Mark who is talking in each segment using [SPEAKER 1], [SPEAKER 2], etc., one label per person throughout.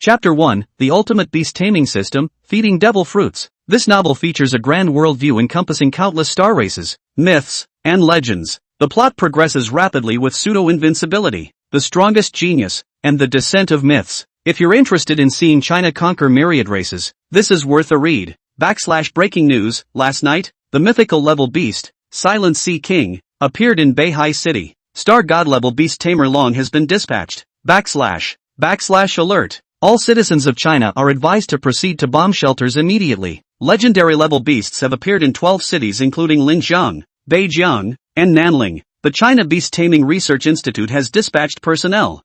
[SPEAKER 1] Chapter 1, The Ultimate Beast Taming System, Feeding Devil Fruits. This novel features a grand worldview encompassing countless star races, myths, and legends. The plot progresses rapidly with pseudo-invincibility, the strongest genius, and the descent of myths. If you're interested in seeing China conquer myriad races, this is worth a read. Breaking news, last night, the mythical level beast, Silent Sea King, appeared in Beihai City. Star God level beast tamer Long has been dispatched. Alert. All citizens of China are advised to proceed to bomb shelters immediately. Legendary level beasts have appeared in 12 cities including Linjiang, Beijing, and Nanling. The China Beast Taming Research Institute has dispatched personnel.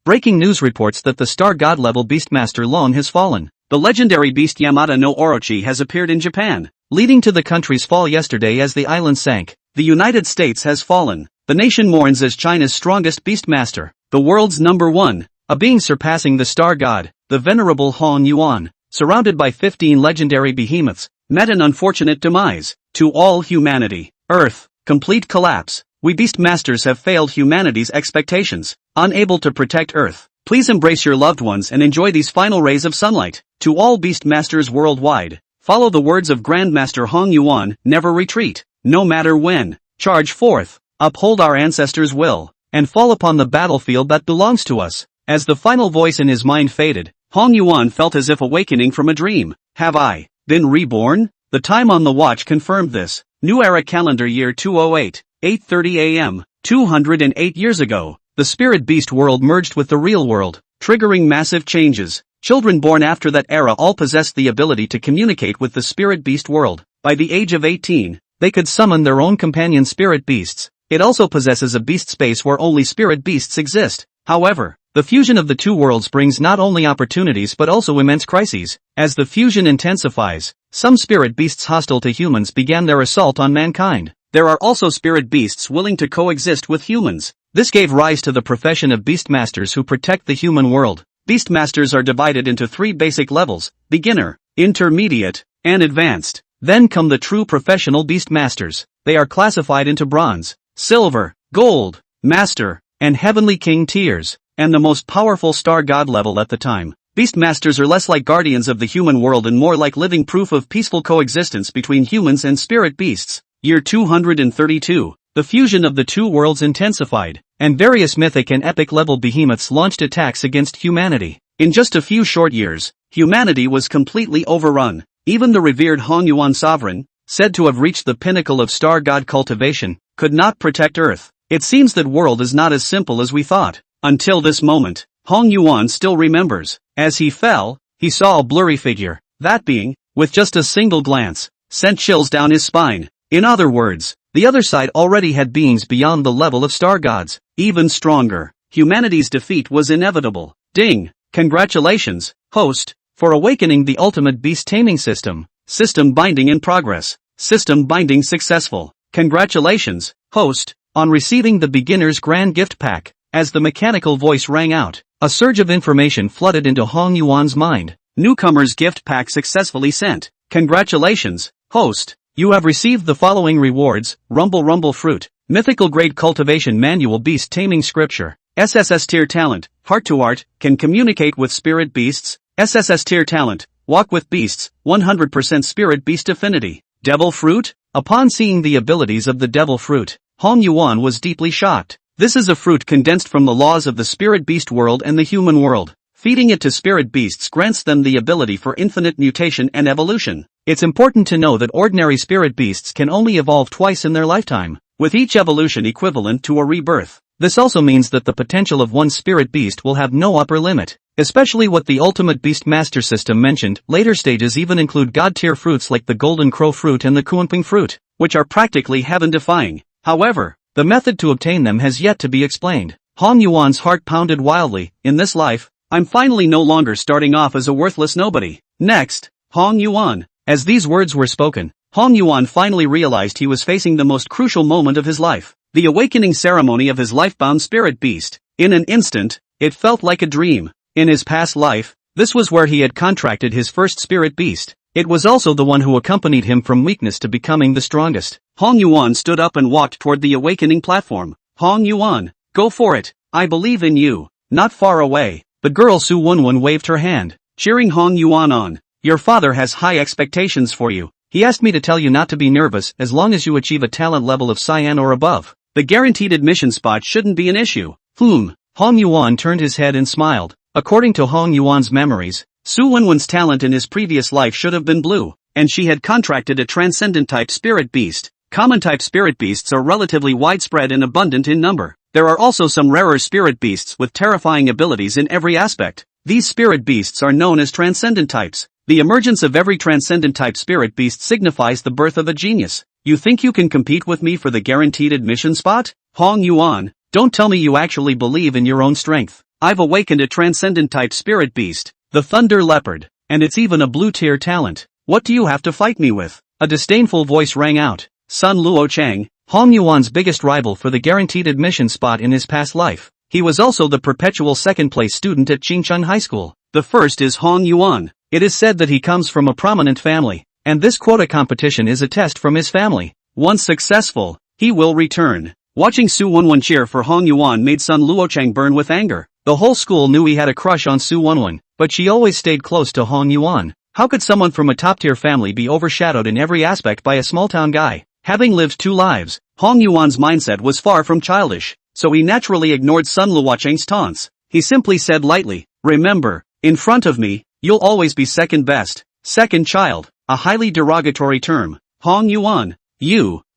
[SPEAKER 1] Breaking news reports that the Star God level Beastmaster Long has fallen. The legendary beast Yamata no Orochi has appeared in Japan, leading to the country's fall yesterday as the island sank. The United States has fallen. The nation mourns as China's strongest beastmaster, the world's number one, a being surpassing the star god, the venerable Hong Yuan, surrounded by 15 legendary behemoths, met an unfortunate demise. To all humanity, Earth, complete collapse. We beastmasters have failed humanity's expectations, unable to protect Earth. Please embrace your loved ones and enjoy these final rays of sunlight. To all beastmasters worldwide, follow the words of Grandmaster Hong Yuan, never retreat, no matter when. Charge forth, uphold our ancestors' will, and fall upon the battlefield that belongs to us. As the final voice in his mind faded, Hong Yuan felt as if awakening from a dream. Have I been reborn? The time on the watch confirmed this. New Era Calendar Year 208, 8:30 a.m. 208 years ago, the spirit beast world merged with the real world, triggering massive changes. Children born after that era all possessed the ability to communicate with the spirit beast world. By the age of 18, they could summon their own companion spirit beasts. It also possesses a beast space where only spirit beasts exist. However, the fusion of the two worlds brings not only opportunities but also immense crises. As the fusion intensifies, some spirit beasts hostile to humans began their assault on mankind. There are also spirit beasts willing to coexist with humans. This gave rise to the profession of beastmasters who protect the human world. Beastmasters are divided into 3 basic levels: beginner, intermediate, and advanced. Then come the true professional beastmasters. They are classified into bronze, silver, gold, master, and heavenly king tiers, and the most powerful star god level at the time. Beastmasters are less like guardians of the human world and more like living proof of peaceful coexistence between humans and spirit beasts. Year 232. The fusion of the two worlds intensified, and various mythic and epic level behemoths launched attacks against humanity. In just a few short years, humanity was completely overrun. Even the revered Hong Yuan sovereign, said to have reached the pinnacle of star god cultivation, could not protect Earth. It seems that world is not as simple as we thought. Until this moment, Hong Yuan still remembers. As he fell, he saw a blurry figure. That being, with just a single glance, sent chills down his spine. In other words, the other side already had beings beyond the level of star gods, even stronger. Humanity's defeat was inevitable. Ding! Congratulations, host, for awakening the ultimate beast taming system. System binding in progress. System binding successful. Congratulations, host, on receiving the beginner's grand gift pack. As the mechanical voice rang out, a surge of information flooded into Hong Yuan's mind. Newcomer's gift pack successfully sent. Congratulations, host. You have received the following rewards: Rumble Fruit, Mythical Grade Cultivation Manual Beast Taming Scripture, SSS Tier Talent, Heart to Art, can communicate with spirit beasts, SSS Tier Talent, Walk with Beasts, 100% Spirit Beast Affinity, Devil Fruit. Upon seeing the abilities of the Devil Fruit, Hong Yuan was deeply shocked. This is a fruit condensed from the laws of the spirit beast world and the human world. Feeding it to spirit beasts grants them the ability for infinite mutation and evolution. It's important to know that ordinary spirit beasts can only evolve twice in their lifetime, with each evolution equivalent to a rebirth. This also means that the potential of one spirit beast will have no upper limit, especially what the Ultimate Beast Master System mentioned. Later stages even include god-tier fruits like the Golden Crow Fruit and the Kuanping Fruit, which are practically heaven-defying. However, the method to obtain them has yet to be explained. Hong Yuan's heart pounded wildly. In this life, I'm finally no longer starting off as a worthless nobody. Next, Hong Yuan. As these words were spoken, Hong Yuan finally realized he was facing the most crucial moment of his life, the awakening ceremony of his life-bound spirit beast. In an instant, it felt like a dream. In his past life, this was where he had contracted his first spirit beast. It was also the one who accompanied him from weakness to becoming the strongest. Hong Yuan stood up and walked toward the awakening platform. Hong Yuan, go for it. I believe in you. Not far away, The girl Su Wunwun waved her hand, cheering Hong Yuan on. Your father has high expectations for you. He asked me to tell you not to be nervous as long as you achieve a talent level of cyan or above. The guaranteed admission spot shouldn't be an issue. Hong Yuan turned his head and smiled. According to Hong Yuan's memories, Su Wenwen's talent in his previous life should have been blue, and she had contracted a transcendent-type spirit beast. Common-type spirit beasts are relatively widespread and abundant in number. There are also some rarer spirit beasts with terrifying abilities in every aspect. These spirit beasts are known as transcendent types. The emergence of every transcendent-type spirit beast signifies the birth of a genius. You think you can compete with me for the guaranteed admission spot? Hong Yuan, don't tell me you actually believe in your own strength. I've awakened a transcendent-type spirit beast, the Thunder Leopard, and it's even a blue-tier talent. What do you have to fight me with? A disdainful voice rang out. Sun Luochang, Hong Yuan's biggest rival for the guaranteed admission spot in his past life. He was also the perpetual second-place student at Qingchun High School. The first is Hong Yuan. It is said that he comes from a prominent family, and this quota competition is a test from his family. Once successful, he will return. Watching Su Wenwen cheer for Hong Yuan made Sun Luochang burn with anger. The whole school knew he had a crush on Su Wenwen, but she always stayed close to Hong Yuan. How could someone from a top-tier family be overshadowed in every aspect by a small-town guy? Having lived two lives, Hong Yuan's mindset was far from childish, so he naturally ignored Sun Luochang's taunts. He simply said lightly, "Remember, in front of me, you'll always be second best." Second child, a highly derogatory term. Hong Yuan,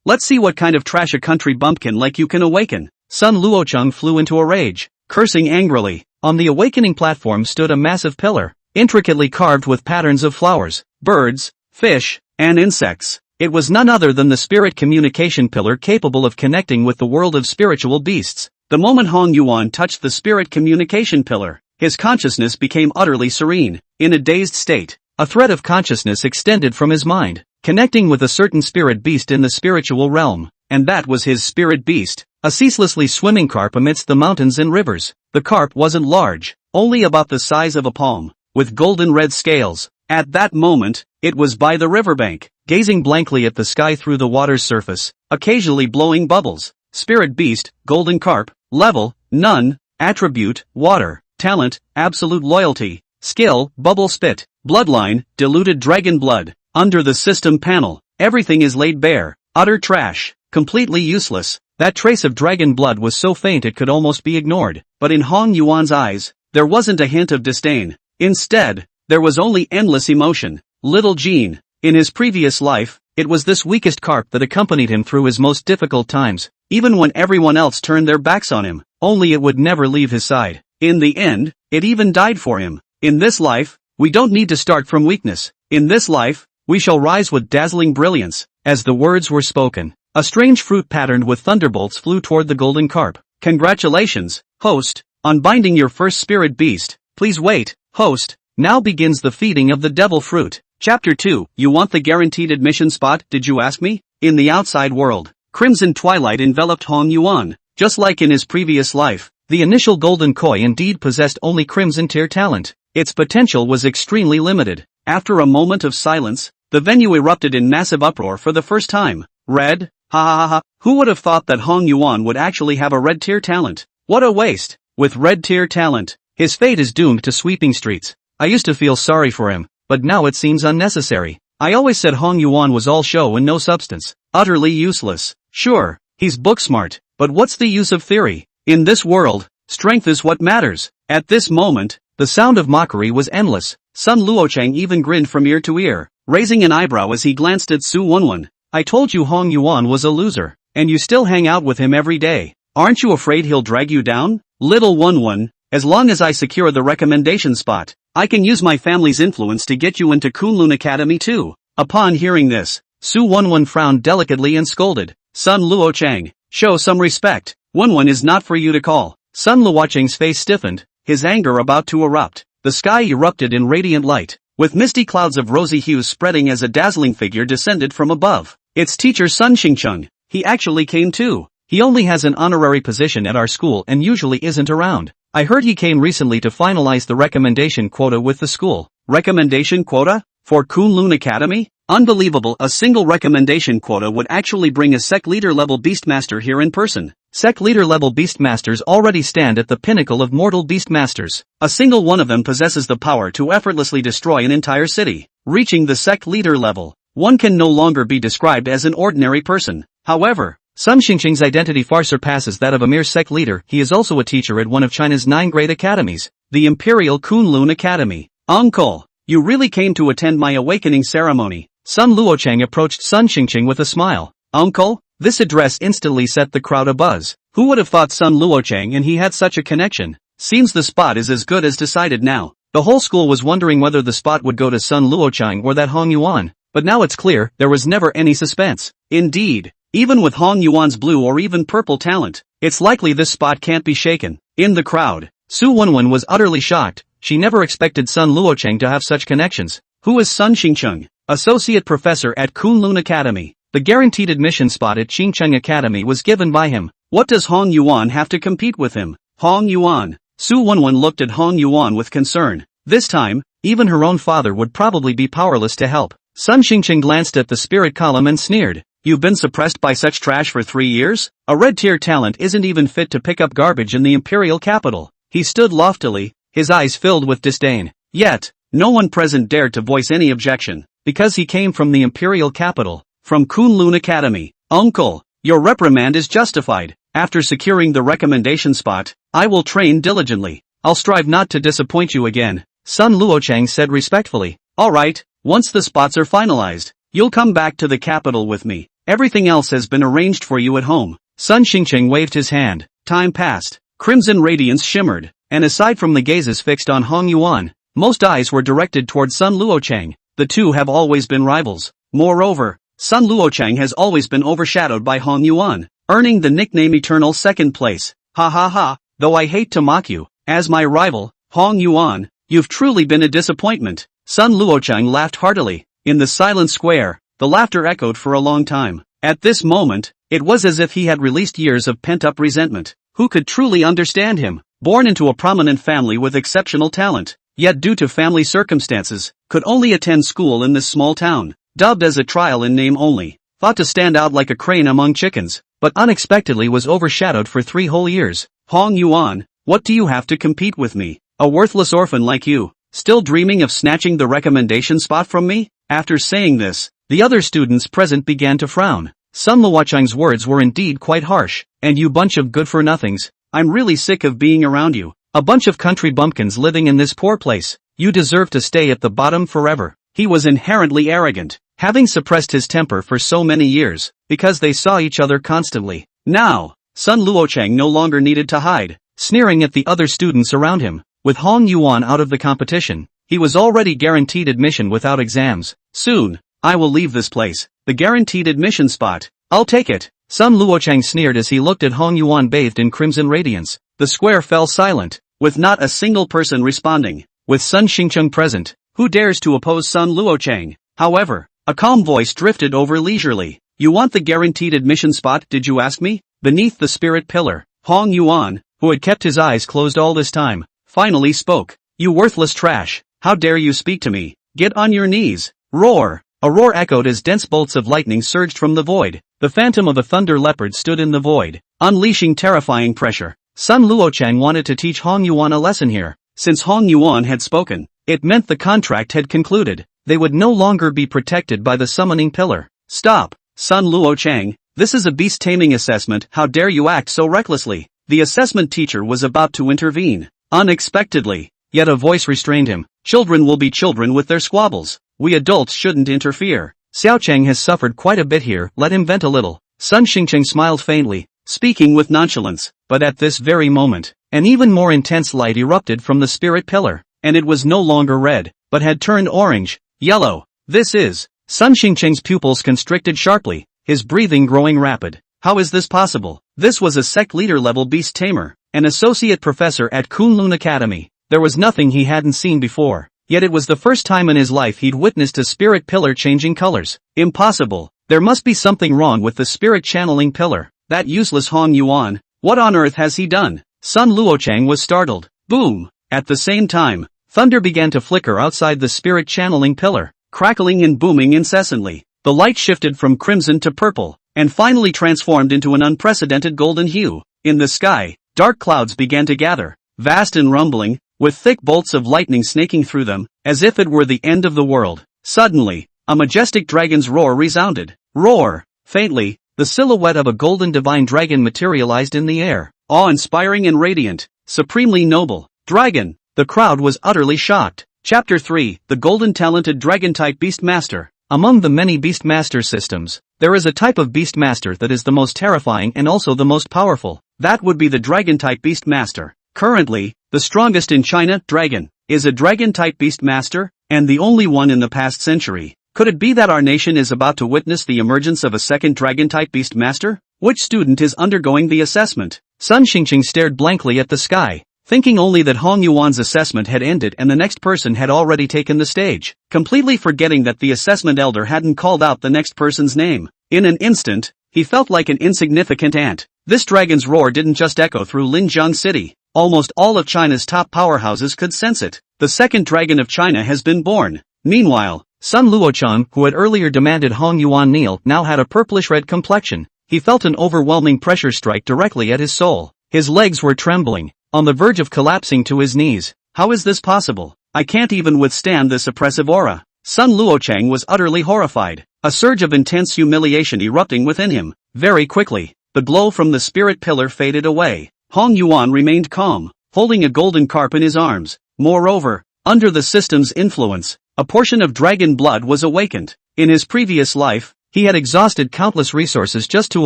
[SPEAKER 1] let's see what kind of trash a country bumpkin like you can awaken. Sun Luochang flew into a rage, cursing angrily. On the awakening platform stood a massive pillar, intricately carved with patterns of flowers, birds, fish, and insects. It was none other than the spirit communication pillar capable of connecting with the world of spiritual beasts. The moment Hong Yuan touched the spirit communication pillar, his consciousness became utterly serene. In a dazed state, a thread of consciousness extended from his mind, connecting with a certain spirit beast in the spiritual realm, and that was his spirit beast, a ceaselessly swimming carp amidst the mountains and rivers. The carp wasn't large, only about the size of a palm, with golden red scales. At that moment, it was by the riverbank, gazing blankly at the sky through the water's surface, occasionally blowing bubbles. Spirit beast, golden carp, level, none, attribute, water, talent, absolute loyalty, skill, bubble spit, bloodline, diluted dragon blood. Under the system panel, everything is laid bare, utter trash, completely useless. That trace of dragon blood was so faint it could almost be ignored, but in Hong Yuan's eyes, there wasn't a hint of disdain. Instead, there was only endless emotion. Little Jean. In his previous life, it was this weakest carp that accompanied him through his most difficult times, even when everyone else turned their backs on him, only it would never leave his side. In the end, it even died for him. In this life, we don't need to start from weakness. In this life, we shall rise with dazzling brilliance. As the words were spoken, a strange fruit patterned with thunderbolts flew toward the golden carp. Congratulations, host, on binding your first spirit beast. Please wait, host. Now begins the feeding of the devil fruit. Chapter 2. You want the guaranteed admission spot, did you ask me? In the outside world, crimson twilight enveloped Hong Yuan. Just like in his previous life, the initial golden koi indeed possessed only crimson tier talent. Its potential was extremely limited. After a moment of silence, the venue erupted in massive uproar for the first time. Red? Ha ha ha ha. Who would have thought that Hong Yuan would actually have a red tier talent? What a waste. With red tier talent, his fate is doomed to sweeping streets. I used to feel sorry for him, but now it seems unnecessary. I always said Hong Yuan was all show and no substance. Utterly useless. Sure, he's book smart, but what's the use of theory? In this world, strength is what matters. At this moment, the sound of mockery was endless. Sun Luochang even grinned from ear to ear, raising an eyebrow as he glanced at Su Wenwen. I told you Hong Yuan was a loser, and you still hang out with him every day. Aren't you afraid he'll drag you down? Little Wenwen, as long as I secure the recommendation spot, I can use my family's influence to get you into Kunlun Academy too. Upon hearing this, Su Wenwen frowned delicately and scolded. Sun Luochang, show some respect. Wenwen is not for you to call. Sun Luochang's face stiffened, his anger about to erupt. The sky erupted in radiant light, with misty clouds of rosy hues spreading as a dazzling figure descended from above. It's teacher Sun Xingcheng. He actually came too. He only has an honorary position at our school and usually isn't around. I heard he came recently to finalize the recommendation quota with the school. Recommendation quota? For Kunlun Academy? Unbelievable, a single recommendation quota would actually bring a sect leader level beastmaster here in person. Sect leader level beastmasters already stand at the pinnacle of mortal beastmasters. A single one of them possesses the power to effortlessly destroy an entire city. Reaching the sect leader level, one can no longer be described as an ordinary person. However, Sun Xingqing's identity far surpasses that of a mere sect leader. He is also a teacher at one of China's 9 great academies, the Imperial Kunlun Academy. Uncle, you really came to attend my awakening ceremony. Sun Luocheng approached Sun Xingqing with a smile. Uncle? This address instantly set the crowd abuzz. Who would have thought Sun Luocheng and he had such a connection? Seems the spot is as good as decided now. The whole school was wondering whether the spot would go to Sun Luocheng or that Hong Yuan. But now it's clear, there was never any suspense. Indeed, even with Hong Yuan's blue or even purple talent, it's likely this spot can't be shaken. In the crowd, Su Wenwen was utterly shocked. She never expected Sun Luocheng to have such connections. Who is Sun Xingqing? Associate Professor at Kunlun Academy. The guaranteed admission spot at Xingcheng Academy was given by him. What does Hong Yuan have to compete with him? Hong Yuan. Su Wenwen looked at Hong Yuan with concern. This time, even her own father would probably be powerless to help. Sun Xingqing glanced at the spirit column and sneered. You've been suppressed by such trash for 3 years? A red-tier talent isn't even fit to pick up garbage in the imperial capital. He stood loftily, his eyes filled with disdain. Yet, no one present dared to voice any objection, because he came from the imperial capital. From Kunlun Academy. Uncle, your reprimand is justified. After securing the recommendation spot, I will train diligently. I'll strive not to disappoint you again, Sun Luocheng said respectfully. Alright, once the spots are finalized, you'll come back to the capital with me. Everything else has been arranged for you at home. Sun Xingqing waved his hand. Time passed. Crimson radiance shimmered, and aside from the gazes fixed on Hong Yuan, most eyes were directed toward Sun Luocheng. The two have always been rivals. Moreover, Sun Luocheng has always been overshadowed by Hong Yuan, earning the nickname Eternal Second Place. Ha ha ha, though I hate to mock you, as my rival, Hong Yuan, you've truly been a disappointment. Sun Luocheng laughed heartily. In the silent square, the laughter echoed for a long time. At this moment, it was as if he had released years of pent-up resentment. Who could truly understand him? Born into a prominent family with exceptional talent, yet due to family circumstances, could only attend school in this small town. Dubbed as a trial in name only, thought to stand out like a crane among chickens, but unexpectedly was overshadowed for 3 whole years. Hong Yuan, what do you have to compete with me? A worthless orphan like you, still dreaming of snatching the recommendation spot from me? After saying this, the other students present began to frown. Sun Luocheng's words were indeed quite harsh. And you bunch of good-for-nothings, I'm really sick of being around you. A bunch of country bumpkins living in this poor place. You deserve to stay at the bottom forever. He was inherently arrogant, having suppressed his temper for so many years, because they saw each other constantly. Now, Sun Luocheng no longer needed to hide, sneering at the other students around him. With Hong Yuan out of the competition, he was already guaranteed admission without exams. Soon, I will leave this place. The guaranteed admission spot. I'll take it. Sun Luocheng sneered as he looked at Hong Yuan bathed in crimson radiance. The square fell silent, with not a single person responding. With Sun Xingqing present, who dares to oppose Sun Luocheng? However, a calm voice drifted over leisurely. You want the guaranteed admission spot, did you ask me? Beneath the spirit pillar, Hong Yuan, who had kept his eyes closed all this time, finally spoke. You worthless trash, how dare you speak to me? Get on your knees. Roar. A roar echoed as dense bolts of lightning surged from the void. The phantom of a thunder leopard stood in the void, unleashing terrifying pressure. Sun Luocheng wanted to teach Hong Yuan a lesson here. Since Hong Yuan had spoken, it meant the contract had concluded. They would no longer be protected by the summoning pillar. Stop, Sun Luocheng. This is a beast-taming assessment. How dare you act so recklessly? The assessment teacher was about to intervene. Unexpectedly, yet a voice restrained him. Children will be children with their squabbles. We adults shouldn't interfere. Xiaocheng has suffered quite a bit here, let him vent a little. Sun Xingqing smiled faintly, speaking with nonchalance. But at this very moment, an even more intense light erupted from the spirit pillar, and it was no longer red, but had turned orange, yellow. This is... Sun Xingqing's pupils constricted sharply, his breathing growing rapid. How is this possible? This was a sect leader-level beast tamer, an associate professor at Kunlun Academy. There was nothing he hadn't seen before, yet it was the first time in his life he'd witnessed a spirit pillar changing colors. Impossible. There must be something wrong with the spirit channeling pillar. That useless Hong Yuan, what on earth has he done? Sun Luocheng was startled. Boom! At the same time, thunder began to flicker outside the spirit channeling pillar, crackling and booming incessantly. The light shifted from crimson to purple, and finally transformed into an unprecedented golden hue. In the sky, dark clouds began to gather, vast and rumbling, with thick bolts of lightning snaking through them, as if it were the end of the world. Suddenly, a majestic dragon's roar resounded. Roar! Faintly, the silhouette of a golden divine dragon materialized in the air. Awe-inspiring and radiant, supremely noble. Dragon! The crowd was utterly shocked. Chapter 3, The Golden Talented Dragon-Type Beastmaster. Among the many Beastmaster systems, there is a type of Beastmaster that is the most terrifying and also the most powerful. That would be the Dragon-Type Beastmaster. Currently, the strongest in China, Dragon, is a Dragon-Type Beastmaster, and the only one in the past century. Could it be that our nation is about to witness the emergence of a second Dragon-Type Beastmaster? Which student is undergoing the assessment? Sun Xingqing stared blankly at the sky, thinking only that Hong Yuan's assessment had ended and the next person had already taken the stage, completely forgetting that the assessment elder hadn't called out the next person's name. In an instant, he felt like an insignificant ant. This dragon's roar didn't just echo through Linjiang City. Almost all of China's top powerhouses could sense it. The second dragon of China has been born. Meanwhile, Sun Luocheng, who had earlier demanded Hong Yuan kneel, now had a purplish-red complexion. He felt an overwhelming pressure strike directly at his soul. His legs were trembling, on the verge of collapsing to his knees. How is this possible? I can't even withstand this oppressive aura. Sun Luocheng was utterly horrified, a surge of intense humiliation erupting within him. Very quickly, the glow from the spirit pillar faded away. Hong Yuan remained calm, holding a golden carp in his arms. Moreover, under the system's influence, a portion of dragon blood was awakened. In his previous life, he had exhausted countless resources just to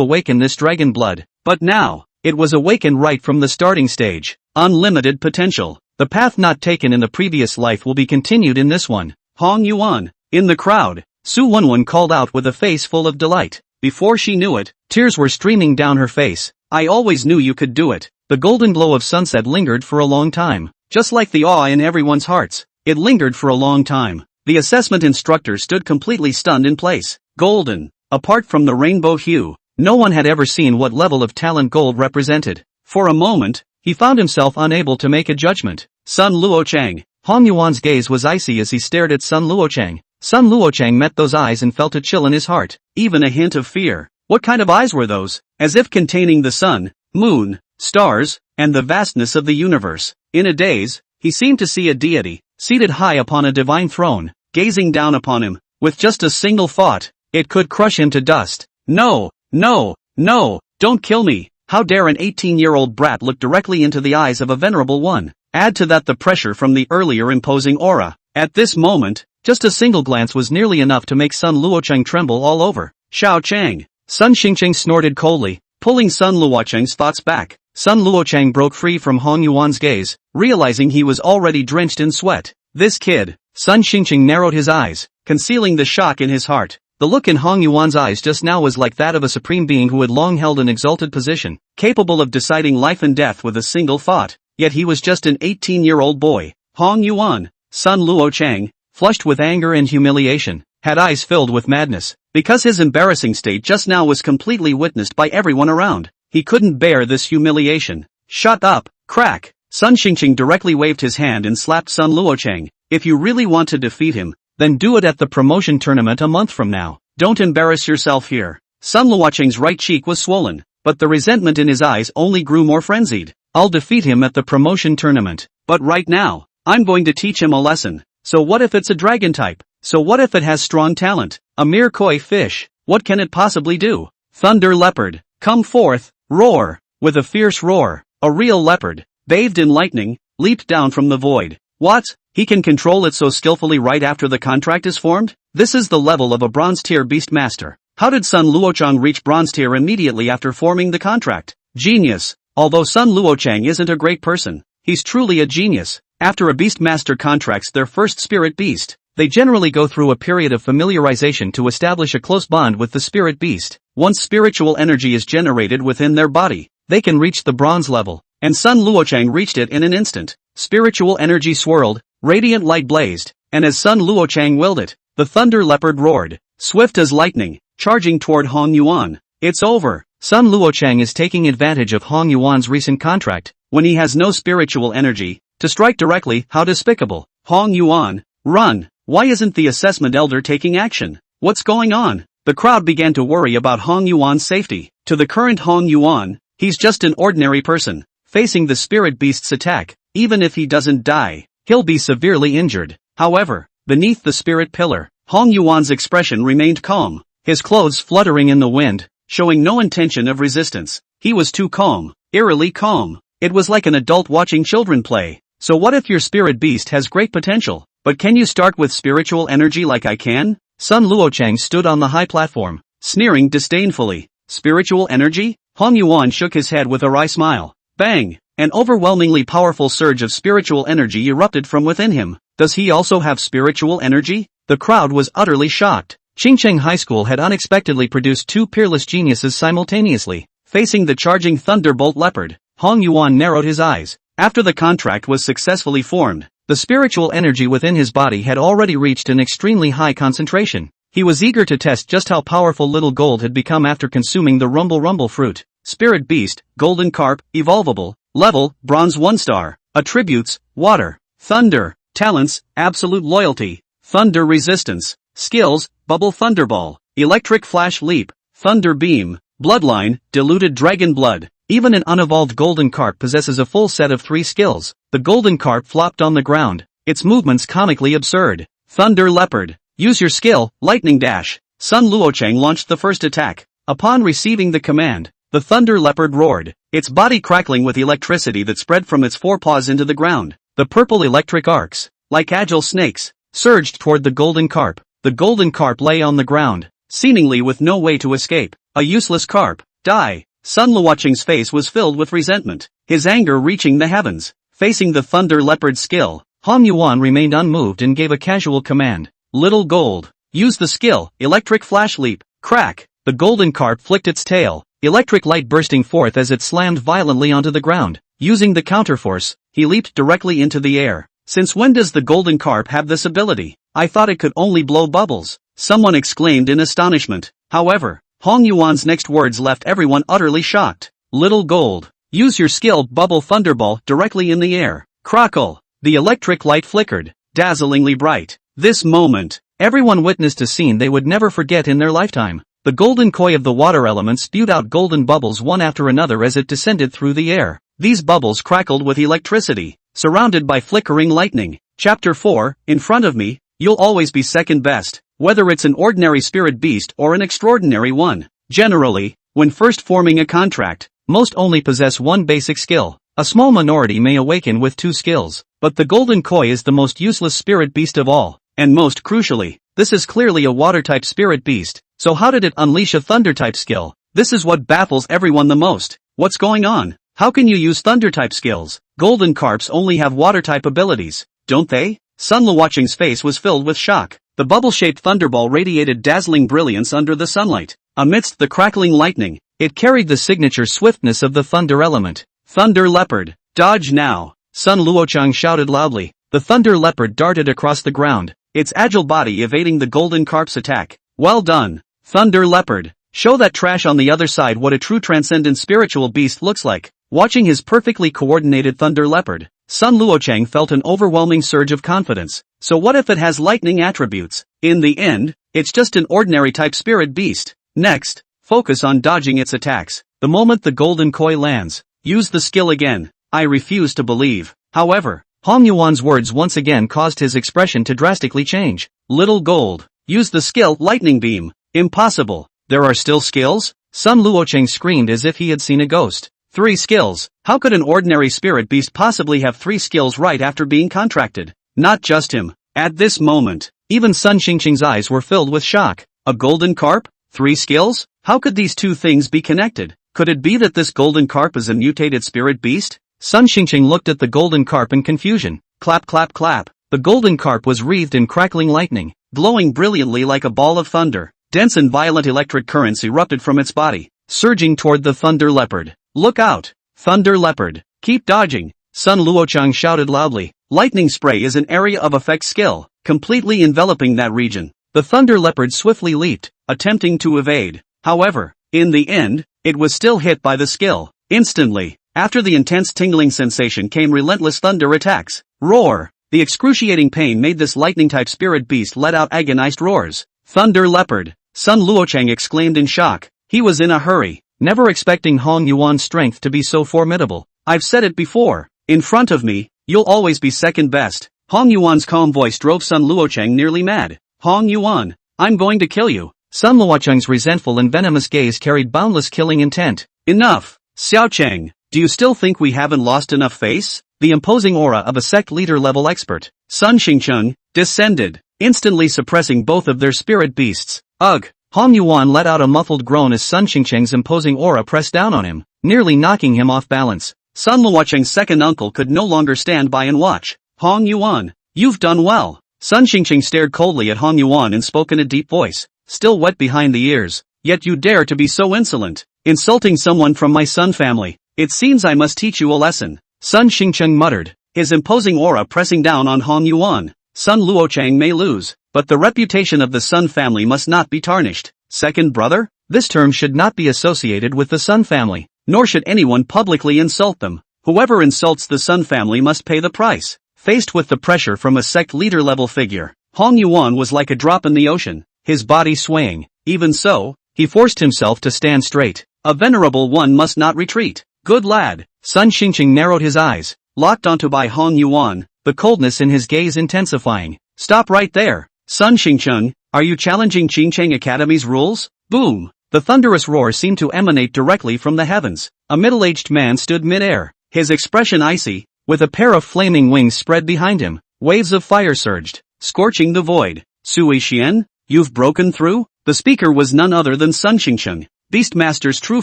[SPEAKER 1] awaken this dragon blood, but now, it was awakened right from the starting stage. Unlimited potential. The path not taken in the previous life will be continued in this one. Hong Yuan. In the crowd, Su Wenwen called out with a face full of delight. Before she knew it, tears were streaming down her face. I always knew you could do it. The golden glow of sunset lingered for a long time. Just like the awe in everyone's hearts, it lingered for a long time. The assessment instructor stood completely stunned in place. Golden. Apart from the rainbow hue, no one had ever seen what level of talent gold represented. For a moment, he found himself unable to make a judgment. Sun Luocheng. Hong Yuan's gaze was icy as he stared at Sun Luocheng. Sun Luocheng met those eyes and felt a chill in his heart, even a hint of fear. What kind of eyes were those? As if containing the sun, moon, stars, and the vastness of the universe. In a daze, he seemed to see a deity, seated high upon a divine throne, gazing down upon him, with just a single thought. It could crush him to dust. No, no, no, don't kill me. How dare an 18-year-old brat look directly into the eyes of a venerable one? Add to that the pressure from the earlier imposing aura. At this moment, just a single glance was nearly enough to make Sun Luocheng tremble all over. Xiao Chang. Sun Xingqing snorted coldly, pulling Sun Luocheng's thoughts back. Sun Luocheng broke free from Hong Yuan's gaze, realizing he was already drenched in sweat. This kid. Sun Xingqing narrowed his eyes, concealing the shock in his heart. The look in Hong Yuan's eyes just now was like that of a supreme being who had long held an exalted position, capable of deciding life and death with a single thought. Yet he was just an 18-year-old boy. Hong Yuan. Sun Luocheng, flushed with anger and humiliation, had eyes filled with madness, because his embarrassing state just now was completely witnessed by everyone around. He couldn't bear this humiliation. Shut up, crack. Sun Xingqing directly waved his hand and slapped Sun Luocheng. If you really want to defeat him, then do it at the promotion tournament a month from now. Don't embarrass yourself here. Sun Luocheng's right cheek was swollen, but the resentment in his eyes only grew more frenzied. I'll defeat him at the promotion tournament. But right now, I'm going to teach him a lesson. So what if it's a dragon type? So what if it has strong talent? A mere koi fish. What can it possibly do? Thunder leopard. Come forth, roar. With a fierce roar, a real leopard, bathed in lightning, leaped down from the void. What? He can control it so skillfully right after the contract is formed? This is the level of a bronze tier beastmaster. How did Sun Luocheng reach bronze tier immediately after forming the contract? Genius. Although Sun Luocheng isn't a great person, he's truly a genius. After a beastmaster contracts their first spirit beast, they generally go through a period of familiarization to establish a close bond with the spirit beast. Once spiritual energy is generated within their body, they can reach the bronze level. And Sun Luocheng reached it in an instant. Spiritual energy swirled, radiant light blazed, and as Sun Luocheng willed it, the thunder leopard roared, swift as lightning, charging toward Hong Yuan. It's over. Sun Luocheng is taking advantage of Hong Yuan's recent contract, when he has no spiritual energy, to strike directly. How despicable. Hong Yuan, run. Why isn't the assessment elder taking action? What's going on? the crowd began to worry about Hong Yuan's safety. To the current Hong Yuan, he's just an ordinary person. Facing the spirit beast's attack, even if he doesn't die, he'll be severely injured. However, beneath the spirit pillar, Hong Yuan's expression remained calm, his clothes fluttering in the wind, showing no intention of resistance. He was too calm, eerily calm. It was like an adult watching children play. So what if your spirit beast has great potential, but can you start with spiritual energy like I can? Sun Luochang stood on the high platform, sneering disdainfully. Spiritual energy? Hong Yuan shook his head with a wry smile. Bang! An overwhelmingly powerful surge of spiritual energy erupted from within him. Does he also have spiritual energy? The crowd was utterly shocked. Qingcheng High School had unexpectedly produced two peerless geniuses simultaneously. Facing the charging thunderbolt leopard, Hong Yuan narrowed his eyes. After the contract was successfully formed, the spiritual energy within his body had already reached an extremely high concentration. He was eager to test just how powerful Little Gold had become after consuming the Rumble fruit. Spirit Beast, Golden Carp, Evolvable, Level, Bronze 1 star, Attributes, Water, Thunder, Talents, Absolute Loyalty, Thunder Resistance, Skills, Bubble Thunderball, Electric Flash Leap, Thunder Beam, Bloodline, Diluted Dragon Blood. Even an unevolved Golden Carp possesses a full set of 3 skills. The Golden Carp flopped on the ground, its movements comically absurd. Thunder Leopard. Use your skill, Lightning Dash. Sun Luochang launched the first attack. Upon receiving the command, the Thunder Leopard roared, its body crackling with electricity that spread from its forepaws into the ground. The purple electric arcs, like agile snakes, surged toward the Golden Carp. The Golden Carp lay on the ground, seemingly with no way to escape. A useless carp. Die. Sun Luochang's face was filled with resentment, his anger reaching the heavens. Facing the Thunder Leopard skill, Hong Yuan remained unmoved and gave a casual command. Little Gold. Use the skill, Electric Flash Leap. Crack. The Golden Carp flicked its tail, electric light bursting forth as it slammed violently onto the ground. Using the counterforce, he leaped directly into the air. Since when does the Golden Carp have this ability? I thought it could only blow bubbles. Someone exclaimed in astonishment. However, Hong Yuan's next words left everyone utterly shocked. Little Gold. Use your skill Bubble Thunderball directly in the air. Crackle. The electric light flickered, dazzlingly bright. This moment, everyone witnessed a scene they would never forget in their lifetime. The golden koi of the water element spewed out golden bubbles one after another as it descended through the air. These bubbles crackled with electricity, surrounded by flickering lightning. Chapter 4, in front of me, you'll always be second best. Whether it's an ordinary spirit beast or an extraordinary one. Generally, when first forming a contract, most only possess one basic skill. A small minority may awaken with 2 skills, but the golden koi is the most useless spirit beast of all. And most crucially, this is clearly a water-type spirit beast, so how did it unleash a thunder-type skill? This is what baffles everyone the most. What's going on? How can you use thunder-type skills? Golden carps only have water-type abilities, don't they? Sun Luochang's face was filled with shock. The bubble-shaped thunderball radiated dazzling brilliance under the sunlight. Amidst the crackling lightning, it carried the signature swiftness of the thunder element. Thunder Leopard. Dodge now. Sun Luochang shouted loudly. The Thunder Leopard darted across the ground, its agile body evading the Golden Carp's attack. Well done, Thunder Leopard. Show that trash on the other side what a true transcendent spiritual beast looks like. Watching his perfectly coordinated Thunder Leopard, Sun Luochang felt an overwhelming surge of confidence. So what if it has lightning attributes? In the end, it's just an ordinary type spirit beast. Next, focus on dodging its attacks. The moment the golden koi lands, use the skill again. I refuse to believe. However, Hong Yuan's words once again caused his expression to drastically change. Little Gold. Use the skill Lightning Beam. Impossible. There are still skills? Sun Luochang screamed as if he had seen a ghost. 3 skills. How could an ordinary spirit beast possibly have 3 skills right after being contracted? Not just him. At this moment, even Sun Xingqing's eyes were filled with shock. A golden carp? 3 skills? How could these 2 things be connected? Could it be that this golden carp is a mutated spirit beast? Sun Xingqing looked at the golden carp in confusion. Clap clap clap. The golden carp was wreathed in crackling lightning, glowing brilliantly like a ball of thunder. Dense and violent electric currents erupted from its body, surging toward the Thunder Leopard. Look out! Thunder Leopard! Keep dodging! Sun Luochang shouted loudly. Lightning Spray is an area of effect skill, completely enveloping that region. The Thunder Leopard swiftly leaped, attempting to evade. However, in the end, it was still hit by the skill. Instantly, after the intense tingling sensation came relentless thunder attacks. Roar! The excruciating pain made this lightning-type spirit beast let out agonized roars. Thunder Leopard! Sun Luocheng exclaimed in shock. He was in a hurry, never expecting Hong Yuan's strength to be so formidable. I've said it before. In front of me, you'll always be second best. Hong Yuan's calm voice drove Sun Luocheng nearly mad. Hong Yuan, I'm going to kill you. Sun Luocheng's resentful and venomous gaze carried boundless killing intent. Enough, Xiao Cheng. Do you still think we haven't lost enough face? The imposing aura of a sect leader level expert, Sun Xingcheng, descended, instantly suppressing both of their spirit beasts. Ugh! Hong Yuan let out a muffled groan as Sun Xingcheng's imposing aura pressed down on him, nearly knocking him off balance. Sun Luocheng's second uncle could no longer stand by and watch. Hong Yuan, you've done well. Sun Xingcheng stared coldly at Hong Yuan and spoke in a deep voice, still wet behind the ears. Yet you dare to be so insolent, insulting someone from my Sun family. It seems I must teach you a lesson. Sun Xingcheng muttered, his imposing aura pressing down on Hong Yuan. Sun Luocheng may lose, but the reputation of the Sun family must not be tarnished. Second brother? This term should not be associated with the Sun family, nor should anyone publicly insult them. Whoever insults the Sun family must pay the price. Faced with the pressure from a sect leader level figure, Hong Yuan was like a drop in the ocean, his body swaying. Even so, he forced himself to stand straight. A venerable one must not retreat. Good lad. Sun Xingcheng narrowed his eyes, locked onto by Hong Yuan, the coldness in his gaze intensifying. Stop right there. Sun Xingcheng, are you challenging Qingcheng Academy's rules? Boom! The thunderous roar seemed to emanate directly from the heavens. A middle-aged man stood mid-air, his expression icy, with a pair of flaming wings spread behind him. Waves of fire surged, scorching the void. Sui Xian, you've broken through? The speaker was none other than Sun Xingcheng, Beastmaster's true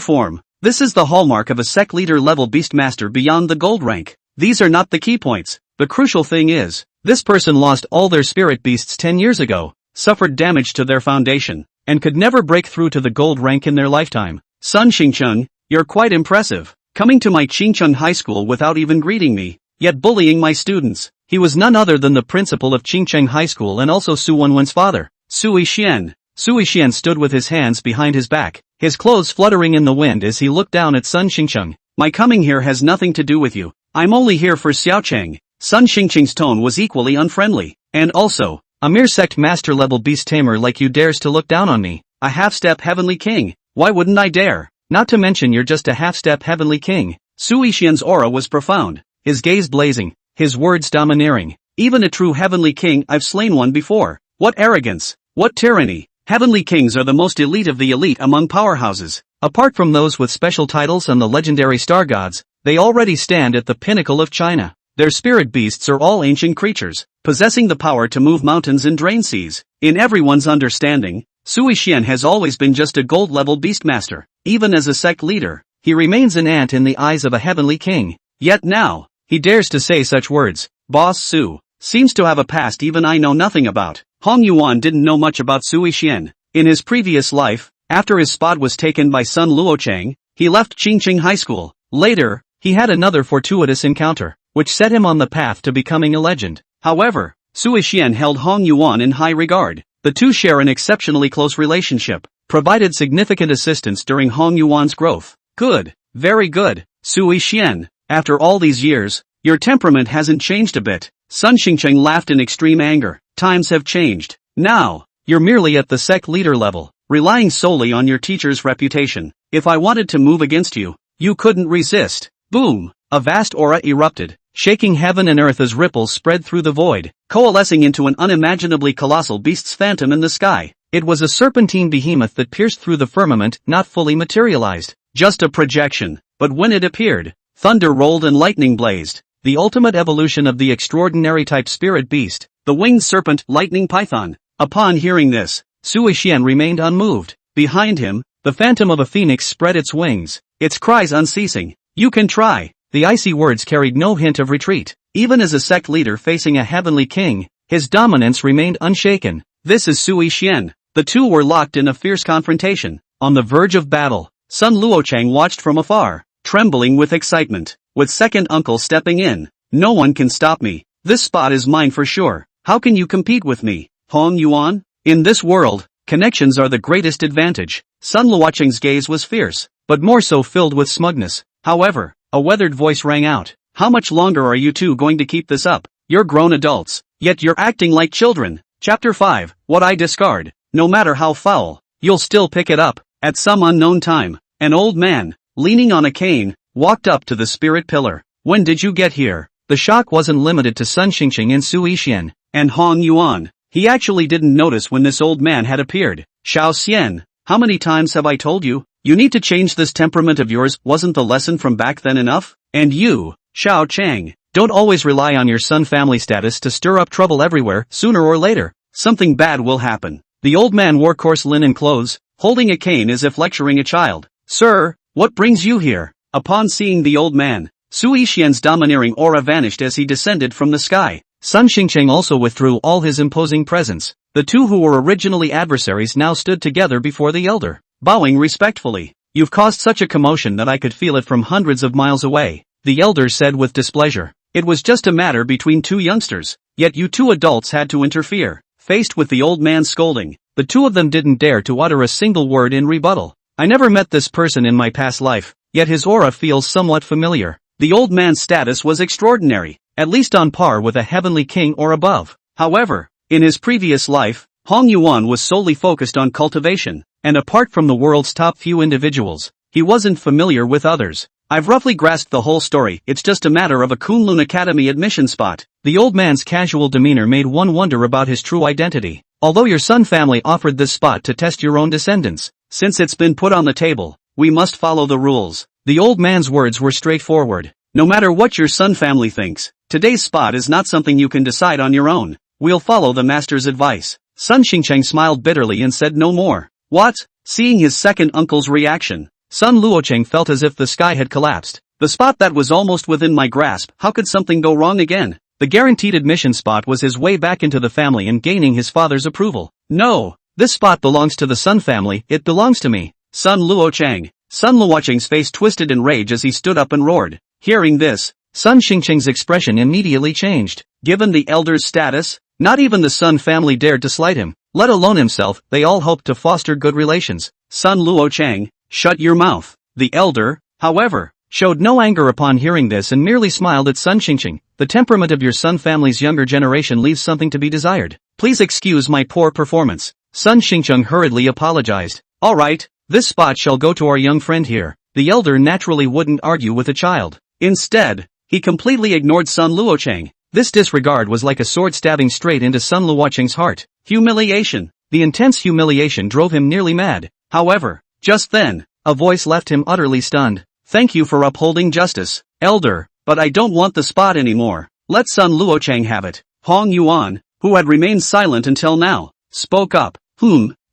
[SPEAKER 1] form. This is the hallmark of a sect leader level Beastmaster beyond the gold rank. These are not the key points. The crucial thing is, this person lost all their spirit beasts 10 years ago, suffered damage to their foundation, and could never break through to the gold rank in their lifetime. Sun Xingcheng, you're quite impressive. Coming to my Qingcheng High School without even greeting me, yet bullying my students. He was none other than the principal of Qingcheng High School and also Su Wenwen's father, Sui Xian. Sui Xian stood with his hands behind his back, his clothes fluttering in the wind as he looked down at Sun Xingcheng. My coming here has nothing to do with you. I'm only here for Xiao Cheng. Sun Xingcheng's tone was equally unfriendly. And also, a mere sect master level beast tamer like you dares to look down on me, a half-step heavenly king. Why wouldn't I dare? Not to mention you're just a half-step heavenly king. Sui Xian's aura was profound, his gaze blazing, his words domineering. Even a true heavenly king, I've slain one before. What arrogance! What tyranny! Heavenly kings are the most elite of the elite among powerhouses. Apart from those with special titles and the legendary star gods, they already stand at the pinnacle of China. Their spirit beasts are all ancient creatures, possessing the power to move mountains and drain seas. In everyone's understanding, Sui Xian has always been just a gold-level beastmaster. Even as a sect leader, he remains an ant in the eyes of a heavenly king. Yet now, he dares to say such words. Boss Su seems to have a past even I know nothing about. Hong Yuan didn't know much about Sui Xian. In his previous life, after his spot was taken by Sun Luocheng, he left Qingcheng High School. Later, he had another fortuitous encounter, which set him on the path to becoming a legend. However, Sui Xian held Hong Yuan in high regard. The two share an exceptionally close relationship, provided significant assistance during Hong Yuan's growth. Good, very good, Sui Xian. After all these years, your temperament hasn't changed a bit. Sun Xingcheng laughed in extreme anger. Times have changed. Now, you're merely at the sect leader level, relying solely on your teacher's reputation. If I wanted to move against you, you couldn't resist. Boom! A vast aura erupted, shaking heaven and earth as ripples spread through the void, coalescing into an unimaginably colossal beast's phantom in the sky. It was a serpentine behemoth that pierced through the firmament, not fully materialized. Just a projection. But when it appeared, thunder rolled and lightning blazed. The ultimate evolution of the extraordinary type spirit beast, the winged serpent lightning python. Upon hearing this, Sui Xian remained unmoved. Behind him, the phantom of a phoenix spread its wings, its cries unceasing. You can try. The icy words carried no hint of retreat. Even as a sect leader facing a heavenly king, his dominance remained unshaken. This is Sui Xian. The two were locked in a fierce confrontation, on the verge of battle. Sun Luocheng watched from afar, trembling with excitement, with second uncle stepping in. No one can stop me. This spot is mine for sure. How can you compete with me, Hong Yuan? In this world, connections are the greatest advantage. Sun Luocheng's gaze was fierce, but more so filled with smugness. However, a weathered voice rang out. How much longer are you two going to keep this up? You're grown adults, yet you're acting like children. Chapter 5, What I Discard. No matter how foul, you'll still pick it up. At some unknown time, an old man, leaning on a cane, walked up to the spirit pillar. When did you get here? The shock wasn't limited to Sun Xingqing and Su Yixian, and Hong Yuan. He actually didn't notice when this old man had appeared. Xiao Xian, how many times have I told you? You need to change this temperament of yours. Wasn't the lesson from back then enough? And you, Xiao Chang, don't always rely on your Sun family status to stir up trouble everywhere. Sooner or later, something bad will happen. The old man wore coarse linen clothes, holding a cane as if lecturing a child. Sir, what brings you here? Upon seeing the old man, Su Yixian's domineering aura vanished as he descended from the sky. Sun Xingqing also withdrew all his imposing presence. The two who were originally adversaries now stood together before the elder, bowing respectfully. You've caused such a commotion that I could feel it from hundreds of miles away, the elder said with displeasure. It was just a matter between two youngsters, yet you two adults had to interfere. Faced with the old man's scolding, the two of them didn't dare to utter a single word in rebuttal. I never met this person in my past life, yet his aura feels somewhat familiar. The old man's status was extraordinary, at least on par with a heavenly king or above. However, in his previous life, Hong Yuan was solely focused on cultivation, and apart from the world's top few individuals, he wasn't familiar with others. I've roughly grasped the whole story. It's just a matter of a Kunlun Academy admission spot. The old man's casual demeanor made one wonder about his true identity. Although your Sun family offered this spot to test your own descendants, since it's been put on the table, we must follow the rules. The old man's words were straightforward. No matter what your Sun family thinks, today's spot is not something you can decide on your own. We'll follow the master's advice. Sun Xingqiang smiled bitterly and said no more. What? Seeing his second uncle's reaction, Sun Luocheng felt as if the sky had collapsed. The spot that was almost within my grasp, how could something go wrong again? The guaranteed admission spot was his way back into the family and gaining his father's approval. No, this spot belongs to the Sun family, it belongs to me. Sun Luocheng. Sun Luocheng's face twisted in rage as he stood up and roared. Hearing this, Sun Xingqiang's expression immediately changed. Given the elder's status, not even the Sun family dared to slight him, let alone himself. They all hoped to foster good relations. Sun Luocheng, shut your mouth. The elder, however, showed no anger upon hearing this and merely smiled at Sun Xingqiang. The temperament of your Sun family's younger generation leaves something to be desired. Please excuse my poor performance. Sun Xingqiang hurriedly apologized. All right, this spot shall go to our young friend here. The elder naturally wouldn't argue with a child. Instead, he completely ignored Sun Luocheng. This disregard was like a sword stabbing straight into Sun Luocheng's heart. Humiliation. The intense humiliation drove him nearly mad. However, just then, a voice left him utterly stunned. Thank you for upholding justice, elder, but I don't want the spot anymore. Let Sun Luocheng have it. Hong Yuan, who had remained silent until now, spoke up.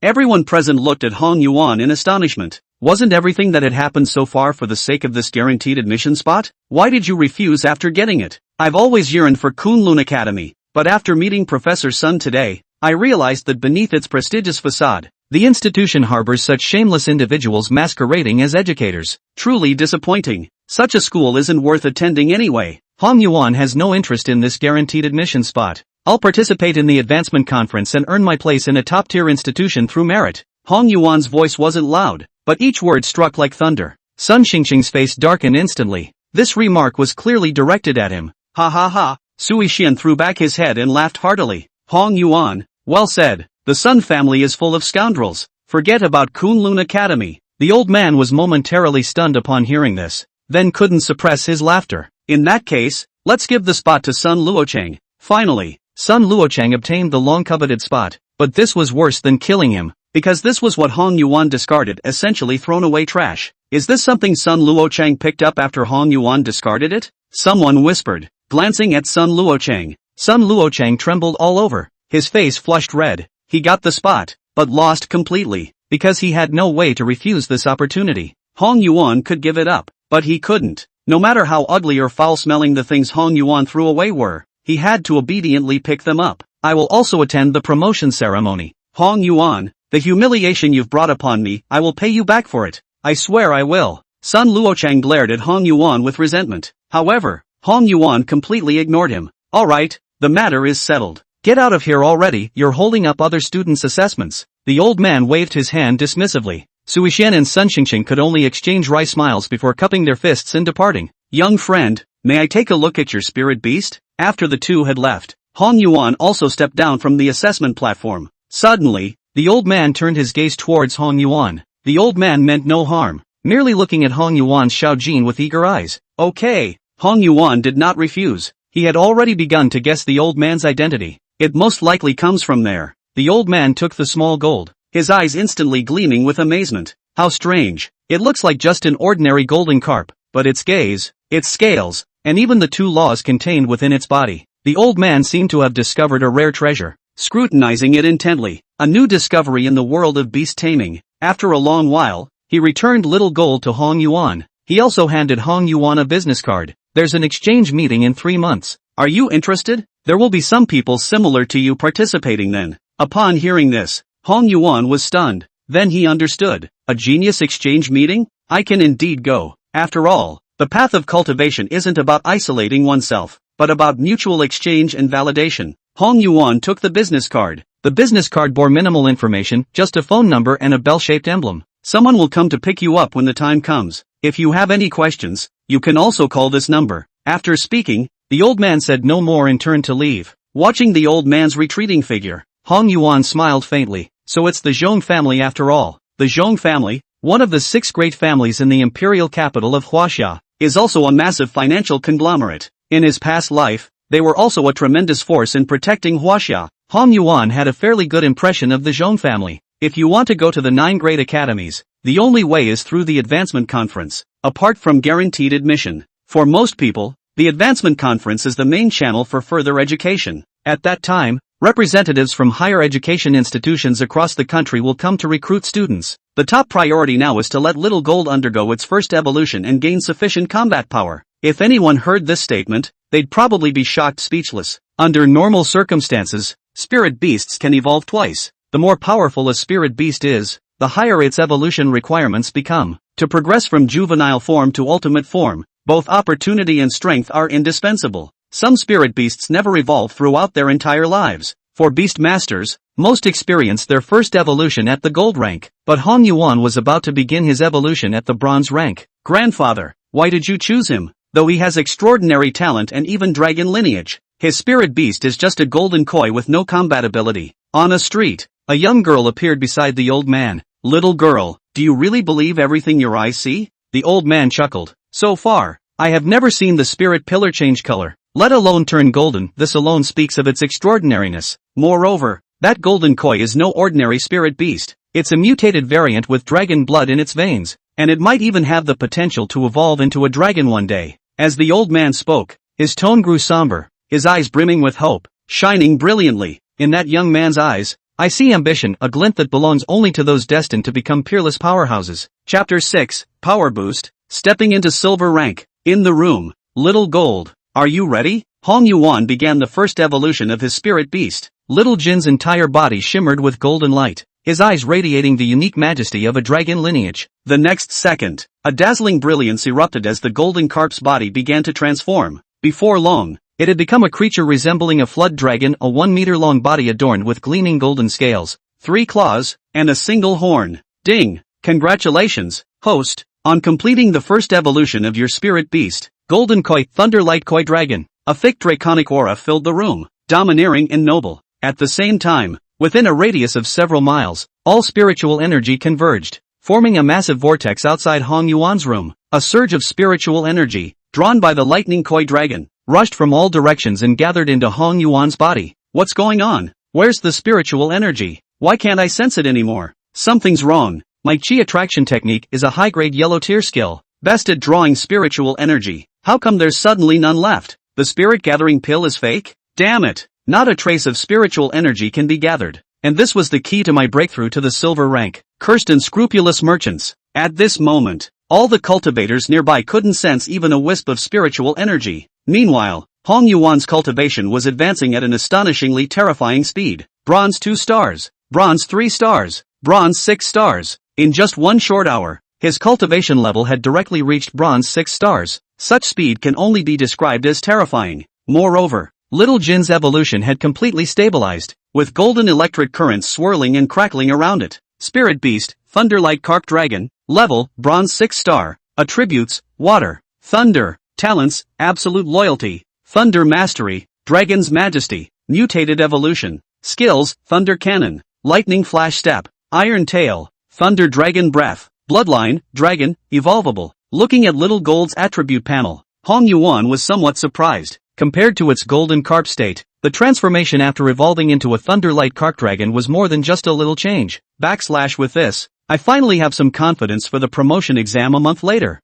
[SPEAKER 1] Everyone present looked at Hong Yuan in astonishment. Wasn't everything that had happened so far for the sake of this guaranteed admission spot? Why did you refuse after getting it? I've always yearned for Kunlun Academy, but after meeting Professor Sun today, I realized that beneath its prestigious facade, the institution harbors such shameless individuals masquerading as educators. Truly disappointing. Such a school isn't worth attending anyway. Hong Yuan has no interest in this guaranteed admission spot. I'll participate in the advancement conference and earn my place in a top-tier institution through merit. Hong Yuan's voice wasn't loud, but each word struck like thunder. Sun Xingqing's face darkened instantly. This remark was clearly directed at him. Ha ha ha. Su Yixian threw back his head and laughed heartily. Hong Yuan, well said. The Sun family is full of scoundrels. Forget about Kunlun Academy. The old man was momentarily stunned upon hearing this, then couldn't suppress his laughter. In that case, let's give the spot to Sun Luocheng. Finally, Sun Luocheng obtained the long-coveted spot, but this was worse than killing him, because this was what Hong Yuan discarded, essentially thrown away trash. Is this something Sun Luocheng picked up after Hong Yuan discarded it? Someone whispered, glancing at Sun Luocheng. Sun Luocheng trembled all over. His face flushed red. He got the spot, but lost completely, because he had no way to refuse this opportunity. Hong Yuan could give it up, but he couldn't. No matter how ugly or foul-smelling the things Hong Yuan threw away were, he had to obediently pick them up. I will also attend the promotion ceremony. Hong Yuan, the humiliation you've brought upon me, I will pay you back for it. I swear I will. Sun Luocheng glared at Hong Yuan with resentment. However, Hong Yuan completely ignored him. All right, the matter is settled. Get out of here already, you're holding up other students' assessments. The old man waved his hand dismissively. Su Yixian and Sun Xingqing could only exchange wry smiles before cupping their fists and departing. Young friend, may I take a look at your spirit beast? After the two had left, Hong Yuan also stepped down from the assessment platform. Suddenly, The old man turned his gaze towards Hong Yuan. The old man meant no harm, merely looking at Hong Yuan's Xiaojin with eager eyes. Okay. Hong Yuan did not refuse. He had already begun to guess the old man's identity. It most likely comes from there. The old man took the small gold, his eyes instantly gleaming with amazement. How strange. It looks like just an ordinary golden carp, but its gaze, its scales, and even the 2 laws contained within its body. The old man seemed to have discovered a rare treasure. Scrutinizing it intently, a new discovery in the world of beast taming. After a long while, he returned little gold to Hong Yuan. He also handed Hong Yuan a business card. There's an exchange meeting in 3 months. Are you interested? There will be some people similar to you participating then. Upon hearing this, Hong Yuan was stunned. Then he understood. A genius exchange meeting? I can indeed go. After all, the path of cultivation isn't about isolating oneself, but about mutual exchange and validation. Hong Yuan took the business card. The business card bore minimal information, just a phone number and a bell-shaped emblem. Someone will come to pick you up when the time comes. If you have any questions, you can also call this number. After speaking, the old man said no more and turned to leave. Watching the old man's retreating figure, Hong Yuan smiled faintly. So it's the Zhong family after all. The Zhong family, one of the 6 great families in the imperial capital of Huaxia, is also a massive financial conglomerate. In his past life, they were also a tremendous force in protecting Huaxia. Hong Yuan had a fairly good impression of the Zhong family. If you want to go to the 9 great academies, the only way is through the advancement conference, apart from guaranteed admission. For most people, the advancement conference is the main channel for further education. At that time, representatives from higher education institutions across the country will come to recruit students. The top priority now is to let Little Gold undergo its first evolution and gain sufficient combat power. If anyone heard this statement, they'd probably be shocked speechless. Under normal circumstances, spirit beasts can evolve twice. The more powerful a spirit beast is, the higher its evolution requirements become. To progress from juvenile form to ultimate form, both opportunity and strength are indispensable. Some spirit beasts never evolve throughout their entire lives. For beast masters, most experience their first evolution at the gold rank, but Hong Yuan was about to begin his evolution at the bronze rank. Grandfather, why did you choose him? Though he has extraordinary talent and even dragon lineage, his spirit beast is just a golden koi with no combat ability. On a street, a young girl appeared beside the old man. Little girl, do you really believe everything your eyes see? The old man chuckled. So far, I have never seen the spirit pillar change color, let alone turn golden. This alone speaks of its extraordinariness. Moreover, that golden koi is no ordinary spirit beast. It's a mutated variant with dragon blood in its veins, and it might even have the potential to evolve into a dragon one day. As the old man spoke, his tone grew somber, his eyes brimming with hope, shining brilliantly. In that young man's eyes, I see ambition, a glint that belongs only to those destined to become peerless powerhouses. Chapter 6, Power Boost, Stepping into Silver Rank. In the room, Little Gold, are you ready? Hong Yuan began the first evolution of his spirit beast. Little Jin's entire body shimmered with golden light, his eyes radiating the unique majesty of a dragon lineage. The next second, a dazzling brilliance erupted as the golden carp's body began to transform. Before long, it had become a creature resembling a flood dragon, a 1-meter-long body adorned with gleaming golden scales, 3 claws, and a single horn. Ding! Congratulations, host, on completing the first evolution of your spirit beast, Golden Koi, Thunderlight Koi Dragon. A thick draconic aura filled the room, domineering and noble. At the same time, within a radius of several miles, all spiritual energy converged, forming a massive vortex outside Hong Yuan's room. A surge of spiritual energy, drawn by the lightning koi dragon, rushed from all directions and gathered into Hong Yuan's body. What's going on? Where's the spiritual energy? Why can't I sense it anymore? Something's wrong. My chi attraction technique is a high-grade yellow tier skill, best at drawing spiritual energy. How come there's suddenly none left? The spirit gathering pill is fake? Damn it! Not a trace of spiritual energy can be gathered. And this was the key to my breakthrough to the silver rank. Cursed and scrupulous merchants. At this moment, all the cultivators nearby couldn't sense even a wisp of spiritual energy. Meanwhile, Hong Yuan's cultivation was advancing at an astonishingly terrifying speed. Bronze 2 stars. Bronze 3 stars. Bronze 6 stars. In just one short hour, his cultivation level had directly reached bronze 6 stars. Such speed can only be described as terrifying. Moreover, Little Jin's evolution had completely stabilized, with golden electric currents swirling and crackling around it. Spirit Beast, Thunderlight Carp Dragon, level, bronze 6 star, attributes, water, thunder, talents, absolute loyalty, thunder mastery, dragon's majesty, mutated evolution, skills, thunder cannon, lightning flash step, iron tail, thunder dragon breath, bloodline, dragon, evolvable. Looking at Little Gold's attribute panel, Hong Yuan was somewhat surprised. Compared to its golden carp state, the transformation after evolving into a Thunderlight Carp Dragon was more than just a little change. With this, I finally have some confidence for the promotion exam a month later.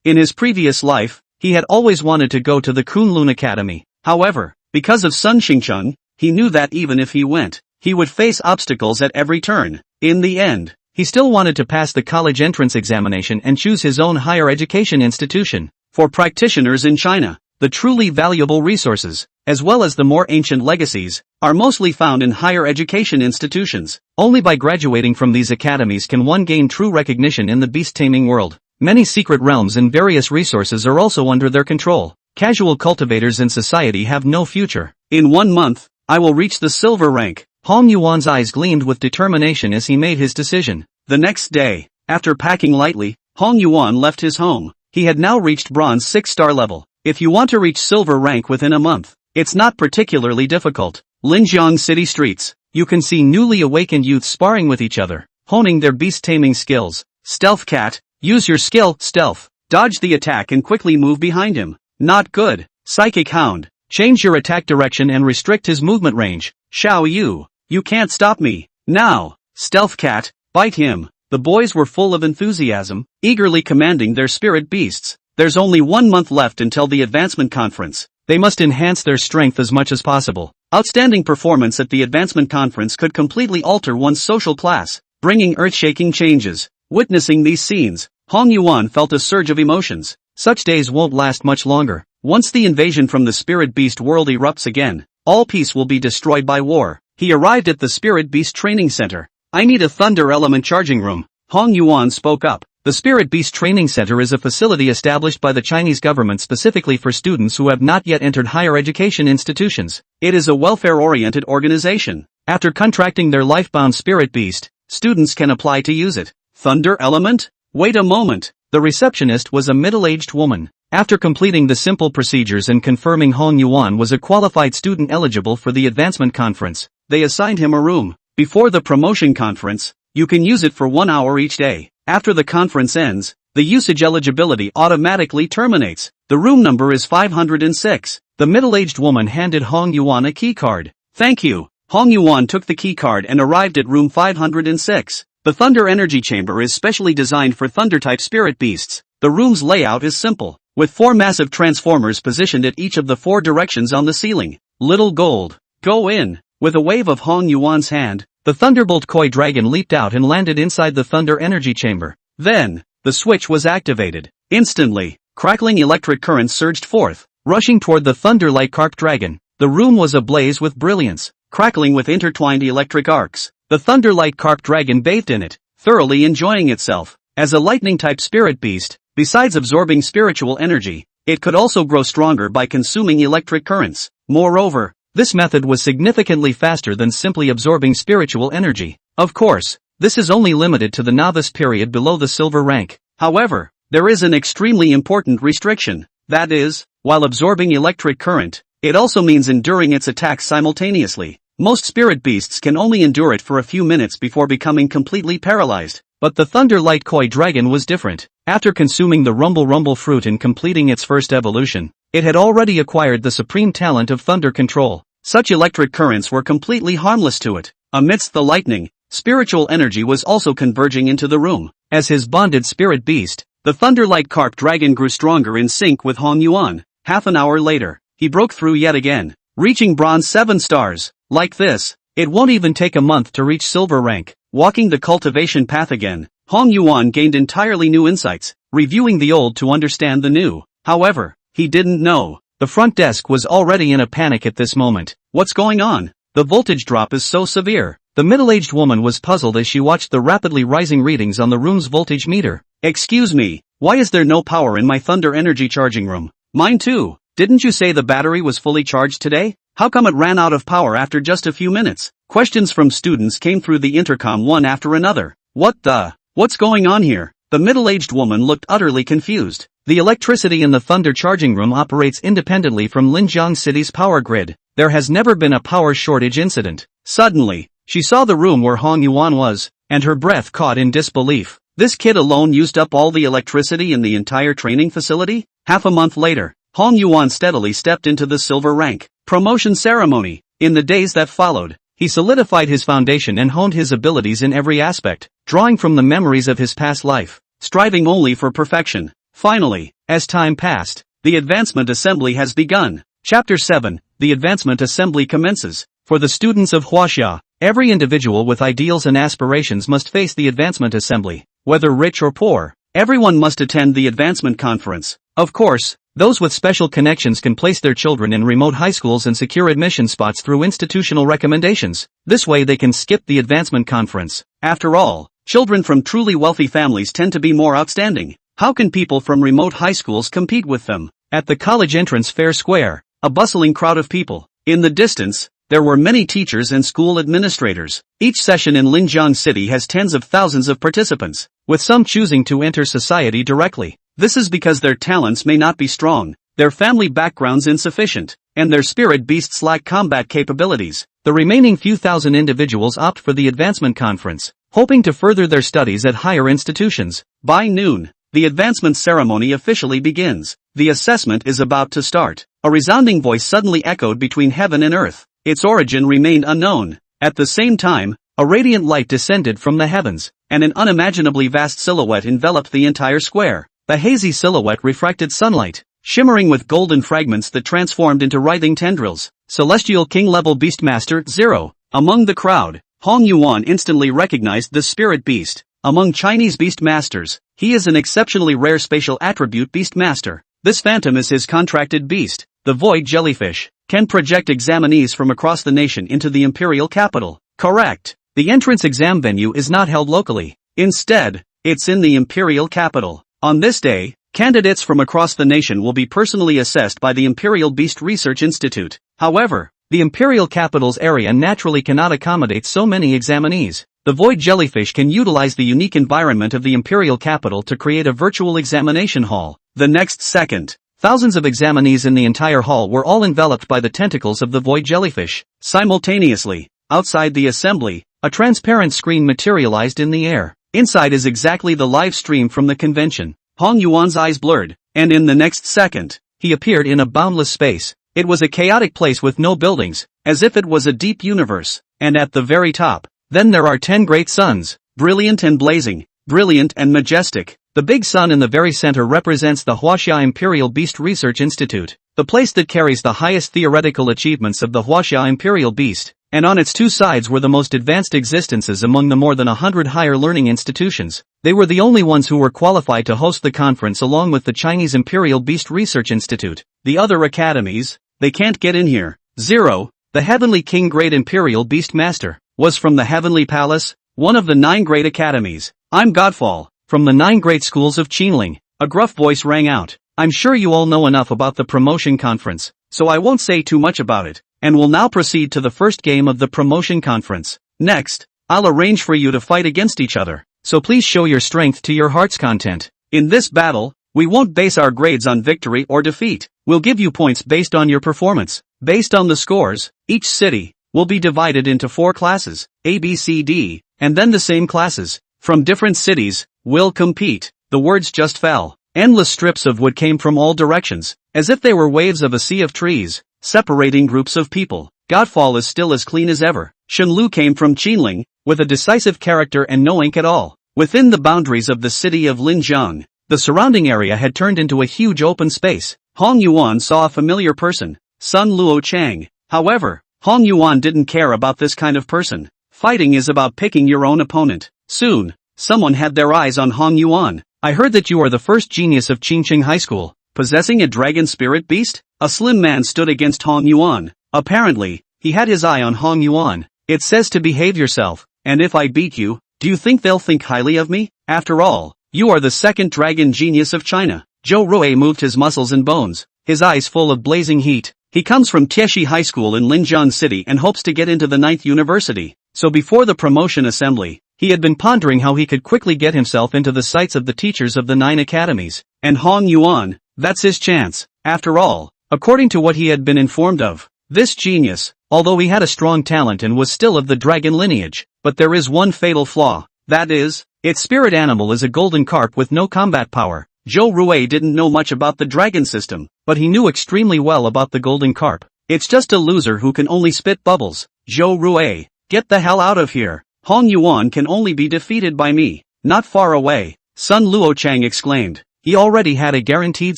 [SPEAKER 1] In his previous life, he had always wanted to go to the Kunlun Academy. However, because of Sun Xingcheng, he knew that even if he went, he would face obstacles at every turn. In the end, he still wanted to pass the college entrance examination and choose his own higher education institution. For practitioners in China, the truly valuable resources, as well as the more ancient legacies, are mostly found in higher education institutions. Only by graduating from these academies can one gain true recognition in the beast-taming world. Many secret realms and various resources are also under their control. Casual cultivators in society have no future. In 1 month, I will reach the silver rank. Hong Yuan's eyes gleamed with determination as he made his decision. The next day, after packing lightly, Hong Yuan left his home. He had now reached bronze 6-star level. If you want to reach silver rank within a month, it's not particularly difficult. Linjiang city streets, you can see newly awakened youths sparring with each other, honing their beast-taming skills. Stealth cat, use your skill, stealth. Dodge the attack and quickly move behind him. Not good. Psychic hound, change your attack direction and restrict his movement range. Xiao Yu, you can't stop me. Now. Stealth cat, bite him. The boys were full of enthusiasm, eagerly commanding their spirit beasts. There's only 1 month left until the advancement conference. They must enhance their strength as much as possible. Outstanding performance at the advancement conference could completely alter one's social class, bringing earth-shaking changes. Witnessing these scenes, Hong Yuan felt a surge of emotions. Such days won't last much longer. Once the invasion from the spirit beast world erupts again, all peace will be destroyed by war. He arrived at the spirit beast training center. I need a thunder element charging room. Hong Yuan spoke up. The Spirit Beast Training Center is a facility established by the Chinese government specifically for students who have not yet entered higher education institutions. It is a welfare-oriented organization. After contracting their life-bound spirit beast, students can apply to use it. Thunder element? Wait a moment. The receptionist was a middle-aged woman. After completing the simple procedures and confirming Hong Yuan was a qualified student eligible for the advancement conference, they assigned him a room. Before the promotion conference, you can use it for 1 hour each day. After the conference ends, the usage eligibility automatically terminates. The room number is 506. The middle-aged woman handed Hong Yuan a key card. Thank you. Hong Yuan took the key card and arrived at room 506. The Thunder Energy Chamber is specially designed for Thunder-type spirit beasts. The room's layout is simple, with 4 massive transformers positioned at each of the 4 directions on the ceiling. Little Gold, go in. With a wave of Hong Yuan's hand, the Thunderbolt Koi Dragon leaped out and landed inside the Thunder Energy Chamber. Then, the switch was activated. Instantly, crackling electric currents surged forth, rushing toward the Thunderlight Carp Dragon. The room was ablaze with brilliance, crackling with intertwined electric arcs. The Thunderlight Carp Dragon bathed in it, thoroughly enjoying itself. As a lightning-type spirit beast, besides absorbing spiritual energy, it could also grow stronger by consuming electric currents. Moreover, this method was significantly faster than simply absorbing spiritual energy. Of course, this is only limited to the novice period below the silver rank. However, there is an extremely important restriction. That is, while absorbing electric current, it also means enduring its attacks simultaneously. Most spirit beasts can only endure it for a few minutes before becoming completely paralyzed. But the Thunderlight Koi Dragon was different. After consuming the Rumble fruit and completing its first evolution, it had already acquired the supreme talent of thunder control. Such electric currents were completely harmless to it. Amidst the lightning, spiritual energy was also converging into the room. As his bonded spirit beast, the Thunderlight Carp Dragon grew stronger in sync with Hong Yuan. Half an hour later, he broke through yet again, reaching bronze 7 stars. Like this, it won't even take a month to reach silver rank. Walking the cultivation path again, Hong Yuan gained entirely new insights, reviewing the old to understand the new. However, he didn't know. The front desk was already in a panic at this moment. What's going on? The voltage drop is so severe. The middle-aged woman was puzzled as she watched the rapidly rising readings on the room's voltage meter. Excuse me, why is there no power in my Thunder Energy charging room? Mine too. Didn't you say the battery was fully charged today? How come it ran out of power after just a few minutes? Questions from students came through the intercom one after another. What's going on here? The middle-aged woman looked utterly confused. The electricity in the Thunder charging room operates independently from Linjiang City's power grid. There has never been a power shortage incident. Suddenly, She saw the room where Hong Yuan was, and her breath caught in disbelief. This kid alone used up all the electricity in the entire training facility? Half a month later, Hong Yuan steadily stepped into the silver rank promotion ceremony. In the days that followed, he solidified his foundation and honed his abilities in every aspect, drawing from the memories of his past life, striving only for perfection. Finally, as time passed, the advancement assembly has begun. Chapter 7, the advancement assembly commences. For the students of Huaxia, every individual with ideals and aspirations must face the advancement assembly. Whether rich or poor, everyone must attend the advancement conference. Of course, those with special connections can place their children in remote high schools and secure admission spots through institutional recommendations. This way they can skip the advancement conference. After all, children from truly wealthy families tend to be more outstanding. How can people from remote high schools compete with them? At the college entrance fair square, a bustling crowd of people. In the distance, there were many teachers and school administrators. Each session in Linjiang City has tens of thousands of participants, with some choosing to enter society directly. This is because their talents may not be strong, their family backgrounds insufficient, and their spirit beasts lack combat capabilities. The remaining few thousand individuals opt for the advancement conference, hoping to further their studies at higher institutions. By noon, the advancement ceremony officially begins. The assessment is about to start. A resounding voice suddenly echoed between heaven and earth. Its origin remained unknown. At the same time, a radiant light descended from the heavens, and an unimaginably vast silhouette enveloped the entire square. The hazy silhouette refracted sunlight, shimmering with golden fragments that transformed into writhing tendrils. Celestial King-level Beastmaster 0. Among the crowd, Hong Yuan instantly recognized the spirit beast. Among Chinese beastmasters, he is an exceptionally rare spatial attribute beastmaster. This phantom is his contracted beast, the void jellyfish, can project examinees from across the nation into the imperial capital. Correct. The entrance exam venue is not held locally. Instead, it's in the imperial capital. On this day, candidates from across the nation will be personally assessed by the Imperial Beast Research Institute. However, the imperial capital's area naturally cannot accommodate so many examinees. The void jellyfish can utilize the unique environment of the imperial capital to create a virtual examination hall. The next second, thousands of examinees in the entire hall were all enveloped by the tentacles of the void jellyfish. Simultaneously, outside the assembly, a transparent screen materialized in the air. Inside is exactly the live stream from the convention. Hong Yuan's eyes blurred, and in the next second, he appeared in a boundless space. It was a chaotic place with no buildings, as if it was a deep universe. And at the very top, then there are 10 great suns, brilliant and blazing, brilliant and majestic. The big sun in the very center represents the Huaxia Imperial Beast Research Institute, the place that carries the highest theoretical achievements of the Huaxia Imperial Beast. And on its two sides were the most advanced existences among the more than 100 higher learning institutions. They were the only ones who were qualified to host the conference along with the Chinese Imperial Beast Research Institute. The other academies, they can't get in here. 0. The Heavenly King Great Imperial Beast Master, was from the Heavenly Palace, one of the 9 great academies. I'm Godfall, from the 9 great schools of Qinling. A gruff voice rang out. I'm sure you all know enough about the promotion conference, so I won't say too much about it. And will now proceed to the first game of the promotion conference. Next, I'll arrange for you to fight against each other, so please show your strength to your heart's content. In this battle, we won't base our grades on victory or defeat. We'll give you points based on your performance. Based on the scores, each city will be divided into 4 classes, A, B, C, D, and then the same classes from different cities will compete. The words just fell. Endless strips of wood came from all directions, as if they were waves of a sea of trees, separating groups of people. Godfall is still as clean as ever. Shenlu came from Qinling, with a decisive character and no ink at all. Within the boundaries of the city of Linjiang, the surrounding area had turned into a huge open space. Hong Yuan saw a familiar person, Sun Luo Chang. However, Hong Yuan didn't care about this kind of person. Fighting is about picking your own opponent. Soon, someone had their eyes on Hong Yuan. I heard that you are the first genius of Qingqing High School, possessing a dragon spirit beast? A slim man stood against Hong Yuan. Apparently, he had his eye on Hong Yuan. It says to behave yourself, and if I beat you, do you think they'll think highly of me? After all, you are the second dragon genius of China. Zhou Rui moved his muscles and bones, his eyes full of blazing heat. He comes from Tieshi High School in Linjiang City and hopes to get into the 9th university. So before the promotion assembly, he had been pondering how he could quickly get himself into the sights of the teachers of the 9 academies. And Hong Yuan, that's his chance. After all, according to what he had been informed of, this genius although he had a strong talent and was still of the dragon lineage. But there is one fatal flaw. That is, its spirit animal is a golden carp with no combat power. Zhou Rui didn't know much about the dragon system, but he knew extremely well about the golden carp. It's just a loser who can only spit bubbles. Zhou Rui, get the hell out of here. Hong Yuan can only be defeated by me. Not far away, Sun Luochang exclaimed. He already had a guaranteed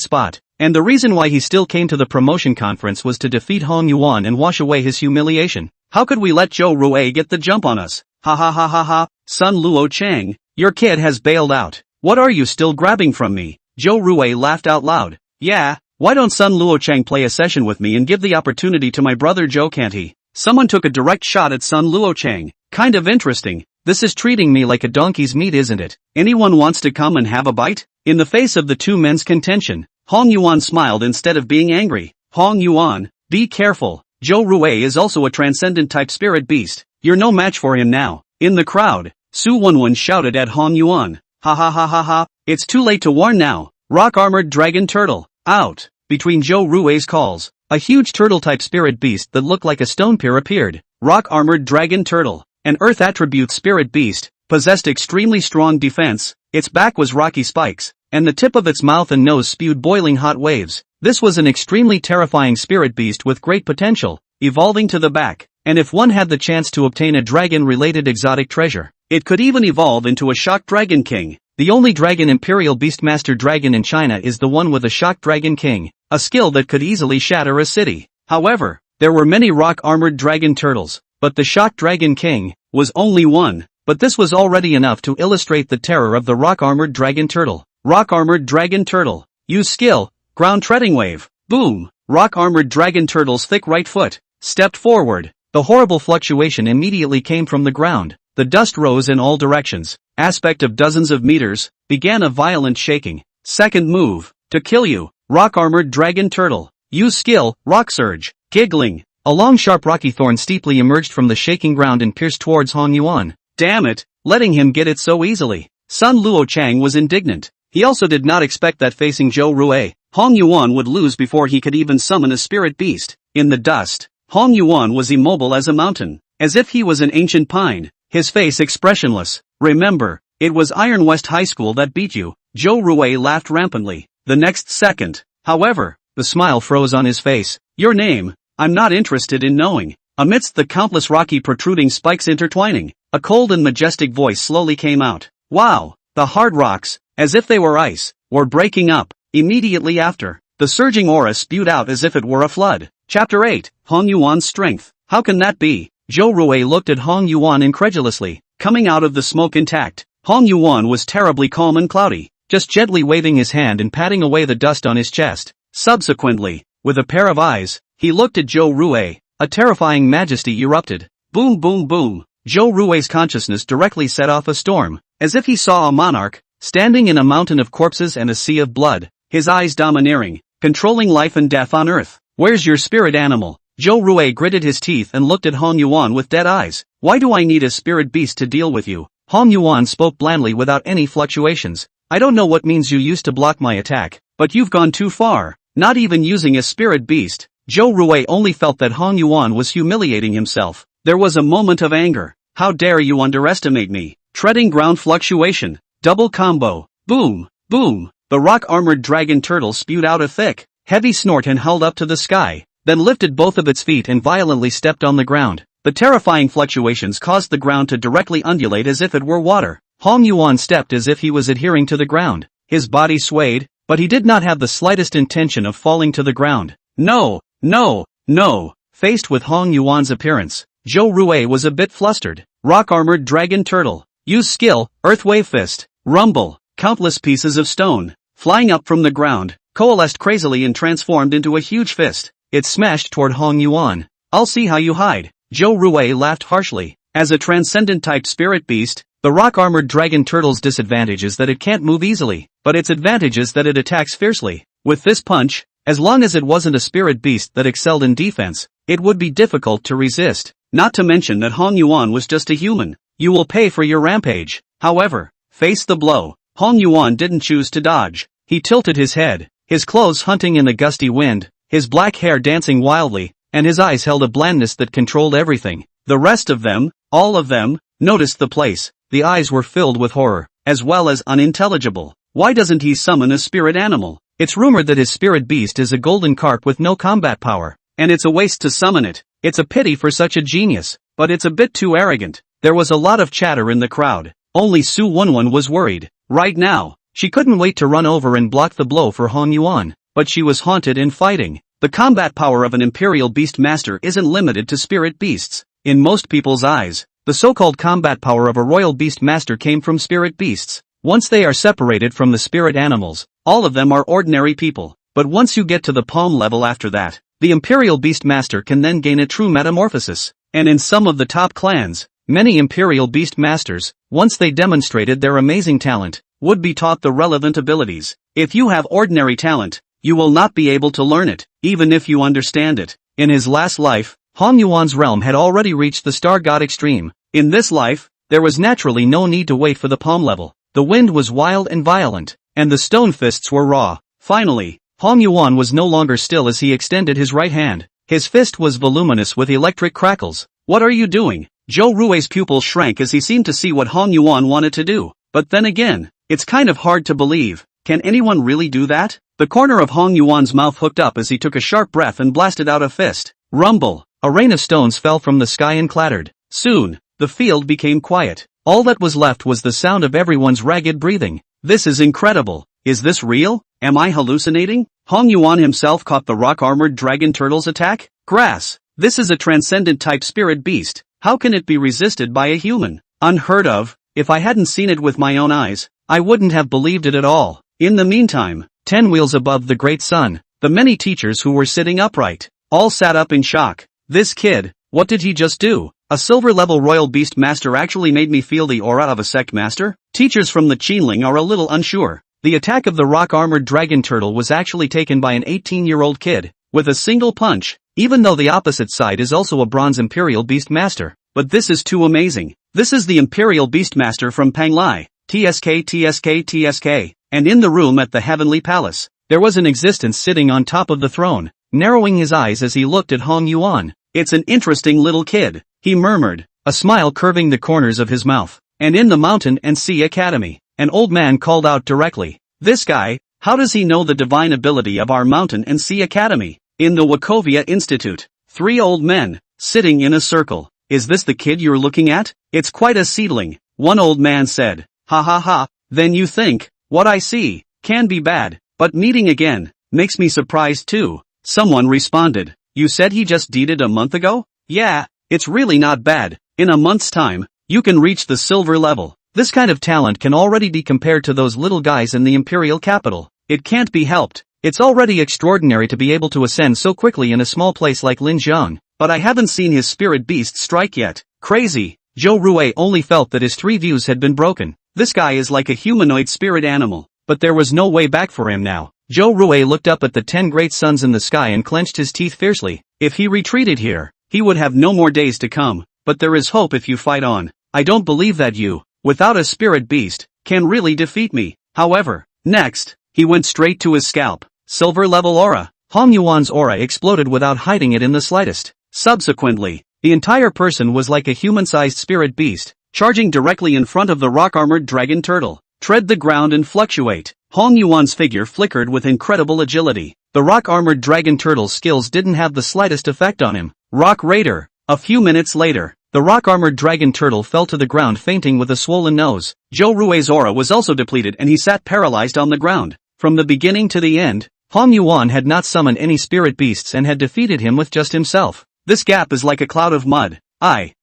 [SPEAKER 1] spot, and the reason why he still came to the promotion conference was to defeat Hong Yuan and wash away his humiliation. How could we let Zhou Rui get the jump on us? Ha ha ha ha ha. Sun Luochang, your kid has bailed out. What are you still grabbing from me? Zhou Rui laughed out loud. Yeah, why don't Sun Luochang play a session with me and give the opportunity to my brother Zhou, can't he? Someone took a direct shot at Sun Luochang. Kind of interesting. This is treating me like a donkey's meat, isn't it? Anyone wants to come and have a bite? In the face of the two men's contention, Hong Yuan smiled instead of being angry. Hong Yuan, be careful. Zhou Rui is also a transcendent type spirit beast. You're no match for him now. In the crowd, Su Wenwen shouted at Hong Yuan. Ha ha ha ha ha. It's too late to warn now. Rock-armored dragon turtle. Out. Between Zhou Rui's calls, a huge turtle-type spirit beast that looked like a stone pear appeared. Rock-armored dragon turtle. An earth attribute spirit beast, possessed extremely strong defense. Its back was rocky spikes, and the tip of its mouth and nose spewed boiling hot waves. This was an extremely terrifying spirit beast with great potential, evolving to the back, and if one had the chance to obtain a dragon-related exotic treasure, it could even evolve into a shock dragon king. The only dragon imperial beastmaster dragon in China is the one with a shock dragon king, a skill that could easily shatter a city. However, there were many rock-armored dragon turtles, but the shock dragon king was only one. But this was already enough to illustrate the terror of the rock-armored dragon turtle. Rock-armored dragon turtle. Use skill, ground treading wave. Boom! Rock-armored dragon turtle's thick right foot stepped forward. The horrible fluctuation immediately came from the ground. The dust rose in all directions. Aspect of dozens of meters, began a violent shaking. Second move, to kill you. Rock-armored dragon turtle. Use skill, rock surge. Giggling. A long sharp rocky thorn steeply emerged from the shaking ground and pierced towards Hong Yuan. Damn it, letting him get it so easily. Sun Luochang was indignant. He also did not expect that facing Zhou Rui, Hong Yuan would lose before he could even summon a spirit beast. In the dust, Hong Yuan was immobile as a mountain, as if he was an ancient pine, his face expressionless. Remember, it was Iron West High School that beat you. Zhou Rui laughed rampantly. The next second, however, the smile froze on his face. Your name? I'm not interested in knowing. Amidst the countless rocky protruding spikes intertwining, a cold and majestic voice slowly came out. Wow! The hard rocks, as if they were ice, were breaking up. Immediately after, the surging aura spewed out as if it were a flood. Chapter 8, Hong Yuan's Strength. How can that be? Zhou Rui looked at Hong Yuan incredulously. Coming out of the smoke intact, Hong Yuan was terribly calm and cloudy, just gently waving his hand and patting away the dust on his chest. Subsequently, with a pair of eyes, he looked at Zhou Rui. A terrifying majesty erupted. Boom boom boom. Zhou Rui's consciousness directly set off a storm, as if he saw a monarch, standing in a mountain of corpses and a sea of blood, his eyes domineering, controlling life and death on earth. Where's your spirit animal? Zhou Rui gritted his teeth and looked at Hong Yuan with dead eyes. Why do I need a spirit beast to deal with you? Hong Yuan spoke blandly without any fluctuations. I don't know what means you used to block my attack, but you've gone too far. Not even using a spirit beast. Zhou Rui only felt that Hong Yuan was humiliating himself. There was a moment of anger. How dare you underestimate me? Treading ground fluctuation. Double combo. Boom, boom. The rock-armored dragon turtle spewed out a thick, heavy snort and held up to the sky, then lifted both of its feet and violently stepped on the ground. The terrifying fluctuations caused the ground to directly undulate as if it were water. Hong Yuan stepped as if he was adhering to the ground. His body swayed, but he did not have the slightest intention of falling to the ground. No, no, no. Faced with Hong Yuan's appearance, Zhou Rui was a bit flustered. Rock-armored dragon turtle. Use skill, earthwave fist. Rumble. Countless pieces of stone, flying up from the ground, coalesced crazily and transformed into a huge fist. It smashed toward Hong Yuan. I'll see how you hide. Zhou Rui laughed harshly. As a transcendent-type spirit beast, the rock-armored dragon turtle's disadvantage is that it can't move easily, but its advantage is that it attacks fiercely. With this punch, as long as it wasn't a spirit beast that excelled in defense, it would be difficult to resist. Not to mention that Hong Yuan was just a human. You will pay for your rampage. However, face the blow. Hong Yuan didn't choose to dodge. He tilted his head, his clothes hunting in the gusty wind, his black hair dancing wildly, and his eyes held a blandness that controlled everything. The rest of them, all of them, noticed the place. The eyes were filled with horror, as well as unintelligible. Why doesn't he summon a spirit animal? It's rumored that his spirit beast is a golden carp with no combat power, and it's a waste to summon it. It's a pity for such a genius, but it's a bit too arrogant. There was a lot of chatter in the crowd. Only Su Wunwun was worried. Right now, she couldn't wait to run over and block the blow for Hong Yuan, but she was haunted in fighting. The combat power of an Imperial Beast Master isn't limited to spirit beasts. In most people's eyes, the so-called combat power of a Royal Beast Master came from spirit beasts. Once they are separated from the spirit animals, all of them are ordinary people. But once you get to the palm level after that, the Imperial Beast Master can then gain a true metamorphosis. And in some of the top clans, many Imperial Beast Masters, once they demonstrated their amazing talent, would be taught the relevant abilities. If you have ordinary talent, you will not be able to learn it, even if you understand it. In his last life, Hong Yuan's realm had already reached the Star God extreme. In this life, there was naturally no need to wait for the palm level. The wind was wild and violent, and the stone fists were raw. Finally, Hong Yuan was no longer still as he extended his right hand. His fist was voluminous with electric crackles. What are you doing? Zhou Rui's pupil shrank as he seemed to see what Hong Yuan wanted to do. But then again, it's kind of hard to believe. Can anyone really do that? The corner of Hong Yuan's mouth hooked up as he took a sharp breath and blasted out a fist. Rumble! A rain of stones fell from the sky and clattered. Soon, the field became quiet. All that was left was the sound of everyone's ragged breathing. This is incredible. Is this real? Am I hallucinating? Hong Yuan himself caught the rock-armored dragon turtle's attack? Grass! This is a transcendent type spirit beast. How can it be resisted by a human? Unheard of. If I hadn't seen it with my own eyes, I wouldn't have believed it at all. In the meantime, 10 wheels above the great sun, the many teachers who were sitting upright, all sat up in shock. This kid, what did he just do? A silver-level Royal Beast Master actually made me feel the aura of a sect master? Teachers from the Qinling are a little unsure. The attack of the rock-armored dragon turtle was actually taken by an 18-year-old kid, with a single punch, even though the opposite side is also a bronze Imperial Beast Master. But this is too amazing. This is the Imperial Beast Master from Panglai, TSK. And in the room at the Heavenly Palace, there was an existence sitting on top of the throne, narrowing his eyes as he looked at Hong Yuan. It's an interesting little kid, he murmured, a smile curving the corners of his mouth. And in the Mountain and Sea Academy, an old man called out directly, "This guy, how does he know the divine ability of our Mountain and Sea Academy?" In the Wachovia Institute, 3 old men, sitting in a circle. "Is this the kid you're looking at? It's quite a seedling," one old man said. "Ha ha ha, then you think, what I see, can be bad, but meeting again, makes me surprised too," someone responded. "You said he just did it a month ago?" "Yeah, it's really not bad. In a month's time, you can reach the silver level." This kind of talent can already be compared to those little guys in the imperial capital. It can't be helped. It's already extraordinary to be able to ascend so quickly in a small place like Linjiang, but I haven't seen his spirit beast strike yet. Crazy. Zhou Rui only felt that his 3 views had been broken. This guy is like a humanoid spirit animal, but there was no way back for him now. Zhou Rui looked up at the 10 great suns in the sky and clenched his teeth fiercely. If he retreated here, he would have no more days to come, but there is hope if you fight on. I don't believe that you, without a spirit beast, can really defeat me. However, next, he went straight to his scalp. Silver level aura. Hong Yuan's aura exploded without hiding it in the slightest. Subsequently, the entire person was like a human-sized spirit beast, charging directly in front of the rock-armored dragon turtle. Tread the ground and fluctuate. Hong Yuan's figure flickered with incredible agility. The rock-armored dragon turtle's skills didn't have the slightest effect on him. Rock Raider. A few minutes later, the rock-armored dragon turtle fell to the ground fainting with a swollen nose. Zhou Rui's aura was also depleted and he sat paralyzed on the ground. From the beginning to the end, Hong Yuan had not summoned any spirit beasts and had defeated him with just himself. This gap is like a cloud of mud.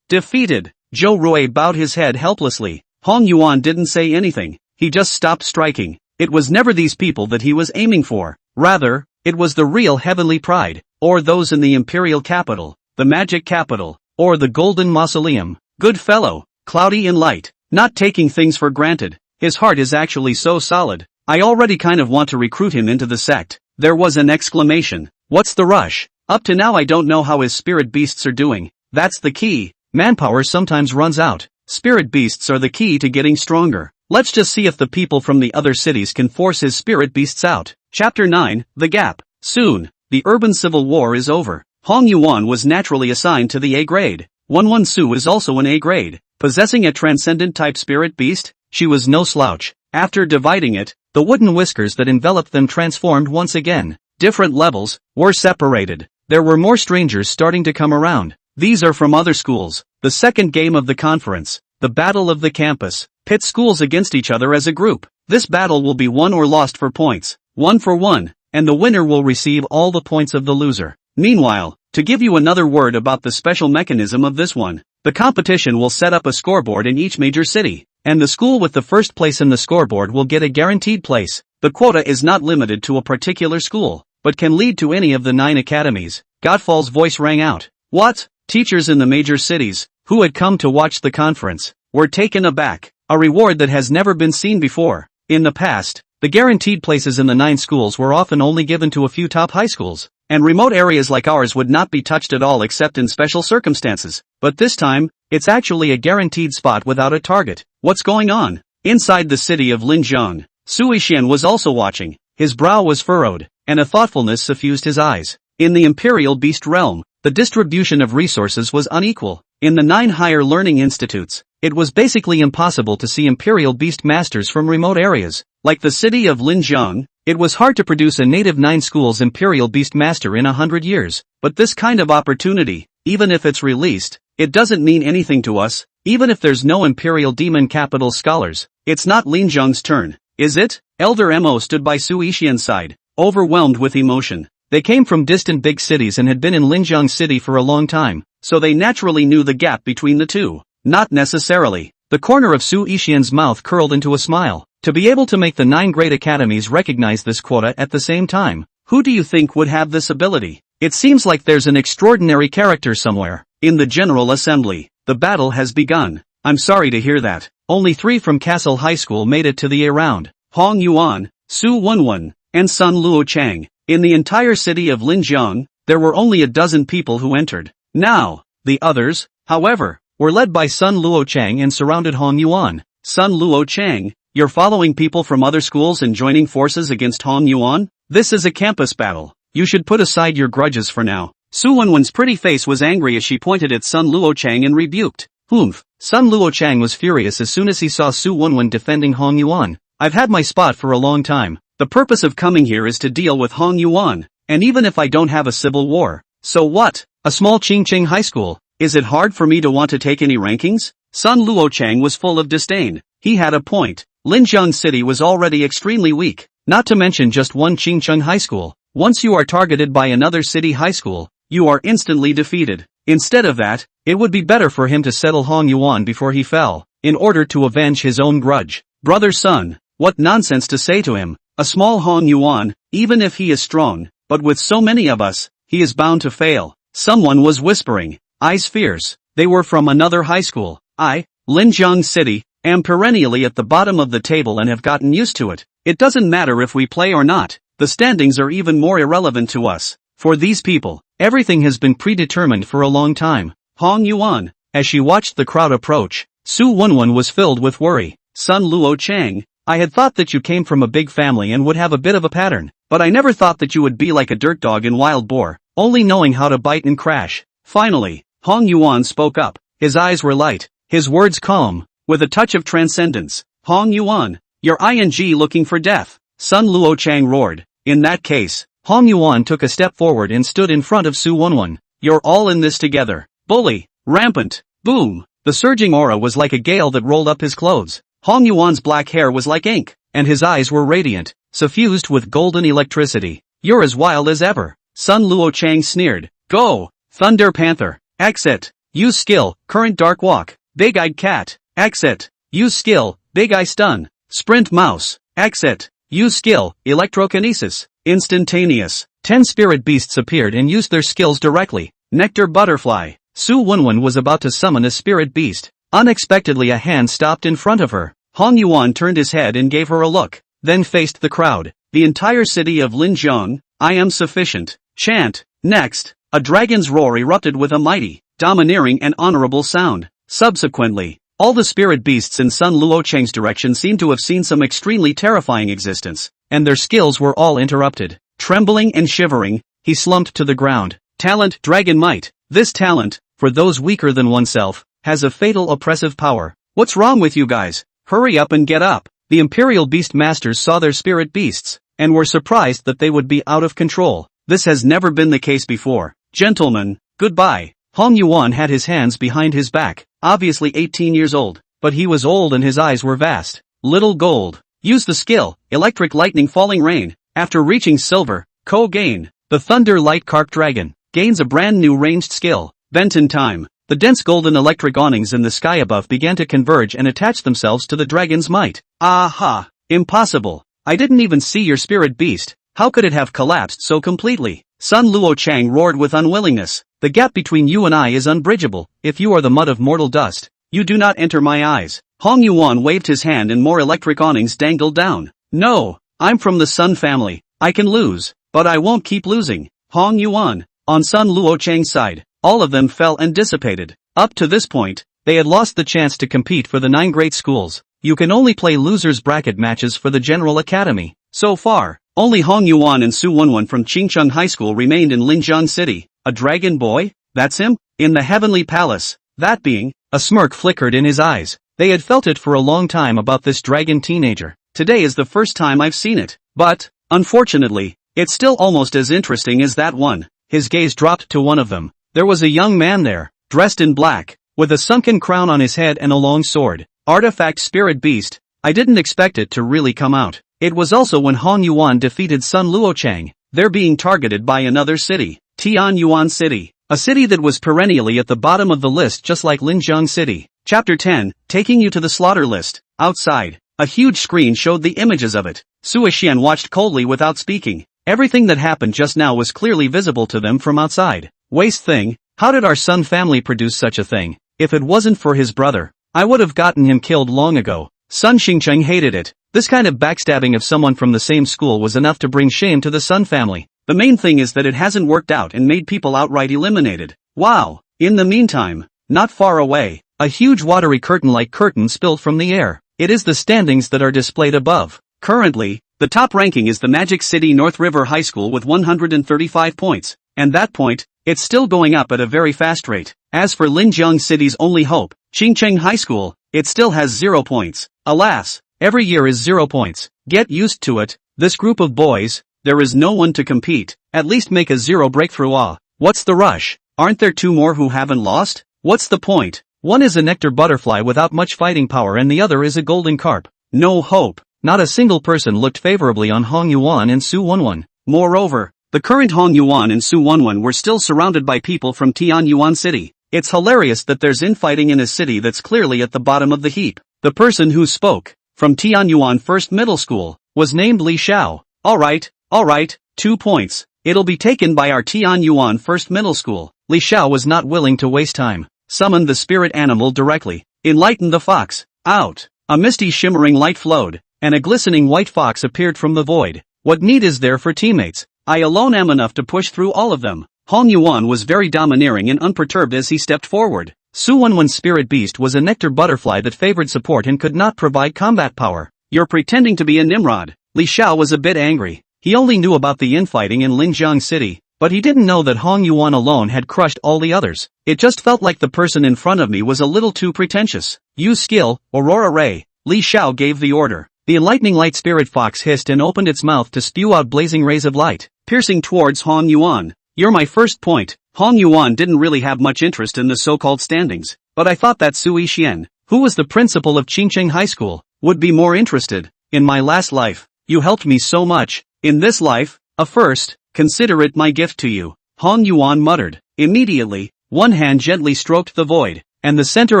[SPEAKER 1] Defeated. Zhou Rui bowed his head helplessly. Hong Yuan didn't say anything. He just stopped striking. It was never these people that he was aiming for. Rather, it was the real heavenly pride, or those in the imperial capital, the magic capital, or the golden mausoleum. Good fellow, cloudy in light, not taking things for granted. His heart is actually so solid. I already kind of want to recruit him into the sect. There was an exclamation. What's the rush? Up to now I don't know how his spirit beasts are doing. That's the key. Manpower sometimes runs out. Spirit beasts are the key to getting stronger. Let's just see if the people from the other cities can force his spirit beasts out. Chapter 9, The Gap. Soon, the urban civil war is over. Hong Yuan was naturally assigned to the A grade. 1-1 Su is also an A grade. Possessing a transcendent type spirit beast, she was no slouch. After dividing it, the wooden whiskers that enveloped them transformed once again. Different levels were separated. There were more strangers starting to come around. These are from other schools. The second game of the conference, the Battle of the Campus, pits schools against each other as a group. This battle will be won or lost for points, 1-1, and the winner will receive all the points of the loser. Meanwhile, to give you another word about the special mechanism of this one, the competition will set up a scoreboard in each major city, and the school with the first place in the scoreboard will get a guaranteed place. The quota is not limited to a particular school, but can lead to any of the 9 academies. Godfall's voice rang out. What? Teachers in the major cities, who had come to watch the conference, were taken aback. A reward that has never been seen before. In the past, the guaranteed places in the 9 schools were often only given to a few top high schools, and remote areas like ours would not be touched at all except in special circumstances. But this time, it's actually a guaranteed spot without a target. What's going on? Inside the city of Linjiang, Sui Xian was also watching. His brow was furrowed, and a thoughtfulness suffused his eyes. In the Imperial Beast realm, the distribution of resources was unequal. In the 9 higher learning institutes, it was basically impossible to see Imperial Beast masters from remote areas. Like the city of Linjiang, it was hard to produce a native 9 schools Imperial Beast master in 100 years. But this kind of opportunity, even if it's released, it doesn't mean anything to us. Even if there's no Imperial Demon Capital scholars, it's not Linjiang's turn, is it? Elder Mo stood by Sui Xian's side, overwhelmed with emotion. They came from distant big cities and had been in Linjiang City for a long time, so they naturally knew the gap between the two. Not necessarily. The corner of Sui Xian's mouth curled into a smile. To be able to make the 9 great academies recognize this quota at the same time, who do you think would have this ability? It seems like there's an extraordinary character somewhere. In the General Assembly, the battle has begun. I'm sorry to hear that. Only 3 from Castle High School made it to the A round. Hong Yuan, Su Wenwen, and Sun Luo Chang. In the entire city of Linjiang, there were only a dozen people who entered. Now, the others, however, were led by Sun Luo Chang and surrounded Hong Yuan. Sun Luo Chang, you're following people from other schools and joining forces against Hong Yuan? This is a campus battle. You should put aside your grudges for now. Su Wenwen's pretty face was angry as she pointed at Sun Luo Chang and rebuked. Humph. Sun Luo Chang was furious as soon as he saw Su Wenwen defending Hong Yuan. I've had my spot for a long time. The purpose of coming here is to deal with Hong Yuan, and even if I don't have a civil war, so what? A small Qingqing high school. Is it hard for me to want to take any rankings? Sun Luo Chang was full of disdain. He had a point. Linjiang City was already extremely weak, not to mention just one Qingqing high school. Once you are targeted by another city high school, you are instantly defeated. Instead of that, it would be better for him to settle Hong Yuan before he fell, in order to avenge his own grudge. Brother Sun, what nonsense to say to him. A small Hong Yuan, even if he is strong, but with so many of us, he is bound to fail. Someone was whispering, eyes fierce. They were from another high school. I, Linjiang City, am perennially at the bottom of the table and have gotten used to it. It doesn't matter if we play or not. The standings are even more irrelevant to us. For these people, everything has been predetermined for a long time. Hong Yuan, as she watched the crowd approach, Su Wenwen was filled with worry. Sun Luo Chang, I had thought that you came from a big family and would have a bit of a pattern, but I never thought that you would be like a dirt dog in Wild Boar, only knowing how to bite and crash. Finally, Hong Yuan spoke up. His eyes were light, his words calm, with a touch of transcendence. Hong Yuan, you're looking for death. Sun Luo Chang roared. In that case, Hong Yuan took a step forward and stood in front of Su Wenwen. You're all in this together. Bully, rampant, boom. The surging aura was like a gale that rolled up his clothes. Hong Yuan's black hair was like ink, and his eyes were radiant, suffused with golden electricity. You're as wild as ever. Sun Luo Chang sneered. Go, Thunder Panther. Exit. Use skill, current dark walk. Big-eyed cat. Exit. Use skill, big eye stun. Sprint mouse. Exit. Use skill, electrokinesis. Instantaneous. 10 spirit beasts appeared and used their skills directly. Nectar butterfly. Su Wenwen was about to summon a spirit beast. Unexpectedly a hand stopped in front of her. Hong Yuan turned his head and gave her a look, then faced the crowd. The entire city of Linjiang, I am sufficient. Chant. Next, a dragon's roar erupted with a mighty, domineering and honorable sound. Subsequently, all the spirit beasts in Sun Luo Chang's direction seemed to have seen some extremely terrifying existence, and their skills were all interrupted. Trembling and shivering, he slumped to the ground. Talent, Dragon Might. This talent, for those weaker than oneself, has a fatal oppressive power. What's wrong with you guys? Hurry up and get up. The Imperial Beast Masters saw their spirit beasts, and were surprised that they would be out of control. This has never been the case before. Gentlemen, goodbye. Hong Yuan had his hands behind his back, obviously 18 years old, but he was old and his eyes were vast. Little gold. Use the skill, electric lightning falling rain. After reaching silver, gain. The Thunder Light Carp Dragon gains a brand new ranged skill. Benton time. The dense golden electric awnings in the sky above began to converge and attach themselves to the dragon's might. Aha! Impossible! I didn't even see your spirit beast. How could it have collapsed so completely? Sun Luo Chang roared with unwillingness. The gap between you and I is unbridgeable. If you are the mud of mortal dust, you do not enter my eyes. Hong Yuan waved his hand and more electric awnings dangled down. No, I'm from the Sun family. I can lose, but I won't keep losing. Hong Yuan. On Sun Luo Chang's side, all of them fell and dissipated. Up to this point, they had lost the chance to compete for the 9 great schools. You can only play losers bracket matches for the General Academy. So far, only Hong Yuan and Su Wenwen from Qingcheng High School remained in Linjiang City. A dragon boy? That's him? In the Heavenly Palace. That being, a smirk flickered in his eyes. They had felt it for a long time about this dragon teenager. Today is the first time I've seen it. But, unfortunately, it's still almost as interesting as that one. His gaze dropped to one of them. There was a young man there, dressed in black, with a sunken crown on his head and a long sword. Artifact Spirit Beast. I didn't expect it to really come out. It was also when Hong Yuan defeated Sun Luochang. They're being targeted by another city, Tianyuan City. A city that was perennially at the bottom of the list just like Linjiang City. Chapter 10, taking you to the slaughter list. Outside, a huge screen showed the images of it. Sui Xian watched coldly without speaking. Everything that happened just now was clearly visible to them from outside. Waste thing, how did our Sun family produce such a thing? If it wasn't for his brother, I would have gotten him killed long ago. Sun Xingcheng hated it. This kind of backstabbing of someone from the same school was enough to bring shame to the Sun family. The main thing is that it hasn't worked out and made people outright eliminated. Wow! In the meantime, not far away, a huge watery curtain-like curtain spilled from the air. It is the standings that are displayed above. Currently, the top ranking is the Magic City North River High School with 135 points. And that point, it's still going up at a very fast rate. As for Linjiang City's only hope, Qingcheng High School, it still has 0 points. Alas, every year is 0 points. Get used to it. This group of boys, there is no one to compete. At least make a 0 breakthrough. What's the rush? Aren't there 2 more who haven't lost? What's the point? One is a nectar butterfly without much fighting power and the other is a golden carp. No hope. Not a single person looked favorably on Hong Yuan and Su Wenwen. Moreover, the current Hong Yuan and Su Wenwen were still surrounded by people from Tianyuan City. It's hilarious that there's infighting in a city that's clearly at the bottom of the heap. The person who spoke, from Tianyuan First Middle School, was named Li Xiao. Alright, 2 points. It'll be taken by our Tianyuan First Middle School. Li Xiao was not willing to waste time. Summoned the spirit animal directly. Enlighten the fox. Out. A misty shimmering light flowed, and a glistening white fox appeared from the void. What need is there for teammates? I alone am enough to push through all of them. Hong Yuan was very domineering and unperturbed as he stepped forward. Su Wenwen's spirit beast was a nectar butterfly that favored support and could not provide combat power. You're pretending to be a Nimrod. Li Xiao was a bit angry. He only knew about the infighting in Linjiang City, but he didn't know that Hong Yuan alone had crushed all the others. It just felt like the person in front of me was a little too pretentious. Use skill, Aurora Ray. Li Xiao gave the order. The enlightening light spirit fox hissed and opened its mouth to spew out blazing rays of light, piercing towards Hong Yuan. You're my first point. Hong Yuan didn't really have much interest in the so-called standings, but I thought that Sui Xian, who was the principal of Qingcheng High School, would be more interested. In my last life, you helped me so much. In this life, a first, consider it my gift to you. Hong Yuan muttered. Immediately, one hand gently stroked the void, and the center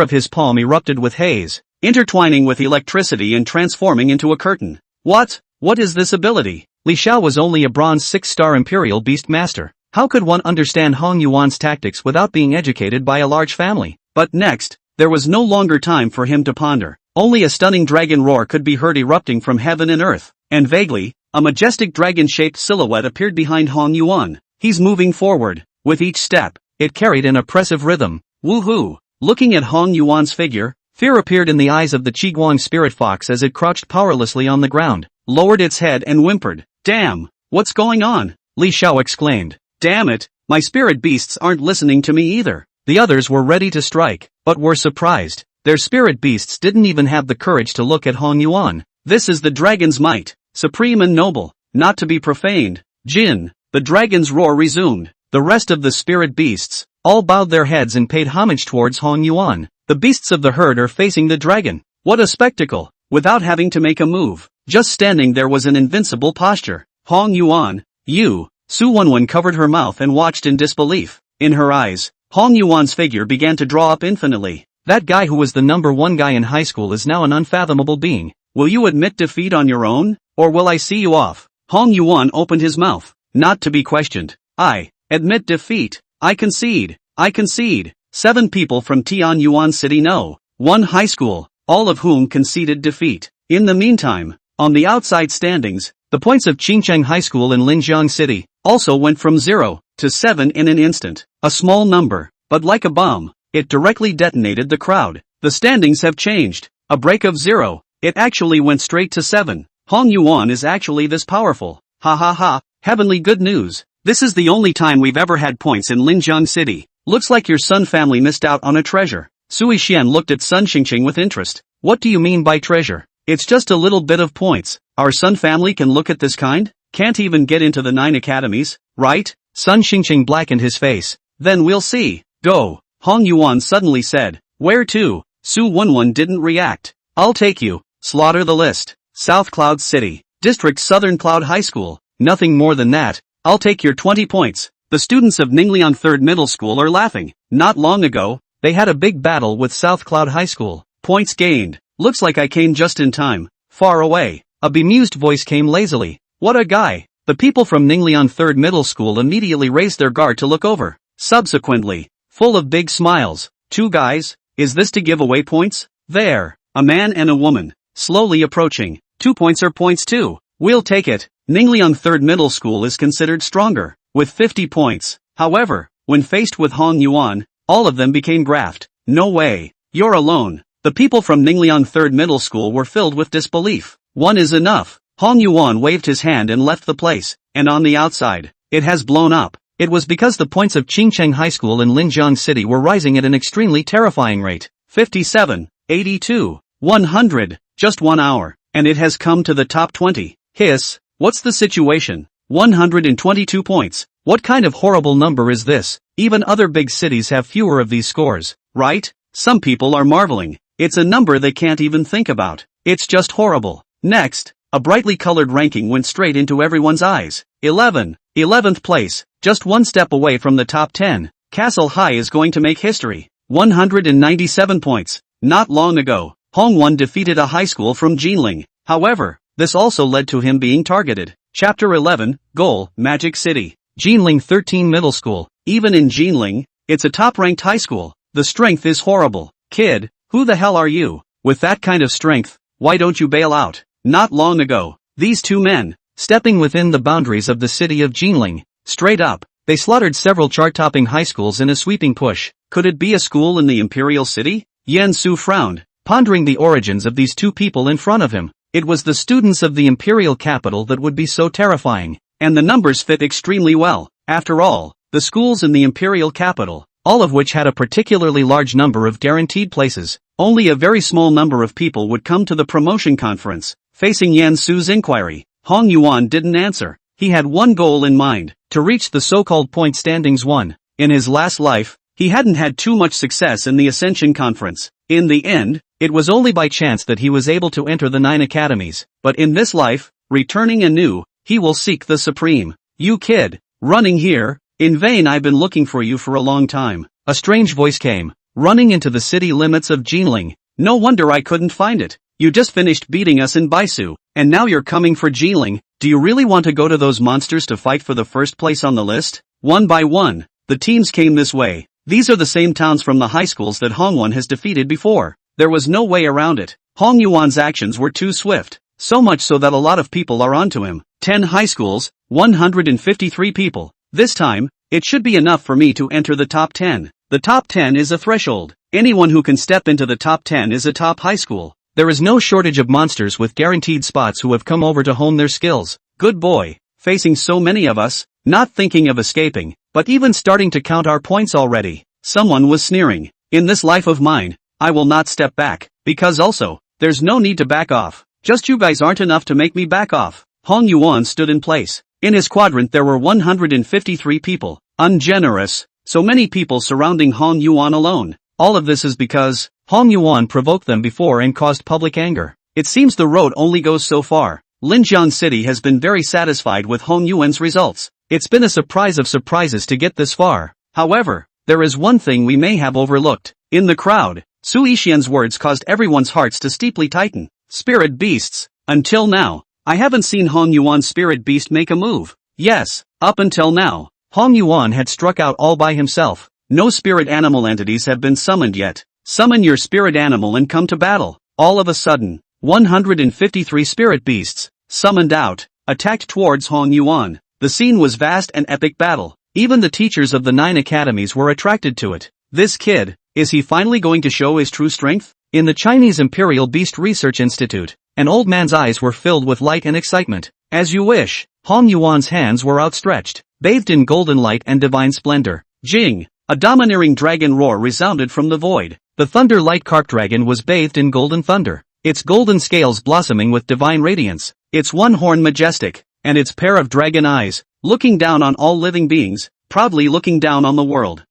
[SPEAKER 1] of his palm erupted with haze, intertwining with electricity and transforming into a curtain. What is this ability? Li Xiao was only a bronze 6-star Imperial Beast Master. How could one understand Hong Yuan's tactics without being educated by a large family? But next, there was no longer time for him to ponder. Only a stunning dragon roar could be heard erupting from heaven and earth, and vaguely, a majestic dragon-shaped silhouette appeared behind Hong Yuan. He's moving forward. With each step, it carried an oppressive rhythm. Woohoo! Looking at Hong Yuan's figure, fear appeared in the eyes of the Qiguang spirit fox as it crouched powerlessly on the ground, lowered its head and whimpered. Damn! What's going on? Li Xiao exclaimed. Damn it, My spirit beasts aren't listening to me either. The others were ready to strike, but were surprised. Their spirit beasts didn't even have the courage to look at Hong Yuan. This is the dragon's might, supreme and noble, not to be profaned. Jin, the dragon's roar resumed. The rest of the spirit beasts all bowed their heads and paid homage towards Hong Yuan. The beasts of the herd are facing the dragon. What a spectacle! Without having to make a move, just standing there was an invincible posture. Hong Yuan, you. Su Wenwen covered her mouth and watched in disbelief. In her eyes, Hong Yuan's figure began to draw up infinitely. That guy who was the number one guy in high school is now an unfathomable being. Will you admit defeat on your own, or will I see you off? Hong Yuan opened his mouth, not to be questioned. I admit defeat. I concede. I concede. 7 people from Tianyuan City No. 1 high school, all of whom conceded defeat. In the meantime, on the outside standings, the points of Qingcheng High School in Linjiang City also went from 0 to 7 in an instant. A small number, but like a bomb, it directly detonated the crowd. The standings have changed. A break of 0. It actually went straight to 7. Hong Yuan is actually this powerful. Ha ha ha, heavenly good news. This is the only time we've ever had points in Linjiang City. Looks like your Sun family missed out on a treasure. Sui Xian looked at Sun Xingqing with interest. What do you mean by treasure? It's just a little bit of points. Our Sun family can look at this kind? Can't even get into the 9 academies, right? Sun Xingqing blackened his face. Then we'll see. Go. Hong Yuan suddenly said. Where to? Su Wenwen didn't react. I'll take you. Slaughter the list. South Cloud City. District Southern Cloud High School. Nothing more than that. I'll take your 20 points. The students of Ningliang Third Middle School are laughing. Not long ago, they had a big battle with South Cloud High School. Points gained. Looks like I came just in time. Far away, a bemused voice came lazily. What a guy. The people from Ningliang Third Middle School immediately raised their guard to look over. Subsequently, full of big smiles. 2 guys? Is this to give away points? There. A man and a woman. Slowly approaching. 2 points are points too. We'll take it. Ningliang Third Middle School is considered stronger, with 50 points. However, when faced with Hong Yuan, all of them became graft. No way. You're alone. The people from Ningliang Third Middle School were filled with disbelief. 1 is enough. Hong Yuan waved his hand and left the place. And on the outside, it has blown up. It was because the points of Qingcheng High School in Linjiang City were rising at an extremely terrifying rate. 57, 82, 100, just 1 hour. And it has come to the top 20. Hiss. What's the situation? 122 points. What kind of horrible number is this? Even other big cities have fewer of these scores, right? Some people are marveling. It's a number they can't even think about. It's just horrible. Next, a brightly colored ranking went straight into everyone's eyes. 11th place, just 1 step away from the top 10. Castle High is going to make history. 197 points. Not long ago, Hongwon defeated a high school from Jinling. However, this also led to him being targeted. Chapter 11, Goal, Magic City. Jinling 13 Middle School. Even in Jinling, it's a top-ranked high school. The strength is horrible. Kid, who the hell are you? With that kind of strength, why don't you bail out? Not long ago, these 2 men, stepping within the boundaries of the city of Jinling, straight up, they slaughtered several chart-topping high schools in a sweeping push. Could it be a school in the Imperial City? Yan Su frowned, pondering the origins of these 2 people in front of him. It was the students of the imperial capital that would be so terrifying, and the numbers fit extremely well. After all, the schools in the imperial capital, all of which had a particularly large number of guaranteed places, only a very small number of people would come to the promotion conference. Facing Yan Su's inquiry, Hong Yuan didn't answer. He had one goal in mind, to reach the so-called point standings 1. In his last life, he hadn't had too much success in the Ascension Conference. In the end, it was only by chance that he was able to enter the 9 academies. But in this life, returning anew, he will seek the supreme. You kid, running here, in vain. I've been looking for you for a long time. A strange voice came, running into the city limits of Jinling. No wonder I couldn't find it. You just finished beating us in Baisu, and now you're coming for Jinling. Do you really want to go to those monsters to fight for the first place on the list? One by one, the teams came this way. These are the same towns from the high schools that Hongwon has defeated before. There was no way around it. Hong Yuan's actions were too swift, so much so that a lot of people are onto him. 10 high schools, 153 people. This time, it should be enough for me to enter the top 10. The top 10 is a threshold. Anyone who can step into the top 10 is a top high school. There is no shortage of monsters with guaranteed spots who have come over to hone their skills. Good boy. Facing so many of us, not thinking of escaping, but even starting to count our points already. Someone was sneering. In this life of mine, I will not step back, because also, there's no need to back off. Just you guys aren't enough to make me back off. Hong Yuan stood in place. In his quadrant there were 153 people. Ungenerous. So many people surrounding Hong Yuan alone. All of this is because Hong Yuan provoked them before and caused public anger. It seems the road only goes so far. Linjiang City has been very satisfied with Hong Yuan's results. It's been a surprise of surprises to get this far. However, there is one thing we may have overlooked. In the crowd, Su Yixian's words caused everyone's hearts to steeply tighten. Spirit beasts. Until now, I haven't seen Hong Yuan's spirit beast make a move. Yes, up until now, Hong Yuan had struck out all by himself. No spirit animal entities have been summoned yet. Summon your spirit animal and come to battle. All of a sudden, 153 spirit beasts, summoned out, attacked towards Hong Yuan. The scene was vast and epic battle. Even the teachers of the 9 academies were attracted to it. This kid, is he finally going to show his true strength? In the Chinese Imperial Beast Research Institute, an old man's eyes were filled with light and excitement. As you wish. Hong Yuan's hands were outstretched, bathed in golden light and divine splendor. Jing! A domineering dragon roar resounded from the void. The thunder light carp dragon was bathed in golden thunder, its golden scales blossoming with divine radiance, its one horn majestic, and its pair of dragon eyes, looking down on all living beings, proudly looking down on the world.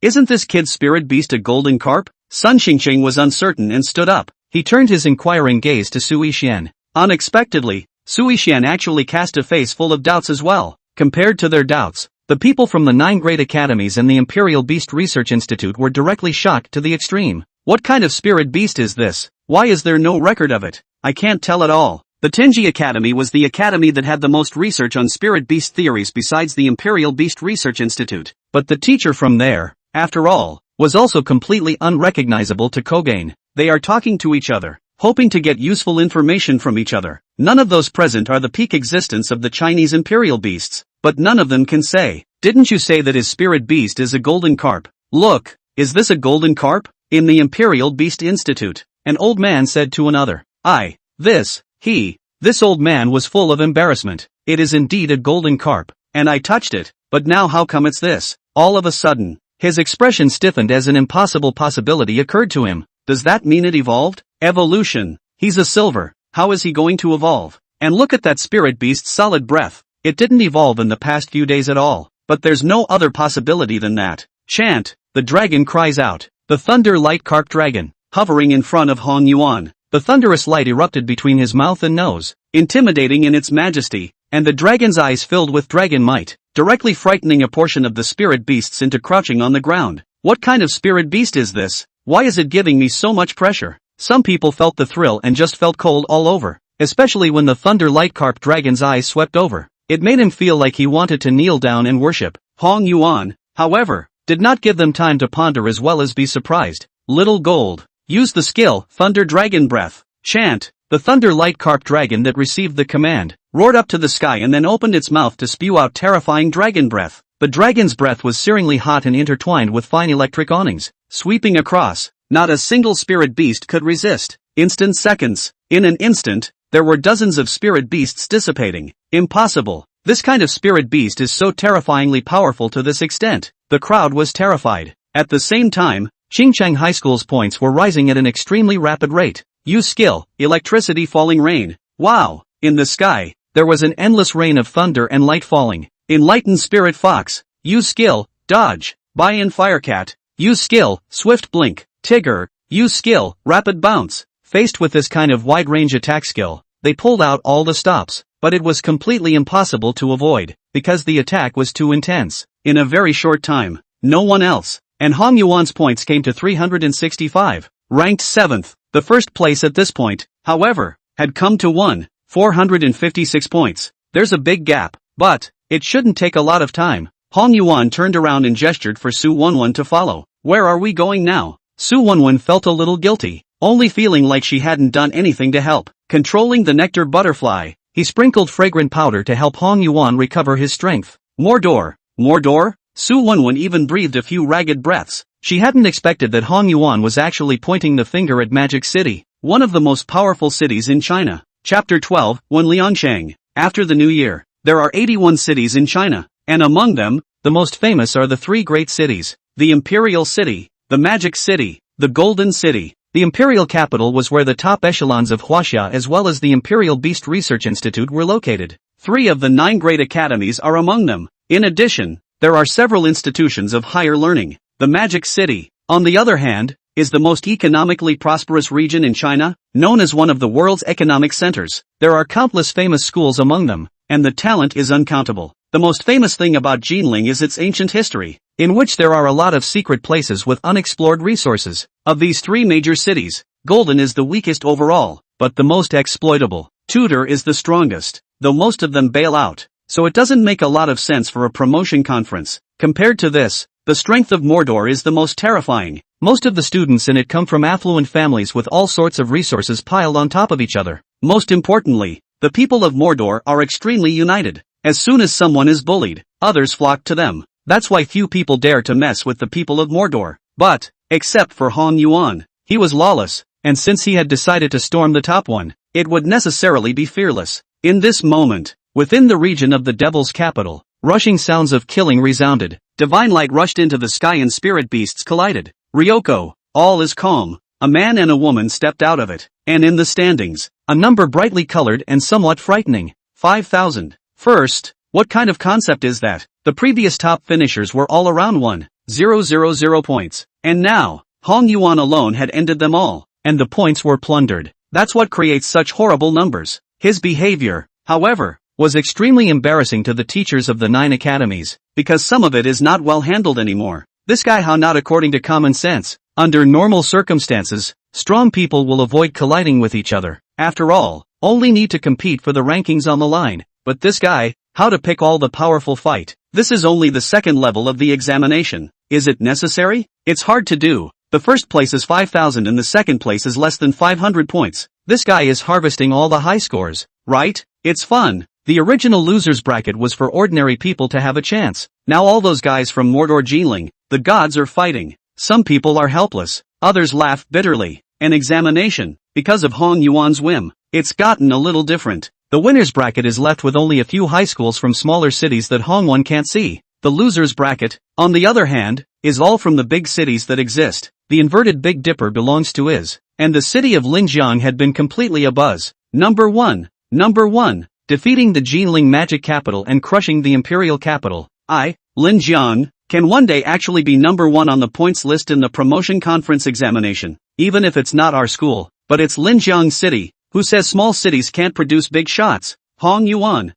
[SPEAKER 1] Isn't this kid's spirit beast a golden carp? Sun Xingqing was uncertain and stood up. He turned his inquiring gaze to Su Yixian. Unexpectedly, Su Yixian actually cast a face full of doubts as well. Compared to their doubts, the people from the 9 great academies and the Imperial Beast Research Institute were directly shocked to the extreme. What kind of spirit beast is this? Why is there no record of it? I can't tell at all. The Tenji Academy was the academy that had the most research on spirit beast theories besides the Imperial Beast Research Institute. But the teacher from there, after all, was also completely unrecognizable to Kogain. They are talking to each other, hoping to get useful information from each other. None of those present are the peak existence of the Chinese imperial beasts, but none of them can say, "Didn't you say that his spirit beast is a golden carp? Look, is this a golden carp?" In the Imperial Beast Institute, an old man said to another, This old man was full of embarrassment. It is indeed a golden carp, and I touched it, but now how come it's this? All of a sudden, his expression stiffened as an impossible possibility occurred to him. Does that mean it evolved? Evolution. He's a silver. How is he going to evolve? And look at that spirit beast's solid breath. It didn't evolve in the past few days at all. But there's no other possibility than that. Chant. The dragon cries out. The thunder light carp dragon, hovering in front of Hong Yuan. The thunderous light erupted between his mouth and nose, intimidating in its majesty, and the dragon's eyes filled with dragon might, directly frightening a portion of the spirit beasts into crouching on the ground. What kind of spirit beast is this? Why is it giving me so much pressure? Some people felt the thrill and just felt cold all over, especially when the thunder light carp dragon's eyes swept over. It made him feel like he wanted to kneel down and worship. Hong Yuan, however, did not give them time to ponder as well as be surprised. Little gold. Use the skill, Thunder Dragon Breath. Chant. The thunder light carp dragon that received the command, roared up to the sky and then opened its mouth to spew out terrifying dragon breath. The dragon's breath was searingly hot and intertwined with fine electric awnings, sweeping across. Not a single spirit beast could resist. Instant seconds. In an instant, there were dozens of spirit beasts dissipating. Impossible. This kind of spirit beast is so terrifyingly powerful to this extent. The crowd was terrified. At the same time, Xinjiang High School's points were rising at an extremely rapid rate. Use skill, electricity falling rain. Wow! In the sky, there was an endless rain of thunder and light falling. Enlightened Spirit Fox. Use skill, dodge. Buy-in Firecat. Use skill, swift blink. Tigger. Use skill, rapid bounce. Faced with this kind of wide-range attack skill, they pulled out all the stops, but it was completely impossible to avoid, because the attack was too intense. In a very short time, no one else, and Hong Yuan's points came to 365, ranked 7th. The first place at this point, however, had come to 456 points. There's a big gap, but it shouldn't take a lot of time. Hong Yuan turned around and gestured for Su Wenwen to follow. Where are we going now? Su Wenwen felt a little guilty, only feeling like she hadn't done anything to help. Controlling the nectar butterfly, he sprinkled fragrant powder to help Hong Yuan recover his strength. More door. Su Wenwen even breathed a few ragged breaths. She hadn't expected that Hong Yuan was actually pointing the finger at Magic City, one of the most powerful cities in China. Chapter 12, Wenliangshang. After the New Year, there are 81 cities in China, and among them, the most famous are the three great cities: the Imperial City, the Magic City, the Golden City. The imperial capital was where the top echelons of Huaxia as well as the Imperial Beast Research Institute were located. 3 of the 9 great academies are among them. In addition, there are several institutions of higher learning. The Magic City, on the other hand, is the most economically prosperous region in China, known as one of the world's economic centers. There are countless famous schools among them, and the talent is uncountable. The most famous thing about Jinling is its ancient history, in which there are a lot of secret places with unexplored resources. Of these 3 major cities, Golden is the weakest overall, but the most exploitable. Tudor is the strongest, though most of them bail out, so it doesn't make a lot of sense for a promotion conference. Compared to this, the strength of Mordor is the most terrifying. Most of the students in it come from affluent families with all sorts of resources piled on top of each other. Most importantly, the people of Mordor are extremely united. As soon as someone is bullied, others flock to them. That's why few people dare to mess with the people of Mordor. But, except for Hong Yuan, he was lawless, and since he had decided to storm the top one, it would necessarily be fearless. In this moment, within the region of the Devil's capital, rushing sounds of killing resounded. Divine light rushed into the sky and spirit beasts collided. Ryoko, all is calm. A man and a woman stepped out of it, and in the standings, a number brightly colored and somewhat frightening. 5,000. First, what kind of concept is that? The previous top finishers were all around 1,000 points, and now, Hong Yuan alone had ended them all, and the points were plundered. That's what creates such horrible numbers. His behavior, however, was extremely embarrassing to the teachers of the 9 academies, because some of it is not well handled anymore. This guy how not according to common sense. Under normal circumstances, strong people will avoid colliding with each other. After all, only need to compete for the rankings on the line. But this guy, how to pick all the powerful fight? This is only the second level of the examination. Is it necessary? It's hard to do. The first place is 5,000 and the second place is less than 500 points. This guy is harvesting all the high scores, right? It's fun. The original losers bracket was for ordinary people to have a chance. Now all those guys from Mordor Jinling, the gods are fighting. Some people are helpless, others laugh bitterly. An examination, because of Hong Yuan's whim, it's gotten a little different. The winners bracket is left with only a few high schools from smaller cities that Hong Yuan can't see. The losers bracket, on the other hand, is all from the big cities that exist. The inverted Big Dipper belongs to Is, and the city of Linjiang had been completely abuzz. Number 1. Defeating the Jinling magic capital and crushing the imperial capital. Linjiang, can one day actually be number 1 on the points list in the promotion conference examination, even if it's not our school, but it's Linjiang City. Who says small cities can't produce big shots? Hong Yuan.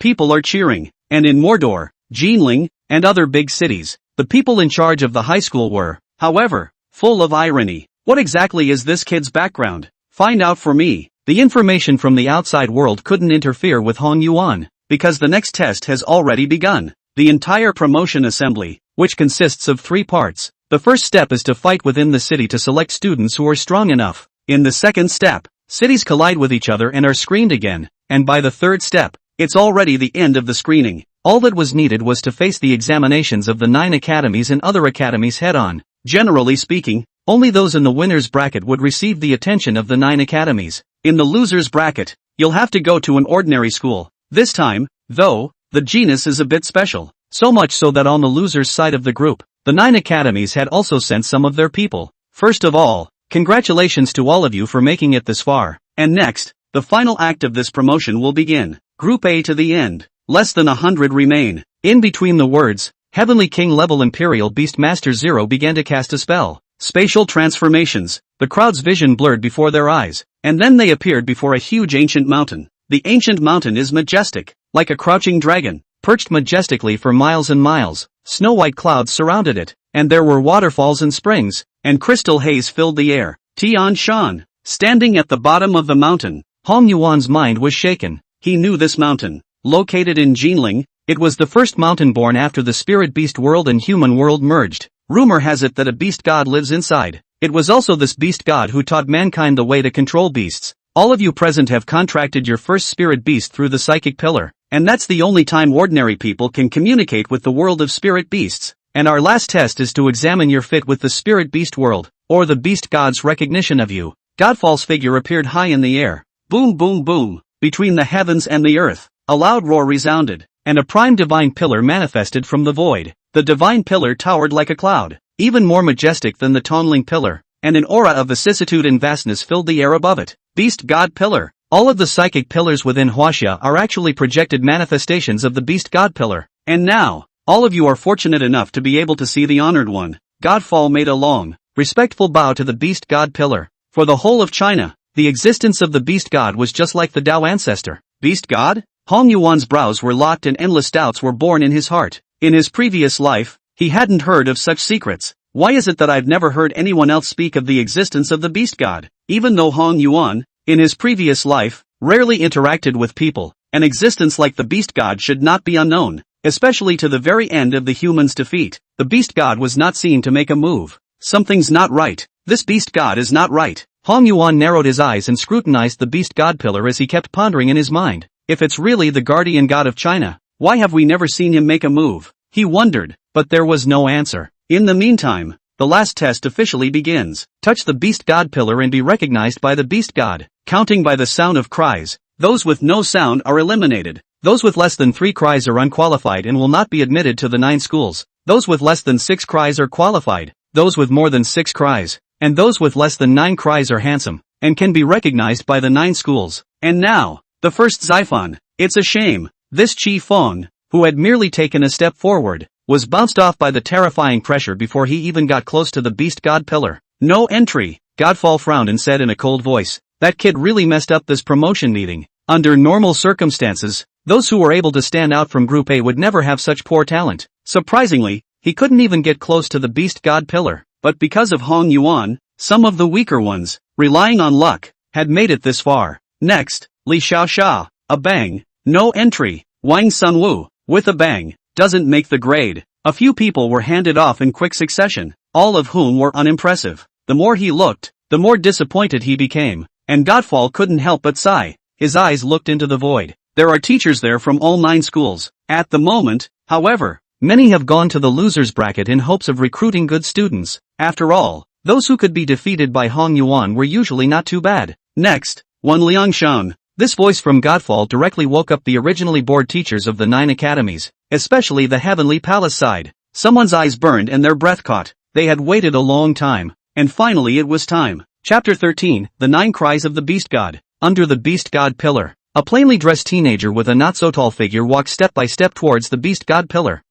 [SPEAKER 1] People are cheering. And in Mordor, Jinling, and other big cities, the people in charge of the high school were, however, full of irony. What exactly is this kid's background? Find out for me. The information from the outside world couldn't interfere with Hong Yuan, because the next test has already begun. The entire promotion assembly, which consists of 3 parts. The first step is to fight within the city to select students who are strong enough. In the second step, cities collide with each other and are screened again, and by the third step, it's already the end of the screening. All that was needed was to face the examinations of the 9 academies and other academies head-on. Generally speaking, only those in the winners bracket would receive the attention of the 9 academies. In the losers bracket, you'll have to go to an ordinary school. This time, though, the genus is a bit special. So much so that on the losers side of the group, the 9 academies had also sent some of their people. First of all, congratulations to all of you for making it this far. And next, the final act of this promotion will begin. Group A to the end. Less than 100 remain. In between the words, Heavenly King level Imperial Beast Master Zero began to cast a spell. Spatial transformations. The crowd's vision blurred before their eyes, and then they appeared before a huge ancient mountain. The ancient mountain is majestic, like a crouching dragon, perched majestically for miles and miles. Snow-white clouds surrounded it, and there were waterfalls and springs, and crystal haze filled the air. Tian Shan, standing at the bottom of the mountain, Hong Yuan's mind was shaken. He knew this mountain, located in Jinling. It was the first mountain born after the spirit beast world and human world merged. Rumor has it that a beast god lives inside. It was also this beast god who taught mankind the way to control beasts. All of you present have contracted your first spirit beast through the psychic pillar, and that's the only time ordinary people can communicate with the world of spirit beasts. And our last test is to examine your fit with the spirit beast world, or the beast god's recognition of you. Godfall's figure appeared high in the air. Boom boom boom, between the heavens and the earth. A loud roar resounded. and a prime divine pillar manifested from the void. The divine pillar towered like a cloud, even more majestic than the Tongling pillar, and an aura of vicissitude and vastness filled the air above it. Beast God Pillar. All of the psychic pillars within Huaxia are actually projected manifestations of the Beast God Pillar. And now, all of you are fortunate enough to be able to see the honored one. Godfall made a long, respectful bow to the Beast God Pillar. For the whole of China, the existence of the Beast God was just like the Tao ancestor. Beast God? Hong Yuan's brows were locked and endless doubts were born in his heart. In his previous life, he hadn't heard of such secrets. Why is it that I've never heard anyone else speak of the existence of the Beast God? Even though Hong Yuan, in his previous life, rarely interacted with people, an existence like the Beast God should not be unknown, especially to the very end of the human's defeat. The Beast God was not seen to make a move. Something's not right. This Beast God is not right. Hong Yuan narrowed his eyes and scrutinized the Beast God pillar as he kept pondering in his mind. If it's really the guardian god of China, why have we never seen him make a move? He wondered, but there was no answer. In the meantime, the last test officially begins. Touch the Beast God pillar and be recognized by the Beast God. Counting by the sound of cries. Those with no sound are eliminated. Those with less than 3 cries are unqualified and will not be admitted to the 9 schools. Those with less than 6 cries are qualified. Those with more than 6 cries, and those with less than 9 cries are handsome, and can be recognized by the 9 schools. And now, the first Xiphon. It's a shame. This Chi Feng, who had merely taken a step forward, was bounced off by the terrifying pressure before he even got close to the Beast God pillar. No entry. Godfall frowned and said in a cold voice, that kid really messed up this promotion meeting. Under normal circumstances, those who were able to stand out from Group A would never have such poor talent. Surprisingly, he couldn't even get close to the Beast God pillar. But because of Hong Yuan, some of the weaker ones, relying on luck, had made it this far. Next, Li Xiaoxia. A bang. No entry. Wang Sunwu, with a bang, doesn't make the grade. A few people were handed off in quick succession, all of whom were unimpressive. The more he looked, the more disappointed he became, and Godfall couldn't help but sigh. His eyes looked into the void. There are teachers there from all 9 schools. At the moment, however, many have gone to the losers bracket in hopes of recruiting good students. After all, those who could be defeated by Hong Yuan were usually not too bad. Next, one Liangshan. This voice from Godfall directly woke up the originally bored teachers of the 9 academies, especially the Heavenly Palace side. Someone's eyes burned and their breath caught. They had waited a long time, and finally it was time. Chapter 13, The 9 Cries of the Beast God. Under the Beast God pillar, a plainly dressed teenager with a not-so-tall figure walked step by step towards the Beast God pillar.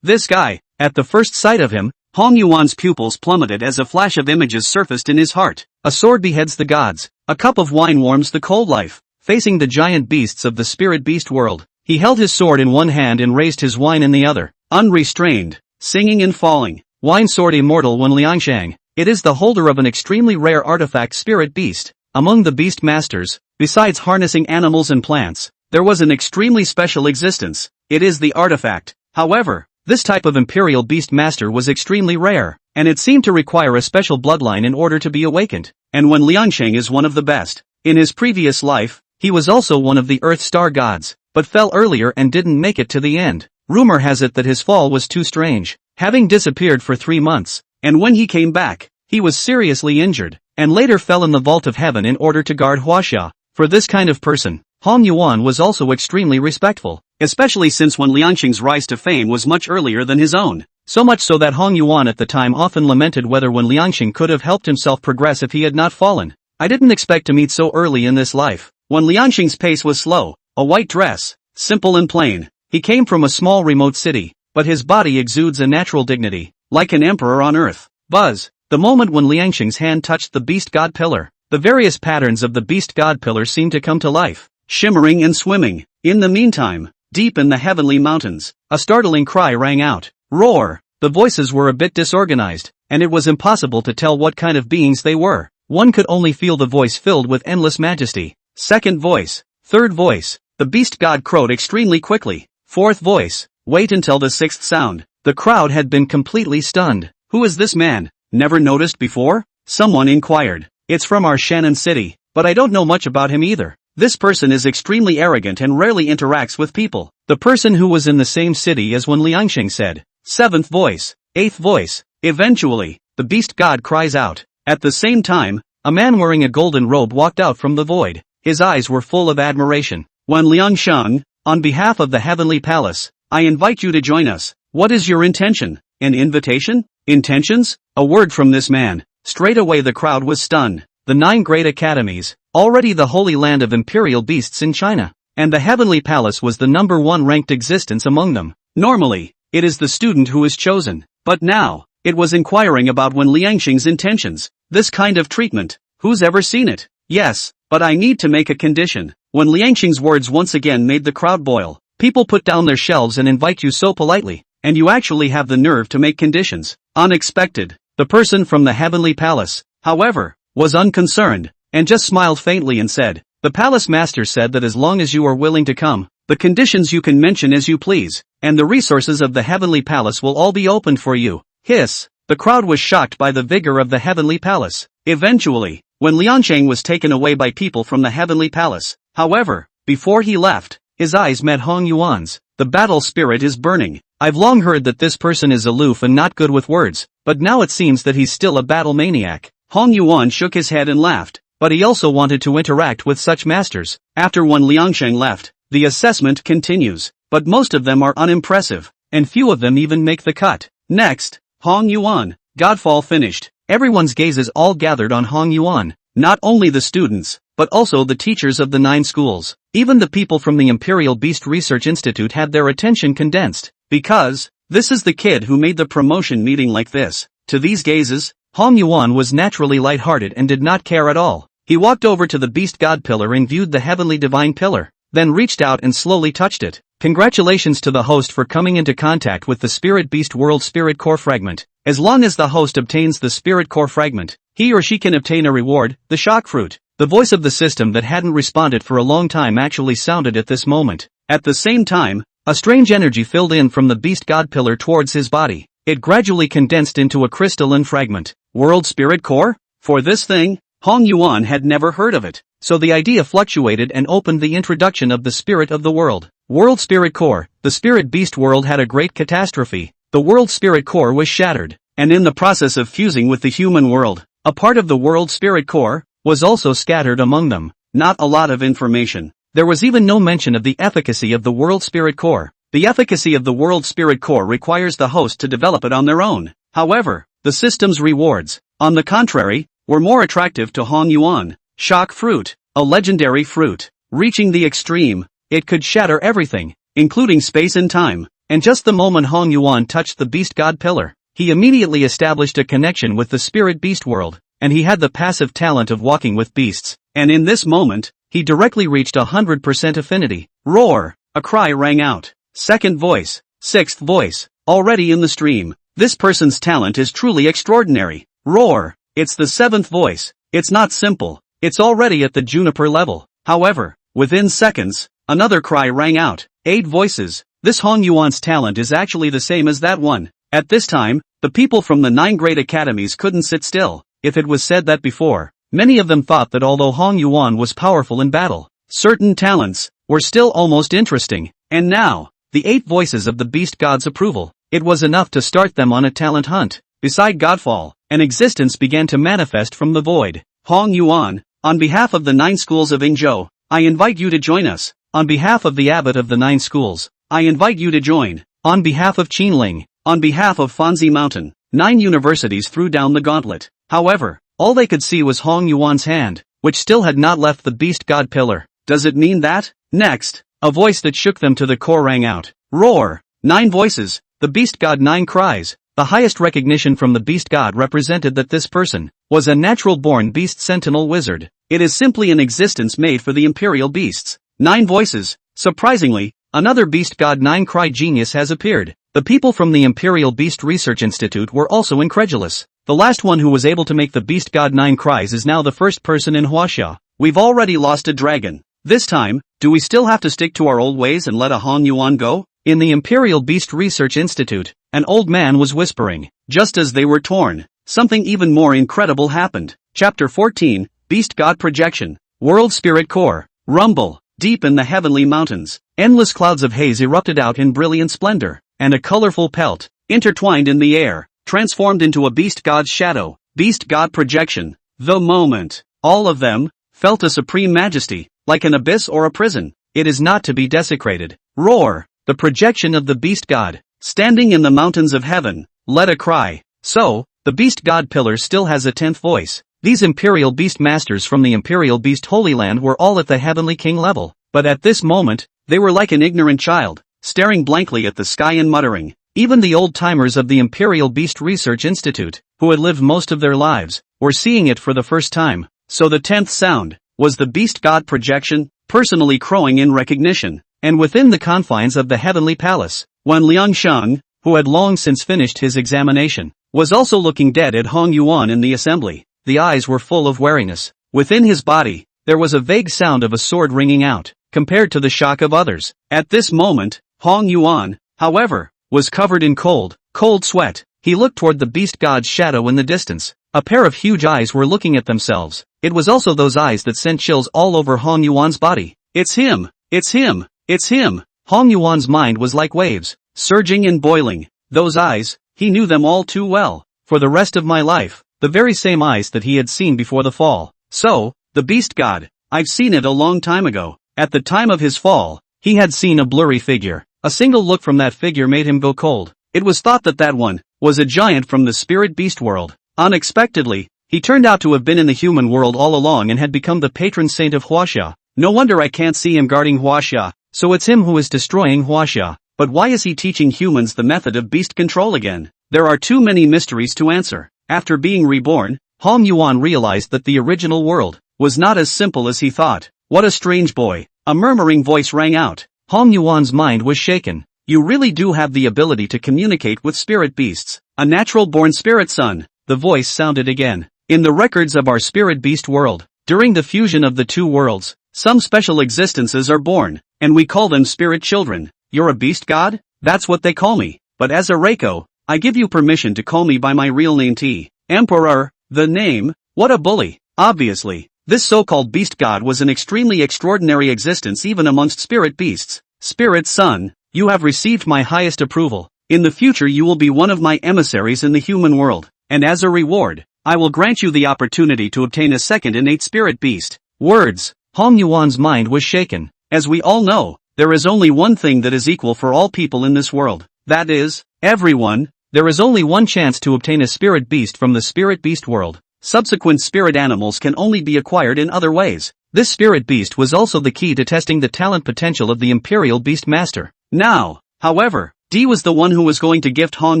[SPEAKER 1] This guy. At the first sight of him, Hong Yuan's pupils plummeted as a flash of images surfaced in his heart. A sword beheads the gods. A cup of wine warms the cold life. Facing the giant beasts of the spirit beast world, he held his sword in one hand and raised his wine in the other. Unrestrained, singing and falling. Wine sword immortal Wen Liangshang. It is the holder of an extremely rare artifact spirit beast. Among the beast masters, besides harnessing animals and plants, there was an extremely special existence. It is the artifact. However, this type of imperial beast master was extremely rare, and it seemed to require a special bloodline in order to be awakened. And Wen Liangshang is one of the best. In his previous life, he was also one of the Earth Star gods, but fell earlier and didn't make it to the end. Rumor has it that his fall was too strange, having disappeared for 3 months, and when he came back, he was seriously injured, and later fell in the vault of heaven in order to guard Huaxia. For this kind of person, Hong Yuan was also extremely respectful, especially since Wen Liangshang's rise to fame was much earlier than his own. So much so that Hong Yuan at the time often lamented whether Wen Liangshang could have helped himself progress if he had not fallen. I didn't expect to meet so early in this life. Wen Liangshang's pace was slow, a white dress, simple and plain. He came from a small remote city, but his body exudes a natural dignity, like an emperor on earth. Buzz. The moment when Liangshang's hand touched the Beast God pillar, the various patterns of the Beast God pillar seemed to come to life, shimmering and swimming. In the meantime, deep in the heavenly mountains, a startling cry rang out. Roar! The voices were a bit disorganized, and it was impossible to tell what kind of beings they were. One could only feel the voice filled with endless majesty. Second voice. Third voice. The Beast God crowed extremely quickly. Fourth voice. Wait until the 6th sound. The crowd had been completely stunned. Who is this man? Never noticed before? Someone inquired. It's from our Shannon city, but I don't know much about him either. This person is extremely arrogant and rarely interacts with people. The person who was in the same city as Wen Liangshang said. 7th voice. 8th voice. Eventually, the Beast God cries out. At the same time, a man wearing a golden robe walked out from the void. His eyes were full of admiration. Wen Liangshang, on behalf of the Heavenly Palace, I invite you to join us. What is your intention? An invitation? Intentions? A word from this man. Straight away the crowd was stunned. The 9 great academies, already the holy land of imperial beasts in China. And the Heavenly Palace was the number 1 ranked existence among them. Normally, it is the student who is chosen. But now, it was inquiring about Wen Liangxing's intentions. This kind of treatment, who's ever seen it? Yes, but I need to make a condition. Wen Liangxing's words once again made the crowd boil. People put down their shelves and invite you so politely, and you actually have the nerve to make conditions. Unexpected. The person from the Heavenly Palace, however, was unconcerned, and just smiled faintly and said, the palace master said that as long as you are willing to come, the conditions you can mention as you please, and the resources of the Heavenly Palace will all be opened for you. Hiss. The crowd was shocked by the vigor of the Heavenly Palace. Eventually, when Liangsheng was taken away by people from the Heavenly Palace, however, before he left, his eyes met Hong Yuan's. The battle spirit is burning. I've long heard that this person is aloof and not good with words, but now it seems that he's still a battle maniac. Hong Yuan shook his head and laughed, but he also wanted to interact with such masters. After Wen Liangsheng left, the assessment continues, but most of them are unimpressive, and few of them even make the cut. Next, Hong Yuan. Godfall finished. Everyone's gazes all gathered on Hong Yuan, not only the students, but also the teachers of the 9 schools. Even the people from the Imperial Beast Research Institute had their attention condensed, because, this is the kid who made the promotion meeting like this. To these gazes, Hong Yuan was naturally lighthearted and did not care at all. He walked over to the Beast God Pillar and viewed the Heavenly Divine Pillar, then reached out and slowly touched it. Congratulations to the host for coming into contact with the Spirit Beast World Spirit Core Fragment. As long as the host obtains the Spirit Core Fragment, he or she can obtain a reward, the Shock Fruit. The voice of the system that hadn't responded for a long time actually sounded at this moment. At the same time, a strange energy filled in from the Beast God Pillar towards his body. It gradually condensed into a crystalline fragment. World Spirit Core? For this thing, Hong Yuan had never heard of it, so the idea fluctuated and opened the introduction of the spirit of the world. World Spirit Core. The Spirit Beast world had a great catastrophe. The World Spirit Core was shattered, and in the process of fusing with the human world, a part of the World Spirit Core was also scattered among them. Not a lot of information. There was even no mention of the efficacy of the World Spirit Core. The efficacy of the World Spirit Core requires the host to develop it on their own. However, the system's rewards, on the contrary, were more attractive to Hong Yuan. Shock Fruit, a legendary fruit. Reaching the extreme, it could shatter everything, including space and time. And just the moment Hong Yuan touched the Beast God Pillar, he immediately established a connection with the Spirit Beast world, and he had the passive talent of walking with beasts. And in this moment, he directly reached 100% affinity. Roar! A cry rang out. Second voice, sixth voice, already in the stream. This person's talent is truly extraordinary. Roar! It's the 7th voice. It's not simple. It's already at the juniper level. However, within seconds, another cry rang out. 8 voices. This Hong Yuan's talent is actually the same as that one. At this time, the people from the 9 great academies couldn't sit still. If it was said that before, many of them thought that although Hong Yuan was powerful in battle, certain talents were still almost interesting. And now, the 8 voices of the Beast God's approval, it was enough to start them on a talent hunt. Beside Godfall, an existence began to manifest from the void. Hong Yuan, on behalf of the 9 schools of Yingzhou, I invite you to join us. On behalf of the abbot of the 9 schools, I invite you to join. On behalf of Qinling, on behalf of Fanzi Mountain, 9 universities threw down the gauntlet. However, all they could see was Hong Yuan's hand, which still had not left the Beast God Pillar. Does it mean that? Next, a voice that shook them to the core rang out. Roar! 9 voices, the Beast God 9 cries. The highest recognition from the Beast God represented that this person was a natural-born Beast Sentinel Wizard. It is simply an existence made for the Imperial Beasts. 9 voices. Surprisingly, another Beast God 9 cry genius has appeared. The people from the Imperial Beast Research Institute were also incredulous. The last one who was able to make the Beast God 9 cries is now the first person in Huaxia. We've already lost a dragon. This time, do we still have to stick to our old ways and let a Hong Yuan go? In the Imperial Beast Research Institute, an old man was whispering. Just as they were torn, something even more incredible happened. Chapter 14, Beast God Projection. World Spirit Core. Rumble. Deep in the heavenly mountains, endless clouds of haze erupted out in brilliant splendor, and a colorful pelt, intertwined in the air, transformed into a Beast God's shadow. Beast God Projection. The moment. All of them felt a supreme majesty, like an abyss or a prison. it is not to be desecrated. Roar! The projection of the beast god, standing in the mountains of heaven, led a cry. So, the beast god pillar still has a 10th voice. These imperial beast masters from the imperial beast Holy Land were all at the heavenly king level, but at this moment, they were like an ignorant child, staring blankly at the sky and muttering. Even the old-timers of the Imperial Beast Research Institute, who had lived most of their lives, were seeing it for the first time. So the 10th sound was the beast god projection, personally crowing in recognition. And within the confines of the heavenly palace, when Liang Sheng, who had long since finished his examination, was also looking dead at Hong Yuan in the assembly, the eyes were full of wariness. Within his body, there was a vague sound of a sword ringing out, compared to the shock of others. At this moment, Hong Yuan, however, was covered in cold sweat. He looked toward the beast god's shadow in the distance. A pair of huge eyes were looking at themselves. It was also those eyes that sent chills all over Hong Yuan's body. It's him! It's him! It's him! Hong Yuan's mind was like waves, surging and boiling. Those eyes, he knew them all too well. For the rest of my life, the very same eyes that he had seen before the fall. So, the beast god, I've seen it a long time ago. At the time of his fall, he had seen a blurry figure. A single look from that figure made him go cold. It was thought that that one was a giant from the spirit beast world. Unexpectedly, he turned out to have been in the human world all along and had become the patron saint of Huaxia. No wonder I can't see him guarding Huaxia, so it's him who is destroying Huaxia. But why is he teaching humans the method of beast control again? There are too many mysteries to answer. After being reborn, Hong Yuan realized that the original world was not as simple as he thought. What a strange boy. A murmuring voice rang out. Hong Yuan's mind was shaken. You really do have the ability to communicate with spirit beasts. A natural-born spirit son. The voice sounded again. In the records of our spirit beast world, during the fusion of the two worlds, some special existences are born, and we call them spirit children. You're a beast god? That's what they call me. But as a Reiko, I give you permission to call me by my real name T. Emperor. The name? What a bully. Obviously, this so-called beast god was an extremely extraordinary existence even amongst spirit beasts. Spirit son, you have received my highest approval. In the future you will be one of my emissaries in the human world, and as a reward, I will grant you the opportunity to obtain a second innate spirit beast. Words. Hong Yuan's mind was shaken. As we all know, there is only one thing that is equal for all people in this world. That is, everyone. There is only one chance to obtain a spirit beast from the spirit beast world. Subsequent spirit animals can only be acquired in other ways. This spirit beast was also the key to testing the talent potential of the Imperial Beast Master. Now, however, D was the one who was going to gift Hong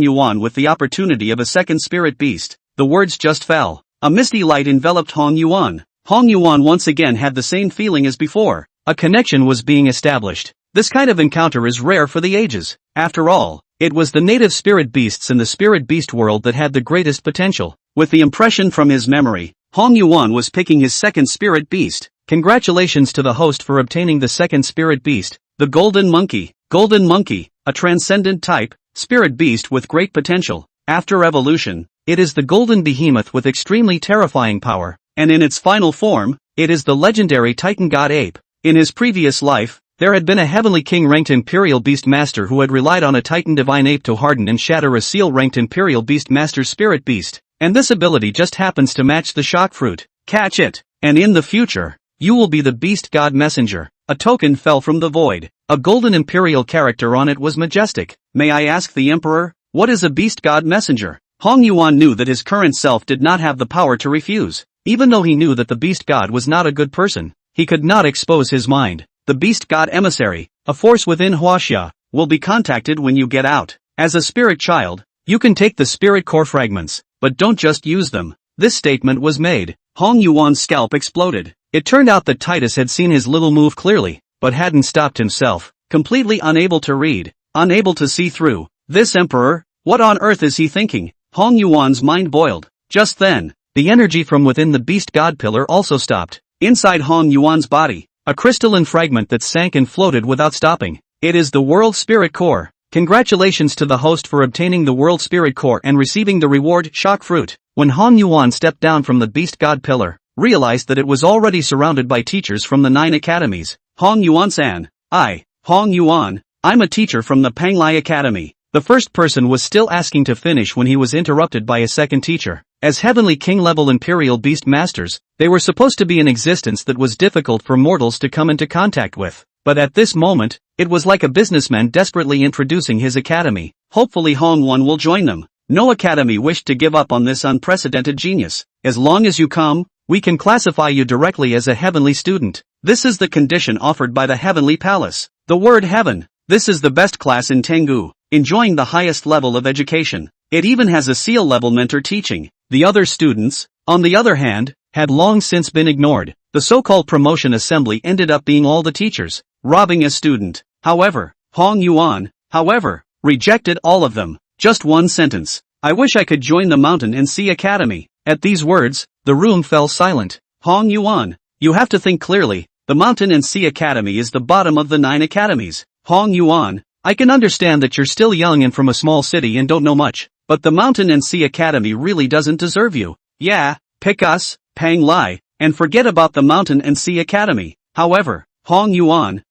[SPEAKER 1] Yuan with the opportunity of a second spirit beast. The words just fell. A misty light enveloped Hong Yuan. Hong Yuan once again had the same feeling as before. A connection was being established. This kind of encounter is rare for the ages. After all, it was the native spirit beasts in the spirit beast world that had the greatest potential. With the impression from his memory, Hong Yuan was picking his second spirit beast. Congratulations to the host for obtaining the second spirit beast, the Golden Monkey. Golden Monkey, a transcendent type, spirit beast with great potential. After evolution, it is the golden behemoth with extremely terrifying power, and in its final form, it is the legendary Titan God Ape. In his previous life, there had been a heavenly king-ranked Imperial Beast Master who had relied on a Titan Divine Ape to harden and shatter a seal-ranked Imperial Beast Master's spirit beast, and this ability just happens to match the shock fruit. Catch it, and in the future, you will be the Beast God Messenger. A token fell from the void. A golden imperial character on it was majestic. May I ask the Emperor, what is a Beast God Messenger? Hong Yuan knew that his current self did not have the power to refuse. Even though he knew that the Beast God was not a good person, he could not expose his mind. The Beast God Emissary, a force within Huaxia, will be contacted when you get out. As a spirit child, you can take the spirit core fragments, but don't just use them. This statement was made. Hong Yuan's scalp exploded. It turned out that Titus had seen his little move clearly, but hadn't stopped himself. Completely unable to read, unable to see through. This Emperor, what on earth is he thinking? Hong Yuan's mind boiled. Just then, the energy from within the Beast God Pillar also stopped. Inside Hong Yuan's body, a crystalline fragment that sank and floated without stopping. It is the World Spirit Core. Congratulations to the host for obtaining the World Spirit Core and receiving the reward, Shock Fruit. When Hong Yuan stepped down from the Beast God Pillar, realized that it was already surrounded by teachers from the 9 academies. Hong Yuan-san. Hong Yuan, I'm a teacher from the Panglai Academy. The first person was still asking to finish when he was interrupted by a second teacher. As Heavenly King-level Imperial Beast Masters, they were supposed to be an existence that was difficult for mortals to come into contact with. but at this moment, it was like a businessman desperately introducing his academy. Hopefully Hongwon will join them. No academy wished to give up on this unprecedented genius. As long as you come, we can classify you directly as a heavenly student. This is the condition offered by the heavenly palace. The word heaven. This is the best class in Tengu, enjoying the highest level of education. It even has a seal level mentor teaching. The other students, on the other hand, had long since been ignored. The so-called promotion assembly ended up being all the teachers, robbing a student. However, Hong Yuan, rejected all of them. Just one sentence. I wish I could join the Mountain and Sea Academy. At these words, the room fell silent. Hong Yuan, you have to think clearly. The Mountain and Sea Academy is the bottom of the 9 academies. Hong Yuan, I can understand that you're still young and from a small city and don't know much, but the Mountain and Sea Academy really doesn't deserve you. Yeah, pick us, Pang Lai, and forget about the Mountain and Sea Academy. However, Hong Yuan,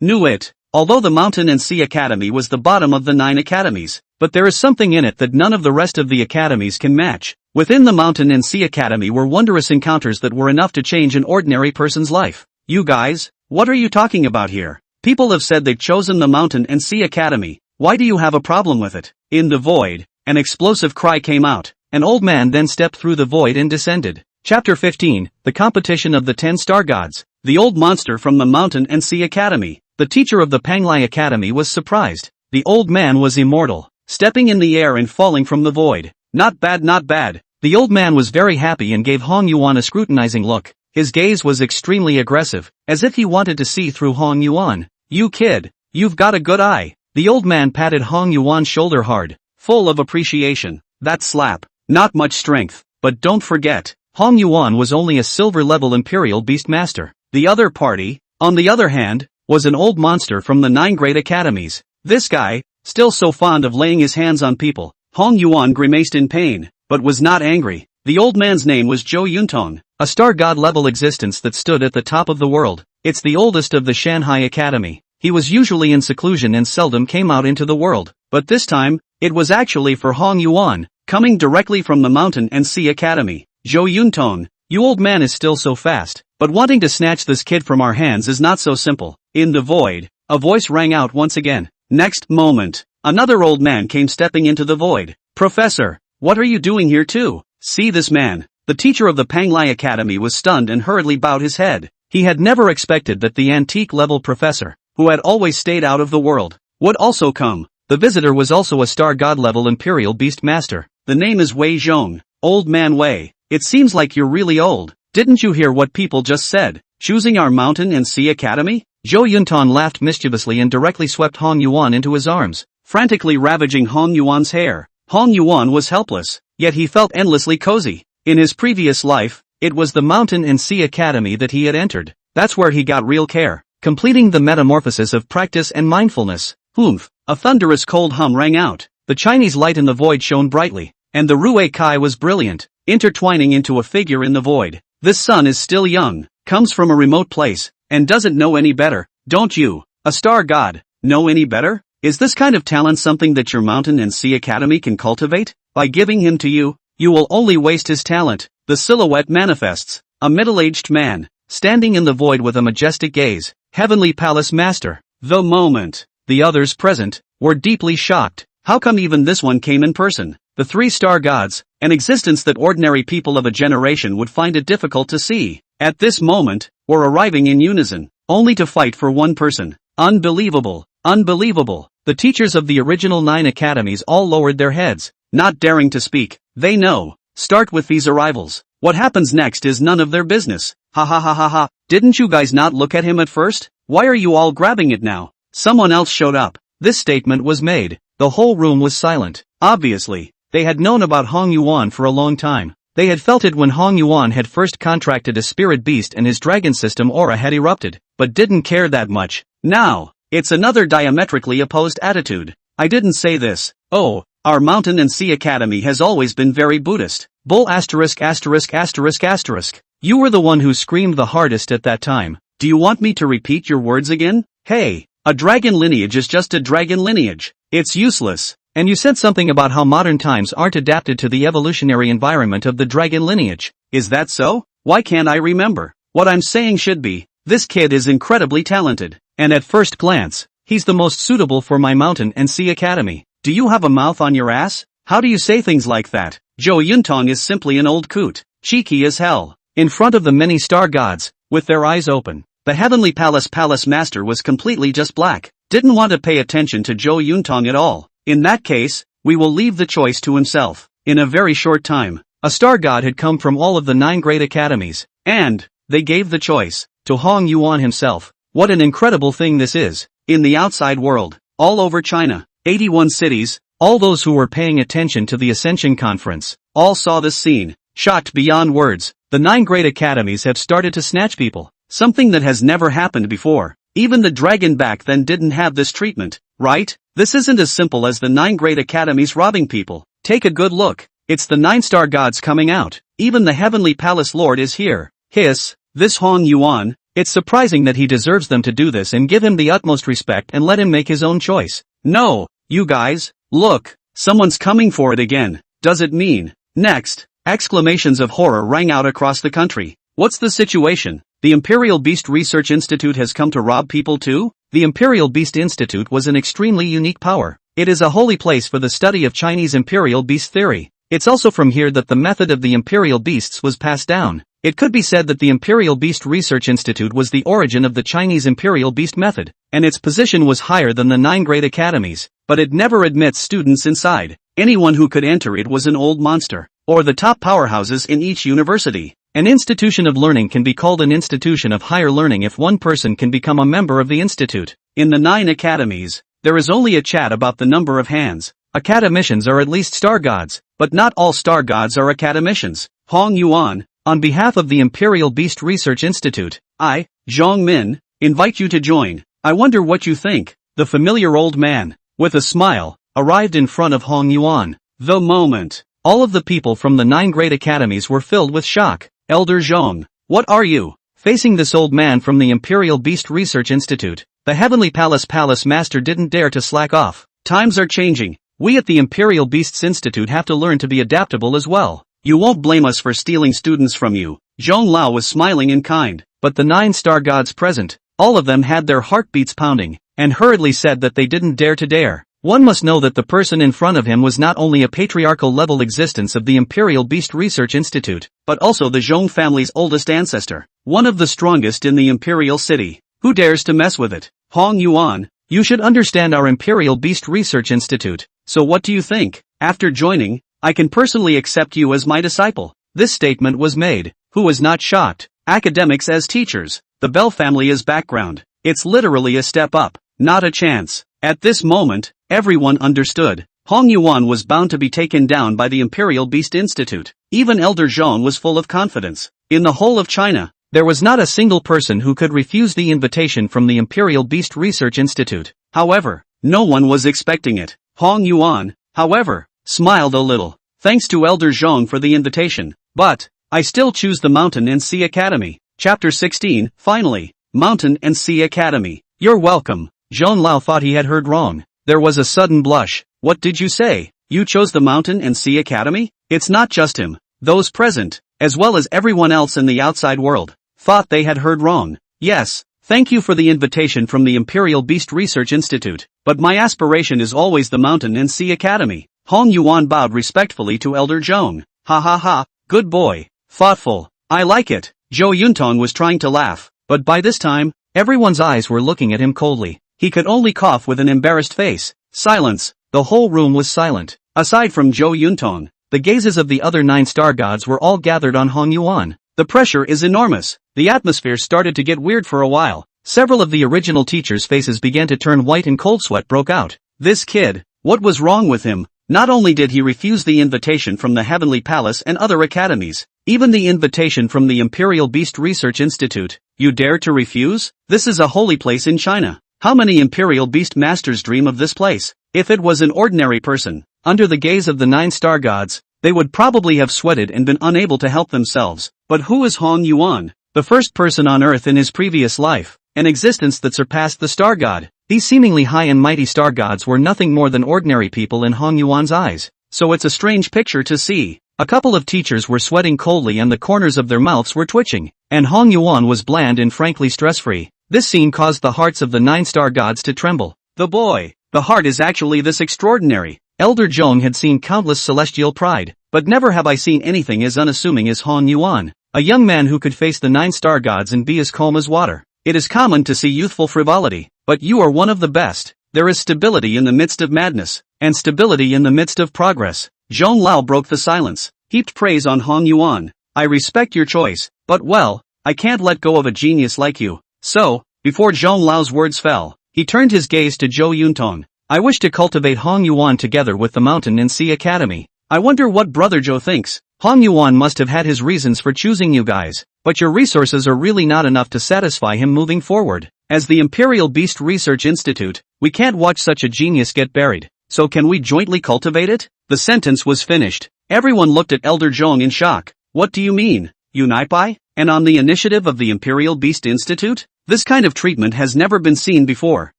[SPEAKER 1] knew it. Although the Mountain and Sea Academy was the bottom of the 9 academies, but there is something in it that none of the rest of the academies can match. Within the Mountain and Sea Academy were wondrous encounters that were enough to change an ordinary person's life. You guys, what are you talking about here? People have said they've chosen the Mountain and Sea Academy. Why do you have a problem with it? In the void, an explosive cry came out. An old man then stepped through the void and descended. Chapter 15, The Competition of the 10 Star Gods. The old monster from the Mountain and Sea Academy. The teacher of the Panglai Academy was surprised. The old man was immortal, stepping in the air and falling from the void. Not bad, not bad. The old man was very happy and gave Hong Yuan a scrutinizing look. His gaze was extremely aggressive, as if he wanted to see through Hong Yuan. You kid, you've got a good eye. The old man patted Hong Yuan's shoulder hard, full of appreciation. That slap, not much strength, but don't forget, Hong Yuan was only a silver-level Imperial Beast Master. The other party, on the other hand, was an old monster from the 9 great academies. This guy, still so fond of laying his hands on people. Hong Yuan grimaced in pain, but was not angry. The old man's name was Zhou Yuntong, a star god-level existence that stood at the top of the world. It's the oldest of the Shanghai Academy. He was usually in seclusion and seldom came out into the world, but this time, it was actually for Hong Yuan, coming directly from the Mountain and Sea Academy. Zhou Yuntong, you old man is still so fast, but wanting to snatch this kid from our hands is not so simple. In the void, a voice rang out once again. Next moment, another old man came stepping into the void. Professor, what are you doing here too? See this man. The teacher of the Panglai Academy was stunned and hurriedly bowed his head. He had never expected that the antique-level professor, who had always stayed out of the world, would also come. The visitor was also a star god-level Imperial Beast Master. The name is Wei Zhong. Old man Wei, it seems like you're really old. Didn't you hear what people just said? Choosing our Mountain and Sea Academy? Zhou Yuntan laughed mischievously and directly swept Hong Yuan into his arms, frantically ravaging Hong Yuan's hair. Hong Yuan was helpless, yet he felt endlessly cozy. In his previous life, it was the Mountain and Sea Academy that he had entered. That's where he got real care, completing the metamorphosis of practice and mindfulness. Oomph! A thunderous cold hum rang out. The Chinese light in the void shone brightly, and the Rui Kai was brilliant, intertwining into a figure in the void. This son is still young, comes from a remote place, and doesn't know any better. Don't you, a star god, know any better? Is this kind of talent something that your Mountain and Sea Academy can cultivate? By giving him to you, you will only waste his talent. The silhouette manifests. A middle-aged man, standing in the void with a majestic gaze. Heavenly Palace Master. The moment, the others present, were deeply shocked. How come even this one came in person? The 3 star gods, an existence that ordinary people of a generation would find it difficult to see, at this moment, were arriving in unison, only to fight for one person. Unbelievable, unbelievable. The teachers of the original 9 academies all lowered their heads, not daring to speak. They know. Start with these arrivals. What happens next is none of their business. Ha ha ha ha ha. Didn't you guys not look at him at first? Why are you all grabbing it now? Someone else showed up. This statement was made. The whole room was silent. Obviously, they had known about Hong Yuan for a long time. They had felt it when Hong Yuan had first contracted a spirit beast and his dragon system aura had erupted, but didn't care that much. Now, it's another diametrically opposed attitude. I didn't say this. Oh, our Mountain and Sea Academy has always been very Buddhist. Bull asterisk asterisk asterisk asterisk. You were the one who screamed the hardest at that time. Do you want me to repeat your words again? Hey, a dragon lineage is just a dragon lineage. It's useless. And you said something about how modern times aren't adapted to the evolutionary environment of the dragon lineage. Is that so? Why can't I remember? What I'm saying should be, this kid is incredibly talented, and at first glance, he's the most suitable for my mountain and sea academy. Do you have a mouth on your ass? How do you say things like that? Zhou Yuntong is simply an old coot, cheeky as hell. In front of the many star gods, with their eyes open, the Heavenly Palace master was completely just black, didn't want to pay attention to Zhou Yuntong at all. In that case, we will leave the choice to himself. In a very short time, a star god had come from all of the 9 great academies, and they gave the choice to Hong Yuan himself. What an incredible thing this is. In the outside world, all over China, 81 cities, all those who were paying attention to the Ascension Conference, all saw this scene, shocked beyond words. The 9 great academies have started to snatch people, something that has never happened before. Even the dragon back then didn't have this treatment, right? This isn't as simple as the 9 great academies robbing people. Take a good look. It's the 9 star gods coming out. Even the Heavenly Palace Lord is here. Hiss, this Hong Yuan, it's surprising that he deserves them to do this and give him the utmost respect and let him make his own choice. No, you guys, look, someone's coming for it again. Does it mean? Next. Exclamations of horror rang out across the country. What's the situation? The Imperial Beast Research Institute has come to rob people too? The Imperial Beast Institute was an extremely unique power. It is a holy place for the study of Chinese Imperial Beast theory. It's also from here that the method of the Imperial Beasts was passed down. It could be said that the Imperial Beast Research Institute was the origin of the Chinese Imperial Beast method, and its position was higher than the 9 great academies, but it never admits students inside. Anyone who could enter it was an old monster, or the top powerhouses in each university. An institution of learning can be called an institution of higher learning if one person can become a member of the institute. In the 9 academies, there is only a chat about the number of hands. Academicians are at least star gods, but not all star gods are academicians. Hong Yuan, on behalf of the Imperial Beast Research Institute, I, Zhang Min, invite you to join. I wonder what you think. The familiar old man, with a smile, arrived in front of Hong Yuan. The moment, all of the people from the 9 great academies were filled with shock. Elder Zhang, what are you? Facing this old man from the Imperial Beast Research Institute, the Heavenly Palace master didn't dare to slack off. Times are changing. We at the Imperial Beasts Institute have to learn to be adaptable as well. You won't blame us for stealing students from you. Zhong Lao was smiling and kind, but the 9 star gods present, all of them had their heartbeats pounding, and hurriedly said that they didn't dare. One must know that the person in front of him was not only a patriarchal-level existence of the Imperial Beast Research Institute, but also the Zhong family's oldest ancestor, one of the strongest in the Imperial City. Who dares to mess with it? Hong Yuan, you should understand our Imperial Beast Research Institute, so what do you think? After joining, I can personally accept you as my disciple. This statement was made. Who was not shocked? Academics as teachers, the Bell family as background. It's literally a step up, not a chance. At this moment, everyone understood. Hong Yuan was bound to be taken down by the Imperial Beast Institute. Even Elder Zhang was full of confidence. In the whole of China, there was not a single person who could refuse the invitation from the Imperial Beast Research Institute. However, no one was expecting it. Hong Yuan, however, smiled a little. Thanks to Elder Zhang for the invitation, but I still choose the Mountain and Sea Academy. Chapter 16, finally, Mountain and Sea Academy. You're welcome. Zhong Lao thought he had heard wrong. There was a sudden blush. What did you say? You chose the Mountain and Sea Academy? It's not just him. Those present, as well as everyone else in the outside world, thought they had heard wrong. Yes, thank you for the invitation from the Imperial Beast Research Institute, but my aspiration is always the Mountain and Sea Academy. Hong Yuan bowed respectfully to Elder Zhang. Ha ha ha, good boy. Thoughtful. I like it. Zhou Yuntong was trying to laugh, but by this time, everyone's eyes were looking at him coldly. He could only cough with an embarrassed face. Silence. The whole room was silent. Aside from Zhou Yuntong, the gazes of the other 9 star gods were all gathered on Hong Yuan. The pressure is enormous. The atmosphere started to get weird for a while. Several of the original teachers' faces began to turn white and cold sweat broke out. This kid, what was wrong with him? Not only did he refuse the invitation from the Heavenly Palace and other academies, even the invitation from the Imperial Beast Research Institute, you dare to refuse? This is a holy place in China. How many Imperial Beast Masters dream of this place? If it was an ordinary person, under the gaze of the 9 star gods, they would probably have sweated and been unable to help themselves. But who is Hong Yuan? The first person on Earth in his previous life, an existence that surpassed the star god. These seemingly high and mighty star gods were nothing more than ordinary people in Hong Yuan's eyes. So it's a strange picture to see. A couple of teachers were sweating coldly and the corners of their mouths were twitching. and Hong Yuan was bland and frankly stress-free. This scene caused the hearts of the 9-star gods to tremble. The heart is actually this extraordinary. Elder Zhong had seen countless celestial pride, but never have I seen anything as unassuming as Hong Yuan, a young man who could face the 9-star gods and be as calm as water. It is common to see youthful frivolity, but you are one of the best. There is stability in the midst of madness, and stability in the midst of progress. Zhong Lao broke the silence, heaped praise on Hong Yuan. I respect your choice, but well, I can't let go of a genius like you. So, before Zhong Lao's words fell, he turned his gaze to Zhou Yuntong. I wish to cultivate Hong Yuan together with the Mountain and Sea Academy. I wonder what Brother Zhou thinks. Hong Yuan must have had his reasons for choosing you guys, but your resources are really not enough to satisfy him moving forward. As the Imperial Beast Research Institute, we can't watch such a genius get buried, so can we jointly cultivate it? The sentence was finished. Everyone looked at Elder Zhong in shock. What do you mean, Unipai? And on the initiative of the Imperial Beast Institute? This kind of treatment has never been seen before.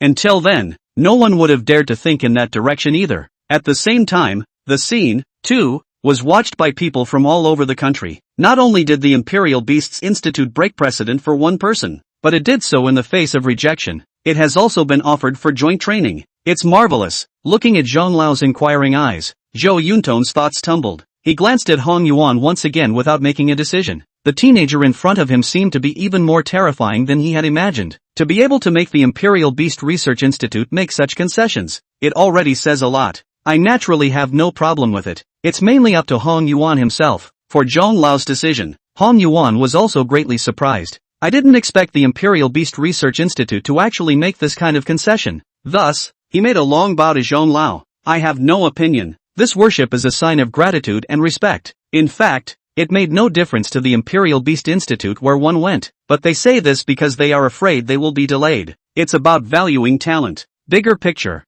[SPEAKER 1] Until then, no one would have dared to think in that direction either. At the same time, the scene, too, was watched by people from all over the country. Not only did the Imperial Beasts Institute break precedent for one person, but it did so in the face of rejection. It has also been offered for joint training. It's marvelous. Looking at Zhong Lao's inquiring eyes, Zhou Yuntong's thoughts tumbled. He glanced at Hong Yuan once again without making a decision. The teenager in front of him seemed to be even more terrifying than he had imagined. To be able to make the Imperial Beast Research Institute make such concessions, it already says a lot. I naturally have no problem with it. It's mainly up to Hong Yuan himself. For Zhong Lao's decision, Hong Yuan was also greatly surprised. I didn't expect the Imperial Beast Research Institute to actually make this kind of concession. Thus, he made a long bow to Zhong Lao. I have no opinion. This worship is a sign of gratitude and respect. In fact, it made no difference to the Imperial Beast Institute where one went, but they say this because they are afraid they will be delayed. It's about valuing talent. Bigger picture.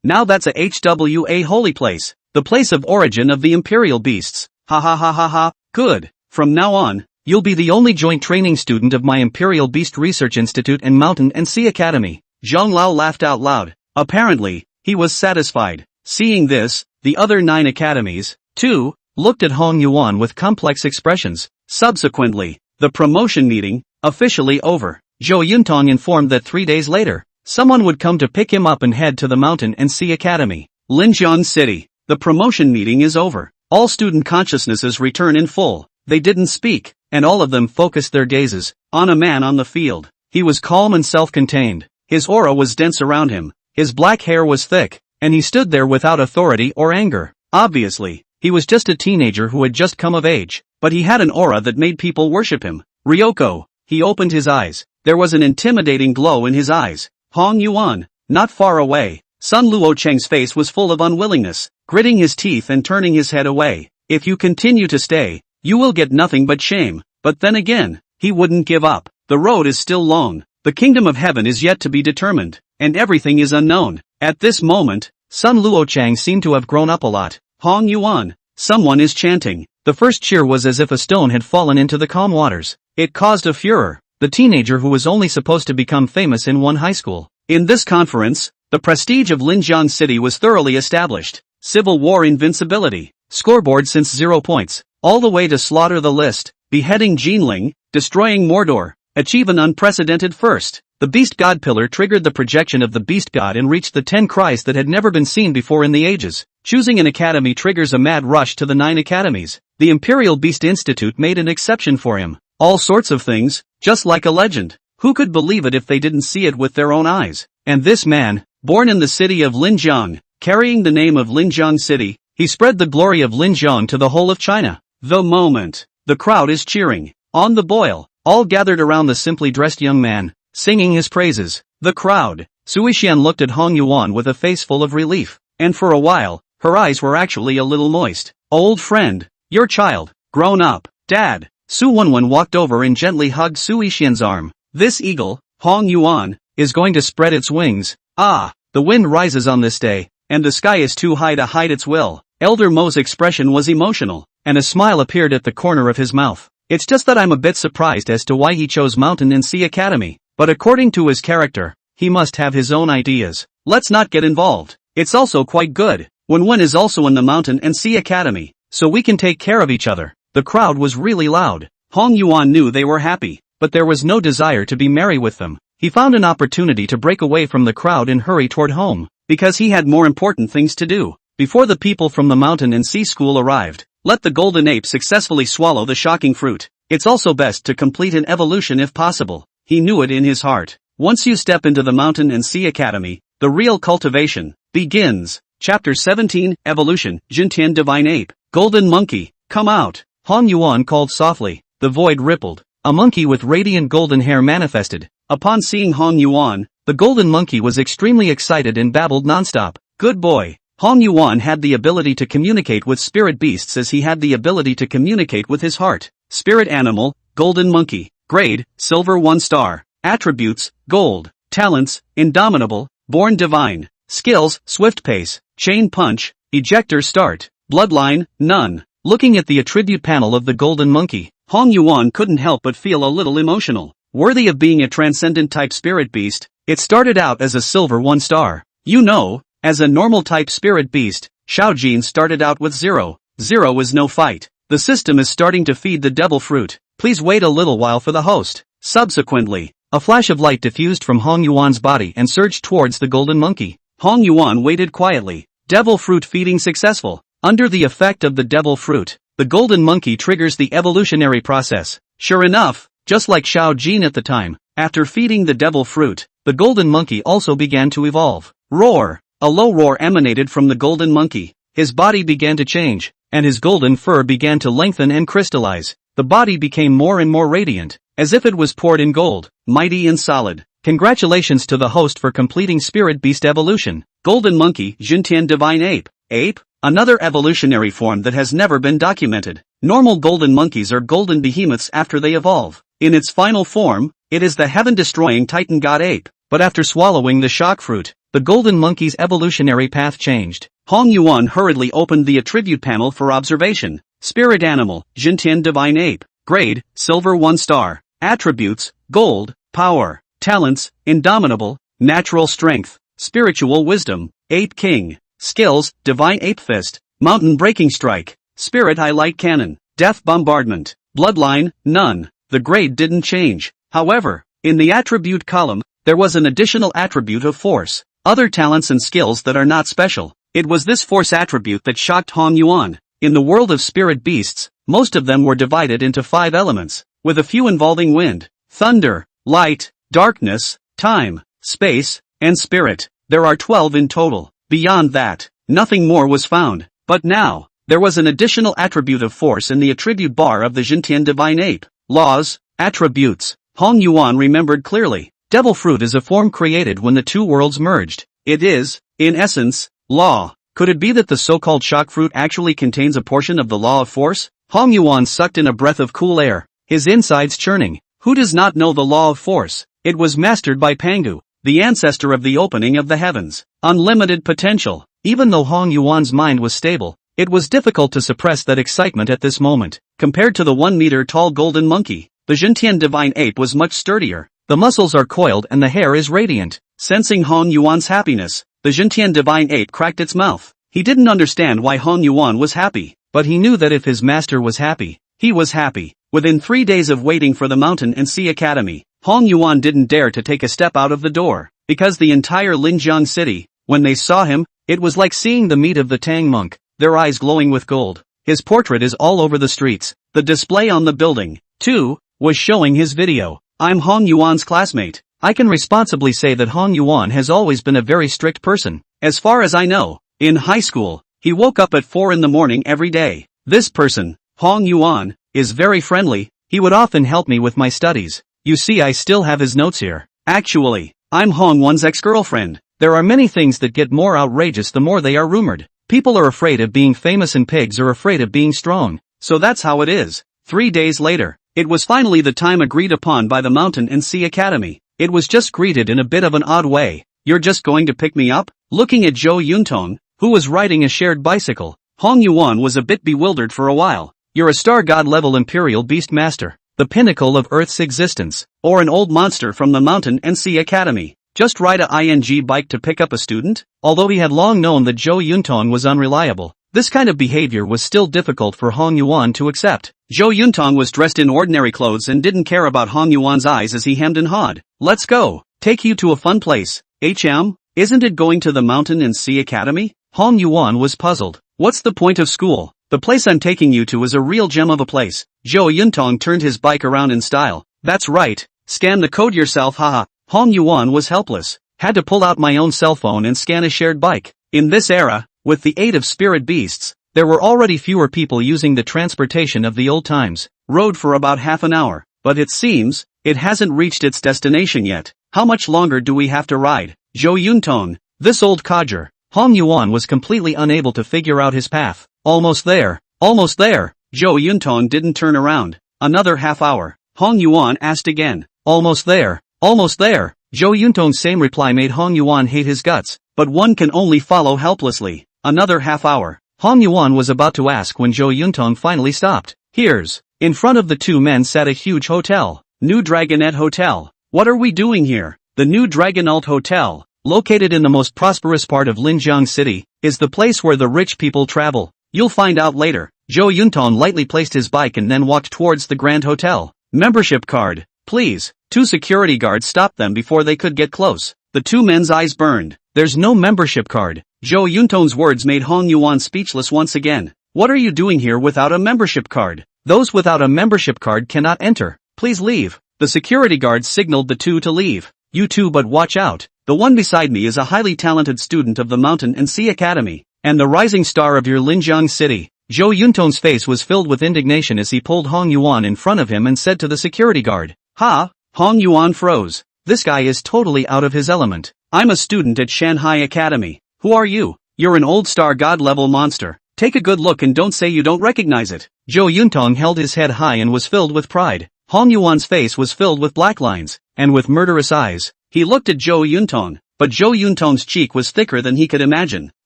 [SPEAKER 1] Now that's a HWA holy place, the place of origin of the Imperial Beasts. Ha ha ha ha ha. Good. From now on, you'll be the only joint training student of my Imperial Beast Research Institute and Mountain and Sea Academy. Zhong Lao laughed out loud. Apparently, he was satisfied. Seeing this, the other 9 academies, too, looked at Hong Yuan with complex expressions. Subsequently, the promotion meeting, officially over. Zhou Yuntong informed that 3 days later, someone would come to pick him up and head to the Mountain and Sea Academy. Linjiang City. The promotion meeting is over. All student consciousnesses return in full. They didn't speak, and all of them focused their gazes on a man on the field. He was calm and self-contained. His aura was dense around him. His black hair was thick, and he stood there without authority or anger. Obviously, he was just a teenager who had just come of age, but he had an aura that made people worship him. Ryoko. He opened his eyes. There was an intimidating glow in his eyes. Hong Yuan. Not far away. Sun Luocheng's face was full of unwillingness, gritting his teeth and turning his head away. If you continue to stay, you will get nothing but shame. But then again, he wouldn't give up. The road is still long. The kingdom of heaven is yet to be determined, and everything is unknown. At this moment, Sun Luocheng seemed to have grown up a lot. Hong Yuan. Someone is chanting. The first cheer was as if a stone had fallen into the calm waters. It caused a furor. The teenager who was only supposed to become famous in one high school. In this conference, the prestige of Linjiang City was thoroughly established. Civil War invincibility. Scoreboard since 0 points. All the way to slaughter the list. Beheading Jinling. Destroying Mordor. Achieve an unprecedented first. The Beast God Pillar triggered the projection of the Beast God and reached the 10 cries that had never been seen before in the ages. Choosing an academy triggers a mad rush to the 9 academies. The Imperial Beast Institute made an exception for him. All sorts of things, just like a legend. Who could believe it if they didn't see it with their own eyes? And this man, born in the city of Linjiang, carrying the name of Linjiang City, he spread the glory of Linjiang to the whole of China. The moment. The crowd is cheering. On the boil. All gathered around the simply dressed young man, singing his praises. The crowd. Suishian looked at Hong Yuan with a face full of relief, and for a while, her eyes were actually a little moist. Old friend. Your child. Grown up. Dad. Su Wenwen walked over and gently hugged Suishian's arm. This eagle, Hong Yuan, is going to spread its wings. Ah, the wind rises on this day, and the sky is too high to hide its will. Elder Mo's expression was emotional, and a smile appeared at the corner of his mouth. It's just that I'm a bit surprised as to why he chose Mountain and Sea Academy, but according to his character, he must have his own ideas. Let's not get involved. It's also quite good. Wenwen is also in the Mountain and Sea Academy, so we can take care of each other. The crowd was really loud. Hong Yuan knew they were happy, but there was no desire to be merry with them. He found an opportunity to break away from the crowd and hurry toward home, because he had more important things to do. Before the people from the mountain and sea school arrived, let the golden ape successfully swallow the shocking fruit. It's also best to complete an evolution if possible. He knew it in his heart. Once you step into the Mountain and Sea Academy, the real cultivation begins. Chapter 17, Evolution, Jintian Divine Ape. Golden Monkey, come out. Hong Yuan called softly. The void rippled. A monkey with radiant golden hair manifested. Upon seeing Hong Yuan, the golden monkey was extremely excited and babbled nonstop. Good boy. Hong Yuan had the ability to communicate with spirit beasts as he had the ability to communicate with his heart. Spirit animal, golden monkey. Grade, silver 1 star. Attributes, gold. Talents, indomitable, born divine. Skills, swift pace, chain punch, ejector start. Bloodline, none. Looking at the attribute panel of the golden monkey, Hong Yuan couldn't help but feel a little emotional. Worthy of being a transcendent type spirit beast, it started out as a silver 1 star. You know, as a normal type spirit beast, Xiaojin started out with 0. 0 is no fight. The system is starting to feed the devil fruit. Please wait a little while for the host. Subsequently, a flash of light diffused from Hong Yuan's body and surged towards the golden monkey. Hong Yuan waited quietly. Devil fruit feeding successful. Under the effect of the devil fruit, the golden monkey triggers the evolutionary process. Sure enough, just like Xiaojin at the time, after feeding the devil fruit, the golden monkey also began to evolve. Roar! A low roar emanated from the golden monkey. His body began to change, and his golden fur began to lengthen and crystallize. The body became more and more radiant, as if it was poured in gold, mighty and solid. Congratulations to the host for completing Spirit Beast evolution. Golden Monkey, Jintian Divine Ape. Ape? Another evolutionary form that has never been documented. Normal golden monkeys are golden behemoths after they evolve. In its final form, it is the heaven-destroying Titan God Ape. But after swallowing the shock fruit, the golden monkey's evolutionary path changed. Hong Yuan hurriedly opened the attribute panel for observation. Spirit Animal, Jintian Divine Ape. Grade, Silver 1 star. Attributes, Gold, Power. Talents, Indomitable, Natural Strength, Spiritual Wisdom, Ape King. Skills, Divine Ape Fist, Mountain Breaking Strike, Spirit Highlight Cannon, Death Bombardment, Bloodline, none. The grade didn't change. However, in the attribute column, there was an additional attribute of Force. Other talents and skills that are not special. It was this Force attribute that shocked Hong Yuan. In the world of spirit beasts, most of them were divided into 5 elements, with a few involving wind, thunder, light, darkness, time, space, and spirit. There are 12 in total. Beyond that, nothing more was found. But now, there was an additional attribute of Force in the attribute bar of the Jintian Divine Ape. Laws, attributes. Hong Yuan remembered clearly. Devil fruit is a form created when the two worlds merged. It is, in essence, law. Could it be that the so-called shock fruit actually contains a portion of the law of Force? Hong Yuan sucked in a breath of cool air, his insides churning. Who does not know the law of Force? It was mastered by Pangu, the ancestor of the opening of the heavens. Unlimited potential. Even though Hong Yuan's mind was stable, it was difficult to suppress that excitement at this moment. Compared to the 1-meter-tall golden monkey, the Jintian Divine Ape was much sturdier. The muscles are coiled and the hair is radiant. Sensing Hong Yuan's happiness, the Jintian Divine Ape cracked its mouth. He didn't understand why Hong Yuan was happy, but he knew that if his master was happy, he was happy. Within 3 days of waiting for the Mountain and Sea Academy, Hong Yuan didn't dare to take a step out of the door, because the entire Linjiang city, when they saw him, it was like seeing the meat of the Tang monk, their eyes glowing with gold. His portrait is all over the streets. The display on the building, too, was showing his video. I'm Hong Yuan's classmate. I can responsibly say that Hong Yuan has always been a very strict person. As far as I know, in high school, he woke up at 4 in the morning every day. This person, Hong Yuan, is very friendly. He would often help me with my studies. You see, I still have his notes here. Actually, I'm Hong Yuan's ex-girlfriend. There are many things that get more outrageous the more they are rumored. People are afraid of being famous and pigs are afraid of being strong. So that's how it is. 3 days later, it was finally the time agreed upon by the Mountain and Sea Academy. It was just greeted in a bit of an odd way. You're just going to pick me up? Looking at Zhou Yuntong, who was riding a shared bicycle, Hong Yuan was a bit bewildered for a while. You're a star god level imperial beast master, the pinnacle of Earth's existence, or an old monster from the Mountain and Sea Academy. Just ride a ing bike to pick up a student? Although he had long known that Zhou Yuntong was unreliable, This kind of behavior was still difficult for Hong Yuan to accept. Zhou Yuntong was dressed in ordinary clothes and didn't care about Hong Yuan's eyes as he hemmed and hawed. Let's go. Take you to a fun place. Isn't it going to the Mountain and Sea Academy? Hong Yuan was puzzled. What's the point of school? The place I'm taking you to is a real gem of a place. Zhou Yuntong turned his bike around in style. That's right. Scan the code yourself, haha. Hong Yuan was helpless. Had to pull out my own cell phone and scan a shared bike. In this era, with the aid of spirit beasts, there were already fewer people using the transportation of the old times. Rode for about half an hour, but it seems, it hasn't reached its destination yet. How much longer do we have to ride? Zhou Yuntong, this old codger. Hong Yuan was completely unable to figure out his path. Almost there. Almost there. Zhou Yuntong didn't turn around. Another half hour. Hong Yuan asked again. Almost there. Almost there. Zhou Yuntong's same reply made Hong Yuan hate his guts, but one can only follow helplessly. Another half hour. Hong Yuan was about to ask when Zhou Yuntong finally stopped. Here's. In front of the two men sat a huge hotel. New Dragonette Hotel. What are we doing here? The New Dragonette Hotel, located in the most prosperous part of Linjiang City, is the place where the rich people travel. You'll find out later. Zhou Yuntong lightly placed his bike and then walked towards the Grand Hotel. Membership card, please. Two security guards stopped them before they could get close. The two men's eyes burned. There's no membership card. Zhou Yuntong's words made Hong Yuan speechless once again. What are you doing here without a membership card? Those without a membership card cannot enter. Please leave. The security guards signaled the two to leave. You two, but watch out. The one beside me is a highly talented student of the Mountain and Sea Academy, and the rising star of your Linjiang city. Zhou Yuntong's face was filled with indignation as he pulled Hong Yuan in front of him and said to the security guard, Ha! Hong Yuan froze. This guy is totally out of his element. I'm a student at Shanghai Academy. Who are you? You're an old star god level monster. Take a good look and don't say you don't recognize it. Zhou Yuntong held his head high and was filled with pride. Hong Yuan's face was filled with black lines, and with murderous eyes. He looked at Zhou Yuntong, but Zhou Yuntong's cheek was thicker than he could imagine.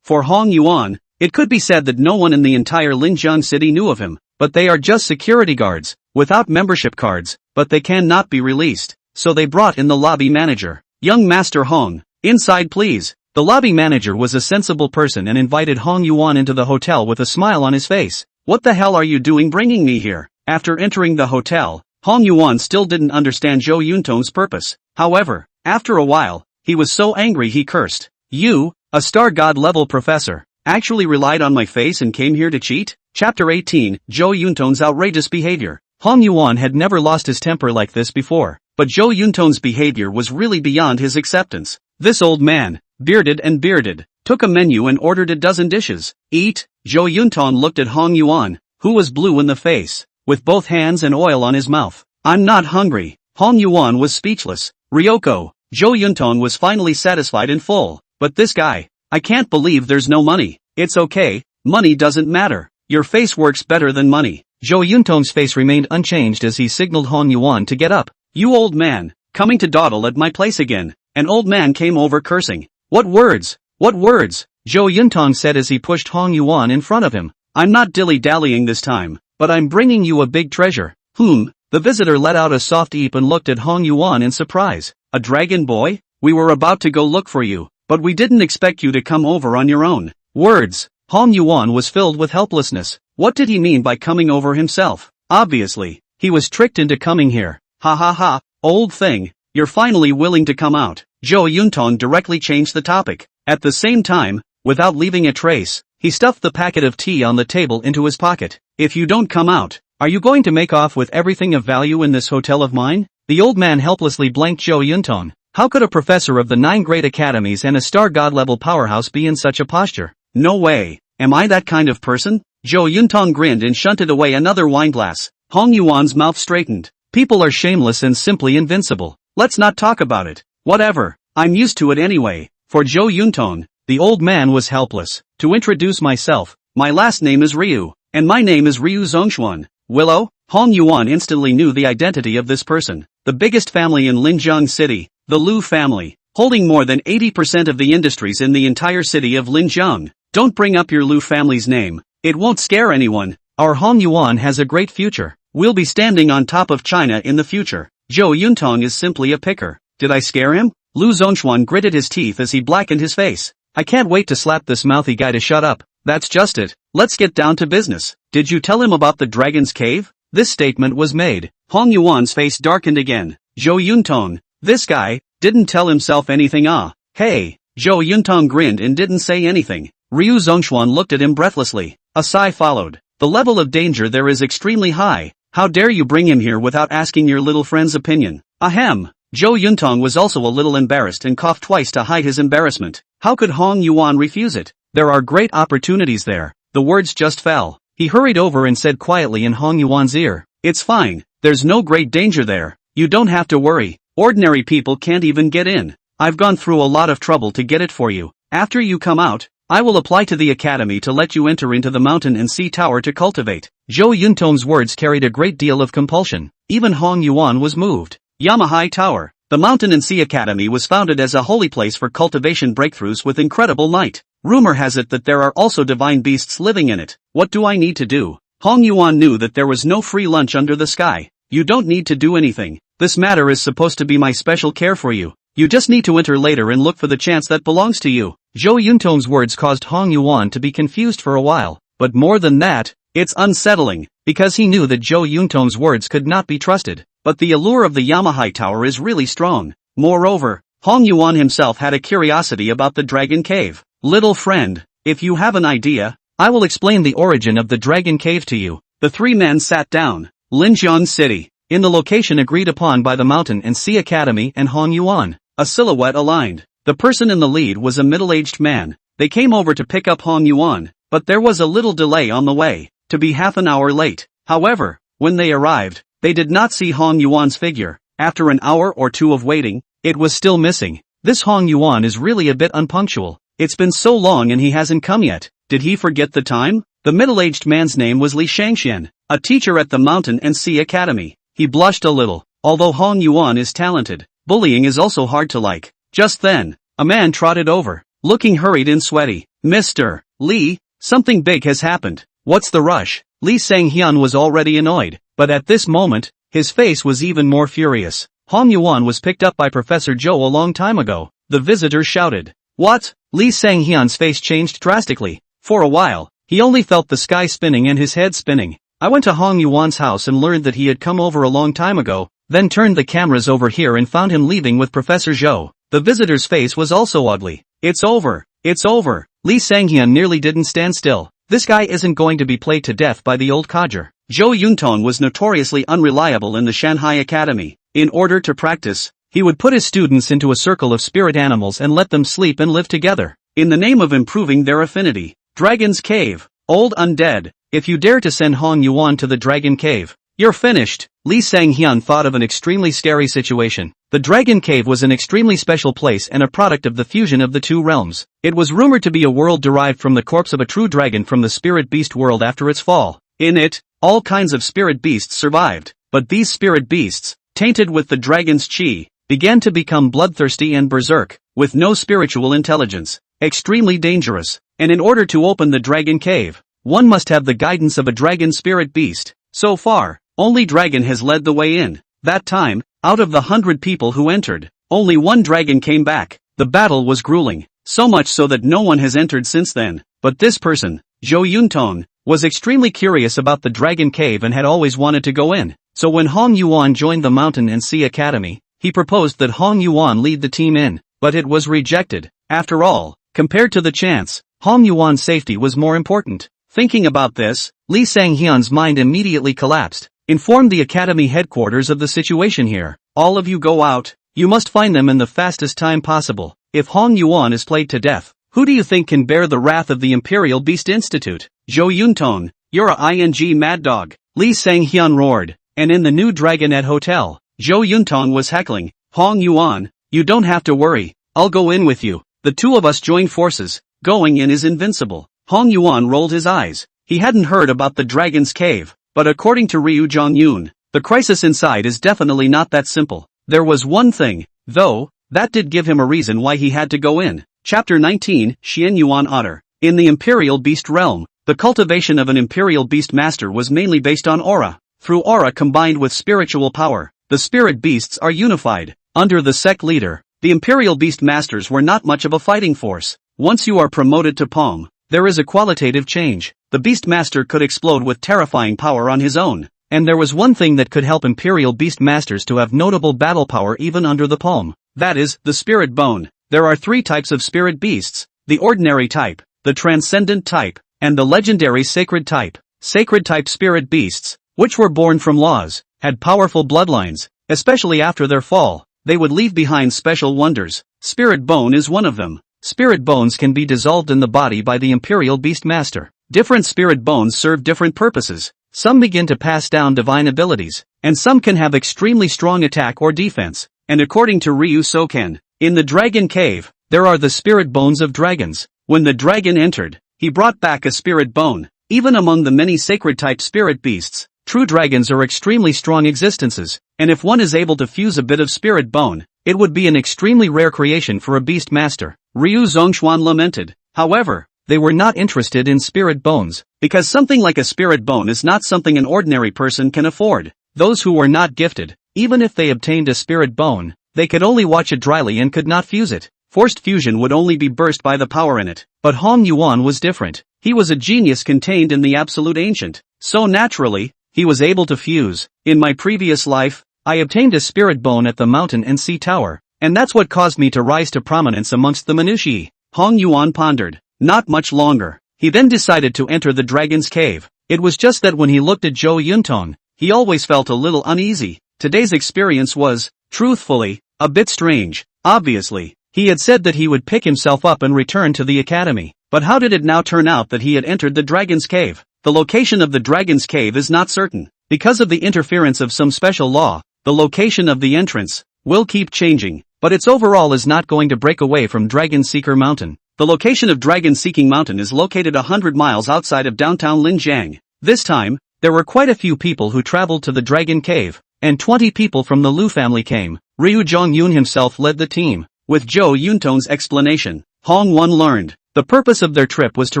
[SPEAKER 1] For Hong Yuan, it could be said that no one in the entire Linjiang city knew of him, but they are just security guards, without membership cards, but they cannot be released. So they brought in the lobby manager. Young Master Hong, inside please. The lobby manager was a sensible person and invited Hong Yuan into the hotel with a smile on his face. What the hell are you doing bringing me here? After entering the hotel, Hong Yuan still didn't understand Zhou Yuntong's purpose. However, after a while, he was so angry he cursed. You, a star god level professor, actually relied on my face and came here to cheat? Chapter 18, Zhou Yuntong's outrageous behavior. Hong Yuan had never lost his temper like this before, but Zhou Yuntong's behavior was really beyond his acceptance. This old man, bearded and bearded, took a menu and ordered a dozen dishes. Eat. Zhou Yuntong looked at Hong Yuan, who was blue in the face, with both hands and oil on his mouth. I'm not hungry. Hong Yuan was speechless. Ryoko. Zhou Yuntong was finally satisfied and full. But this guy, I can't believe there's no money. It's okay, money doesn't matter. Your face works better than money. Zhou Yuntong's face remained unchanged as he signaled Hong Yuan to get up. You old man, coming to dawdle at my place again. An old man came over cursing. What words? What words? Zhou Yuntong said as he pushed Hong Yuan in front of him. I'm not dilly-dallying this time, but I'm bringing you a big treasure. The visitor let out a soft eep and looked at Hong Yuan in surprise. A dragon boy? We were about to go look for you, but we didn't expect you to come over on your own. Words. Hong Yuan was filled with helplessness. What did he mean by coming over himself? Obviously, he was tricked into coming here. Ha ha ha, old thing, you're finally willing to come out. Zhou Yuntong directly changed the topic. At the same time, without leaving a trace, he stuffed the packet of tea on the table into his pocket. If you don't come out, are you going to make off with everything of value in this hotel of mine? The old man helplessly blanked Zhou Yuntong. How could a professor of the 9 great academies and a star god-level powerhouse be in such a posture? No way. Am I that kind of person? Zhou Yuntong grinned and shunted away another wineglass. Hong Yuan's mouth straightened. People are shameless and simply invincible. Let's not talk about it. Whatever. I'm used to it anyway. For Zhou Yuntong, the old man was helpless. To introduce myself, my last name is Ryu, and my name is Ryu Zhongshuan. Willow? Hong Yuan instantly knew the identity of this person. The biggest family in Linjiang City, the Lu family, holding more than 80% of the industries in the entire city of Linjiang. Don't bring up your Lu family's name. It won't scare anyone. Our Hong Yuan has a great future. We'll be standing on top of China in the future. Zhou Yuntong is simply a picker. Did I scare him? Lu Zhongshuan gritted his teeth as he blackened his face. I can't wait to slap this mouthy guy to shut up. That's just it. Let's get down to business. Did you tell him about the dragon's cave? This statement was made. Hong Yuan's face darkened again. Zhou Yuntong, this guy, didn't tell himself anything. Hey. Zhou Yuntong grinned and didn't say anything. Ryu Zhongshuan looked at him breathlessly. A sigh followed. The level of danger there is extremely high. How dare you bring him here without asking your little friend's opinion? Ahem. Zhou Yuntong was also a little embarrassed and coughed twice to hide his embarrassment. How could Hong Yuan refuse it? There are great opportunities there. The words just fell. He hurried over and said quietly in Hong Yuan's ear, "It's fine. There's no great danger there. You don't have to worry. Ordinary people can't even get in. I've gone through a lot of trouble to get it for you. After you come out, I will apply to the academy to let you enter into the mountain and sea tower to cultivate." Zhou Yuntong's words carried a great deal of compulsion. Even Hong Yuan was moved. Yamahai Tower. The Mountain and Sea Academy was founded as a holy place for cultivation breakthroughs with incredible might. Rumor has it that there are also divine beasts living in it. What do I need to do? Hong Yuan knew that there was no free lunch under the sky. You don't need to do anything. This matter is supposed to be my special care for you. You just need to enter later and look for the chance that belongs to you. Zhou Yuntong's words caused Hong Yuan to be confused for a while. But more than that, it's unsettling, because he knew that Zhou Yuntong's words could not be trusted. But the allure of the Yamahai Tower is really strong. Moreover, Hong Yuan himself had a curiosity about the Dragon Cave. Little friend, if you have an idea, I will explain the origin of the Dragon Cave to you. The three men sat down. Linjiang City. In the location agreed upon by the Mountain and Sea Academy and Hong Yuan. A silhouette aligned. The person in the lead was a middle-aged man. They came over to pick up Hong Yuan, but there was a little delay on the way, to be half an hour late. However, when they arrived, they did not see Hong Yuan's figure. After an hour or two of waiting, it was still missing. This Hong Yuan is really a bit unpunctual. It's been so long and he hasn't come yet. Did he forget the time? The middle-aged man's name was Li Shangxian, a teacher at the Mountain and Sea Academy. He blushed a little. Although Hong Yuan is talented, bullying is also hard to like. Just then, a man trotted over, looking hurried and sweaty. "Mr. Li, something big has happened. What's the rush?" Li Shangxian was already annoyed, but at this moment, his face was even more furious. Hong Yuan was picked up by Professor Zhou a long time ago. The visitor shouted. "What?" Li Shangxian's face changed drastically. For a while, he only felt the sky spinning and his head spinning. "I went to Hong Yuan's house and learned that he had come over a long time ago, then turned the cameras over here and found him leaving with Professor Zhou." The visitor's face was also ugly. "It's over. It's over." Li Shangxian nearly didn't stand still. This guy isn't going to be played to death by the old codger. Zhou Yuntong was notoriously unreliable in the Shanghai Academy. In order to practice, he would put his students into a circle of spirit animals and let them sleep and live together, in the name of improving their affinity. Dragon's Cave. Old undead, if you dare to send Hong Yuan to the Dragon Cave, you're finished. Li Shangxian thought of an extremely scary situation. The Dragon Cave was an extremely special place and a product of the fusion of the two realms. It was rumored to be a world derived from the corpse of a true dragon from the spirit beast world after its fall. In it, all kinds of spirit beasts survived, but these spirit beasts, tainted with the dragon's chi, began to become bloodthirsty and berserk, with no spiritual intelligence, extremely dangerous. And in order to open the Dragon Cave, one must have the guidance of a dragon spirit beast. So far, only dragon has led the way in. That time, out of the 100 people who entered, only one dragon came back. The battle was grueling, so much so that no one has entered since then. But this person, Zhou Yuntong, was extremely curious about the Dragon Cave and had always wanted to go in. So when Hong Yuan joined the Mountain and Sea Academy, he proposed that Hong Yuan lead the team in, but it was rejected. After all, compared to the chance, Hong Yuan's safety was more important. Thinking about this, Li Shangxian's mind immediately collapsed. Inform the academy headquarters of the situation here. All of you go out. You must find them in the fastest time possible. If Hong Yuan is played to death, who do you think can bear the wrath of the Imperial Beast Institute? Zhou Yuntong, you're a ing mad dog. Li Shangxian roared. And in the new Dragonet Hotel, Zhou Yuntong was heckling. Hong Yuan, you don't have to worry. I'll go in with you. The two of us join forces. Going in is invincible. Hong Yuan rolled his eyes. He hadn't heard about the Dragon's Cave, but according to Ryu Zhongyun, the crisis inside is definitely not that simple. There was one thing, though, that did give him a reason why he had to go in. Chapter 19, Xian Yuan Otter. In the Imperial Beast realm, the cultivation of an Imperial Beast Master was mainly based on aura. Through aura combined with spiritual power, the spirit beasts are unified. Under the sect leader, the Imperial Beast Masters were not much of a fighting force. Once you are promoted to Pong, there is a qualitative change. The Beastmaster could explode with terrifying power on his own. And there was one thing that could help Imperial Beastmasters to have notable battle power even under the palm. That is, the Spirit Bone. There are 3 types of spirit beasts: the ordinary type, the transcendent type, and the legendary sacred type. Sacred type spirit beasts, which were born from laws, had powerful bloodlines. Especially after their fall, they would leave behind special wonders. Spirit Bone is one of them. Spirit bones can be dissolved in the body by the Imperial Beastmaster. Different spirit bones serve different purposes. Some begin to pass down divine abilities, and some can have extremely strong attack or defense. And according to Ryu Soken, in the Dragon Cave, there are the spirit bones of dragons. When the dragon entered, he brought back a spirit bone. Even among the many sacred type spirit beasts, true dragons are extremely strong existences, and if one is able to fuse a bit of spirit bone, it would be an extremely rare creation for a beast master. Ryu Zhongshuan lamented. However, they were not interested in spirit bones, because something like a spirit bone is not something an ordinary person can afford. Those who were not gifted, even if they obtained a spirit bone, they could only watch it dryly and could not fuse it. Forced fusion would only be burst by the power in it. But Hong Yuan was different. He was a genius contained in the absolute ancient. So naturally, he was able to fuse. In my previous life, I obtained a spirit bone at the mountain and sea tower, and that's what caused me to rise to prominence amongst the minutiae. Hong Yuan pondered. Not much longer. He then decided to enter the dragon's cave. It was just that when he looked at Zhou Yuntong, he always felt a little uneasy. Today's experience was, truthfully, a bit strange. Obviously, he had said that he would pick himself up and return to the academy. But how did it now turn out that he had entered the dragon's cave? The location of the dragon's cave is not certain. Because of the interference of some special law, the location of the entrance will keep changing, but its overall is not going to break away from Dragon Seeker Mountain. The location of Dragon Seeking Mountain is located 100 miles outside of downtown Linjiang. This time, there were quite a few people who traveled to the Dragon Cave, and 20 people from the Lu family came. Ryu Zhongyun himself led the team. With Zhou Yuntong's explanation, Hong Wan learned. The purpose of their trip was to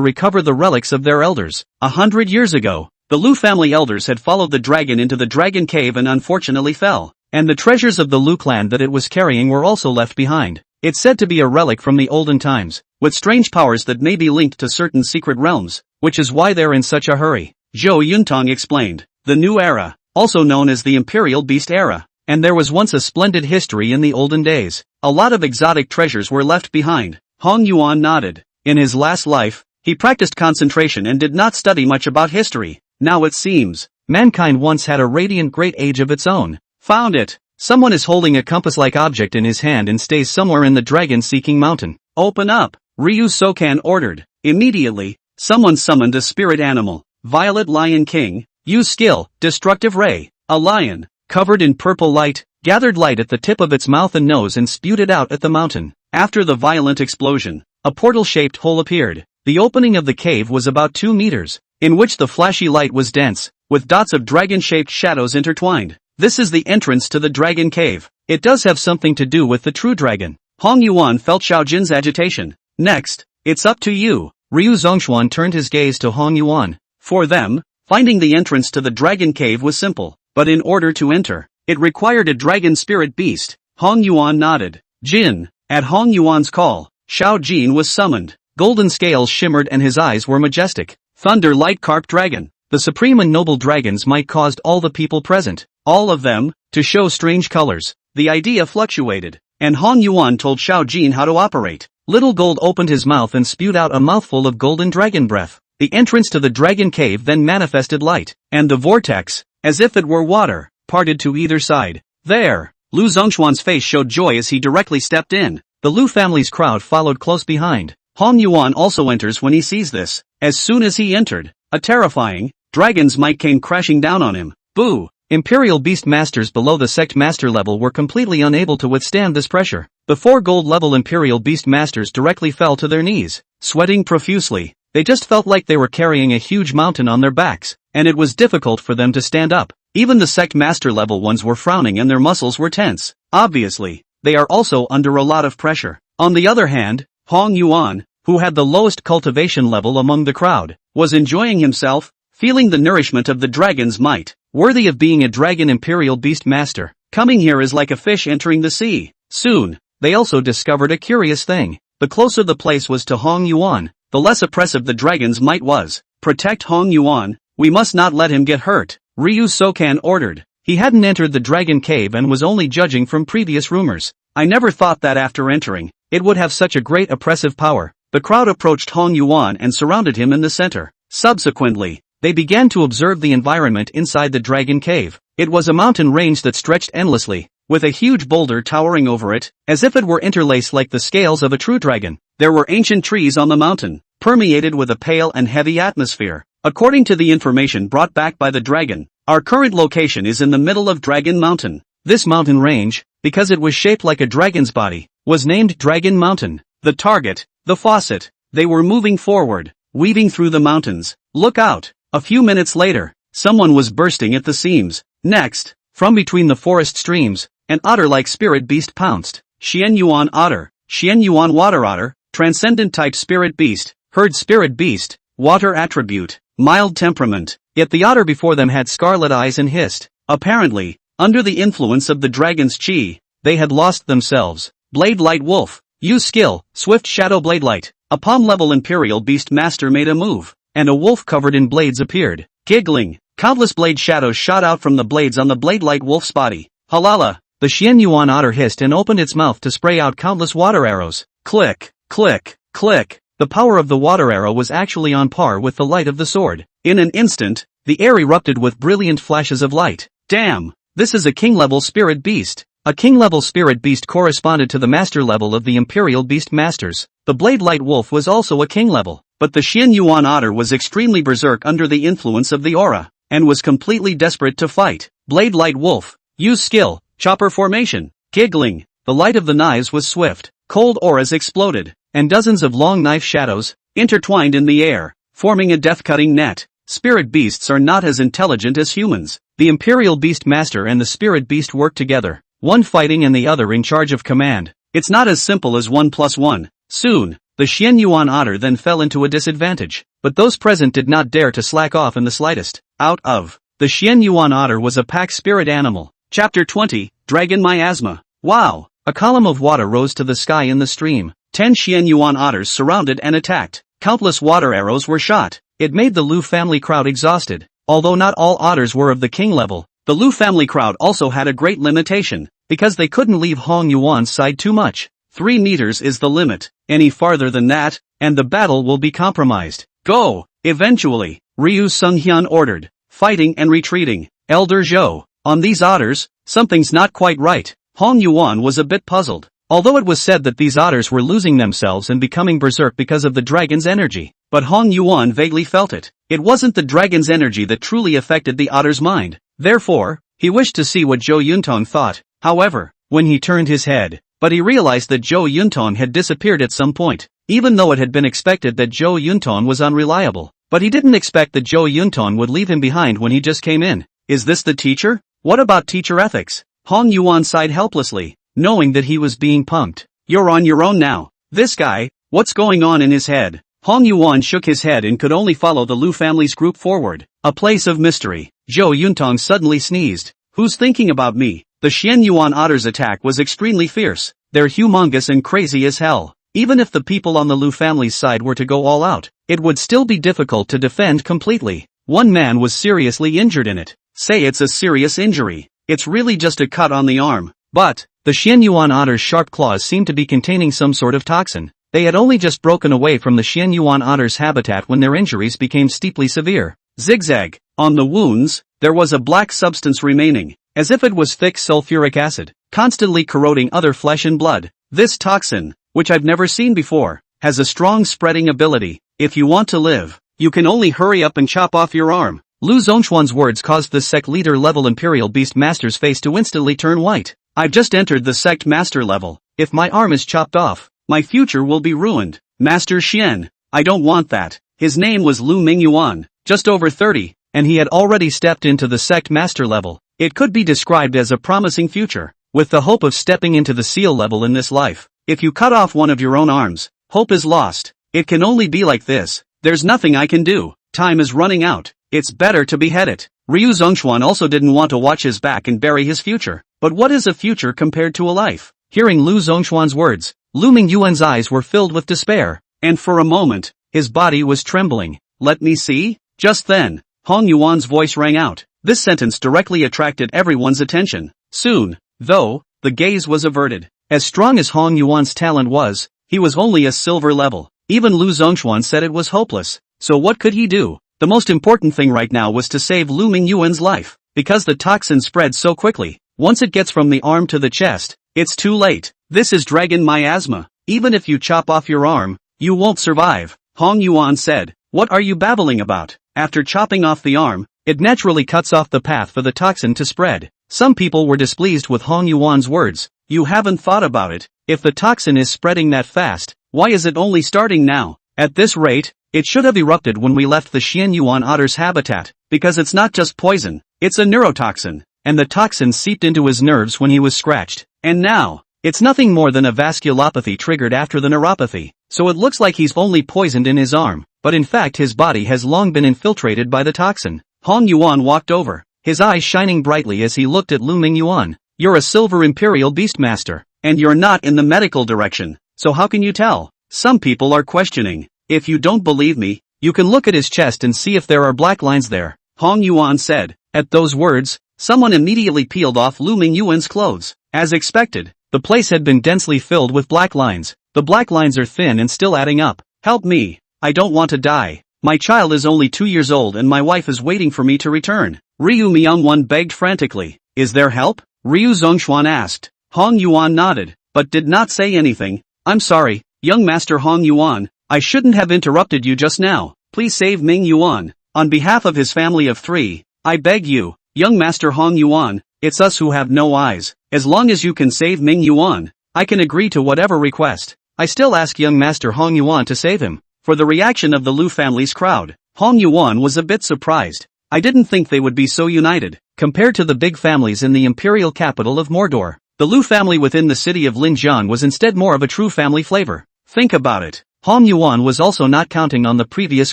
[SPEAKER 1] recover the relics of their elders. 100 years ago, the Lu family elders had followed the dragon into the Dragon Cave and unfortunately fell, and the treasures of the Lu clan that it was carrying were also left behind. It's said to be a relic from the olden times, with strange powers that may be linked to certain secret realms, which is why they're in such a hurry. Zhou Yuntong explained. The new era, also known as the Imperial Beast Era, and there was once a splendid history in the olden days. A lot of exotic treasures were left behind. Hong Yuan nodded. In his last life, he practiced concentration and did not study much about history. Now it seems, mankind once had a radiant great age of its own. Found it. Someone is holding a compass-like object in his hand and stays somewhere in the dragon-seeking mountain. Open up, Ryu Sokan ordered. Immediately, someone summoned a spirit animal. Violet Lion King. Use skill, Destructive Ray. A lion, covered in purple light, gathered light at the tip of its mouth and nose and spewed it out at the mountain. After the violent explosion, a portal-shaped hole appeared. The opening of the cave was about 2 meters, in which the flashy light was dense, with dots of dragon-shaped shadows intertwined. This is the entrance to the Dragon Cave. It does have something to do with the true dragon. Hong Yuan felt Xiao Jin's agitation. Next, it's up to you. Ryu Zhongshuan turned his gaze to Hong Yuan. For them, finding the entrance to the Dragon Cave was simple, but in order to enter, it required a dragon spirit beast. Hong Yuan nodded. Jin. At Hong Yuan's call, Xiao Jin was summoned. Golden scales shimmered and his eyes were majestic. Thunder Light Carp Dragon. The supreme and noble dragon's might caused all the people present, all of them, to show strange colors. The idea fluctuated, and Hong Yuan told Xiao Jin how to operate. Little Gold opened his mouth and spewed out a mouthful of golden dragon breath. The entrance to the Dragon Cave then manifested light, and the vortex, as if it were water, parted to either side. There, Lu Zhongshuan's face showed joy as he directly stepped in. The Lu family's crowd followed close behind. Hong Yuan also enters when he sees this. As soon as he entered, a terrifying dragon's might came crashing down on him. Boo! Imperial Beast Masters below the Sect Master level were completely unable to withstand this pressure. The 4 gold level Imperial Beast Masters directly fell to their knees, sweating profusely. They just felt like they were carrying a huge mountain on their backs, and it was difficult for them to stand up. Even the Sect Master level ones were frowning and their muscles were tense. Obviously, they are also under a lot of pressure. On the other hand, Hong Yuan, who had the lowest cultivation level among the crowd, was enjoying himself, feeling the nourishment of the dragon's might, worthy of being a dragon Imperial Beast Master. Coming here is like a fish entering the sea. Soon, they also discovered a curious thing. The closer the place was to Hong Yuan, the less oppressive the dragon's might was. Protect Hong Yuan, we must not let him get hurt, Ryu Sokan ordered. He hadn't entered the dragon cave and was only judging from previous rumors. I never thought that after entering, it would have such a great oppressive power. The crowd approached Hong Yuan and surrounded him in the center. Subsequently, they began to observe the environment inside the dragon cave. It was a mountain range that stretched endlessly, with a huge boulder towering over it, as if it were interlaced like the scales of a true dragon. There were ancient trees on the mountain, permeated with a pale and heavy atmosphere. According to the information brought back by the dragon, our current location is in the middle of Dragon Mountain. This mountain range, because it was shaped like a dragon's body, was named Dragon Mountain. The target, the faucet. They were moving forward, weaving through the mountains. Look out! A few minutes later, someone was bursting at the seams. Next, from between the forest streams, an otter-like spirit beast pounced. Xian Yuan Otter, Xian Yuan Water Otter, Transcendent Type Spirit Beast, Herd Spirit Beast, Water Attribute, Mild Temperament. Yet the otter before them had scarlet eyes and hissed. Apparently, under the influence of the dragon's chi, they had lost themselves. Blade Light Wolf, use skill, Swift Shadow Blade Light. A palm-level Imperial Beast Master made a move, and a wolf covered in blades appeared. Giggling, countless blade shadows shot out from the blades on the Blade Light Wolf's body. Halala! The Xian Yuan otter hissed and opened its mouth to spray out countless water arrows. Click, click, click. The power of the water arrow was actually on par with the light of the sword. In an instant, the air erupted with brilliant flashes of light. Damn! This is a king-level spirit beast. A king-level spirit beast corresponded to the master level of the Imperial Beast Masters. The Blade Light Wolf was also a king level, but the Xian Yuan otter was extremely berserk under the influence of the aura, and was completely desperate to fight. Blade Light Wolf, use skill, Chopper Formation. Giggling, the light of the knives was swift. Cold auras exploded, and dozens of long knife shadows intertwined in the air, forming a death-cutting net. Spirit beasts are not as intelligent as humans. The Imperial Beast Master and the Spirit Beast work together, one fighting and the other in charge of command. It's not as simple as 1 + 1. Soon, the Xian Yuan otter then fell into a disadvantage, but those present did not dare to slack off in the slightest. The Xian Yuan otter was a pack spirit animal. Chapter 20, Dragon Miasma. Wow! A column of water rose to the sky in the stream. 10 Xian Yuan otters surrounded and attacked. Countless water arrows were shot. It made the Lu family crowd exhausted. Although not all otters were of the king level, the Lu family crowd also had a great limitation, because they couldn't leave Hong Yuan's side too much. 3 meters is the limit. Any farther than that, and the battle will be compromised. Go! Eventually, Ryu Sunghyun ordered, fighting and retreating. Elder Zhou, on these otters, something's not quite right. Hong Yuan was a bit puzzled. Although it was said that these otters were losing themselves and becoming berserk because of the dragon's energy, but Hong Yuan vaguely felt it. It wasn't the dragon's energy that truly affected the otter's mind. Therefore, he wished to see what Zhou Yuntong thought. However, when he turned his head, but he realized that Zhou Yuntong had disappeared at some point. Even though it had been expected that Zhou Yuntong was unreliable, but he didn't expect that Zhou Yuntong would leave him behind when he just came in. Is this the teacher? What about teacher ethics? Hong Yuan sighed helplessly, knowing that he was being punked. You're on your own now. This guy, what's going on in his head? Hong Yuan shook his head and could only follow the Lu family's group forward. A place of mystery. Zhou Yuntong suddenly sneezed. Who's thinking about me? The Xian Yuan otter's attack was extremely fierce. They're humongous and crazy as hell. Even if the people on the Lu family's side were to go all out, it would still be difficult to defend completely. One man was seriously injured in it. Say it's a serious injury. It's really just a cut on the arm. But, the Xian Yuan otter's sharp claws seemed to be containing some sort of toxin. They had only just broken away from the Xian Yuan otter's habitat when their injuries became steeply severe. Zigzag. On the wounds, there was a black substance remaining, as if it was thick sulfuric acid, constantly corroding other flesh and blood. This toxin, which I've never seen before, has a strong spreading ability. If you want to live, you can only hurry up and chop off your arm. Lu Zongchuan's words caused the sect leader level Imperial Beast Master's face to instantly turn white. I've just entered the sect master level. If my arm is chopped off, my future will be ruined. Master Xian, I don't want that. His name was Lu Mingyuan, just over 30, and he had already stepped into the sect master level. It could be described as a promising future, with the hope of stepping into the seal level in this life. If you cut off one of your own arms, hope is lost. It can only be like this. There's nothing I can do. Time is running out. It's better to behead it. Ryu Zongchuan also didn't want to watch his back and bury his future. But what is a future compared to a life? Hearing Lu Zongchuan's words, Lu Mingyuan's eyes were filled with despair, and for a moment, his body was trembling. Let me see? Just then, Hong Yuan's voice rang out. This sentence directly attracted everyone's attention. Soon, though, the gaze was averted. As strong as Hong Yuan's talent was, he was only a silver level. Even Lu Zhongshuan said it was hopeless. So what could he do? The most important thing right now was to save Lu Mingyuan's life. Because the toxin spread so quickly, once it gets from the arm to the chest, it's too late. This is dragon miasma. Even if you chop off your arm, you won't survive, Hong Yuan said. What are you babbling about? After chopping off the arm, it naturally cuts off the path for the toxin to spread. Some people were displeased with Hong Yuan's words. You haven't thought about it. If the toxin is spreading that fast, why is it only starting now? At this rate, it should have erupted when we left the Xian Yuan otter's habitat, because it's not just poison, it's a neurotoxin, and the toxin seeped into his nerves when he was scratched. And now, it's nothing more than a vasculopathy triggered after the neuropathy, so it looks like he's only poisoned in his arm, but in fact his body has long been infiltrated by the toxin. Hong Yuan walked over, his eyes shining brightly as he looked at Lu Mingyuan. You're a silver imperial beastmaster, and you're not in the medical direction, so how can you tell? Some people are questioning. If you don't believe me, you can look at his chest and see if there are black lines there, Hong Yuan said. At those words, someone immediately peeled off Lu Mingyuan's clothes. As expected, the place had been densely filled with black lines. The black lines are thin and still adding up. Help me, I don't want to die. My child is only 2 years old and my wife is waiting for me to return. Ryu Myungwon begged frantically. Is there help? Ryu Zhongshuan asked. Hong Yuan nodded, but did not say anything. I'm sorry, young master Hong Yuan, I shouldn't have interrupted you just now. Please save Ming Yuan. On behalf of his family of 3, I beg you, young master Hong Yuan, it's us who have no eyes. As long as you can save Ming Yuan, I can agree to whatever request. I still ask young master Hong Yuan to save him. For the reaction of the Lu family's crowd, Hong Yuan was a bit surprised. I didn't think they would be so united. Compared to the big families in the imperial capital of Mordor, the Lu family within the city of Linjiang was instead more of a true family flavor. Think about it. Hong Yuan was also not counting on the previous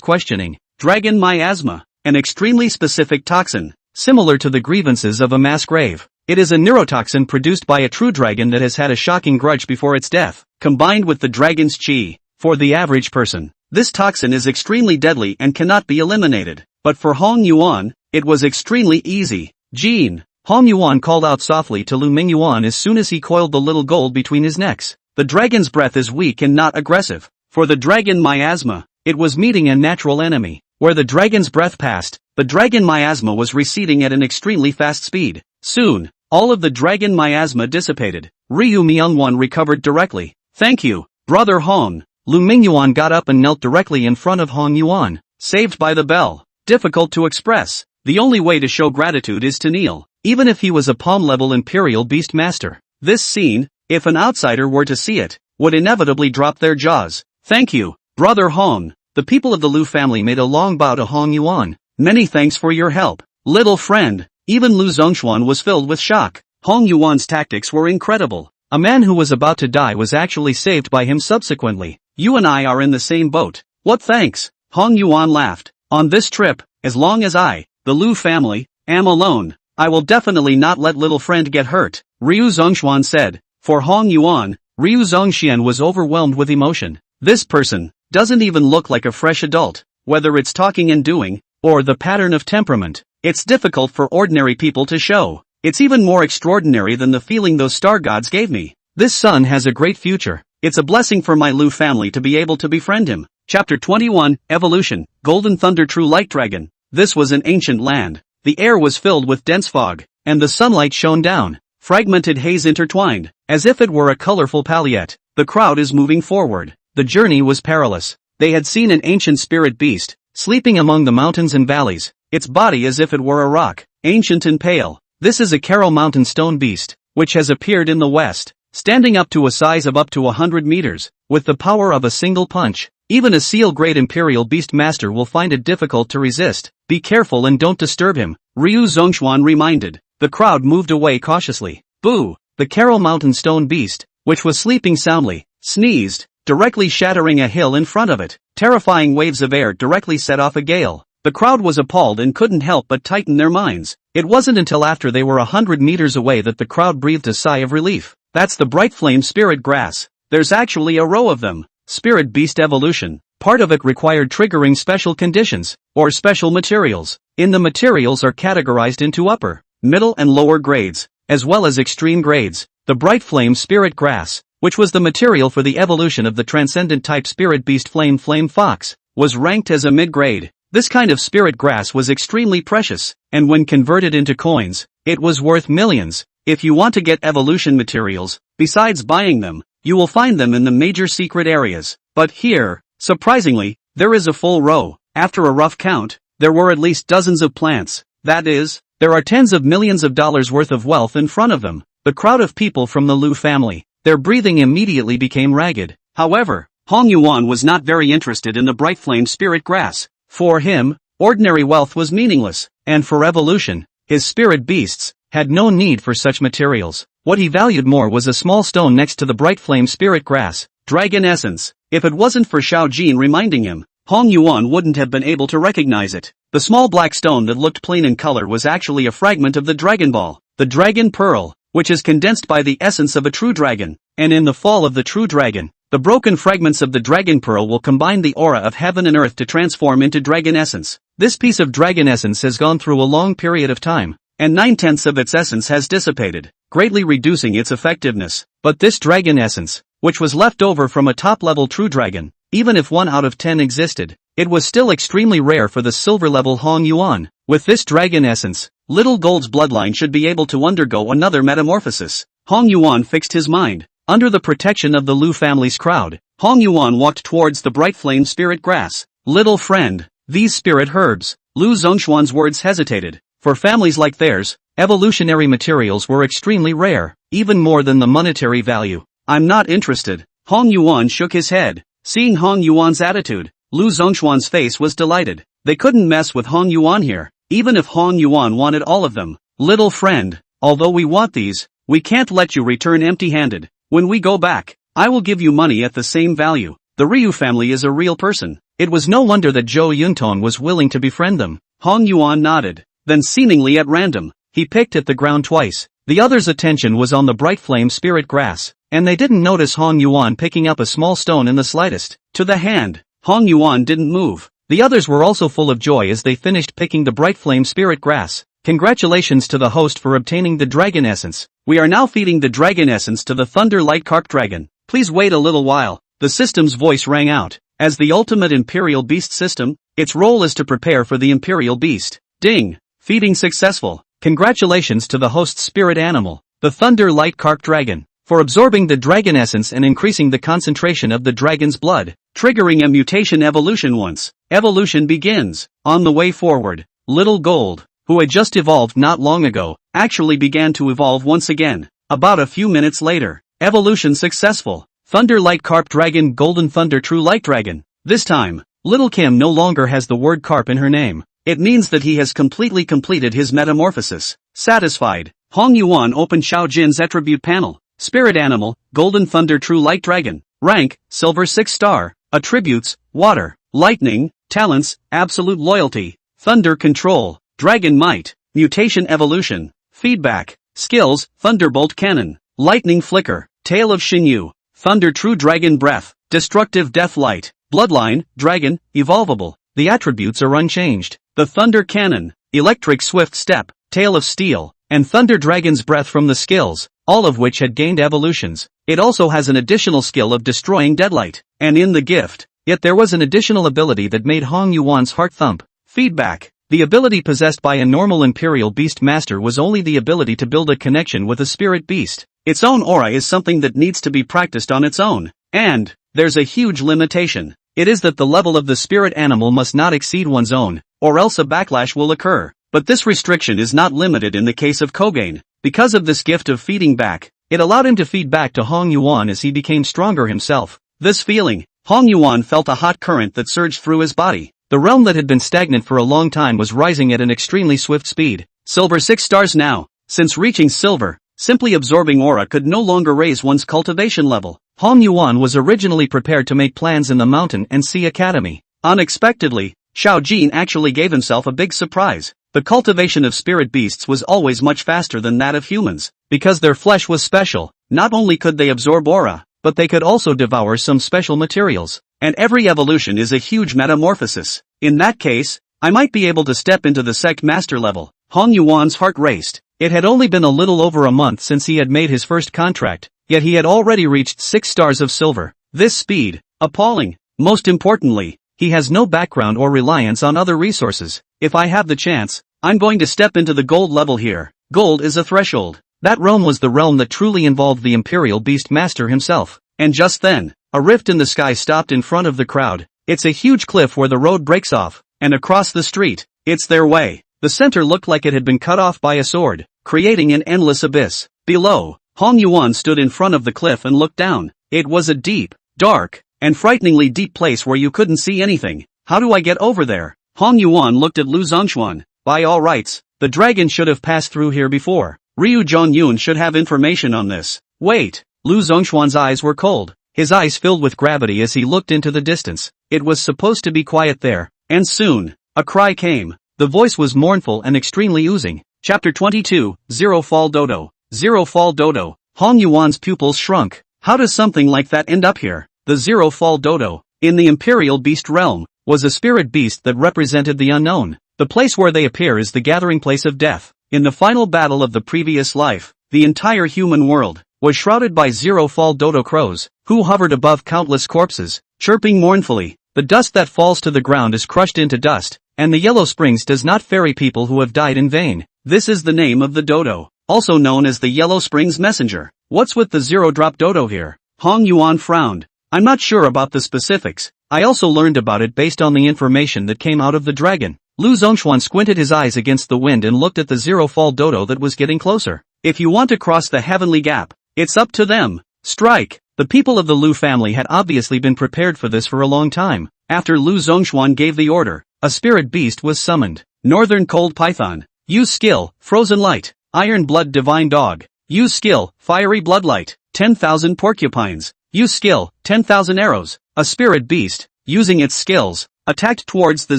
[SPEAKER 1] questioning. Dragon miasma, an extremely specific toxin, similar to the grievances of a mass grave. It is a neurotoxin produced by a true dragon that has had a shocking grudge before its death, combined with the dragon's qi. For the average person, this toxin is extremely deadly and cannot be eliminated. But for Hong Yuan, it was extremely easy. Jean, Hong Yuan called out softly to Lu Mingyuan as soon as he coiled the little gold between his necks. The dragon's breath is weak and not aggressive. For the dragon miasma, it was meeting a natural enemy. Where the dragon's breath passed, the dragon miasma was receding at an extremely fast speed. Soon, all of the dragon miasma dissipated. Ryu Myungwon recovered directly. Thank you, brother Hong. Lu Mingyuan got up and knelt directly in front of Hong Yuan. Saved by the bell. Difficult to express. The only way to show gratitude is to kneel, even if he was a palm-level imperial beast master. This scene, if an outsider were to see it, would inevitably drop their jaws. Thank you, brother Hong. The people of the Lu family made a long bow to Hong Yuan. Many thanks for your help, little friend. Even Lu Zhongshuan was filled with shock. Hong Yuan's tactics were incredible. A man who was about to die was actually saved by him subsequently. You and I are in the same boat. What thanks? Hong Yuan laughed. On this trip, as long as I, the Lu family, am alone, I will definitely not let little friend get hurt, Ryu Zhongshuan said. For Hong Yuan, Ryu Zhongshuan was overwhelmed with emotion. This person doesn't even look like a fresh adult. Whether it's talking and doing, or the pattern of temperament, it's difficult for ordinary people to show. It's even more extraordinary than the feeling those star gods gave me. This son has a great future. It's a blessing for my Lu family to be able to befriend him. Chapter 21, Evolution, Golden Thunder True Light Dragon. This was an ancient land. The air was filled with dense fog, and the sunlight shone down. Fragmented haze intertwined, as if it were a colorful palette. The crowd is moving forward. The journey was perilous. They had seen an ancient spirit beast, sleeping among the mountains and valleys, its body as if it were a rock, ancient and pale. This is a Carol Mountain stone beast, which has appeared in the west, standing up to a size of up to 100 meters, with the power of a single punch. Even a seal-grade imperial beast master will find it difficult to resist. Be careful and don't disturb him, Ryu Zhongshuan reminded. The crowd moved away cautiously. Boo! The Carol Mountain stone beast, which was sleeping soundly, sneezed, directly shattering a hill in front of it. Terrifying waves of air directly set off a gale. The crowd was appalled and couldn't help but tighten their minds. It wasn't until after they were 100 meters away that the crowd breathed a sigh of relief. That's the bright flame spirit grass. There's actually a row of them. Spirit beast evolution. Part of it required triggering special conditions, or special materials. The materials are categorized into upper, middle and lower grades, as well as extreme grades. The bright flame spirit grass, which was the material for the evolution of the transcendent type spirit beast flame fox, was ranked as a mid-grade. This kind of spirit grass was extremely precious, and when converted into coins, it was worth millions. If you want to get evolution materials, besides buying them, you will find them in the major secret areas. But here, surprisingly, there is a full row. After a rough count, there were at least dozens of plants. That is, there are tens of millions of dollars worth of wealth in front of them. The crowd of people from the Lu family, their breathing immediately became ragged. However, Hong Yuan was not very interested in the bright flame spirit grass. For him, ordinary wealth was meaningless, and for evolution, his spirit beasts had no need for such materials. What he valued more was a small stone next to the bright flame spirit grass, dragon essence. If it wasn't for Xiao Jin reminding him, Hong Yuan wouldn't have been able to recognize it. The small black stone that looked plain in color was actually a fragment of the Dragon Ball, the Dragon Pearl, which is condensed by the essence of a true dragon, and in the fall of the true dragon, the broken fragments of the Dragon Pearl will combine the aura of heaven and earth to transform into dragon essence. This piece of dragon essence has gone through a long period of time, and 9/10 of its essence has dissipated, greatly reducing its effectiveness. But this dragon essence, which was left over from a top-level true dragon, even if 1 out of 10 existed, it was still extremely rare for the silver-level Hong Yuan. With this dragon essence, Little Gold's bloodline should be able to undergo another metamorphosis. Hong Yuan fixed his mind. Under the protection of the Lu family's crowd, Hong Yuan walked towards the bright flame spirit grass. Little friend, these spirit herbs. Lu Zhongshuan's words hesitated. For families like theirs, evolutionary materials were extremely rare, even more than the monetary value. I'm not interested. Hong Yuan shook his head. Seeing Hong Yuan's attitude, Lu Zhongshuan's face was delighted. They couldn't mess with Hong Yuan here, even if Hong Yuan wanted all of them. Little friend, although we want these, we can't let you return empty-handed. When we go back, I will give you money at the same value. The Ryu family is a real person. It was no wonder that Zhou Yunton was willing to befriend them. Hong Yuan nodded. Then seemingly at random, he picked at the ground twice. The others' attention was on the bright flame spirit grass, and they didn't notice Hong Yuan picking up a small stone in the slightest. To the hand, Hong Yuan didn't move. The others were also full of joy as they finished picking the bright flame spirit grass. Congratulations to the host for obtaining the dragon essence. We are now feeding the dragon essence to the Thunder Light Carp Dragon. Please wait a little while. The system's voice rang out. As the ultimate Imperial Beast system, its role is to prepare for the Imperial Beast. Ding! Feeding successful. Congratulations to the host's spirit animal, the Thunder Light Carp Dragon, for absorbing the dragon essence and increasing the concentration of the dragon's blood, triggering a mutation evolution once. Evolution begins. On the way forward, Little Gold, who had just evolved not long ago, actually began to evolve once again. About a few minutes later, evolution successful. Thunder Light Carp Dragon Golden Thunder True Light Dragon. This time, Little Kim no longer has the word carp in her name. It means that he has completely completed his metamorphosis. Satisfied, Hong Yuan opened Xiao Jin's attribute panel. Spirit Animal, Golden Thunder True Light Dragon. Rank, Silver 6 star. Attributes, Water, Lightning. Talents, Absolute Loyalty. Thunder Control. Dragon Might. Mutation Evolution. Feedback. Skills, Thunderbolt Cannon. Lightning Flicker. Tail of Xinyu. Thunder True Dragon Breath. Destructive Death Light. Bloodline, Dragon, Evolvable. The attributes are unchanged. The Thunder Cannon, Electric Swift Step, Tail of Steel, and Thunder Dragon's Breath from the skills, all of which had gained evolutions. It also has an additional skill of destroying Deadlight, and in the gift, yet there was an additional ability that made Hong Yuan's heart thump. Feedback. The ability possessed by a normal Imperial Beast Master was only the ability to build a connection with a spirit beast. Its own aura is something that needs to be practiced on its own. And, there's a huge limitation. It is that the level of the spirit animal must not exceed one's own, or else a backlash will occur. But this restriction is not limited in the case of Kogain. Because of this gift of feeding back, it allowed him to feed back to Hong Yuan as he became stronger himself. This feeling, Hong Yuan felt a hot current that surged through his body. The realm that had been stagnant for a long time was rising at an extremely swift speed. Silver 6 stars now. Since reaching silver, simply absorbing aura could no longer raise one's cultivation level. Hong Yuan was originally prepared to make plans in the Mountain and Sea Academy. Unexpectedly, Xiao Jin actually gave himself a big surprise. The cultivation of spirit beasts was always much faster than that of humans. Because their flesh was special, not only could they absorb aura, but they could also devour some special materials. and every evolution is a huge metamorphosis. In that case, I might be able to step into the sect master level. Hong Yuan's heart raced. It had only been a little over a month since he had made his first contract, yet he had already reached 6 stars of silver. This speed, appalling. Most importantly, he has no background or reliance on other resources. If I have the chance, I'm going to step into the gold level here. Gold is a threshold. That realm was the realm that truly involved the Imperial Beast Master himself. And just then, a rift in the sky stopped in front of the crowd. It's a huge cliff where the road breaks off, and across the street, it's their way. The center looked like it had been cut off by a sword, creating an endless abyss. Below, Hong Yuan stood in front of the cliff and looked down. It was a deep, dark, and frighteningly deep place where you couldn't see anything. How do I get over there? Hong Yuan looked at Lu Zhongshuan. By all rights, the dragon should have passed through here before. Ryu Zhongyun should have information on this. Wait. Lu Zhongshuan's eyes were cold. His eyes filled with gravity as he looked into the distance. It was supposed to be quiet there. And soon, a cry came. The voice was mournful and extremely oozing. Chapter 22, Zero Fall Dodo. Zero Fall Dodo. Hong Yuan's pupils shrunk. How does something like that end up here? The Zero Fall Dodo, in the Imperial Beast realm, was a spirit beast that represented the unknown. The place where they appear is the gathering place of death. In the final battle of the previous life, the entire human world was shrouded by Zero Fall Dodo crows, who hovered above countless corpses, chirping mournfully. The dust that falls to the ground is crushed into dust, and the Yellow Springs does not ferry people who have died in vain. This is the name of the dodo, also known as the Yellow Springs Messenger. What's with the zero-drop dodo here? Hong Yuan frowned. I'm not sure about the specifics. I also learned about it based on the information that came out of the dragon. Lu Zhongshuan squinted his eyes against the wind and looked at the zero-fall dodo that was getting closer. If you want to cross the heavenly gap, it's up to them. Strike! The people of the Lu family had obviously been prepared for this for a long time. After Lu Zhongshuan gave the order, a spirit beast was summoned. Northern Cold Python. Use skill, Frozen Light. Iron Blood Divine Dog. Use skill, Fiery Bloodlight. 10,000 porcupines. Use skill, 10,000 arrows. A spirit beast, using its skills, attacked towards the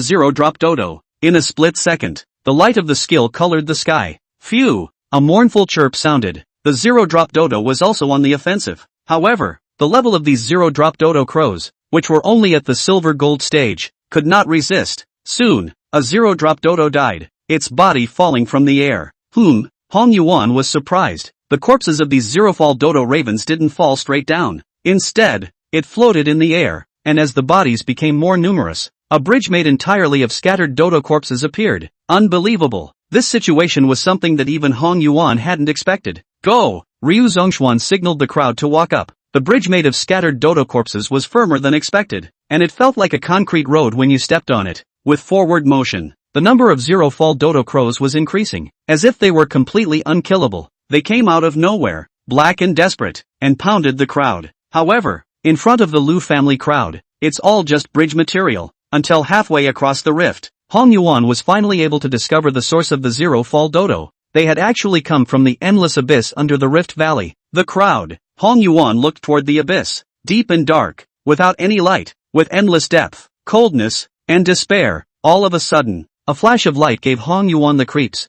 [SPEAKER 1] zero-drop dodo. In a split second, the light of the skill colored the sky. Phew! A mournful chirp sounded. The zero-drop dodo was also on the offensive. However, the level of these zero-drop dodo crows, which were only at the silver-gold stage, could not resist. Soon, a zero-drop dodo died, its body falling from the air. Hong Yuan was surprised. The corpses of these zero-fall dodo ravens didn't fall straight down. Instead, it floated in the air, and as the bodies became more numerous, a bridge made entirely of scattered dodo corpses appeared. Unbelievable. This situation was something that even Hong Yuan hadn't expected. Go! Ryu Zhongshuan signaled the crowd to walk up. The bridge made of scattered dodo corpses was firmer than expected, and it felt like a concrete road when you stepped on it. With forward motion, the number of zero-fall dodo crows was increasing, as if they were completely unkillable. They came out of nowhere, black and desperate, and pounded the crowd. However, in front of the Lu family crowd, it's all just bridge material, until halfway across the rift, Hong Yuan was finally able to discover the source of the zero-fall dodo. They had actually come from the endless abyss under the Rift Valley. The crowd. Hong Yuan looked toward the abyss, deep and dark, without any light, with endless depth, coldness, and despair. All of a sudden, a flash of light gave Hong Yuan the creeps.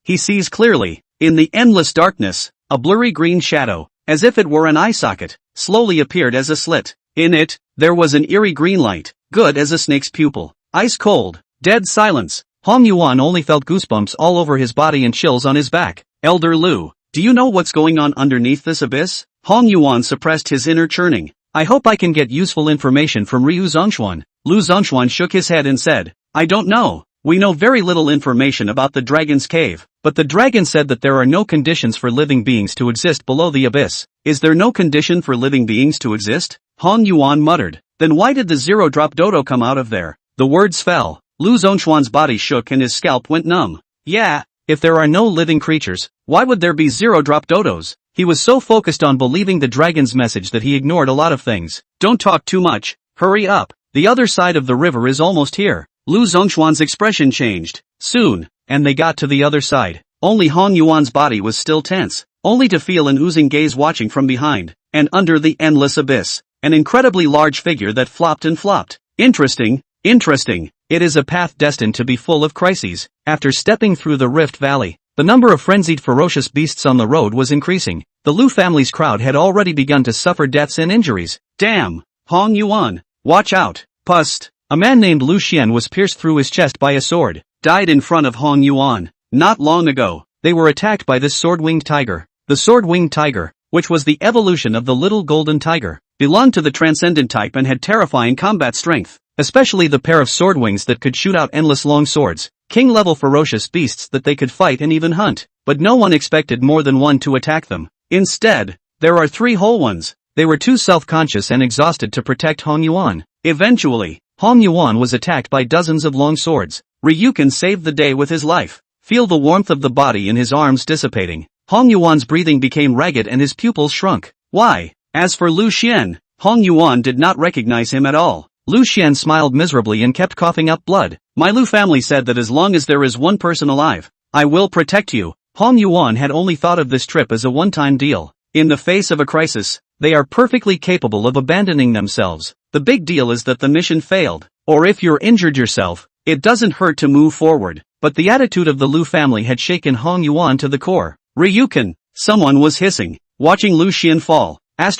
[SPEAKER 1] He sees clearly. In the endless darkness, a blurry green shadow, as if it were an eye socket, slowly appeared as a slit. In it, there was an eerie green light, good as a snake's pupil. Ice cold, dead silence. Hong Yuan only felt goosebumps all over his body and chills on his back. Elder Lu, do you know what's going on underneath this abyss? Hong Yuan suppressed his inner churning. I hope I can get useful information from Ryu Zhongshuan. Lu Zhongshuan shook his head and said, I don't know. We know very little information about the dragon's cave, but the dragon said that there are no conditions for living beings to exist below the abyss. Is there no condition for living beings to exist? Hong Yuan muttered. Then why did the zero-drop dodo come out of there? The words fell. Lu Zhongshuan's body shook and his scalp went numb. Yeah, if there are no living creatures, why would there be zero-drop dodos? He was so focused on believing the dragon's message that he ignored a lot of things. Don't talk too much. Hurry up. The other side of the river is almost here. Lu Zhongshuan's expression changed. Soon, and they got to the other side. Only Hong Yuan's body was still tense, only to feel an oozing gaze watching from behind, and under the endless abyss, an incredibly large figure that flopped and flopped. Interesting. It is a path destined to be full of crises. After stepping through the Rift Valley, the number of frenzied ferocious beasts on the road was increasing. The Lu family's crowd had already begun to suffer deaths and injuries. Damn! Hong Yuan, Watch out. Pust. A man named Lu Xian was pierced through his chest by a sword. Died in front of Hong Yuan. Not long ago, they were attacked by this sword-winged tiger. The sword-winged tiger, which was the evolution of the little golden tiger, belonged to the transcendent type and had terrifying combat strength, especially the pair of sword wings that could shoot out endless long swords, king-level ferocious beasts that they could fight and even hunt, but no one expected more than one to attack them. Instead, there are 3 whole ones. They were too self-conscious and exhausted to protect Hong Yuan. Eventually, Hong Yuan was attacked by dozens of long swords. Ryukin saved the day with his life. Feel the warmth of the body in his arms dissipating. Hong Yuan's breathing became ragged and his pupils shrunk. Why? As for Lu Xian, Hong Yuan did not recognize him at all. Lu Xian smiled miserably and kept coughing up blood. My Lu family said that as long as there is one person alive, I will protect you. Hong Yuan had only thought of this trip as a one-time deal. In the face of a crisis, they are perfectly capable of abandoning themselves. The big deal is that the mission failed. Or if you're injured yourself, it doesn't hurt to move forward. But the attitude of the Lu family had shaken Hong Yuan to the core. Ryukin, someone was hissing, watching Lu Xian fall. Ah.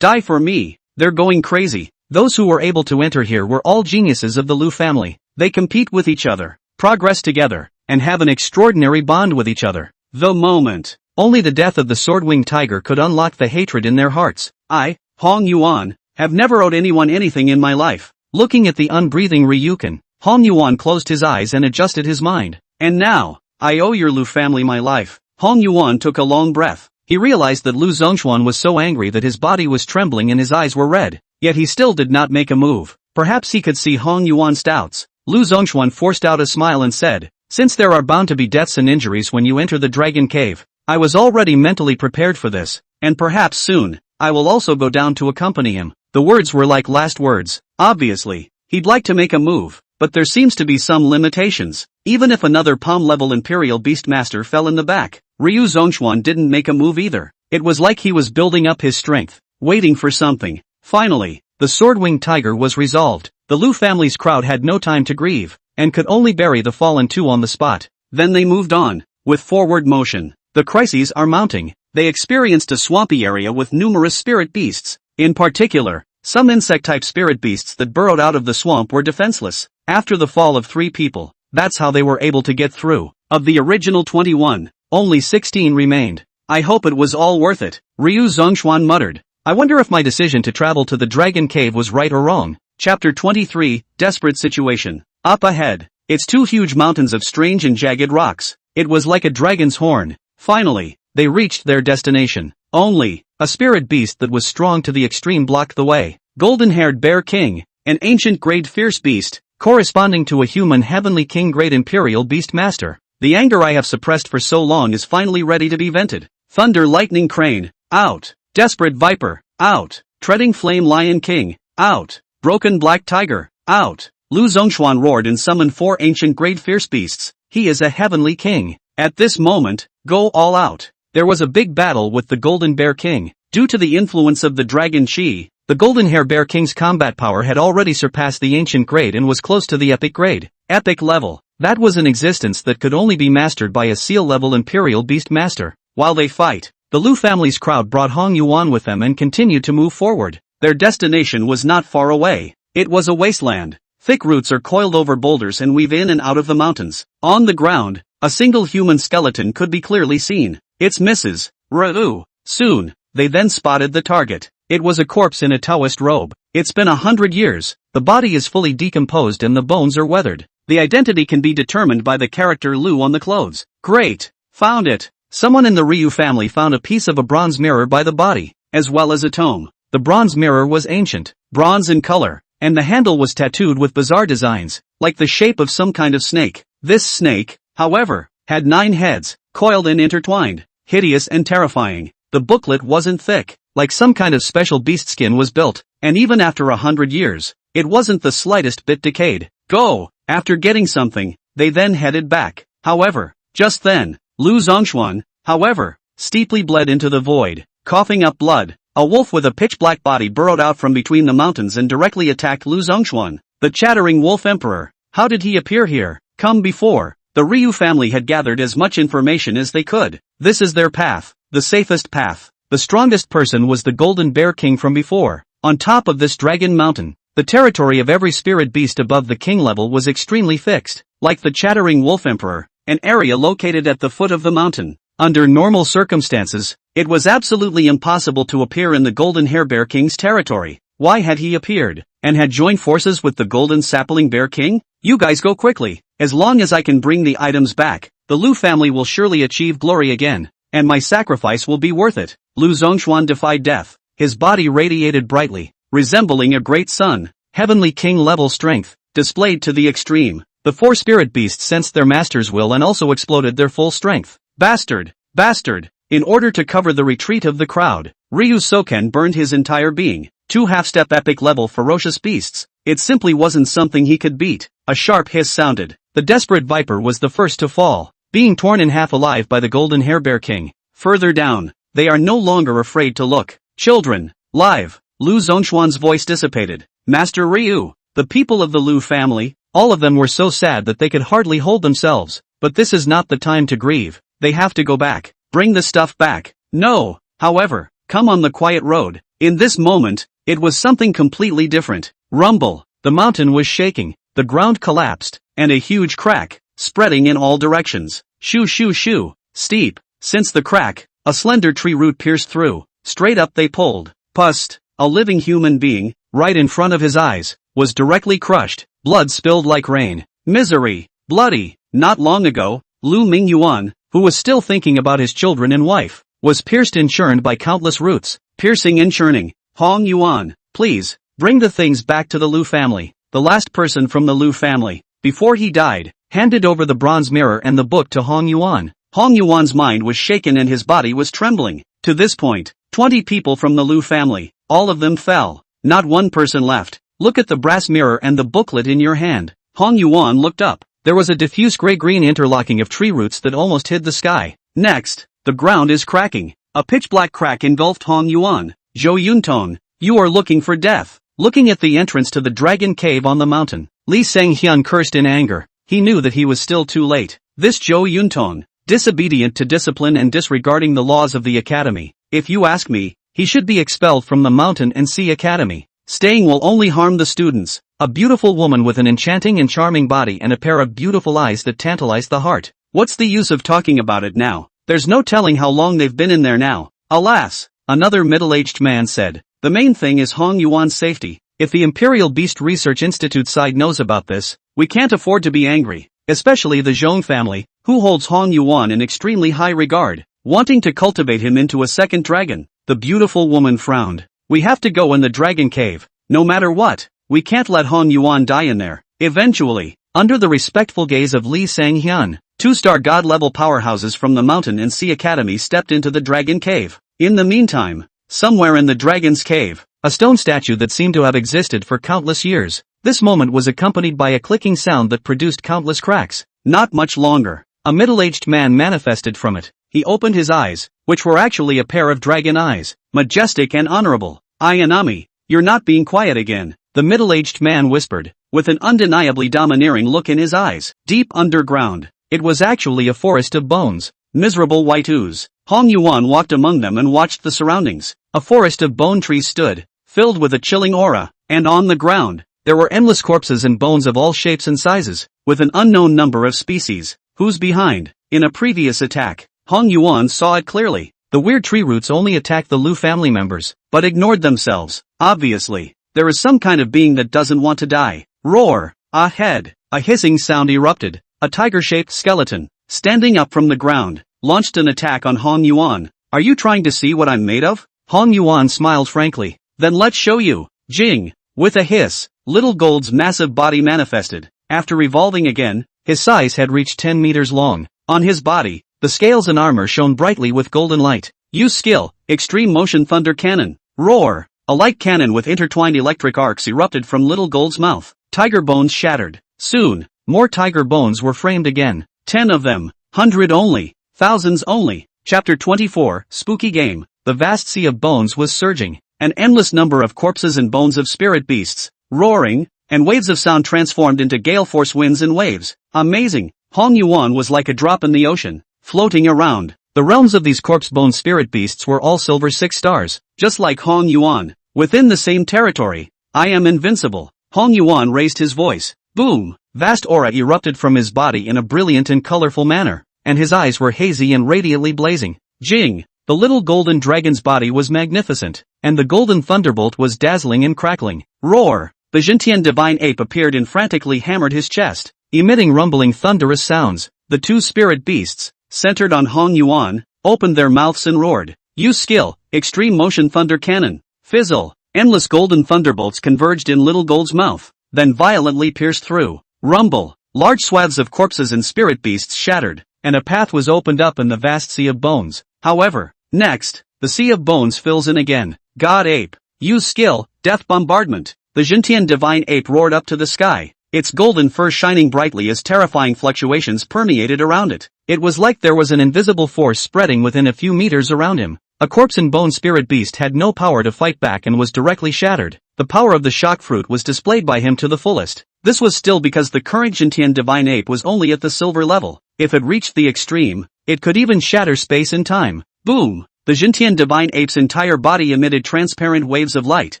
[SPEAKER 1] Die for me. They're going crazy. Those who were able to enter here were all geniuses of the Lu family. They compete with each other, progress together, and have an extraordinary bond with each other. The moment. Only the death of the sword-winged tiger could unlock the hatred in their hearts. I, Hong Yuan, have never owed anyone anything in my life. Looking at the unbreathing Ryukin, Hong Yuan closed his eyes and adjusted his mind. And now, I owe your Lu family my life. Hong Yuan took a long breath. He realized that Lu Zhongshuan was so angry that his body was trembling and his eyes were red. Yet he still did not make a move. Perhaps he could see Hong Yuan's doubts. Lu Zhongshuan forced out a smile and said, since there are bound to be deaths and injuries when you enter the dragon cave, I was already mentally prepared for this, and perhaps soon, I will also go down to accompany him. The words were like last words. Obviously, he'd like to make a move, but there seems to be some limitations. Even if another palm-level Imperial Beastmaster fell in the back, Ryu Zhongshuan didn't make a move either. It was like he was building up his strength, waiting for something. Finally, the sword-winged tiger was resolved. The Lu family's crowd had no time to grieve, and could only bury the fallen 2 on the spot. Then they moved on, with forward motion. The crises are mounting. They experienced a swampy area with numerous spirit beasts. In particular, some insect-type spirit beasts that burrowed out of the swamp were defenseless. After the fall of 3 people, that's how they were able to get through. Of the original 21, only 16 remained. I hope it was all worth it, Ryu Zhongshuan muttered. I wonder if my decision to travel to the Dragon Cave was right or wrong. Chapter 23, Desperate Situation. Up ahead, it's 2 huge mountains of strange and jagged rocks. It was like a dragon's horn. Finally, they reached their destination. Only, a spirit beast that was strong to the extreme blocked the way. Golden-haired Bear King, an ancient grade fierce beast, corresponding to a human heavenly king grade imperial beast master. The anger I have suppressed for so long is finally ready to be vented. Thunder Lightning Crane, out. Desperate Viper, out. Treading Flame Lion King, out. Broken Black Tiger, out. Lu Zhongshuan roared and summoned 4 ancient grade fierce beasts. He is a heavenly king. At this moment, go all out. There was a big battle with the Golden Bear King. Due to the influence of the Dragon Chi, the Golden Hair Bear King's combat power had already surpassed the ancient grade and was close to the epic grade. Epic level. That was an existence that could only be mastered by a seal-level Imperial Beast Master. While they fight, the Lu family's crowd brought Hong Yuan with them and continued to move forward. Their destination was not far away. It was a wasteland. Thick roots are coiled over boulders and weave in and out of the mountains. On the ground, a single human skeleton could be clearly seen. It's Mrs. Ryu. Soon, they then spotted the target. It was a corpse in a Taoist robe. It's been 100 years. The body is fully decomposed and the bones are weathered. The identity can be determined by the character Lu on the clothes. Great. Found it. Someone in the Ryu family found a piece of a bronze mirror by the body, as well as a tome. The bronze mirror was ancient, bronze in color, and the handle was tattooed with bizarre designs, like the shape of some kind of snake. This snake, however, had 9 heads, coiled and intertwined, hideous and terrifying. The booklet wasn't thick, like some kind of special beast skin was built, and even after 100 years, it wasn't the slightest bit decayed. Go! After getting something, they then headed back. However, just then, Lu Zhongshuan, however, steeply bled into the void, coughing up blood. A wolf with a pitch-black body burrowed out from between the mountains and directly attacked Lu Zhongshuan. The chattering wolf emperor. How did he appear here? Come before. The Ryu family had gathered as much information as they could. This is their path, the safest path. The strongest person was the Golden Bear King from before. On top of this dragon mountain, the territory of every spirit beast above the king level was extremely fixed, like the chattering wolf emperor, an area located at the foot of the mountain. Under normal circumstances, it was absolutely impossible to appear in the Golden Hair Bear King's territory. Why had he appeared, and had joined forces with the Golden Sapling Bear King? You guys go quickly. As long as I can bring the items back, the Lu family will surely achieve glory again, and my sacrifice will be worth it. Lu Zhongshuan defied death. His body radiated brightly, resembling a great sun. Heavenly king-level strength, displayed to the extreme. The four spirit beasts sensed their master's will and also exploded their full strength. Bastard! Bastard! In order to cover the retreat of the crowd, Ryu Soken burned his entire being. Two half-step epic-level ferocious beasts. It simply wasn't something he could beat. A sharp hiss sounded. The desperate viper was the first to fall, being torn in half alive by the Golden Hair Bear King. Further down, they are no longer afraid to look. Children, live. Lu Zhongshuan's voice dissipated. Master Ryu, the people of the Lu family, all of them were so sad that they could hardly hold themselves. But this is not the time to grieve. They have to go back. Bring the stuff back. No, however, come on the quiet road. In this moment, it was something completely different. Rumble. The mountain was shaking, the ground collapsed, and a huge crack, spreading in all directions. Shoo shoo shoo. Steep. Since the crack, a slender tree root pierced through. Straight up they pulled. Pust. A living human being, right in front of his eyes, was directly crushed. Blood spilled like rain. Misery. Bloody. Not long ago, Lu Mingyuan, who was still thinking about his children and wife, was pierced and churned by countless roots. Piercing and churning. Hong Yuan, please, bring the things back to the Lu family. The last person from the Lu family, before he died, handed over the bronze mirror and the book to Hong Yuan. Hong Yuan's mind was shaken and his body was trembling. To this point, 20 people from the Lu family, all of them fell. Not one person left. Look at the brass mirror and the booklet in your hand. Hong Yuan looked up. There was a diffuse gray-green interlocking of tree roots that almost hid the sky. Next, the ground is cracking. A pitch-black crack engulfed Hong Yuan. Zhou Yuntong, you are looking for death. Looking at the entrance to the dragon cave on the mountain, Li Senghyun cursed in anger. He knew that he was still too late. This Zhou Yuntong, disobedient to discipline and disregarding the laws of the academy. If you ask me, he should be expelled from the Mountain and Sea Academy. Staying will only harm the students. A beautiful woman with an enchanting and charming body and a pair of beautiful eyes that tantalize the heart. What's the use of talking about it now? There's no telling how long they've been in there now. Alas, another middle-aged man said. The main thing is Hong Yuan's safety. If the Imperial Beast Research Institute side knows about this, we can't afford to be angry. Especially the Zhong family, who holds Hong Yuan in extremely high regard, wanting to cultivate him into a second dragon. The beautiful woman frowned. We have to go in the dragon cave, no matter what. We can't let Hong Yuan die in there. Eventually, under the respectful gaze of Li Senghyun, 2-star god-level powerhouses from the Mountain and Sea Academy stepped into the dragon cave. In the meantime, somewhere in the dragon's cave, a stone statue that seemed to have existed for countless years. This moment was accompanied by a clicking sound that produced countless cracks. Not much longer, a middle-aged man manifested from it. He opened his eyes, which were actually a pair of dragon eyes, majestic and honorable. Ayanami, you're not being quiet again, the middle-aged man whispered, with an undeniably domineering look in his eyes. Deep underground, it was actually a forest of bones, miserable white ooze. Hong Yuan walked among them and watched the surroundings. A forest of bone trees stood, filled with a chilling aura, and on the ground, there were endless corpses and bones of all shapes and sizes, with an unknown number of species. Who's behind? In a previous attack, Hong Yuan saw it clearly. The weird tree roots only attacked the Lu family members, but ignored themselves. Obviously, there is some kind of being that doesn't want to die. Roar! Ahead! A hissing sound erupted. A tiger-shaped skeleton, standing up from the ground, launched an attack on Hong Yuan. Are you trying to see what I'm made of? Hong Yuan smiled frankly. Then let's show you. Jing! With a hiss, Little Gold's massive body manifested. After revolving again, his size had reached 10 meters long. On his body, the scales and armor shone brightly with golden light. Use skill, Extreme Motion Thunder Cannon. Roar! A light cannon with intertwined electric arcs erupted from Little Gold's mouth. Tiger bones shattered. Soon, more tiger bones were framed again. 10 of them. 100 only. Thousands only. Chapter 24, Spooky Game. The vast sea of bones was surging. An endless number of corpses and bones of spirit beasts, roaring, and waves of sound transformed into gale force winds and waves. Amazing! Hong Yuan was like a drop in the ocean, floating around. The realms of these corpse-bone spirit beasts were all silver 6 stars, just like Hong Yuan. Within the same territory, I am invincible. Hong Yuan raised his voice. Boom! Vast aura erupted from his body in a brilliant and colorful manner, and his eyes were hazy and radiantly blazing. Jing! The little golden dragon's body was magnificent, and the golden thunderbolt was dazzling and crackling. Roar! The Jintian divine ape appeared and frantically hammered his chest, emitting rumbling thunderous sounds. The two spirit beasts, centered on Hong Yuan, opened their mouths and roared. Use skill, extreme motion thunder cannon. Fizzle! Endless golden thunderbolts converged in Little Gold's mouth, then violently pierced through. Rumble! Large swaths of corpses and spirit beasts shattered, and a path was opened up in the vast sea of bones. However, next, the sea of bones fills in again. God Ape! Use skill, death bombardment! The Jintian divine ape roared up to the sky, its golden fur shining brightly as terrifying fluctuations permeated around it. It was like there was an invisible force spreading within a few meters around him. A corpse and bone spirit beast had no power to fight back and was directly shattered. The power of the shock fruit was displayed by him to the fullest. This was still because the current Jintian divine ape was only at the silver level. If it reached the extreme, it could even shatter space and time. Boom! The Jintian divine ape's entire body emitted transparent waves of light,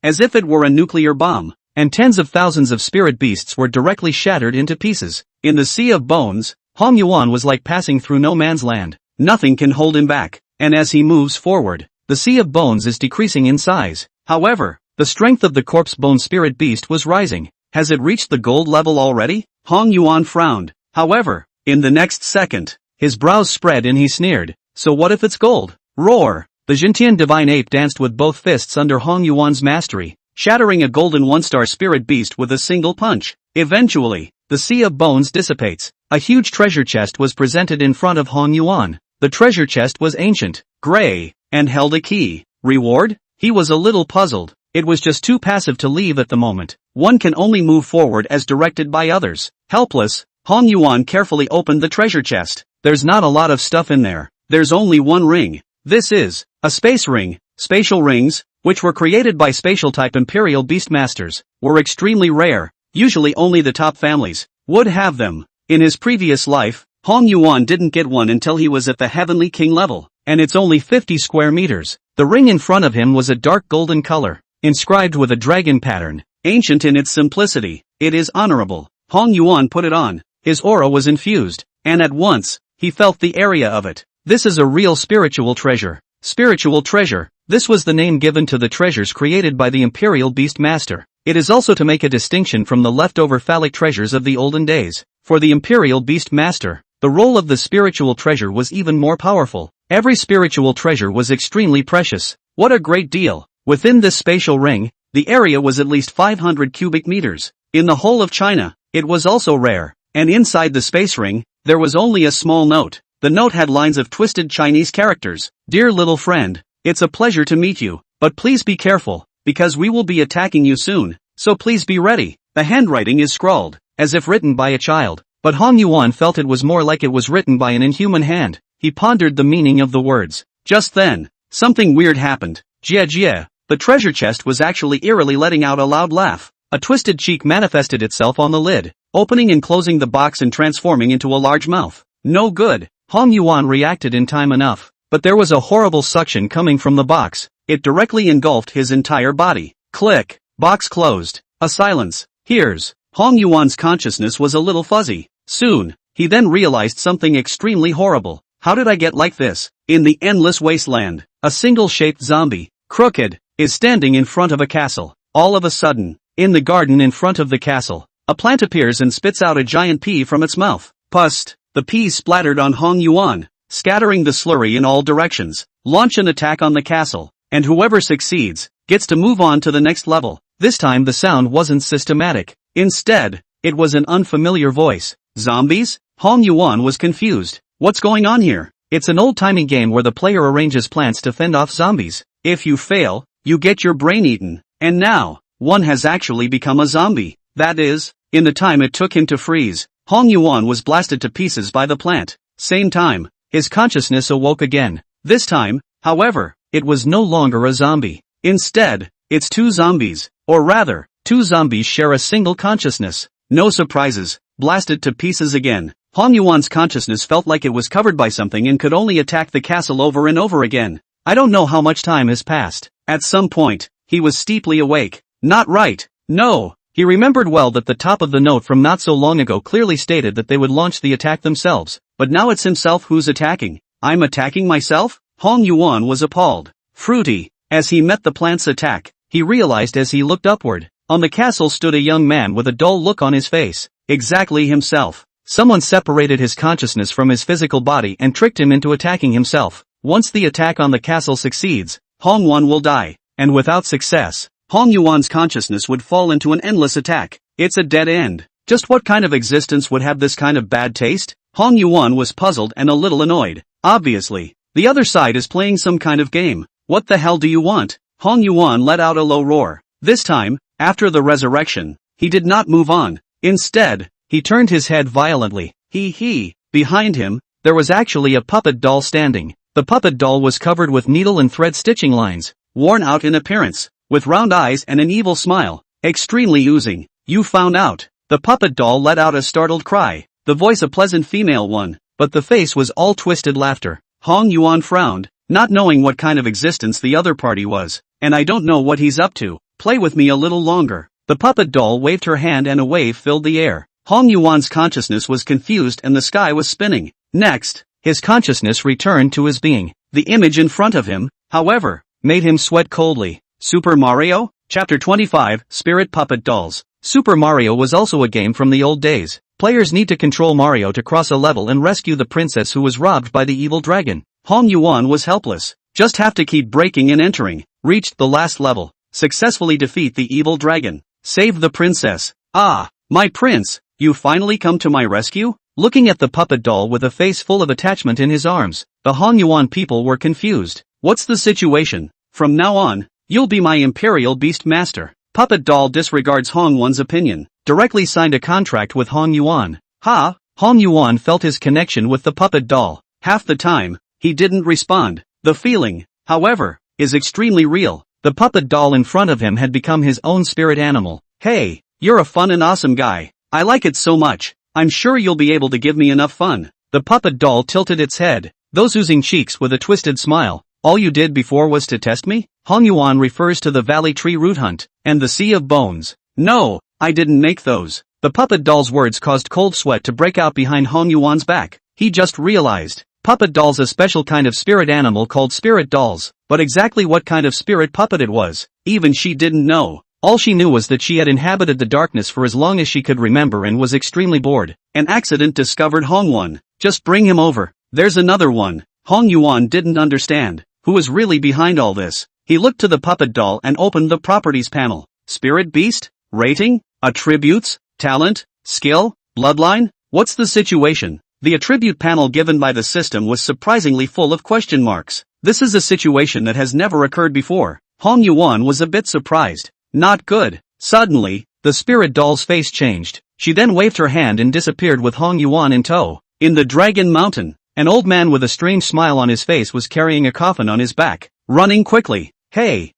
[SPEAKER 1] as if it were a nuclear bomb, and tens of thousands of spirit beasts were directly shattered into pieces. In the sea of bones, Hong Yuan was like passing through no man's land. Nothing can hold him back, and as he moves forward, the sea of bones is decreasing in size. However, the strength of the corpse bone spirit beast was rising. Has it reached the gold level already? Hong Yuan frowned. However, in the next second, his brows spread and he sneered. So what if it's gold? Roar! The Jintian divine ape danced with both fists under Hong Yuan's mastery, shattering a golden one-star spirit beast with a single punch. Eventually, the sea of bones dissipates. A huge treasure chest was presented in front of Hong Yuan. The treasure chest was ancient, gray, and held a key. Reward? He was a little puzzled. It was just too passive to leave at the moment. One can only move forward as directed by others. Helpless, Hong Yuan carefully opened the treasure chest. There's not a lot of stuff in there. There's only one ring. This is a space ring. Spatial rings, which were created by spatial-type Imperial Beastmasters, were extremely rare. Usually only the top families would have them. In his previous life, Hong Yuan didn't get one until he was at the Heavenly King level, and it's only 50 square meters. The ring in front of him was a dark golden color, inscribed with a dragon pattern, ancient in its simplicity. It is honorable. Hong Yuan put it on. His aura was infused, and at once, he felt the area of it. This is a real spiritual treasure. Spiritual treasure. This was the name given to the treasures created by the Imperial Beastmaster. It is also to make a distinction from the leftover phallic treasures of the olden days. For the Imperial Beastmaster, the role of the spiritual treasure was even more powerful. Every spiritual treasure was extremely precious. What a great deal! Within this spatial ring, the area was at least 500 cubic meters. In the whole of China, it was also rare. And inside the space ring, there was only a small note. The note had lines of twisted Chinese characters. Dear little friend, it's a pleasure to meet you, but please be careful, because we will be attacking you soon, so please be ready. The handwriting is scrawled, as if written by a child, but Hong Yuan felt it was more like it was written by an inhuman hand. He pondered the meaning of the words. Just then, something weird happened. Jie Jie, the treasure chest was actually eerily letting out a loud laugh. A twisted cheek manifested itself on the lid, opening and closing the box and transforming into a large mouth. No good. Hong Yuan reacted in time enough, but there was a horrible suction coming from the box. It directly engulfed his entire body. Click. Box closed. A silence. Here's. Hong Yuan's consciousness was a little fuzzy. Soon, he then realized something extremely horrible. How did I get like this? In the endless wasteland, a single-shaped zombie, crooked, is standing in front of a castle. All of a sudden, in the garden in front of the castle, a plant appears and spits out a giant pea from its mouth. Pust. The peas splattered on Hong Yuan, scattering the slurry in all directions. Launch an attack on the castle, and whoever succeeds, gets to move on to the next level. This time the sound wasn't systematic. Instead, it was an unfamiliar voice. Zombies? Hong Yuan was confused. What's going on here? It's an old-timey game where the player arranges plants to fend off zombies. If you fail, you get your brain eaten. And now, one has actually become a zombie. That is, in the time it took him to freeze, Hong Yuan was blasted to pieces by the plant. Same time, his consciousness awoke again. This time, however, it was no longer a zombie. Instead, it's two zombies. Or rather, two zombies share a single consciousness. No surprises, blasted to pieces again. Hong Yuan's consciousness felt like it was covered by something and could only attack the castle over and over again. I don't know how much time has passed. At some point, he was steeply awake. Not right. No. He remembered well that the top of the note from not so long ago clearly stated that they would launch the attack themselves, but now it's himself who's attacking. I'm attacking myself? Hong Yuan was appalled. Fruity. As he met the plant's attack, he realized as he looked upward. On the castle stood a young man with a dull look on his face. Exactly himself. Someone separated his consciousness from his physical body and tricked him into attacking himself. Once the attack on the castle succeeds, Hong Yuan will die. And without success, Hong Yuan's consciousness would fall into an endless attack. It's a dead end. Just what kind of existence would have this kind of bad taste? Hong Yuan was puzzled and a little annoyed. Obviously, the other side is playing some kind of game. What the hell do you want? Hong Yuan let out a low roar. This time, after the resurrection, he did not move on. Instead, he turned his head violently. Behind him, there was actually a puppet doll standing. The puppet doll was covered with needle and thread stitching lines, worn out in appearance, with round eyes and an evil smile, extremely oozing. You found out. The puppet doll let out a startled cry, the voice a pleasant female one, but the face was all twisted laughter. Hong Yuan frowned, not knowing what kind of existence the other party was, and I don't know what he's up to. Play with me a little longer. The puppet doll waved her hand and a wave filled the air. Hong Yuan's consciousness was confused and the sky was spinning. Next, his consciousness returned to his being. The image in front of him, however, made him sweat coldly. Super Mario? Chapter 25, Spirit Puppet Dolls. Super Mario was also a game from the old days. Players need to control Mario to cross a level and rescue the princess who was robbed by the evil dragon. Hong Yuan was helpless. Just have to keep breaking and entering. Reached the last level. Successfully defeat the evil dragon. Save the princess. Ah, my prince, you finally come to my rescue? Looking at the puppet doll with a face full of attachment in his arms, the Hong Yuan people were confused. What's the situation? From now on, you'll be my imperial beast master. Puppet doll disregards Hong Yuan's opinion. Directly signed a contract with Hong Yuan. Hong Yuan felt his connection with the puppet doll. Half the time, he didn't respond. The feeling, however, is extremely real. The puppet doll in front of him had become his own spirit animal. Hey, you're a fun and awesome guy. I like it so much. I'm sure you'll be able to give me enough fun. The puppet doll tilted its head, those oozing cheeks with a twisted smile. All you did before was to test me? Hong Yuan refers to the valley tree root hunt, and the sea of bones. No, I didn't make those. The puppet doll's words caused cold sweat to break out behind Hong Yuan's back. He just realized, puppet doll's a special kind of spirit animal called spirit dolls, but exactly what kind of spirit puppet it was, even she didn't know. All she knew was that she had inhabited the darkness for as long as she could remember and was extremely bored. An accident discovered Hong Yuan. Just bring him over. There's another one. Hong Yuan didn't understand who was really behind all this. He looked to the puppet doll and opened the properties panel. Spirit beast? Rating? Attributes? Talent? Skill? Bloodline? What's the situation? The attribute panel given by the system was surprisingly full of question marks. This is a situation that has never occurred before. Hong Yuan was a bit surprised. Not good. Suddenly, the spirit doll's face changed. She then waved her hand and disappeared with Hong Yuan in tow. In the Dragon Mountain, an old man with a strange smile on his face was carrying a coffin on his back, running quickly. Hey,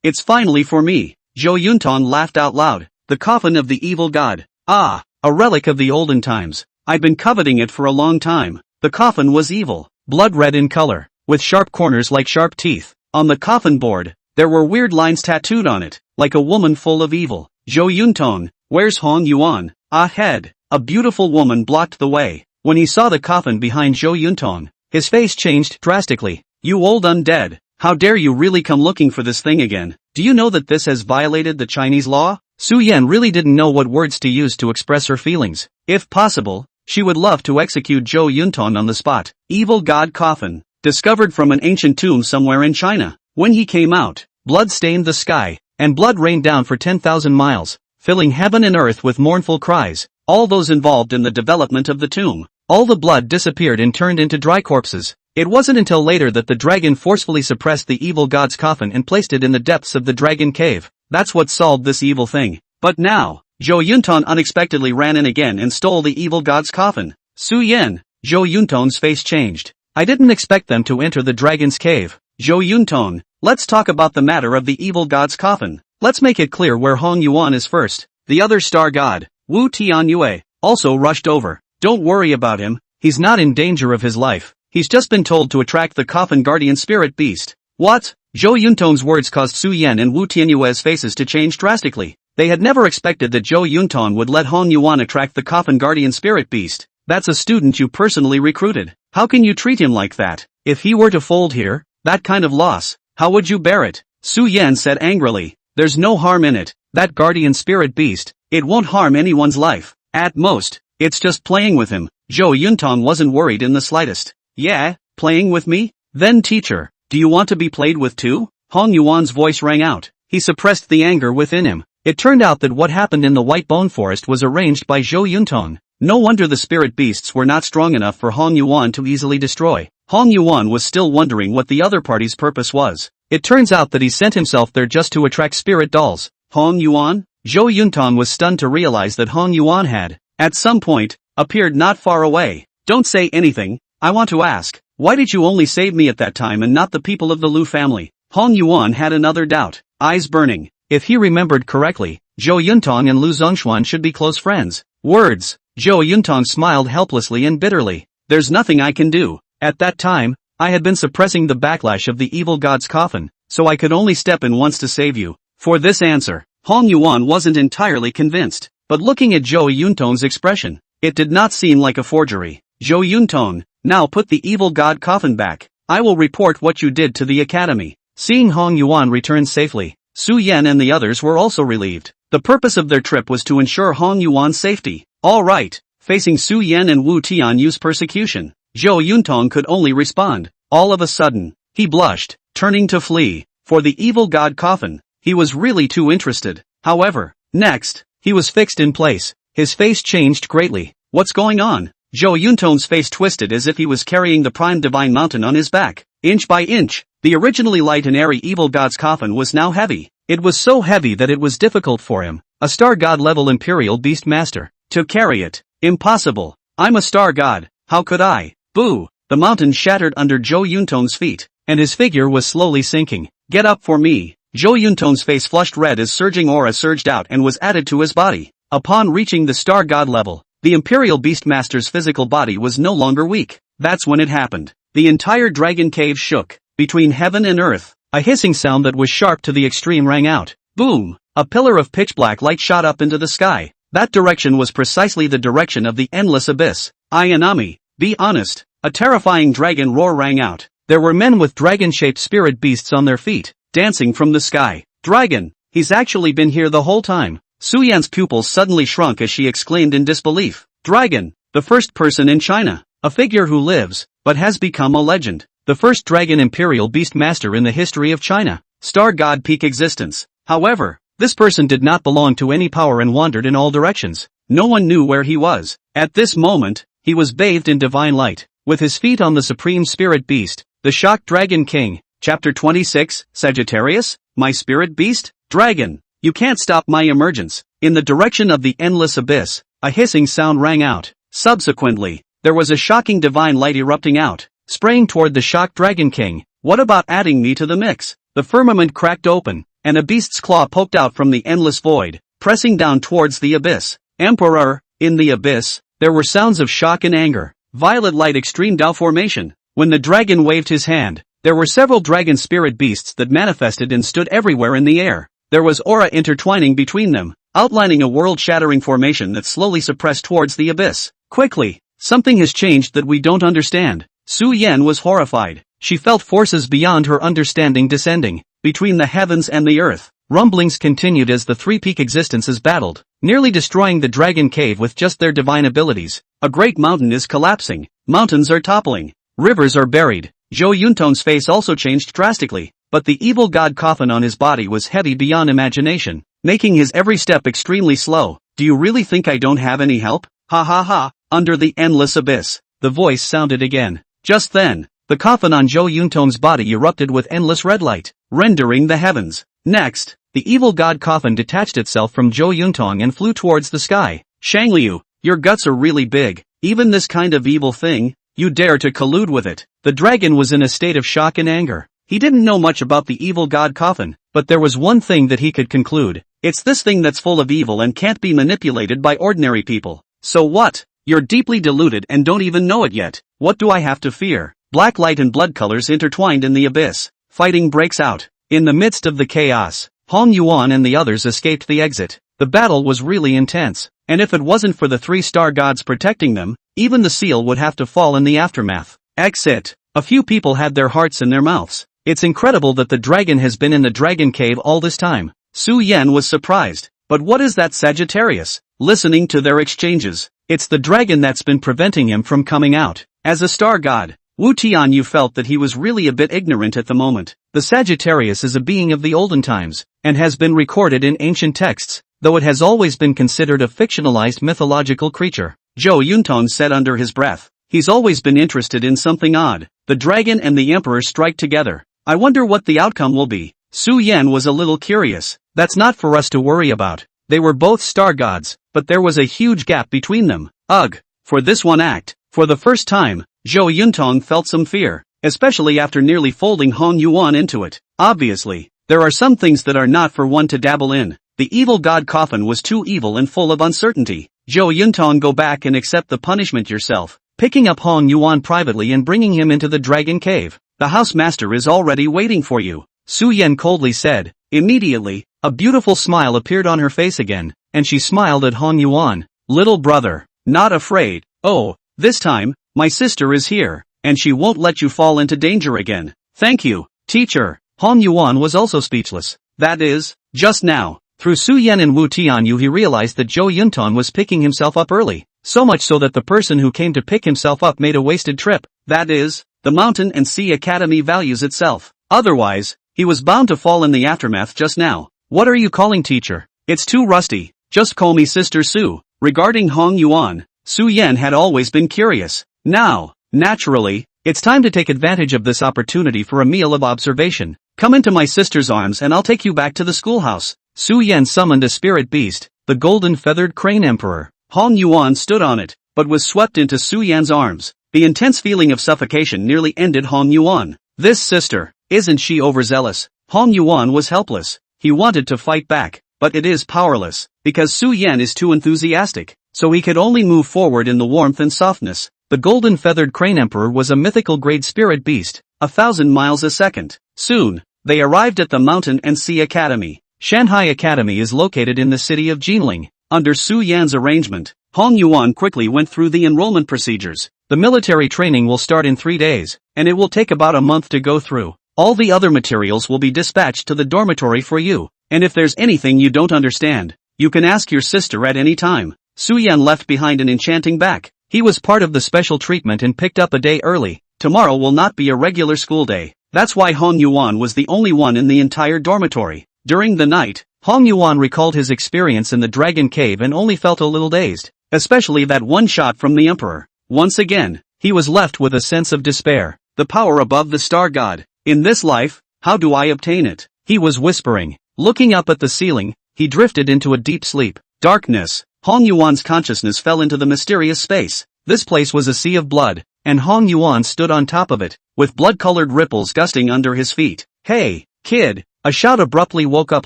[SPEAKER 1] it's finally for me. Zhou Yuntong laughed out loud. The coffin of the evil god. Ah, a relic of the olden times. I've been coveting it for a long time. The coffin was evil, blood red in color, with sharp corners like sharp teeth. On the coffin board, there were weird lines tattooed on it, like a woman full of evil. Zhou Yuntong, where's Hong Yuan? Ahead. A beautiful woman blocked the way. When he saw the coffin behind Zhou Yuntong, his face changed drastically. You old undead, how dare you really come looking for this thing again? Do you know that this has violated the Chinese law? Su Yan really didn't know what words to use to express her feelings. If possible, she would love to execute Zhou Yuntong on the spot. Evil god coffin, discovered from an ancient tomb somewhere in China. When he came out, blood stained the sky, and blood rained down for 10,000 miles, filling heaven and earth with mournful cries. All those involved in the development of the tomb. All the blood disappeared and turned into dry corpses. It wasn't until later that the dragon forcefully suppressed the evil god's coffin and placed it in the depths of the dragon cave. That's what solved this evil thing. But now, Zhou Yuntong unexpectedly ran in again and stole the evil god's coffin. Su Yan, Zhou Yuntong's face changed. I didn't expect them to enter the dragon's cave. Zhou Yuntong, let's talk about the matter of the evil god's coffin. Let's make it clear where Hong Yuan is first. The other star god, Wu Tianyue, also rushed over. Don't worry about him, he's not in danger of his life. He's just been told to attract the coffin guardian spirit beast. What? Zhou Yuntong's words caused Su Yan and Wu Tianyue's faces to change drastically. They had never expected that Zhou Yuntong would let Hong Yuan attract the coffin guardian spirit beast. That's a student you personally recruited. How can you treat him like that? If he were to fold here, that kind of loss, how would you bear it? Su Yan said angrily. There's no harm in it. That guardian spirit beast, it won't harm anyone's life. At most, it's just playing with him. Zhou Yuntong wasn't worried in the slightest. Yeah, playing with me? Then teacher, do you want to be played with too? Hong Yuan's voice rang out. He suppressed the anger within him. It turned out that what happened in the White Bone Forest was arranged by Zhou Yuntong. No wonder the spirit beasts were not strong enough for Hong Yuan to easily destroy. Hong Yuan was still wondering what the other party's purpose was. It turns out that he sent himself there just to attract spirit dolls. Hong Yuan? Zhou Yuntong was stunned to realize that Hong Yuan had, at some point, appeared not far away. Don't say anything, I want to ask, why did you only save me at that time and not the people of the Lu family? Hong Yuan had another doubt, eyes burning. If he remembered correctly, Zhou Yuntong and Lu Zhongshuan should be close friends. Words. Zhou Yuntong smiled helplessly and bitterly. There's nothing I can do. At that time, I had been suppressing the backlash of the evil god's coffin, so I could only step in once to save you. For this answer, Hong Yuan wasn't entirely convinced, but looking at Zhou Yuntong's expression, it did not seem like a forgery. Zhou Yuntong, now put the evil god coffin back. I will report what you did to the academy. Seeing Hong Yuan return safely, Su Yan and the others were also relieved. The purpose of their trip was to ensure Hong Yuan's safety. All right, facing Su Yan and Wu Tianyu's persecution, Zhou Yuntong could only respond. All of a sudden, he blushed, turning to flee. For the evil god coffin, he was really too interested. However, next, he was fixed in place. His face changed greatly. What's going on? Zhou Yuntong's face twisted as if he was carrying the prime divine mountain on his back. Inch by inch, the originally light and airy evil god's coffin was now heavy. It was so heavy that it was difficult for him, a star god level imperial beast master, to carry it. Impossible. I'm a star god, how could I? Boo! The mountain shattered under Zhou Yuntong's feet, and his figure was slowly sinking. Get up for me. Zhou Yuntong's face flushed red as surging aura surged out and was added to his body. Upon reaching the star god level, the imperial beastmaster's physical body was no longer weak. That's when it happened. The entire dragon cave shook. Between heaven and earth, a hissing sound that was sharp to the extreme rang out. Boom! A pillar of pitch black light shot up into the sky. That direction was precisely the direction of the endless abyss. Ayanami, be honest. A terrifying dragon roar rang out. There were men with dragon-shaped spirit beasts on their feet, dancing from the sky. Dragon! He's actually been here the whole time. Su Yan's pupils suddenly shrunk as she exclaimed in disbelief. Dragon! The first person in China. A figure who lives, but has become a legend. The first dragon imperial beast master in the history of China. Star god peak existence. However, this person did not belong to any power and wandered in all directions. No one knew where he was. At this moment, he was bathed in divine light, with his feet on the supreme spirit beast, the shocked dragon king. Chapter 26, Sagittarius, my spirit beast? Dragon, you can't stop my emergence. In the direction of the endless abyss, a hissing sound rang out. Subsequently, there was a shocking divine light erupting out, spraying toward the shocked dragon king. What about adding me to the mix? The firmament cracked open, and a beast's claw poked out from the endless void, pressing down towards the abyss. Emperor, in the abyss, there were sounds of shock and anger. Violet light extreme Dao formation. When the dragon waved his hand, there were several dragon spirit beasts that manifested and stood everywhere in the air. There was aura intertwining between them, outlining a world-shattering formation that slowly suppressed towards the abyss. Quickly, something has changed that we don't understand. Su Yan was horrified. She felt forces beyond her understanding descending between the heavens and the earth. Rumblings continued as the three peak existences battled, nearly destroying the dragon cave with just their divine abilities. A great mountain is collapsing. Mountains are toppling. Rivers are buried. Zhou Yuntong's face also changed drastically, but the evil god coffin on his body was heavy beyond imagination, making his every step extremely slow. Do you really think I don't have any help? Ha ha ha. Under the endless abyss, the voice sounded again. Just then, the coffin on Zhou Yuntong's body erupted with endless red light, rendering the heavens. Next, the evil god coffin detached itself from Zhou Yuntong and flew towards the sky. Shangliu, your guts are really big. Even this kind of evil thing, you dare to collude with it. The dragon was in a state of shock and anger. He didn't know much about the evil god coffin, but there was one thing that he could conclude. It's this thing that's full of evil and can't be manipulated by ordinary people. So what? You're deeply deluded and don't even know it yet. What do I have to fear? Black light and blood colors intertwined in the abyss. fighting breaks out. In the midst of the chaos, Hong Yuan and the others escaped the exit. The battle was really intense, and if it wasn't for the 3 star gods protecting them, even the seal would have to fall in the aftermath. Exit. A few people had their hearts in their mouths. It's incredible that the dragon has been in the dragon cave all this time. Su Yan was surprised. But what is that Sagittarius? Listening to their exchanges, it's the dragon that's been preventing him from coming out. As a star god, Wu Tianyu felt that he was really a bit ignorant at the moment. The Sagittarius is a being of the olden times, and has been recorded in ancient texts, though it has always been considered a fictionalized mythological creature. Zhou Yuntong said under his breath. He's always been interested in something odd. The dragon and the emperor strike together. I wonder what the outcome will be. Su Yan was a little curious. That's not for us to worry about. They were both star gods, but there was a huge gap between them. Ugh. For this one act, for the first time, Zhou Yuntong felt some fear, especially after nearly folding Hong Yuan into it. Obviously, there are some things that are not for one to dabble in. The evil god coffin was too evil and full of uncertainty. Zhou Yuntong, go back and accept the punishment yourself, picking up Hong Yuan privately and bringing him into the dragon cave. The house master is already waiting for you, Su Yan coldly said. Immediately, a beautiful smile appeared on her face again, and she smiled at Hong Yuan. Little brother, not afraid. Oh, this time, my sister is here, and she won't let you fall into danger again. Thank you, teacher. Hong Yuan was also speechless. That is, just now, through Su Yan and Wu Tianyu he realized that Zhou Yuntong was picking himself up early, so much so that the person who came to pick himself up made a wasted trip. That is, the Mountain and Sea Academy values itself. Otherwise, he was bound to fall in the aftermath just now. What are you calling teacher? It's too rusty. Just call me Sister Su. Regarding Hong Yuan, Su Yan had always been curious. Now, naturally, it's time to take advantage of this opportunity for a meal of observation. Come into my sister's arms and I'll take you back to the schoolhouse. Su Yan summoned a spirit beast, the golden feathered crane emperor. Hong Yuan stood on it, but was swept into Su Yan's arms. The intense feeling of suffocation nearly ended Hong Yuan. This sister, isn't she overzealous? Hong Yuan was helpless. He wanted to fight back, but it is powerless, because Su Yan is too enthusiastic, so he could only move forward in the warmth and softness. The golden feathered crane emperor was a mythical grade spirit beast, 1,000 miles a second. Soon, they arrived at the Mountain and Sea Academy. Shanghai Academy is located in the city of Jinling. Under Su Yan's arrangement, Hong Yuan quickly went through the enrollment procedures. The military training will start in 3 days, and it will take about a month to go through. All the other materials will be dispatched to the dormitory for you, and if there's anything you don't understand, you can ask your sister at any time. Su Yan left behind an enchanting back. He was part of the special treatment and picked up a day early. Tomorrow will not be a regular school day. That's why Hong Yuan was the only one in the entire dormitory. During the night, Hong Yuan recalled his experience in the dragon cave and only felt a little dazed, especially that one shot from the emperor. Once again, he was left with a sense of despair. The power above the star god. In this life, how do I obtain it? He was whispering. Looking up at the ceiling, he drifted into a deep sleep. Darkness. Hong Yuan's consciousness fell into the mysterious space. This place was a sea of blood, and Hong Yuan stood on top of it, with blood-colored ripples gusting under his feet. Hey, kid! A shout abruptly woke up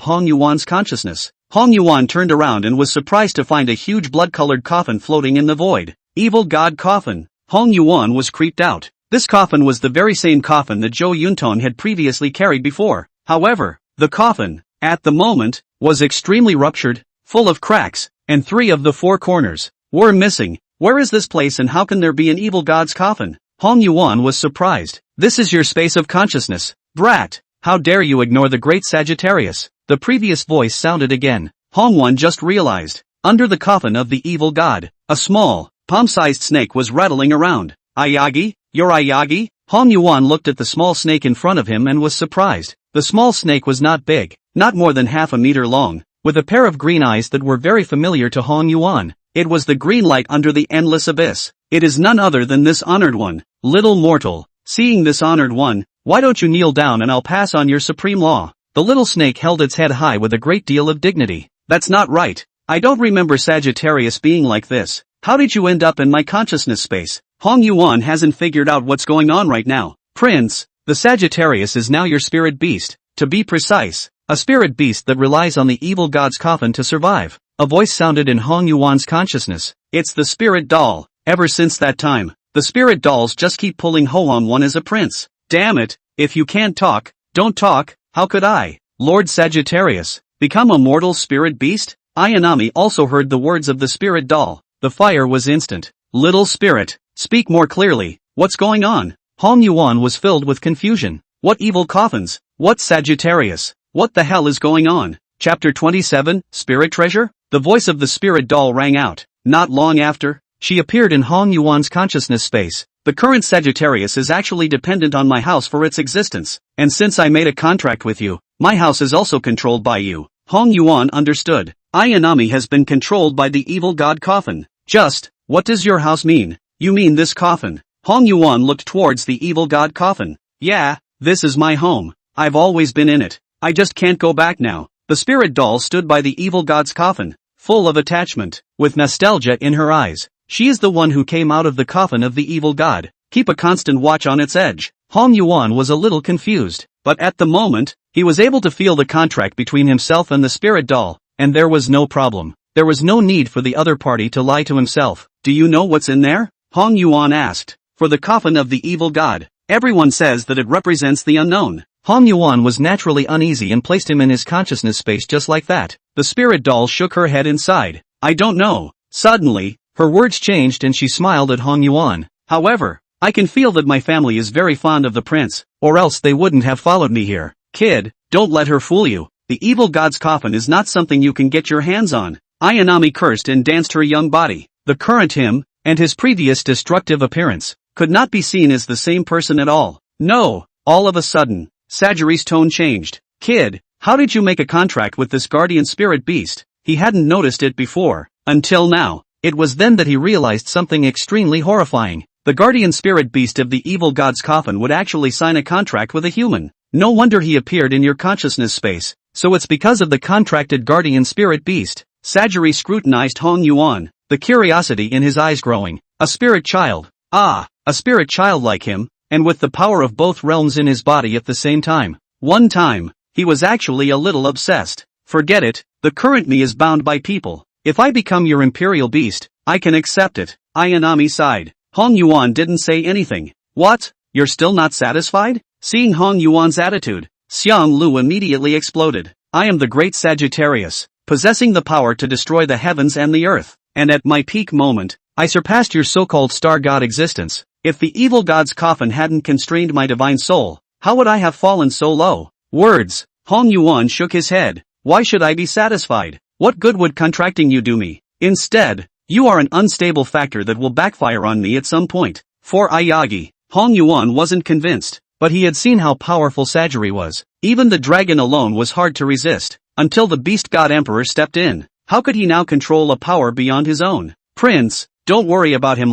[SPEAKER 1] Hong Yuan's consciousness. Hong Yuan turned around and was surprised to find a huge blood-colored coffin floating in the void. Evil god coffin. Hong Yuan was creeped out. This coffin was the very same coffin that Zhou Yuntong had previously carried before. However, the coffin, at the moment, was extremely ruptured, full of cracks, and 3 of the 4 corners were missing. Where is this place and how can there be an evil god's coffin? Hong Yuan was surprised. This is your space of consciousness, brat. How dare you ignore the great Sagittarius? The previous voice sounded again. Hong Yuan just realized. Under the coffin of the evil god, a small, palm-sized snake was rattling around. Ayagi? You're Ayagi? Hong Yuan looked at the small snake in front of him and was surprised. The small snake was not big, not more than half a meter long, with a pair of green eyes that were very familiar to Hong Yuan. It was the green light under the endless abyss. It is none other than this honored one. Little mortal, seeing this honored one, why don't you kneel down and I'll pass on your supreme law? The little snake held its head high with a great deal of dignity. That's not right. I don't remember Sagittarius being like this. How did you end up in my consciousness space? Hong Yuan hasn't figured out what's going on right now. Prince, the Sagittarius is now your spirit beast. To be precise, a spirit beast that relies on the evil god's coffin to survive. A voice sounded in Hong Yuan's consciousness. It's the spirit doll. Ever since that time, the spirit dolls just keep pulling Hong Yuan as a prince. Damn it, if you can't talk, Don't talk, how could I? Lord Sagittarius, become a mortal spirit beast? Ayanami also heard the words of the spirit doll. The fire was instant. Little spirit, speak more clearly, what's going on? Hong Yuan was filled with confusion. What evil coffins? What Sagittarius? What the hell is going on? Chapter 27, Spirit Treasure? The voice of the spirit doll rang out. Not long after, she appeared in Hong Yuan's consciousness space. The current Sagittarius is actually dependent on my house for its existence, and since I made a contract with you, my house is also controlled by you. Hong Yuan understood. Ayanami has been controlled by the evil god coffin. What does your house mean? You mean this coffin? Hong Yuan looked towards the evil god coffin. Yeah, this is my home. I've always been in it. I just can't go back now. The spirit doll stood by the evil god's coffin, full of attachment, with nostalgia in her eyes. She is the one who came out of the coffin of the evil god. Keep a constant watch on its edge. Hong Yuan was a little confused, but at the moment, he was able to feel the contract between himself and the spirit doll, and there was no problem. There was no need for the other party to lie to himself. Do you know what's in there? Hong Yuan asked. For the coffin of the evil god. Everyone says that it represents the unknown. Hong Yuan was naturally uneasy and placed him in his consciousness space just like that. The spirit doll shook her head inside. I don't know. Suddenly, her words changed and she smiled at Hong Yuan. However, I can feel that my family is very fond of the prince, or else they wouldn't have followed me here. Kid, don't let her fool you. The evil god's coffin is not something you can get your hands on. Ayanami cursed and danced her young body. The current him, and his previous destructive appearance, could not be seen as the same person at all. No, all of a sudden, Sagiri's tone changed. Kid, how did you make a contract with this guardian spirit beast? He hadn't noticed it before, until now. It was then that he realized something extremely horrifying. The guardian spirit beast of the evil god's coffin would actually sign a contract with a human. No wonder he appeared in your consciousness space. So it's because of the contracted guardian spirit beast. Sagiri scrutinized Hong Yuan, the curiosity in his eyes growing. A spirit child. Ah, a spirit child like him, and with the power of both realms in his body at the same time. One time, he was actually a little obsessed. Forget it, the current me is bound by people. If I become your imperial beast, I can accept it. Ayanami sighed. Hong Yuan didn't say anything. What? You're still not satisfied? Seeing Hong Yuan's attitude, Xiang Lu immediately exploded. I am the great Sagittarius, possessing the power to destroy the heavens and the earth, and at my peak moment, I surpassed your so-called star god existence. If the evil god's coffin hadn't constrained my divine soul, how would I have fallen so low? Words. Hong Yuan shook his head. Why should I be satisfied? What good would contracting you do me? Instead, you are an unstable factor that will backfire on me at some point. For Ayagi, Hong Yuan wasn't convinced, but he had seen how powerful Sagiri was. Even the dragon alone was hard to resist, until the beast god emperor stepped in. How could he now control a power beyond his own? Prince, don't worry about him,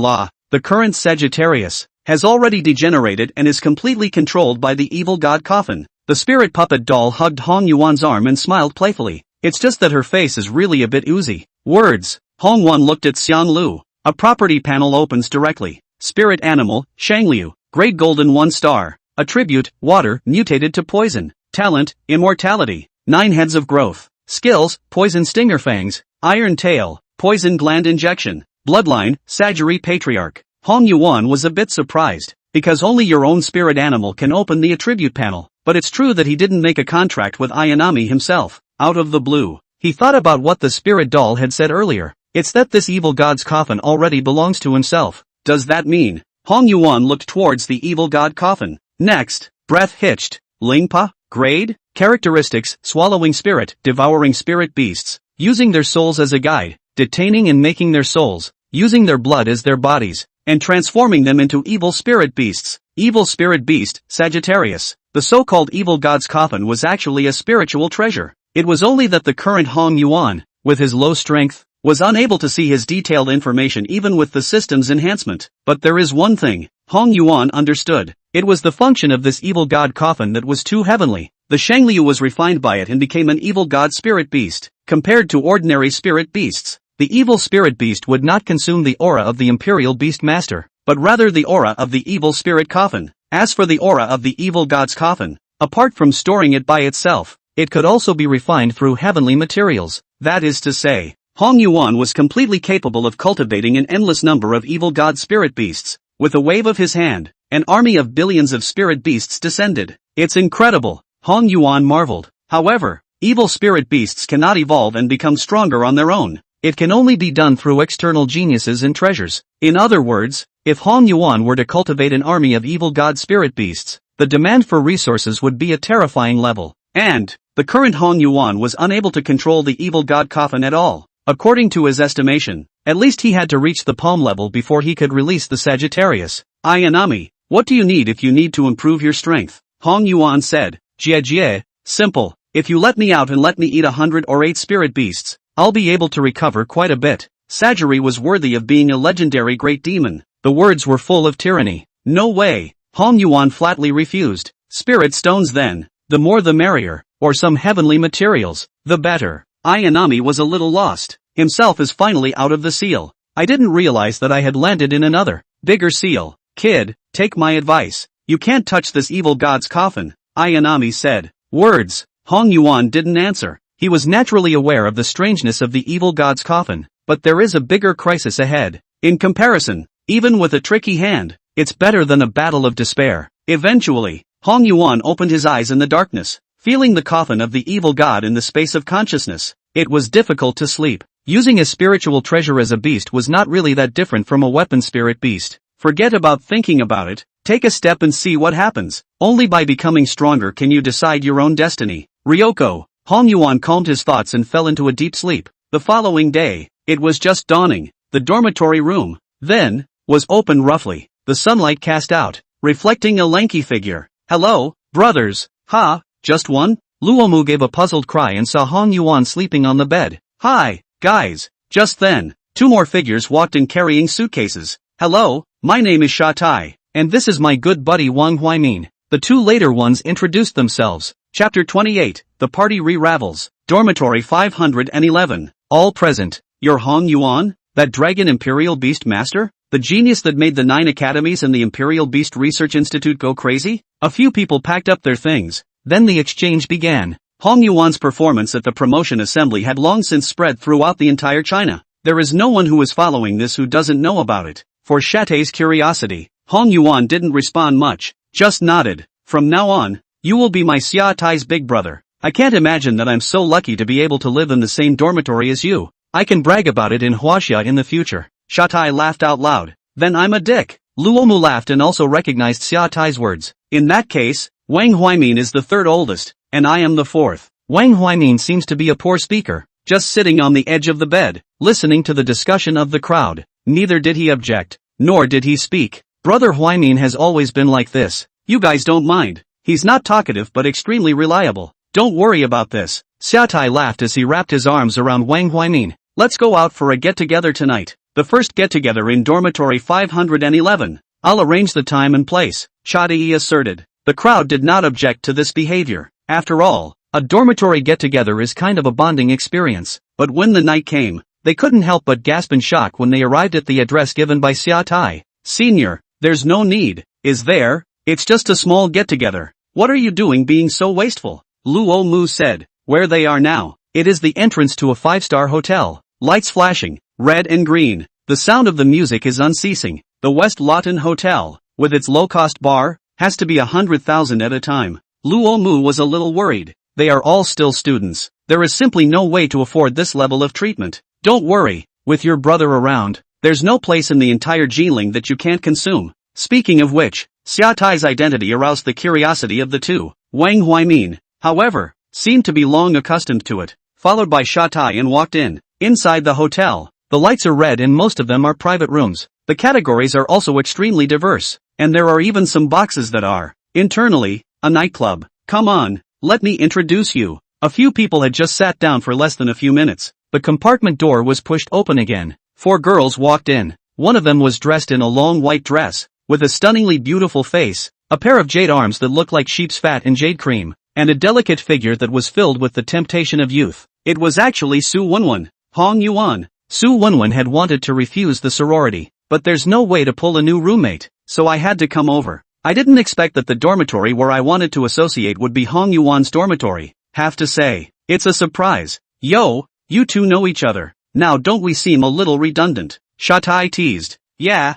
[SPEAKER 1] the current Sagittarius has already degenerated and is completely controlled by the evil god coffin. The spirit puppet doll hugged Hong Yuan's arm and smiled playfully. It's just that her face is really a bit oozy. Words. Hong Yuan looked at Xiang Lu. A property panel opens directly. Spirit animal, Shangliu, grade golden 1 star. Attribute, water, mutated to poison. Talent, immortality. 9 heads of growth. Skills, poison stinger fangs. Iron tail, poison gland injection. Bloodline, Sagiri patriarch. Hong Yuan was a bit surprised, because only your own spirit animal can open the attribute panel. But it's true that he didn't make a contract with Ayanami himself. Out of the blue, he thought about what the spirit doll had said earlier. It's that this evil god's coffin already belongs to himself. Does that mean? Hong Yuan looked towards the evil god coffin. Next, breath hitched. Lingpa, grade, characteristics, swallowing spirit, devouring spirit beasts, using their souls as a guide, detaining and making their souls, using their blood as their bodies, and transforming them into evil spirit beasts. Evil spirit beast, Sagittarius. The so-called evil god's coffin was actually a spiritual treasure. It was only that the current Hong Yuan, with his low strength, was unable to see his detailed information even with the system's enhancement. But there is one thing, Hong Yuan understood. It was the function of this evil god coffin that was too heavenly. The Shangliu was refined by it and became an evil god spirit beast. Compared to ordinary spirit beasts, the evil spirit beast would not consume the aura of the imperial beast master, but rather the aura of the evil spirit coffin. As for the aura of the evil god's coffin, apart from storing it by itself, it could also be refined through heavenly materials. That is to say, Hong Yuan was completely capable of cultivating an endless number of evil god spirit beasts. With a wave of his hand, an army of billions of spirit beasts descended. It's incredible. Hong Yuan marveled. However, evil spirit beasts cannot evolve and become stronger on their own. It can only be done through external geniuses and treasures. In other words, if Hong Yuan were to cultivate an army of evil god spirit beasts, the demand for resources would be a terrifying level. And the current Hong Yuan was unable to control the evil god coffin at all. According to his estimation, at least he had to reach the palm level before he could release the Sagittarius. Ayanami, what do you need if you need to improve your strength? Hong Yuan said. Jie, simple. If you let me out and let me eat 100 or 8 spirit beasts, I'll be able to recover quite a bit. Sajiri was worthy of being a legendary great demon. The words were full of tyranny. No way. Hong Yuan flatly refused. Spirit stones then. The more the merrier, or some heavenly materials, the better. Ayanami was a little lost. Himself is finally out of the seal. I didn't realize that I had landed in another, bigger seal. Kid, take my advice. You can't touch this evil god's coffin, Ayanami said. Words. Hong Yuan didn't answer. He was naturally aware of the strangeness of the evil god's coffin, but there is a bigger crisis ahead. In comparison, even with a tricky hand, it's better than a battle of despair. Eventually, Hong Yuan opened his eyes in the darkness, feeling the coffin of the evil god in the space of consciousness. It was difficult to sleep. Using a spiritual treasure as a beast was not really that different from a weapon spirit beast. Forget about thinking about it, take a step and see what happens. Only by becoming stronger can you decide your own destiny. Ryoko. Hong Yuan calmed his thoughts and fell into a deep sleep. The following day, it was just dawning. The dormitory room, then, was open roughly. The sunlight cast out, reflecting a lanky figure. Hello, brothers. Ha, just one? Luomu gave a puzzled cry and saw Hong Yuan sleeping on the bed. Hi, guys. Just then, 2 more figures walked in carrying suitcases. Hello, my name is Shatai, and this is my good buddy Wang Huimin. The 2 later ones introduced themselves. Chapter 28, The Party Re-Ravels. Dormitory 511. All present. You're Hong Yuan? That dragon imperial beast master? The genius that made the 9 academies and the Imperial Beast Research Institute go crazy? A few people packed up their things. Then the exchange began. Hong Yuan's performance at the promotion assembly had long since spread throughout the entire China. There is no one who is following this who doesn't know about it. For Shatei's curiosity, Hong Yuan didn't respond much, just nodded. From now on, you will be my Xia Tai's big brother. I can't imagine that I'm so lucky to be able to live in the same dormitory as you. I can brag about it in Huaxia in the future. Shatai laughed out loud. Then I'm a dick. Luomu laughed and also recognized Xia Tai's words. In that case, Wang Huimin is the 3rd oldest, and I am the 4th. Wang Huimin seems to be a poor speaker, just sitting on the edge of the bed, listening to the discussion of the crowd. Neither did he object, nor did he speak. Brother Huimin has always been like this. You guys don't mind. He's not talkative but extremely reliable. Don't worry about this. Xiaotai laughed as he wrapped his arms around Wang Huimin. Let's go out for a get-together tonight. The first get-together in dormitory 511. I'll arrange the time and place, Chadai asserted. The crowd did not object to this behavior. After all, a dormitory get-together is kind of a bonding experience. But when the night came, they couldn't help but gasp in shock when they arrived at the address given by Xiaotai. Senior, there's no need, is there? It's just a small get-together. What are you doing being so wasteful? Luo Mu said. Where they are now, it is the entrance to a 5-star hotel. Lights flashing, red and green. The sound of the music is unceasing. The West Lawton Hotel, with its low-cost bar, has to be 100,000 at a time. Luo Mu was a little worried. They are all still students. There is simply no way to afford this level of treatment. Don't worry, with your brother around, there's no place in the entire Jiling that you can't consume. Speaking of which, Xiaotai's identity aroused the curiosity of the 2. Wang Huimin, however, seemed to be long accustomed to it, followed by Xiaotai and walked in. Inside the hotel, the lights are red and most of them are private rooms. The categories are also extremely diverse, and there are even some boxes that are, internally, a nightclub. Come on, let me introduce you. A few people had just sat down for less than a few minutes. The compartment door was pushed open again. 4 girls walked in. One of them was dressed in a long white dress, with a stunningly beautiful face, a pair of jade arms that looked like sheep's fat and jade cream, and a delicate figure that was filled with the temptation of youth. It was actually Su Wenwen, Hong Yuan. Su Wenwen had wanted to refuse the sorority, but there's no way to pull a new roommate, so I had to come over. I didn't expect that the dormitory where I wanted to associate would be Hong Yuan's dormitory. Have to say, it's a surprise. Yo, you 2 know each other. Now don't we seem a little redundant? Shatai teased. Yeah,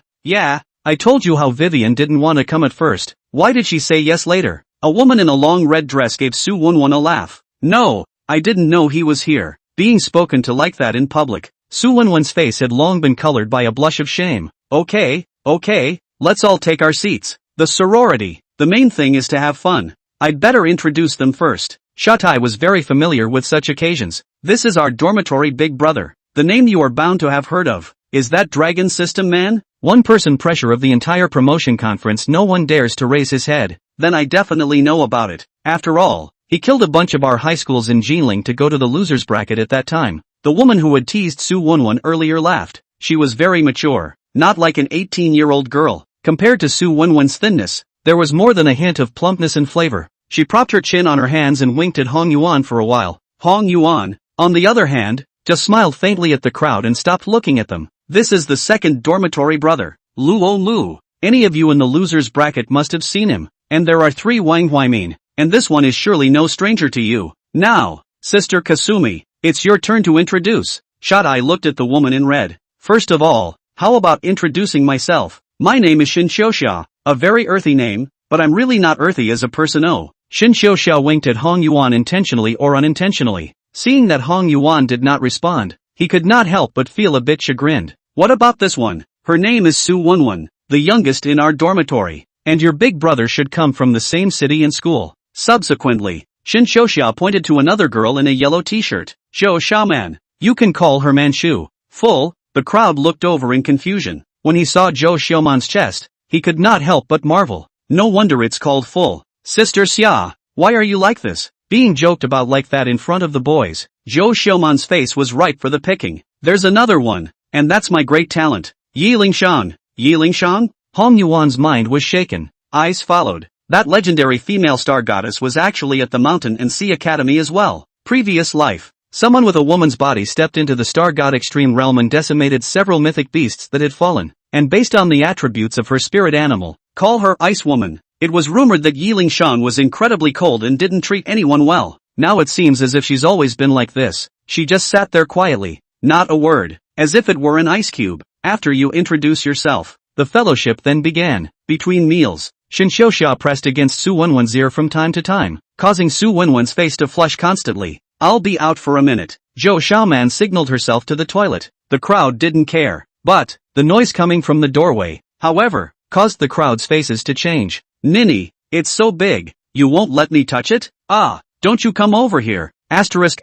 [SPEAKER 1] I told you how Vivian didn't want to come at first. Why did she say yes later? A woman in a long red dress gave Su Wunwun a laugh. No, I didn't know he was here. Being spoken to like that in public. Su Wunwun's face had long been colored by a blush of shame. Okay, let's all take our seats. The sorority. The main thing is to have fun. I'd better introduce them first. Shatai was very familiar with such occasions. This is our dormitory big brother. The name you are bound to have heard of. Is that Dragon System Man? One person pressure of the entire promotion conference. No one dares to raise his head. Then I definitely know about it. After all, he killed a bunch of our high schools in Jinling to go to the losers bracket at that time. The woman who had teased Su Wunwun earlier laughed. She was very mature. Not like an 18-year-old girl. Compared to Su Wunwun's thinness, there was more than a hint of plumpness and flavor. She propped her chin on her hands and winked at Hong Yuan for a while. Hong Yuan, on the other hand, just smiled faintly at the crowd and stopped looking at them. This is the second dormitory brother, Luo Lu. Any of you in the losers bracket must have seen him. And there are 3 Wang Huimin, and this one is surely no stranger to you. Now, Sister Kasumi, it's your turn to introduce. Shatai looked at the woman in red. First of all, how about introducing myself? My name is Shin Xiaoxia, a very earthy name, but I'm really not earthy as a person. Oh. Shin Xiaoxia winked at Hong Yuan intentionally or unintentionally. Seeing that Hong Yuan did not respond, he could not help but feel a bit chagrined. What about this one? Her name is Su Wunwun, the youngest in our dormitory, and your big brother should come from the same city and school. Subsequently, Shin Xiaoxia pointed to another girl in a yellow t-shirt. Zhou Xiaoman. You can call her Manchu. Full. The crowd looked over in confusion. When he saw Zhou Xiaoman's chest, he could not help but marvel. No wonder it's called full. Sister Xia, why are you like this? Being joked about like that in front of the boys, Zhou Xiaoman's face was ripe for the picking. There's another one, and that's my great talent. Yi Lingshang. Yi Lingshang? Hong Yuan's mind was shaken. Eyes followed. That legendary female star goddess was actually at the Mountain and Sea Academy as well. Previous life. Someone with a woman's body stepped into the star god extreme realm and decimated several mythic beasts that had fallen. And based on the attributes of her spirit animal, call her Ice Woman. It was rumored that Yi Lingshang was incredibly cold and didn't treat anyone well. Now it seems as if she's always been like this. She just sat there quietly. Not a word. As if it were an ice cube. After you introduce yourself. The fellowship then began. Between meals, Shin Xiaoxia pressed against Su Wunwun's ear from time to time, causing Su Wunwun's face to flush constantly. I'll be out for a minute. Zhou Xiaoman signaled herself to the toilet. The crowd didn't care. But, the noise coming from the doorway, however, caused the crowd's faces to change. Ninny, it's so big. You won't let me touch it? Ah, don't you come over here. Asterisk.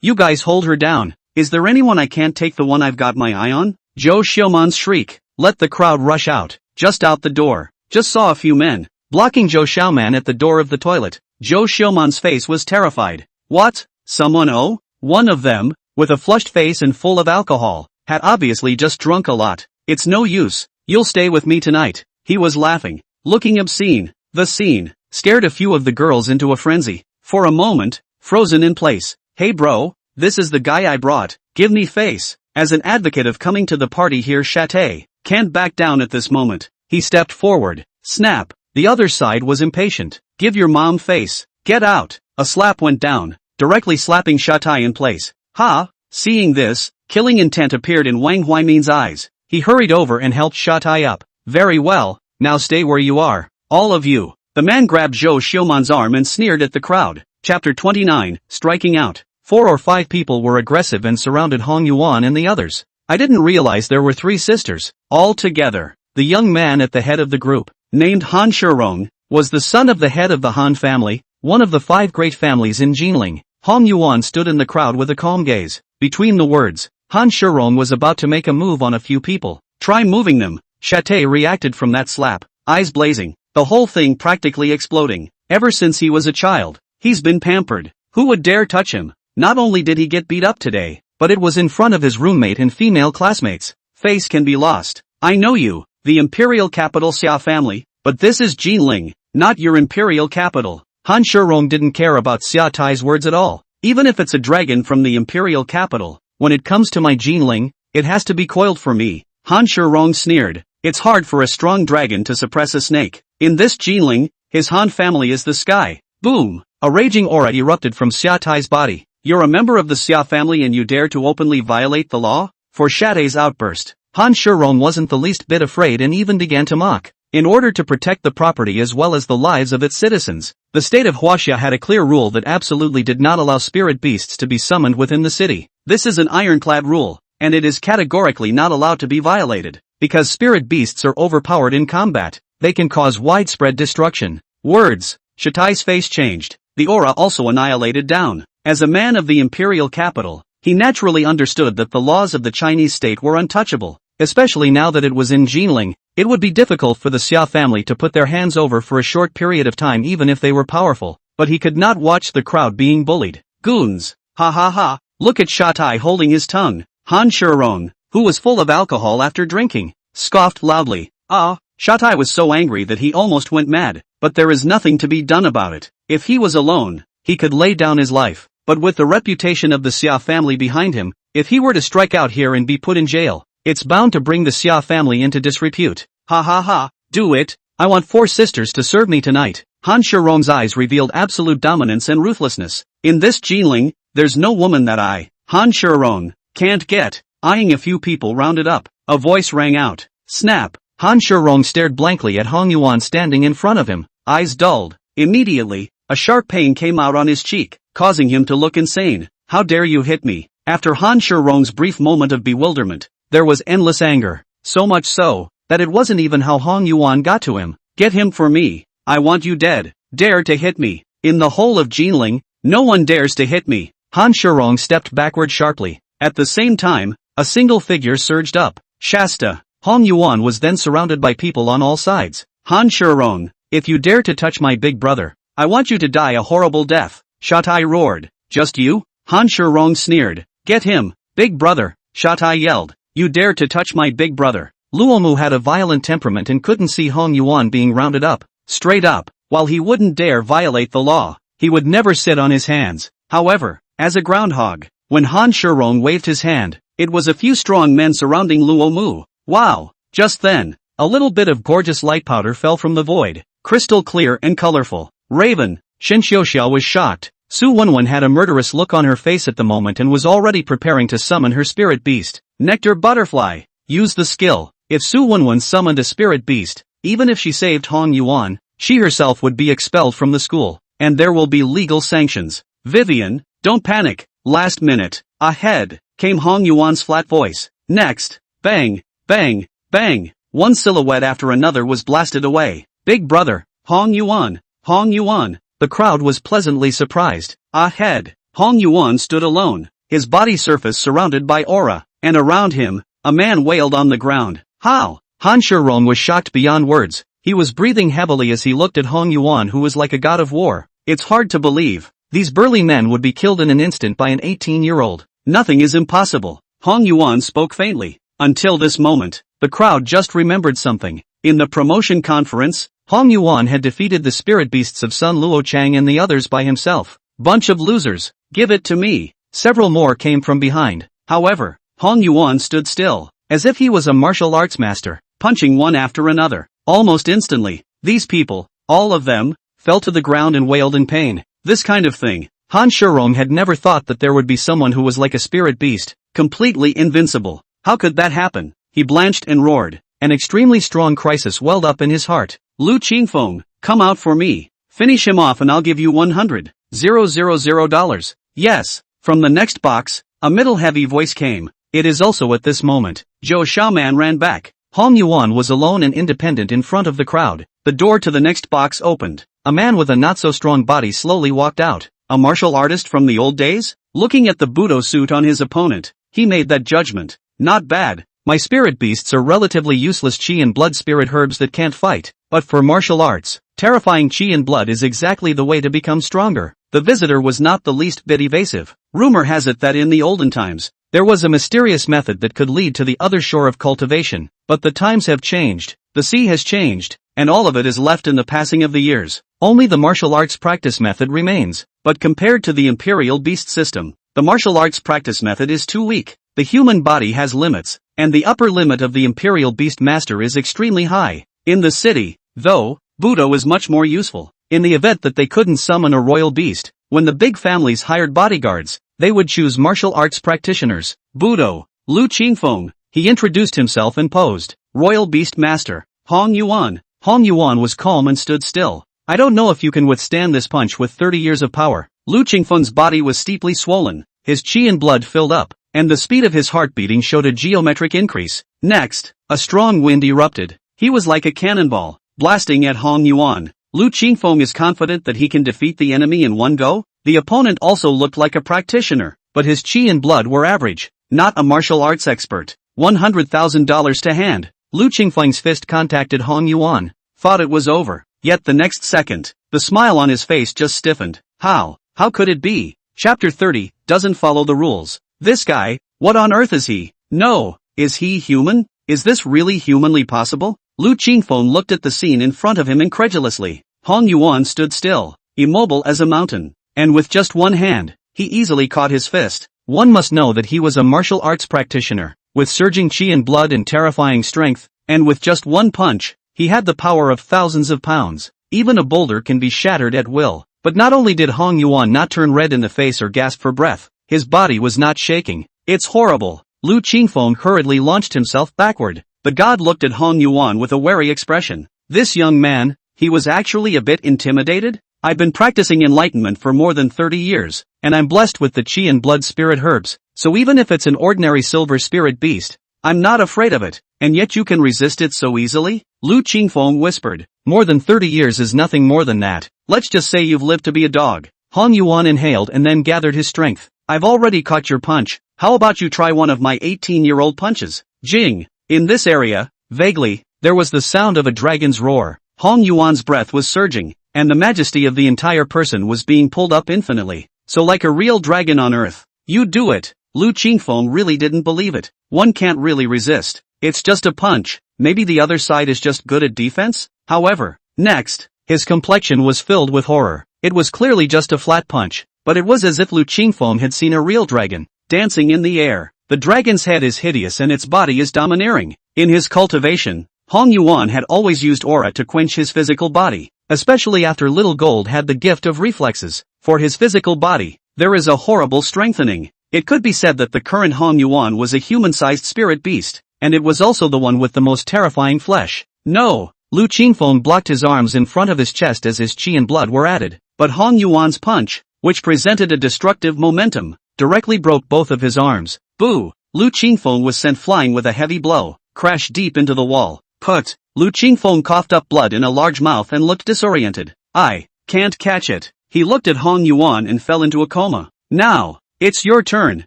[SPEAKER 1] You guys hold her down. Is there anyone I can't take the one I've got my eye on? Zhou Xiaoman's shriek. Let the crowd rush out. Just out the door. Just saw a few men blocking Zhou Xiaoman at the door of the toilet. Zhou Xiaoman's face was terrified. What? Someone? Oh? One of them, with a flushed face and full of alcohol, had obviously just drunk a lot. It's no use. You'll stay with me tonight. He was laughing, looking obscene. The scene scared a few of the girls into a frenzy. For a moment, frozen in place. Hey bro, this is the guy I brought. Give me face. As an advocate of coming to the party here, Shatai can't back down at this moment. He stepped forward. Snap. The other side was impatient. Give your mom face. Get out. A slap went down, directly slapping Shatai in place. Ha! Seeing this, killing intent appeared in Wang Huimin's eyes. He hurried over and helped Shatai up. Very well, now stay where you are. All of you. The man grabbed Zhou Xiaoman's arm and sneered at the crowd. Chapter 29, Striking Out. 4 or 5 people were aggressive and surrounded Hong Yuan and the others. I didn't realize there were 3 sisters. All together. The young man at the head of the group, named Han Shirong, was the son of the head of the Han family, one of the 5 great families in Jinling. Hong Yuan stood in the crowd with a calm gaze. Between the words, Han Shirong was about to make a move on a few people. Try moving them. Shatai reacted from that slap, eyes blazing, the whole thing practically exploding. Ever since he was a child, he's been pampered. Who would dare touch him? Not only did he get beat up today, but it was in front of his roommate and female classmates. Face can be lost. I know you, the imperial capital Xia family, but this is Jinling, not your imperial capital. Han Shirong didn't care about Xia Tai's words at all. Even if it's a dragon from the imperial capital, when it comes to my Jinling, it has to be coiled for me. Han Shirong sneered. It's hard for a strong dragon to suppress a snake. In this Jinling, his Han family is the sky. Boom! A raging aura erupted from Xia Tai's body. You're a member of the Xia family and you dare to openly violate the law? For Shatai's outburst, Han Shirong wasn't the least bit afraid and even began to mock. in order to protect the property as well as the lives of its citizens. The state of Huaxia had a clear rule that absolutely did not allow spirit beasts to be summoned within the city. This is an ironclad rule, and it is categorically not allowed to be violated, because spirit beasts are overpowered in combat. They can cause widespread destruction. Words. Shatai's face changed. The aura also annihilated down. As a man of the imperial capital, he naturally understood that the laws of the Chinese state were untouchable, especially now that it was in Jinling. It would be difficult for the Xia family to put their hands over for a short period of time even if they were powerful, but he could not watch the crowd being bullied. Goons! Ha ha ha! Look at Shatai holding his tongue. Han Shirong, who was full of alcohol after drinking, scoffed loudly. Shatai was so angry that he almost went mad, but there is nothing to be done about it. If he was alone, he could lay down his life, but with the reputation of the Xia family behind him, if he were to strike out here and be put in jail, it's bound to bring the Xia family into disrepute. Ha ha ha, do it, I want 4 sisters to serve me tonight. Han Shirong's eyes revealed absolute dominance and ruthlessness. In this Jinling, there's no woman that Han Shirong, can't get. Eyeing a few people rounded up, a voice rang out. Snap! Han Shirong stared blankly at Hong Yuan standing in front of him, eyes dulled. Immediately, a sharp pain came out on his cheek, causing him to look insane. How dare you hit me? After Han Shirong's brief moment of bewilderment, there was endless anger, so much so, that it wasn't even how Hong Yuan got to him. Get him for me, I want you dead. Dare to hit me. In the whole of Jinling, no one dares to hit me. Han Shirong stepped backward sharply. At the same time, a single figure surged up. Shasta. Hong Yuan was then surrounded by people on all sides. Han Shirong, if you dare to touch my big brother, I want you to die a horrible death. Shatai roared. Just you? Han Shirong sneered. Get him, big brother. Shatai yelled. You dare to touch my big brother. Luomu had a violent temperament and couldn't see Hong Yuan being rounded up. Straight up, while he wouldn't dare violate the law, he would never sit on his hands. However, as a groundhog, when Han Shirong waved his hand, it was a few strong men surrounding Luomu. Wow! Just then, a little bit of gorgeous light powder fell from the void, crystal clear and colorful. Raven, Shen Xiaoxiao was shocked. Su Wenwen had a murderous look on her face at the moment and was already preparing to summon her spirit beast. Nectar Butterfly. Use the skill. If Su Wenwen summoned a spirit beast, even if she saved Hong Yuan, she herself would be expelled from the school, and there will be legal sanctions. Vivian, don't panic. Last minute. Ahead, came Hong Yuan's flat voice. Next. Bang. Bang, bang, one silhouette after another was blasted away. Big brother, Hong Yuan, Hong Yuan. The crowd was pleasantly surprised. Ahead, Hong Yuan stood alone, his body surface surrounded by aura, and around him, a man wailed on the ground. How? Han Shirong was shocked beyond words. He was breathing heavily as he looked at Hong Yuan, who was like a god of war. It's hard to believe. These burly men would be killed in an instant by an 18-year-old. Nothing is impossible. Hong Yuan spoke faintly. Until this moment, the crowd just remembered something. In the promotion conference, Hong Yuan had defeated the spirit beasts of Sun Luochang and the others by himself. Bunch of losers, give it to me. Several more came from behind. However, Hong Yuan stood still, as if he was a martial arts master, punching one after another. Almost instantly, these people, all of them, fell to the ground and wailed in pain. This kind of thing, Han Shirong had never thought that there would be someone who was like a spirit beast, completely invincible. How could that happen? He blanched and roared. An extremely strong crisis welled up in his heart. Lu Qingfeng, come out for me. Finish him off and I'll give you $100,000. Yes. From the next box, a middle heavy voice came. It is also at this moment, Zhou Xiaoman ran back. Hong Yuan was alone and independent in front of the crowd. The door to the next box opened. A man with a not-so-strong body slowly walked out. A martial artist from the old days? Looking at the Budo suit on his opponent, he made that judgment. Not bad. My spirit beasts are relatively useless chi and blood spirit herbs that can't fight. But for martial arts, terrifying chi and blood is exactly the way to become stronger. The visitor was not the least bit evasive. Rumor has it that in the olden times, there was a mysterious method that could lead to the other shore of cultivation. But the times have changed, the sea has changed, and all of it is left in the passing of the years. Only the martial arts practice method remains. But compared to the imperial beast system, the martial arts practice method is too weak. The human body has limits, and the upper limit of the imperial beast master is extremely high. In the city, though, Budo is much more useful. In the event that they couldn't summon a royal beast, when the big families hired bodyguards, they would choose martial arts practitioners. Budo, Lu Qingfeng, he introduced himself and posed. Royal Beast Master, Hong Yuan, Hong Yuan was calm and stood still. I don't know if you can withstand this punch with 30 years of power. Lu Qingfeng's body was steeply swollen, his qi and blood filled up, and the speed of his heart beating showed a geometric increase. Next, a strong wind erupted. He was like a cannonball, blasting at Hong Yuan. Lu Qingfeng is confident that he can defeat the enemy in one go? The opponent also looked like a practitioner, but his qi and blood were average, not a martial arts expert. $100,000 to hand. Lu Qingfeng's fist contacted Hong Yuan. Thought it was over. Yet the next second, the smile on his face just stiffened. How could it be? Chapter 30, doesn't follow the rules. This guy, what on earth is he? No, is he human? Is this really humanly possible? Lu Qingfeng looked at the scene in front of him incredulously. Hong Yuan stood still, immobile as a mountain, and with just one hand, he easily caught his fist. One must know that he was a martial arts practitioner, with surging qi and blood and terrifying strength, and with just one punch, he had the power of thousands of pounds. Even a boulder can be shattered at will. But not only did Hong Yuan not turn red in the face or gasp for breath, his body was not shaking. It's horrible. Lu Qingfeng hurriedly launched himself backward. The god looked at Hong Yuan with a wary expression. This young man, he was actually a bit intimidated? I've been practicing enlightenment for more than 30 years, and I'm blessed with the qi and blood spirit herbs, so even if it's an ordinary silver spirit beast, I'm not afraid of it, and yet you can resist it so easily? Lu Qingfeng whispered. More than 30 years is nothing more than that. Let's just say you've lived to be a dog. Hong Yuan inhaled and then gathered his strength. I've already caught your punch. How about you try one of my 18-year-old punches? Jing. In this area, vaguely, there was the sound of a dragon's roar. Hong Yuan's breath was surging, and the majesty of the entire person was being pulled up infinitely. So like a real dragon on earth. You do it. Lu Qingfeng really didn't believe it. One can't really resist. It's just a punch. Maybe the other side is just good at defense? However, next, his complexion was filled with horror. It was clearly just a flat punch, but it was as if Lu Qingfeng had seen a real dragon, dancing in the air. The dragon's head is hideous and its body is domineering. In his cultivation, Hong Yuan had always used aura to quench his physical body, especially after Little Gold had the gift of reflexes. For his physical body, there is a horrible strengthening. It could be said that the current Hong Yuan was a human-sized spirit beast, and it was also the one with the most terrifying flesh. No! Lu Qingfeng blocked his arms in front of his chest as his qi and blood were added, but Hong Yuan's punch, which presented a destructive momentum, directly broke both of his arms. Boo! Lu Qingfeng was sent flying with a heavy blow, crashed deep into the wall. Put! Lu Qingfeng coughed up blood in a large mouth and looked disoriented. I can't catch it. He looked at Hong Yuan and fell into a coma. Now, it's your turn.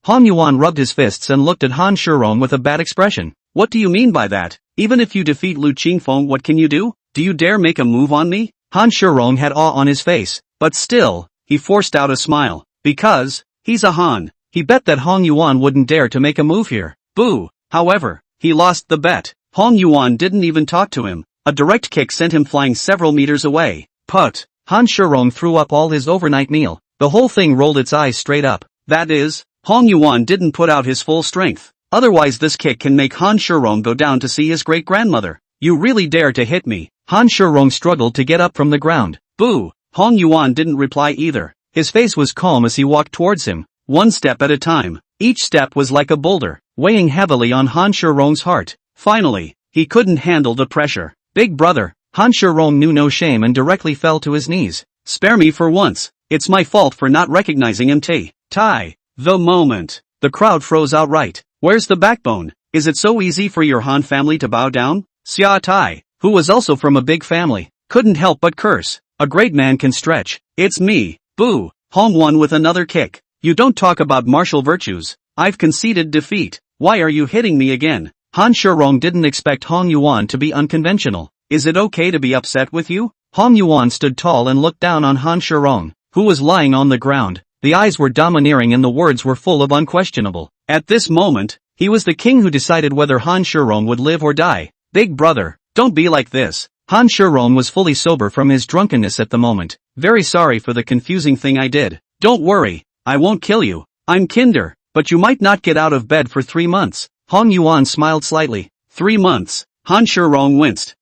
[SPEAKER 1] Hong Yuan rubbed his fists and looked at Han Shirong with a bad expression. What do you mean by that? Even if you defeat Lu Qingfeng, what can you do? Do you dare make a move on me? Han Shirong had awe on his face, but still, he forced out a smile. Because, he's a Han. He bet that Hong Yuan wouldn't dare to make a move here. Boo! However, he lost the bet. Hong Yuan didn't even talk to him. A direct kick sent him flying several meters away. Put! Han Shirong threw up all his overnight meal. The whole thing rolled its eyes straight up. That is, Hong Yuan didn't put out his full strength. Otherwise this kick can make Han Shirong go down to see his great-grandmother. You really dare to hit me? Han Shirong struggled to get up from the ground. Boo! Hong Yuan didn't reply either. His face was calm as he walked towards him, one step at a time. Each step was like a boulder, weighing heavily on Han Shirong's heart. Finally, he couldn't handle the pressure. Big brother, Han Shirong knew no shame and directly fell to his knees. Spare me for once. It's my fault for not recognizing him. Tai. The moment. The crowd froze outright. Where's the backbone? Is it so easy for your Han family to bow down? Xia Tai, who was also from a big family, couldn't help but curse. A great man can stretch. It's me. Boo! Hong won with another kick. You don't talk about martial virtues. I've conceded defeat. Why are you hitting me again? Han Shirong didn't expect Hong Yuan to be unconventional. Is it okay to be upset with you? Hong Yuan stood tall and looked down on Han Shirong, who was lying on the ground. The eyes were domineering and the words were full of unquestionable. At this moment, he was the king who decided whether Han Shirong would live or die. Big brother, don't be like this. Han Shirong was fully sober from his drunkenness at the moment. Very sorry for the confusing thing I did. Don't worry, I won't kill you. I'm Kinder, but you might not get out of bed for 3 months. Hong Yuan smiled slightly. 3 months. Han Shirong winced.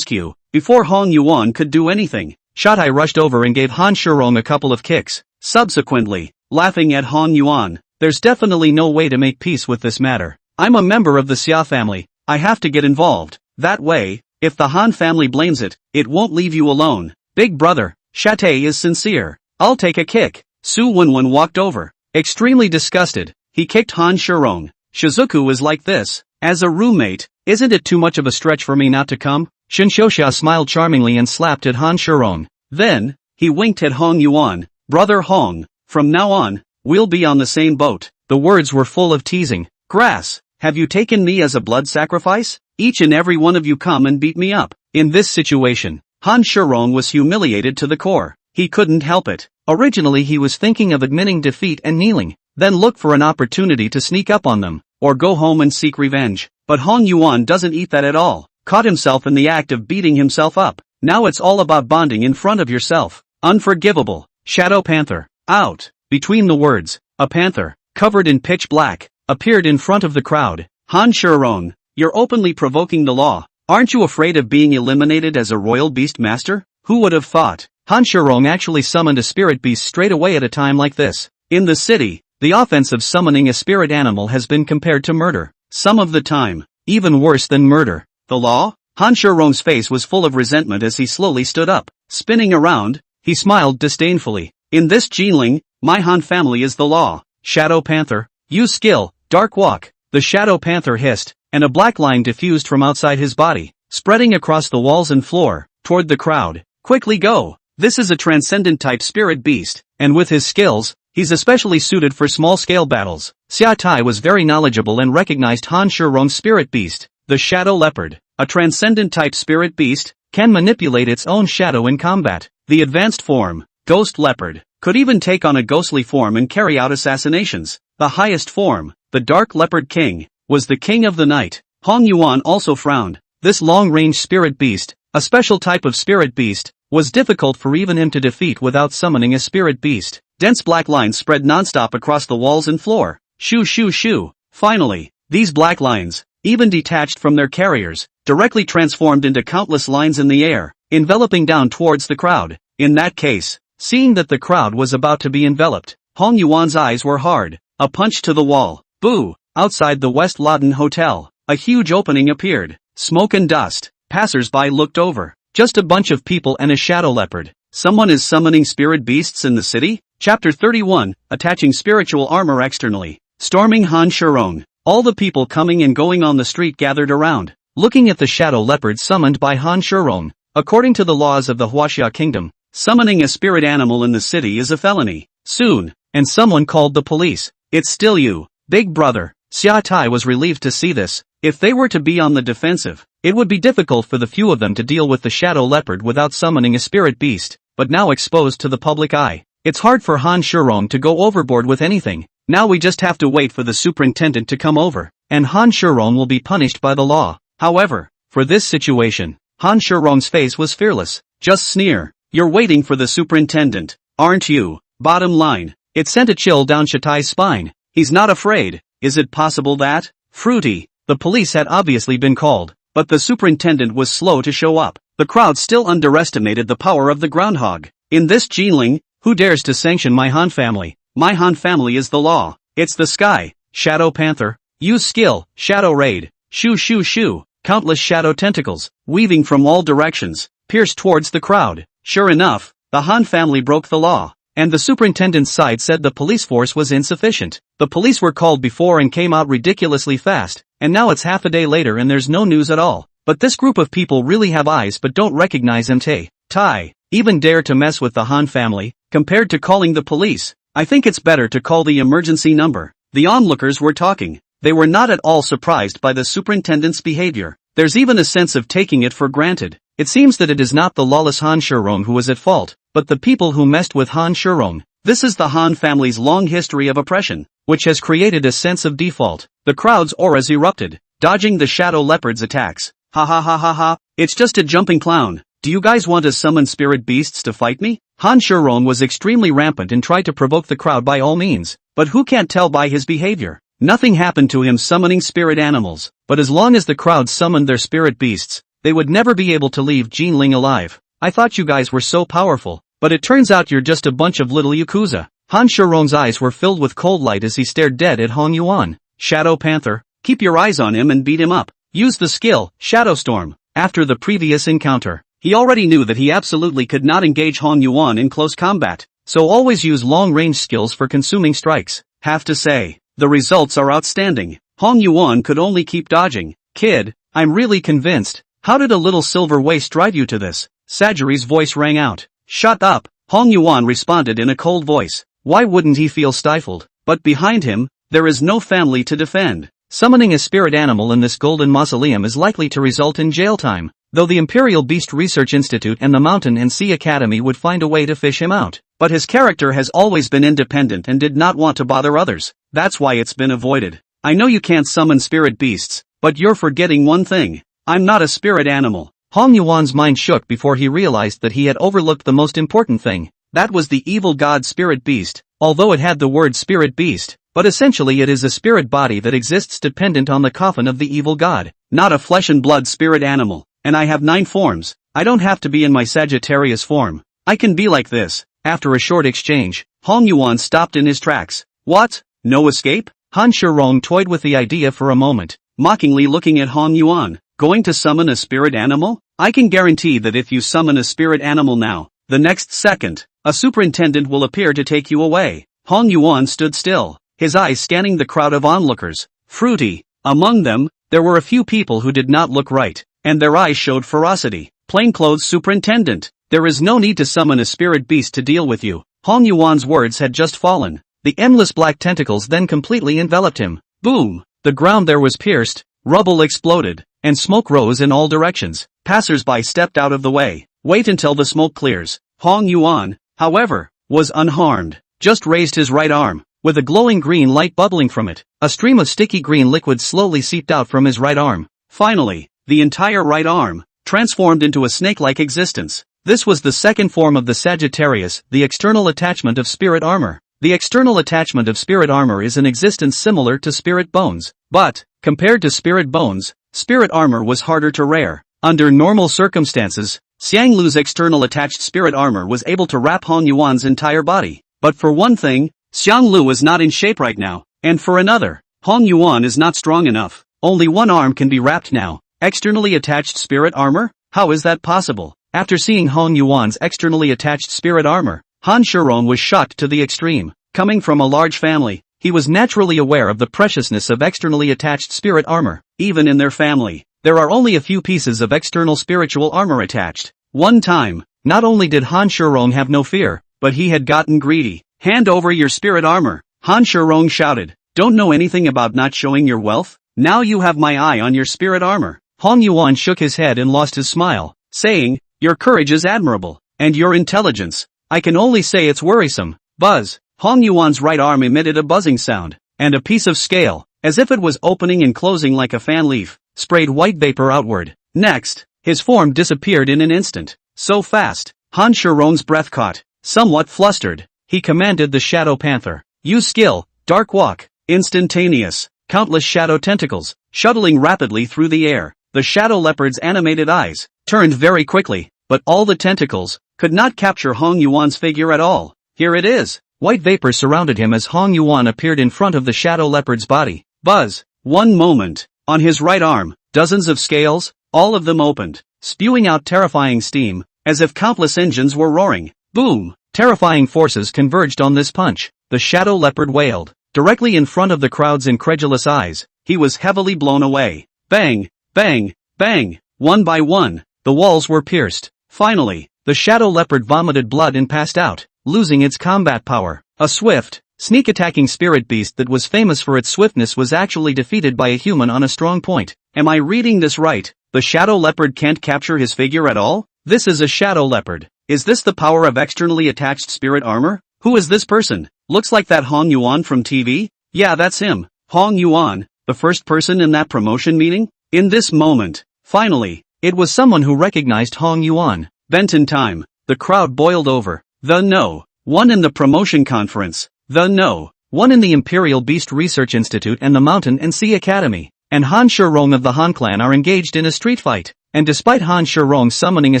[SPEAKER 1] Q. Before Hong Yuan could do anything, Shatai rushed over and gave Han Shirong a couple of kicks. Subsequently, laughing at Hong Yuan, there's definitely no way to make peace with this matter. I'm a member of the Xia family. I have to get involved. That way, if the Han family blames it, it won't leave you alone. Big brother, Shatei is sincere. I'll take a kick. Su Wenwen walked over. Extremely disgusted, he kicked Han Shirong. Shizuku is like this. As a roommate, isn't it too much of a stretch for me not to come? Shinshosha smiled charmingly and slapped at Han Shirong. Then, he winked at Hong Yuan. Brother Hong, from now on, we'll be on the same boat. The words were full of teasing. Grass, have you taken me as a blood sacrifice? Each and every one of you come and beat me up. In this situation, Han Shirong was humiliated to the core. He couldn't help it. Originally he was thinking of admitting defeat and kneeling, then look for an opportunity to sneak up on them, or go home and seek revenge. But Hong Yuan doesn't eat that at all. Caught himself in the act of beating himself up. Now it's all about bonding in front of yourself. Unforgivable. Shadow Panther. Out. Between the words, a panther, covered in pitch black, appeared in front of the crowd. Han Shirong, you're openly provoking the law. Aren't you afraid of being eliminated as a royal beast master? Who would have thought? Han Shirong actually summoned a spirit beast straight away at a time like this. In the city, the offense of summoning a spirit animal has been compared to murder. Some of the time, even worse than murder. The law? Han Shirong's face was full of resentment as he slowly stood up. Spinning around, he smiled disdainfully. In this Jinling, my Han family is the law. Shadow Panther, use skill, dark walk. The Shadow Panther hissed, and a black line diffused from outside his body, spreading across the walls and floor, toward the crowd. Quickly go! This is a transcendent type spirit beast, and with his skills, he's especially suited for small-scale battles. Xia Tai was very knowledgeable and recognized Han Shirong's spirit beast, the Shadow Leopard. A transcendent type spirit beast, can manipulate its own shadow in combat. The advanced form, Ghost Leopard, could even take on a ghostly form and carry out assassinations. The highest form, the Dark Leopard King, was the king of the night. Hong Yuan also frowned. This long-range spirit beast, a special type of spirit beast, was difficult for even him to defeat without summoning a spirit beast. Dense black lines spread non-stop across the walls and floor. Shoo shoo shoo. Finally, these black lines, even detached from their carriers, directly transformed into countless lines in the air, enveloping down towards the crowd. In that case, seeing that the crowd was about to be enveloped, Hong Yuan's eyes were hard. A punch to the wall. Boo! Outside the West Loudon Hotel, a huge opening appeared. Smoke and dust. Passers-by looked over. Just a bunch of people and a shadow leopard. Someone is summoning spirit beasts in the city? Chapter 31, Attaching Spiritual Armor Externally. Storming Han Shirong. All the people coming and going on the street gathered around, looking at the shadow leopard summoned by Han Shirong. According to the laws of the Huaxia Kingdom, summoning a spirit animal in the city is a felony. Soon, and someone called the police. It's still you, big brother. Xia Tai was relieved to see this. If they were to be on the defensive, it would be difficult for the few of them to deal with the shadow leopard without summoning a spirit beast, but now exposed to the public eye, it's hard for Han Shirong to go overboard with anything. Now we just have to wait for the superintendent to come over, and Han Shirong will be punished by the law. However, for this situation, Han Shirong's face was fearless. Just sneer. You're waiting for the superintendent, aren't you? Bottom line, it sent a chill down Shatai's spine. He's not afraid. Is it possible that? Fruity. The police had obviously been called, but the superintendent was slow to show up. The crowd still underestimated the power of the groundhog. In this Jinling, who dares to sanction my Han family? My Han family is the law. It's the sky. Shadow Panther. Use skill. Shadow Raid. Shoo shoo shoo. Countless shadow tentacles, weaving from all directions, pierced towards the crowd. Sure enough, the Han family broke the law, and the superintendent's side said the police force was insufficient. The police were called before and came out ridiculously fast, and now it's half a day later and there's no news at all. But this group of people really have eyes but don't recognize MT. Tai, even dare to mess with the Han family, compared to calling the police. I think it's better to call the emergency number. The onlookers were talking. They were not at all surprised by the superintendent's behavior. There's even a sense of taking it for granted. It seems that it is not the lawless Han Shirong who was at fault, but the people who messed with Han Shirong. This is the Han family's long history of oppression, which has created a sense of default. The crowd's auras erupted, dodging the shadow leopard's attacks. Ha ha ha ha ha, it's just a jumping clown. Do you guys want to summon spirit beasts to fight me? Han Shirong was extremely rampant and tried to provoke the crowd by all means, but who can't tell by his behavior? Nothing happened to him summoning spirit animals, but as long as the crowd summoned their spirit beasts, they would never be able to leave Jinling alive. I thought you guys were so powerful, but it turns out you're just a bunch of little yakuza. Han Shirong's eyes were filled with cold light as he stared dead at Hong Yuan. Shadow Panther, keep your eyes on him and beat him up. Use the skill, Shadow Storm. After the previous encounter, he already knew that he absolutely could not engage Hong Yuan in close combat, so always use long-range skills for consuming strikes. Have to say, the results are outstanding. Hong Yuan could only keep dodging. Kid, I'm really convinced. How did a little silver waist drive you to this? Sajiri's voice rang out. Shut up, Hong Yuan responded in a cold voice. Why wouldn't he feel stifled? But behind him, there is no family to defend. Summoning a spirit animal in this golden mausoleum is likely to result in jail time, though the Imperial Beast Research Institute and the Mountain and Sea Academy would find a way to fish him out. But his character has always been independent and did not want to bother others. That's why it's been avoided. I know you can't summon spirit beasts, but you're forgetting one thing. I'm not a spirit animal. Hong Yuan's mind shook before he realized that he had overlooked the most important thing. That was the evil god spirit beast, although it had the word spirit beast. But essentially it is a spirit body that exists dependent on the coffin of the evil god, not a flesh and blood spirit animal. And I have 9 forms. I don't have to be in my Sagittarius form. I can be like this. After a short exchange, Hong Yuan stopped in his tracks. What? No escape? Han Shirong toyed with the idea for a moment, mockingly looking at Hong Yuan. Going to summon a spirit animal? I can guarantee that if you summon a spirit animal now, the next second, a superintendent will appear to take you away. Hong Yuan stood still, his eyes scanning the crowd of onlookers. Fruity. Among them, there were a few people who did not look right, and their eyes showed ferocity. Plainclothes superintendent. There is no need to summon a spirit beast to deal with you. Hong Yuan's words had just fallen. The endless black tentacles then completely enveloped him. Boom! The ground there was pierced, rubble exploded, and smoke rose in all directions. Passers-by stepped out of the way. Wait until the smoke clears. Hong Yuan, however, was unharmed. Just raised his right arm, with a glowing green light bubbling from it. A stream of sticky green liquid slowly seeped out from his right arm. Finally, the entire right arm transformed into a snake-like existence. This was the second form of the Sagittarius, the external attachment of spirit armor. The external attachment of spirit armor is an existence similar to spirit bones, but, compared to spirit bones, spirit armor was harder to rear. Under normal circumstances, Xianglu's external attached spirit armor was able to wrap Hong Yuan's entire body. But for one thing, Xianglu is not in shape right now, and for another, Hong Yuan is not strong enough. Only one arm can be wrapped now. Externally attached spirit armor? How is that possible? After seeing Hong Yuan's externally attached spirit armor, Han Shirong was shocked to the extreme. Coming from a large family, he was naturally aware of the preciousness of externally attached spirit armor. Even in their family, there are only a few pieces of external spiritual armor attached. One time, not only did Han Shirong have no fear, but he had gotten greedy. Hand over your spirit armor, Han Shirong shouted. Don't know anything about not showing your wealth? Now you have my eye on your spirit armor. Hong Yuan shook his head and lost his smile, saying, your courage is admirable, and your intelligence, I can only say it's worrisome. Buzz. Hong Yuan's right arm emitted a buzzing sound, and a piece of scale, as if it was opening and closing like a fan leaf, sprayed white vapor outward. Next, his form disappeared in an instant. So fast, Han Shirong's breath caught. Somewhat flustered, he commanded the Shadow Panther. Use skill, Dark Walk. Instantaneous, countless shadow tentacles, shuttling rapidly through the air. The Shadow Leopard's animated eyes turned very quickly, but all the tentacles could not capture Hong Yuan's figure at all. Here it is. White vapor surrounded him as Hong Yuan appeared in front of the Shadow Leopard's body. Buzz. One moment. On his right arm, dozens of scales, all of them opened, spewing out terrifying steam, as if countless engines were roaring. Boom! Terrifying forces converged on this punch. The Shadow Leopard wailed. Directly in front of the crowd's incredulous eyes, he was heavily blown away. Bang! Bang! Bang! One by one, the walls were pierced. Finally, the Shadow Leopard vomited blood and passed out, losing its combat power. A swift, sneak-attacking spirit beast that was famous for its swiftness was actually defeated by a human on a strong point. Am I reading this right? The Shadow Leopard can't capture his figure at all? This is a Shadow Leopard. Is this the power of externally attached spirit armor? Who is this person? Looks like that Hong Yuan from TV? Yeah, that's him. Hong Yuan, the first person in that promotion meeting? In this moment, finally, it was someone who recognized Hong Yuan. Benton time. The crowd boiled over. The no. One in the promotion conference. The no. One in the Imperial Beast Research Institute and the Mountain and Sea Academy. And Han Shirong of the Han clan are engaged in a street fight. And despite Han Shirong summoning a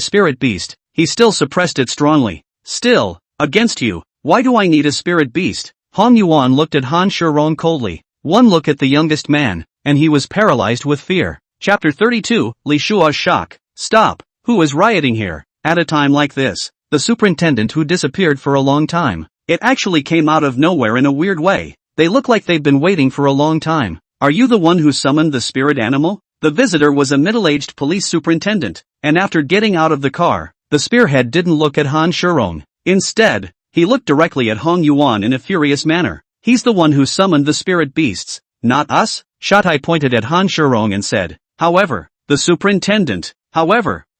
[SPEAKER 1] spirit beast, he still suppressed it strongly. Still, against you, why do I need a spirit beast? Hong Yuan looked at Han Shirong coldly. One look at the youngest man, and he was paralyzed with fear. Chapter 32, Li Shua's shock. Stop. Who is rioting here? At a time like this, the superintendent who disappeared for a long time. It actually came out of nowhere in a weird way. They look like they've been waiting for a long time. Are you the one who summoned the spirit animal? The visitor was a middle-aged police superintendent, and after getting out of the car, the spearhead didn't look at Han Shurong. Instead, he looked directly at Hong Yuan in a furious manner. He's the one who summoned the spirit beasts, not us? Shatai pointed at Han Shurong and said. However, the superintendent,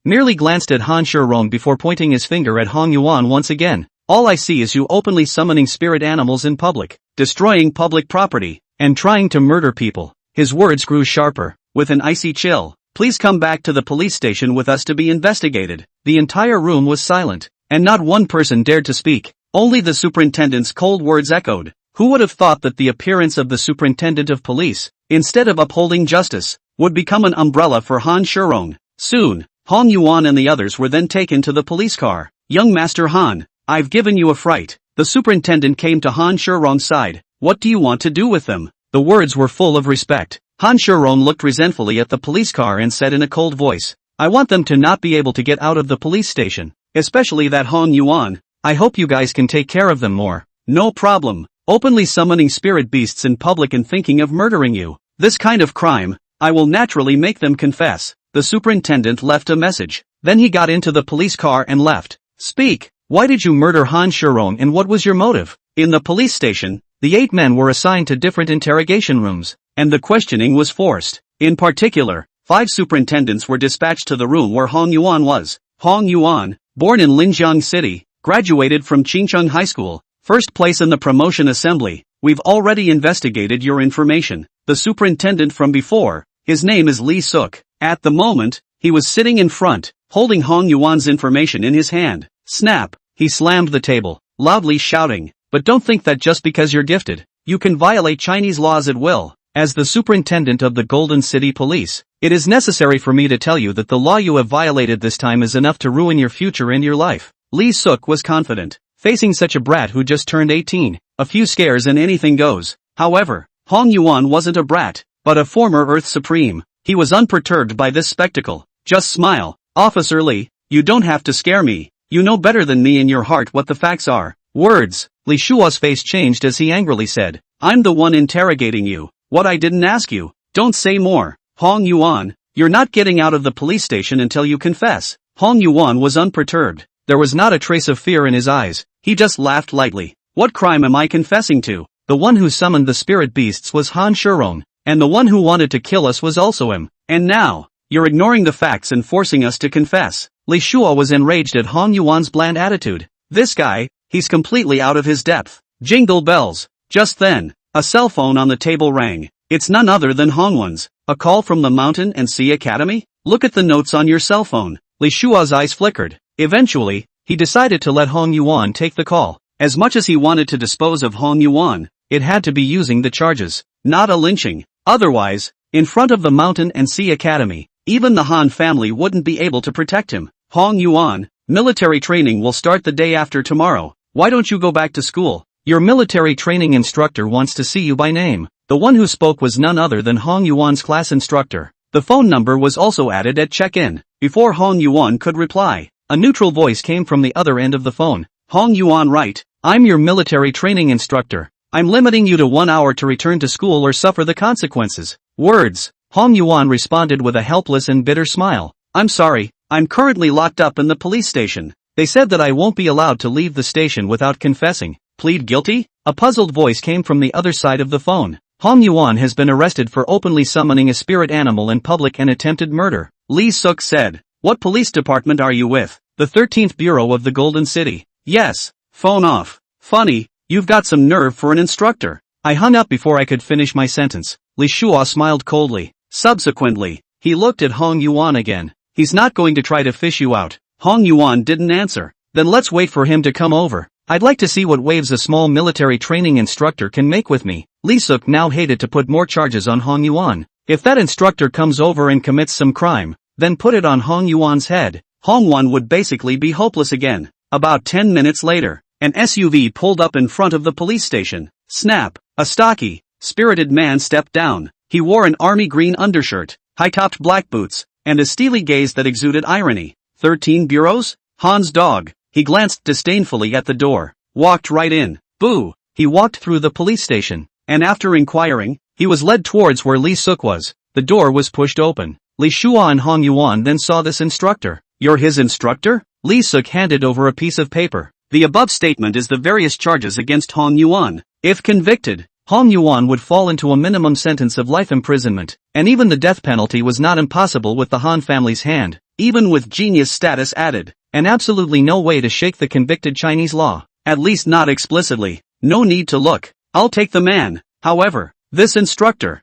[SPEAKER 1] merely glanced at Han Shurong before pointing his finger at Hong Yuan once again. All I see is you openly summoning spirit animals in public, destroying public property, and trying to murder people. His words grew sharper, with an icy chill. Please come back to the police station with us to be investigated. The entire room was silent, and not one person dared to speak. Only the superintendent's cold words echoed. Who would have thought that the appearance of the superintendent of police, instead of upholding justice, would become an umbrella for Han Shurong? Soon, Hong Yuan and the others were then taken to the police car. Young Master Han, I've given you a fright. The superintendent came to Han Shurong's side. What do you want to do with them? The words were full of respect. Han Shurong looked resentfully at the police car and said in a cold voice, I want them to not be able to get out of the police station, especially that Hong Yuan. I hope you guys can take care of them more. No problem. Openly summoning spirit beasts in public and thinking of murdering you. This kind of crime, I will naturally make them confess. The superintendent left a message. Then he got into the police car and left. Speak. Why did you murder Han Shurong and what was your motive? In the police station, the 8 men were assigned to different interrogation rooms, and the questioning was forced. In particular, 5 superintendents were dispatched to the room where Hong Yuan was. Hong Yuan, born in Linjiang City, graduated from Qingcheng High School, first place in the promotion assembly. We've already investigated your information. The superintendent from before, his name is Li Suk. At the moment, he was sitting in front, holding Hong Yuan's information in his hand. Snap! He slammed the table, loudly shouting, but don't think that just because you're gifted, you can violate Chinese laws at will. As the superintendent of the Golden City Police, it is necessary for me to tell you that the law you have violated this time is enough to ruin your future and your life. Li Suk was confident, facing such a brat who just turned 18, a few scares and anything goes. However, Hong Yuan wasn't a brat, but a former Earth Supreme. He was unperturbed by this spectacle. Just smile, Officer Li, you don't have to scare me. You know better than me in your heart what the facts are. Words. Li Shua's face changed as he angrily said, I'm the one interrogating you. What I didn't ask you. Don't say more. Hong Yuan, you're not getting out of the police station until you confess. Hong Yuan was unperturbed. There was not a trace of fear in his eyes. He just laughed lightly. What crime am I confessing to? The one who summoned the spirit beasts was Han Shurong, and the one who wanted to kill us was also him. And now, you're ignoring the facts and forcing us to confess. Li Shua was enraged at Hong Yuan's bland attitude. This guy, he's completely out of his depth. Jingle bells. Just then, a cell phone on the table rang. It's none other than Hongwan's. A call from the Mountain and Sea Academy? Look at the notes on your cell phone. Li Shua's eyes flickered. Eventually, he decided to let Hong Yuan take the call. As much as he wanted to dispose of Hong Yuan, it had to be using the charges, not a lynching. Otherwise, in front of the Mountain and Sea Academy, even the Han family wouldn't be able to protect him. Hong Yuan, military training will start the day after tomorrow. Why don't you go back to school? Your military training instructor wants to see you by name. The one who spoke was none other than Hong Yuan's class instructor. The phone number was also added at check-in. Before Hong Yuan could reply, a neutral voice came from the other end of the phone. Hong Yuan, right? I'm your military training instructor. I'm limiting you to 1 hour to return to school or suffer the consequences. Words. Hong Yuan responded with a helpless and bitter smile. I'm sorry, I'm currently locked up in the police station. They said that I won't be allowed to leave the station without confessing. Plead guilty? A puzzled voice came from the other side of the phone. Hong Yuan has been arrested for openly summoning a spirit animal in public and attempted murder. Li Suk said. What police department are you with? The 13th Bureau of the Golden City. Yes. Phone off. Funny, you've got some nerve for an instructor. I hung up before I could finish my sentence. Li Shua smiled coldly. Subsequently, he looked at Hong Yuan again. He's not going to try to fish you out. Hong Yuan didn't answer. Then let's wait for him to come over. I'd like to see what waves a small military training instructor can make with me. Li Suk now hated to put more charges on Hong Yuan. If that instructor comes over and commits some crime, then put it on Hong Yuan's head. Hong Yuan would basically be hopeless again. About 10 minutes later, an SUV pulled up in front of the police station. Snap! A stocky, spirited man stepped down. He wore an army green undershirt, high-topped black boots, and a steely gaze that exuded irony. 13 bureaus? Han's dog. He glanced disdainfully at the door, walked right in. Boo! He walked through the police station, and after inquiring, he was led towards where Li Suk was. The door was pushed open. Li Shua and Hong Yuan then saw this instructor. You're his instructor? Li Suk handed over a piece of paper. The above statement is the various charges against Hong Yuan. If convicted, Hong Yuan would fall into a minimum sentence of life imprisonment, and even the death penalty was not impossible with the Han family's hand, even with genius status added, and absolutely no way to shake the convicted Chinese law, at least not explicitly. No need to look. I'll take the man. However, this instructor,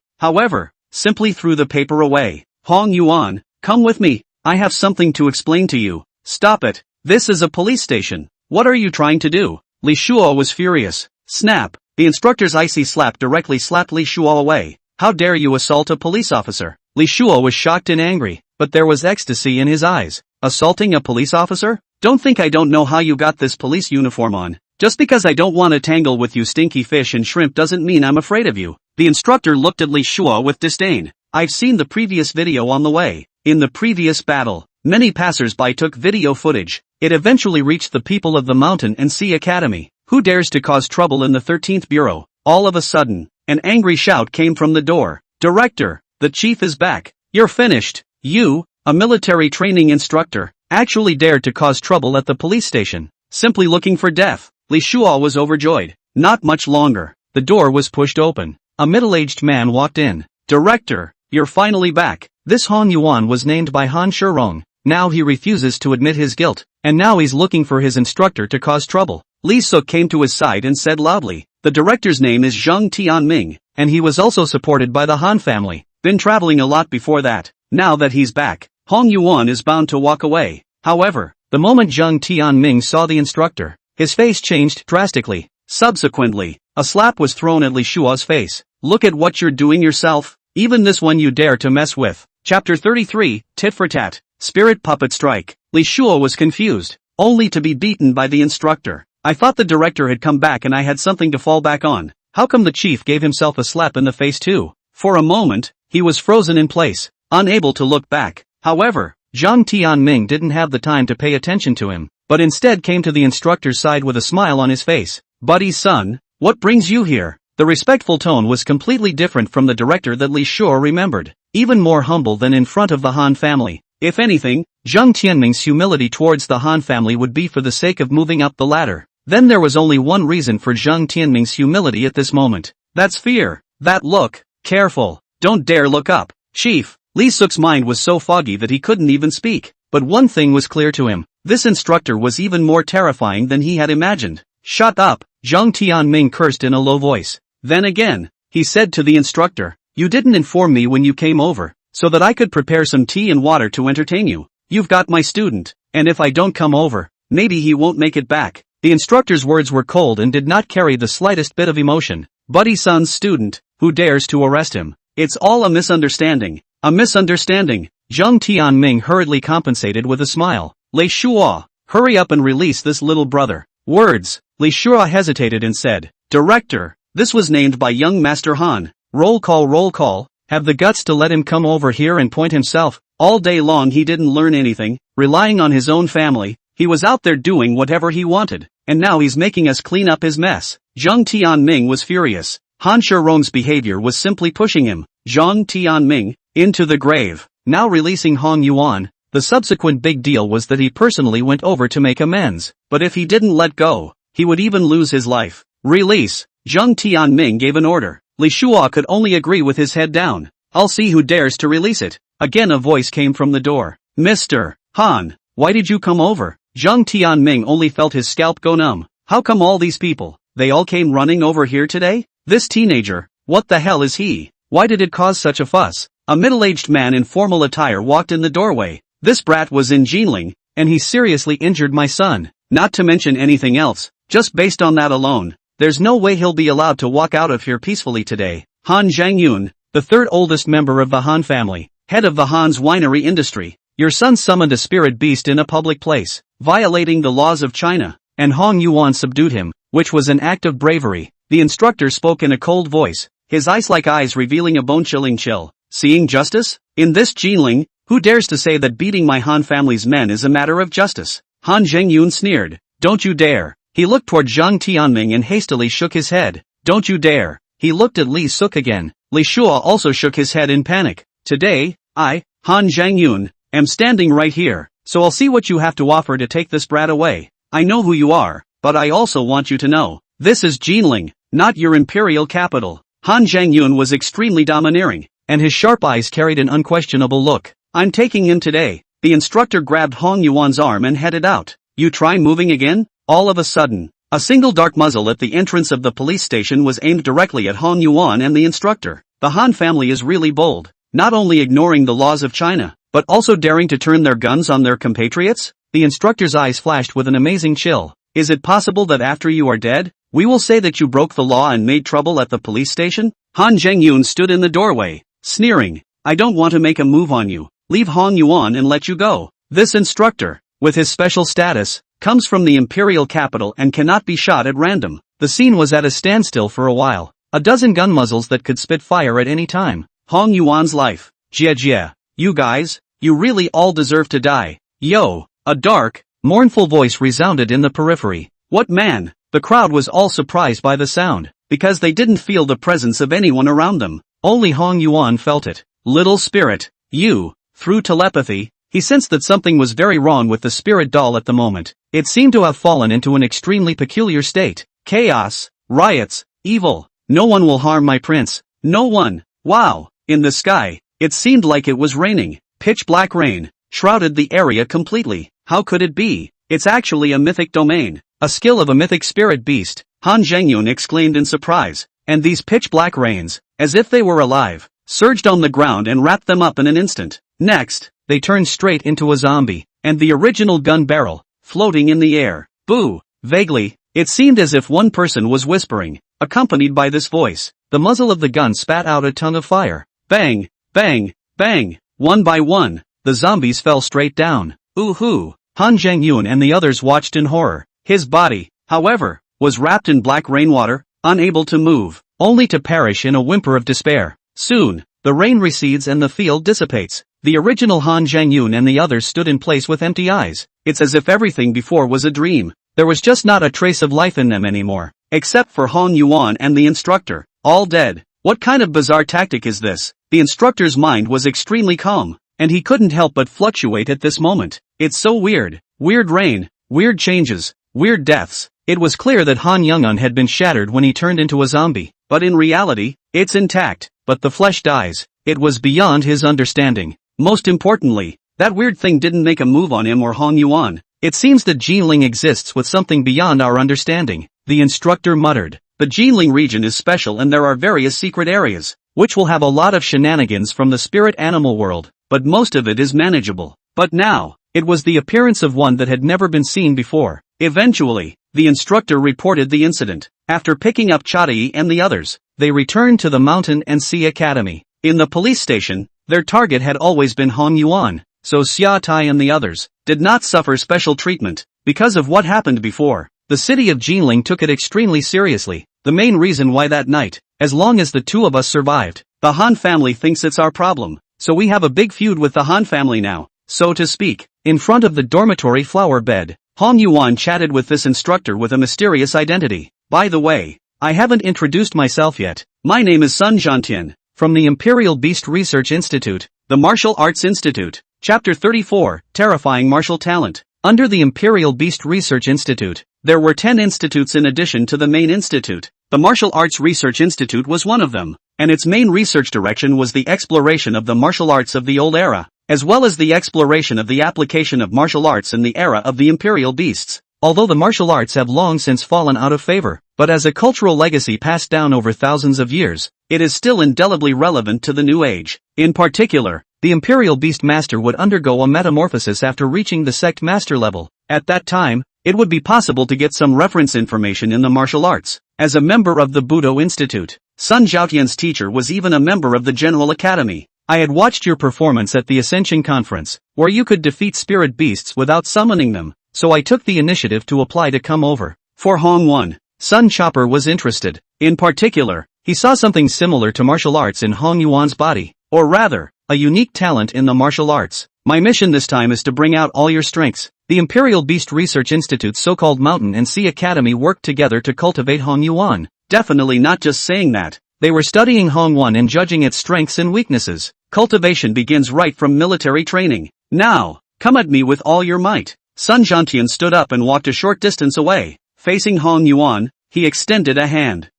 [SPEAKER 1] simply threw the paper away. Hong Yuan, come with me. I have something to explain to you. Stop it. This is a police station. What are you trying to do? Li Shua was furious. Snap. The instructor's icy slap directly slapped Li Shua away. How dare you assault a police officer? Li Shua was shocked and angry, but there was ecstasy in his eyes. Assaulting a police officer? Don't think I don't know how you got this police uniform on. Just because I don't want to tangle with you stinky fish and shrimp doesn't mean I'm afraid of you. The instructor looked at Li Shua with disdain. I've seen the previous video on the way. In the previous battle, many passers-by took video footage. It eventually reached the people of the Mountain and Sea Academy. Who dares to cause trouble in the 13th Bureau? All of a sudden, an angry shout came from the door. Director, the chief is back. You're finished. You, a military training instructor, actually dared to cause trouble at the police station. Simply looking for death. Li Shua was overjoyed. Not much longer. The door was pushed open. A middle-aged man walked in. Director, you're finally back. This Hong Yuan was named by Han Shirong. Now he refuses to admit his guilt, and now he's looking for his instructor to cause trouble. Li Suk came to his side and said loudly, the director's name is Zheng Tianming, and he was also supported by the Han family. Been traveling a lot before that. Now that he's back, Hong Yuan is bound to walk away. However, the moment Zheng Tianming saw the instructor, his face changed drastically. Subsequently, a slap was thrown at Li Shua's face. Look at what you're doing yourself. Even this one you dare to mess with. Chapter 33, Tit for Tat. Spirit Puppet Strike. Li Shua was confused, only to be beaten by the instructor. I thought the director had come back and I had something to fall back on. How come the chief gave himself a slap in the face too? For a moment, he was frozen in place, unable to look back. However, Zhang Tianming didn't have the time to pay attention to him, but instead came to the instructor's side with a smile on his face. Buddy son, what brings you here? The respectful tone was completely different from the director that Li Shua remembered, even more humble than in front of the Han family. If anything, Zheng Tianming's humility towards the Han family would be for the sake of moving up the ladder. Then there was only one reason for Zheng Tianming's humility at this moment. That's fear. That look. Careful. Don't dare look up. Chief. Li Suk's mind was so foggy that he couldn't even speak. But one thing was clear to him. This instructor was even more terrifying than he had imagined. Shut up. Zheng Tianming cursed in a low voice. Then again, he said to the instructor, you didn't inform me when you came over, so that I could prepare some tea and water to entertain you. You've got my student, and if I don't come over, maybe he won't make it back. The instructor's words were cold and did not carry the slightest bit of emotion. Buddy son's student, who dares to arrest him? It's all a misunderstanding. A misunderstanding. Zheng Tianming hurriedly compensated with a smile. Li Shua, hurry up and release this little brother. Words. Li Shua hesitated and said, Director, this was named by young Master Han. Roll call. Have the guts to let him come over here and point himself. All day long he didn't learn anything, relying on his own family. He was out there doing whatever he wanted, and now he's making us clean up his mess. Zheng Tianming was furious. Han Shirong's behavior was simply pushing him, Zheng Tianming, into the grave. Now releasing Hong Yuan, the subsequent big deal was that he personally went over to make amends. But if he didn't let go, he would even lose his life. Release. Zheng Tianming gave an order. Li Shua could only agree with his head down. I'll see who dares to release it. Again a voice came from the door. Mr. Han, why did you come over? Zheng Tianming only felt his scalp go numb. How come all these people, they all came running over here today? This teenager, what the hell is he? Why did it cause such a fuss? A middle-aged man in formal attire walked in the doorway. This brat was in Jinling, and he seriously injured my son. Not to mention anything else, just based on that alone, there's no way he'll be allowed to walk out of here peacefully today. Han Zhangyun, the third oldest member of the Han family, head of the Han's winery industry. Your son summoned a spirit beast in a public place, violating the laws of China, and Hong Yuan subdued him, which was an act of bravery. The instructor spoke in a cold voice, his ice-like eyes revealing a bone-chilling chill. Seeing justice? In this Jinling, who dares to say that beating my Han family's men is a matter of justice? Han Zhengyun sneered. Don't you dare. He looked toward Zhang Tianming and hastily shook his head. Don't you dare. He looked at Li Suk again. Li Shua also shook his head in panic. Today, I, Han Zhengyun, am standing right here, so I'll see what you have to offer to take this brat away. I know who you are, but I also want you to know. This is Jinling, not your imperial capital. Han Zhengyun was extremely domineering, and his sharp eyes carried an unquestionable look. I'm taking him today. The instructor grabbed Hong Yuan's arm and headed out. You try moving again? All of a sudden, a single dark muzzle at the entrance of the police station was aimed directly at Hong Yuan and the instructor. The Han family is really bold, not only ignoring the laws of China, but also daring to turn their guns on their compatriots? The instructor's eyes flashed with an amazing chill. Is it possible that after you are dead, we will say that you broke the law and made trouble at the police station? Han Zhengyun stood in the doorway, sneering. I don't want to make a move on you. Leave Hong Yuan and let you go. This instructor, with his special status, comes from the imperial capital and cannot be shot at random. The scene was at a standstill for a while. A dozen gun muzzles that could spit fire at any time. Hong Yuan's life. Jie. You guys, you really all deserve to die. Yo. A dark, mournful voice resounded in the periphery. What man? The crowd was all surprised by the sound, because they didn't feel the presence of anyone around them. Only Hong Yuan felt it. Little spirit, you, through telepathy, he sensed that something was very wrong with the spirit doll at the moment. It seemed to have fallen into an extremely peculiar state. Chaos, riots, evil. No one will harm my prince. No one. Wow. In the sky, it seemed like it was raining. Pitch black rain shrouded the area completely. How could it be? It's actually a mythic domain. A skill of a mythic spirit beast, Han Zhengyun exclaimed in surprise. And these pitch black rains, as if they were alive, surged on the ground and wrapped them up in an instant. Next, they turned straight into a zombie, and the original gun barrel, floating in the air. Boo! Vaguely, it seemed as if one person was whispering, accompanied by this voice. The muzzle of the gun spat out a tongue of fire. Bang! Bang! Bang! One by one, the zombies fell straight down. Ooh-hoo! Han Zhengyun and the others watched in horror. His body, however, was wrapped in black rainwater, unable to move, only to perish in a whimper of despair. Soon, the rain recedes and the field dissipates. The original Han Zhengyun and the others stood in place with empty eyes. It's as if everything before was a dream. There was just not a trace of life in them anymore, except for Hong Yuan and the instructor, all dead. What kind of bizarre tactic is this? The instructor's mind was extremely calm, and he couldn't help but fluctuate at this moment. It's so weird. Weird rain, weird changes, weird deaths. It was clear that Han Yungun had been shattered when he turned into a zombie, but in reality, it's intact, but the flesh dies. It was beyond his understanding. Most importantly, that weird thing didn't make a move on him or Hong Yuan. It seems that Jinling exists with something beyond our understanding, the instructor muttered. The Jinling region is special and there are various secret areas, which will have a lot of shenanigans from the spirit animal world, but most of it is manageable. But now, it was the appearance of one that had never been seen before. Eventually, the instructor reported the incident. After picking up Chadai and the others, they returned to the Mountain and Sea Academy. In the police station, their target had always been Hong Yuan, so Xia Tai and the others did not suffer special treatment because of what happened before. The city of Jinling took it extremely seriously. The main reason why that night, as long as the two of us survived, the Han family thinks it's our problem, so we have a big feud with the Han family now, so to speak. In front of the dormitory flower bed, Hong Yuan chatted with this instructor with a mysterious identity. By the way, I haven't introduced myself yet. My name is Sun Zhantian, from the Imperial Beast Research Institute, the Martial Arts Institute. Chapter 34, Terrifying Martial Talent. Under the Imperial Beast Research Institute, there were 10 institutes in addition to the main institute. The Martial Arts Research Institute was one of them, and its main research direction was the exploration of the martial arts of the old era, as well as the exploration of the application of martial arts in the era of the Imperial Beasts. Although the martial arts have long since fallen out of favor, but as a cultural legacy passed down over thousands of years, it is still indelibly relevant to the new age. In particular, the Imperial Beast Master would undergo a metamorphosis after reaching the Sect Master level. At that time, it would be possible to get some reference information in the martial arts. As a member of the Budo Institute, Sun Zhaotian's teacher was even a member of the General Academy. I had watched your performance at the Ascension Conference, where you could defeat spirit beasts without summoning them, so I took the initiative to apply to come over. For Hong Wan, Sun Chopper was interested. In particular, he saw something similar to martial arts in Hong Yuan's body. Or rather, a unique talent in the martial arts. My mission this time is to bring out all your strengths. The Imperial Beast Research Institute's so-called Mountain and Sea Academy worked together to cultivate Hong Yuan. Definitely not just saying that. They were studying Hong Yuan and judging its strengths and weaknesses. Cultivation begins right from military training. Now, come at me with all your might. Sun Zhantian stood up and walked a short distance away. Facing Hong Yuan, he extended a hand.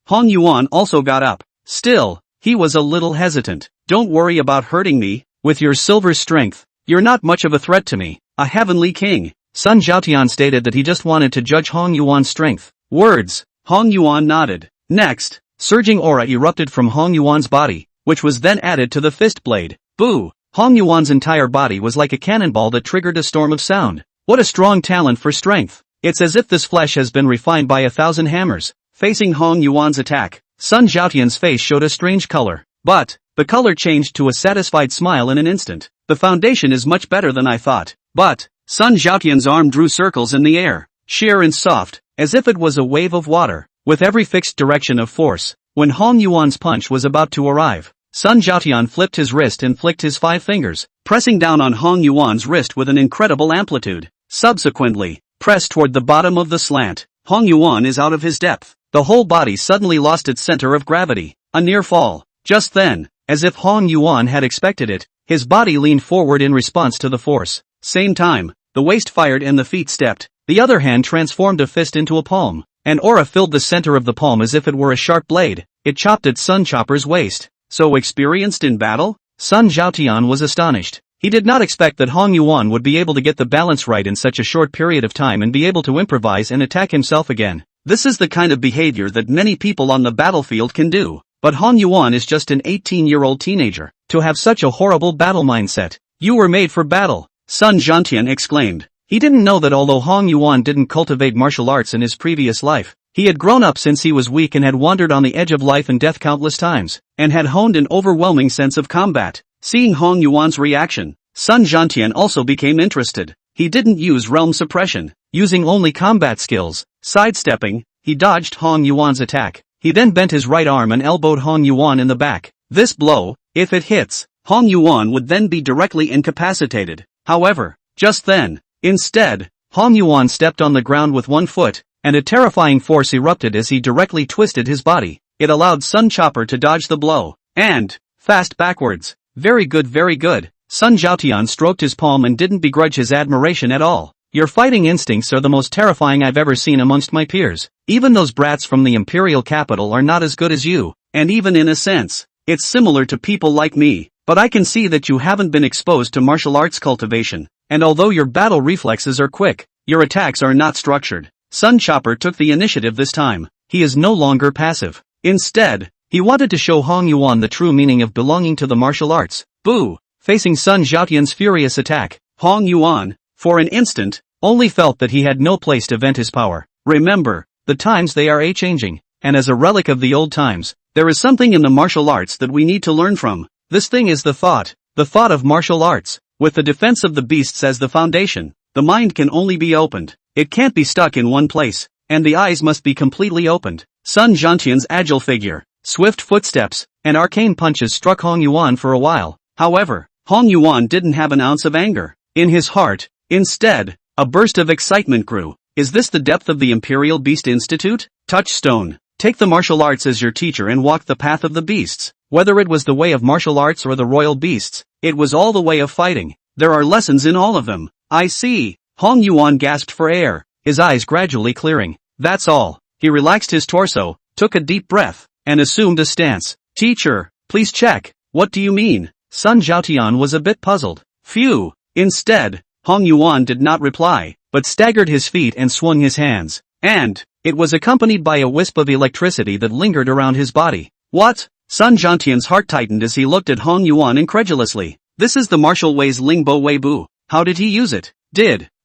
[SPEAKER 1] Hong Yuan also got up. Still, he was a little hesitant. Don't worry about hurting me. With your silver strength, you're not much of a threat to me. A heavenly king. Sun Zhaotian stated that he just wanted to judge Hong Yuan's strength. Words. Hong Yuan nodded. Next, surging aura erupted from Hong Yuan's body, which was then added to the fist blade. Boo! Hong Yuan's entire body was like a cannonball that triggered a storm of sound. What a strong talent for strength. It's as if this flesh has been refined by 1,000 hammers. Facing Hong Yuan's attack, Sun Zhaotian's face showed a strange color. But the color changed to a satisfied smile in an instant. The foundation is much better than I thought. But Sun Zhaotian's arm drew circles in the air, sheer and soft, as if it was a wave of water, with every fixed direction of force. When Hong Yuan's punch was about to arrive, Sun Zhaotian flipped his wrist and flicked his 5 fingers, pressing down on Hong Yuan's wrist with an incredible amplitude. Subsequently, pressed toward the bottom of the slant, Hong Yuan is out of his depth. The whole body suddenly lost its center of gravity. A near fall. Just then, as if Hong Yuan had expected it, his body leaned forward in response to the force. Same time, the waist fired and the feet stepped. The other hand transformed a fist into a palm. An aura filled the center of the palm as if it were a sharp blade. It chopped at Sun Chopper's waist. So experienced in battle? Sun Zhaotian was astonished. He did not expect that Hong Yuan would be able to get the balance right in such a short period of time and be able to improvise and attack himself again. This is the kind of behavior that many people on the battlefield can do. But Hong Yuan is just an 18-year-old teenager. To have such a horrible battle mindset. You were made for battle, Sun Zhantian exclaimed. He didn't know that although Hong Yuan didn't cultivate martial arts in his previous life, he had grown up since he was weak and had wandered on the edge of life and death countless times, and had honed an overwhelming sense of combat. Seeing Hong Yuan's reaction, Sun Zhantian also became interested. He didn't use realm suppression, using only combat skills. Sidestepping, he dodged Hong Yuan's attack. He then bent his right arm and elbowed Hong Yuan in the back. This blow, if it hits, Hong Yuan would then be directly incapacitated. However, just then, instead, Hong Yuan stepped on the ground with one foot, and a terrifying force erupted as he directly twisted his body. It allowed Sun Chopper to dodge the blow, and fast backwards. Very good, very good. Sun Zhaotian stroked his palm and didn't begrudge his admiration at all. Your fighting instincts are the most terrifying I've ever seen amongst my peers. Even those brats from the imperial capital are not as good as you, and even in a sense, it's similar to people like me. But I can see that you haven't been exposed to martial arts cultivation, and although your battle reflexes are quick, your attacks are not structured. Sun Chopper took the initiative this time. He is no longer passive. Instead, he wanted to show Hong Yuan the true meaning of belonging to the martial arts. Boo! Facing Sun Zhaotian's furious attack, Hong Yuan, for an instant, only felt that he had no place to vent his power. Remember, the times they are a-changing, and as a relic of the old times, there is something in the martial arts that we need to learn from. This thing is the thought of martial arts. With the defense of the beasts as the foundation, the mind can only be opened. It can't be stuck in one place, and the eyes must be completely opened. Sun Zhantian's agile figure, swift footsteps, and arcane punches struck Hong Yuan for a while. However, Hong Yuan didn't have an ounce of anger in his heart. Instead, a burst of excitement grew. Is this the depth of the Imperial Beast Institute? Touchstone. Take the martial arts as your teacher and walk the path of the beasts. Whether it was the way of martial arts or the royal beasts, it was all the way of fighting. There are lessons in all of them. I see. Hong Yuan gasped for air, his eyes gradually clearing. That's all. He relaxed his torso, took a deep breath, and assumed a stance. Teacher, please check. What do you mean? Sun Zhaotian was a bit puzzled. Phew. Instead, Hong Yuan did not reply, but staggered his feet and swung his hands. And it was accompanied by a wisp of electricity that lingered around his body. What? Sun Zhantian's heart tightened as he looked at Hong Yuan incredulously. This is the martial way's Lingbo Weibu. How did he use it?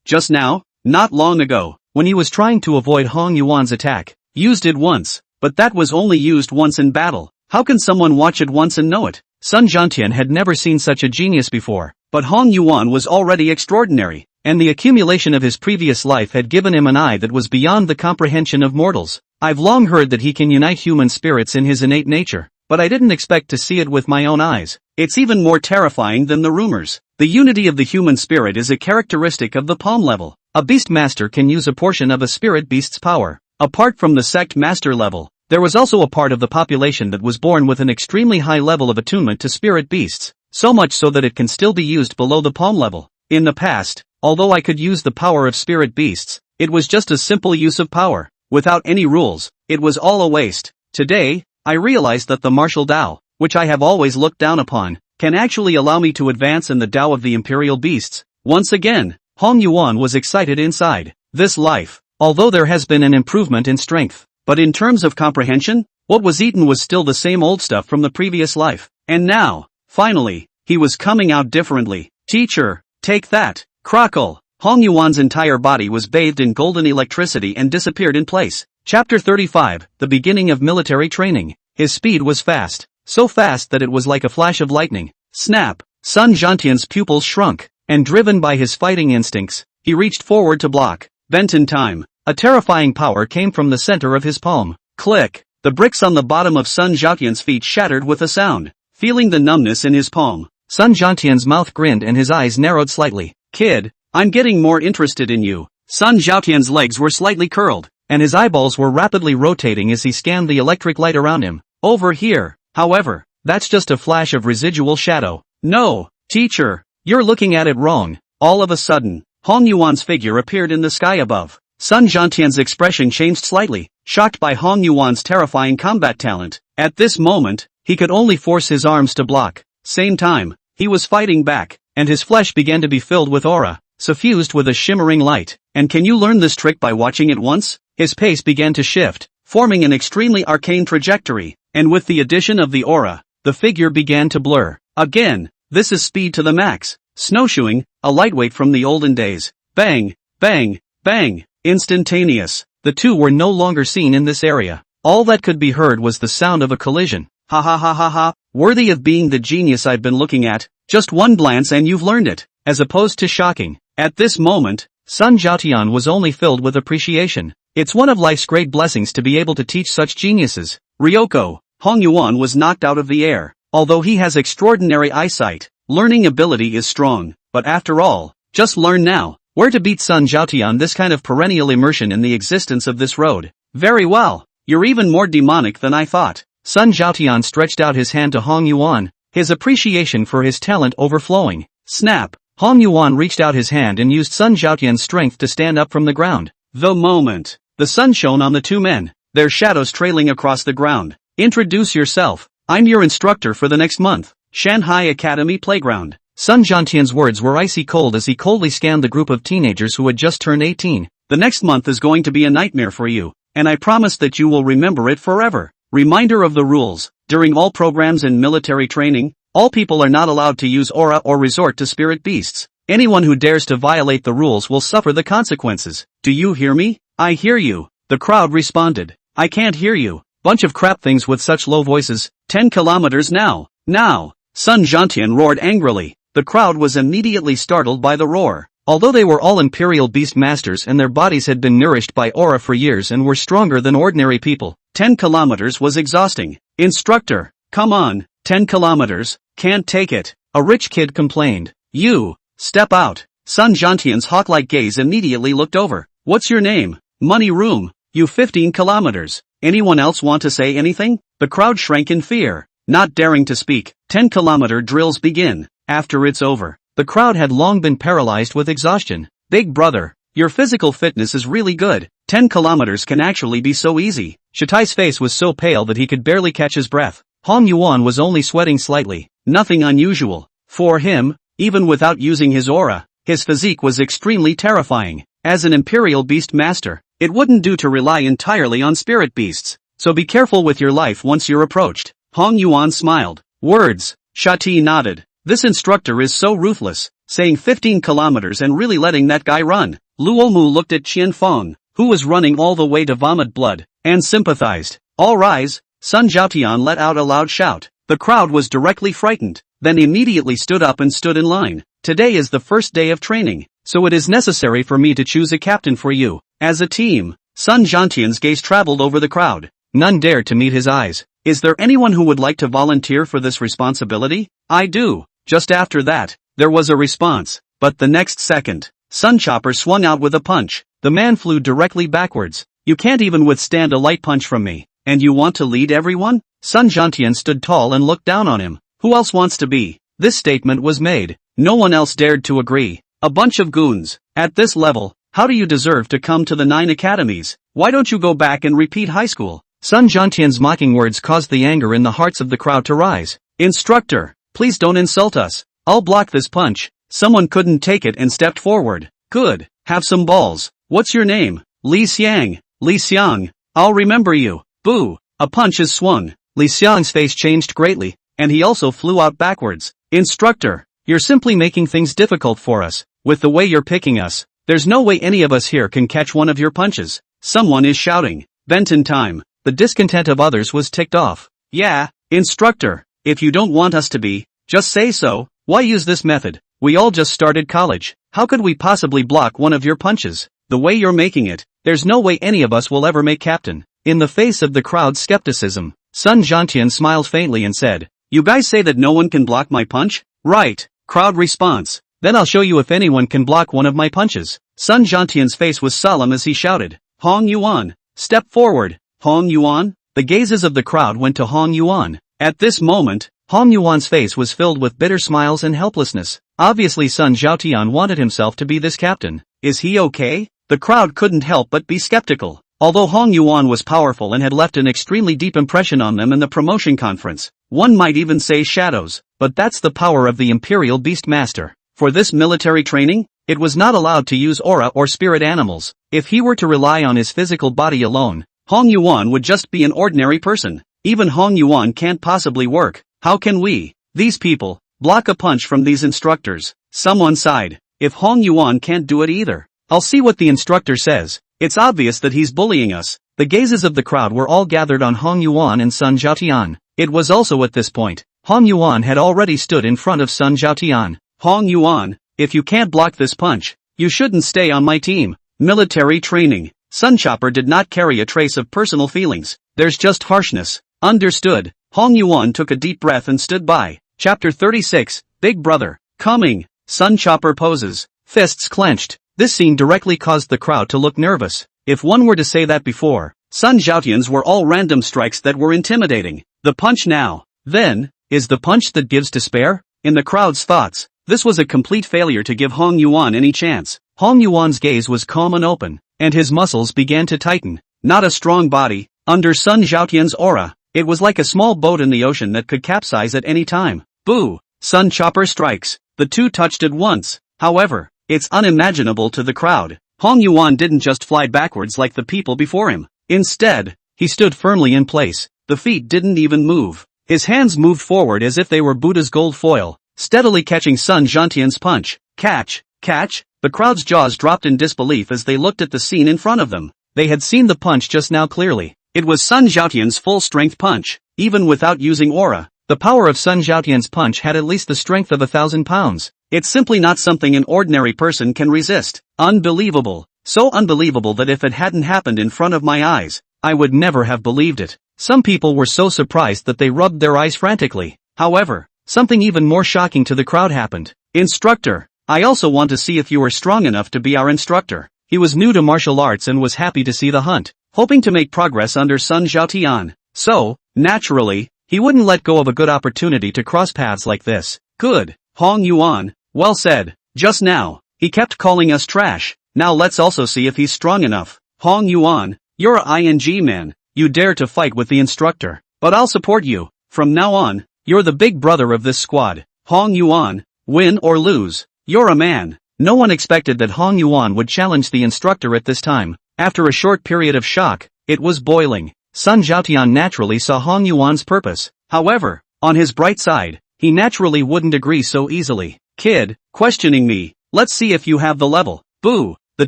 [SPEAKER 1] Just now? Not long ago, when he was trying to avoid Hong Yuan's attack. Used it once, but that was only used once in battle. How can someone watch it once and know it? Sun Zhantian had never seen such a genius before, but Hong Yuan was already extraordinary, and the accumulation of his previous life had given him an eye that was beyond the comprehension of mortals. I've long heard that he can unite human spirits in his innate nature, but I didn't expect to see it with my own eyes. It's even more terrifying than the rumors. The unity of the human spirit is a characteristic of the palm level. A beast master can use a portion of a spirit beast's power. Apart from the sect master level, there was also a part of the population that was born with an extremely high level of attunement to spirit beasts, so much so that it can still be used below the palm level. In the past, although I could use the power of spirit beasts, it was just a simple use of power, without any rules. It was all a waste. Today, I realized that the martial Tao, which I have always looked down upon, can actually allow me to advance in the Tao of the imperial beasts. Once again, Hong Yuan was excited inside. This life, although there has been an improvement in strength, but in terms of comprehension, what was eaten was still the same old stuff from the previous life. And now, finally, he was coming out differently. Teacher, take that. Crackle. Hong Yuan's entire body was bathed in golden electricity and disappeared in place. Chapter 35, The Beginning of Military Training. His speed was fast, so fast that it was like a flash of lightning. Snap! Sun Zhantian's pupils shrunk, and driven by his fighting instincts, he reached forward to block. Bent in time, a terrifying power came from the center of his palm. Click! The bricks on the bottom of Sun Zhantian's feet shattered with a sound. Feeling the numbness in his palm, Sun Zhantian's mouth grinned and his eyes narrowed slightly. Kid, I'm getting more interested in you. Sun Zhantian's legs were slightly curled, and his eyeballs were rapidly rotating as he scanned the electric light around him. Over here, however, that's just a flash of residual shadow. No, teacher, you're looking at it wrong. All of a sudden, Hong Yuan's figure appeared in the sky above. Sun Zhantian's expression changed slightly, shocked by Hong Yuan's terrifying combat talent. At this moment, he could only force his arms to block. Same time, he was fighting back, and his flesh began to be filled with aura, suffused with a shimmering light. And can you learn this trick by watching it once? His pace began to shift, forming an extremely arcane trajectory, and with the addition of the aura, the figure began to blur. Again, this is speed to the max. Snowshoeing, a lightweight from the olden days. Bang, bang, bang, instantaneous. The two were no longer seen in this area. All that could be heard was the sound of a collision. Ha ha ha ha ha, worthy of being the genius I've been looking at. Just one glance and you've learned it, as opposed to shocking. At this moment, Sun Zhaotian was only filled with appreciation. It's one of life's great blessings to be able to teach such geniuses. Ryoko, Hong Yuan was knocked out of the air. Although he has extraordinary eyesight, learning ability is strong, but after all, just learn now. Where to beat Sun Zhaotian this kind of perennial immersion in the existence of this road. Very well, you're even more demonic than I thought. Sun Zhaotian stretched out his hand to Hong Yuan, his appreciation for his talent overflowing. Snap! Hong Yuan reached out his hand and used Sun Zhaotian's strength to stand up from the ground. The moment, the sun shone on the two men, their shadows trailing across the ground. Introduce yourself. I'm your instructor for the next month. Shanghai Academy Playground. Sun Zhantian's words were icy cold as he coldly scanned the group of teenagers who had just turned 18. The next month is going to be a nightmare for you, and I promise that you will remember it forever. Reminder of the rules. During all programs in military training, all people are not allowed to use aura or resort to spirit beasts. Anyone who dares to violate the rules will suffer the consequences. Do you hear me? I hear you. The crowd responded. I can't hear you. Bunch of crap things with such low voices. 10 kilometers now. Now. Sun Zhantian roared angrily. The crowd was immediately startled by the roar. Although they were all imperial beast masters and their bodies had been nourished by aura for years and were stronger than ordinary people, 10 kilometers was exhausting. Instructor, come on, 10 kilometers, can't take it. A rich kid complained. You, step out. Sun Zhantian's hawk-like gaze immediately looked over. What's your name? Money Room. You 15 kilometers. Anyone else want to say anything? The crowd shrank in fear, not daring to speak. 10-kilometer drills begin. After it's over, the crowd had long been paralyzed with exhaustion. Big brother, your physical fitness is really good. 10 kilometers can actually be so easy. Shatai's face was so pale that he could barely catch his breath. Hong Yuan was only sweating slightly. Nothing unusual. For him, even without using his aura, his physique was extremely terrifying. As an imperial beast master, it wouldn't do to rely entirely on spirit beasts. So be careful with your life once you're approached. Hong Yuan smiled. Words. Shatai nodded. This instructor is so ruthless, saying 15 kilometers and really letting that guy run. Luomu looked at Qian Feng, who was running all the way to vomit blood, and sympathized. All rise. Sun Zhaotian let out a loud shout. The crowd was directly frightened, then immediately stood up and stood in line. Today is the first day of training, so it is necessary for me to choose a captain for you. As a team, Sun Zhantian's gaze traveled over the crowd. None dared to meet his eyes. Is there anyone who would like to volunteer for this responsibility? I do. Just after that, there was a response, but the next second, Sunchopper swung out with a punch. The man flew directly backwards. You can't even withstand a light punch from me, and you want to lead everyone? Sun Jiantian stood tall and looked down on him. Who else wants to be? This statement was made. No one else dared to agree. A bunch of goons. At this level, how do you deserve to come to the 9 academies? Why don't you go back and repeat high school? Sun Jiantian's mocking words caused the anger in the hearts of the crowd to rise. Instructor, please don't insult us. I'll block this punch. Someone couldn't take it and stepped forward. Good. Have some balls. What's your name? Li Xiang. Li Xiang. I'll remember you. Boo. A punch is swung. Li Xiang's face changed greatly, and he also flew out backwards. Instructor, you're simply making things difficult for us. With the way you're picking us, there's no way any of us here can catch one of your punches. Someone is shouting. Benton time. The discontent of others was ticked off. Yeah, instructor, if you don't want us to be, just say so. Why use this method? We all just started college. How could we possibly block one of your punches? The way you're making it, there's no way any of us will ever make captain. In the face of the crowd's skepticism, Sun Jiantian smiled faintly and said, You guys say that no one can block my punch? Right. Crowd response. Then I'll show you if anyone can block one of my punches. Sun Jiantian's face was solemn as he shouted, Hong Yuan, step forward. Hong Yuan? The gazes of the crowd went to Hong Yuan. At this moment, Hong Yuan's face was filled with bitter smiles and helplessness. Obviously Sun Zhaotian wanted himself to be this captain. Is he okay? The crowd couldn't help but be skeptical. Although Hong Yuan was powerful and had left an extremely deep impression on them in the promotion conference, one might even say shadows, but that's the power of the Imperial Beast Master. For this military training, it was not allowed to use aura or spirit animals. If he were to rely on his physical body alone, Hong Yuan would just be an ordinary person. Even Hong Yuan can't possibly work. How can we, these people, block a punch from these instructors? Someone sighed. If Hong Yuan can't do it either, I'll see what the instructor says. It's obvious that he's bullying us. The gazes of the crowd were all gathered on Hong Yuan and Sun Zhaotian. It was also at this point, Hong Yuan had already stood in front of Sun Zhaotian. Hong Yuan, if you can't block this punch, you shouldn't stay on my team. Military training. Sunchopper did not carry a trace of personal feelings. There's just harshness. Understood. Hong Yuan took a deep breath and stood by. Chapter 36, Big Brother. Coming. Sunchopper poses. Fists clenched. This scene directly caused the crowd to look nervous. If one were to say that before, Sun Zhaotian's were all random strikes that were intimidating. The punch now, then, is the punch that gives despair? In the crowd's thoughts, this was a complete failure to give Hong Yuan any chance. Hong Yuan's gaze was calm and open, and his muscles began to tighten. Not a strong body. Under Sun Zhaotian's aura, it was like a small boat in the ocean that could capsize at any time. Boo! Sunchopper strikes. The two touched at once. However, it's unimaginable to the crowd. Hong Yuan didn't just fly backwards like the people before him. Instead, he stood firmly in place. The feet didn't even move. His hands moved forward as if they were Buddha's gold foil, steadily catching Sun Zhaotian's punch. Catch! Catch! The crowd's jaws dropped in disbelief as they looked at the scene in front of them. They had seen the punch just now clearly. It was Sun Zhaotian's full-strength punch. Even without using aura, the power of Sun Zhaotian's punch had at least the strength of 1,000 pounds. It's simply not something an ordinary person can resist. Unbelievable. So unbelievable that if it hadn't happened in front of my eyes, I would never have believed it. Some people were so surprised that they rubbed their eyes frantically. However, something even more shocking to the crowd happened. Instructor, I also want to see if you are strong enough to be our instructor. He was new to martial arts and was happy to see the hunt, hoping to make progress under Sun Zhaotian. So, naturally, he wouldn't let go of a good opportunity to cross paths like this. Good. Hong Yuan, well said. Just now, he kept calling us trash. Now let's also see if he's strong enough. Hong Yuan, you're a ING man. You dare to fight with the instructor. But I'll support you. From now on, you're the big brother of this squad. Hong Yuan, win or lose, you're a man. No one expected that Hong Yuan would challenge the instructor at this time. After a short period of shock, it was boiling. Sun Zhaotian naturally saw Hong Yuan's purpose. However, on his bright side, he naturally wouldn't agree so easily. Kid, questioning me, let's see if you have the level. Boo! The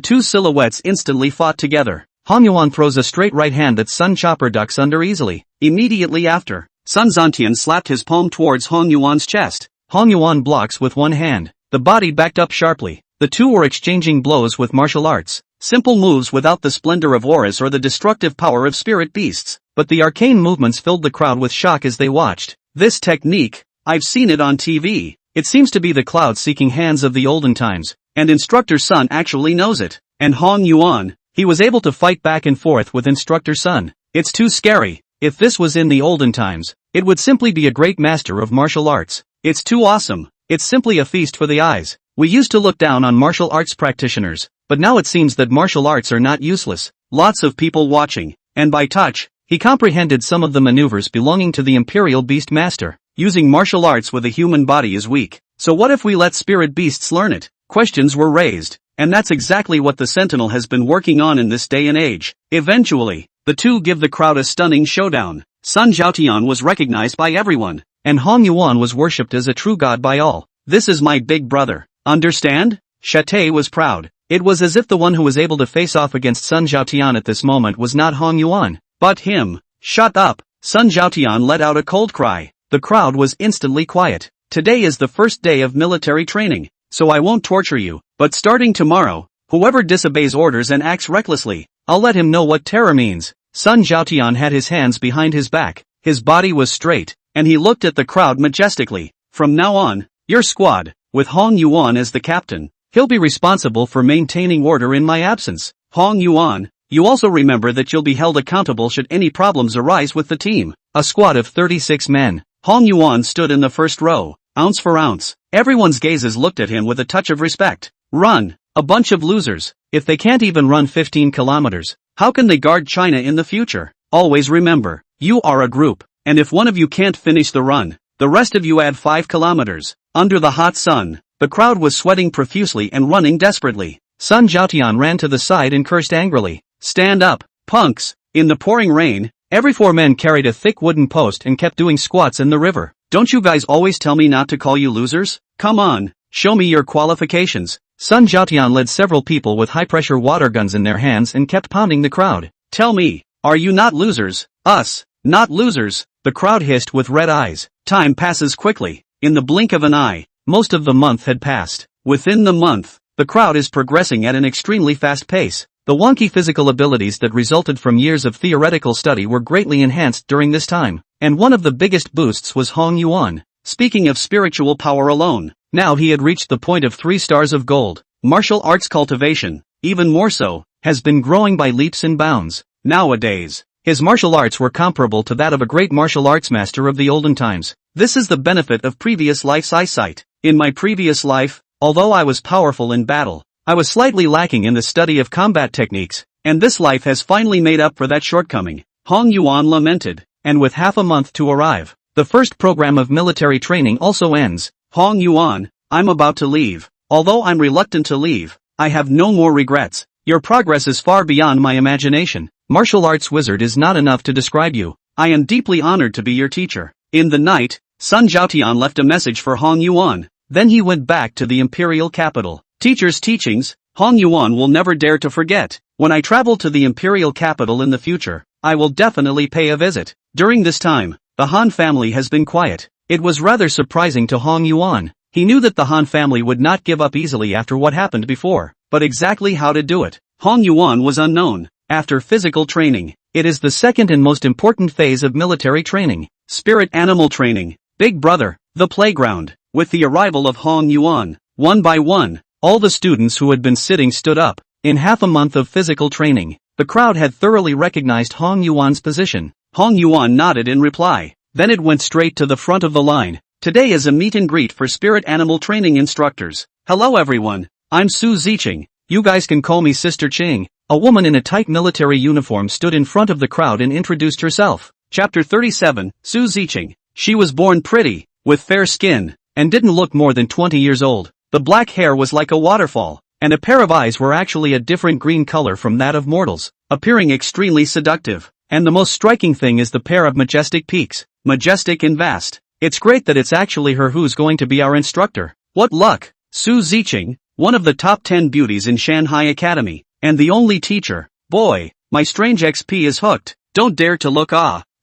[SPEAKER 1] two silhouettes instantly fought together. Hong Yuan throws a straight right hand that Sunchopper ducks under easily. Immediately after, Sun Zhaotian slapped his palm towards Hong Yuan's chest. Hong Yuan blocks with one hand. The body backed up sharply. The two were exchanging blows with martial arts. Simple moves without the splendor of auras or the destructive power of spirit beasts. but the arcane movements filled the crowd with shock as they watched. This technique, I've seen it on TV. It seems to be the cloud-seeking hands of the olden times, and Instructor Sun actually knows it. And Hong Yuan, he was able to fight back and forth with Instructor Sun. It's too scary. If this was in the olden times, it would simply be a great master of martial arts. It's too awesome. It's simply a feast for the eyes. We used to look down on martial arts practitioners, but now it seems that martial arts are not useless. Lots of people watching, and by touch, he comprehended some of the maneuvers belonging to the Imperial Beast Master. Using martial arts with a human body is weak, so what if we let spirit beasts learn it? Questions were raised, and that's exactly what the Sentinel has been working on in this day and age. Eventually, the two give the crowd a stunning showdown. Sun Zhaotian was recognized by everyone, and Hong Yuan was worshipped as a true god by all. This is my big brother. Understand? Shate was proud. It was as if the one who was able to face off against Sun Zhaotian at this moment was not Hong Yuan, but him. Shut up! Sun Zhaotian let out a cold cry. The crowd was instantly quiet. Today is the first day of military training, so I won't torture you, but starting tomorrow, whoever disobeys orders and acts recklessly, I'll let him know what terror means. Sun Zhaotian had his hands behind his back, his body was straight, and he looked at the crowd majestically. From now on, your squad, with Hong Yuan as the captain, he'll be responsible for maintaining order in my absence. Hong Yuan, you also remember that you'll be held accountable should any problems arise with the team. A squad of 36 men. Hong Yuan stood in the first row, ounce for ounce. Everyone's gazes looked at him with a touch of respect. Run! A bunch of losers. If they can't even run 15 kilometers, how can they guard China in the future? Always remember, you are a group, and if one of you can't finish the run, the rest of you add 5 kilometers. Under the hot sun, the crowd was sweating profusely and running desperately. Sun Zhaotian ran to the side and cursed angrily. Stand up, punks! In the pouring rain, every 4 men carried a thick wooden post and kept doing squats in the river. Don't you guys always tell me not to call you losers? Come on, show me your qualifications. Sun Zhaotian led several people with high-pressure water guns in their hands and kept pounding the crowd. Tell me, are you not losers? Us, not losers, the crowd hissed with red eyes. Time passes quickly. In the blink of an eye, most of the month had passed. Within the month, the crowd is progressing at an extremely fast pace. The wonky physical abilities that resulted from years of theoretical study were greatly enhanced during this time, and one of the biggest boosts was Hong Yuan. Speaking of spiritual power alone, now he had reached the point of 3 stars of gold. Martial arts cultivation, even more so, has been growing by leaps and bounds. Nowadays, his martial arts were comparable to that of a great martial arts master of the olden times. This is the benefit of previous life's eyesight. In my previous life, although I was powerful in battle, I was slightly lacking in the study of combat techniques, and this life has finally made up for that shortcoming. Hong Yuan lamented, and with half a month to arrive, the first program of military training also ends. Hong Yuan, I'm about to leave. Although I'm reluctant to leave, I have no more regrets. Your progress is far beyond my imagination. Martial arts wizard is not enough to describe you. I am deeply honored to be your teacher. In the night, Sun Zhaotian left a message for Hong Yuan. Then he went back to the imperial capital. Teacher's teachings, Hong Yuan will never dare to forget. When I travel to the imperial capital in the future, I will definitely pay a visit. During this time, the Han family has been quiet. It was rather surprising to Hong Yuan. He knew that the Han family would not give up easily after what happened before, but exactly how to do it, Hong Yuan was unknown. After physical training, it is the second and most important phase of military training. Spirit animal training. Big brother, the playground. With the arrival of Hong Yuan, one by one, all the students who had been sitting stood up. In half a month of physical training, the crowd had thoroughly recognized Hong Yuan's position. Hong Yuan nodded in reply. Then it went straight to the front of the line. Today is a meet and greet for spirit animal training instructors. Hello everyone, I'm Su Ziqing. You guys can call me Sister Ching. A woman in a tight military uniform stood in front of the crowd and introduced herself. Chapter 37, Su Ziqing. She was born pretty, with fair skin, and didn't look more than 20 years old. The black hair was like a waterfall, and a pair of eyes were actually a different green color from that of mortals, appearing extremely seductive. And the most striking thing is the pair of majestic peaks, majestic and vast. It's great that it's actually her who's going to be our instructor. What luck! Su Ziqing, one of the top 10 beauties in Shanghai Academy, and the only teacher. Boy, my strange XP is hooked. Don't dare to look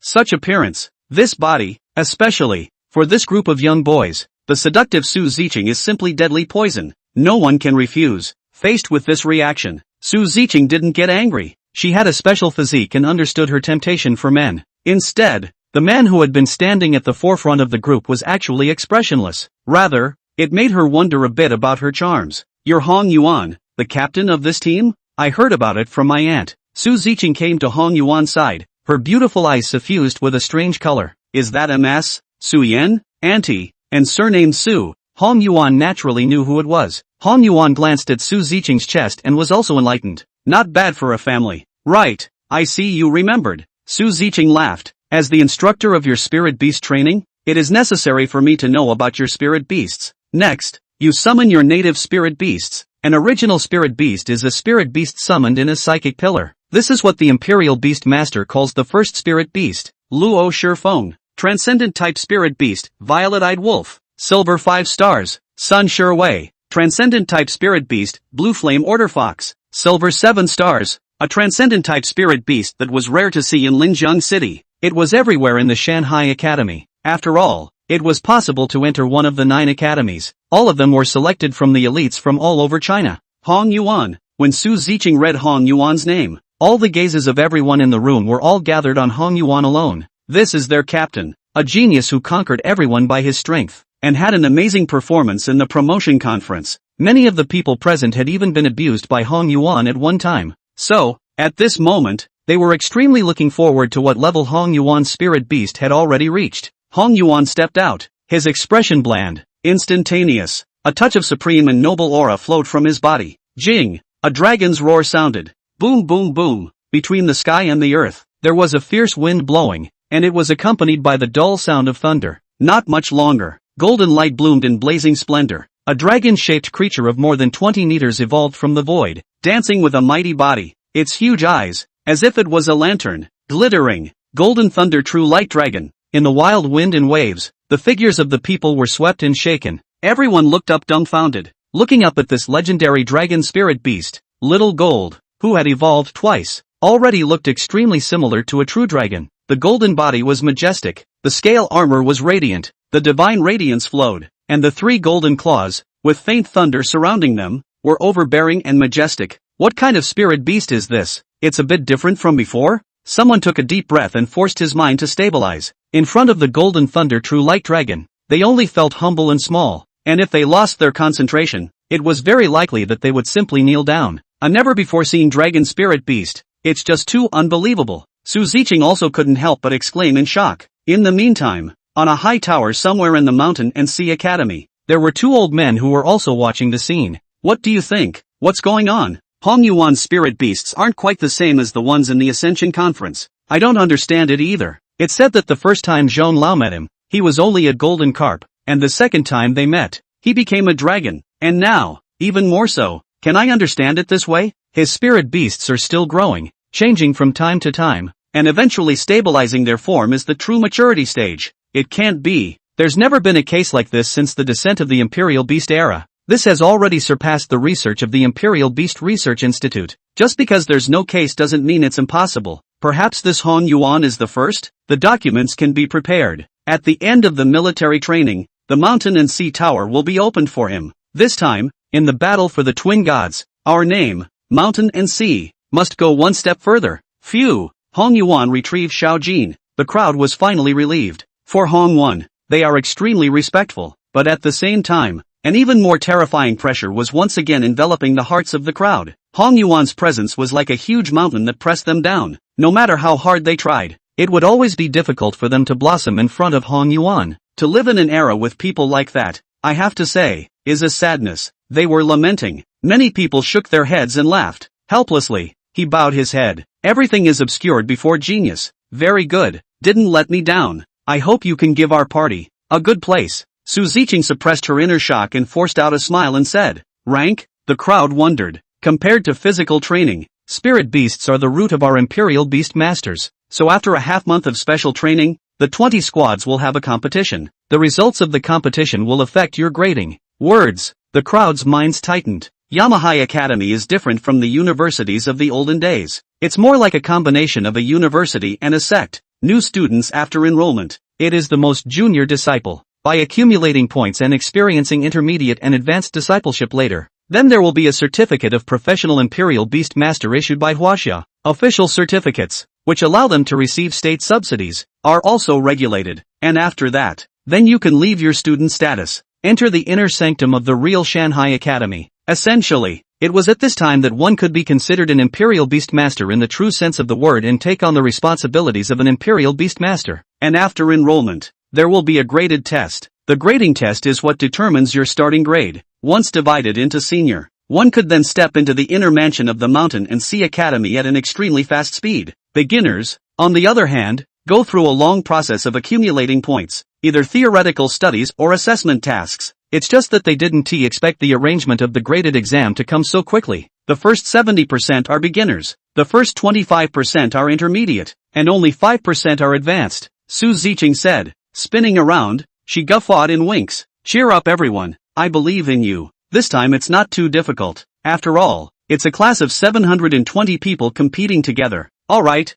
[SPEAKER 1] such appearance, this body, especially, for this group of young boys, the seductive Su Ziqing is simply deadly poison. No one can refuse. Faced with this reaction, Su Ziqing didn't get angry. She had a special physique and understood her temptation for men. Instead, the man who had been standing at the forefront of the group was actually expressionless. Rather, it made her wonder a bit about her charms. "You're Hong Yuan, the captain of this team? I heard about it from my aunt." Su Ziqing came to Hong Yuan's side, her beautiful eyes suffused with a strange color. "Is that MS? Su Yan? Auntie, and surnamed Su." Hong Yuan naturally knew who it was. Hong Yuan glanced at Su Ziqing's chest and was also enlightened. "Not bad for a family." "Right, I see you remembered." Su Ziqing laughed. "As the instructor of your spirit beast training, it is necessary for me to know about your spirit beasts. Next, you summon your native spirit beasts. An original spirit beast is a spirit beast summoned in a psychic pillar. This is what the Imperial Beast Master calls the first spirit beast, Luo Shifeng. Transcendent type spirit beast, Violet-eyed wolf. Silver 5 stars, Sun Sure Wei. Transcendent type spirit beast, Blue Flame Order Fox. Silver 7 stars. A transcendent type spirit beast that was rare to see in Linjiang City. It was everywhere in the Shanghai Academy. After all, it was possible to enter one of the 9 academies. All of them were selected from the elites from all over China. Hong Yuan. When Su Ziqing read Hong Yuan's name, all the gazes of everyone in the room were all gathered on Hong Yuan alone. This is their captain, a genius who conquered everyone by his strength, and had an amazing performance in the promotion conference. Many of the people present had even been abused by Hong Yuan at one time. So, at this moment, they were extremely looking forward to what level Hong Yuan's spirit beast had already reached. Hong Yuan stepped out, his expression bland, instantaneous. A touch of supreme and noble aura flowed from his body. Jing! A dragon's roar sounded. Boom boom boom. Between the sky and the earth, there was a fierce wind blowing, and it was accompanied by the dull sound of thunder. Not much longer, golden light bloomed in blazing splendor. A dragon-shaped creature of more than 20 meters evolved from the void, dancing with a mighty body, its huge eyes, as if it was a lantern, glittering. Golden thunder, true light dragon. In the wild wind and waves, the figures of the people were swept and shaken. Everyone looked up dumbfounded, looking up at this legendary dragon spirit beast. Little Gold, who had evolved twice, already looked extremely similar to a true dragon. The golden body was majestic, the scale armor was radiant, the divine radiance flowed, and the 3 golden claws, with faint thunder surrounding them, were overbearing and majestic. What kind of spirit beast is this? It's a bit different from before? Someone took a deep breath and forced his mind to stabilize. In front of the golden thunder true light dragon, they only felt humble and small, and if they lost their concentration, it was very likely that they would simply kneel down. A never-before-seen dragon spirit beast. It's just too unbelievable. Su Ziqing also couldn't help but exclaim in shock. In the meantime, on a high tower somewhere in the Mountain and Sea Academy, there were 2 old men who were also watching the scene. What do you think? What's going on? Hong Yuan's spirit beasts aren't quite the same as the ones in the Ascension Conference. I don't understand it either. It said that the first time Zhong Lao met him, he was only a golden carp, and the second time they met, he became a dragon, and now, even more so. Can I understand it this way? His spirit beasts are still growing, changing from time to time, and eventually stabilizing their form is the true maturity stage. It can't be. There's never been a case like this since the descent of the Imperial Beast era. This has already surpassed the research of the Imperial Beast Research Institute. Just because there's no case doesn't mean it's impossible. Perhaps this Hong Yuan is the first? The documents can be prepared. At the end of the military training, the Mountain and Sea Tower will be opened for him. This time, in the battle for the twin gods, our name, Mountain and Sea, must go one step further. Phew! Hong Yuan retrieved Xiao Jin. The crowd was finally relieved. For Hong Yuan, they are extremely respectful, but at the same time, an even more terrifying pressure was once again enveloping the hearts of the crowd. Hong Yuan's presence was like a huge mountain that pressed them down. No matter how hard they tried, it would always be difficult for them to blossom in front of Hong Yuan. To live in an era with people like that, I have to say, is a sadness. They were lamenting. Many people shook their heads and laughed. Helplessly, he bowed his head. Everything is obscured before genius. Very good. Didn't let me down. I hope you can give our party a good place. Su Ziqing suppressed her inner shock and forced out a smile and said, "Rank?" The crowd wondered. Compared to physical training, spirit beasts are the root of our Imperial Beast Masters. So after a half-month of special training, the 20 squads will have a competition. The results of the competition will affect your grading. Words. The crowd's minds tightened. Yamahai Academy is different from the universities of the olden days. It's more like a combination of a university and a sect. New students after enrollment. It is the most junior disciple. By accumulating points and experiencing intermediate and advanced discipleship later, then there will be a certificate of professional Imperial Beast Master issued by Huaxia. Official certificates, which allow them to receive state subsidies, are also regulated, and after that, then you can leave your student status, enter the inner sanctum of the real Shanghai Academy. Essentially, it was at this time that one could be considered an Imperial Beastmaster in the true sense of the word and take on the responsibilities of an Imperial Beastmaster. And after enrollment, there will be a graded test. The grading test is what determines your starting grade. Once divided into senior, one could then step into the inner mansion of the Mountain and Sea Academy at an extremely fast speed. Beginners, on the other hand, go through a long process of accumulating points, either theoretical studies or assessment tasks. It's just that they didn't expect the arrangement of the graded exam to come so quickly. The first 70% are beginners, the first 25% are intermediate, and only 5% are advanced. Su Ziqing said, spinning around, she guffawed in winks. Cheer up everyone, I believe in you. This time it's not too difficult. After all, it's a class of 720 people competing together. Alright,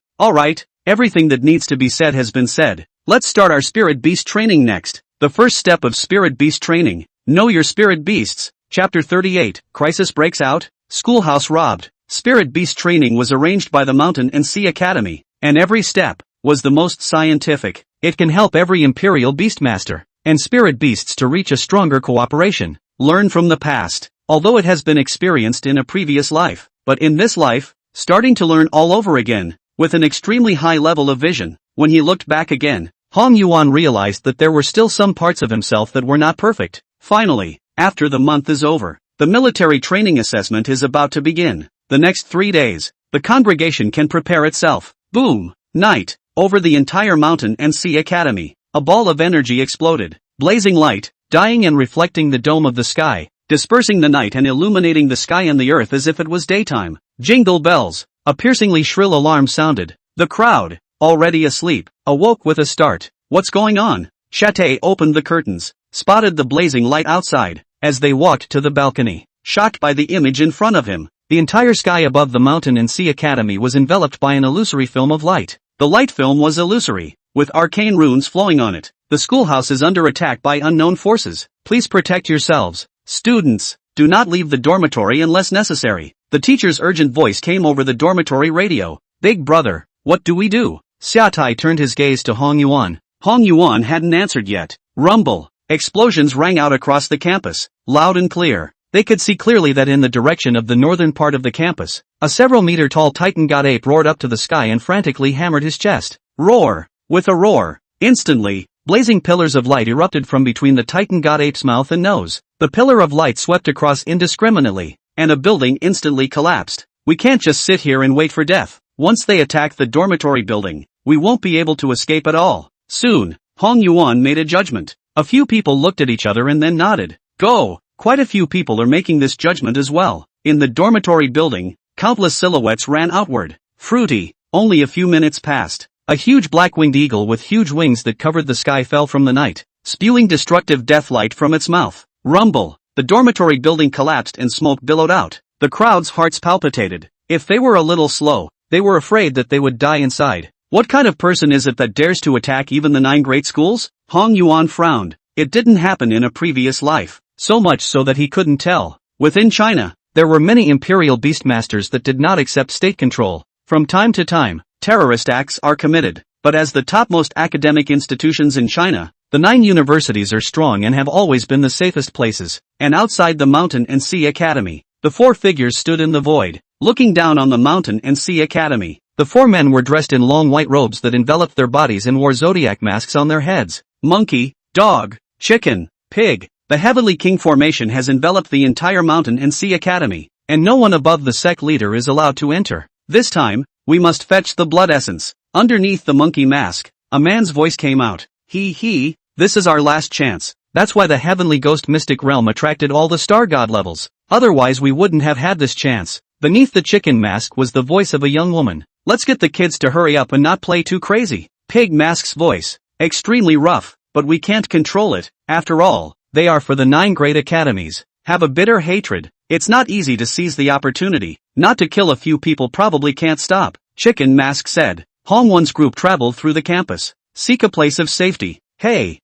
[SPEAKER 1] everything that needs to be said has been said. Let's start our Spirit Beast training next. The first step of Spirit Beast training. Know your Spirit Beasts. Chapter 38, Crisis Breaks Out, Schoolhouse Robbed. Spirit Beast training was arranged by the Mountain and Sea Academy, and every step was the most scientific. It can help every Imperial Beastmaster and Spirit Beasts to reach a stronger cooperation. Learn from the past, although it has been experienced in a previous life, but in this life, starting to learn all over again, with an extremely high level of vision. When he looked back again, Hong Yuan realized that there were still some parts of himself that were not perfect. Finally, after the month is over, the military training assessment is about to begin. The next 3 days, the congregation can prepare itself. Boom! Night, over the entire Mountain and Sea Academy, a ball of energy exploded. Blazing light, dying and reflecting the dome of the sky, dispersing the night and illuminating the sky and the earth as if it was daytime. Jingle bells, a piercingly shrill alarm sounded. The crowd, already asleep, awoke with a start. What's going on? Chate opened the curtains, spotted the blazing light outside. As they walked to the balcony, shocked by the image in front of him, the entire sky above the Mountain and Sea Academy was enveloped by an illusory film of light. The light film was illusory, with arcane runes flowing on it. The schoolhouse is under attack by unknown forces. Please protect yourselves. Students, do not leave the dormitory unless necessary. The teacher's urgent voice came over the dormitory radio. Big brother, what do we do? Xiaotai turned his gaze to Hong Yuan. Hong Yuan hadn't answered yet. Rumble. Explosions rang out across the campus, loud and clear. They could see clearly that in the direction of the northern part of the campus, a several-meter-tall Titan god ape roared up to the sky and frantically hammered his chest. Roar! With a roar, instantly, blazing pillars of light erupted from between the Titan god ape's mouth and nose. The pillar of light swept across indiscriminately, and a building instantly collapsed. We can't just sit here and wait for death. Once they attack the dormitory building, we won't be able to escape at all. Soon, Hong Yuan made a judgment. A few people looked at each other and then nodded. Go! Quite a few people are making this judgment as well. In the dormitory building, countless silhouettes ran outward. Fruity. Only a few minutes passed. A huge black-winged eagle with huge wings that covered the sky fell from the night, spewing destructive death light from its mouth. Rumble. The dormitory building collapsed and smoke billowed out. The crowd's hearts palpitated. If they were a little slow, they were afraid that they would die inside. What kind of person is it that dares to attack even the 9 great schools? Hong Yuan frowned. It didn't happen in a previous life. So much so that he couldn't tell. Within China, there were many imperial beastmasters that did not accept state control. From time to time, terrorist acts are committed. But as the topmost academic institutions in China, the 9 universities are strong and have always been the safest places. And outside the Mountain and Sea Academy, the 4 figures stood in the void, looking down on the Mountain and Sea Academy. The 4 men were dressed in long white robes that enveloped their bodies and wore zodiac masks on their heads. Monkey, dog, chicken, pig. The Heavenly King formation has enveloped the entire Mountain and Sea Academy, and no one above the sect leader is allowed to enter. This time, we must fetch the blood essence. Underneath the monkey mask, a man's voice came out. This is our last chance. That's why the Heavenly Ghost Mystic Realm attracted all the Star God levels. Otherwise we wouldn't have had this chance. Beneath the chicken mask was the voice of a young woman. Let's get the kids to hurry up and not play too crazy. Pig mask's voice. Extremely rough, but we can't control it. After all, they are for the 9 great academies. Have a bitter hatred. It's not easy to seize the opportunity. Not to kill a few people probably can't stop. Chicken mask said. Hong One's group traveled through the campus. Seek a place of safety. Hey,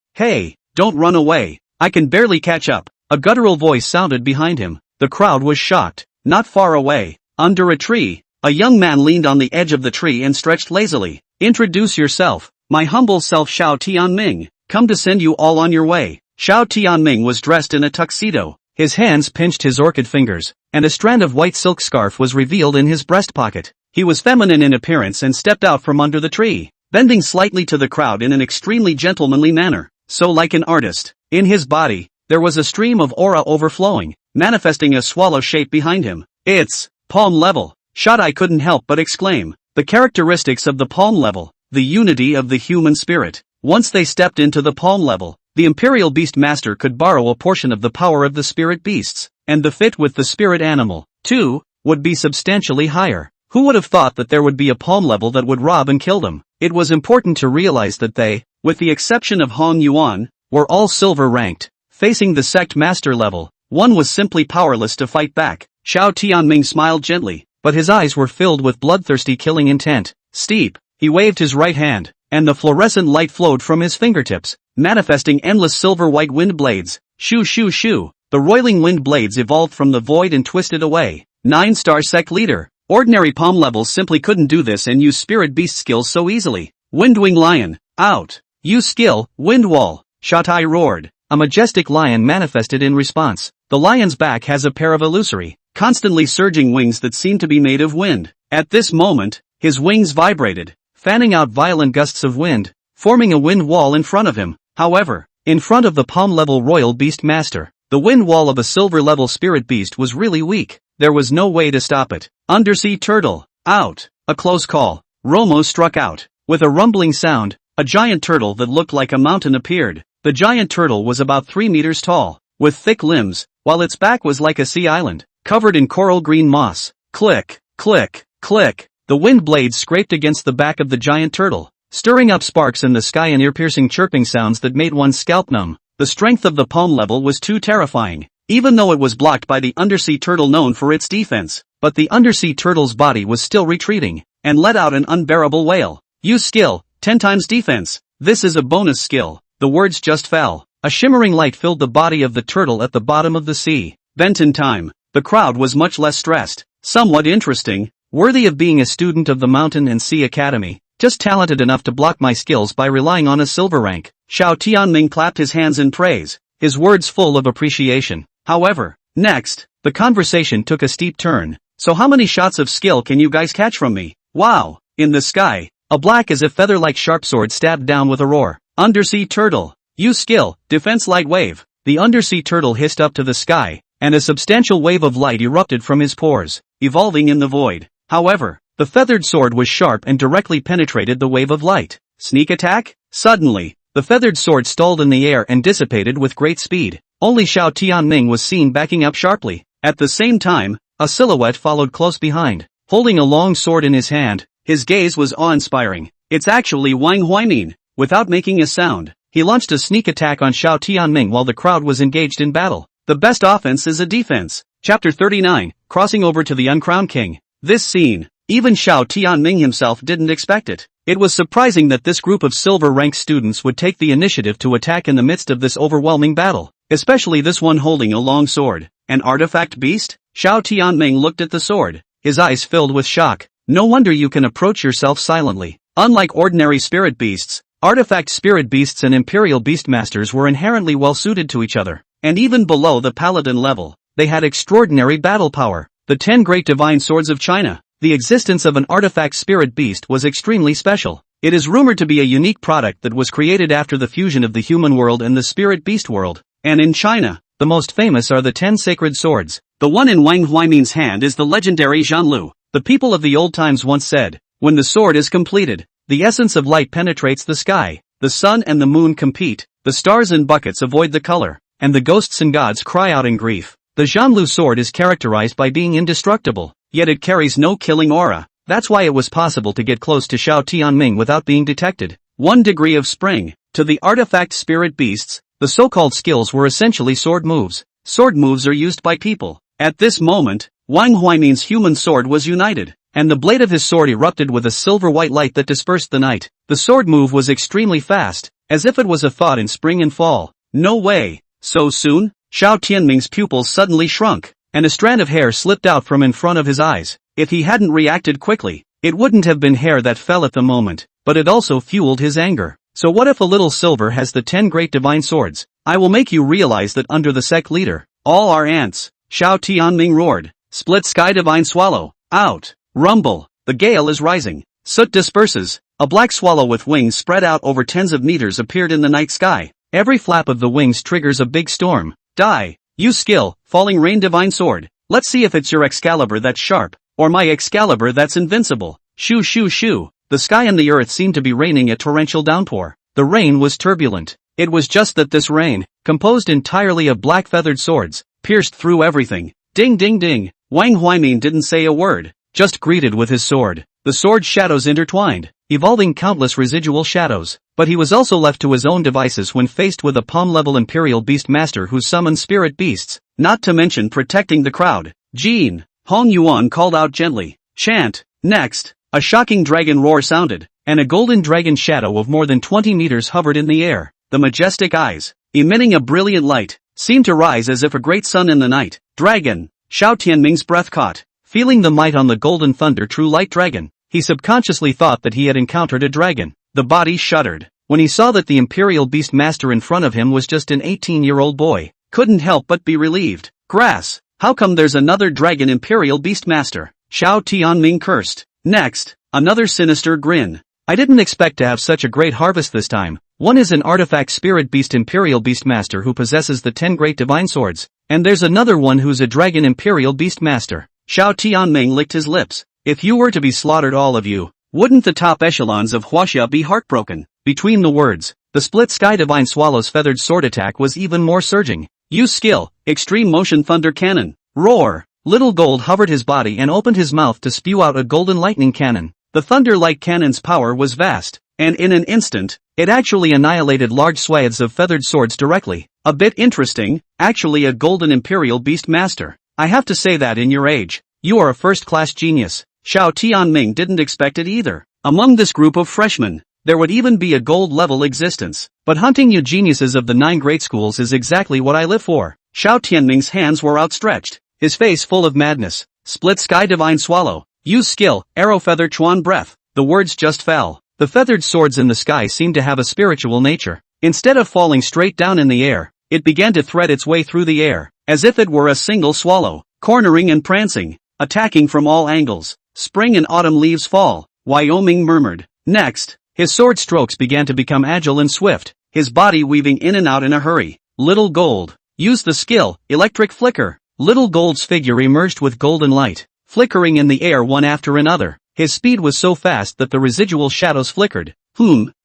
[SPEAKER 1] don't run away. I can barely catch up. A guttural voice sounded behind him. The crowd was shocked. Not far away, under a tree, A young man leaned on the edge of the tree and stretched lazily. Introduce yourself. My humble self Xiao Tianming. Come to send you all on your way. Xiao Tianming was dressed in a tuxedo. His hands pinched his orchid fingers, and a strand of white silk scarf was revealed in his breast pocket. He was feminine in appearance and stepped out from under the tree, bending slightly to the crowd in an extremely gentlemanly manner, so like an artist. In his body, there was a stream of aura overflowing, manifesting a swallow shape behind him. It's palm level. Shadai couldn't help but exclaim. The characteristics of the palm level, the unity of the human spirit. Once they stepped into the palm level, the Imperial Beast Master could borrow a portion of the power of the spirit beasts, and the fit with the spirit animal, too, would be substantially higher. Who would have thought that there would be a palm level that would rob and kill them? It was important to realize that they, with the exception of Hong Yuan, were all silver ranked. Facing the sect master level, one was simply powerless to fight back. Xiao Tianming smiled gently, but his eyes were filled with bloodthirsty killing intent. Steep, he waved his right hand, and the fluorescent light flowed from his fingertips, manifesting endless silver-white wind blades. Shoo shoo shoo, the roiling wind blades evolved from the void and twisted away. 9-star sect leader. Ordinary palm levels simply couldn't do this and use spirit beast skills so easily. Windwing lion, out. Use skill, wind wall. Shatai roared. A majestic lion manifested in response. The lion's back has a pair of illusory, constantly surging wings that seem to be made of wind. At this moment, his wings vibrated, fanning out violent gusts of wind, forming a wind wall in front of him. However, in front of the palm-level royal beast master, the wind wall of a silver-level spirit beast was really weak. There was no way to stop it. Undersea turtle, out. A close call. Romo struck out. With a rumbling sound, a giant turtle that looked like a mountain appeared. The giant turtle was about 3 meters tall, with thick limbs, while its back was like a sea island, covered in coral green moss. Click, click, click. The wind blades scraped against the back of the giant turtle, stirring up sparks in the sky and ear-piercing chirping sounds that made one's scalp numb. The strength of the palm level was too terrifying, even though it was blocked by the undersea turtle known for its defense. But the undersea turtle's body was still retreating, and let out an unbearable wail. Use skill, 10 times defense. This is a bonus skill. The words just fell. A shimmering light filled the body of the turtle at the bottom of the sea. Benton time. The crowd was much less stressed. Somewhat interesting, worthy of being a student of the Mountain and Sea Academy. Just talented enough to block my skills by relying on a silver rank. Xiao Tianming clapped his hands in praise, his words full of appreciation. However, next, the conversation took a steep turn. So how many shots of skill can you guys catch from me? Wow! In the sky, a black as a feather-like sharp sword stabbed down with a roar. Undersea turtle. Use skill, defense light wave. The undersea turtle hissed up to the sky, and a substantial wave of light erupted from his pores, evolving in the void. However, the feathered sword was sharp and directly penetrated the wave of light. Sneak attack? Suddenly, the feathered sword stalled in the air and dissipated with great speed. Only Xiao Tianming was seen backing up sharply. At the same time, a silhouette followed close behind, holding a long sword in his hand. His gaze was awe-inspiring. It's actually Wang Huaimin. Without making a sound, he launched a sneak attack on Xiao Tianming while the crowd was engaged in battle. The best offense is a defense. Chapter 39, Crossing over to the Uncrowned King. This scene, even Xiao Tianming himself didn't expect it. It was surprising that this group of silver-ranked students would take the initiative to attack in the midst of this overwhelming battle, especially this one holding a long sword. An artifact beast? Xiao Tianming looked at the sword, his eyes filled with shock. No wonder you can approach yourself silently. Unlike ordinary spirit beasts, artifact spirit beasts and imperial beastmasters were inherently well suited to each other, and even below the paladin level, they had extraordinary battle power. The 10 great divine swords of China. The existence of an artifact spirit beast was extremely special. It is rumored to be a unique product that was created after the fusion of the human world and the spirit beast world. And in China, the most famous are the 10 sacred swords. The one in Wang Huaimin's hand is the legendary Zhanlu. The people of the old times once said, when the sword is completed, the essence of light penetrates the sky, the sun and the moon compete, the stars in buckets avoid the color, and the ghosts and gods cry out in grief. The Zhanlu sword is characterized by being indestructible, yet it carries no killing aura. That's why it was possible to get close to Xiao Tianming without being detected. 1 degree of spring. To the artifact spirit beasts, the so-called skills were essentially sword moves. Sword moves are used by people. At this moment, Wang Huaimin's human sword was united, and the blade of his sword erupted with a silver-white light that dispersed the night. The sword move was extremely fast, as if it was a thought in spring and fall. No way. So soon? Xiao Tianming's pupils suddenly shrunk. and a strand of hair slipped out from in front of his eyes. If he hadn't reacted quickly, it wouldn't have been hair that fell at the moment, but it also fueled his anger. So what if a little silver has the 10 great divine swords? I will make you realize that under the sect leader, all are ants. Xiao Tianming roared. Split sky divine swallow. Out. Rumble. The gale is rising. Soot disperses. A black swallow with wings spread out over tens of meters appeared in the night sky. Every flap of the wings triggers a big storm. Die. Use skill, falling rain divine sword. Let's see if it's your Excalibur that's sharp, or my Excalibur that's invincible. Shoo shoo shoo. The sky and the earth seemed to be raining a torrential downpour. The rain was turbulent. It was just that this rain, composed entirely of black feathered swords, pierced through everything. Ding ding ding. Wang Huaimin didn't say a word, just greeted with his sword. The sword's shadows intertwined, evolving countless residual shadows. But he was also left to his own devices when faced with a palm-level Imperial Beast Master who summoned spirit beasts, not to mention protecting the crowd. Jean. Hong Yuan called out gently. Chant. Next. A shocking dragon roar sounded, and a golden dragon shadow of more than 20 meters hovered in the air. The majestic eyes, emitting a brilliant light, seemed to rise as if a great sun in the night. Dragon. Xiao Tianming's breath caught. Feeling the might on the golden thunder true light dragon, he subconsciously thought that he had encountered a dragon. The body shuddered. When he saw that the Imperial Beast Master in front of him was just an 18-year-old boy, couldn't help but be relieved. Grass. How come there's another dragon Imperial Beast Master? Xiao Tianming cursed. Next, another sinister grin. I didn't expect to have such a great harvest this time. One is an artifact spirit beast Imperial Beast Master who possesses the 10 great divine swords, and there's another one who's a dragon Imperial Beast Master. Xiao Tianming licked his lips. If you were to be slaughtered all of you, wouldn't the top echelons of Huaxia be heartbroken? Between the words, the split sky divine swallow's feathered sword attack was even more surging. Use skill, extreme motion thunder cannon. Roar. Little Gold hovered his body and opened his mouth to spew out a golden lightning cannon. The thunder-like cannon's power was vast, and in an instant, it actually annihilated large swathes of feathered swords directly. A bit interesting, actually a golden Imperial Beast Master. I have to say that in your age, you are a first-class genius. Xiao Tianming didn't expect it either. Among this group of freshmen, there would even be a gold-level existence. But hunting you geniuses of the 9 great schools is exactly what I live for. Xiao Tianming's hands were outstretched, his face full of madness. Split sky divine swallow. Use skill, arrow feather chuan breath. The words just fell. The feathered swords in the sky seemed to have a spiritual nature. Instead of falling straight down in the air, it began to thread its way through the air, as if it were a single swallow, cornering and prancing, attacking from all angles. Spring and autumn leaves fall, Wyoming murmured. Next, his sword strokes began to become agile and swift, his body weaving in and out in a hurry. Little Gold. Use the skill, electric flicker. Little Gold's figure emerged with golden light, flickering in the air one after another. His speed was so fast that the residual shadows flickered.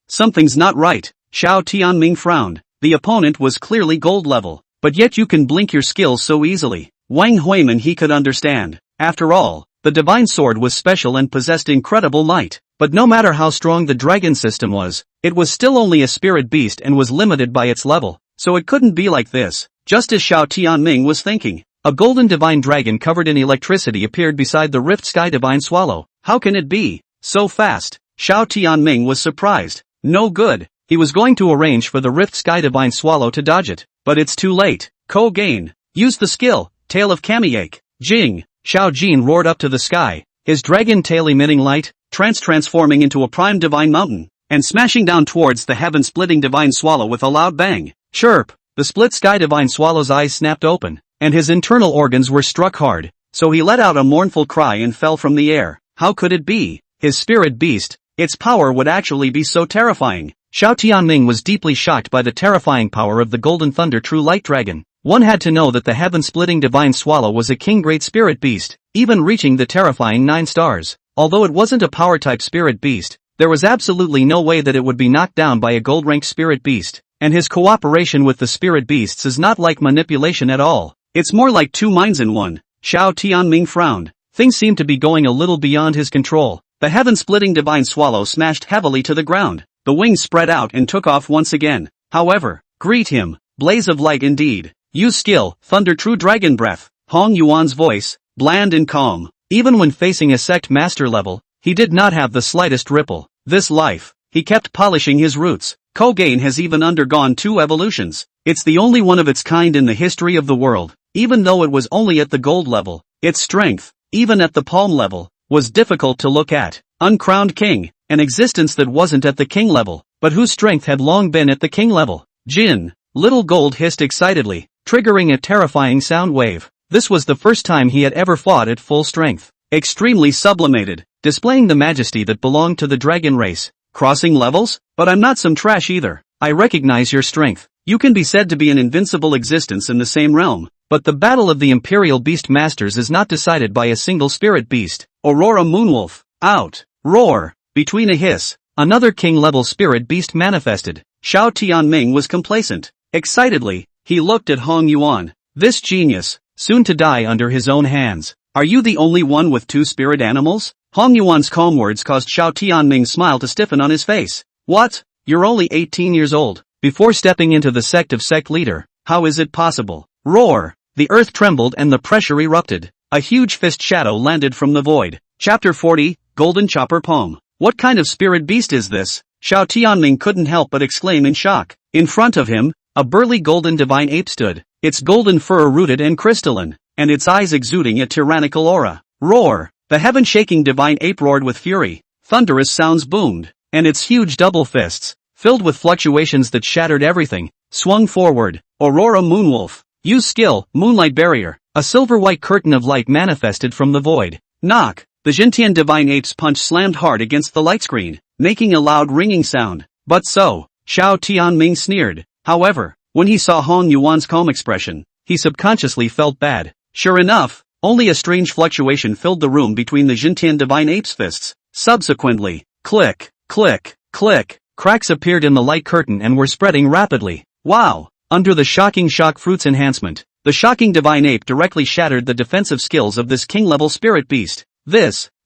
[SPEAKER 1] Something's not right. Xiao Tianming frowned. The opponent was clearly gold level, but yet you can blink your skills so easily. Wang Huimin he could understand. After all, the divine sword was special and possessed incredible might. But no matter how strong the dragon system was, it was still only a spirit beast and was limited by its level. So it couldn't be like this. Just as Xiao Tianming was thinking, a golden divine dragon covered in electricity appeared beside the rift sky divine swallow. How can it be so fast? Xiao Tianming was surprised. No good. He was going to arrange for the rift sky divine swallow to dodge it, but it's too late. Ko Gain. Use the skill, tail of Kamiake. Jing. Xiao Jin roared up to the sky, his dragon tail emitting light, transforming into a prime divine mountain, and smashing down towards the heaven-splitting divine swallow with a loud bang. Chirp. The split sky divine swallow's eyes snapped open, and his internal organs were struck hard, so he let out a mournful cry and fell from the air. How could it be? His spirit beast, its power would actually be so terrifying. Xiao Tianming was deeply shocked by the terrifying power of the Golden Thunder True Light Dragon. One had to know that the heaven-splitting divine swallow was a king great spirit beast, even reaching the terrifying 9 stars. Although it wasn't a power-type spirit beast, there was absolutely no way that it would be knocked down by a gold-ranked spirit beast. And his cooperation with the spirit beasts is not like manipulation at all. It's more like 2 minds in one. Xiao Tianming frowned. Things seemed to be going a little beyond his control. The heaven-splitting divine swallow smashed heavily to the ground. The wings spread out and took off once again. However, greet him. Blaze of light indeed. Use skill, thunder true dragon breath. Hong Yuan's voice, bland and calm. Even when facing a sect master level, he did not have the slightest ripple. This life, he kept polishing his roots. Ko Gain has even undergone 2 evolutions. It's the only one of its kind in the history of the world. even though it was only at the gold level. Its strength, even at the palm level, was difficult to look at. Uncrowned king, an existence that wasn't at the king level, but whose strength had long been at the king level. Jin, Little Gold hissed excitedly, triggering a terrifying sound wave. This was the first time he had ever fought at full strength. Extremely sublimated, displaying the majesty that belonged to the dragon race. Crossing levels? But I'm not some trash either. I recognize your strength. You can be said to be an invincible existence in the same realm. But the battle of the Imperial Beast Masters is not decided by a single spirit beast. Aurora Moonwolf. Out. Roar. Between a hiss, another king-level spirit beast manifested. Xiao Tianming was complacent. Excitedly, he looked at Hong Yuan. This genius, soon to die under his own hands. Are you the only one with 2 spirit animals? Hong Yuan's calm words caused Xiao Tianming's smile to stiffen on his face. What? You're only 18 years old. Before stepping into the sect of sect leader, how is it possible? Roar! The earth trembled and the pressure erupted. A huge fist shadow landed from the void. Chapter 40, Golden Chopper Poem. What kind of spirit beast is this? Xiao Tianming couldn't help but exclaim in shock. In front of him, a burly golden divine ape stood, its golden fur rooted and crystalline, and its eyes exuding a tyrannical aura. Roar! The heaven-shaking divine ape roared with fury. Thunderous sounds boomed, and its huge double fists, filled with fluctuations that shattered everything, swung forward. Aurora Moonwolf. Use skill, Moonlight Barrier. A silver-white curtain of light manifested from the void. Knock! The Jintian divine ape's punch slammed hard against the light screen, making a loud ringing sound. But so, Xiao Tianming sneered. However, when he saw Hong Yuan's calm expression, he subconsciously felt bad. Sure enough, only a strange fluctuation filled the room between the Jintian divine ape's fists. Subsequently, click, click, click, cracks appeared in the light curtain and were spreading rapidly. Wow! Under the shocking shock fruits enhancement, the shocking divine ape directly shattered the defensive skills of this king-level spirit beast.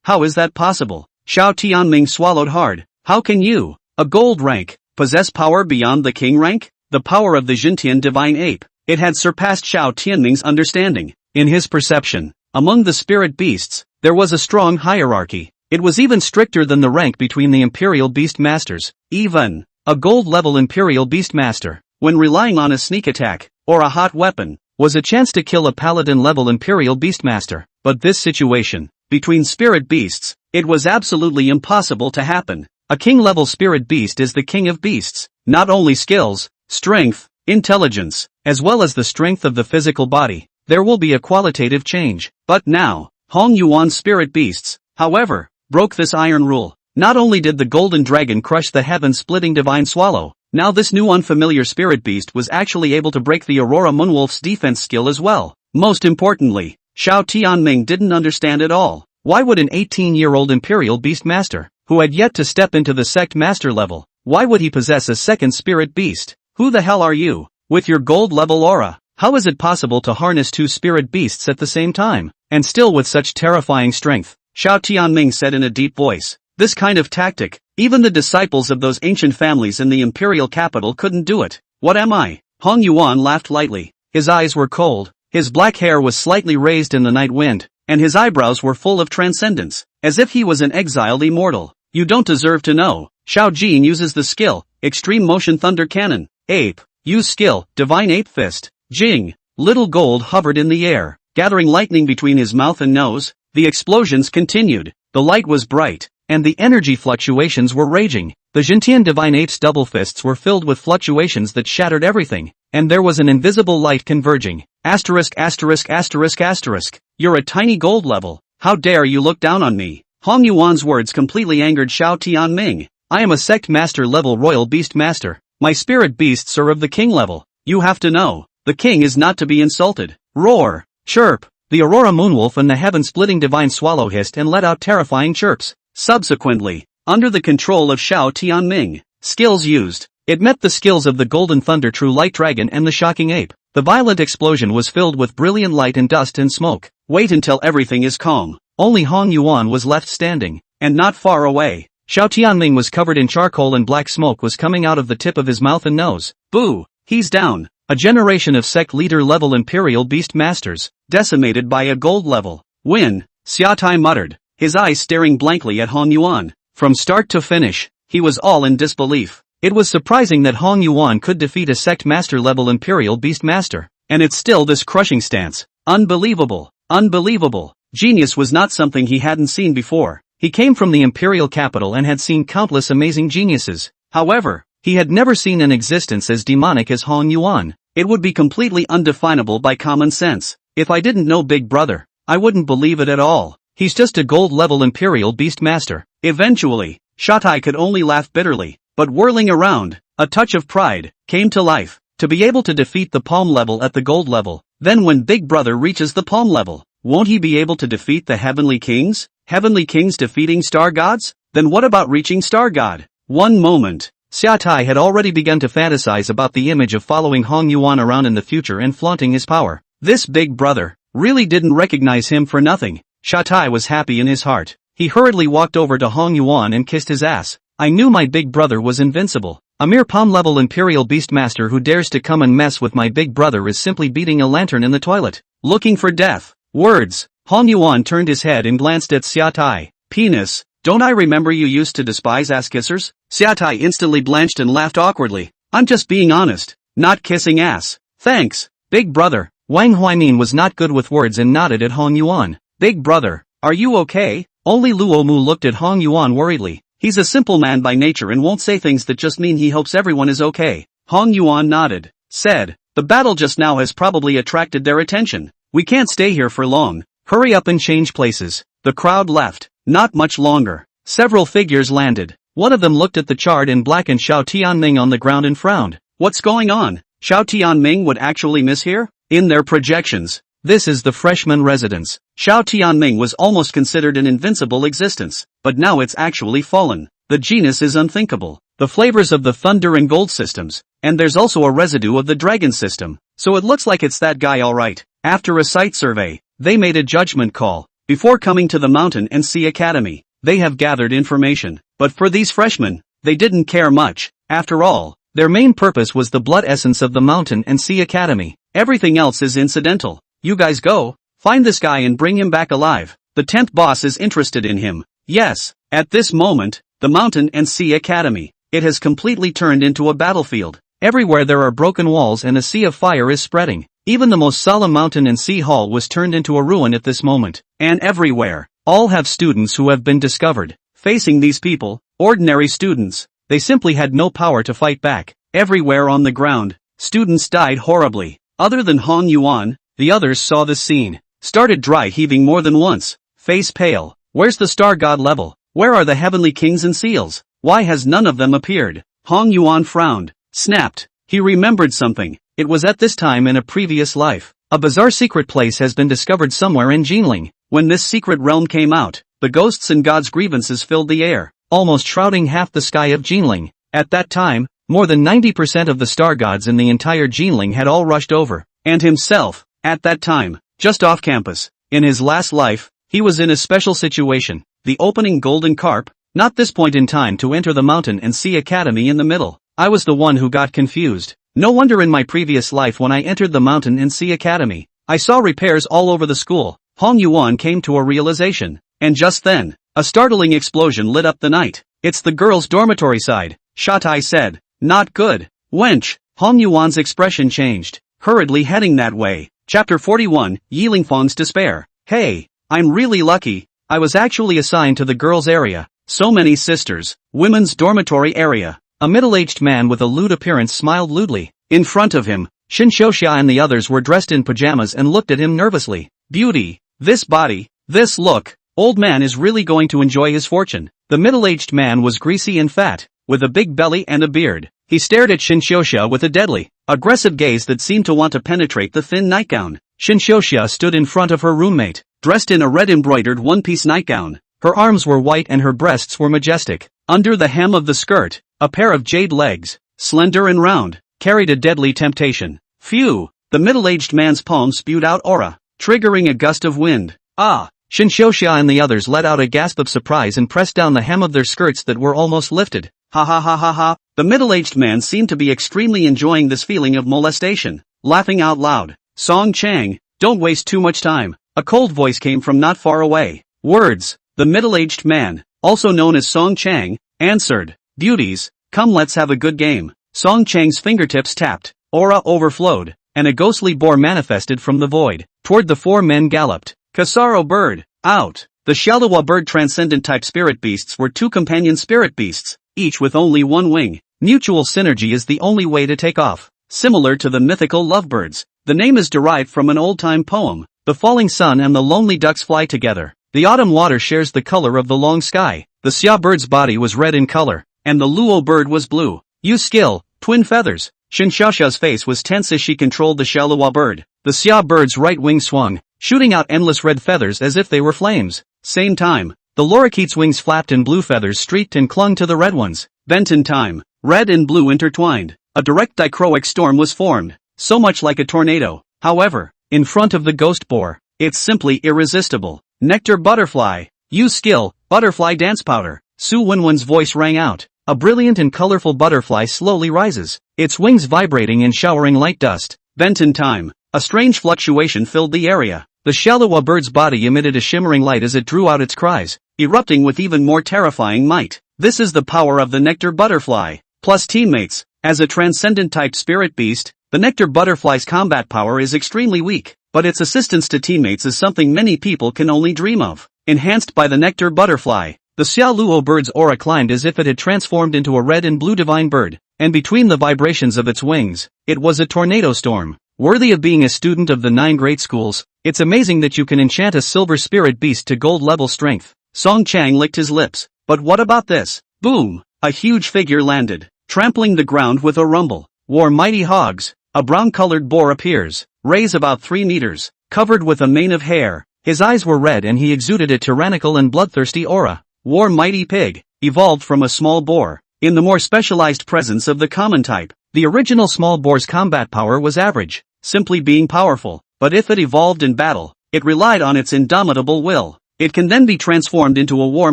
[SPEAKER 1] How is that possible? Xiao Tianming swallowed hard. How can you, a gold rank, possess power beyond the king rank? The power of the Jintian divine ape. It had surpassed Xiao Tianming's understanding. In his perception, among the spirit beasts, there was a strong hierarchy. It was even stricter than the rank between the Imperial Beast Masters. Even a gold-level Imperial Beast Master, when relying on a sneak attack, or a hot weapon, was a chance to kill a Paladin-level Imperial Beastmaster. But this situation, between spirit beasts, it was absolutely impossible to happen. A king-level spirit beast is the king of beasts. Not only skills, strength, intelligence, as well as the strength of the physical body. There will be a qualitative change. But now, Hong Yuan's spirit beasts, however, broke this iron rule. Not only did the golden dragon crush the heaven-splitting divine swallow, now this new unfamiliar spirit beast was actually able to break the Aurora Moonwolf's defense skill as well. Most importantly, Xiao Tianming didn't understand at all. Why would an 18-year-old Imperial Beast Master, who had yet to step into the sect master level, why would he possess a second spirit beast? Who the hell are you? With your gold-level aura, how is it possible to harness 2 spirit beasts at the same time, and still with such terrifying strength? Xiao Tianming said in a deep voice. This kind of tactic, even the disciples of those ancient families in the imperial capital couldn't do it. What am I? Hong Yuan laughed lightly. His eyes were cold, his black hair was slightly raised in the night wind, and his eyebrows were full of transcendence, as if he was an exiled immortal. You don't deserve to know. Xiao Jin uses the skill, Extreme Motion Thunder Cannon. Ape, use skill, Divine Ape Fist. Jing, Little Gold hovered in the air, gathering lightning between his mouth and nose. The explosions continued, the light was bright, and the energy fluctuations were raging. The Jintian Divine Ape's double fists were filled with fluctuations that shattered everything, and there was an invisible light converging. Asterisk asterisk asterisk asterisk. You're a tiny gold level. How dare you look down on me? Hong Yuan's words completely angered Xiao Tianming. I am a sect master level royal beast master. My spirit beasts are of the king level. You have to know. The king is not to be insulted. Roar. Chirp. The Aurora Moonwolf and the heaven-splitting divine swallow hissed and let out terrifying chirps. Subsequently, under the control of Xiao Tianming, skills used. It met the skills of the Golden Thunder True Light Dragon and the Shocking Ape. The violent explosion was filled with brilliant light and dust and smoke. Wait until everything is calm. Only Hong Yuan was left standing, and not far away. Xiao Tianming was covered in charcoal and black smoke was coming out of the tip of his mouth and nose. Boo! He's down. A generation of sect leader-level Imperial Beast Masters, decimated by a gold level. Win, Xiaotai muttered, his eyes staring blankly at Hong Yuan. From start to finish, he was all in disbelief. It was surprising that Hong Yuan could defeat a sect master-level Imperial Beast Master, and it's still this crushing stance. Unbelievable. Unbelievable. Genius was not something he hadn't seen before. He came from the imperial capital and had seen countless amazing geniuses. However, he had never seen an existence as demonic as Hong Yuan. It would be completely undefinable by common sense. If I didn't know Big Brother, I wouldn't believe it at all. He's just a gold-level imperial beastmaster. Eventually, Shatai could only laugh bitterly, but whirling around, a touch of pride came to life. To be able to defeat the palm level at the gold level, then when Big Brother reaches the palm level, won't he be able to defeat the Heavenly Kings? Heavenly Kings defeating Star Gods? Then what about reaching Star God? One moment. Xiaotai had already begun to fantasize about the image of following Hong Yuan around in the future and flaunting his power. This Big Brother really didn't recognize him for nothing. Xiaotai was happy in his heart. He hurriedly walked over to Hong Yuan and kissed his ass. I knew my Big Brother was invincible. A mere palm-level imperial beastmaster who dares to come and mess with my Big Brother is simply beating a lantern in the toilet. Looking for death. Words. Hong Yuan turned his head and glanced at Xiaotai. Penis. Don't I remember you used to despise ass-kissers? Xiaotai instantly blanched and laughed awkwardly. I'm just being honest. Not kissing ass. Thanks, Big Brother. Wang Huaimin was not good with words and nodded at Hong Yuan. Big Brother, are you okay? Only Luomu looked at Hong Yuan worriedly. He's a simple man by nature and won't say things that just mean he hopes everyone is okay. Hong Yuan nodded. Said, the battle just now has probably attracted their attention. We can't stay here for long. Hurry up and change places. The crowd left. Not much longer. Several figures landed. One of them looked at the charred in black and Xiao Tianming on the ground and frowned. What's going on? Xiao Tianming would actually miss here? In their projections, this is the freshman residence. Xiao Tianming was almost considered an invincible existence, but now it's actually fallen. The genus is unthinkable. The flavors of the thunder and gold systems, and there's also a residue of the dragon system. So it looks like it's that guy alright. After a site survey, they made a judgment call. Before coming to the Mountain and Sea Academy, they have gathered information. But for these freshmen, they didn't care much. After all, their main purpose was the blood essence of the Mountain and Sea Academy. Everything else is incidental. You guys go, find this guy and bring him back alive. The 10th boss is interested in him. Yes, at this moment, the Mountain and Sea Academy, it has completely turned into a battlefield. Everywhere there are broken walls and a sea of fire is spreading. Even the most solemn Mountain and Sea Hall was turned into a ruin at this moment. And everywhere, all have students who have been discovered. Facing these people, ordinary students, they simply had no power to fight back. Everywhere on the ground, students died horribly. Other than Hong Yuan, the others saw the scene, started dry heaving more than once, face pale. Where's the Star God level? Where are the Heavenly Kings and Seals? Why has none of them appeared? Hong Yuan frowned, snapped. He remembered something. It was at this time in a previous life. A bizarre secret place has been discovered somewhere in Jinling. When this secret realm came out, the ghosts and gods' grievances filled the air, almost shrouding half the sky of Jinling. At that time, more than 90% of the star gods in the entire Jinling had all rushed over. And himself, at that time, just off campus, in his last life, he was in a special situation. The opening golden carp, not this point in time to enter the Mountain and Sea Academy in the middle. I was the one who got confused. No wonder in my previous life when I entered the Mountain and Sea Academy, I saw repairs all over the school. Hong Yuan came to a realization. And just then, a startling explosion lit up the night. It's the girls' dormitory side, Shatai said. Not good. Wench. Hong Yuan's expression changed, hurriedly heading that way. Chapter 41, Yilingfeng's Despair. Hey, I'm really lucky. I was actually assigned to the girls' area. So many sisters. Women's dormitory area. A middle-aged man with a lewd appearance smiled lewdly. In front of him, Shin Xiaoxia and the others were dressed in pajamas and looked at him nervously. Beauty. This body. This look. Old man is really going to enjoy his fortune. The middle-aged man was greasy and fat, with a big belly and a beard. He stared at Shin Xiaoxia with a deadly, aggressive gaze that seemed to want to penetrate the thin nightgown. Shin Xiaoxia stood in front of her roommate, dressed in a red embroidered one-piece nightgown. Her arms were white and her breasts were majestic. Under the hem of the skirt, a pair of jade legs, slender and round, carried a deadly temptation. Phew! The middle-aged man's palm spewed out aura, triggering a gust of wind. Ah! Shin Xiaoxia and the others let out a gasp of surprise and pressed down the hem of their skirts that were almost lifted. Ha ha ha ha ha! The middle-aged man seemed to be extremely enjoying this feeling of molestation, laughing out loud. Song Chang, don't waste too much time. A cold voice came from not far away. Words. The middle-aged man, also known as Song Chang, answered. Beauties, come let's have a good game. Song Chang's fingertips tapped. Aura overflowed. and a ghostly boar manifested from the void. Toward the four men galloped. Kasaro bird, out. The Shallowa bird transcendent type spirit beasts were two companion spirit beasts, each with only one wing. Mutual synergy is the only way to take off. Similar to the mythical lovebirds, the name is derived from an old-time poem. The falling sun and the lonely ducks fly together. The autumn water shares the color of the long sky. The Xia bird's body was red in color, and the Luo bird was blue. Use skill, twin feathers. Shinshasha's face was tense as she controlled the Shallowa bird. The Xia bird's right wing swung, shooting out endless red feathers as if they were flames. Same time, the lorikeet's wings flapped and blue feathers streaked and clung to the red ones. Bent in time, red and blue intertwined. A direct dichroic storm was formed, so much like a tornado. However, in front of the ghost boar, it's simply irresistible. Nectar butterfly. Use skill, butterfly dance powder. Su Wenwen's voice rang out. A brilliant and colorful butterfly slowly rises, its wings vibrating and showering light dust. Bent in time, a strange fluctuation filled the area. The Shallowa bird's body emitted a shimmering light as it drew out its cries, erupting with even more terrifying might. This is the power of the nectar butterfly. Plus teammates. As a transcendent-type spirit beast, the nectar butterfly's combat power is extremely weak, but its assistance to teammates is something many people can only dream of. Enhanced by the nectar butterfly, the Xia Luo bird's aura climbed as if it had transformed into a red and blue divine bird, and between the vibrations of its wings, it was a tornado storm. Worthy of being a student of the 9 great schools, it's amazing that you can enchant a silver spirit beast to gold-level strength. Song Chang licked his lips. But what about this? Boom! A huge figure landed, trampling the ground with a rumble. War mighty hogs. A brown-colored boar appears, rays about 3 meters, covered with a mane of hair. His eyes were red and he exuded a tyrannical and bloodthirsty aura. War mighty pig, evolved from a small boar, in the more specialized presence of the common type. The original small boar's combat power was average, simply being powerful, but if it evolved in battle, it relied on its indomitable will. It can then be transformed into a war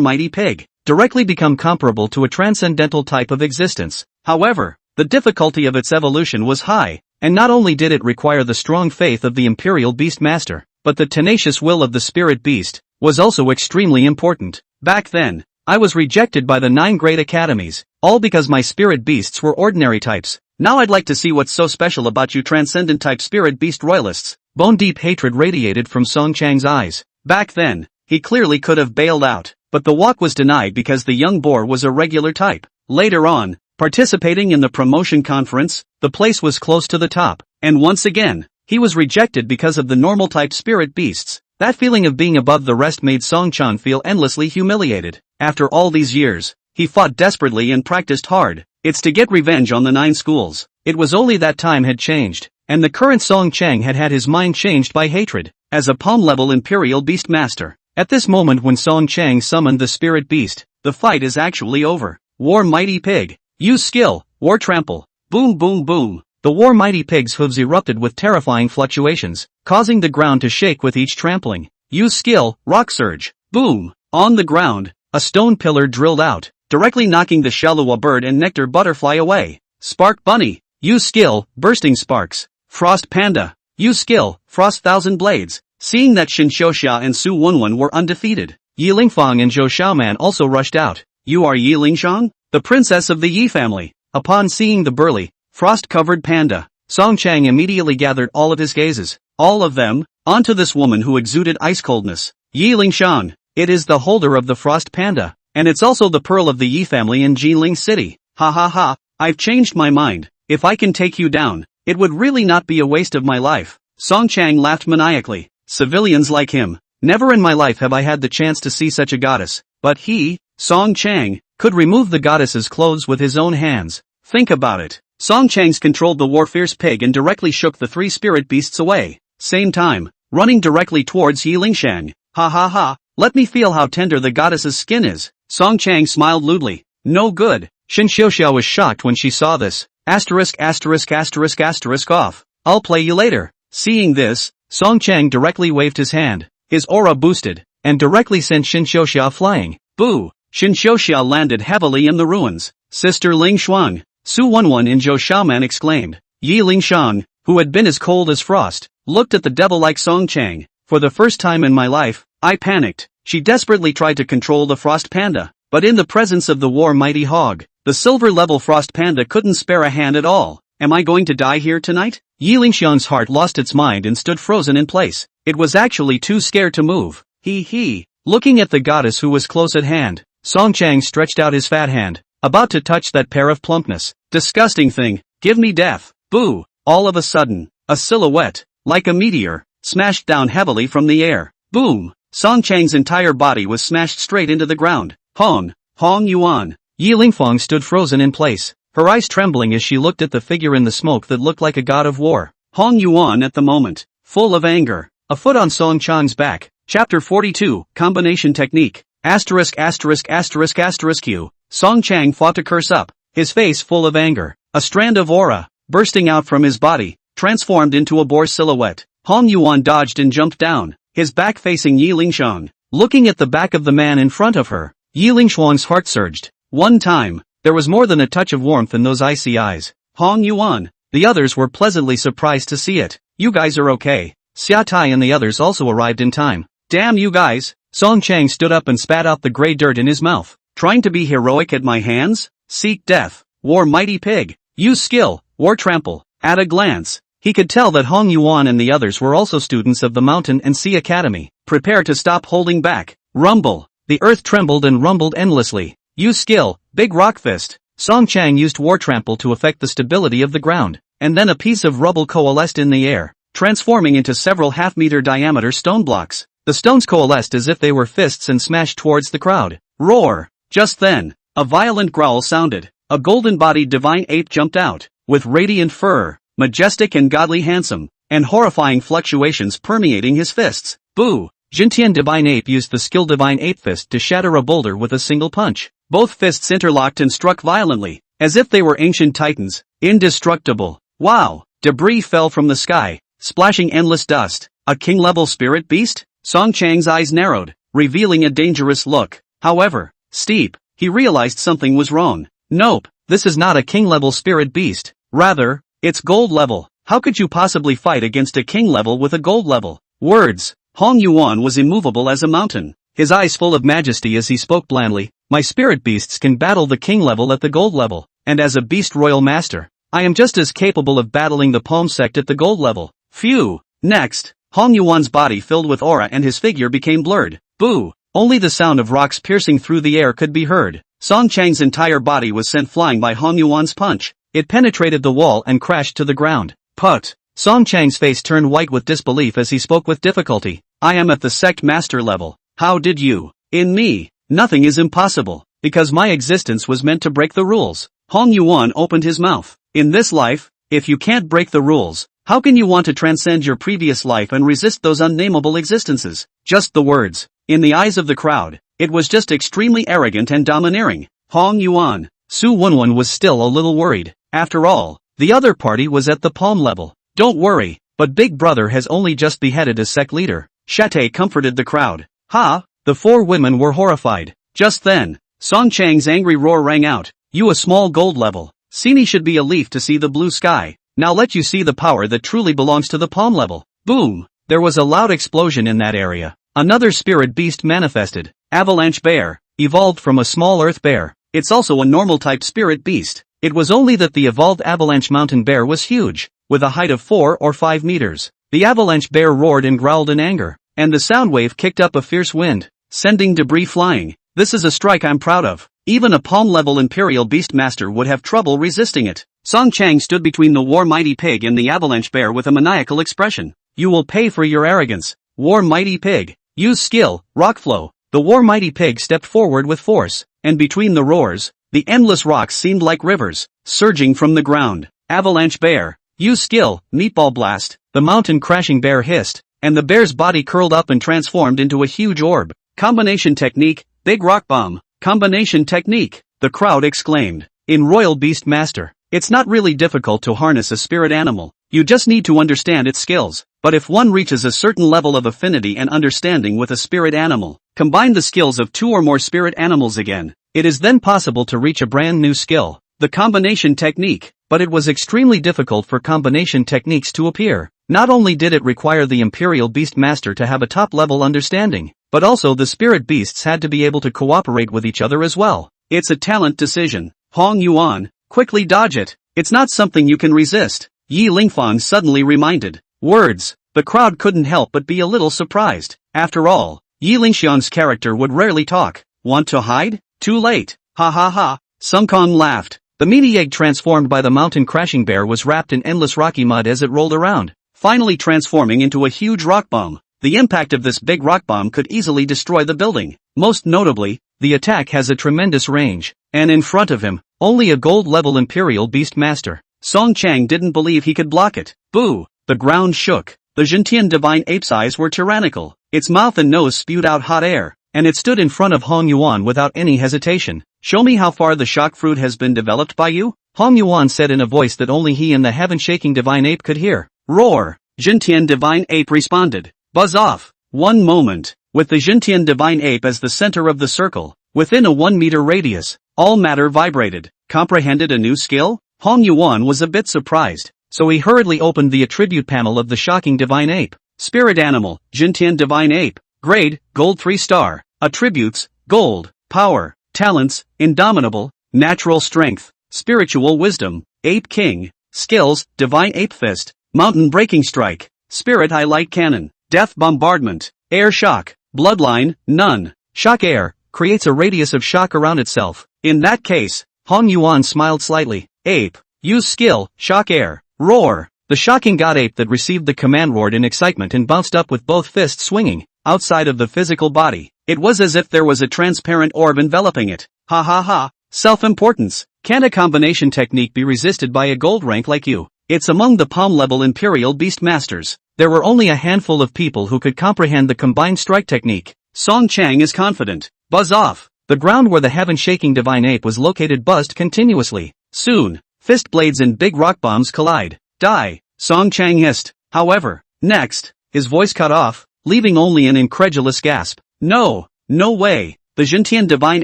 [SPEAKER 1] mighty pig, directly become comparable to a transcendental type of existence. However, the difficulty of its evolution was high, and not only did it require the strong faith of the Imperial Beast Master, but the tenacious will of the Spirit Beast was also extremely important. Back then, I was rejected by the 9 great academies, all because my spirit beasts were ordinary types. Now I'd like to see what's so special about you transcendent type spirit beast royalists. Bone-deep hatred radiated from Song Chang's eyes. Back then, he clearly could have bailed out, but the walk was denied because the young boar was a regular type. Later on, participating in the promotion conference, the place was close to the top, and once again, he was rejected because of the normal type spirit beasts. That feeling of being above the rest made Song Chan feel endlessly humiliated. After all these years, he fought desperately and practiced hard. It's to get revenge on the 9 schools. It was only that time had changed, and the current Song Chang had had his mind changed by hatred. As a palm-level Imperial Beast Master, at this moment when Song Chang summoned the Spirit Beast, the fight is actually over. War Mighty Pig. Use skill, War Trample. Boom boom boom. The War Mighty Pig's hooves erupted with terrifying fluctuations, causing the ground to shake with each trampling. Use skill, Rock Surge. Boom. On the ground, a stone pillar drilled out, directly knocking the Shallowa bird and nectar butterfly away. Spark Bunny. Use skill, Bursting Sparks. Frost Panda. Use skill, Frost Thousand Blades. Seeing that Shin Xiaoxia and Su Wenwen were undefeated, Yi Lingfang and Zhou Xiaoman also rushed out. You are Yi Lingshang? The princess of the Yi family. Upon seeing the burly, frost-covered panda, Song Chang immediately gathered all of his gazes, all of them, onto this woman who exuded ice-coldness. Yi Lingshang. It is the holder of the frost panda, and it's also the pearl of the Yi family in Jiling City. Ha ha ha, I've changed my mind. If I can take you down, it would really not be a waste of my life. Song Chang laughed maniacally. Civilians like him. Never in my life have I had the chance to see such a goddess, but he, Song Chang, could remove the goddess's clothes with his own hands. Think about it. Song Chang's controlled the war-fierce pig and directly shook the 3 spirit beasts away. Same time, running directly towards Yi Lingshang. Ha ha ha, let me feel how tender the goddess's skin is. Song Chang smiled lewdly. No good. Shin Xiaoxia was shocked when she saw this. Asterisk asterisk asterisk asterisk off. I'll play you later. Seeing this, Song Chang directly waved his hand. His aura boosted, and directly sent Shin Xiaoxia flying. Boo! Shin Xiaoxia landed heavily in the ruins. Sister Ling Shuang. Su Wenwen and Zhou Xiaoman exclaimed. Yi Lingshang, who had been as cold as frost, looked at the devil-like Song Chang. For the first time in my life, I panicked. She desperately tried to control the frost panda, but in the presence of the war mighty hog, the silver-level frost panda couldn't spare a hand at all. Am I going to die here tonight? Yi Lingxiang's heart lost its mind and stood frozen in place. It was actually too scared to move. He. Looking at the goddess who was close at hand, Song Chang stretched out his fat hand, about to touch that pair of plumpness. Disgusting thing, give me death. Boo! All of a sudden, a silhouette, like a meteor, smashed down heavily from the air. Boom! Song Chang's entire body was smashed straight into the ground. Hong Yuan. Yi Lingfang stood frozen in place, her eyes trembling as she looked at the figure in the smoke that looked like a god of war. Hong Yuan at the moment, full of anger, a foot on Song Chang's back. Chapter 42, Combination Technique. Q. Song Chang fought to curse up, his face full of anger. A strand of aura, bursting out from his body, transformed into a boar silhouette. Hong Yuan dodged and jumped down, his back facing Yi Lingxiang. Looking at the back of the man in front of her, Yi Lingxiang's heart surged. One time, there was more than a touch of warmth in those icy eyes. Hong Yuan. The others were pleasantly surprised to see it. You guys are okay. Xia Tai and the others also arrived in time. Damn you guys. Song Chang stood up and spat out the gray dirt in his mouth. Trying to be heroic at my hands? Seek death. War mighty pig. Use skill. War trample. At a glance, he could tell that Hong Yuan and the others were also students of the Mountain and Sea Academy. Prepare to stop holding back. Rumble. The earth trembled and rumbled endlessly. Use skill. Big rock fist. Song Chang used war trample to affect the stability of the ground, and then a piece of rubble coalesced in the air, transforming into several half-meter diameter stone blocks. The stones coalesced as if they were fists and smashed towards the crowd. Roar! Just then, a violent growl sounded. A golden-bodied divine ape jumped out, with radiant fur, majestic and godly handsome, and horrifying fluctuations permeating his fists. Boo! Jintian Divine Ape used the skill Divine Ape Fist to shatter a boulder with a single punch. Both fists interlocked and struck violently, as if they were ancient titans, indestructible. Wow! Debris fell from the sky, splashing endless dust. A king-level spirit beast? Song Chang's eyes narrowed, revealing a dangerous look. However, steep, he realized something was wrong. Nope, this is not a king-level spirit beast. Rather, it's gold level. How could you possibly fight against a king level with a gold level? Words. Hong Yuan was immovable as a mountain, his eyes full of majesty as he spoke blandly. My spirit beasts can battle the king level at the gold level, and as a beast royal master, I am just as capable of battling the palm sect at the gold level. Phew. Next, Hong Yuan's body filled with aura and his figure became blurred. Boo! Only the sound of rocks piercing through the air could be heard. Song Chang's entire body was sent flying by Hong Yuan's punch. It penetrated the wall and crashed to the ground. Put! Song Chang's face turned white with disbelief as he spoke with difficulty. I am at the sect master level. How did you? In me, nothing is impossible, because my existence was meant to break the rules. Hong Yuan opened his mouth. In this life, if you can't break the rules, how can you want to transcend your previous life and resist those unnameable existences? Just the words. In the eyes of the crowd, it was just extremely arrogant and domineering. Hong Yuan. Su Wenwen was still a little worried. After all, the other party was at the palm level. Don't worry, but Big Brother has only just beheaded a sect leader. Shate comforted the crowd. Ha! The four women were horrified. Just then, Song Chang's angry roar rang out. You a small gold level. Sini should be a leaf to see the blue sky. Now let you see the power that truly belongs to the palm level. Boom! There was a loud explosion in that area. Another spirit beast manifested. Avalanche bear, evolved from a small earth bear. It's also a normal type spirit beast. It was only that the evolved avalanche mountain bear was huge, with a height of 4 or 5 meters. The avalanche bear roared and growled in anger, and the sound wave kicked up a fierce wind, sending debris flying. This is a strike I'm proud of. Even a palm-level Imperial Beastmaster would have trouble resisting it. Song Chang stood between the War Mighty Pig and the avalanche bear with a maniacal expression. You will pay for your arrogance. War Mighty Pig. Use skill, rock flow. The War Mighty Pig stepped forward with force, and between the roars, the endless rocks seemed like rivers, surging from the ground. Avalanche bear. Use skill, meatball blast. The mountain crashing bear hissed, and the bear's body curled up and transformed into a huge orb. Combination technique, big rock bomb. Combination technique, the crowd exclaimed. In Royal Beast Master, it's not really difficult to harness a spirit animal. You just need to understand its skills. But if one reaches a certain level of affinity and understanding with a spirit animal, combine the skills of 2 or more spirit animals again, it is then possible to reach a brand new skill, the combination technique. But it was extremely difficult for combination techniques to appear. Not only did it require the Imperial Beast Master to have a top-level understanding, but also the spirit beasts had to be able to cooperate with each other as well. It's a talent decision. Hong Yuan, quickly dodge it. It's not something you can resist, Yi Lingfang suddenly reminded. Words. The crowd couldn't help but be a little surprised. After all, Yi Lingxiang's character would rarely talk. Want to hide? Too late. Ha ha ha. Sung Kong laughed. The meaty egg transformed by the mountain crashing bear was wrapped in endless rocky mud as it rolled around, finally transforming into a huge rock bomb. The impact of this big rock bomb could easily destroy the building. Most notably, the attack has a tremendous range, and in front of him, only a gold-level Imperial Beast Master. Song Chang didn't believe he could block it. Boo! The ground shook. The Jintian Divine Ape's eyes were tyrannical. Its mouth and nose spewed out hot air, and it stood in front of Hong Yuan without any hesitation. Show me how far the shock fruit has been developed by you? Hong Yuan said in a voice that only he and the heaven-shaking Divine Ape could hear. Roar! Jintian Divine Ape responded. Buzz off! One moment. With the Jintian Divine Ape as the center of the circle, within a 1-meter radius, all matter vibrated. Comprehended a new skill? Hong Yuan was a bit surprised, so he hurriedly opened the attribute panel of the shocking Divine Ape. Spirit Animal, Jintian Divine Ape. Grade, Gold 3-star. Attributes, Gold. Power, Talents, Indomitable. Natural Strength, Spiritual Wisdom. Ape King. Skills, Divine Ape Fist. Mountain Breaking Strike. Spirit Eye Light Cannon. Death Bombardment. Air Shock. Bloodline, None. Shock Air, creates a radius of shock around itself. In that case, Hong Yuan smiled slightly. Ape. Use skill, Shock Air. Roar. The shocking god ape that received the command roared in excitement and bounced up with both fists swinging, outside of the physical body. It was as if there was a transparent orb enveloping it. Ha ha ha. Self-importance. Can a combination technique be resisted by a gold rank like you? It's among the palm-level Imperial Beast Masters. There were only a handful of people who could comprehend the combined strike technique. Song Chang is confident. Buzz off. The ground where the heaven-shaking Divine Ape was located buzzed continuously. Soon, fist blades and big rock bombs collide. Die. Song Chang hissed. However, next, his voice cut off, leaving only an incredulous gasp. No way. The Jintian Divine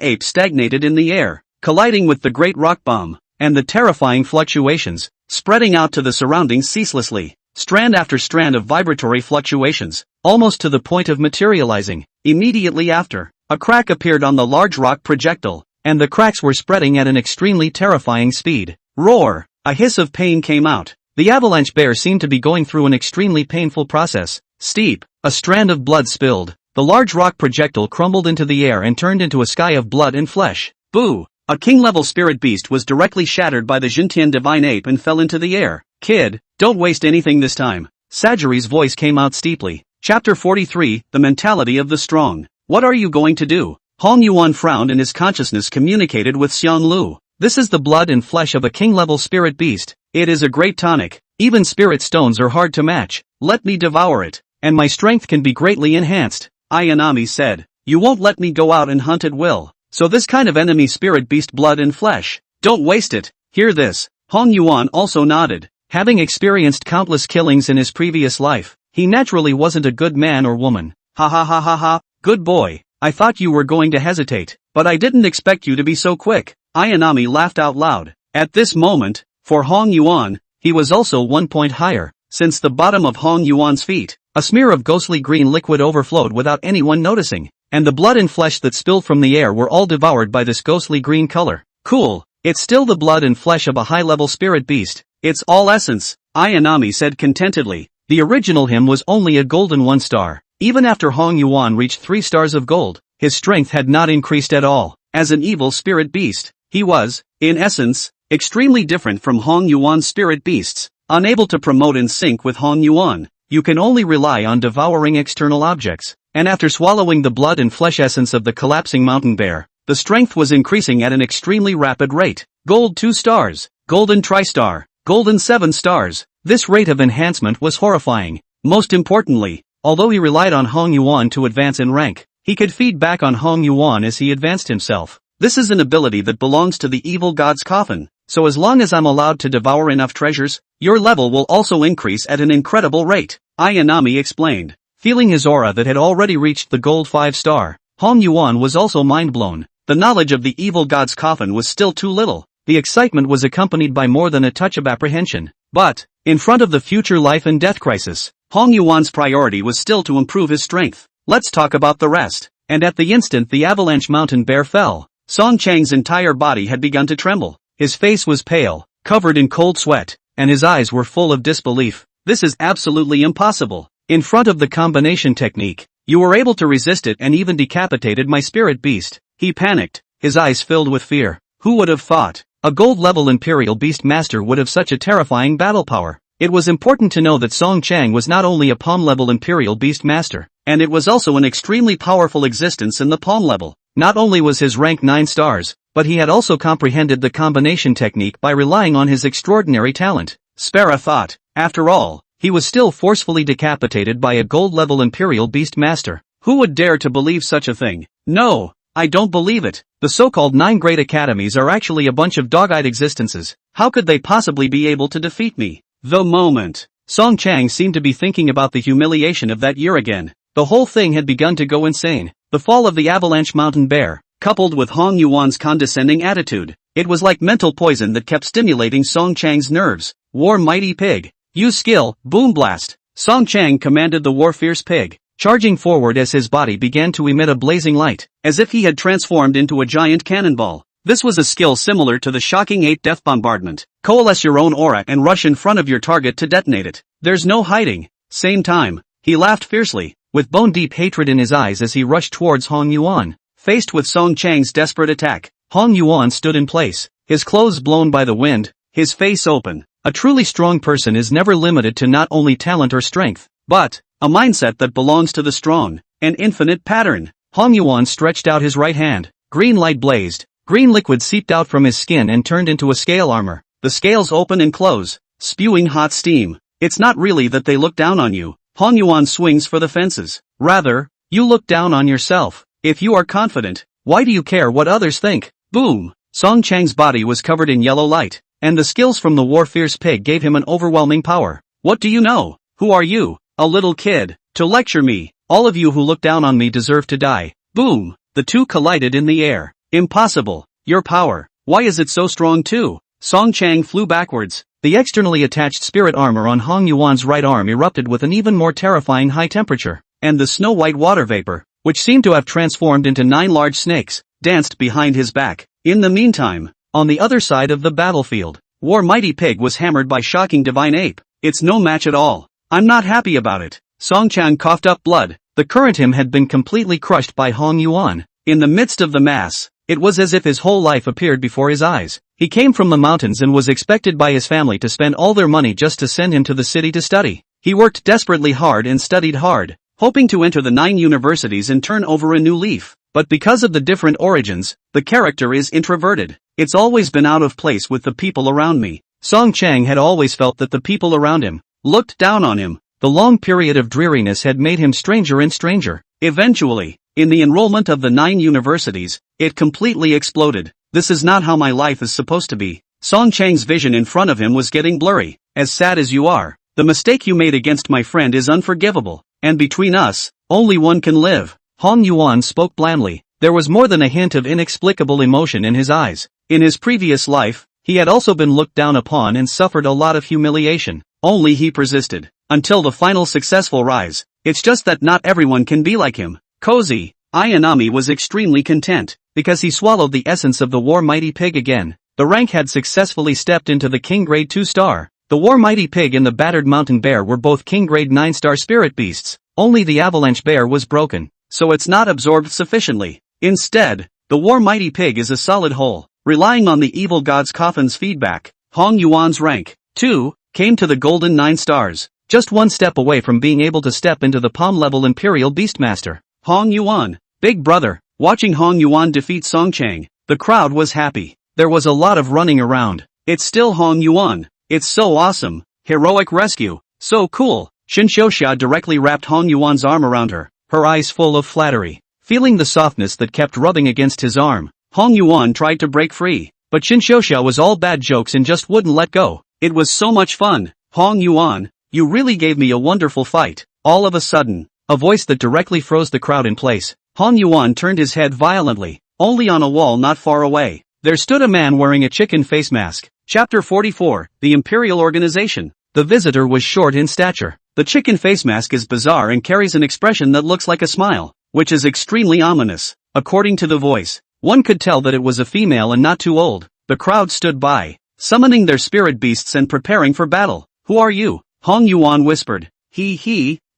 [SPEAKER 1] Ape stagnated in the air, colliding with the great rock bomb, and the terrifying fluctuations, spreading out to the surroundings ceaselessly. Strand after strand of vibratory fluctuations, almost to the point of materializing. Immediately after, a crack appeared on the large rock projectile, and the cracks were spreading at an extremely terrifying speed. Roar! A hiss of pain came out. The avalanche bear seemed to be going through an extremely painful process. Steep. A strand of blood spilled. The large rock projectile crumbled into the air and turned into a sky of blood and flesh. Boo! A king-level spirit beast was directly shattered by the Jintian Divine Ape and fell into the air. Kid, don't waste anything this time. Sajiri's voice came out steeply. Chapter 43, The Mentality of the Strong. What are you going to do? Hong Yuan frowned and his consciousness communicated with Xiang Lu. This is the blood and flesh of a king-level spirit beast. It is a great tonic. Even spirit stones are hard to match. Let me devour it, and my strength can be greatly enhanced. Ayanami said. You won't let me go out and hunt at will. So this kind of enemy spirit beast blood and flesh. Don't waste it. Hear this. Hong Yuan also nodded. Having experienced countless killings in his previous life, he naturally wasn't a good man or woman. Ha ha ha ha ha. Good boy. I thought you were going to hesitate, but I didn't expect you to be so quick. Ayanami laughed out loud. At this moment, for Hong Yuan, he was also 1 point higher, since the bottom of Hong Yuan's feet, a smear of ghostly green liquid overflowed without anyone noticing, and the blood and flesh that spilled from the air were all devoured by this ghostly green color. Cool. It's still the blood and flesh of a high-level spirit beast. It's all essence, Ayanami said contentedly. The original him was only a golden 1-star. Even after Hong Yuan reached 3 stars of gold, his strength had not increased at all. As an evil spirit beast, he was, in essence, extremely different from Hong Yuan's spirit beasts. Unable to promote in sync with Hong Yuan, you can only rely on devouring external objects. And after swallowing the blood and flesh essence of the collapsing mountain bear, the strength was increasing at an extremely rapid rate. Gold 2 stars, golden tri-star, golden 7 stars. This rate of enhancement was horrifying. Most importantly, although he relied on Hong Yuan to advance in rank, he could feed back on Hong Yuan as he advanced himself. This is an ability that belongs to the evil god's coffin, so as long as I'm allowed to devour enough treasures, your level will also increase at an incredible rate, Ayanami explained. Feeling his aura that had already reached the gold 5-star, Hong Yuan was also mind-blown. The knowledge of the evil god's coffin was still too little. The excitement was accompanied by more than a touch of apprehension. But, in front of the future life and death crisis, Hong Yuan's priority was still to improve his strength. Let's talk about the rest. And at the instant the avalanche mountain bear fell, Song Chang's entire body had begun to tremble. His face was pale, covered in cold sweat, and his eyes were full of disbelief. This is absolutely impossible. In front of the combination technique, you were able to resist it and even decapitated my spirit beast. He panicked, his eyes filled with fear. Who would have thought a gold-level Imperial Beast Master would have such a terrifying battle power? It was important to know that Song Chang was not only a palm-level Imperial Beast Master, and it was also an extremely powerful existence in the palm level. Not only was his rank 9 stars, but he had also comprehended the combination technique by relying on his extraordinary talent. Spera thought, after all, he was still forcefully decapitated by a gold-level Imperial Beast Master. Who would dare to believe such a thing? No, I don't believe it. The so-called 9 great academies are actually a bunch of dog-eyed existences. How could they possibly be able to defeat me? The moment. Song Chang seemed to be thinking about the humiliation of that year again. The whole thing had begun to go insane. The fall of the Avalanche Mountain Bear, coupled with Hong Yuan's condescending attitude. It was like mental poison that kept stimulating Song Chang's nerves. War Mighty Pig. Use skill, Boom Blast. Song Chang commanded the War Fierce Pig, charging forward as his body began to emit a blazing light, as if he had transformed into a giant cannonball. This was a skill similar to the shocking 8 Death Bombardment. Coalesce your own aura and rush in front of your target to detonate it. There's no hiding. Same time, he laughed fiercely, with bone-deep hatred in his eyes as he rushed towards Hong Yuan. Faced with Song Chang's desperate attack, Hong Yuan stood in place, his clothes blown by the wind, his face open. A truly strong person is never limited to not only talent or strength, but a mindset that belongs to the strong, an infinite pattern. Hong Yuan stretched out his right hand, green light blazed, green liquid seeped out from his skin and turned into a scale armor. The scales open and close, spewing hot steam. It's not really that they look down on you. Hong Yuan swings for the fences. Rather, you look down on yourself. If you are confident, why do you care what others think? Boom! Song Chang's body was covered in yellow light, and the skills from the War Fierce Pig gave him an overwhelming power. What do you know? Who are you? A little kid, to lecture me. All of you who look down on me deserve to die. Boom! The two collided in the air. Impossible. Your power. Why is it so strong too? Song Chang flew backwards. The externally attached spirit armor on Hong Yuan's right arm erupted with an even more terrifying high temperature, and the snow-white water vapor, which seemed to have transformed into 9 large snakes, danced behind his back. In the meantime, on the other side of the battlefield, War Mighty Pig was hammered by shocking Divine Ape. It's no match at all. I'm not happy about it. Song Chang coughed up blood. The current him had been completely crushed by Hong Yuan. In the midst of the mass, it was as if his whole life appeared before his eyes. He came from the mountains and was expected by his family to spend all their money just to send him to the city to study. He worked desperately hard and studied hard, hoping to enter the 9 universities and turn over a new leaf. But because of the different origins, the character is introverted. It's always been out of place with the people around me. Song Chang had always felt that the people around him looked down on him. The long period of dreariness had made him stranger and stranger. Eventually, in the enrollment of the 9 universities, it completely exploded. This is not how my life is supposed to be. Song Chang's vision in front of him was getting blurry. As sad as you are, the mistake you made against my friend is unforgivable. And between us, only one can live. Hong Yuan spoke blandly. There was more than a hint of inexplicable emotion in his eyes. In his previous life, he had also been looked down upon and suffered a lot of humiliation. Only he persisted, until the final successful rise. It's just that not everyone can be like him. Cozy, Ayanami was extremely content, because he swallowed the essence of the War Mighty Pig again. The rank had successfully stepped into the King Grade 2 star. The War Mighty Pig and the Battered Mountain Bear were both King Grade 9 star spirit beasts. Only the Avalanche Bear was broken, so it's not absorbed sufficiently. Instead, the War Mighty Pig is a solid whole, relying on the evil god's coffin's feedback. Hong Yuan's rank, 2, came to the golden 9 stars, just one step away from being able to step into the palm-level Imperial Beastmaster. Hong Yuan, big brother. Watching Hong Yuan defeat Song Chang, the crowd was happy. There was a lot of running around. It's still Hong Yuan. It's so awesome. Heroic rescue. So cool. Xin Xiuxia directly wrapped Hong Yuan's arm around her, her eyes full of flattery. Feeling the softness that kept rubbing against his arm, Hong Yuan tried to break free, but Xin Xiuxia was all bad jokes and just wouldn't let go. It was so much fun. Hong Yuan, you really gave me a wonderful fight. All of a sudden, a voice that directly froze the crowd in place. Hong Yuan turned his head violently. Only on a wall not far away, there stood a man wearing a chicken face mask. Chapter 44, The Imperial Organization. The visitor was short in stature. The chicken face mask is bizarre and carries an expression that looks like a smile, which is extremely ominous. According to the voice, one could tell that it was a female and not too old. The crowd stood by, summoning their spirit beasts and preparing for battle. Who are you? Hong Yuan whispered.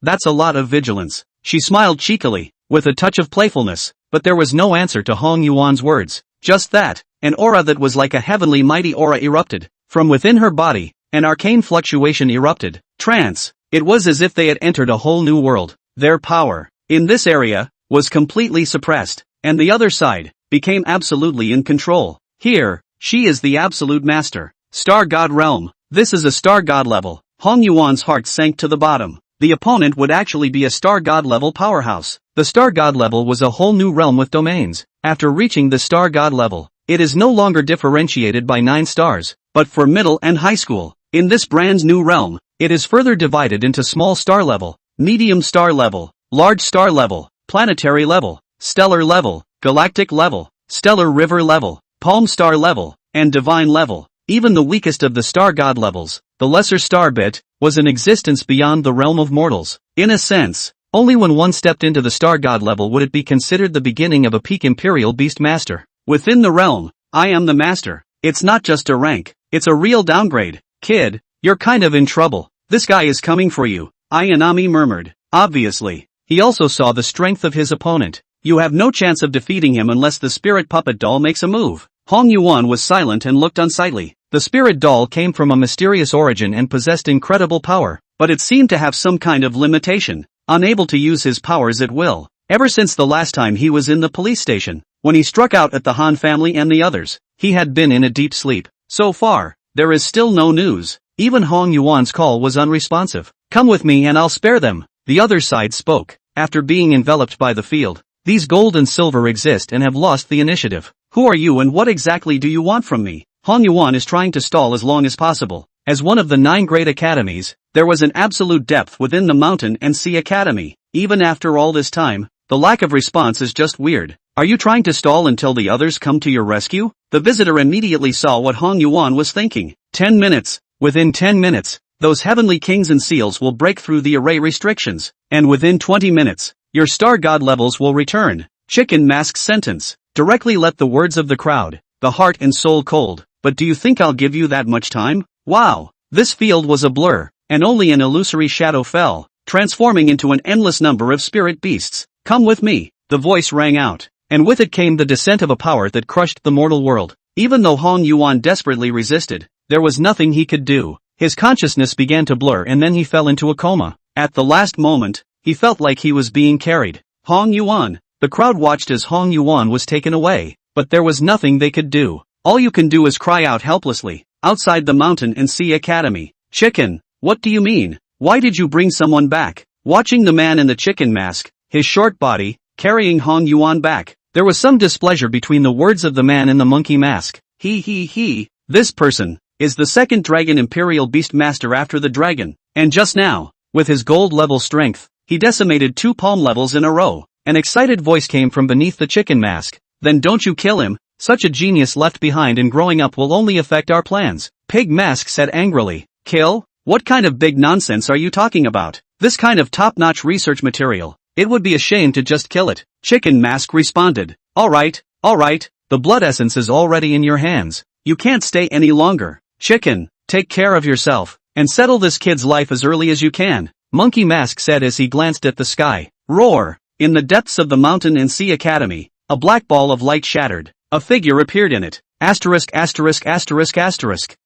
[SPEAKER 1] That's a lot of vigilance. She smiled cheekily, with a touch of playfulness, but there was no answer to Hong Yuan's words. Just that, an aura that was like a heavenly mighty aura erupted. From within her body, an arcane fluctuation erupted. Trance. It was as if they had entered a whole new world. Their power, in this area, was completely suppressed, and the other side became absolutely in control. Here, she is the absolute master. Star God realm. This is a star god level. Hong Yuan's heart sank to the bottom. The opponent would actually be a star god level powerhouse. The star god level was a whole new realm with domains. After reaching the star god level, it is no longer differentiated by 9 stars, but for middle and high school. In this brand new realm, it is further divided into small star level, medium star level, large star level, planetary level, stellar level, galactic level, stellar river level, palm star level, and divine level. Even the weakest of the star god levels, the lesser star bit, was in existence beyond the realm of mortals. In a sense, only when one stepped into the star god level would it be considered the beginning of a peak imperial beast master. Within the realm, I am the master. It's not just a rank, it's a real downgrade. Kid, you're kind of in trouble. This guy is coming for you, Ayanami murmured. Obviously, he also saw the strength of his opponent. You have no chance of defeating him unless the spirit puppet doll makes a move. Hong Yuan was silent and looked unsightly. The spirit doll came from a mysterious origin and possessed incredible power, but it seemed to have some kind of limitation, unable to use his powers at will. Ever since the last time he was in the police station, when he struck out at the Han family and the others, he had been in a deep sleep. So far, there is still no news. Even Hong Yuan's call was unresponsive. Come with me and I'll spare them. The other side spoke. After being enveloped by the field, these gold and silver exist and have lost the initiative. Who are you and what exactly do you want from me? Hong Yuan is trying to stall as long as possible. As one of the 9 great academies, there was an absolute depth within the Mountain and Sea Academy. Even after all this time, the lack of response is just weird. Are you trying to stall until the others come to your rescue? The visitor immediately saw what Hong Yuan was thinking. 10 minutes. Within 10 minutes, those heavenly kings and seals will break through the array restrictions. And within 20 minutes, your star god levels will return. Chicken Mask's sentence directly let the words of the crowd, the heart and soul cold. But do you think I'll give you that much time? Wow! This field was a blur, and only an illusory shadow fell, transforming into an endless number of spirit beasts. Come with me, the voice rang out, and with it came the descent of a power that crushed the mortal world. Even though Hong Yuan desperately resisted, there was nothing he could do. His consciousness began to blur and then he fell into a coma. At the last moment, he felt like he was being carried. Hong Yuan. The crowd watched as Hong Yuan was taken away, but there was nothing they could do. All you can do is cry out helplessly. Outside the Mountain and Sea Academy. Chicken, what do you mean? Why did you bring someone back? Watching the man in the chicken mask, his short body, carrying Hong Yuan back, there was some displeasure between the words of the man in the monkey mask. This person is the second dragon imperial beast master after the dragon, and just now, with his gold level strength, he decimated 2 palm levels in a row. An excited voice came from beneath the chicken mask. Then don't you kill him. Such a genius left behind and growing up will only affect our plans. Pig Mask said angrily. Kill? What kind of big nonsense are you talking about? This kind of top-notch research material. It would be a shame to just kill it. Chicken Mask responded. Alright, the blood essence is already in your hands. You can't stay any longer. Chicken, take care of yourself, and settle this kid's life as early as you can. Monkey Mask said as he glanced at the sky. Roar! In the depths of the Mountain and Sea Academy, a black ball of light shattered. A figure appeared in it. Asterisk.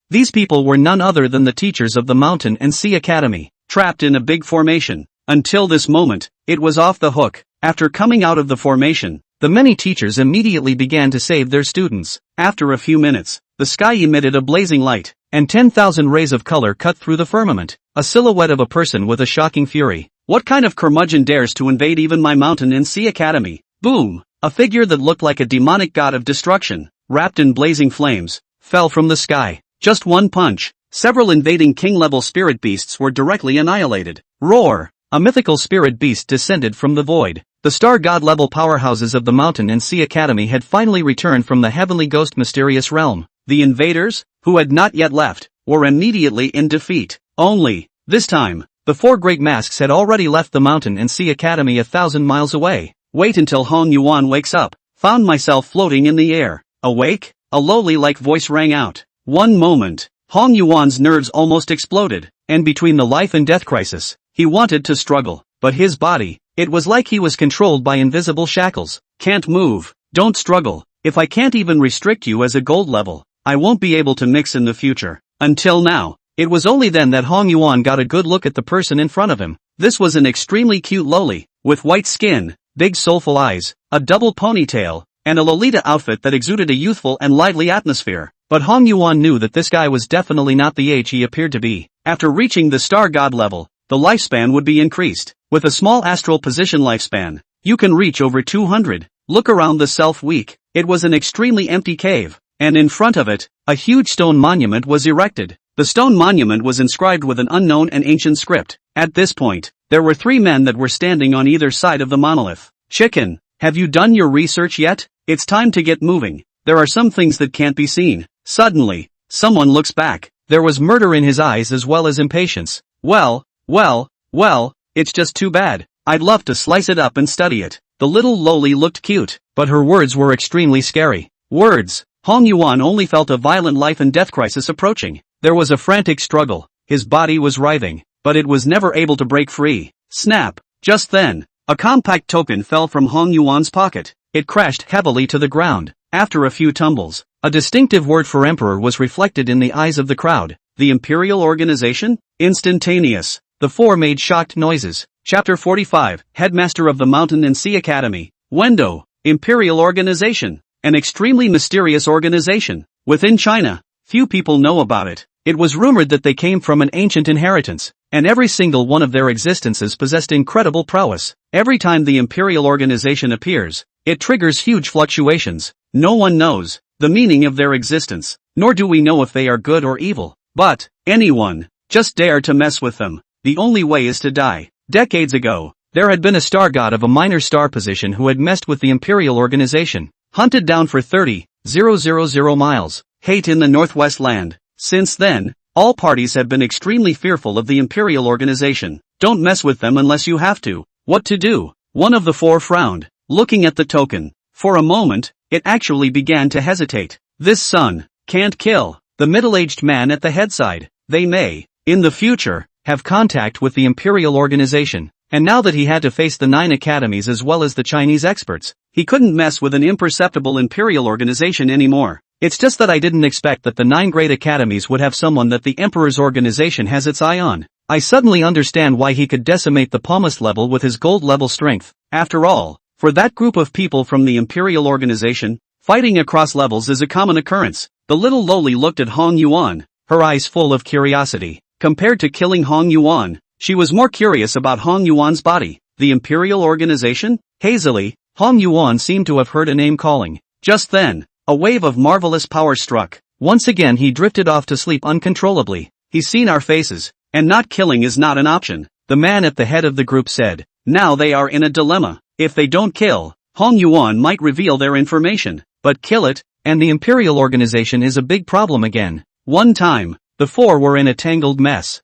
[SPEAKER 1] These people were none other than the teachers of the Mountain and Sea Academy, trapped in a big formation. Until this moment, it was off the hook. After coming out of the formation, the many teachers immediately began to save their students. After a few minutes, the sky emitted a blazing light, and 10,000 rays of color cut through the firmament. A silhouette of a person with a shocking fury. What kind of curmudgeon dares to invade even my Mountain and Sea Academy? Boom! A figure that looked like a demonic god of destruction, wrapped in blazing flames, fell from the sky. Just one punch, several invading king-level spirit beasts were directly annihilated. Roar! A mythical spirit beast descended from the void. The star god-level powerhouses of the Mountain and Sea Academy had finally returned from the heavenly ghost mysterious realm. The invaders, who had not yet left, were immediately in defeat. Only, this time, the 4 great masks had already left the Mountain and Sea Academy 1,000 miles away. Wait until Hong Yuan wakes up. Found myself floating in the air. Awake? A lowly-like voice rang out. One moment, Hong Yuan's nerves almost exploded, and between the life and death crisis, he wanted to struggle, but his body, it was like he was controlled by invisible shackles. Can't move, don't struggle, if I can't even restrict you as a gold level, I won't be able to mix in the future. Until now, it was only then that Hong Yuan got a good look at the person in front of him. This was an extremely cute loli, with white skin, big soulful eyes, a double ponytail, and a Lolita outfit that exuded a youthful and lively atmosphere. But Hong Yuan knew that this guy was definitely not the age he appeared to be. After reaching the star god level, the lifespan would be increased. With a small astral position lifespan, you can reach over 200. Look around the self-week. It was an extremely empty cave, and in front of it, a huge stone monument was erected. The stone monument was inscribed with an unknown and ancient script. At this point, there were 3 men that were standing on either side of the monolith. Chicken, have you done your research yet? It's time to get moving. There are some things that can't be seen. Suddenly, someone looks back. There was murder in his eyes as well as impatience. Well, it's just too bad. I'd love to slice it up and study it. The little loli looked cute, but her words were extremely scary. Words. Hong Yuan only felt a violent life and death crisis approaching. There was a frantic struggle. His body was writhing, but it was never able to break free. Snap. Just then, a compact token fell from Hong Yuan's pocket. It crashed heavily to the ground. After a few tumbles, a distinctive word for emperor was reflected in the eyes of the crowd. The Imperial Organization? Instantaneous. The 4 made shocked noises. Chapter 45, Headmaster of the Mountain and Sea Academy. Wendo. Imperial Organization. An extremely mysterious organization. Within China, few people know about it. It was rumored that they came from an ancient inheritance, and every single one of their existences possessed incredible prowess. Every time the Imperial Organization appears, it triggers huge fluctuations. No one knows the meaning of their existence, nor do we know if they are good or evil. But anyone just dare to mess with them, the only way is to die. Decades ago, there had been a star god of a minor star position who had messed with the Imperial Organization. Hunted down for 30,000 miles. Hate in the Northwest Land. Since then, all parties have been extremely fearful of the Imperial Organization. Don't mess with them unless you have to. What to do? One of the 4 frowned, looking at the token. For a moment, it actually began to hesitate. This son can't kill. The middle-aged man at the head side. They may, in the future, have contact with the Imperial Organization. And now that he had to face the 9 academies as well as the Chinese experts, he couldn't mess with an imperceptible Imperial Organization anymore. It's just that I didn't expect that the 9 great academies would have someone that the Emperor's organization has its eye on. I suddenly understand why he could decimate the palmist level with his gold level strength. After all, for that group of people from the Imperial Organization, fighting across levels is a common occurrence. The little loli looked at Hong Yuan, her eyes full of curiosity. Compared to killing Hong Yuan, she was more curious about Hong Yuan's body. The Imperial Organization? Hazily, Hong Yuan seemed to have heard a name calling. Just then, a wave of marvelous power struck. Once again he drifted off to sleep uncontrollably. He's seen our faces, and not killing is not an option. The man at the head of the group said. Now they are in a dilemma. If they don't kill, Hong Yuan might reveal their information. But kill it, and the Imperial Organization is a big problem again. One time, the 4 were in a tangled mess.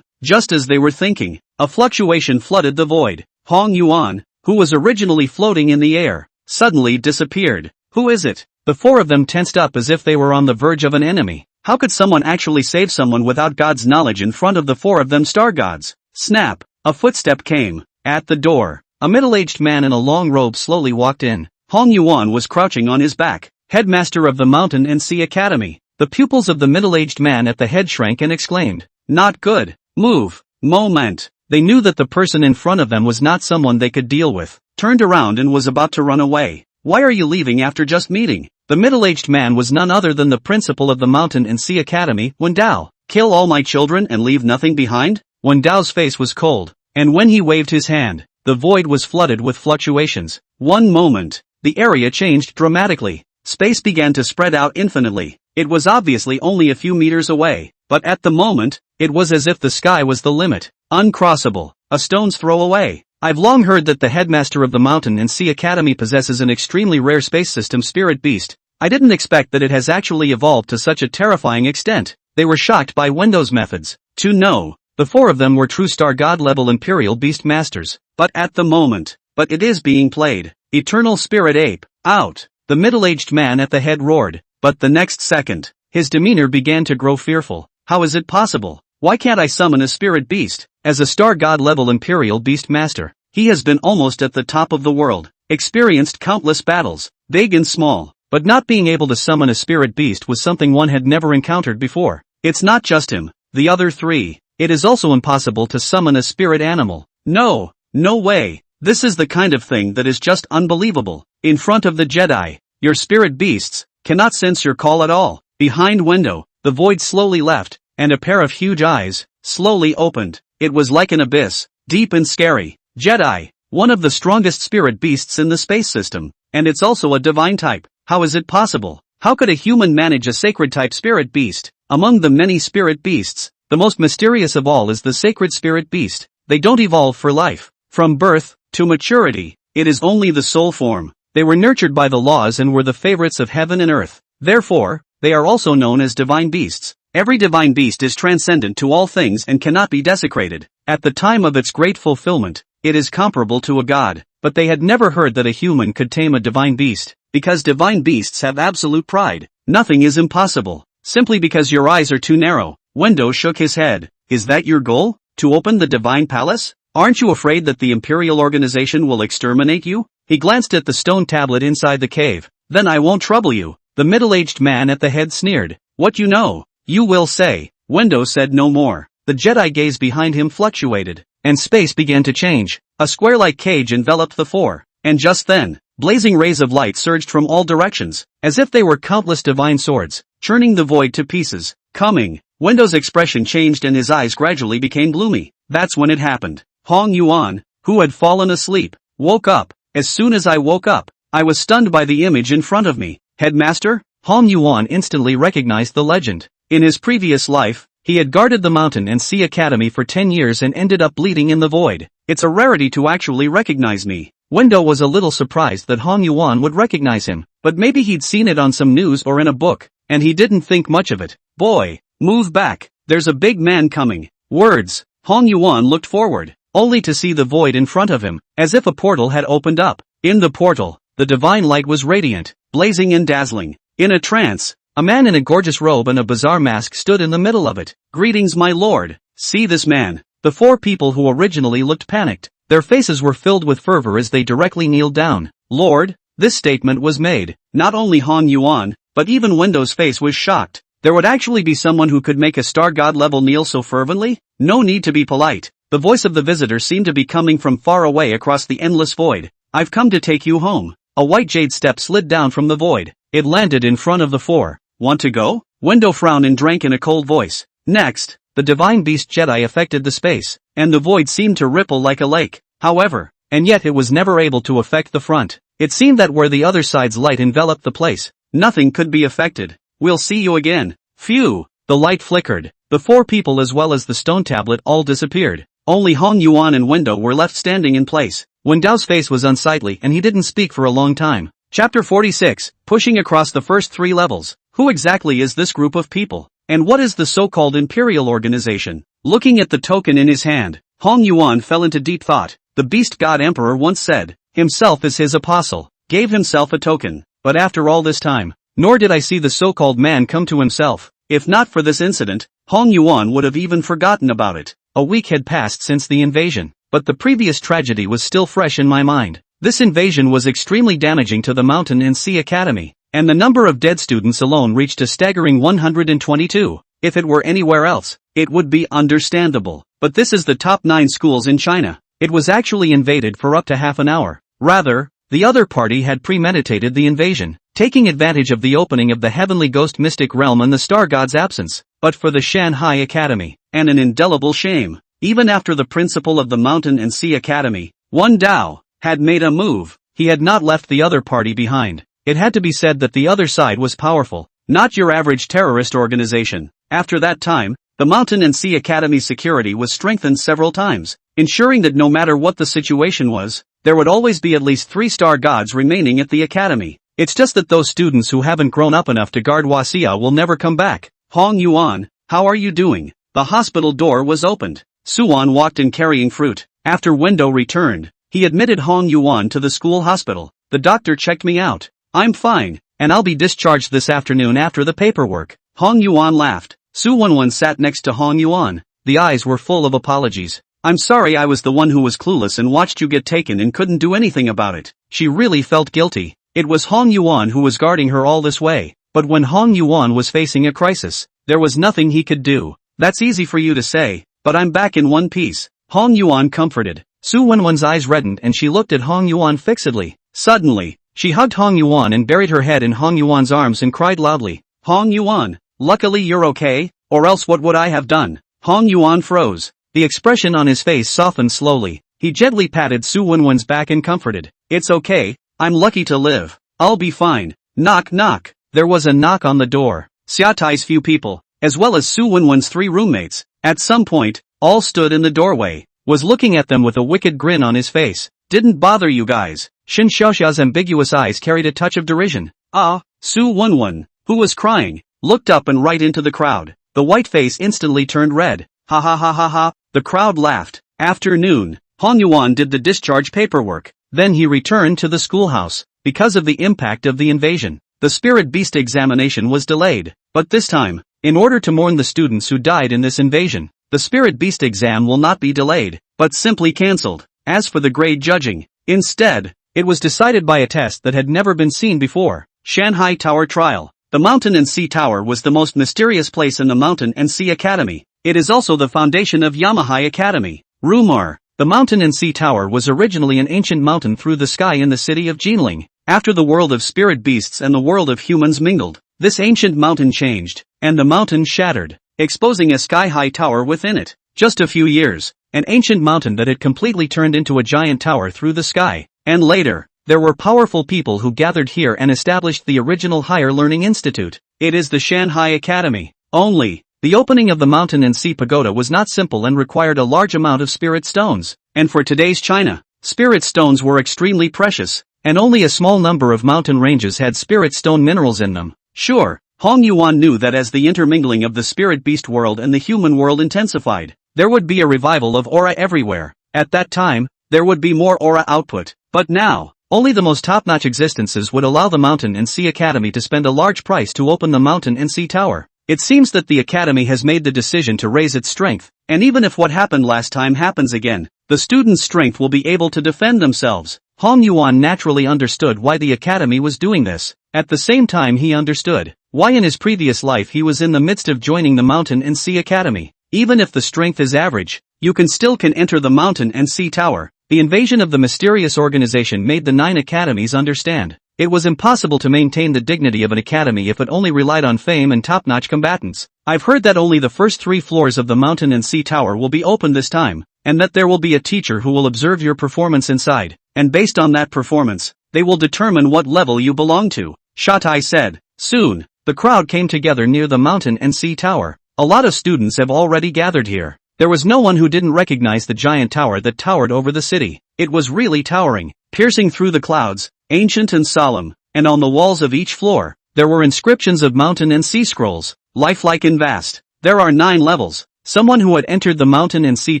[SPEAKER 1] Just as they were thinking, a fluctuation flooded the void. Hong Yuan, who was originally floating in the air, suddenly disappeared. Who is it? The 4 of them tensed up as if they were on the verge of an enemy. How could someone actually save someone without God's knowledge in front of the 4 of them star gods? Snap! A footstep came. At the door, a middle-aged man in a long robe slowly walked in. Hong Yuan was crouching on his back. Headmaster of the Mountain and Sea Academy. The pupils of the middle-aged man at the head shrank and exclaimed. Not good. Move. Moment. They knew that the person in front of them was not someone they could deal with. Turned around and was about to run away. Why are you leaving after just meeting? The middle-aged man was none other than the principal of the Mountain and Sea Academy, Wen Dao. Kill all my children and leave nothing behind? Wen Dao's face was cold, and when he waved his hand, the void was flooded with fluctuations. One moment, the area changed dramatically. Space began to spread out infinitely. It was obviously only a few meters away, but at the moment, it was as if the sky was the limit. Uncrossable, a stone's throw away. I've long heard that the headmaster of the Mountain and Sea Academy possesses an extremely rare space system spirit beast. I didn't expect that it has actually evolved to such a terrifying extent. They were shocked by Wendo's methods. To know, the 4 of them were true star god level imperial beast masters. But at the moment, it is being played. Eternal spirit ape, out. The middle-aged man at the head roared. But the next second, his demeanor began to grow fearful. How is it possible? Why can't I summon a spirit beast? As a star god level imperial beast master, he has been almost at the top of the world, experienced countless battles, big and small, but not being able to summon a spirit beast was something one had never encountered before. It's not just him, the other three. It is also impossible to summon a spirit animal. No way. This is the kind of thing that is just unbelievable. In front of the Jedi, your spirit beasts cannot sense your call at all. Behind window, the void slowly left, and a pair of huge eyes slowly opened. It was like an abyss, deep and scary. Jedi, one of the strongest spirit beasts in the space system, and it's also a divine type. How is it possible? How could a human manage a sacred type spirit beast? Among the many spirit beasts, the most mysterious of all is the sacred spirit beast. They don't evolve for life. From birth to maturity, it is only the soul form. They were nurtured by the laws and were the favorites of heaven and earth. Therefore, they are also known as divine beasts. Every divine beast is transcendent to all things and cannot be desecrated. At the time of its great fulfillment, it is comparable to a god, but they had never heard that a human could tame a divine beast, because divine beasts have absolute pride. Nothing is impossible. Simply because your eyes are too narrow. Wendo shook his head. Is that your goal? To open the divine palace? Aren't you afraid that the imperial organization will exterminate you? He glanced at the stone tablet inside the cave. Then I won't trouble you. The middle-aged man at the head sneered. What you know, you will say. Wendo said no more. The Jedi gaze behind him fluctuated, and space began to change. A square-like cage enveloped the four, and just then, blazing rays of light surged from all directions, as if they were countless divine swords, churning the void to pieces. Coming. Wendo's expression changed and his eyes gradually became gloomy. That's when it happened. Hong Yuan, who had fallen asleep, woke up. As soon as I woke up, I was stunned by the image in front of me. Headmaster? Hong Yuan instantly recognized the legend. In his previous life, he had guarded the Mountain and Sea Academy for 10 years and ended up bleeding in the void. It's a rarity to actually recognize me. Wendo was a little surprised that Hong Yuan would recognize him, but maybe he'd seen it on some news or in a book, and he didn't think much of it. Boy, move back, there's a big man coming. Words. Hong Yuan looked forward, only to see the void in front of him, as if a portal had opened up. In the portal, the divine light was radiant, blazing and dazzling. In a trance, a man in a gorgeous robe and a bizarre mask stood in the middle of it. Greetings, my lord. See this man. The four people who originally looked panicked. Their faces were filled with fervor as they directly kneeled down. Lord, this statement was made. Not only Hong Yuan, but even Wendo's face was shocked. There would actually be someone who could make a star god level kneel so fervently? No need to be polite. The voice of the visitor seemed to be coming from far away across the endless void. I've come to take you home. A white jade step slid down from the void. It landed in front of the four. Want to go? Wendo frowned and drank in a cold voice. Next, the divine beast Jedi affected the space, and the void seemed to ripple like a lake. However, and yet it was never able to affect the front. It seemed that where the other side's light enveloped the place, nothing could be affected. We'll see you again. Phew! The light flickered. The four people as well as the stone tablet all disappeared. Only Hong Yuan and Wendo were left standing in place. Wendao's face was unsightly and he didn't speak for a long time. Chapter 46, pushing across the first 3 levels. Who exactly is this group of people? And what is the so-called imperial organization? Looking at the token in his hand, Hong Yuan fell into deep thought. The beast god emperor once said, himself is his apostle, gave himself a token. But after all this time, nor did I see the so-called man come to himself. If not for this incident, Hong Yuan would have even forgotten about it. A week had passed since the invasion, but the previous tragedy was still fresh in my mind. This invasion was extremely damaging to the Mountain and Sea Academy, and the number of dead students alone reached a staggering 122. If it were anywhere else, it would be understandable. But this is the top 9 schools in China. It was actually invaded for up to half an hour. Rather, the other party had premeditated the invasion, taking advantage of the opening of the heavenly ghost mystic realm and the star god's absence. But for the Shanghai Academy, and an indelible shame, even after the principal of the Mountain and Sea Academy, Wen Dao, had made a move, he had not left the other party behind. It had to be said that the other side was powerful, not your average terrorist organization. After that time, the Mountain and Sea Academy security was strengthened several times, ensuring that no matter what the situation was, there would always be at least 3 star gods remaining at the academy. It's just that those students who haven't grown up enough to guard Wasia will never come back. Hong Yuan, how are you doing? The hospital door was opened. Suan walked in carrying fruit. After Wendo returned, he admitted Hong Yuan to the school hospital. The doctor checked me out. I'm fine, and I'll be discharged this afternoon after the paperwork. Hong Yuan laughed. Su Wenwen sat next to Hong Yuan. The eyes were full of apologies. I'm sorry I was the one who was clueless and watched you get taken and couldn't do anything about it. She really felt guilty. It was Hong Yuan who was guarding her all this way. But when Hong Yuan was facing a crisis, there was nothing he could do. That's easy for you to say, but I'm back in one piece. Hong Yuan comforted. Su Wenwen's eyes reddened and she looked at Hong Yuan fixedly. Suddenly, she hugged Hong Yuan and buried her head in Hong Yuan's arms and cried loudly. Hong Yuan, luckily you're okay, or else what would I have done? Hong Yuan froze. The expression on his face softened slowly. He gently patted Su Wenwen's back and comforted. It's okay, I'm lucky to live. I'll be fine. Knock knock. There was a knock on the door. Xia Tai's few people, as well as Su Wenwen's 3 roommates, at some point, all stood in the doorway, was looking at them with a wicked grin on his face. Didn't bother you guys. Shin Xiaoxia's ambiguous eyes carried a touch of derision. Ah, Su Wenwen, who was crying, looked up and right into the crowd. The white face instantly turned red. Ha ha ha ha ha. The crowd laughed. Afternoon, Hong Yuan did the discharge paperwork. Then he returned to the schoolhouse. Because of the impact of the invasion, the spirit beast examination was delayed. But this time, in order to mourn the students who died in this invasion, the spirit beast exam will not be delayed, but simply cancelled. As for the grade judging, instead, it was decided by a test that had never been seen before. Shanghai Tower Trial. The Mountain and Sea Tower was the most mysterious place in the Mountain and Sea Academy. It is also the foundation of Yamahai Academy. Rumor. The Mountain and Sea Tower was originally an ancient mountain through the sky in the city of Jinling. After the world of spirit beasts and the world of humans mingled, this ancient mountain changed, and the mountain shattered, exposing a sky-high tower within it. Just a few years, an ancient mountain that had completely turned into a giant tower through the sky. And later, there were powerful people who gathered here and established the original Higher Learning Institute. It is the Shanghai Academy. Only, the opening of the Mountain and Sea Pagoda was not simple and required a large amount of spirit stones. And for today's China, spirit stones were extremely precious, and only a small number of mountain ranges had spirit stone minerals in them. Sure, Hong Yuan knew that as the intermingling of the spirit beast world and the human world intensified, there would be a revival of aura everywhere. At that time, there would be more aura output. But now, only the most top-notch existences would allow the Mountain and Sea Academy to spend a large price to open the Mountain and Sea Tower. It seems that the Academy has made the decision to raise its strength, and even if what happened last time happens again, the students' strength will be able to defend themselves. Hong Yuan naturally understood why the Academy was doing this. At the same time he understood why in his previous life he was in the midst of joining the Mountain and Sea Academy. Even if the strength is average, you can enter the Mountain and Sea Tower. The invasion of the mysterious organization made the 9 academies understand. It was impossible to maintain the dignity of an academy if it only relied on fame and top-notch combatants. I've heard that only the first 3 floors of the Mountain and Sea Tower will be open this time, and that there will be a teacher who will observe your performance inside, and based on that performance, they will determine what level you belong to. Shatai said. Soon, the crowd came together near the Mountain and Sea Tower. A lot of students have already gathered here. There was no one who didn't recognize the giant tower that towered over the city. It was really towering, piercing through the clouds, ancient and solemn, and on the walls of each floor, there were inscriptions of mountain and sea scrolls, lifelike and vast. There are 9 levels. Someone who had entered the Mountain and Sea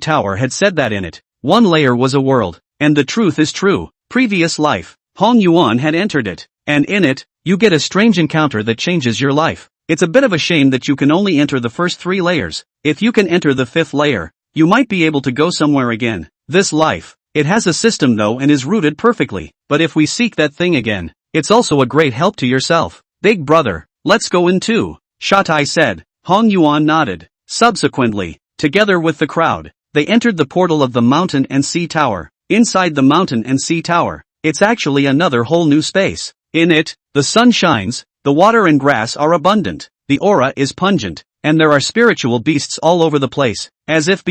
[SPEAKER 1] Tower had said that in it, 1 layer was a world, and the truth is true. Previous life, Hong Yuan had entered it, and in it, you get a strange encounter that changes your life. It's a bit of a shame that you can only enter the first 3 layers. If you can enter the 5th layer, you might be able to go somewhere again. This life, it has a system though and is rooted perfectly. But if we seek that thing again, it's also a great help to yourself. Big brother, let's go in too, Shatai said. Hong Yuan nodded. Subsequently, together with the crowd, they entered the portal of the Mountain and Sea Tower. Inside the Mountain and Sea Tower, it's actually another whole new space. In it, the sun shines, the water and grass are abundant, the aura is pungent, and there are spiritual beasts all over the place, as if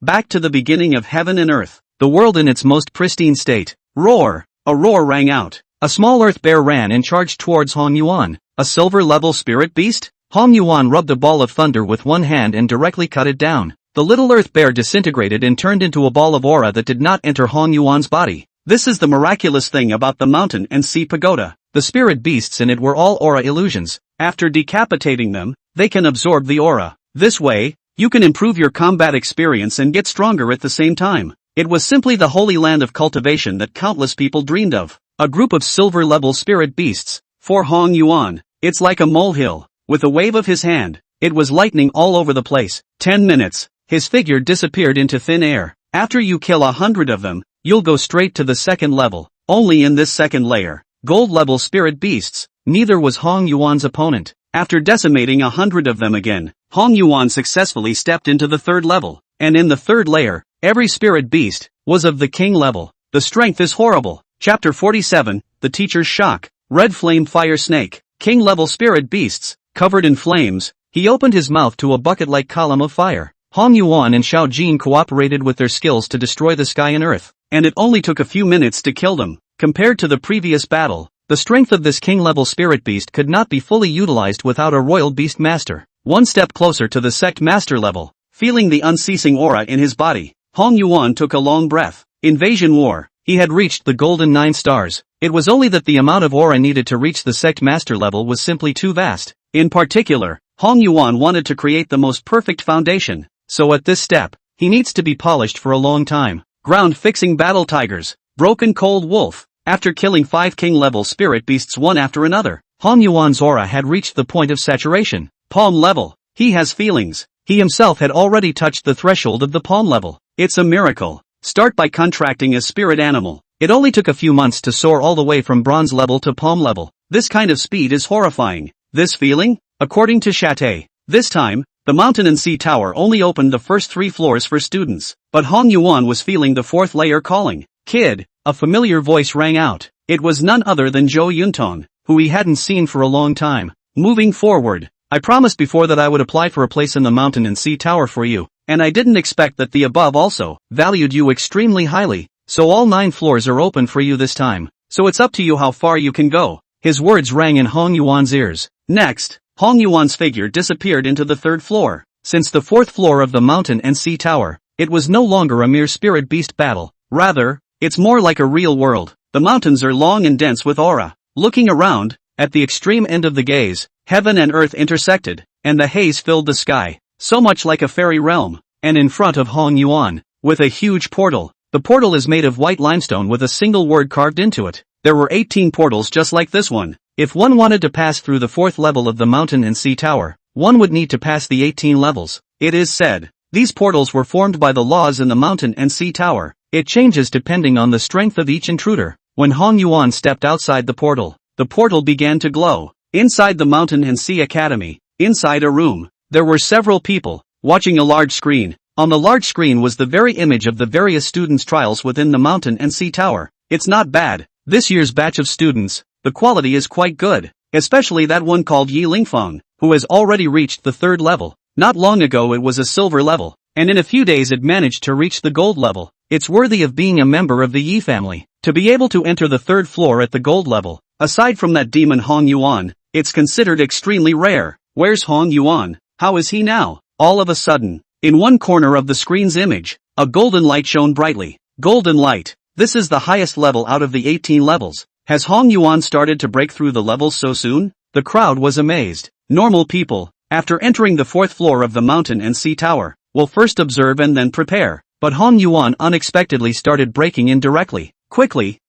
[SPEAKER 1] back to the beginning of heaven and earth, the world in its most pristine state. Roar! A roar rang out. A small earth bear ran and charged towards Hong Yuan. A silver-level spirit beast? Hong Yuan rubbed a ball of thunder with one hand and directly cut it down. The little earth bear disintegrated and turned into a ball of aura that did not enter Hong Yuan's body. This is the miraculous thing about the Mountain and Sea Pagoda. The spirit beasts in it were all aura illusions. After decapitating them, they can absorb the aura. This way, you can improve your combat experience and get stronger at the same time. It was simply the holy land of cultivation that countless people dreamed of. A group of silver-level spirit beasts. For Hong Yuan, it's like a molehill. with a wave of his hand. It was lightning all over the place. 10 minutes. His figure disappeared into thin air. After you kill 100 of them, you'll go straight to the second level. Only in this second layer, gold level spirit beasts. Neither was Hong Yuan's opponent. After decimating 100 of them again, Hong Yuan successfully stepped into the third level. And in the third layer, every spirit beast was of the king level. The strength is horrible. Chapter 47, The Teacher's Shock. Red Flame Fire Snake. King level spirit beasts, covered in flames. He opened his mouth to a bucket-like column of fire. Hong Yuan and Xiao Jin cooperated with their skills to destroy the sky and earth, and it only took a few minutes to kill them. Compared to the previous battle, the strength of this king-level spirit beast could not be fully utilized without a royal beast master. One step closer to the sect master level, feeling the unceasing aura in his body, Hong Yuan took a long breath. Invasion War. He had reached the golden 9 stars. It was only that the amount of aura needed to reach the sect master level was simply too vast. In particular, Hong Yuan wanted to create the most perfect foundation. So at this step, he needs to be polished for a long time. Ground-fixing battle tigers. Broken cold wolf. After killing 5 king-level spirit beasts one after another, Hong Yuan's aura had reached the point of saturation. Palm level. He has feelings. He himself had already touched the threshold of the palm level. It's a miracle. Start by contracting a spirit animal. It only took a few months to soar all the way from bronze level to palm level. This kind of speed is horrifying. This feeling? According to Chate, this time, the mountain and sea tower only opened the first 3 floors for students, but Hong Yuan was feeling the 4th layer calling. Kid, a familiar voice rang out. It was none other than Zhou Yuntong, who he hadn't seen for a long time. Moving forward, I promised before that I would apply for a place in the mountain and sea tower for you, and I didn't expect that the above also valued you extremely highly, so all 9 floors are open for you this time, so it's up to you how far you can go. His words rang in Hong Yuan's ears. Next, Hong Yuan's figure disappeared into the 3rd floor. Since the 4th floor of the mountain and sea tower, it was no longer a mere spirit beast battle. Rather, it's more like a real world. The mountains are long and dense with aura. Looking around, at the extreme end of the gaze, heaven and earth intersected, and the haze filled the sky, so much like a fairy realm. And in front of Hong Yuan, with a huge portal. The portal is made of white limestone with a single word carved into it. There were 18 portals just like this one. If one wanted to pass through the 4th level of the mountain and sea tower, one would need to pass the 18 levels. It is said, these portals were formed by the laws in the mountain and sea tower. It changes depending on the strength of each intruder. When Hong Yuan stepped outside the portal began to glow. Inside the mountain and sea academy, inside a room, there were several people, watching a large screen. On the large screen was the very image of the various students' trials within the mountain and sea tower. It's not bad. This year's batch of students, the quality is quite good, especially that one called Yi Lingfeng, who has already reached the 3rd level. Not long ago it was a silver level, and in a few days it managed to reach the gold level. It's worthy of being a member of the Yi family. To be able to enter the 3rd floor at the gold level, aside from that demon Hong Yuan, it's considered extremely rare. Where's Hong Yuan? How is he now? All of a sudden, in one corner of the screen's image, a golden light shone brightly. Golden light. This is the highest level out of the 18 levels. Has Hong Yuan started to break through the levels so soon? The crowd was amazed. Normal people, after entering the 4th floor of the mountain and sea tower, will first observe and then prepare. But Hong Yuan unexpectedly started breaking in directly. Quickly,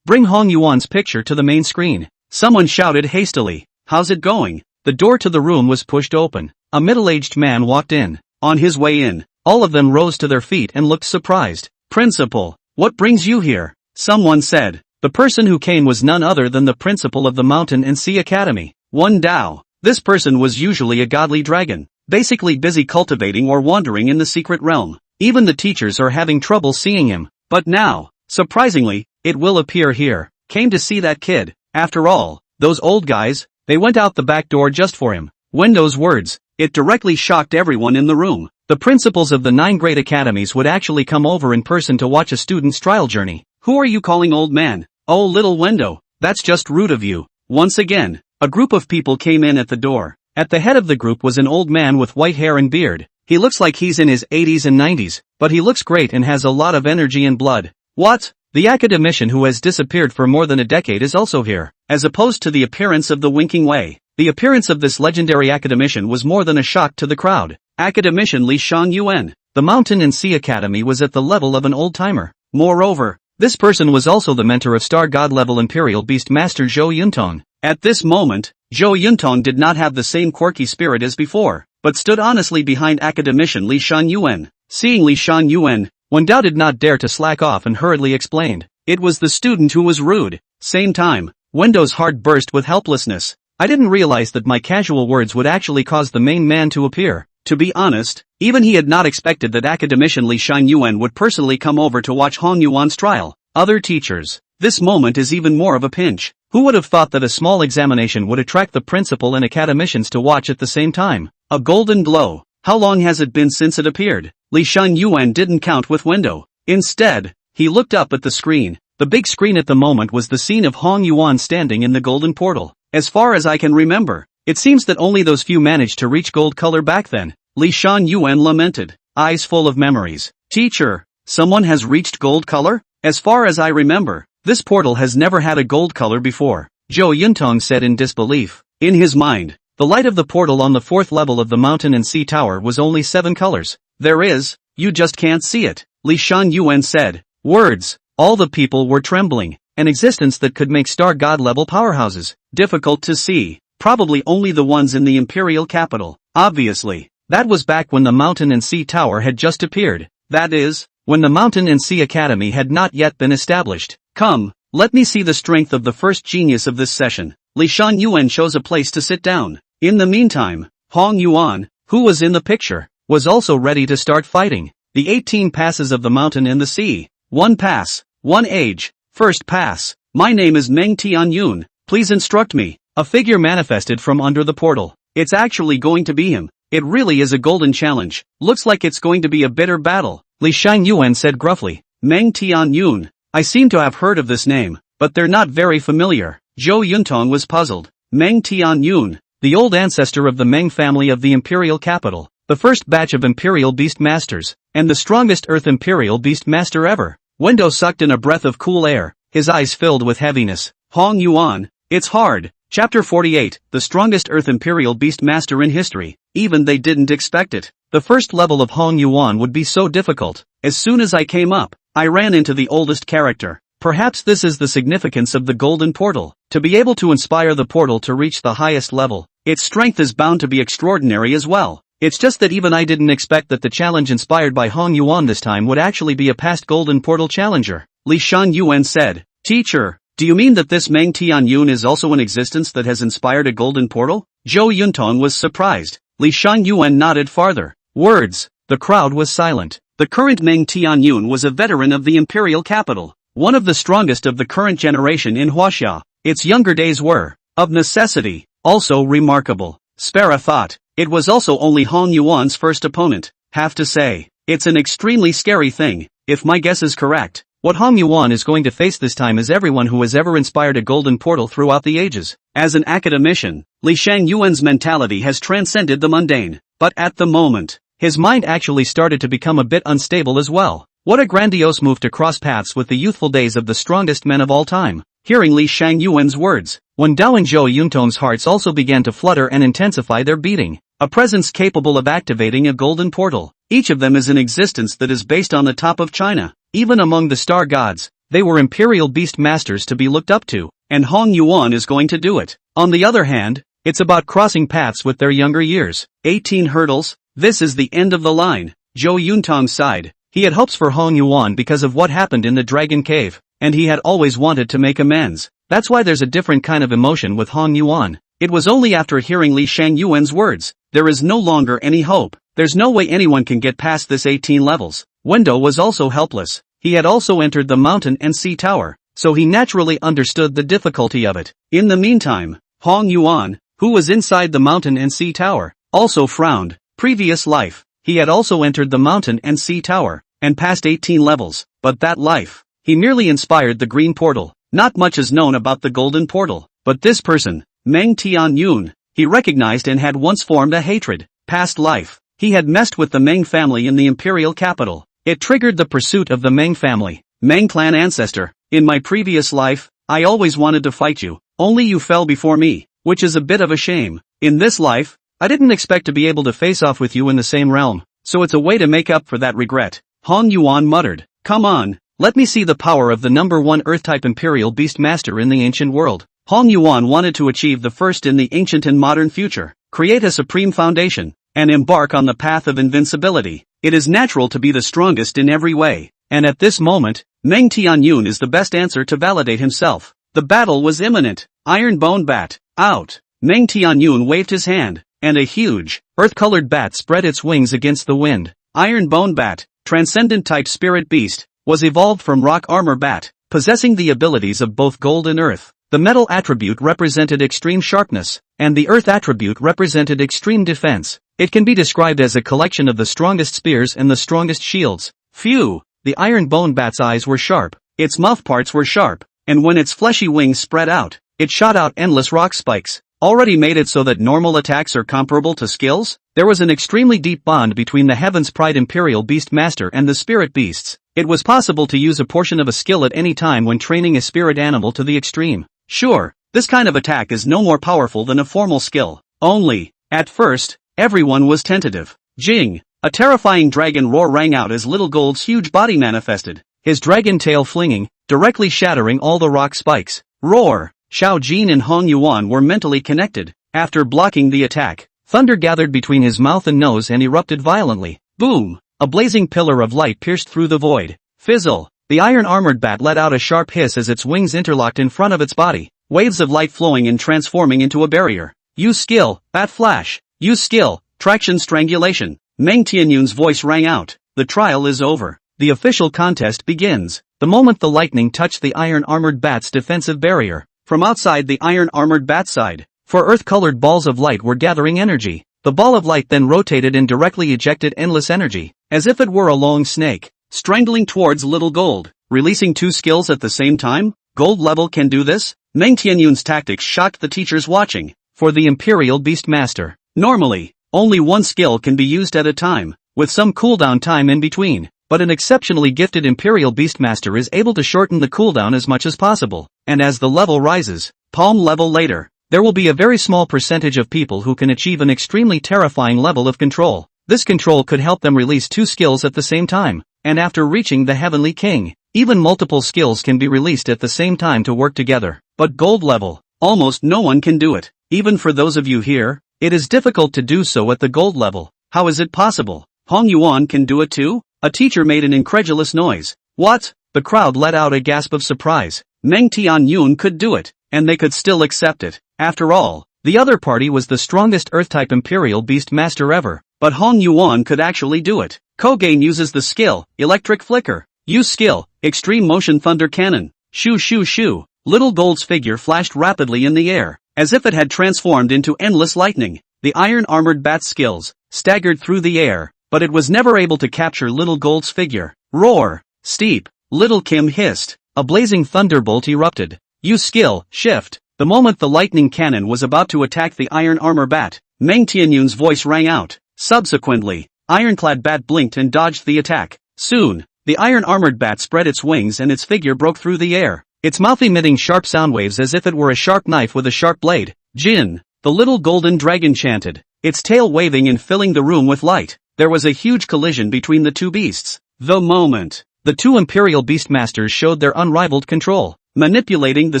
[SPEAKER 1] bring Hong Yuan's picture to the main screen. Someone shouted hastily. How's it going? The door to the room was pushed open. A middle-aged man walked in. On his way in, all of them rose to their feet and looked surprised. Principal, what brings you here? Someone said. The person who came was none other than the principal of the Mountain and Sea Academy, One Dao. This person was usually a godly dragon, basically busy cultivating or wandering in the secret realm. Even the teachers are having trouble seeing him. But now, surprisingly, it will appear here. Came to see that kid. After all, those old guys, they went out the back door just for him. When those words, it directly shocked everyone in the room. The principals of the 9 great academies would actually come over in person to watch a student's trial journey. Who are you calling old man? Oh, little Wendo, that's just rude of you. Once again, a group of people came in at the door. At the head of the group was an old man with white hair and beard. He looks like he's in his 80s and 90s, but he looks great and has a lot of energy and blood. What? The academician who has disappeared for more than a decade is also here. As opposed to the appearance of the Winking Wei, the appearance of this legendary academician was more than a shock to the crowd. Academician Li Shangyuan. The Mountain and Sea Academy was at the level of an old-timer. Moreover, this person was also the mentor of Star God level Imperial Beast Master Zhou Yuntong. At this moment, Zhou Yuntong did not have the same quirky spirit as before, but stood honestly behind academician Li Shan-yuan. Seeing Li Shan-yuan, Wen Dao did not dare to slack off and hurriedly explained. It was the student who was rude. Same time, Wen Dao's heart burst with helplessness. I didn't realize that my casual words would actually cause the main man to appear. To be honest, even he had not expected that academician Li Shan-yuan would personally come over to watch Hong Yuan's trial. Other teachers. This moment is even more of a pinch. Who would have thought that a small examination would attract the principal and academicians to watch at the same time? A golden glow. How long has it been since it appeared? Li Shan-yuan didn't count with window. Instead, he looked up at the screen. The big screen at the moment was the scene of Hong Yuan standing in the golden portal. As far as I can remember, it seems that only those few managed to reach gold color back then. Li Shan-yuan lamented, eyes full of memories. Teacher, someone has reached gold color? As far as I remember, this portal has never had a gold color before, Zhou Yuntong said in disbelief. In his mind, the light of the portal on the 4th level of the mountain and sea tower was only 7 colors. There is, you just can't see it, Li Shan-yuan said. Words, all the people were trembling. An existence that could make star god level powerhouses. Difficult to see, probably only the ones in the imperial capital. Obviously, that was back when the mountain and sea tower had just appeared. That is, when the mountain and sea academy had not yet been established. Come, let me see the strength of the first genius of this session. Li Shan-yuan chose a place to sit down. In the meantime, Hong Yuan, who was in the picture, was also ready to start fighting. The 18 passes of the mountain and the sea. 1 pass, 1 age. First pass. My name is Meng Tianyun. Please instruct me. A figure manifested from under the portal. It's actually going to be him. It really is a golden challenge. Looks like it's going to be a bitter battle. Li Shan-yuan said gruffly. Meng Tianyun. I seem to have heard of this name, but they're not very familiar. Zhou Yuntong was puzzled. Meng Tianyun, the old ancestor of the Meng family of the imperial capital, the first batch of imperial beast masters, and the strongest earth imperial beast master ever. Wen Dao sucked in a breath of cool air, his eyes filled with heaviness. Hong Yuan, it's hard. Chapter 48, the strongest earth imperial beast master in history. Even they didn't expect it. The first level of Hong Yuan would be so difficult. As soon as I came up, I ran into the oldest character. Perhaps this is the significance of the golden portal. To be able to inspire the portal to reach the highest level, its strength is bound to be extraordinary as well. It's just that even I didn't expect that the challenge inspired by Hong Yuan this time would actually be a past golden portal challenger. Li Shan-yuan said, Teacher, do you mean that this Meng Tianyun is also an existence that has inspired a golden portal? Zhou Yuntong was surprised. Li Shan-yuan nodded farther. Words. The crowd was silent. The current Meng Tianyun was a veteran of the imperial capital, one of the strongest of the current generation in Huaxia. Its younger days were, of necessity, also remarkable. Spera thought. It was also only Hong Yuan's first opponent. Have to say, it's an extremely scary thing. If my guess is correct, what Hong Yuan is going to face this time is everyone who has ever inspired a golden portal throughout the ages. As an academician, Li Shan-yuan's mentality has transcended the mundane. But at the moment, his mind actually started to become a bit unstable as well. What a grandiose move to cross paths with the youthful days of the strongest men of all time. Hearing Li Shan-yuan's words, Wen Dao and Zhou Yuntong's hearts also began to flutter and intensify their beating. A presence capable of activating a golden portal. Each of them is an existence that is based on the top of China. Even among the star gods, they were imperial beast masters to be looked up to, and Hong Yuan is going to do it. On the other hand, it's about crossing paths with their younger years. 18 hurdles, this is the end of the line. Zhou Yuntong sighed. He had hopes for Hong Yuan because of what happened in the Dragon Cave, and he had always wanted to make amends. That's why there's a different kind of emotion with Hong Yuan. It was only after hearing Li Shan-yuan's words, there is no longer any hope. There's no way anyone can get past this 18 levels. Wen Dao was also helpless. He had also entered the mountain and sea tower, so he naturally understood the difficulty of it. In the meantime, Hong Yuan, who was inside the mountain and sea tower, also frowned. Previous life, he had also entered the mountain and sea tower, and passed 18 levels, but that life, he merely inspired the green portal. Not much is known about the golden portal, but this person, Meng Tianyun, he recognized and had once formed a hatred. Past life, he had messed with the Meng family in the imperial capital. It triggered the pursuit of the Meng family. Meng clan ancestor, in my previous life, I always wanted to fight you, only you fell before me, which is a bit of a shame. In this life, I didn't expect to be able to face off with you in the same realm, so it's a way to make up for that regret. Hong Yuan muttered, come on, let me see the power of the number 1 Earth-type imperial beast master in the ancient world. Hong Yuan wanted to achieve the first in the ancient and modern future, create a supreme foundation, and embark on the path of invincibility. It is natural to be the strongest in every way, and at this moment, Meng Tianyun is the best answer to validate himself. The battle was imminent. Iron Bone Bat, out. Meng Tianyun waved his hand, and a huge, earth-colored bat spread its wings against the wind. Iron Bone Bat, Transcendent-type Spirit Beast, was evolved from Rock Armor Bat, possessing the abilities of both gold and earth. The metal attribute represented extreme sharpness, and the earth attribute represented extreme defense. It can be described as a collection of the strongest spears and the strongest shields. Phew! The Iron Bone Bat's eyes were sharp, its mouth parts were sharp, and when its fleshy wings spread out, it shot out endless rock spikes. Already made it so that normal attacks are comparable to skills? There was an extremely deep bond between the Heaven's Pride Imperial Beast Master and the Spirit Beasts. It was possible to use a portion of a skill at any time when training a spirit animal to the extreme. Sure, this kind of attack is no more powerful than a formal skill. Only, at first, everyone was tentative. Jing! A terrifying dragon roar rang out as Little Gold's huge body manifested, his dragon tail flinging, directly shattering all the rock spikes. Roar! Xiao Jin and Hong Yuan were mentally connected. After blocking the attack, thunder gathered between his mouth and nose and erupted violently. Boom! A blazing pillar of light pierced through the void. Fizzle! The iron-armored bat let out a sharp hiss as its wings interlocked in front of its body, waves of light flowing and transforming into a barrier. Use skill, Bat Flash. Use skill, Traction Strangulation. Meng Tianyun's voice rang out. The trial is over. The official contest begins. The moment the lightning touched the iron-armored bat's defensive barrier, from outside the iron-armored bat side, 4 earth-colored balls of light were gathering energy. The ball of light then rotated and directly ejected endless energy, as if it were a long snake, strangling towards Little Gold. Releasing 2 skills at the same time? Gold level can do this? Meng Tianyun's tactics shocked the teachers watching. For the Imperial Beast Master, normally, only 1 skill can be used at a time, with some cooldown time in between. But an exceptionally gifted Imperial Beastmaster is able to shorten the cooldown as much as possible, and as the level rises, palm level later, there will be a very small percentage of people who can achieve an extremely terrifying level of control. This control could help them release 2 skills at the same time, and after reaching the Heavenly King, even multiple skills can be released at the same time to work together. But gold level, almost no one can do it. Even for those of you here, it is difficult to do so at the gold level. How is it possible? Hong Yuan can do it too? A teacher made an incredulous noise. What? The crowd let out a gasp of surprise. Meng Tianyun could do it, and they could still accept it. After all, the other party was the strongest Earth-type Imperial Beast Master ever. But Hong Yuan could actually do it. Kogain uses the skill, Electric Flicker. Use skill, Extreme Motion Thunder Cannon. Shoo shoo shoo. Little Gold's figure flashed rapidly in the air, as if it had transformed into endless lightning. The iron-armored bat's skills staggered through the air, but it was never able to capture Little Gold's figure. Roar! Steep! Little Kim hissed. A blazing thunderbolt erupted. Use skill, Shift. The moment the lightning cannon was about to attack the iron armor bat, Meng Tianyun's voice rang out. Subsequently, Ironclad Bat blinked and dodged the attack. Soon, the iron-armored bat spread its wings and its figure broke through the air, its mouth emitting sharp sound waves as if it were a sharp knife with a sharp blade. Jin! The little golden dragon chanted, its tail waving and filling the room with light. There was a huge collision between the 2 beasts. The moment the 2 Imperial Beastmasters showed their unrivaled control, manipulating the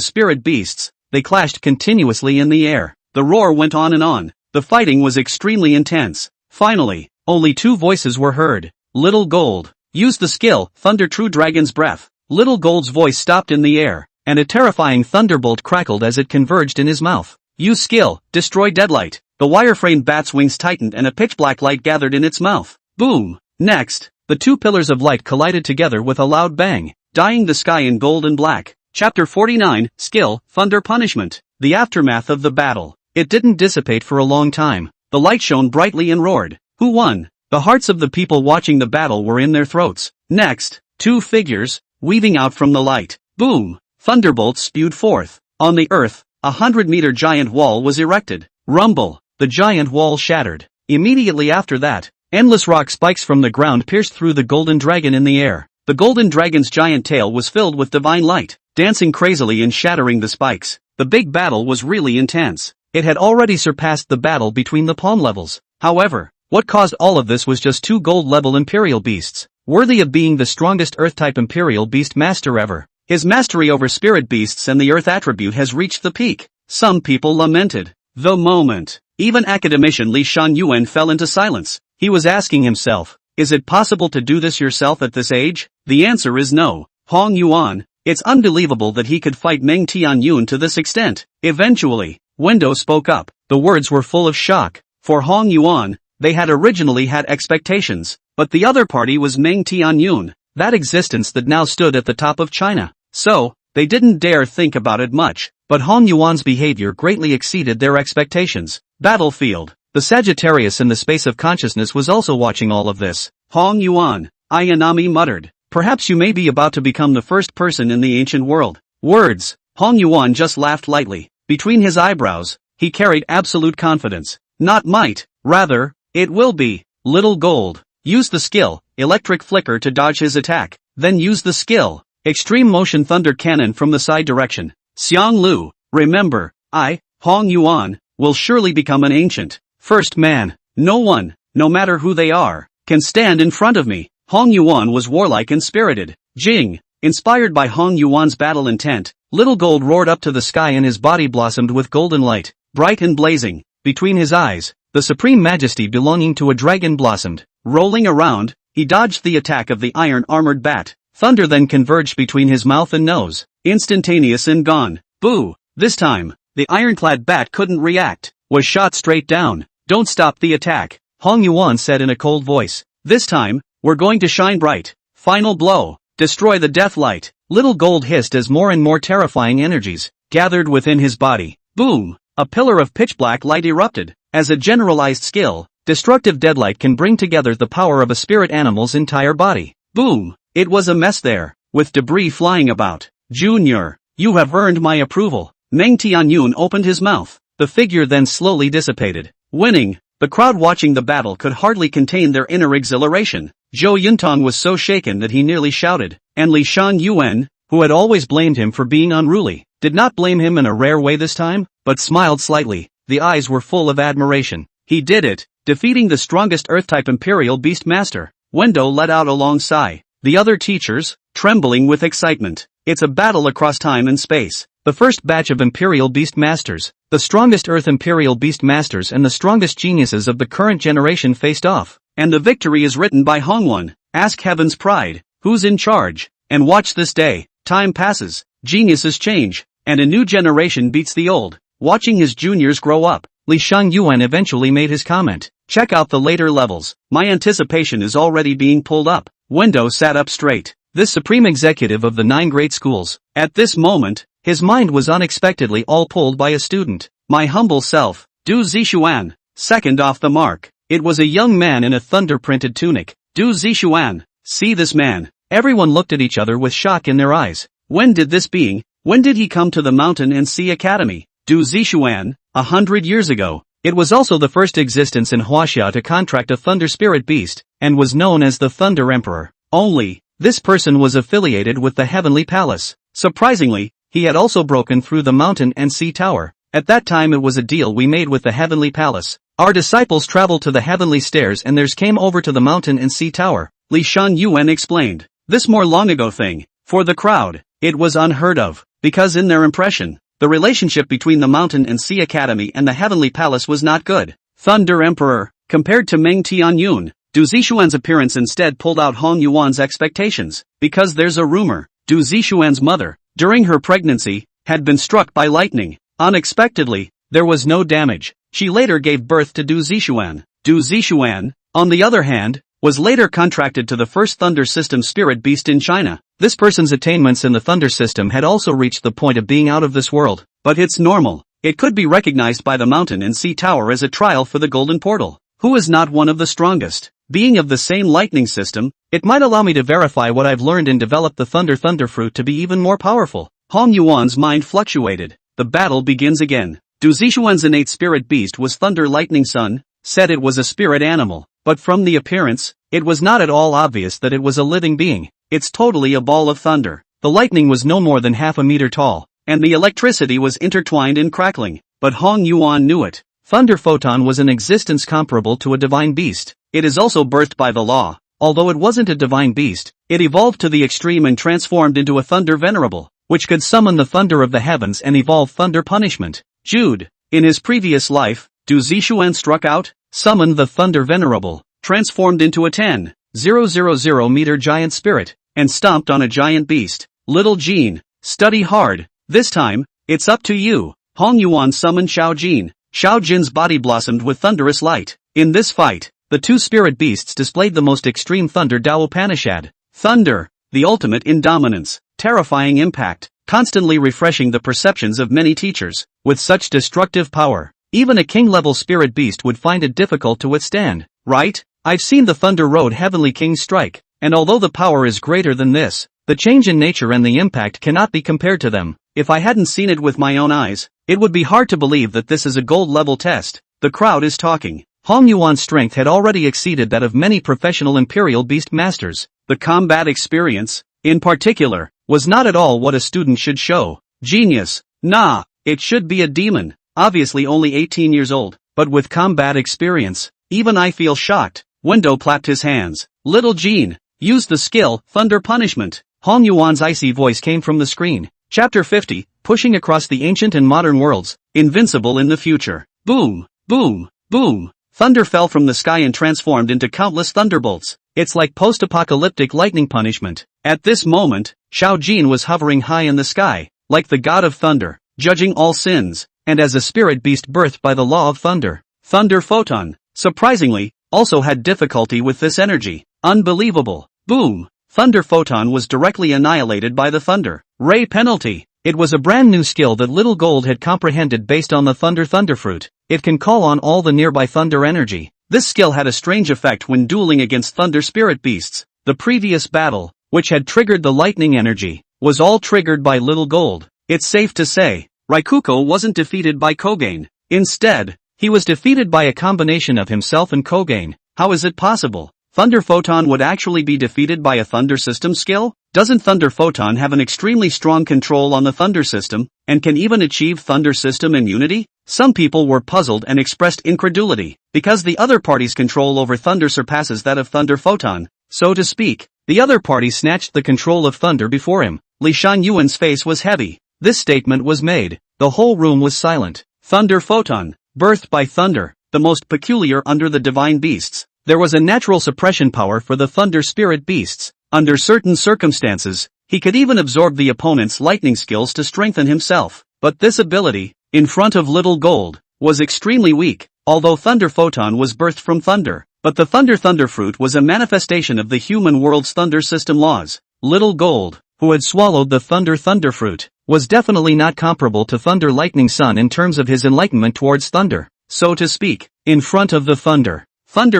[SPEAKER 1] spirit beasts, they clashed continuously in the air. The roar went on and on. The fighting was extremely intense. Finally, only 2 voices were heard. Little Gold used the skill, Thunder True Dragon's Breath. Little Gold's voice stopped in the air, and a terrifying thunderbolt crackled as it converged in his mouth. Use skill, Destroy Deadlight. The wireframe bat's wings tightened and a pitch-black light gathered in its mouth. Boom! Next, the 2 pillars of light collided together with a loud bang, dyeing the sky in gold and black. Chapter 49, Skill, Thunder Punishment. The aftermath of the battle. It didn't dissipate for a long time. The light shone brightly and roared. Who won? The hearts of the people watching the battle were in their throats. Next, 2 figures, weaving out from the light. Boom! Thunderbolts spewed forth. On the earth, a 100-meter giant wall was erected. Rumble! The giant wall shattered. Immediately after that, endless rock spikes from the ground pierced through the golden dragon in the air. The golden dragon's giant tail was filled with divine light, dancing crazily and shattering the spikes. The big battle was really intense. It had already surpassed the battle between the palm levels. However, what caused all of this was just 2 gold-level Imperial Beasts, worthy of being the strongest Earth-type Imperial Beast Master ever. His mastery over spirit beasts and the earth attribute has reached the peak. Some people lamented the moment. Even academician Li Shan-yuan fell into silence. He was asking himself, is it possible to do this yourself at this age? The answer is no. Hong Yuan, it's unbelievable that he could fight Meng Tianyun to this extent. Eventually, Wendo spoke up. The words were full of shock. For Hong Yuan, they had originally had expectations, but the other party was Meng Tianyun, that existence that now stood at the top of China. So, they didn't dare think about it much, but Hong Yuan's behavior greatly exceeded their expectations. Battlefield. The Sagittarius in the space of consciousness was also watching all of this. Hong Yuan, Ayanami muttered. Perhaps you may be about to become the first person in the ancient world. Words. Hong Yuan just laughed lightly. Between his eyebrows, he carried absolute confidence. Not might, rather, it will be. Little Gold. Use the skill, electric flicker to dodge his attack. Then use the skill, extreme motion thunder cannon from the side direction. Xiang Lu, remember, I, Hong Yuan, will surely become an ancient first man. No one, no matter who they are, can stand in front of me. Hong Yuan was warlike and spirited. Jing, inspired by Hong Yuan's battle intent, Little Gold roared up to the sky and his body blossomed with golden light, bright and blazing. Between his eyes, the supreme majesty belonging to a dragon blossomed. Rolling around, he dodged the attack of the iron-armored bat. Thunder then converged between his mouth and nose. Instantaneous and gone. Boo! This time, the ironclad bat couldn't react. Was shot straight down. Don't stop the attack, Hong Yuan said in a cold voice. This time, we're going to shine bright. Final blow. Destroy the death light. Little Gold hissed as more and more terrifying energies gathered within his body. Boom! A pillar of pitch-black light erupted. As a generalized skill, destructive deadlight can bring together the power of a spirit animal's entire body. Boom! It was a mess there, with debris flying about. Junior, you have earned my approval. Meng Tianyun opened his mouth. The figure then slowly dissipated. Winning. The crowd watching the battle could hardly contain their inner exhilaration. Zhou Yuntong was so shaken that he nearly shouted, and Li Shan-yuan, who had always blamed him for being unruly, did not blame him in a rare way this time, but smiled slightly. The eyes were full of admiration. He did it, defeating the strongest Earth-type Imperial Beast Master. Wendo let out a long sigh. The other teachers, trembling with excitement. It's a battle across time and space. The first batch of Imperial Beast Masters, the strongest Earth Imperial Beast Masters and the strongest geniuses of the current generation faced off. And the victory is written by Hongwon. Ask Heaven's Pride, who's in charge? And watch this day. Time passes, geniuses change, and a new generation beats the old. Watching his juniors grow up, Li Shan-yuan eventually made his comment. Check out the later levels. My anticipation is already being pulled up. Wendo sat up straight. This supreme executive of the 9 great schools. At this moment, his mind was unexpectedly all pulled by a student. My humble self, Du Zixuan. Second off the mark. It was a young man in a thunder-printed tunic. Du Zixuan. See this man. Everyone looked at each other with shock in their eyes. When did he come to the Mountain and Sea Academy? Du Zixuan, 100 years ago. It was also the first existence in Huaxia to contract a thunder spirit beast, and was known as the Thunder Emperor. Only, this person was affiliated with the Heavenly Palace. Surprisingly, he had also broken through the Mountain and Sea Tower. At that time it was a deal we made with the Heavenly Palace. Our disciples traveled to the Heavenly Stairs and theirs came over to the Mountain and Sea Tower. Li Shan-yuan explained. This more long ago thing, for the crowd, it was unheard of, because in their impression, the relationship between the Mountain and Sea Academy and the Heavenly Palace was not good. Thunder Emperor, compared to Meng Tianyun, Du Zixuan's appearance instead pulled out Hong Yuan's expectations, because there's a rumor, Du Zixuan's mother, during her pregnancy, had been struck by lightning. Unexpectedly, there was no damage. She later gave birth to Du Zixuan. Du Zixuan, on the other hand, was later contracted to the first Thunder System spirit beast in China. This person's attainments in the Thunder System had also reached the point of being out of this world. But it's normal. It could be recognized by the Mountain and Sea Tower as a trial for the Golden Portal. Who is not one of the strongest? Being of the same lightning system, it might allow me to verify what I've learned and develop the Thunder Fruit to be even more powerful. Hong Yuan's mind fluctuated. The battle begins again. Du Zixuan's innate spirit beast was Thunder Lightning Sun, said it was a spirit animal. But from the appearance, it was not at all obvious that it was a living being. It's totally a ball of thunder. The lightning was no more than half a meter tall, and the electricity was intertwined and crackling. But Hong Yuan knew it. Thunder Photon was an existence comparable to a divine beast. It is also birthed by the law, although it wasn't a divine beast, it evolved to the extreme and transformed into a thunder venerable, which could summon the thunder of the heavens and evolve thunder punishment. Jude. In his previous life, Du Zixuan struck out, summoned the thunder venerable, transformed into a 10,000 meter giant spirit, and stomped on a giant beast. Little Jean, study hard. This time, it's up to you. Hong Yuan summoned Xiao Jin. Xiao Jin's body blossomed with thunderous light. In this fight, the two spirit beasts displayed the most extreme thunder Dao Upanishad. Thunder, the ultimate in dominance, terrifying impact, constantly refreshing the perceptions of many teachers. With such destructive power, even a king-level spirit beast would find it difficult to withstand, right? I've seen the Thunder Road Heavenly Kings strike, and although the power is greater than this, the change in nature and the impact cannot be compared to them. If I hadn't seen it with my own eyes, it would be hard to believe that this is a gold-level test. The crowd is talking. Hong Yuan's strength had already exceeded that of many professional Imperial Beast Masters. The combat experience, in particular, was not at all what a student should show. Genius. Nah, it should be a demon. Obviously only 18 years old, but with combat experience. Even I feel shocked. Wendo clapped his hands. Little Jean, use the skill, Thunder Punishment. Hong Yuan's icy voice came from the screen. Chapter 50, pushing across the ancient and modern worlds, invincible in the future. Boom, boom, boom. Thunder fell from the sky and transformed into countless thunderbolts. It's like post-apocalyptic lightning punishment. At this moment, Xiao Jin was hovering high in the sky, like the god of thunder, judging all sins, and as a spirit beast birthed by the law of thunder. Thunder Photon, surprisingly, also had difficulty with this energy. Unbelievable. Boom. Thunder Photon was directly annihilated by the Thunder Ray penalty. It was a brand new skill that Little Gold had comprehended based on the Thunder Fruit. It can call on all the nearby thunder energy. This skill had a strange effect when dueling against thunder spirit beasts. The previous battle, which had triggered the lightning energy, was all triggered by Little Gold. It's safe to say, Raikuko wasn't defeated by Kogain. Instead, he was defeated by a combination of himself and Kogain. How is it possible? Thunder Photon would actually be defeated by a Thunder System skill? Doesn't Thunder Photon have an extremely strong control on the Thunder System, and can even achieve Thunder System immunity? Some people were puzzled and expressed incredulity, because the other party's control over Thunder surpasses that of Thunder Photon. So to speak, the other party snatched the control of Thunder before him. Li Shan-Yuan's face was heavy. This statement was made. The whole room was silent. Thunder Photon, birthed by Thunder, the most peculiar under the divine beasts. There was a natural suppression power for the Thunder Spirit beasts. Under certain circumstances, he could even absorb the opponent's lightning skills to strengthen himself. But this ability, in front of Little Gold, was extremely weak, although Thunder Photon was birthed from Thunder. But the Thunder Fruit was a manifestation of the human world's Thunder System laws. Little Gold, who had swallowed the Thunder Fruit, was definitely not comparable to Thunder Lightning Sun in terms of his enlightenment towards Thunder. So to speak, in front of the Thunder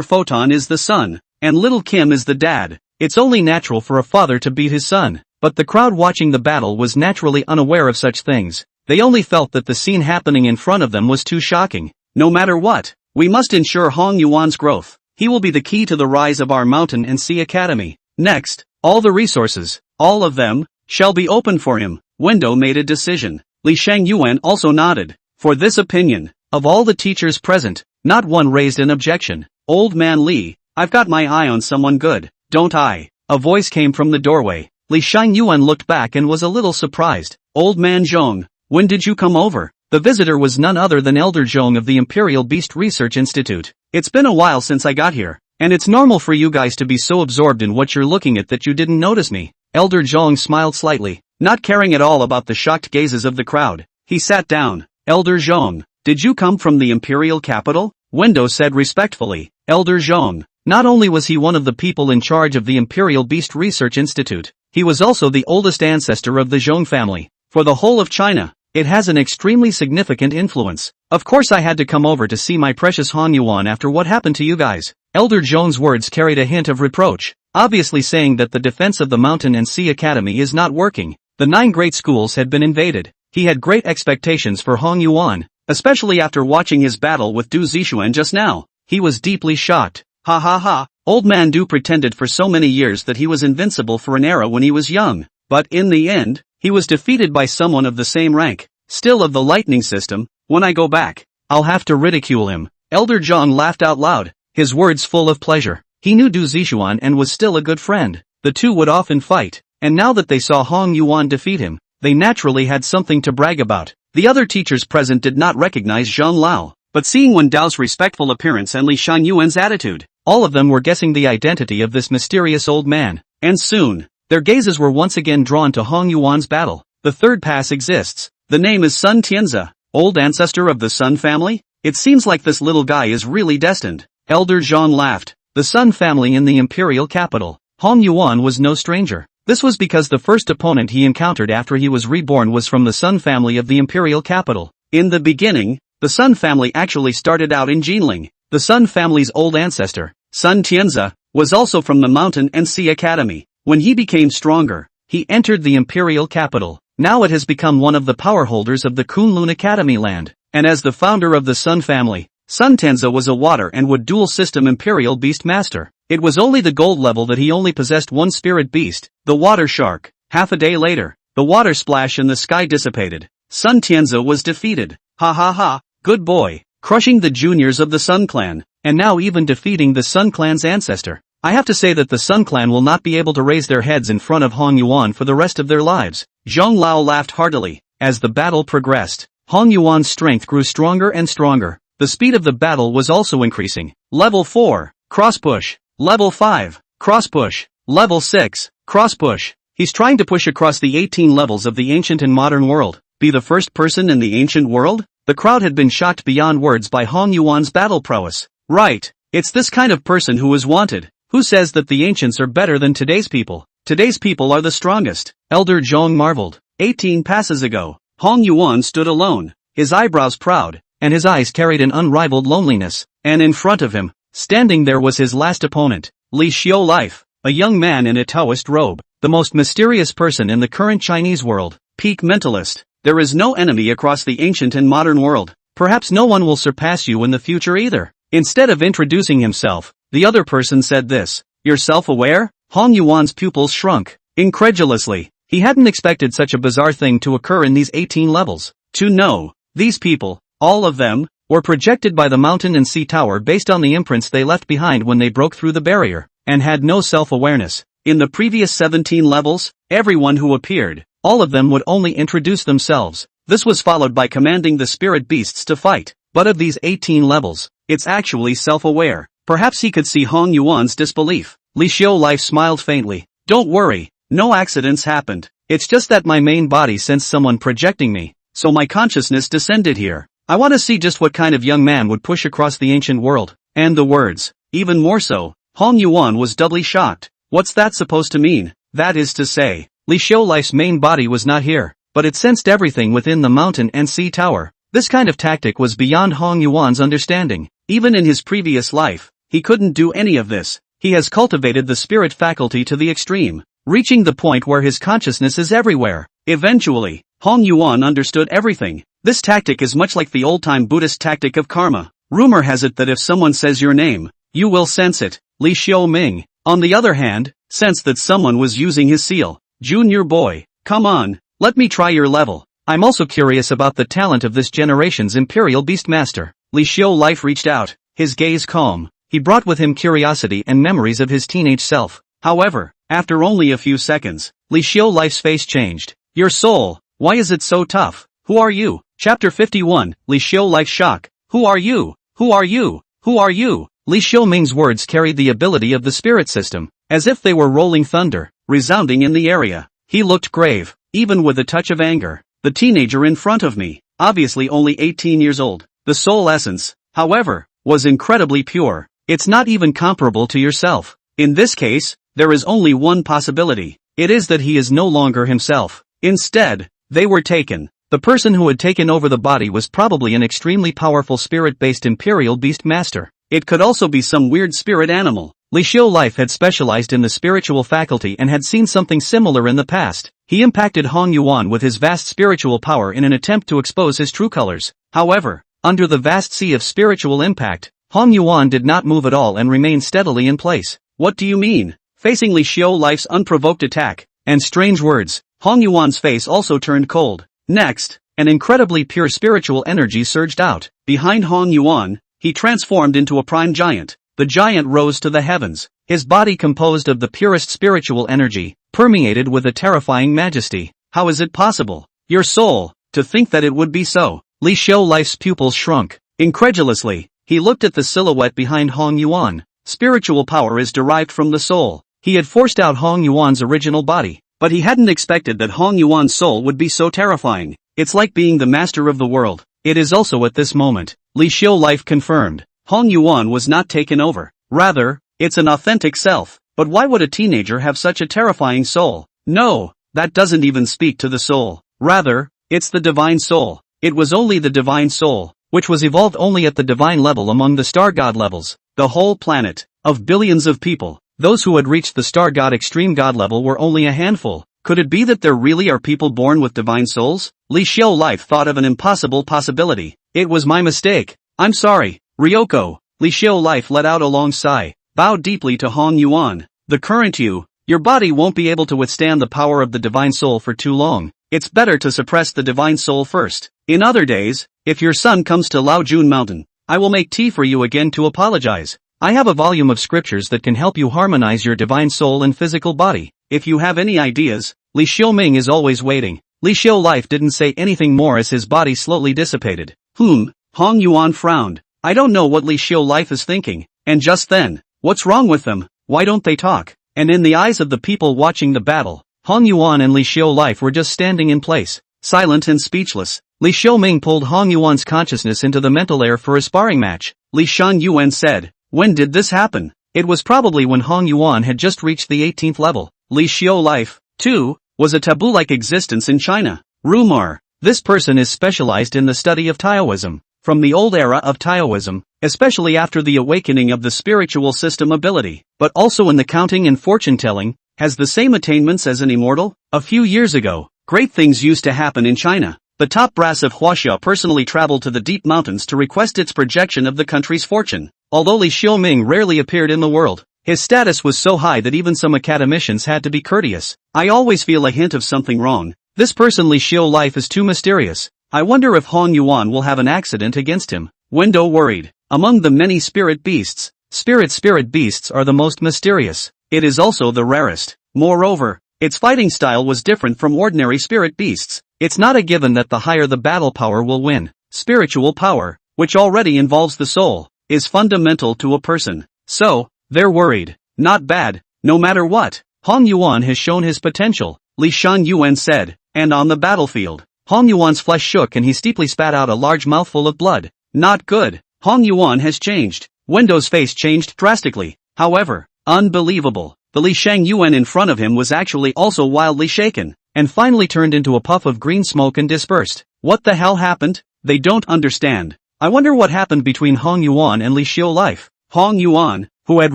[SPEAKER 1] Photon is the son, and Little Kim is the dad. It's only natural for a father to beat his son. But the crowd watching the battle was naturally unaware of such things. They only felt that the scene happening in front of them was too shocking. No matter what, we must ensure Hong Yuan's growth. He will be the key to the rise of our Mountain and Sea Academy. Next, all the resources, all of them, shall be open for him. Wendo made a decision. Li Shan-Yuan also nodded. For this opinion, of all the teachers present, not one raised an objection. Old man Li, I've got my eye on someone good, don't I? A voice came from the doorway. Li Shan-Yuan looked back and was a little surprised. Old man Zhong, when did you come over? The visitor was none other than Elder Zhong of the Imperial Beast Research Institute. It's been a while since I got here, and it's normal for you guys to be so absorbed in what you're looking at that you didn't notice me. Elder Zhong smiled slightly, not caring at all about the shocked gazes of the crowd. He sat down. Elder Zhong, did you come from the Imperial capital? Wendo said respectfully. Elder Zhong, not only was he one of the people in charge of the Imperial Beast Research Institute, he was also the oldest ancestor of the Zhong family. For the whole of China, it has an extremely significant influence. Of course I had to come over to see my precious Han Yuan after what happened to you guys. Elder Zhong's words carried a hint of reproach, obviously saying that the defense of the Mountain and Sea Academy is not working. The 9 great schools had been invaded. He had great expectations for Hong Yuan, especially after watching his battle with Du Zixuan just now. He was deeply shocked. Ha ha ha, old man Du pretended for so many years that he was invincible for an era when he was young. But in the end, he was defeated by someone of the same rank, still of the lightning system. When I go back, I'll have to ridicule him. Elder Zhong laughed out loud, his words full of pleasure. He knew Du Zixuan and was still a good friend. The two would often fight, and now that they saw Hong Yuan defeat him, they naturally had something to brag about. The other teachers present did not recognize Zhang Lao, but seeing Wen Dao's respectful appearance and Li Shangyuan's attitude, all of them were guessing the identity of this mysterious old man. And soon, their gazes were once again drawn to Hong Yuan's battle. The third pass exists. The name is Sun Tianzi, old ancestor of the Sun family? It seems like this little guy is really destined. Elder Zhang laughed. The Sun family in the imperial capital. Hong Yuan was no stranger. This was because the first opponent he encountered after he was reborn was from the Sun family of the imperial capital. In the beginning, the Sun family actually started out in Jinling. The Sun family's old ancestor, Sun Tianzi, was also from the Mountain and Sea Academy. When he became stronger, he entered the imperial capital. Now it has become one of the power holders of the Kunlun Academy land. And as the founder of the Sun family, Sun Tianzi was a water and wood dual system imperial beast master. It was only the gold level that he only possessed one spirit beast, the water shark. Half a day later, the water splash in the sky dissipated. Sun Tianzi was defeated. Ha ha ha, good boy, crushing the juniors of the Sun clan, and now even defeating the Sun clan's ancestor. I have to say that the Sun clan will not be able to raise their heads in front of Hong Yuan for the rest of their lives. Zhang Lao laughed heartily. As the battle progressed, Hong Yuan's strength grew stronger and stronger. The speed of the battle was also increasing. Level 4, cross push. Level 5, cross push. Level 6, cross push. He's trying to push across the 18 levels of the ancient and modern world. Be the first person in the ancient world? The crowd had been shocked beyond words by Hong Yuan's battle prowess. Right, it's this kind of person who is wanted. Who says that the ancients are better than today's people? Today's people are the strongest. Elder Zhong marveled. 18 passes ago, Hong Yuan stood alone, his eyebrows proud, and his eyes carried an unrivaled loneliness. And in front of him, standing there was his last opponent, Li Xiulife, a young man in a Taoist robe, the most mysterious person in the current Chinese world. Peak mentalist. There is no enemy across the ancient and modern world. Perhaps no one will surpass you in the future either. Instead of introducing himself, the other person said this. You're self-aware? Hong Yuan's pupils shrunk. Incredulously, he hadn't expected such a bizarre thing to occur in these 18 levels. To know, these people, all of them, were projected by the mountain and sea tower based on the imprints they left behind when they broke through the barrier, and had no self-awareness. In the previous 17 levels, everyone who appeared, all of them would only introduce themselves. This was followed by commanding the spirit beasts to fight. But of these 18 levels, it's actually self-aware. Perhaps he could see Hong Yuan's disbelief. Li Xiulife smiled faintly. Don't worry, no accidents happened. It's just that my main body sensed someone projecting me, so my consciousness descended here. I want to see just what kind of young man would push across the ancient world. And the words. Even more so, Hong Yuan was doubly shocked. What's that supposed to mean? That is to say, Li Xiulife's main body was not here, but it sensed everything within the mountain and sea tower. This kind of tactic was beyond Hong Yuan's understanding. Even in his previous life, he couldn't do any of this. He has cultivated the spirit faculty to the extreme, reaching the point where his consciousness is everywhere. Eventually, Hong Yuan understood everything. This tactic is much like the old-time Buddhist tactic of karma. Rumor has it that if someone says your name, you will sense it. Li Xiuming, on the other hand, sensed that someone was using his seal. Junior boy, come on, let me try your level. I'm also curious about the talent of this generation's Imperial Beastmaster. Li Xiulife reached out, his gaze calm. He brought with him curiosity and memories of his teenage self. However, after only a few seconds, Li Xiulife's face changed. Your soul, why is it so tough? Who are you? Chapter 51, Li Xiulife's shock. Who are you? Who are you? Who are you? Li Xiuming's words carried the ability of the spirit system, as if they were rolling thunder, resounding in the area. He looked grave, even with a touch of anger. The teenager in front of me, obviously only 18 years old. The soul essence, however, was incredibly pure. It's not even comparable to yourself. In this case, there is only one possibility. It is that he is no longer himself. Instead, they were taken. The person who had taken over the body was probably an extremely powerful spirit-based Imperial Beast Master. It could also be some weird spirit animal. Li Xiulife had specialized in the spiritual faculty and had seen something similar in the past. He impacted Hong Yuan with his vast spiritual power in an attempt to expose his true colors. However, under the vast sea of spiritual impact, Hong Yuan did not move at all and remained steadily in place. What do you mean? Facing Li Xiulife's unprovoked attack and strange words, Hong Yuan's face also turned cold. Next, an incredibly pure spiritual energy surged out. Behind Hong Yuan, he transformed into a prime giant. the giant rose to the heavens, his body composed of the purest spiritual energy, permeated with a terrifying majesty. How is it possible? Your soul, to think that it would be so. Li Xiu Life's pupils shrunk. Incredulously, he looked at the silhouette behind Hong Yuan. Spiritual power is derived from the soul. He had forced out Hong Yuan's original body, but he hadn't expected that Hong Yuan's soul would be so terrifying. It's like being the master of the world. It is also at this moment, Li Xiu Life confirmed. Hong Yuan was not taken over. Rather, it's an authentic self. But why would a teenager have such a terrifying soul? No, that doesn't even speak to the soul. Rather, it's the divine soul. It was only the divine soul, which was evolved only at the divine level among the star god levels. The whole planet, of billions of people, those who had reached the star god extreme god level were only a handful. Could it be that there really are people born with divine souls? Li Xiu Life thought of an impossible possibility. It was my mistake. I'm sorry, Ryoko. Li Xiu Life let out a long sigh, bowed deeply to Hong Yuan. The current your body won't be able to withstand the power of the divine soul for too long. It's better to suppress the divine soul first. In other days, if your son comes to Laojun Mountain, I will make tea for you again to apologize. I have a volume of scriptures that can help you harmonize your divine soul and physical body. If you have any ideas, Li Xiuming is always waiting. Li Xiu Life didn't say anything more as his body slowly dissipated. Hong Yuan frowned. I don't know what Li Xiu Life is thinking. And just then, what's wrong with them? Why don't they talk? And in the eyes of the people watching the battle, Hong Yuan and Li Xiu Life were just standing in place, silent and speechless. Li Xiuming pulled Hong Yuan's consciousness into the mental air for a sparring match. Li Shan Yuan said, when did this happen? It was probably when Hong Yuan had just reached the 18th level. Li Xiu Life, too, was a taboo-like existence in China. Rumor, this person is specialized in the study of Taoism. From the old era of Taoism, especially after the awakening of the spiritual system ability, but also in the counting and fortune-telling, has the same attainments as an immortal. A few years ago, great things used to happen in China. The top brass of Huaxia personally traveled to the deep mountains to request its projection of the country's fortune. Although Li Xiuming rarely appeared in the world, his status was so high that even some academicians had to be courteous. I always feel a hint of something wrong. This person Li Xiu Life is too mysterious. I wonder if Hong Yuan will have an accident against him. Wendo worried. Among the many spirit beasts, spirit beasts are the most mysterious. It is also the rarest. Moreover, its fighting style was different from ordinary spirit beasts. It's not a given that the higher the battle power will win. Spiritual power, which already involves the soul, is fundamental to a person. So, they're worried. Not bad, no matter what. Hong Yuan has shown his potential, Li Shan Yuan said, and on the battlefield, Hong Yuan's flesh shook and he steeply spat out a large mouthful of blood. Not good. Hong Yuan has changed. Wendo's face changed drastically. However, unbelievable. The Li Shang Yuan in front of him was actually also wildly shaken, and finally turned into a puff of green smoke and dispersed. What the hell happened? They don't understand. I wonder what happened between Hong Yuan and Li Xiu Life. Hong Yuan, who had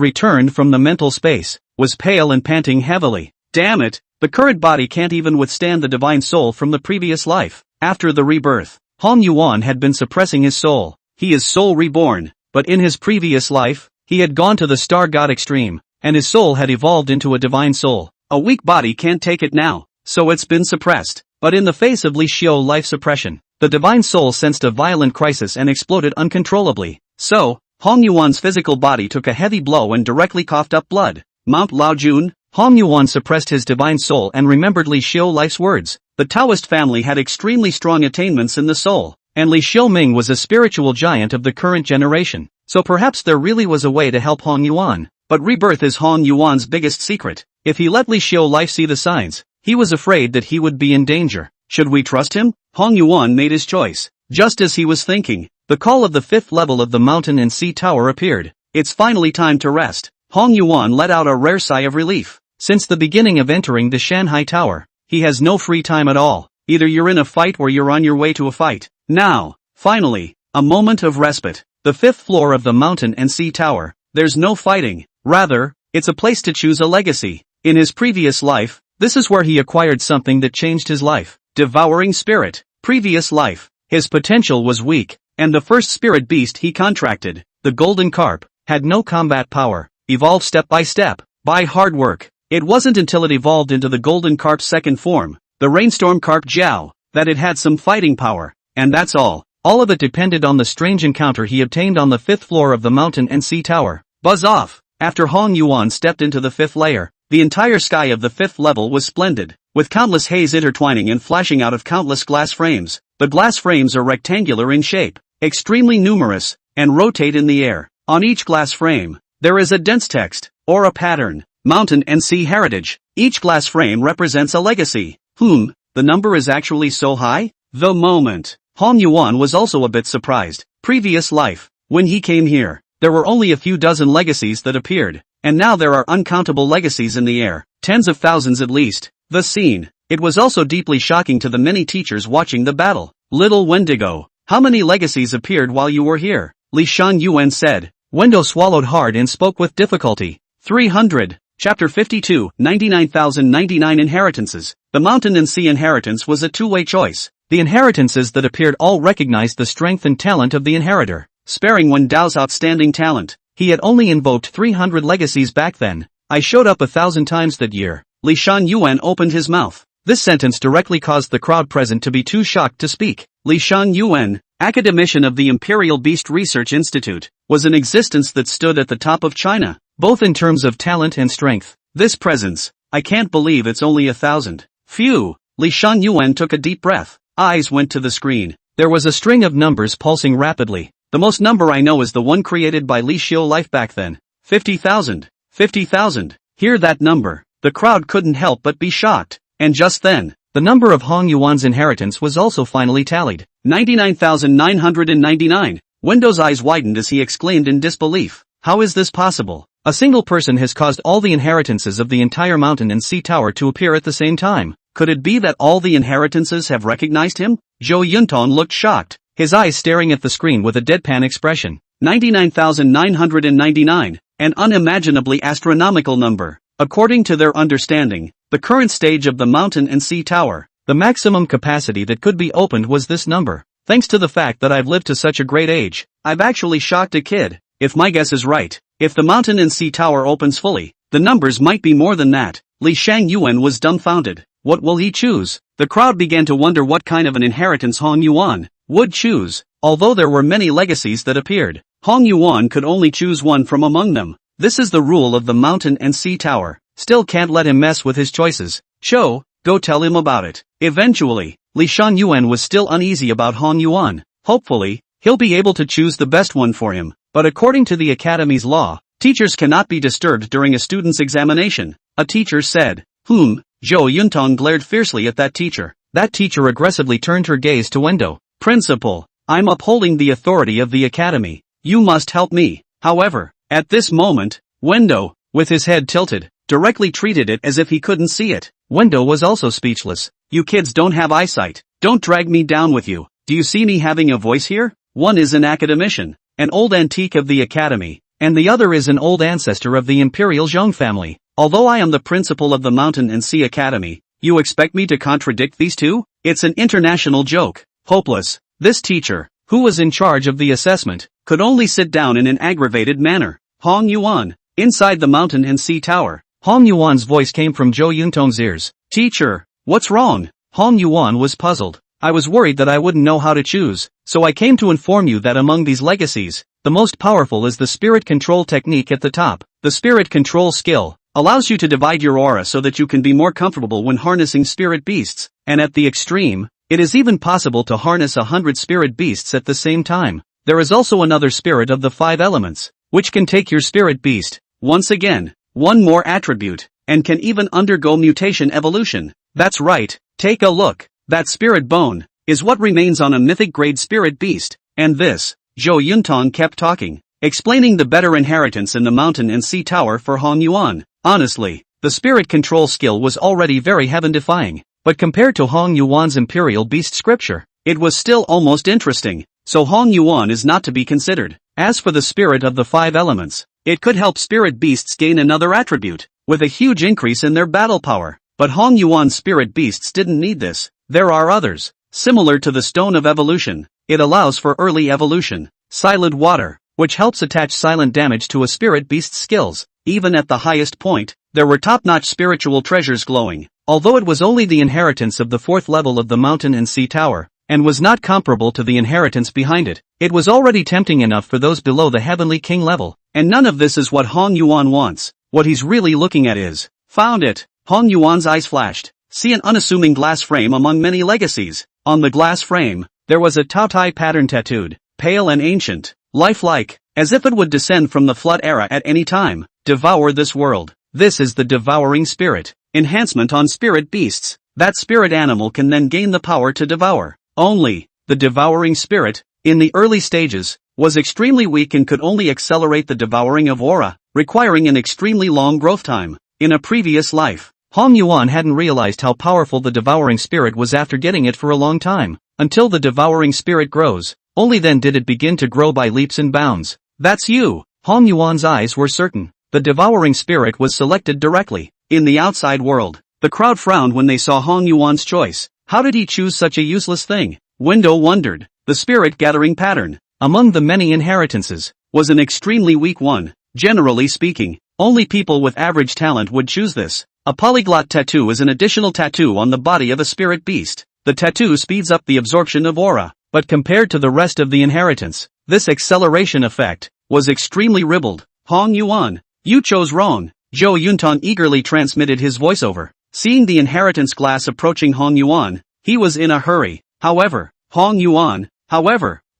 [SPEAKER 1] returned from the mental space, was pale and panting heavily. Damn it, the current body can't even withstand the divine soul from the previous life. After the rebirth, Hong Yuan had been suppressing his soul. He is soul reborn, but in his previous life, he had gone to the star god extreme, and his soul had evolved into a divine soul. A weak body can't take it now, so it's been suppressed. But in the face of Li Xiu Life suppression, the divine soul sensed a violent crisis and exploded uncontrollably. So, Hong Yuan's physical body took a heavy blow and directly coughed up blood. Mount Laojun, Hong Yuan suppressed his divine soul and remembered Li Xiu Life's words. The Taoist family had extremely strong attainments in the soul, and Li Xiuming was a spiritual giant of the current generation. So perhaps there really was a way to help Hong Yuan. But rebirth is Hong Yuan's biggest secret. If he let Li Xiu Life see the signs, he was afraid that he would be in danger. Should we trust him? Hong Yuan made his choice. Just as he was thinking, the call of the 5th level of the mountain and sea tower appeared. It's finally time to rest. Hong Yuan let out a rare sigh of relief. Since the beginning of entering the Shanghai Tower, he has no free time at all. Either you're in a fight or you're on your way to a fight. Now, finally, a moment of respite. The 5th floor of the mountain and sea tower. There's no fighting. Rather, it's a place to choose a legacy. In his previous life, this is where he acquired something that changed his life. Devouring spirit. Previous life. His potential was weak, and the first spirit beast he contracted, the golden carp, had no combat power. Evolved step by step, by hard work. It wasn't until it evolved into the golden carp's second form, the rainstorm carp Jiao, that it had some fighting power. And that's all. All of it depended on the strange encounter he obtained on the 5th floor of the mountain and sea tower. Buzz off! After Hong Yuan stepped into the 5th layer, the entire sky of the 5th level was splendid, with countless haze intertwining and flashing out of countless glass frames. The glass frames are rectangular in shape, extremely numerous, and rotate in the air. On each glass frame, there is a dense text, or a pattern, Mountain and Sea Heritage. Each glass frame represents a legacy. The number is actually so high? The moment. Hong Yuan was also a bit surprised. Previous life. When he came here, there were only a few dozen legacies that appeared, and now there are uncountable legacies in the air, tens of thousands at least. The scene. It was also deeply shocking to the many teachers watching the battle. Little Wendigo, how many legacies appeared while you were here? Li Shan Yuan said. Wendo swallowed hard and spoke with difficulty. 300. Chapter 52, 99,099 Inheritances. The Mountain and Sea inheritance was a two-way choice. The inheritances that appeared all recognized the strength and talent of the inheritor, sparing Wen Dao's outstanding talent. He had only invoked 300 legacies back then. I showed up 1,000 times that year. Li Shan Yuan opened his mouth. This sentence directly caused the crowd present to be too shocked to speak. Li Shan Yuan, academician of the Imperial Beast Research Institute, was an existence that stood at the top of China, both in terms of talent and strength. This presence, I can't believe it's only 1,000. Phew! Li Shan Yuan took a deep breath. Eyes went to the screen. There was a string of numbers pulsing rapidly. The most number I know is the one created by Li Xiu Life back then. 50,000. 50,000. Hear that number. The crowd couldn't help but be shocked. And just then, the number of Hong Yuan's inheritance was also finally tallied. 99,999. Wendo's eyes widened as he exclaimed in disbelief. How is this possible? A single person has caused all the inheritances of the entire Mountain and Sea Tower to appear at the same time. Could it be that all the inheritances have recognized him? Zhou Yuntong looked shocked, his eyes staring at the screen with a deadpan expression. 99,999, an unimaginably astronomical number. According to their understanding, the current stage of the Mountain and Sea Tower, the maximum capacity that could be opened was this number. Thanks to the fact that I've lived to such a great age, I've actually shocked a kid. If my guess is right, if the Mountain and Sea Tower opens fully, the numbers might be more than that. Li Shan Yuan was dumbfounded. What will he choose? The crowd began to wonder what kind of an inheritance Hong Yuan would choose. Although there were many legacies that appeared, Hong Yuan could only choose one from among them. This is the rule of the Mountain and Sea Tower. Still can't let him mess with his choices. Cho, go tell him about it. Eventually, Li Shan Yuan was still uneasy about Hong Yuan. Hopefully, he'll be able to choose the best one for him. But according to the Academy's law, teachers cannot be disturbed during a student's examination. A teacher said. Zhou Yuntong glared fiercely at that teacher. That teacher aggressively turned her gaze to Wendo. Principal, I'm upholding the authority of the Academy. You must help me. However, at this moment, Wendo, with his head tilted, directly treated it as if he couldn't see it. Wendo was also speechless. You kids don't have eyesight. Don't drag me down with you. Do you see me having a voice here? One is an academician, an old antique of the Academy, and the other is an old ancestor of the Imperial Zhong family. Although I am the principal of the Mountain and Sea Academy, you expect me to contradict these two? It's an international joke. Hopeless. This teacher, who was in charge of the assessment, could only sit down in an aggravated manner. Hong Yuan, inside the Mountain and Sea Tower. Hong Yuan's voice came from Zhou Yuntong's ears. Teacher, what's wrong? Hong Yuan was puzzled. I was worried that I wouldn't know how to choose, so I came to inform you that among these legacies, the most powerful is the spirit control technique at the top. The spirit control skill allows you to divide your aura so that you can be more comfortable when harnessing spirit beasts, and at the extreme, it is even possible to harness 100 spirit beasts at the same time. There is also another spirit of the 5 elements, which can take your spirit beast, once again, one more attribute, and can even undergo mutation evolution. That's right, take a look. That spirit bone is what remains on a mythic grade spirit beast, and this, Zhou Yuntong kept talking, explaining the better inheritance in the Mountain and Sea Tower for Hong Yuan. Honestly, the spirit control skill was already very heaven-defying, but compared to Hong Yuan's Imperial Beast scripture, it was still almost interesting, so Hong Yuan is not to be considered. As for the spirit of the 5 elements, it could help spirit beasts gain another attribute, with a huge increase in their battle power, but Hong Yuan's spirit beasts didn't need this. There are others, similar to the Stone of Evolution. It allows for early evolution. Silent Water, which helps attach silent damage to a spirit beast's skills. Even at the highest point, there were top-notch spiritual treasures glowing. Although it was only the inheritance of the 4th level of the Mountain and Sea Tower, and was not comparable to the inheritance behind it, it was already tempting enough for those below the Heavenly King level. And none of this is what Hong Yuan wants. What he's really looking at is, found it. Hong Yuan's eyes flashed. See an unassuming glass frame among many legacies. On the glass frame, there was a Tao Tai pattern tattooed, pale and ancient, lifelike, as if it would descend from the flood era at any time. Devour this world. This is the devouring spirit. Enhancement on spirit beasts. That spirit animal can then gain the power to devour. Only, the devouring spirit, in the early stages, was extremely weak and could only accelerate the devouring of aura, requiring an extremely long growth time. In a previous life, Hong Yuan hadn't realized how powerful the devouring spirit was after getting it for a long time. Until the devouring spirit grows, only then did it begin to grow by leaps and bounds. That's you. Hong Yuan's eyes were certain. The devouring spirit was selected directly. In the outside world, the crowd frowned when they saw Hong Yuan's choice. How did he choose such a useless thing? Window wondered. The spirit gathering pattern, among the many inheritances, was an extremely weak one. Generally speaking, only people with average talent would choose this. A polyglot tattoo is an additional tattoo on the body of a spirit beast. The tattoo speeds up the absorption of aura, but compared to the rest of the inheritance, this acceleration effect was extremely ribald. Hong Yuan, you chose wrong. Zhou Yuntan eagerly transmitted his voiceover. Seeing the inheritance glass approaching Hong Yuan, he was in a hurry. However, Hong Yuan,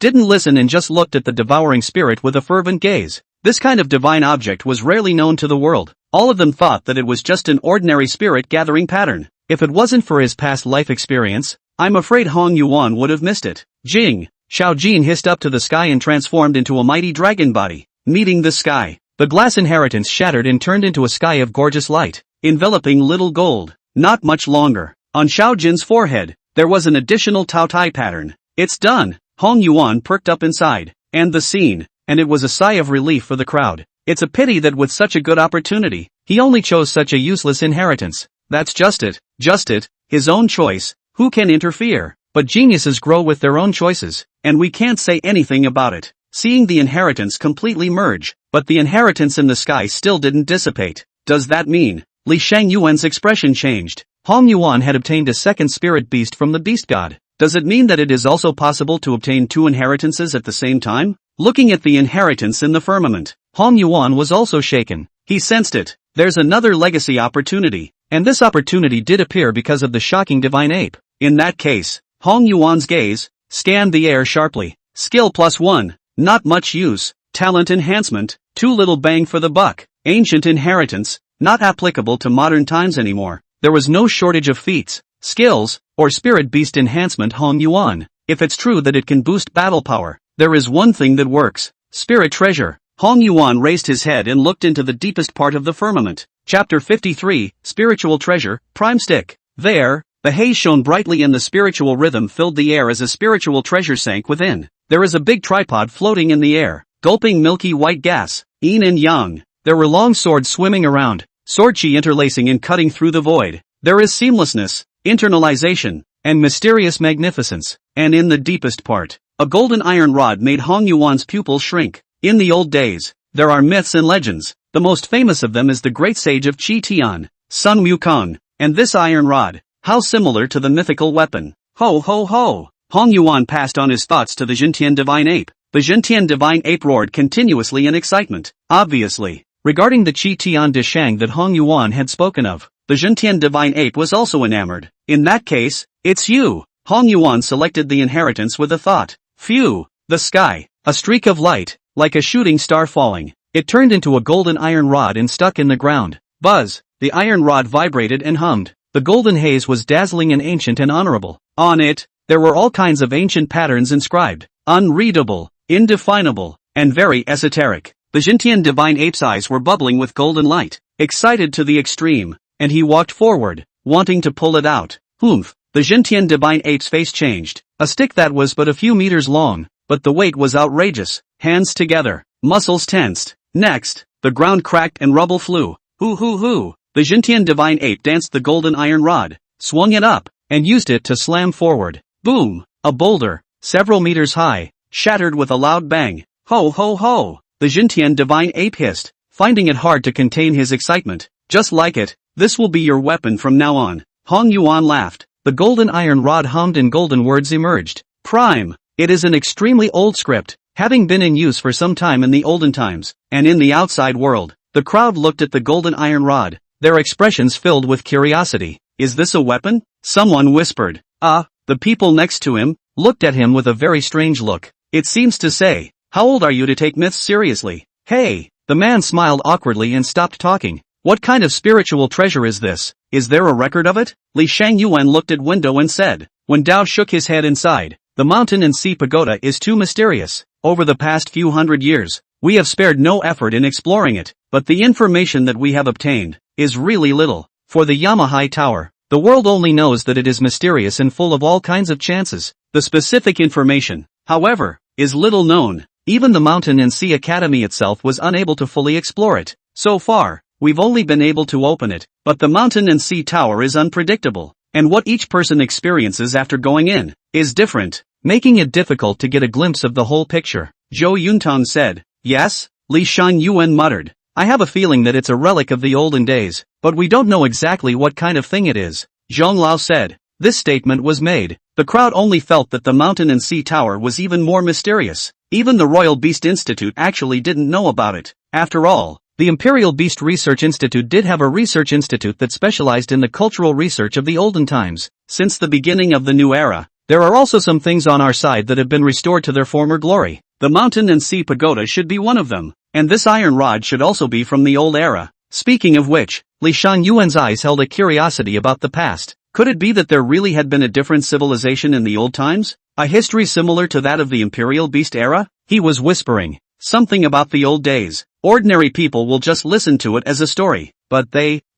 [SPEAKER 1] didn't listen and just looked at the devouring spirit with a fervent gaze. This kind of divine object was rarely known to the world. All of them thought that it was just an ordinary spirit gathering pattern. If it wasn't for his past life experience, I'm afraid Hong Yuan would have missed it. Jing! Xiao Jin hissed up to the sky and transformed into a mighty dragon body. Meeting the sky, the glass inheritance shattered and turned into a sky of gorgeous light, enveloping little gold. Not much longer. On Xiao Jin's forehead, there was an additional Tao Tai pattern. It's done. Hong Yuan perked up inside. And the scene, and it was a sigh of relief for the crowd. It's a pity that with such a good opportunity, he only chose such a useless inheritance. That's just it, his own choice. Who can interfere? But geniuses grow with their own choices, and we can't say anything about it. Seeing the inheritance completely merge, but the inheritance in the sky still didn't dissipate. Does that mean? Li Shangyuan's expression changed. Hong Yuan had obtained a second spirit beast from the beast god. Does it mean that it is also possible to obtain two inheritances at the same time? Looking at the inheritance in the firmament, Hong Yuan was also shaken. He sensed it. There's another legacy opportunity, and this opportunity did appear because of the shocking divine ape. In that case, Hong Yuan's gaze scanned the air sharply. Skill +1, not much use. Talent enhancement, too little bang for the buck. Ancient inheritance, not applicable to modern times anymore. There was no shortage of feats, skills, or spirit beast enhancement. Hong Yuan, if it's true that it can boost battle power, there is one thing that works. Spirit treasure. Hong Yuan raised his head and looked into the deepest part of the firmament. Chapter 53, Spiritual Treasure, Prime Stick. There, the haze shone brightly and the spiritual rhythm filled the air as a spiritual treasure sank within. There is a big tripod floating in the air, gulping milky white gas. Yin and yang. There were long swords swimming around, sword chi interlacing and cutting through the void. There is seamlessness, internalization, and mysterious magnificence. And in the deepest part, a golden iron rod made Hong Yuan's pupils shrink. In the old days, there are myths and legends. The most famous of them is the great sage of Qi Tian, Sun Wukong, and this iron rod. How similar to the mythical weapon. Ho ho ho! Hong Yuan passed on his thoughts to the Jintian divine ape. The Jintian divine ape roared continuously in excitement. Obviously, regarding the Qi Tian de Shang that Hong Yuan had spoken of, the Jintian divine ape was also enamored. In that case, it's you. Hong Yuan selected the inheritance with a thought. Phew! The sky, a streak of light, like a shooting star falling. It turned into a golden iron rod and stuck in the ground. Buzz! The iron rod vibrated and hummed. The golden haze was dazzling and ancient and honorable. On it, there were all kinds of ancient patterns inscribed. Unreadable, indefinable, and very esoteric. The Jintian divine ape's eyes were bubbling with golden light, excited to the extreme, and he walked forward, wanting to pull it out. Oomph! The Jintian divine ape's face changed. A stick that was but a few meters long, but the weight was outrageous. Hands together, muscles tensed. Next, the ground cracked and rubble flew. Hoo hoo hoo! The Jintian divine ape danced the golden iron rod, swung it up, and used it to slam forward. Boom! A boulder, several meters high, shattered with a loud bang. Ho ho ho! The Jintian divine ape hissed, finding it hard to contain his excitement. Just like it, this will be your weapon from now on. Hong Yuan laughed. The golden iron rod hummed and golden words emerged. Prime! It is an extremely old script, having been in use for some time in the olden times, and in the outside world. The crowd looked at the golden iron rod, their expressions filled with curiosity. Is this a weapon? Someone whispered. The people next to him looked at him with a very strange look. It seems to say, how old are you to take myths seriously? Hey! The man smiled awkwardly and stopped talking. What kind of spiritual treasure is this? Is there a record of it? Li Shangyuan looked at window and said. When Dao shook his head inside, the mountain and sea pagoda is too mysterious. Over the past few hundred years, we have spared no effort in exploring it, but the information that we have obtained is really little. For the Yamahai Tower, the world only knows that it is mysterious and full of all kinds of chances. The specific information, however, is little known. Even the Mountain and Sea Academy itself was unable to fully explore it. So far, we've only been able to open it, but the Mountain and Sea Tower is unpredictable, and what each person experiences after going in is different, making it difficult to get a glimpse of the whole picture. Zhou Yuntong said. Yes? Li Shangyuan muttered. I have a feeling that it's a relic of the olden days, but we don't know exactly what kind of thing it is. Zhong Lao said. This statement was made. The crowd only felt that the Mountain and Sea Tower was even more mysterious. Even the Royal Beast Institute actually didn't know about it. After all, the Imperial Beast Research Institute did have a research institute that specialized in the cultural research of the olden times. Since the beginning of the new era, there are also some things on our side that have been restored to their former glory. The Mountain and Sea Pagoda should be one of them, and this iron rod should also be from the old era. Speaking of which, Li Shangyuan's eyes held a curiosity about the past. Could it be that there really had been a different civilization in the old times? A history similar to that of the Imperial Beast era? He was whispering. Something about the old days. Ordinary people will just listen to it as a story, but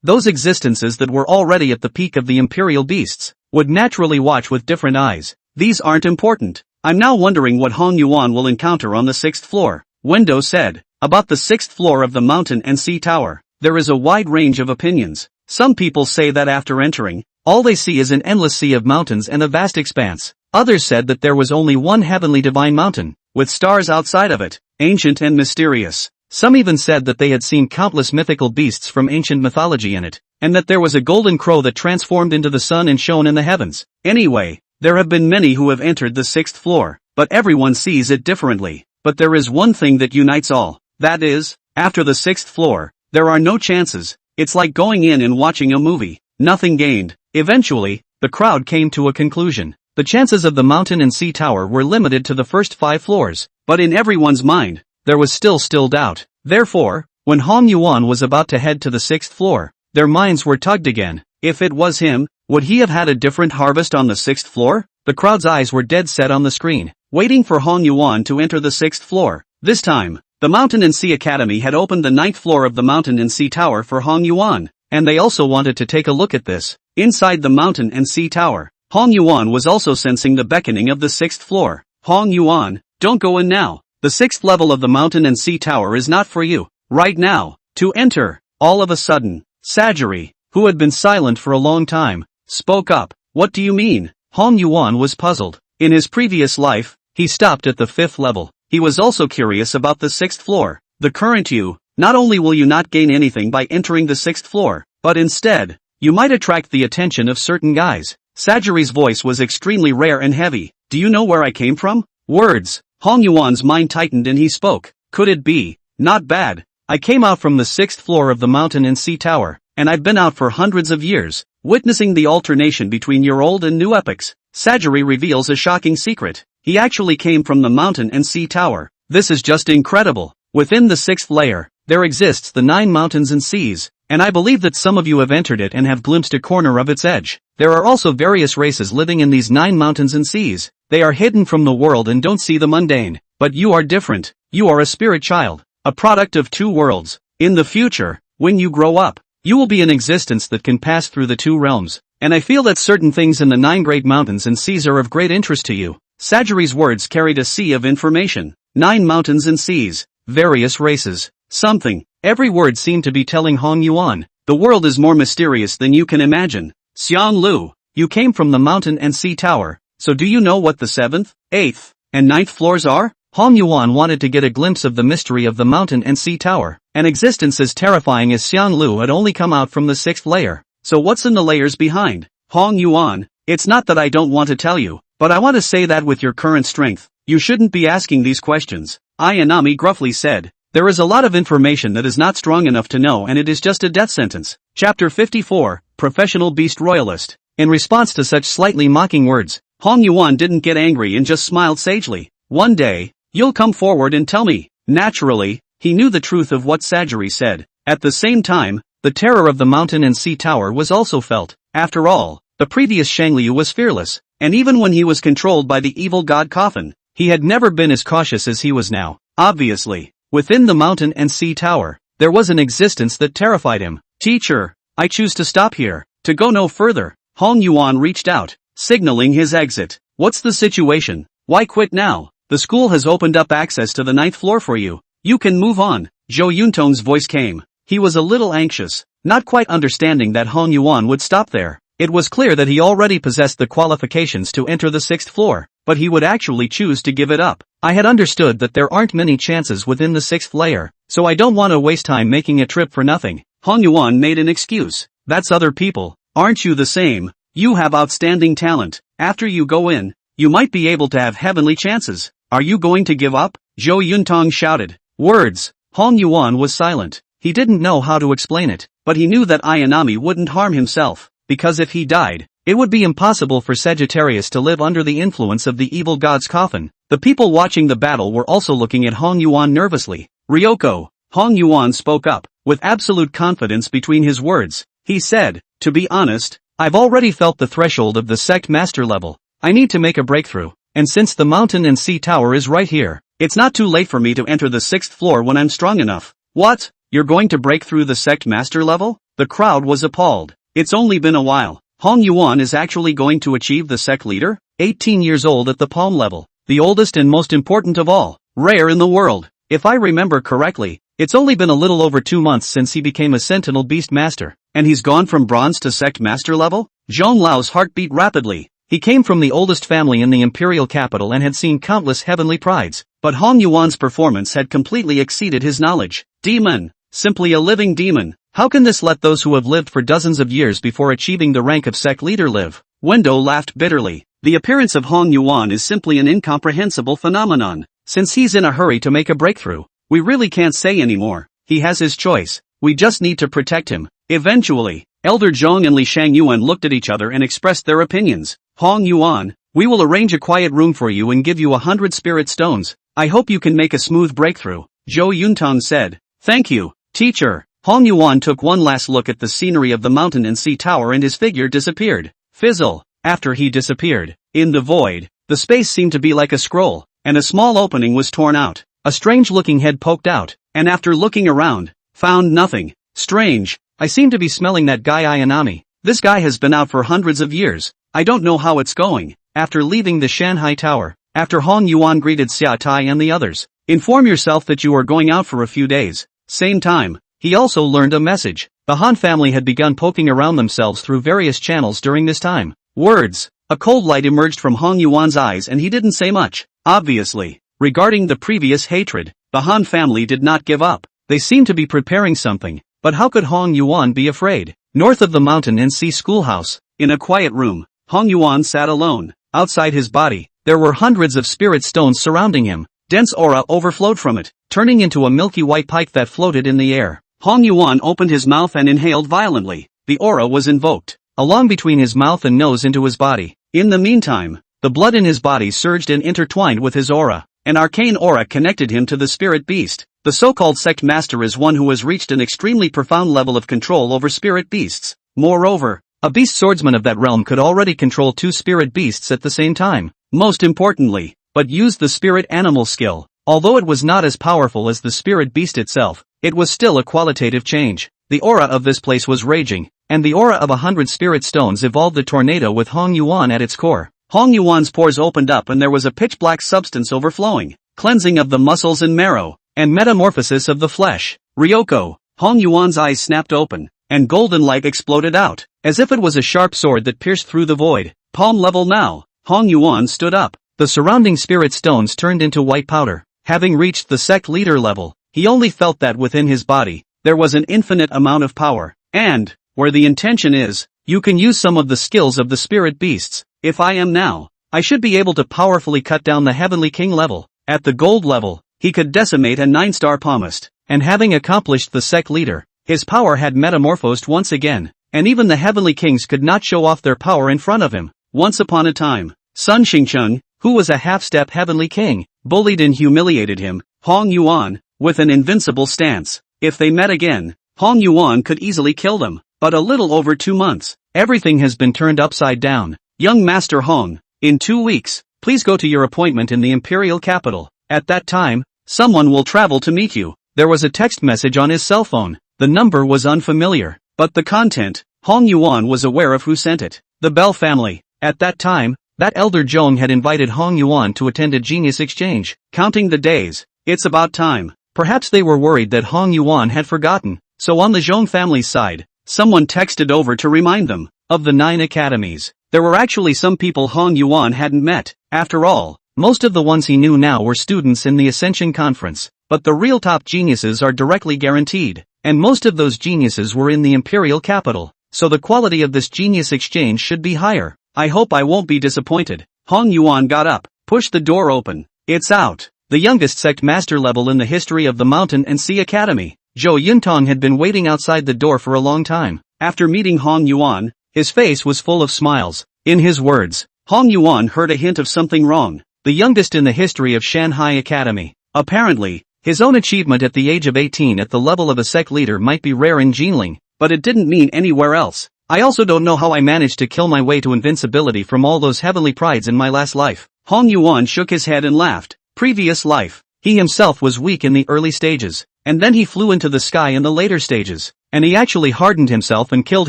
[SPEAKER 1] those existences that were already at the peak of the Imperial Beasts, would naturally watch with different eyes. These aren't important. I'm now wondering what Hong Yuan will encounter on the 6th floor. Wendo said. About the 6th floor of the Mountain and Sea Tower, there is a wide range of opinions. Some people say that after entering, all they see is an endless sea of mountains and a vast expanse. Others said that there was only one heavenly divine mountain, with stars outside of it, ancient and mysterious. Some even said that they had seen countless mythical beasts from ancient mythology in it, and that there was a golden crow that transformed into the sun and shone in the heavens. Anyway, there have been many who have entered the 6th floor, but everyone sees it differently. But there is one thing that unites all. That is, after the 6th floor, there are no chances. It's like going in and watching a movie. Nothing gained. Eventually, the crowd came to a conclusion. The chances of the Mountain and Sea Tower were limited to the first 5 floors, but in everyone's mind, there was still doubt. Therefore, when Hong Yuan was about to head to the 6th floor, their minds were tugged again. If it was him, would he have had a different harvest on the 6th floor? The crowd's eyes were dead set on the screen, waiting for Hong Yuan to enter the 6th floor. This time, the Mountain and Sea Academy had opened the 9th floor of the Mountain and Sea Tower for Hong Yuan, and they also wanted to take a look at this. Inside the Mountain and Sea Tower, Hong Yuan was also sensing the beckoning of the 6th floor. Hong Yuan, don't go in now. The 6th level of the Mountain and Sea Tower is not for you, right now. To enter. All of a sudden, Sajiri, who had been silent for a long time, spoke up. What do you mean? Hong Yuan was puzzled. In his previous life, he stopped at the 5th level. He was also curious about the 6th floor. The current you, not only will you not gain anything by entering the 6th floor, but instead, you might attract the attention of certain guys. Sajiri's voice was extremely rare and heavy. Do you know where I came from? Words. Hong Yuan's mind tightened and he spoke. Could it be? Not bad. I came out from the 6th floor of the Mountain and Sea Tower, and I've been out for hundreds of years, witnessing the alternation between your old and new epochs. Sajiri reveals a shocking secret. He actually came from the Mountain and Sea Tower. This is just incredible. Within the 6th layer, there exists the 9 mountains and seas, and I believe that some of you have entered it and have glimpsed a corner of its edge. There are also various races living in these 9 mountains and seas. They are hidden from the world and don't see the mundane. But you are different. You are a spirit child, a product of 2 worlds. In the future, when you grow up, you will be an existence that can pass through the 2 realms. And I feel that certain things in the 9 great mountains and seas are of great interest to you. Sajiri's words carried a sea of information. 9 mountains and seas, various races, something. Every word seemed to be telling Hong Yuan, the world is more mysterious than you can imagine. Xiang Lu, you came from the Mountain and Sea Tower, so do you know what the 7th, 8th, and 9th floors are? Hong Yuan wanted to get a glimpse of the mystery of the Mountain and Sea Tower. An existence as terrifying as Xiang Lu had only come out from the 6th layer. So what's in the layers behind? Hong Yuan, it's not that I don't want to tell you, but I want to say that with your current strength, You shouldn't be asking these questions, Ayanami gruffly said. There is a lot of information that is not strong enough to know, and it is just a death sentence. Chapter 54, Professional Beast Royalist. In response to such slightly mocking words, Hong Yuan didn't get angry and just smiled sagely. One day, you'll come forward and tell me. Naturally, he knew the truth of what Sajiri said. At the same time, the terror of the mountain and sea tower was also felt. After all, the previous Shangliu was fearless, and even when he was controlled by the evil god Coffin, he had never been as cautious as he was now. Obviously, within the mountain and sea tower, there was an existence that terrified him. Teacher, I choose to stop here. To go no further, Hong Yuan reached out, signaling his exit. What's the situation? Why quit now? The school has opened up access to the 9th floor for you. You can move on. Zhou Yuntong's voice came. He was a little anxious, not quite understanding that Hong Yuan would stop there. It was clear that he already possessed the qualifications to enter the 6th floor, but he would actually choose to give it up. I had understood that there aren't many chances within the 6th layer, so I don't want to waste time making a trip for nothing. Hong Yuan made an excuse. That's other people. Aren't you the same? You have outstanding talent. After you go in, you might be able to have heavenly chances. Are you going to give up? Zhou Yuntong shouted. Words. Hong Yuan was silent. He didn't know how to explain it, but he knew that Ayanami wouldn't harm himself, because if he died, it would be impossible for Sagittarius to live under the influence of the evil god's coffin. The people watching the battle were also looking at Hong Yuan nervously. Ryoko, Hong Yuan spoke up, with absolute confidence between his words. He said, to be honest, I've already felt the threshold of the sect master level. I need to make a breakthrough, and since the mountain and sea tower is right here, it's not too late for me to enter the 6th floor when I'm strong enough. What? You're going to break through the sect master level? The crowd was appalled. It's only been a while. Hong Yuan is actually going to achieve the sect leader? 18 years old at the palm level. The oldest and most important of all. Rare in the world. If I remember correctly, it's only been a little over 2 months since he became a sentinel beast master, and he's gone from bronze to sect master level? Zhong Lao's heart beat rapidly. He came from the oldest family in the imperial capital and had seen countless heavenly prides, but Hong Yuan's performance had completely exceeded his knowledge. Demon. Simply a living demon. How can this let those who have lived for dozens of years before achieving the rank of sect leader live? Wendo laughed bitterly. The appearance of Hong Yuan is simply an incomprehensible phenomenon. Since he's in a hurry to make a breakthrough, we really can't say anymore. He has his choice. We just need to protect him. Eventually, Elder Zhong and Li Shangyuan looked at each other and expressed their opinions. Hong Yuan, we will arrange a quiet room for you and give you 100 spirit stones. I hope you can make a smooth breakthrough. Zhou Yuntong said. Thank you, teacher. Hong Yuan took one last look at the scenery of the mountain and sea tower and his figure disappeared. Fizzle. After he disappeared, in the void, the space seemed to be like a scroll, and a small opening was torn out. A strange-looking head poked out, and after looking around, found nothing. Strange. I seem to be smelling that guy Ayanami. This guy has been out for hundreds of years. I don't know how it's going. After leaving the Shanghai Tower, after Hong Yuan greeted Xia Tai and the others, inform yourself that you are going out for a few days. Same time, he also learned a message. The Han family had begun poking around themselves through various channels during this time. Words. A cold light emerged from Hong Yuan's eyes and he didn't say much. Obviously, regarding the previous hatred, the Han family did not give up. They seemed to be preparing something, but how could Hong Yuan be afraid? North of the mountain and sea schoolhouse, in a quiet room, Hong Yuan sat alone. Outside his body, there were hundreds of spirit stones surrounding him. Dense aura overflowed from it, turning into a milky white pipe that floated in the air. Hong Yuan opened his mouth and inhaled violently. The aura was invoked, along between his mouth and nose into his body. In the meantime, the blood in his body surged and intertwined with his aura. An arcane aura connected him to the spirit beast. The so-called sect master is one who has reached an extremely profound level of control over spirit beasts. Moreover, a beast swordsman of that realm could already control 2 spirit beasts at the same time. Most importantly, but used the spirit animal skill. Although it was not as powerful as the spirit beast itself, it was still a qualitative change. The aura of this place was raging, and the aura of 100 spirit stones evolved a tornado with Hong Yuan at its core. Hong Yuan's pores opened up and there was a pitch-black substance overflowing, cleansing of the muscles and marrow, and metamorphosis of the flesh. Ryoko, Hong Yuan's eyes snapped open, and golden light exploded out, as if it was a sharp sword that pierced through the void. Palm level now, Hong Yuan stood up. The surrounding spirit stones turned into white powder. Having reached the sect leader level, he only felt that within his body, there was an infinite amount of power, and, where the intention is, you can use some of the skills of the spirit beasts. If I am now, I should be able to powerfully cut down the Heavenly King level. At the gold level, he could decimate a 9-star palmist. And having accomplished the sect leader, his power had metamorphosed once again, and even the Heavenly Kings could not show off their power in front of him. Once upon a time, Sun Xingcheng, who was a half-step Heavenly King, bullied and humiliated him, Hong Yuan, with an invincible stance. If they met again, Hong Yuan could easily kill them. But a little over 2 months, everything has been turned upside down. Young Master Hong, in 2 weeks, please go to your appointment in the imperial capital. At that time, someone will travel to meet you. There was a text message on his cell phone. The number was unfamiliar, but the content, Hong Yuan was aware of who sent it. The Bell family. At that time, that elder Zhong had invited Hong Yuan to attend a genius exchange. Counting the days, it's about time. Perhaps they were worried that Hong Yuan had forgotten, so on the Zhong family's side, someone texted over to remind them. Of the 9 academies, there were actually some people Hong Yuan hadn't met. After all, most of the ones he knew now were students in the Ascension Conference. But the real top geniuses are directly guaranteed, and most of those geniuses were in the imperial capital, so the quality of this genius exchange should be higher. I hope I won't be disappointed. Hong Yuan got up, pushed the door open. It's out. The youngest sect master level in the history of the Mountain and Sea Academy. Zhou Yuntong had been waiting outside the door for a long time. After meeting Hong Yuan, his face was full of smiles. In his words, Hong Yuan heard a hint of something wrong. The youngest in the history of Shanghai Academy. Apparently, his own achievement at the age of 18 at the level of a sect leader might be rare in Jinling, but it didn't mean anywhere else. I also don't know how I managed to kill my way to invincibility from all those heavenly prides in my last life. Hong Yuan shook his head and laughed. Previous life, he himself was weak in the early stages, and then he flew into the sky in the later stages, and he actually hardened himself and killed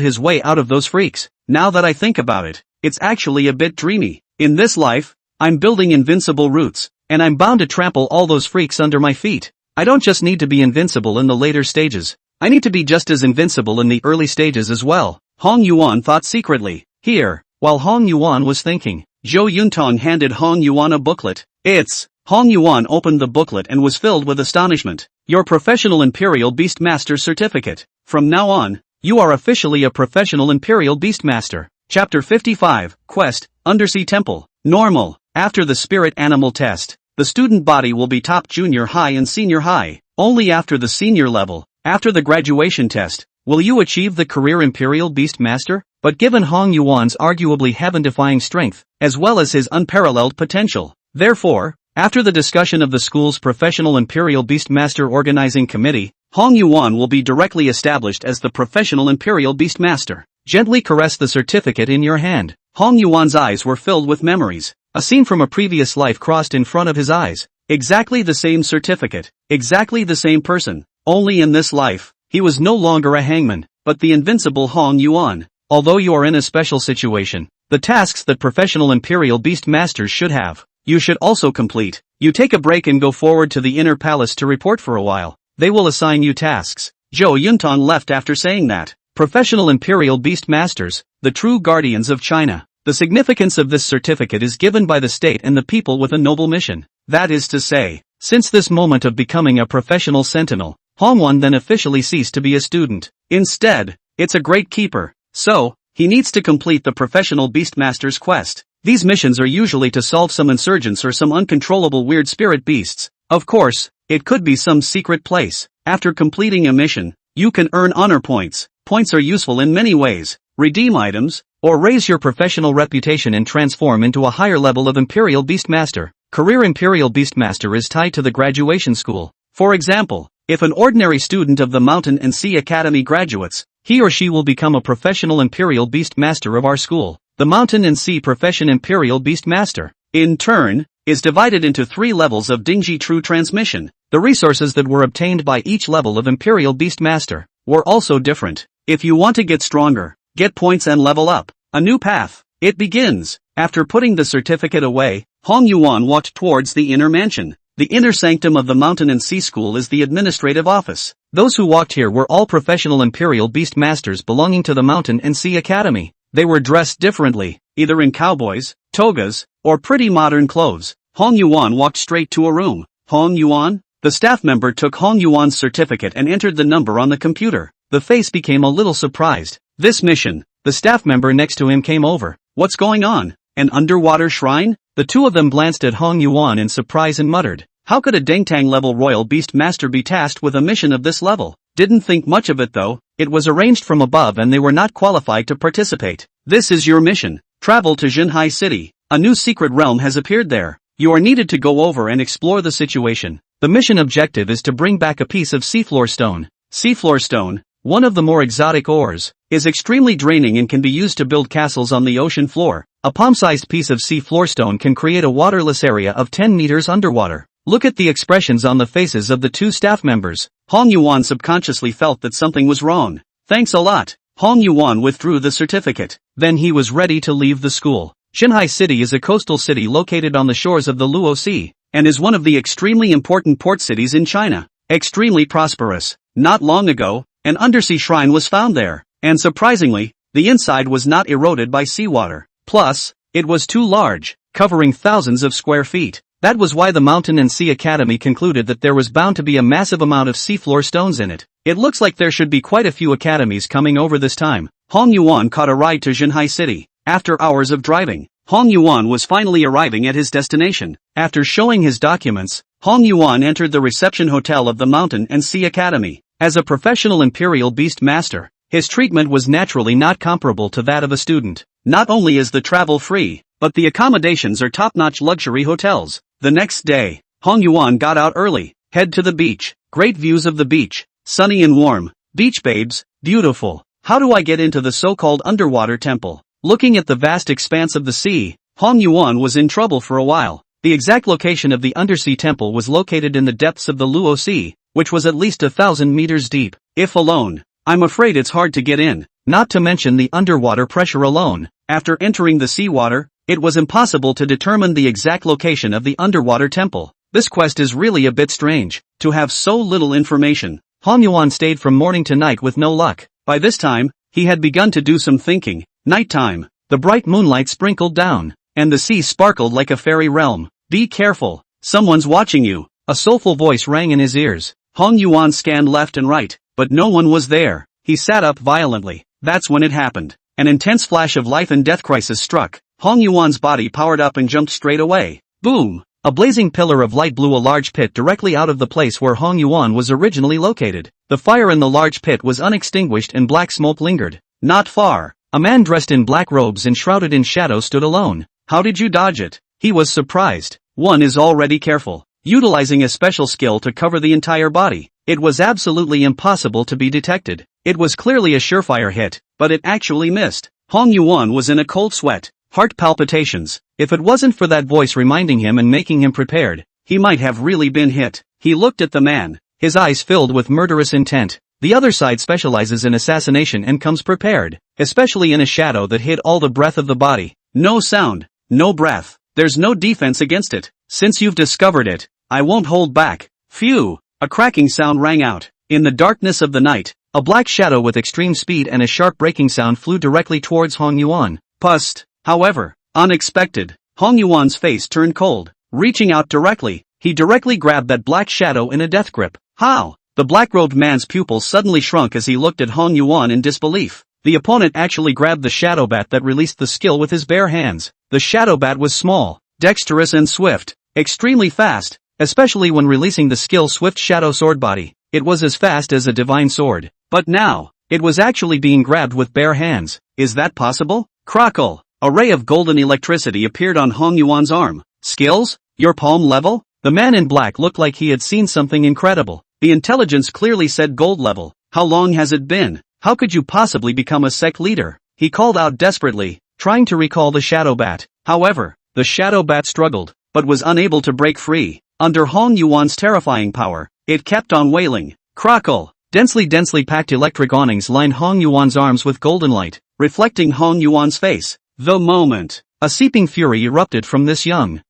[SPEAKER 1] his way out of those freaks. Now that I think about it, it's actually a bit dreamy. In this life, I'm building invincible roots, and I'm bound to trample all those freaks under my feet. I don't just need to be invincible in the later stages, I need to be just as invincible in the early stages as well. Hong Yuan thought secretly. Here, while Hong Yuan was thinking, Zhou Yuntong handed Hong Yuan a booklet. Hong Yuan opened the booklet and was filled with astonishment. Your professional Imperial Beastmaster certificate. From now on, you are officially a professional Imperial Beastmaster. Chapter 55, Quest, Undersea Temple. Normal. After the spirit animal test, the student body will be top junior high and senior high. Only after the senior level, after the graduation test, will you achieve the career Imperial Beastmaster? But given Hong Yuan's arguably heaven-defying strength, as well as his unparalleled potential, therefore, after the discussion of the school's professional Imperial Beastmaster organizing committee, Hong Yuan will be directly established as the professional Imperial Beastmaster. Gently caress the certificate in your hand. Hong Yuan's eyes were filled with memories. A scene from a previous life crossed in front of his eyes. Exactly the same certificate. Exactly the same person. Only in this life, he was no longer a hangman, but the invincible Hong Yuan. Although you are in a special situation, the tasks that professional Imperial Beastmasters should have, you should also complete. You take a break and go forward to the inner palace to report for a while. They will assign you tasks. Zhou Yuntong left after saying that. Professional Imperial Beastmasters, the true guardians of China. The significance of this certificate is given by the state and the people with a noble mission. That is to say, since this moment of becoming a professional sentinel, Hong Yuan then officially ceased to be a student. Instead, it's a great keeper. So, he needs to complete the professional Beastmaster's quest. These missions are usually to solve some insurgents or some uncontrollable weird spirit beasts. Of course, it could be some secret place. After completing a mission, you can earn honor points. Points are useful in many ways. Redeem items, or raise your professional reputation and transform into a higher level of Imperial Beastmaster. Career Imperial Beastmaster is tied to the graduation school. For example, if an ordinary student of the Mountain and Sea Academy graduates, he or she will become a professional Imperial Beastmaster of our school. The Mountain and Sea Profession Imperial Beastmaster, in turn, is divided into 3 levels of Dingji True Transmission. The resources that were obtained by each level of Imperial Beastmaster were also different. If you want to get stronger, get points and level up. A new path. It begins. After putting the certificate away, Hong Yuan walked towards the inner mansion. The inner sanctum of the Mountain and Sea School is the administrative office. Those who walked here were all professional Imperial Beastmasters belonging to the Mountain and Sea Academy. They were dressed differently, either in cowboys, togas, or pretty modern clothes. Hong Yuan walked straight to a room. Hong Yuan? The staff member took Hong Yuan's certificate and entered the number on the computer. The face became a little surprised. This mission. The staff member next to him came over. What's going on? An underwater shrine? The two of them glanced at Hong Yuan in surprise and muttered, how could a Dengtang-level royal beast master be tasked with a mission of this level? Didn't think much of it though, it was arranged from above and they were not qualified to participate. This is your mission. Travel to Jinhai City. A new secret realm has appeared there. You are needed to go over and explore the situation. The mission objective is to bring back a piece of seafloor stone. Seafloor stone, one of the more exotic ores, is extremely draining and can be used to build castles on the ocean floor. A palm-sized piece of seafloor stone can create a waterless area of 10 meters underwater. Look at the expressions on the faces of the two staff members. Hong Yuan subconsciously felt that something was wrong. Thanks a lot. Hong Yuan withdrew the certificate. Then he was ready to leave the school. Jinhai City is a coastal city located on the shores of the Luo Sea, and is one of the extremely important port cities in China. Extremely prosperous. Not long ago, an undersea shrine was found there, and surprisingly, the inside was not eroded by seawater. Plus, it was too large, covering thousands of square feet. That was why the Mountain and Sea Academy concluded that there was bound to be a massive amount of seafloor stones in it. It looks like there should be quite a few academies coming over this time. Hong Yuan caught a ride to Jinhai City. After hours of driving, Hong Yuan was finally arriving at his destination. After showing his documents, Hong Yuan entered the reception hotel of the Mountain and Sea Academy. As a professional Imperial Beast Master, his treatment was naturally not comparable to that of a student. Not only is the travel free, but the accommodations are top-notch luxury hotels. The next day, Hong Yuan got out early, head to the beach. Great views of the beach, sunny and warm. Beach babes, beautiful. How do I get into the so-called underwater temple? Looking at the vast expanse of the sea, Hong Yuan was in trouble for a while. The exact location of the undersea temple was located in the depths of the Luo Sea, which was at least 1,000 meters deep. If alone, I'm afraid it's hard to get in, not to mention the underwater pressure alone. After entering the seawater, it was impossible to determine the exact location of the underwater temple. This quest is really a bit strange, to have so little information. Hong Yuan stayed from morning to night with no luck. By this time, he had begun to do some thinking. Nighttime, the bright moonlight sprinkled down, and the sea sparkled like a fairy realm. Be careful, someone's watching you. A soulful voice rang in his ears. Hong Yuan scanned left and right, but no one was there. He sat up violently. That's when it happened. An intense flash of life and death crisis struck. Hong Yuan's body powered up and jumped straight away. Boom! A blazing pillar of light blew a large pit directly out of the place where Hong Yuan was originally located. The fire in the large pit was unextinguished and black smoke lingered. Not far, a man dressed in black robes and shrouded in shadow stood alone. How did you dodge it? He was surprised. One is already careful, utilizing a special skill to cover the entire body. It was absolutely impossible to be detected. It was clearly a surefire hit, but it actually missed. Hong Yuan was in a cold sweat. Heart palpitations. If it wasn't for that voice reminding him and making him prepared, he might have really been hit. He looked at the man, his eyes filled with murderous intent. The other side specializes in assassination and comes prepared, especially in a shadow that hid all the breath of the body. No sound, no breath. There's no defense against it. Since you've discovered it, I won't hold back. Phew! A cracking sound rang out. In the darkness of the night, a black shadow with extreme speed and a sharp breaking sound flew directly towards Hong Yuan. Pust! However, unexpected, Hong Yuan's face turned cold. Reaching out directly, he directly grabbed that black shadow in a death grip. How? The black-robed man's pupils suddenly shrunk as he looked at Hong Yuan in disbelief. The opponent actually grabbed the shadow bat that released the skill with his bare hands. The shadow bat was small, dexterous and swift, extremely fast, especially when releasing the skill Swift Shadow Sword Body. It was as fast as a divine sword. But now, it was actually being grabbed with bare hands. Is that possible? Crackle! A ray of golden electricity appeared on Hong Yuan's arm. Skills? Your palm level? The man in black looked like he had seen something incredible. The intelligence clearly said gold level. How long has it been? How could you possibly become a sect leader? He called out desperately, trying to recall the shadow bat. However, the shadow bat struggled, but was unable to break free. Under Hong Yuan's terrifying power, it kept on wailing. Crackle! Densely packed electric awnings lined Hong Yuan's arms with golden light, reflecting Hong Yuan's face. The moment, a seeping fury erupted from this young,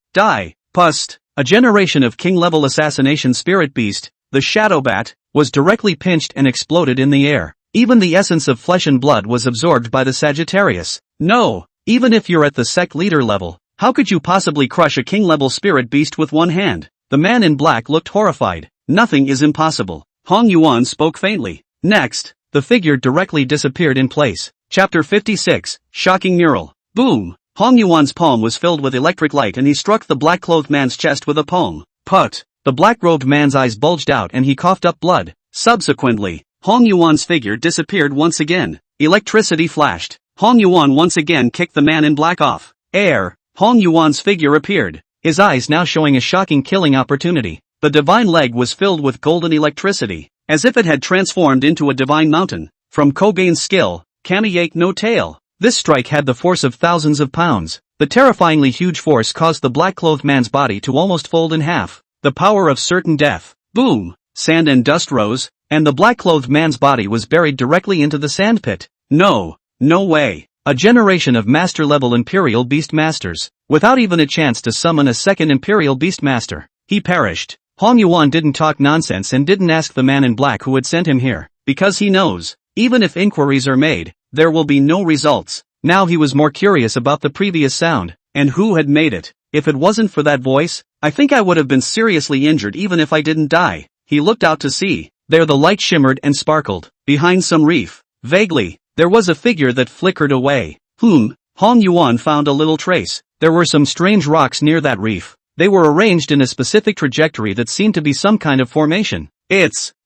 [SPEAKER 1] pust, a generation of king-level assassination spirit beast, the shadow bat, was directly pinched and exploded in the air. Even the essence of flesh and blood was absorbed by the Sagittarius. No, even if you're at the sect leader level, how could you possibly crush a king-level spirit beast with one hand? The man in black looked horrified. Nothing is impossible. Hong Yuan spoke faintly. Next, the figure directly disappeared in place. Chapter 56, Shocking Mural. Boom! Hong Yuan's palm was filled with electric light and he struck the black-clothed man's chest with a palm. Put! The black-robed man's eyes bulged out and he coughed up blood. Subsequently, Hong Yuan's figure disappeared once again. Electricity flashed. Hong Yuan once again kicked the man in black off. Air. Hong Yuan's figure appeared, his eyes now showing a shocking killing opportunity. The divine leg was filled with golden electricity, as if it had transformed into a divine mountain. From Kogain's skill, Kamiyake no tail. This strike had the force of thousands of pounds. The terrifyingly huge force caused the black-clothed man's body to almost fold in half. The power of certain death. Boom! Sand and dust rose, and the black-clothed man's body was buried directly into the sandpit. No way. A generation of master-level Imperial Beast Masters, without even a chance to summon a second Imperial Beast Master. He perished. Hong Yuan didn't talk nonsense and didn't ask the man in black who had sent him here, because he knows, even if inquiries are made, there will be no results. Now he was more curious about the previous sound, and who had made it. If it wasn't for that voice, I think I would have been seriously injured even if I didn't die. He looked out to sea. There the light shimmered and sparkled. Behind some reef, vaguely, there was a figure that flickered away. Hong Yuan found a little trace. There were some strange rocks near that reef. They were arranged in a specific trajectory that seemed to be some kind of formation.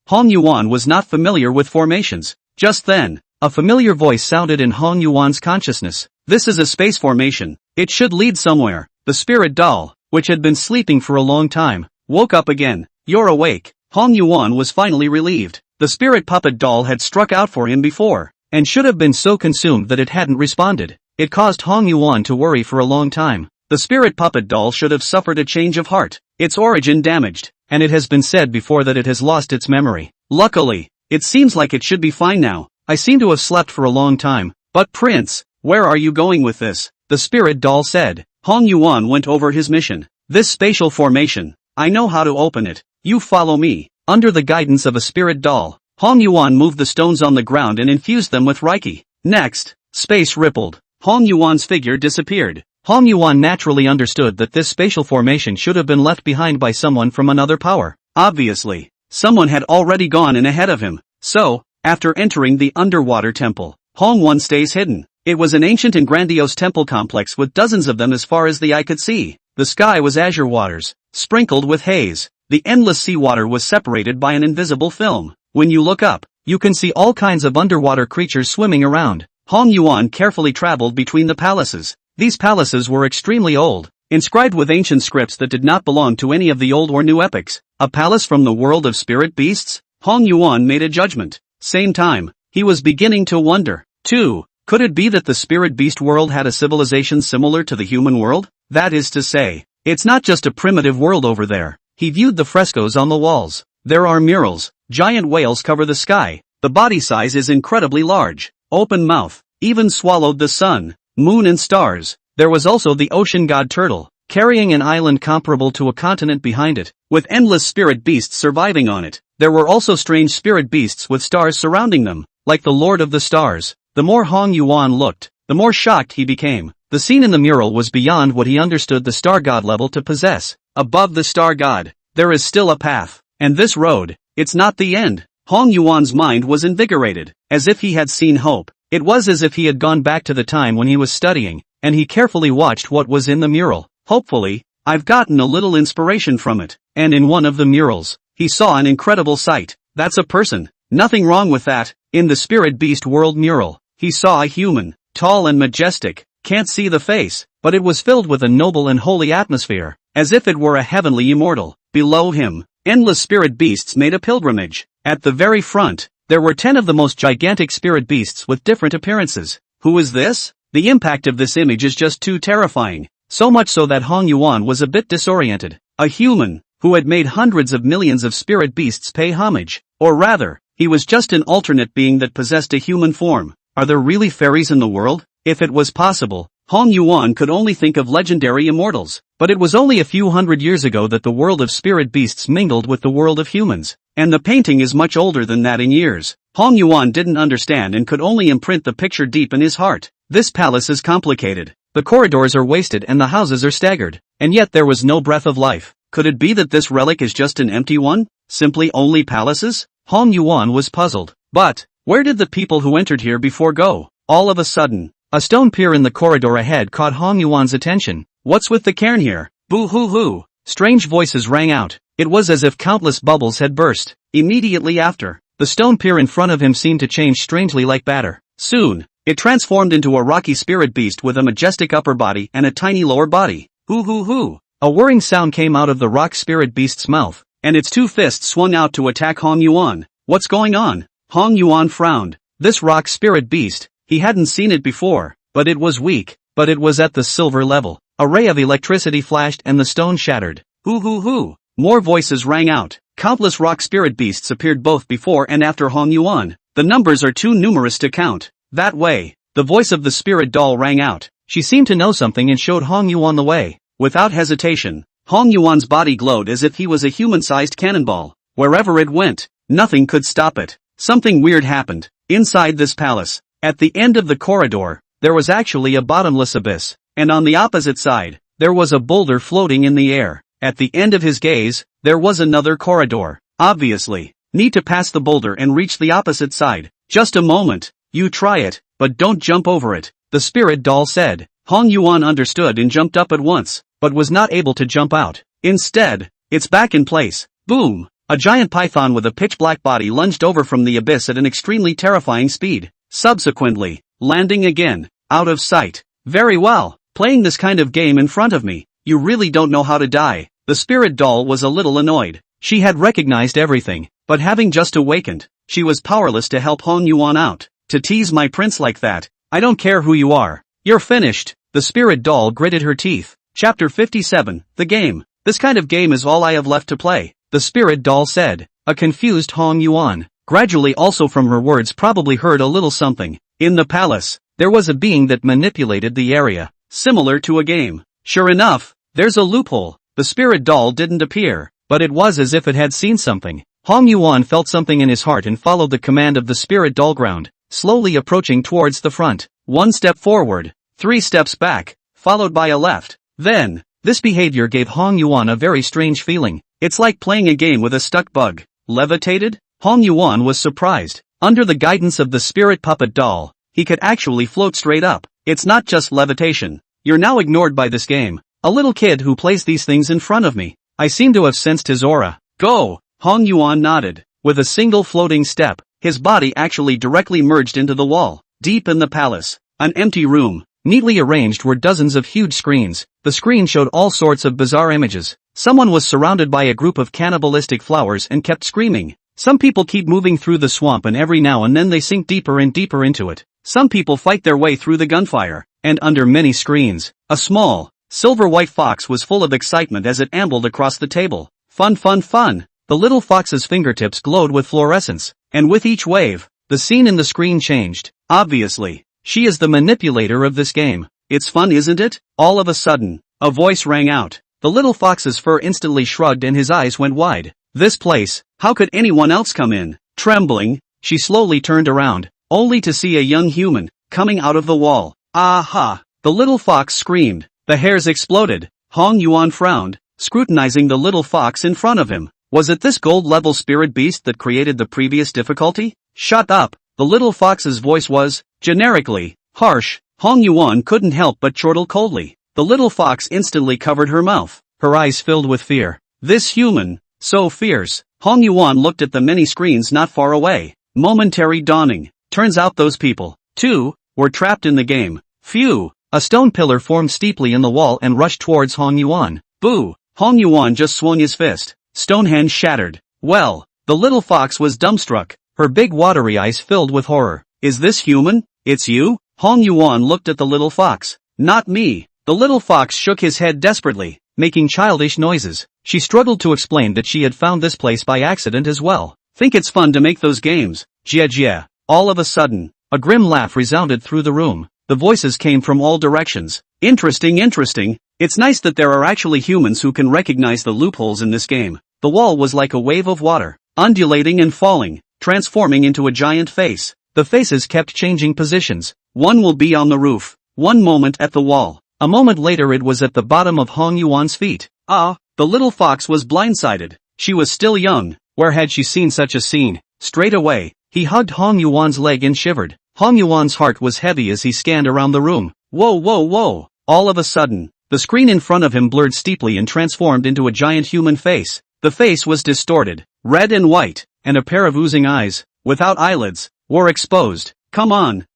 [SPEAKER 1] Hong Yuan was not familiar with formations. Just then, a familiar voice sounded in Hong Yuan's consciousness. This is a space formation. It should lead somewhere. The spirit doll, which had been sleeping for a long time, woke up again. You're awake. Hong Yuan was finally relieved. The spirit puppet doll had struck out for him before, and should have been so consumed that it hadn't responded. It caused Hong Yuan to worry for a long time. The spirit puppet doll should have suffered a change of heart, its origin damaged, and it has been said before that it has lost its memory. Luckily, it seems like it should be fine now. I seem to have slept for a long time. But Prince, where are you going with this? The spirit doll said. Hong Yuan went over his mission. This spatial formation, I know how to open it. You follow me. Under the guidance of a spirit doll, Hong Yuan moved the stones on the ground and infused them with Reiki. Next, space rippled. Hong Yuan's figure disappeared. Hong Yuan naturally understood that this spatial formation should have been left behind by someone from another power. Obviously, someone had already gone in ahead of him. So, after entering the underwater temple, Hong Yuan stays hidden. It was an ancient and grandiose temple complex with dozens of them as far as the eye could see. The sky was azure waters, sprinkled with haze. The endless seawater was separated by an invisible film. When you look up, you can see all kinds of underwater creatures swimming around. Hong Yuan carefully traveled between the palaces. These palaces were extremely old, inscribed with ancient scripts that did not belong to any of the old or new epics. A palace from the world of spirit beasts? Hong Yuan made a judgment. Same time, he was beginning to wonder, too, could it be that the spirit beast world had a civilization similar to the human world? That is to say, it's not just a primitive world over there. He viewed the frescoes on the walls. There are murals. Giant whales cover the sky. The body size is incredibly large. Open mouth. Even swallowed the sun, moon and stars. There was also the ocean god turtle, carrying an island comparable to a continent behind it, with endless spirit beasts surviving on it. There were also strange spirit beasts with stars surrounding them, like the Lord of the Stars. The more Hong Yuan looked, the more shocked he became. The scene in the mural was beyond what he understood the star god level to possess. Above the star god, there is still a path, and this road, it's not the end. Hong Yuan's mind was invigorated, as if he had seen hope. It was as if he had gone back to the time when he was studying, and he carefully watched what was in the mural. Hopefully, I've gotten a little inspiration from it. And in one of the murals, he saw an incredible sight. That's a person. Nothing wrong with that. In the Spirit Beast World mural, he saw a human, tall and majestic, can't see the face, but it was filled with a noble and holy atmosphere, as if it were a heavenly immortal. Below him, endless spirit beasts made a pilgrimage. At the very front, there were 10 of the most gigantic spirit beasts with different appearances. Who is this? The impact of this image is just too terrifying, so much so that Hong Yuan was a bit disoriented. A human, who had made hundreds of millions of spirit beasts pay homage. Or rather, he was just an alternate being that possessed a human form. Are there really fairies in the world? If it was possible, Hong Yuan could only think of legendary immortals. But it was only a few hundred years ago that the world of spirit beasts mingled with the world of humans. And the painting is much older than that in years. Hong Yuan didn't understand and could only imprint the picture deep in his heart. This palace is complicated. The corridors are wasted and the houses are staggered. And yet there was no breath of life. Could it be that this relic is just an empty one? Simply only palaces? Hong Yuan was puzzled. But, where did the people who entered here before go? All of a sudden, A stone pier in the corridor ahead caught Hong Yuan's attention. What's with the cairn here? Boo hoo hoo. Strange voices rang out. It was as if countless bubbles had burst. Immediately after, the stone pier in front of him seemed to change strangely like batter. Soon, it transformed into a rocky spirit beast with a majestic upper body and a tiny lower body. Hoo hoo hoo. A whirring sound came out of the rock spirit beast's mouth, and its two fists swung out to attack Hong Yuan. What's going on? Hong Yuan frowned. This rock spirit beast, he hadn't seen it before, but it was weak, but it was at the silver level. A ray of electricity flashed and the stone shattered. Hoo hoo hoo. More voices rang out. Countless rock spirit beasts appeared both before and after Hong Yuan. The numbers are too numerous to count. That way. The voice of the spirit doll rang out. She seemed to know something and showed Hong Yuan the way. Without hesitation, Hong Yuan's body glowed as if he was a human-sized cannonball. Wherever it went, nothing could stop it. Something weird happened. Inside this palace, at the end of the corridor, there was actually a bottomless abyss, and on the opposite side, there was a boulder floating in the air. At the end of his gaze, there was another corridor. Obviously, need to pass the boulder and reach the opposite side. Just a moment, you try it, but don't jump over it, the spirit doll said. Hong Yuan understood and jumped up at once, but was not able to jump out. Instead, it's back in place. Boom! A giant python with a pitch-black body lunged over from the abyss at an extremely terrifying speed, subsequently, landing again, out of sight. Very well, playing this kind of game in front of me, you really don't know how to die. The spirit doll was a little annoyed. She had recognized everything, but having just awakened, she was powerless to help Hong Yuan out. To tease my prince like that, I don't care who you are. You're finished. The spirit doll gritted her teeth. Chapter 57, The Game. This kind of game is all I have left to play, the spirit doll said. A confused Hong Yuan, gradually also from her words probably heard a little something. In the palace, there was a being that manipulated the area, similar to a game. Sure enough, there's a loophole. The spirit doll didn't appear, but it was as if it had seen something. Hong Yuan felt something in his heart and followed the command of the spirit doll ground, slowly approaching towards the front. 1 step forward, 3 steps back, followed by a left. Then, this behavior gave Hong Yuan a very strange feeling. It's like playing a game with a stuck bug. Levitated? Hong Yuan was surprised. Under the guidance of the spirit puppet doll, he could actually float straight up. It's not just levitation. You're now ignored by this game. A little kid who plays these things in front of me. I seem to have sensed his aura. Go! Hong Yuan nodded. With a single floating step, his body actually directly merged into the wall. Deep in the palace, an empty room, neatly arranged were dozens of huge screens. The screen showed all sorts of bizarre images. Someone was surrounded by a group of cannibalistic flowers and kept screaming. Some people keep moving through the swamp and every now and then they sink deeper and deeper into it. Some people fight their way through the gunfire. And under many screens, a small, silver-white fox was full of excitement as it ambled across the table. Fun fun fun! The little fox's fingertips glowed with fluorescence, and with each wave, the scene in the screen changed. Obviously, she is the manipulator of this game. It's fun, isn't it? All of a sudden, a voice rang out. The little fox's fur instantly shrugged and his eyes went wide. This place, how could anyone else come in? Trembling, she slowly turned around, only to see a young human, coming out of the wall. Aha! The little fox screamed. The hairs exploded. Hong Yuan frowned, scrutinizing the little fox in front of him. Was it this gold-level spirit beast that created the previous difficulty? Shut up! The little fox's voice was, generically, harsh. Hong Yuan couldn't help but chortle coldly. The little fox instantly covered her mouth, her eyes filled with fear. This human, so fierce. Hong Yuan looked at the many screens not far away. Momentary dawning. Turns out those people, too, were trapped in the game. Phew! A stone pillar formed steeply in the wall and rushed towards Hong Yuan. Boo! Hong Yuan just swung his fist. Stonehenge shattered. Well, the little fox was dumbstruck, her big watery eyes filled with horror. Is this human? It's you? Hong Yuan looked at the little fox. Not me. The little fox shook his head desperately, making childish noises. She struggled to explain that she had found this place by accident as well. Think it's fun to make those games. Jia jia. All of a sudden, a grim laugh resounded through the room. The voices came from all directions. Interesting, interesting. It's nice that there are actually humans who can recognize the loopholes in this game. The wall was like a wave of water, undulating and falling, transforming into a giant face. The faces kept changing positions. One will be on the roof. One moment at the wall. A moment later it was at the bottom of Hong Yuan's feet. Ah, the little fox was blindsided. She was still young. Where had she seen such a scene? Straight away, he hugged Hong Yuan's leg and shivered. Hong Yuan's heart was heavy as he scanned around the room. Whoa whoa whoa! All of a sudden, the screen in front of him blurred steeply and transformed into a giant human face. The face was distorted, red and white, and a pair of oozing eyes, without eyelids, were exposed. Come on,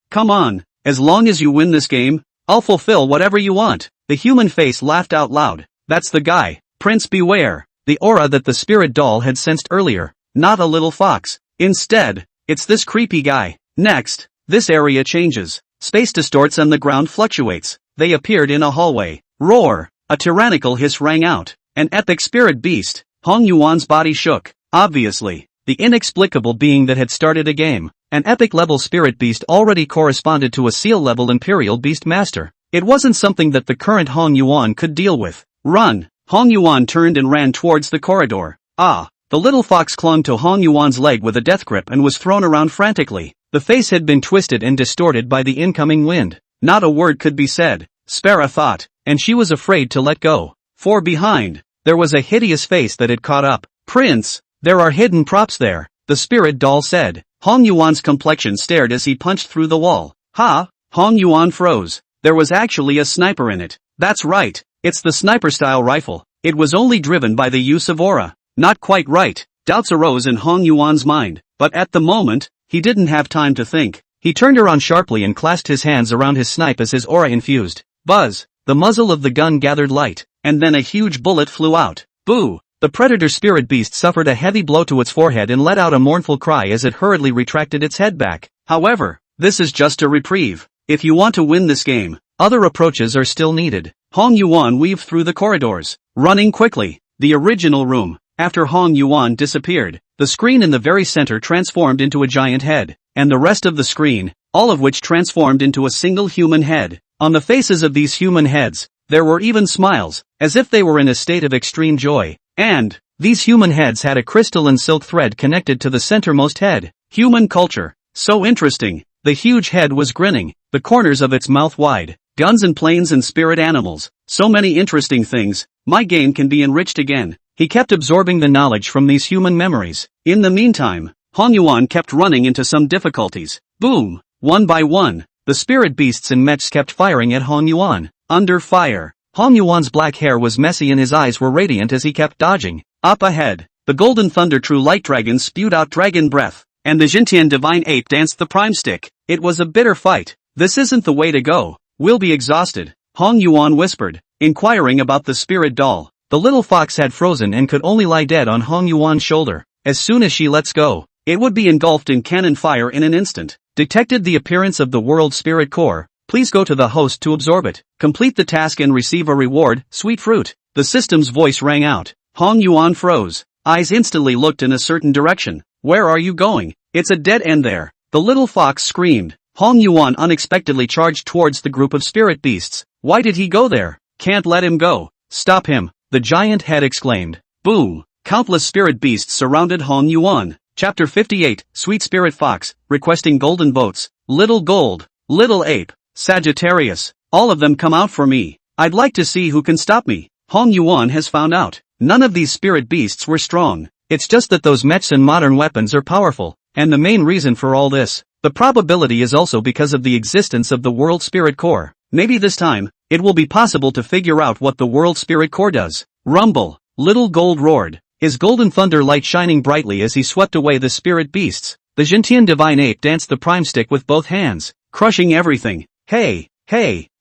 [SPEAKER 1] as long as you win this game, I'll fulfill whatever you want. The human face laughed out loud. That's the guy, Prince Beware. The aura that the spirit doll had sensed earlier, not a little fox. Instead, it's this creepy guy. Next, this area changes. Space distorts and the ground fluctuates. They appeared in a hallway. Roar! A tyrannical hiss rang out. An epic spirit beast. Hong Yuan's body shook. Obviously, the inexplicable being that had started a game. An epic-level spirit beast already corresponded to a seal-level imperial beast master. It wasn't something that the current Hong Yuan could deal with. Run! Hong Yuan turned and ran towards the corridor. Ah! The little fox clung to Hong Yuan's leg with a death grip and was thrown around frantically. The face had been twisted and distorted by the incoming wind. Not a word could be said, Spara thought, and she was afraid to let go. For behind, there was a hideous face that had caught up. Prince, there are hidden props there, the spirit doll said. Hong Yuan's complexion stared as he punched through the wall. Ha! Hong Yuan froze. There was actually a sniper in it. That's right, it's the sniper-style rifle. It was only driven by the use of aura. Not quite right. Doubts arose in Hong Yuan's mind, but at the moment, he didn't have time to think. He turned around sharply and clasped his hands around his snipe as his aura infused. Buzz! The muzzle of the gun gathered light, and then a huge bullet flew out. Boo! The predator spirit beast suffered a heavy blow to its forehead and let out a mournful cry as it hurriedly retracted its head back. However, this is just a reprieve. If you want to win this game, other approaches are still needed. Hong Yuan weaved through the corridors, running quickly. The original room. After Hong Yuan disappeared, the screen in the very center transformed into a giant head, and the rest of the screen, all of which transformed into a single human head. On the faces of these human heads, there were even smiles, as if they were in a state of extreme joy. And these human heads had a crystal and silk thread connected to the centermost head. Human culture. So interesting. The huge head was grinning, the corners of its mouth wide. Guns and planes and spirit animals. So many interesting things. My game can be enriched again. He kept absorbing the knowledge from these human memories. In the meantime, Hong Yuan kept running into some difficulties. Boom! One by one, the spirit beasts and mechs kept firing at Hong Yuan. Under fire. Hong Yuan's black hair was messy and his eyes were radiant as he kept dodging. Up ahead, the golden thunder true light dragon spewed out dragon breath, and the Jintian divine ape danced the prime stick. It was a bitter fight. This isn't the way to go. We'll be exhausted, Hong Yuan whispered, inquiring about the spirit doll. The little fox had frozen and could only lie dead on Hong Yuan's shoulder. As soon as she lets go, it would be engulfed in cannon fire in an instant. Detected the appearance of the world spirit core. Please go to the host to absorb it. Complete the task and receive a reward, sweet fruit. The system's voice rang out. Hong Yuan froze. Eyes instantly looked in a certain direction. Where are you going? It's a dead end there. The little fox screamed. Hong Yuan unexpectedly charged towards the group of spirit beasts. Why did he go there? Can't let him go. Stop him, the giant head exclaimed. Boom! Countless spirit beasts surrounded Hong Yuan. Chapter 58, Sweet Spirit Fox, requesting golden votes. Little gold, little ape, Sagittarius, all of them come out for me. I'd like to see who can stop me. Hong Yuan has found out. None of these spirit beasts were strong. It's just that those mechs and modern weapons are powerful, and the main reason for all this. The probability is also because of the existence of the World Spirit Core. Maybe this time, it will be possible to figure out what the World Spirit Core does. Rumble, Little Gold roared, his golden thunder light shining brightly as he swept away the spirit beasts. The Jintian divine ape danced the prime stick with both hands, crushing everything. Hey,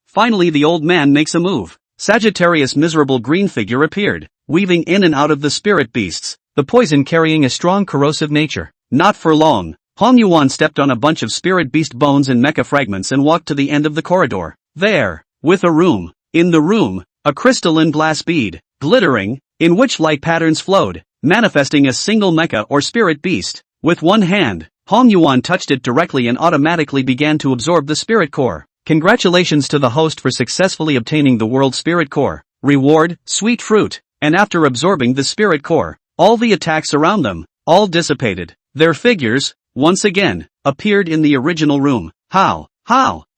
[SPEAKER 1] finally the old man makes a move. Sagittarius' miserable green figure appeared, weaving in and out of the spirit beasts, the poison carrying a strong corrosive nature. Not for long. Hong Yuan stepped on a bunch of spirit beast bones and mecha fragments and walked to the end of the corridor. There, with a room. In the room, a crystalline glass bead, glittering, in which light patterns flowed, manifesting a single mecha or spirit beast. With one hand, Hong Yuan touched it directly and automatically began to absorb the spirit core. Congratulations to the host for successfully obtaining the World Spirit Core. Reward, sweet fruit. And after absorbing the spirit core, all the attacks around them, all dissipated. Their figures, once again, appeared in the original room. How?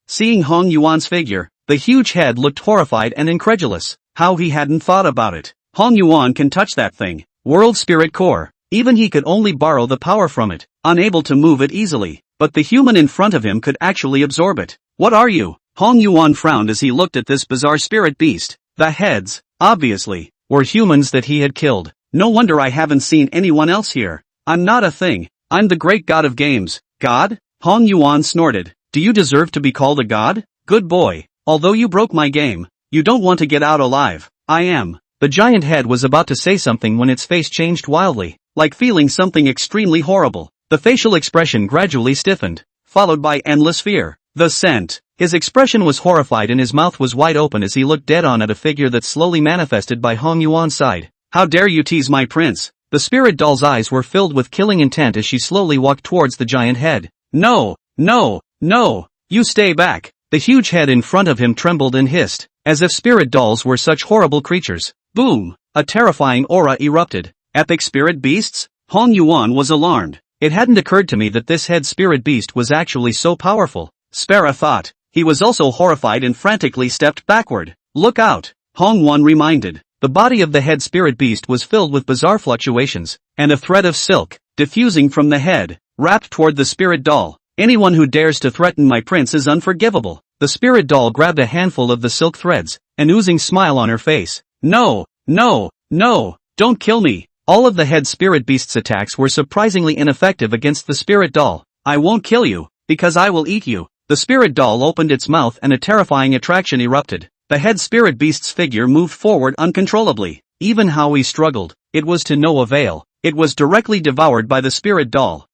[SPEAKER 1] Seeing Hong Yuan's figure, the huge head looked horrified and incredulous. How he hadn't thought about it. Hong Yuan can touch that thing. World Spirit Core. Even he could only borrow the power from it, unable to move it easily. but the human in front of him could actually absorb it. What are you? Hong Yuan frowned as he looked at this bizarre spirit beast. The heads, obviously, were humans that he had killed. No wonder I haven't seen anyone else here. I'm not a thing. I'm the great god of games. God? Hong Yuan snorted. Do you deserve to be called a god? Good boy. Although you broke my game, you don't want to get out alive. I am. The giant head was about to say something when its face changed wildly, like feeling something extremely horrible. The facial expression gradually stiffened, followed by endless fear. The scent. His expression was horrified and his mouth was wide open as he looked dead on at a figure that slowly manifested by Hong Yuan's side. How dare you tease my prince? The spirit doll's eyes were filled with killing intent as she slowly walked towards the giant head. No, no, no, you stay back. The huge head in front of him trembled and hissed, as if spirit dolls were such horrible creatures. Boom! A terrifying aura erupted. Epic spirit beasts? Hong Yuan was alarmed. It hadn't occurred to me that this head spirit beast was actually so powerful. Spare a thought. He was also horrified and frantically stepped backward. Look out! Hong Yuan reminded. The body of the head spirit beast was filled with bizarre fluctuations, and a thread of silk, diffusing from the head, wrapped toward the spirit doll. Anyone who dares to threaten my prince is unforgivable. The spirit doll grabbed a handful of the silk threads, an oozing smile on her face. No, no, no, don't kill me. All of the head spirit beast's attacks were surprisingly ineffective against the spirit doll. I won't kill you, because I will eat you. The spirit doll opened its mouth and a terrifying attraction erupted. The head spirit beast's figure moved forward uncontrollably. Even Howie struggled. It was to no avail. It was directly devoured by the spirit doll.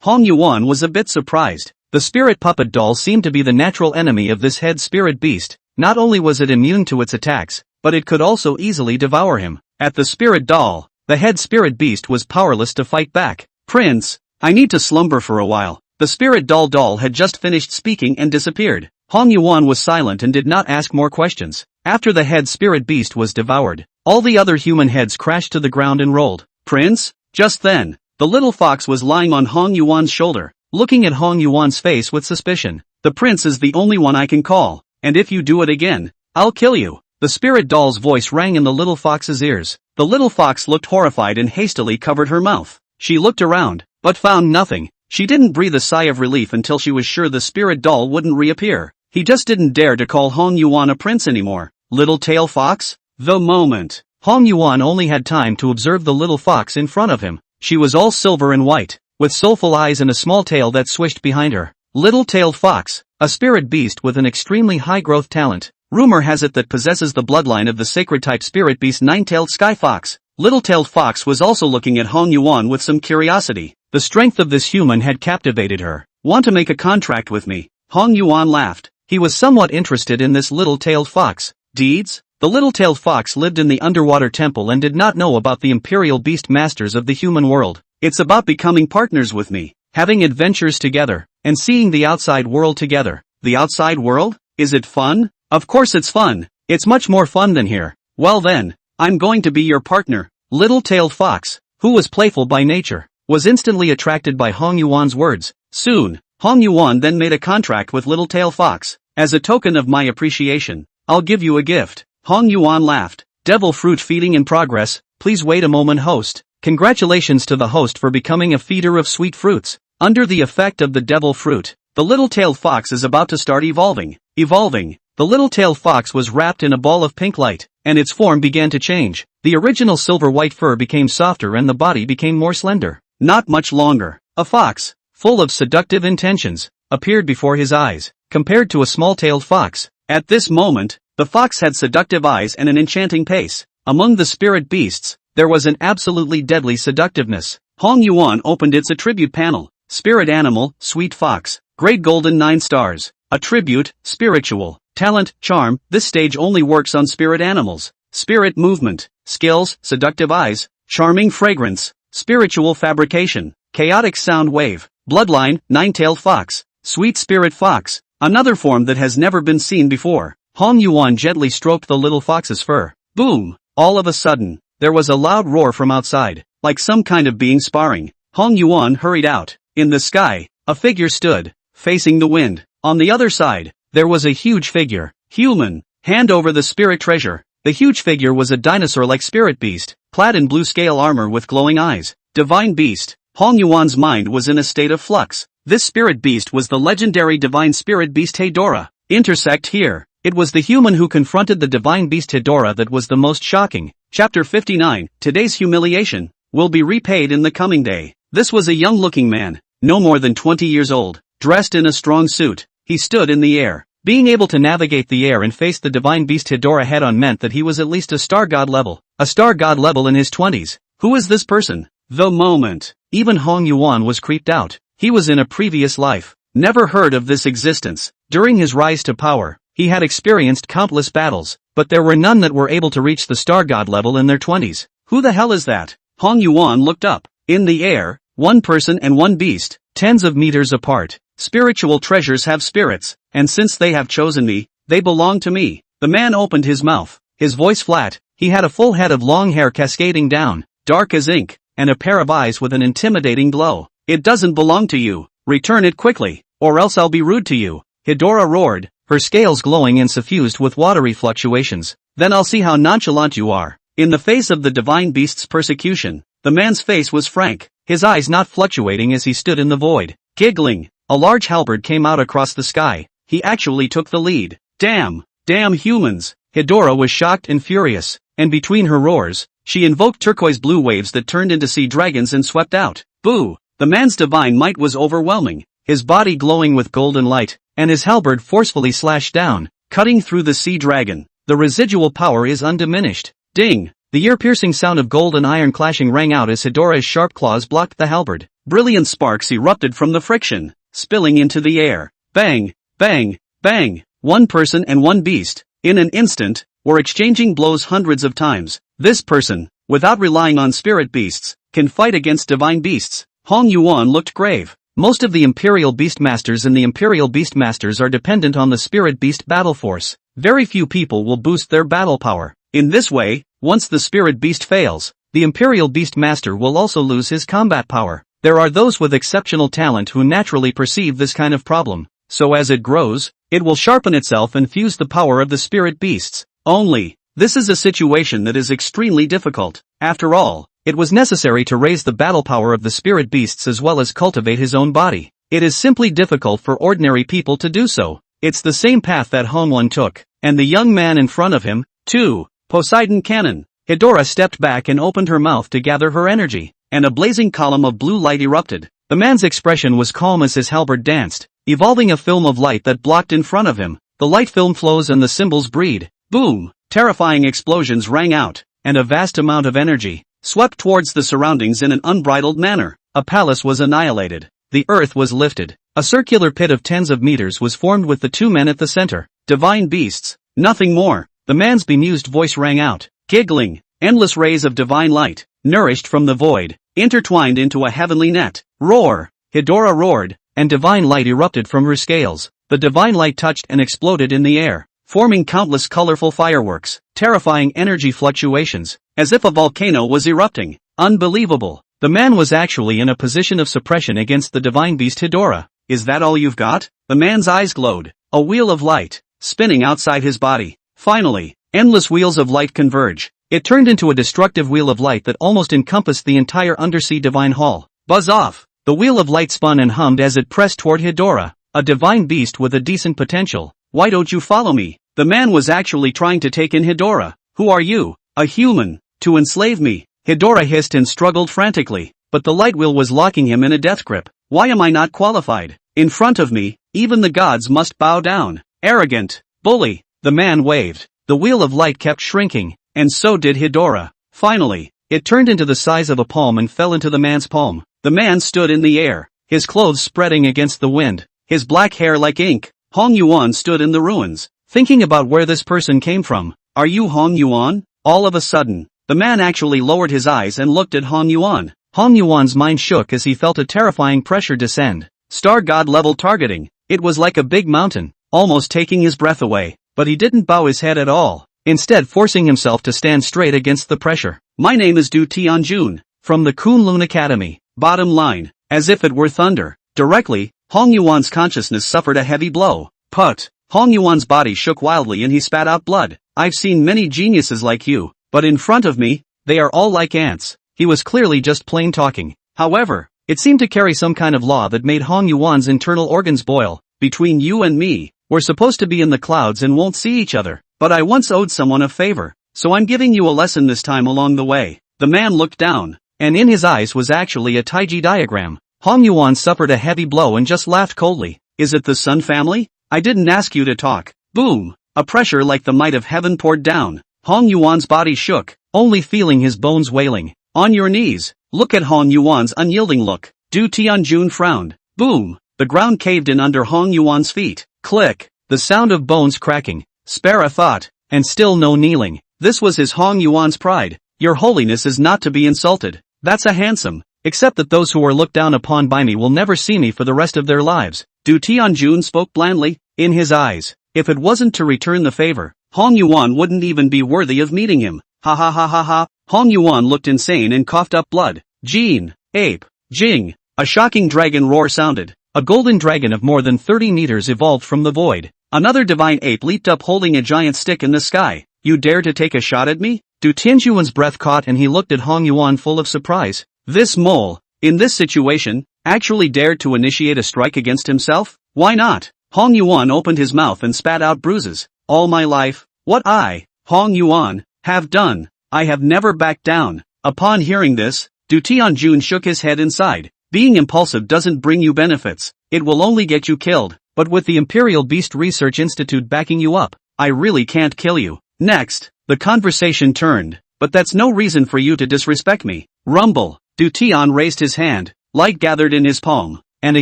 [SPEAKER 1] Hong Yuan was a bit surprised. The spirit puppet doll seemed to be the natural enemy of this head spirit beast. Not only was it immune to its attacks, but it could also easily devour him. At the spirit doll, the head spirit beast was powerless to fight back. Prince, I need to slumber for a while. The spirit doll had just finished speaking and disappeared. Hong Yuan was silent and did not ask more questions. After the head spirit beast was devoured, all the other human heads crashed to the ground and rolled. Prince? Just then, the little fox was lying on Hong Yuan's shoulder, looking at Hong Yuan's face with suspicion. The prince is the only one I can call, and if you do it again, I'll kill you. The spirit doll's voice rang in the little fox's ears. The little fox looked horrified and hastily covered her mouth. She looked around, but found nothing. She didn't breathe a sigh of relief until she was sure the spirit doll wouldn't reappear. He just didn't dare to call Hong Yuan a prince anymore. Little tail fox? The moment. Hong Yuan only had time to observe the little fox in front of him. She was all silver and white, with soulful eyes and a small tail that swished behind her. Little-tailed fox, a spirit beast with an extremely high-growth talent. Rumor has it that possesses the bloodline of the sacred-type spirit beast nine-tailed sky fox. Little-tailed fox was also looking at Hong Yuan with some curiosity. The strength of this human had captivated her. Want to make a contract with me? Hong Yuan laughed. He was somewhat interested in this little-tailed fox. Deeds? The little-tailed fox lived in the underwater temple and did not know about the imperial beast masters of the human world. It's about becoming partners with me, having adventures together, and seeing the outside world together. The outside world? Is it fun? Of course it's fun. It's much more fun than here. Well then, I'm going to be your partner. Little-tailed fox, who was playful by nature, was instantly attracted by Hong Yuan's words. Soon, Hong Yuan then made a contract with Little-tailed fox. As a token of my appreciation, I'll give you a gift. Hong Yuan laughed. Devil fruit feeding in progress. Please wait a moment, host. Congratulations to the host for becoming a feeder of sweet fruits. Under the effect of the devil fruit, the little-tailed fox is about to start evolving. The little-tailed fox was wrapped in a ball of pink light, and its form began to change. The original silver-white fur became softer and the body became more slender. Not much longer, a fox, full of seductive intentions, appeared before his eyes. Compared to a small-tailed fox, at this moment, the fox had seductive eyes and an enchanting pace. Among the spirit beasts, there was an absolutely deadly seductiveness. Hong Yuan opened its attribute panel. Spirit animal, sweet fox, great golden 9 stars. Attribute, spiritual. Talent, charm. This stage only works on spirit animals. Spirit movement. Skills, seductive eyes. Charming fragrance. Spiritual fabrication. Chaotic sound wave. Bloodline, 9-tailed fox. Sweet spirit fox. Another form that has never been seen before. Hong Yuan gently stroked the little fox's fur. Boom! All of a sudden, there was a loud roar from outside, like some kind of being sparring. Hong Yuan hurried out. In the sky, a figure stood, facing the wind. On the other side, there was a huge figure. Human, hand over the spirit treasure. The huge figure was a dinosaur-like spirit beast, clad in blue scale armor with glowing eyes. Divine beast. Hong Yuan's mind was in a state of flux. This spirit beast was the legendary divine spirit beast Hedorah. Intersect here. It was the human who confronted the divine beast Hedorah that was the most shocking. Chapter 59, Today's humiliation will be repaid in the coming day. This was a young-looking man, no more than 20 years old, dressed in a strong suit. He stood in the air. Being able to navigate the air and face the divine beast Hedorah head-on meant that he was at least a star god level. A star god level in his 20s. Who is this person? The moment. Even Hong Yuan was creeped out. He was in a previous life. Never heard of this existence. During his rise to power, he had experienced countless battles, but there were none that were able to reach the star god level in their 20s. Who the hell is that? Hong Yuan looked up. In the air, one person and one beast, tens of meters apart. Spiritual treasures have spirits, and since they have chosen me, they belong to me. The man opened his mouth, his voice flat. He had a full head of long hair cascading down, dark as ink, and a pair of eyes with an intimidating glow. It doesn't belong to you. Return it quickly, or else I'll be rude to you. Hedorah roared, her scales glowing and suffused with watery fluctuations. Then I'll see how nonchalant you are. In the face of the divine beast's persecution, the man's face was frank, his eyes not fluctuating as he stood in the void. Giggling, a large halberd came out across the sky. He actually took the lead. Damn humans. Hedorah was shocked and furious, and between her roars, she invoked turquoise blue waves that turned into sea dragons and swept out. Boo! The man's divine might was overwhelming, his body glowing with golden light, and his halberd forcefully slashed down, cutting through the sea dragon. The residual power is undiminished. Ding! The ear-piercing sound of gold and iron clashing rang out as Hedorah's sharp claws blocked the halberd. Brilliant sparks erupted from the friction, spilling into the air. Bang! Bang! Bang! One person and one beast, in an instant, were exchanging blows hundreds of times. This person, without relying on spirit beasts, can fight against divine beasts. Hong Yuan looked grave. Most of the Imperial Beastmasters and the Imperial Beastmasters are dependent on the Spirit Beast battle force. Very few people will boost their battle power. In this way, once the Spirit Beast fails, the Imperial Beastmaster will also lose his combat power. There are those with exceptional talent who naturally perceive this kind of problem, so as it grows, it will sharpen itself and fuse the power of the Spirit Beasts. Only, this is a situation that is extremely difficult. After all, it was necessary to raise the battle power of the spirit beasts as well as cultivate his own body. It is simply difficult for ordinary people to do so. It's the same path that Hongwon took, and the young man in front of him, too. Poseidon Cannon. Hedorah stepped back and opened her mouth to gather her energy, and a blazing column of blue light erupted. The man's expression was calm as his halberd danced, evolving a film of light that blocked in front of him. The light film flows and the symbols breed. Boom! Terrifying explosions rang out, and a vast amount of energy swept towards the surroundings in an unbridled manner. A palace was annihilated. The earth was lifted. A circular pit of tens of meters was formed with the two men at the center. Divine beasts. Nothing more. The man's bemused voice rang out, giggling. Endless rays of divine light, nourished from the void, intertwined into a heavenly net. Roar! Hedorah roared, and divine light erupted from her scales. The divine light touched and exploded in the air, forming countless colorful fireworks, terrifying energy fluctuations, as if a volcano was erupting. Unbelievable. The man was actually in a position of suppression against the divine beast Hedorah. Is that all you've got? The man's eyes glowed. A wheel of light, spinning outside his body. Finally, endless wheels of light converge. It turned into a destructive wheel of light that almost encompassed the entire undersea divine hall. Buzz off! The wheel of light spun and hummed as it pressed toward Hedorah, a divine beast with a decent potential. Why don't you follow me? The man was actually trying to take in Hedorah. Who are you? A human. To enslave me. Hedorah hissed and struggled frantically, but the light wheel was locking him in a death grip. Why am I not qualified? In front of me, even the gods must bow down. Arrogant. Bully. The man waved. The wheel of light kept shrinking, and so did Hedorah. Finally, it turned into the size of a palm and fell into the man's palm. The man stood in the air, his clothes spreading against the wind, his black hair like ink. Hong Yuan stood in the ruins, thinking about where this person came from. Are you Hong Yuan? All of a sudden, the man actually lowered his eyes and looked at Hong Yuan. Hong Yuan's mind shook as he felt a terrifying pressure descend. Star God level targeting. It was like a big mountain, almost taking his breath away, but he didn't bow his head at all, instead forcing himself to stand straight against the pressure. My name is Du Tianjun, from the Kunlun Academy. Bottom line, as if it were thunder. Directly, Hong Yuan's consciousness suffered a heavy blow. Put! Hong Yuan's body shook wildly and he spat out blood. I've seen many geniuses like you, but in front of me, they are all like ants. He was clearly just plain talking. However, It seemed to carry some kind of law that made Hong Yuan's internal organs boil. Between you and me, we're supposed to be in the clouds and won't see each other. But I once owed someone a favor, so I'm giving you a lesson this time along the way. The man looked down, and in his eyes was actually a Taiji diagram. Hong Yuan suffered a heavy blow and just laughed coldly. Is it the Sun family? I didn't ask you to talk. Boom! A pressure like the might of heaven poured down. Hong Yuan's body shook, only feeling his bones wailing. On your knees. Look at Hong Yuan's unyielding look. Du Tianjun frowned. Boom! The ground caved in under Hong Yuan's feet. Click! The sound of bones cracking. Spare a thought. And still no kneeling. This was his Hong Yuan's pride. Your holiness is not to be insulted. That's a handsome. Except that those who are looked down upon by me will never see me for the rest of their lives. Du Tianjun spoke blandly, in his eyes. If it wasn't to return the favor, Hong Yuan wouldn't even be worthy of meeting him. Ha ha ha ha ha. Hong Yuan looked insane and coughed up blood. Jin, ape, Jing. A shocking dragon roar sounded. A golden dragon of more than 30 meters evolved from the void. Another divine ape leaped up holding a giant stick in the sky. You dare to take a shot at me? Du Tianjuan's breath caught and he looked at Hong Yuan full of surprise. This mole, in this situation, actually dared to initiate a strike against himself? Why not? Hong Yuan opened his mouth and spat out bruises. All my life, what I, Hong Yuan, have done, I have never backed down. Upon hearing this, Du Tianjun shook his head inside. Being impulsive doesn't bring you benefits, it will only get you killed. But with the Imperial Beast Research Institute backing you up, I really can't kill you. Next, the conversation turned. But that's no reason for you to disrespect me. Rumble. Du Tian raised his hand. Light gathered in his palm, and a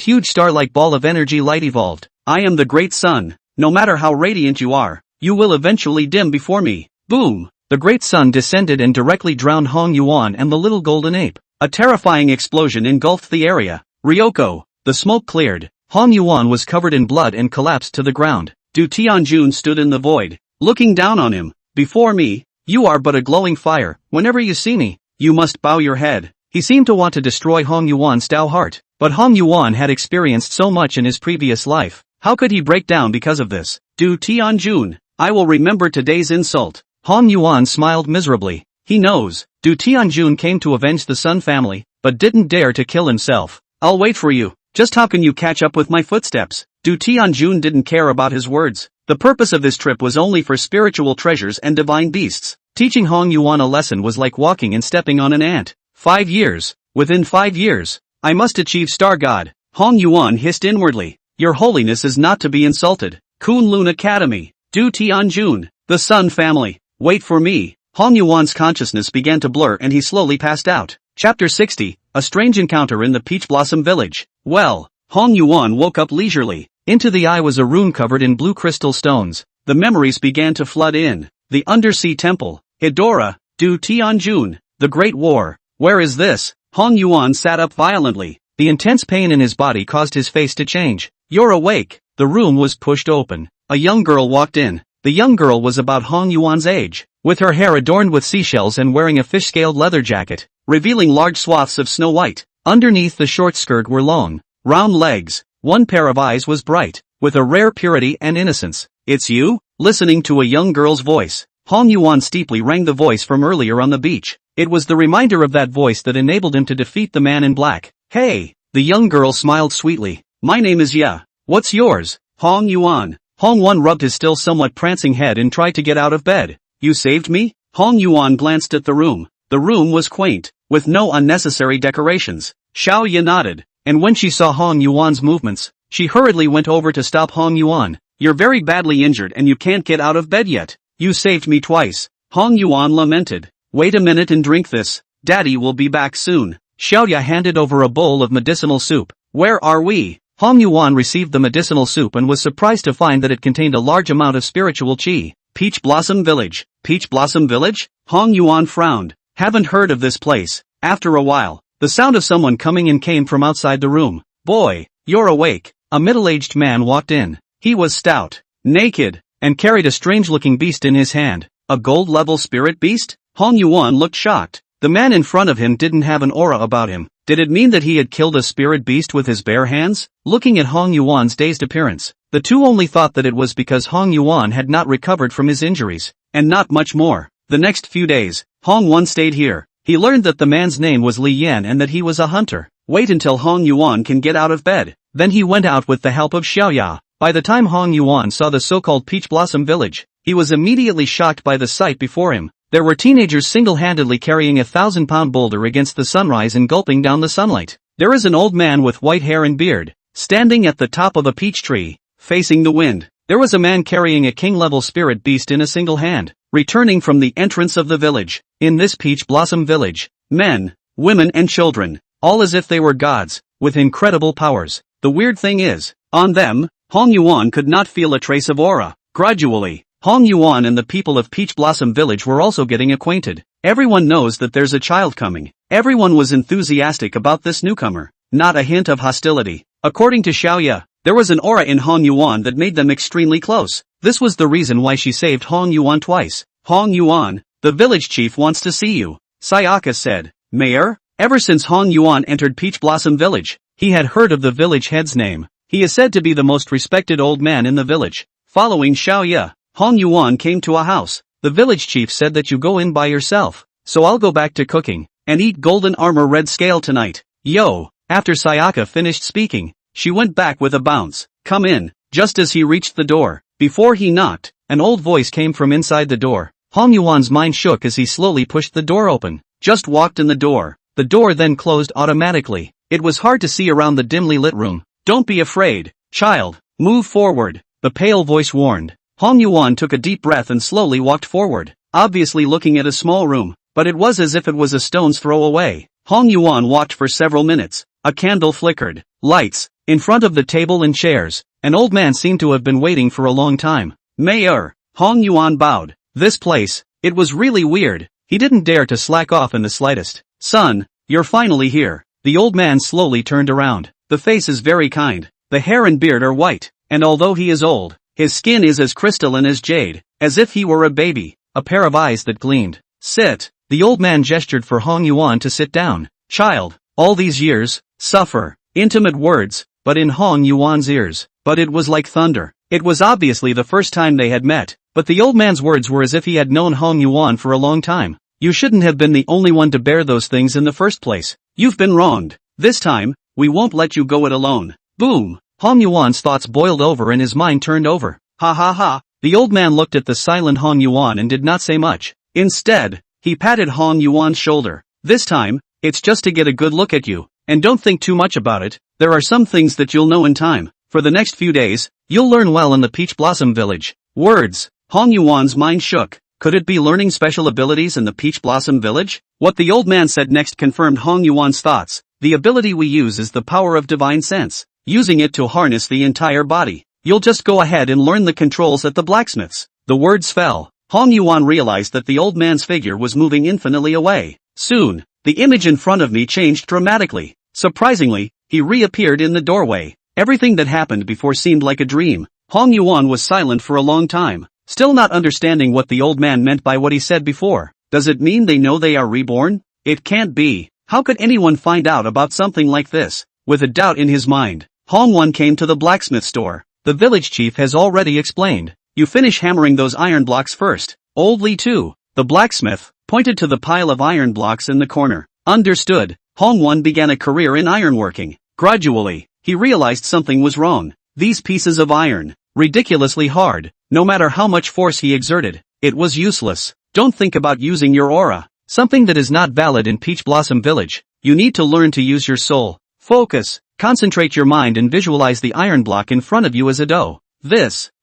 [SPEAKER 1] huge star-like ball of energy light evolved. I am the great sun. No matter how radiant you are, you will eventually dim before me. Boom! The great sun descended and directly drowned Hong Yuan and the little golden ape. A terrifying explosion engulfed the area. Ryoko. The smoke cleared. Hong Yuan was covered in blood and collapsed to the ground. Du Tianjun stood in the void, looking down on him. Before me, you are but a glowing fire. Whenever you see me, you must bow your head. He seemed to want to destroy Hong Yuan's stout heart. But Hong Yuan had experienced so much in his previous life. How could he break down because of this? Du Tianjun, I will remember today's insult. Hong Yuan smiled miserably. He knows. Du Tianjun came to avenge the Sun family, but didn't dare to kill himself. I'll wait for you. Just how can you catch up with my footsteps? Du Tianjun didn't care about his words. The purpose of this trip was only for spiritual treasures and divine beasts. Teaching Hong Yuan a lesson was like walking and stepping on an ant. 5 years. Within 5 years, I must achieve Star God. Hong Yuan hissed inwardly. Your holiness is not to be insulted. Kunlun Academy. Du Tianjun. The Sun family. Wait for me. Hong Yuan's consciousness began to blur and he slowly passed out. Chapter 60, A Strange Encounter in the Peach Blossom Village. Well, Hong Yuan woke up leisurely. Into the eye was a rune covered in blue crystal stones. The memories began to flood in. The Undersea Temple. Hedora. Du Tianjun. The Great War. Where is this? Hong Yuan sat up violently. The intense pain in his body caused his face to change. You're awake. The room was pushed open. A young girl walked in. The young girl was about Hong Yuan's age, with her hair adorned with seashells and wearing a fish-scaled leather jacket, revealing large swaths of snow white. Underneath the short skirt were long, round legs. One pair of eyes was bright, with a rare purity and innocence. It's you? Listening to a young girl's voice, Hong Yuan steeply rang the voice from earlier on the beach. It was the reminder of that voice that enabled him to defeat the man in black. Hey! The young girl smiled sweetly. My name is Ye. What's yours? Hong Yuan. Hong Yuan rubbed his still somewhat prancing head and tried to get out of bed. You saved me? Hong Yuan glanced at the room. The room was quaint, with no unnecessary decorations. Xiao Ye nodded, and when she saw Hong Yuan's movements, she hurriedly went over to stop Hong Yuan. You're very badly injured and you can't get out of bed yet. You saved me twice. Hong Yuan lamented. Wait a minute and drink this. Daddy will be back soon. Xiao Ye handed over a bowl of medicinal soup. Where are we? Hong Yuan received the medicinal soup and was surprised to find that it contained a large amount of spiritual qi. Peach Blossom Village. Peach Blossom Village? Hong Yuan frowned. Haven't heard of this place. After a while, the sound of someone coming in came from outside the room. Boy, you're awake. A middle-aged man walked in. He was stout, naked, and carried a strange-looking beast in his hand. A gold-level spirit beast? Hong Yuan looked shocked. The man in front of him didn't have an aura about him. Did it mean that he had killed a spirit beast with his bare hands? Looking at Hong Yuan's dazed appearance, the two only thought that it was because Hong Yuan had not recovered from his injuries, and not much more. The next few days, Hong Yuan stayed here. He learned that the man's name was Li Yan and that he was a hunter. Wait until Hong Yuan can get out of bed. Then he went out with the help of Xiaoya. By the time Hong Yuan saw the so-called Peach Blossom Village, he was immediately shocked by the sight before him. There were teenagers single-handedly carrying a 1,000-pound boulder against the sunrise and gulping down the sunlight. There is an old man with white hair and beard, standing at the top of a peach tree, facing the wind. There was a man carrying a king-level spirit beast in a single hand, returning from the entrance of the village. In this Peach Blossom Village, men, women and children, all as if they were gods, with incredible powers. The weird thing is, on them, Hong Yuan could not feel a trace of aura. Gradually, Hong Yuan and the people of Peach Blossom Village were also getting acquainted. Everyone knows that there's a child coming. Everyone was enthusiastic about this newcomer. Not a hint of hostility. According to Xiaoya, there was an aura in Hong Yuan that made them extremely close. This was the reason why she saved Hong Yuan twice. Hong Yuan, the village chief wants to see you, Sayaka said. Mayor? Ever since Hong Yuan entered Peach Blossom Village, he had heard of the village head's name. He is said to be the most respected old man in the village. Following Xiaoya, Hong Yuan came to a house. The village chief said that you go in by yourself. So I'll go back to cooking, and eat golden armor red scale tonight. Yo! After Sayaka finished speaking, she went back with a bounce. Come in. Just as he reached the door, before he knocked, an old voice came from inside the door. Hong Yuan's mind shook as he slowly pushed the door open. Just walked in the door. The door then closed automatically. It was hard to see around the dimly lit room. Don't be afraid, child. Move forward, the pale voice warned. Hong Yuan took a deep breath and slowly walked forward, obviously looking at a small room, but it was as if it was a stone's throw away. Hong Yuan walked for several minutes. A candle flickered. Lights. In front of the table and chairs, an old man seemed to have been waiting for a long time. Mayor. Hong Yuan bowed. This place, it was really weird. He didn't dare to slack off in the slightest. Son, you're finally here. The old man slowly turned around. The face is very kind. The hair and beard are white, and although he is old, his skin is as crystalline as jade, as if he were a baby. A pair of eyes that gleamed. Sit. The old man gestured for Hong Yuan to sit down. Child, all these years, suffer. Intimate words, but in Hong Yuan's ears. But it was like thunder. It was obviously the first time they had met, but the old man's words were as if he had known Hong Yuan for a long time. You shouldn't have been the only one to bear those things in the first place. You've been wronged. This time, we won't let you go it alone. Boom! Hong Yuan's thoughts boiled over and his mind turned over. Ha ha ha! The old man looked at the silent Hong Yuan and did not say much. Instead, he patted Hong Yuan's shoulder. This time, it's just to get a good look at you, and don't think too much about it. There are some things that you'll know in time. For the next few days, you'll learn well in the Peach Blossom Village. Words. Hong Yuan's mind shook. Could it be learning special abilities in the Peach Blossom Village? What the old man said next confirmed Hong Yuan's thoughts. The ability we use is the power of divine sense. Using it to harness the entire body. You'll just go ahead and learn the controls at the blacksmith's. The words fell. Hong Yuan realized that the old man's figure was moving infinitely away. Soon, the image in front of me changed dramatically. Surprisingly, he reappeared in the doorway. Everything that happened before seemed like a dream. Hong Yuan was silent for a long time, still not understanding what the old man meant by what he said before. Does it mean they know they are reborn? It can't be. How could anyone find out about something like this? With a doubt in his mind, Hong Yuan came to the blacksmith store. The village chief has already explained. You finish hammering those iron blocks first. Old Li too. The blacksmith pointed to the pile of iron blocks in the corner. Understood. Hong Yuan began a career in ironworking. Gradually, he realized something was wrong. These pieces of iron, ridiculously hard, no matter how much force he exerted, it was useless. Don't think about using your aura. Something that is not valid in Peach Blossom Village. You need to learn to use your soul. Focus. Concentrate your mind and visualize the iron block in front of you as a dough.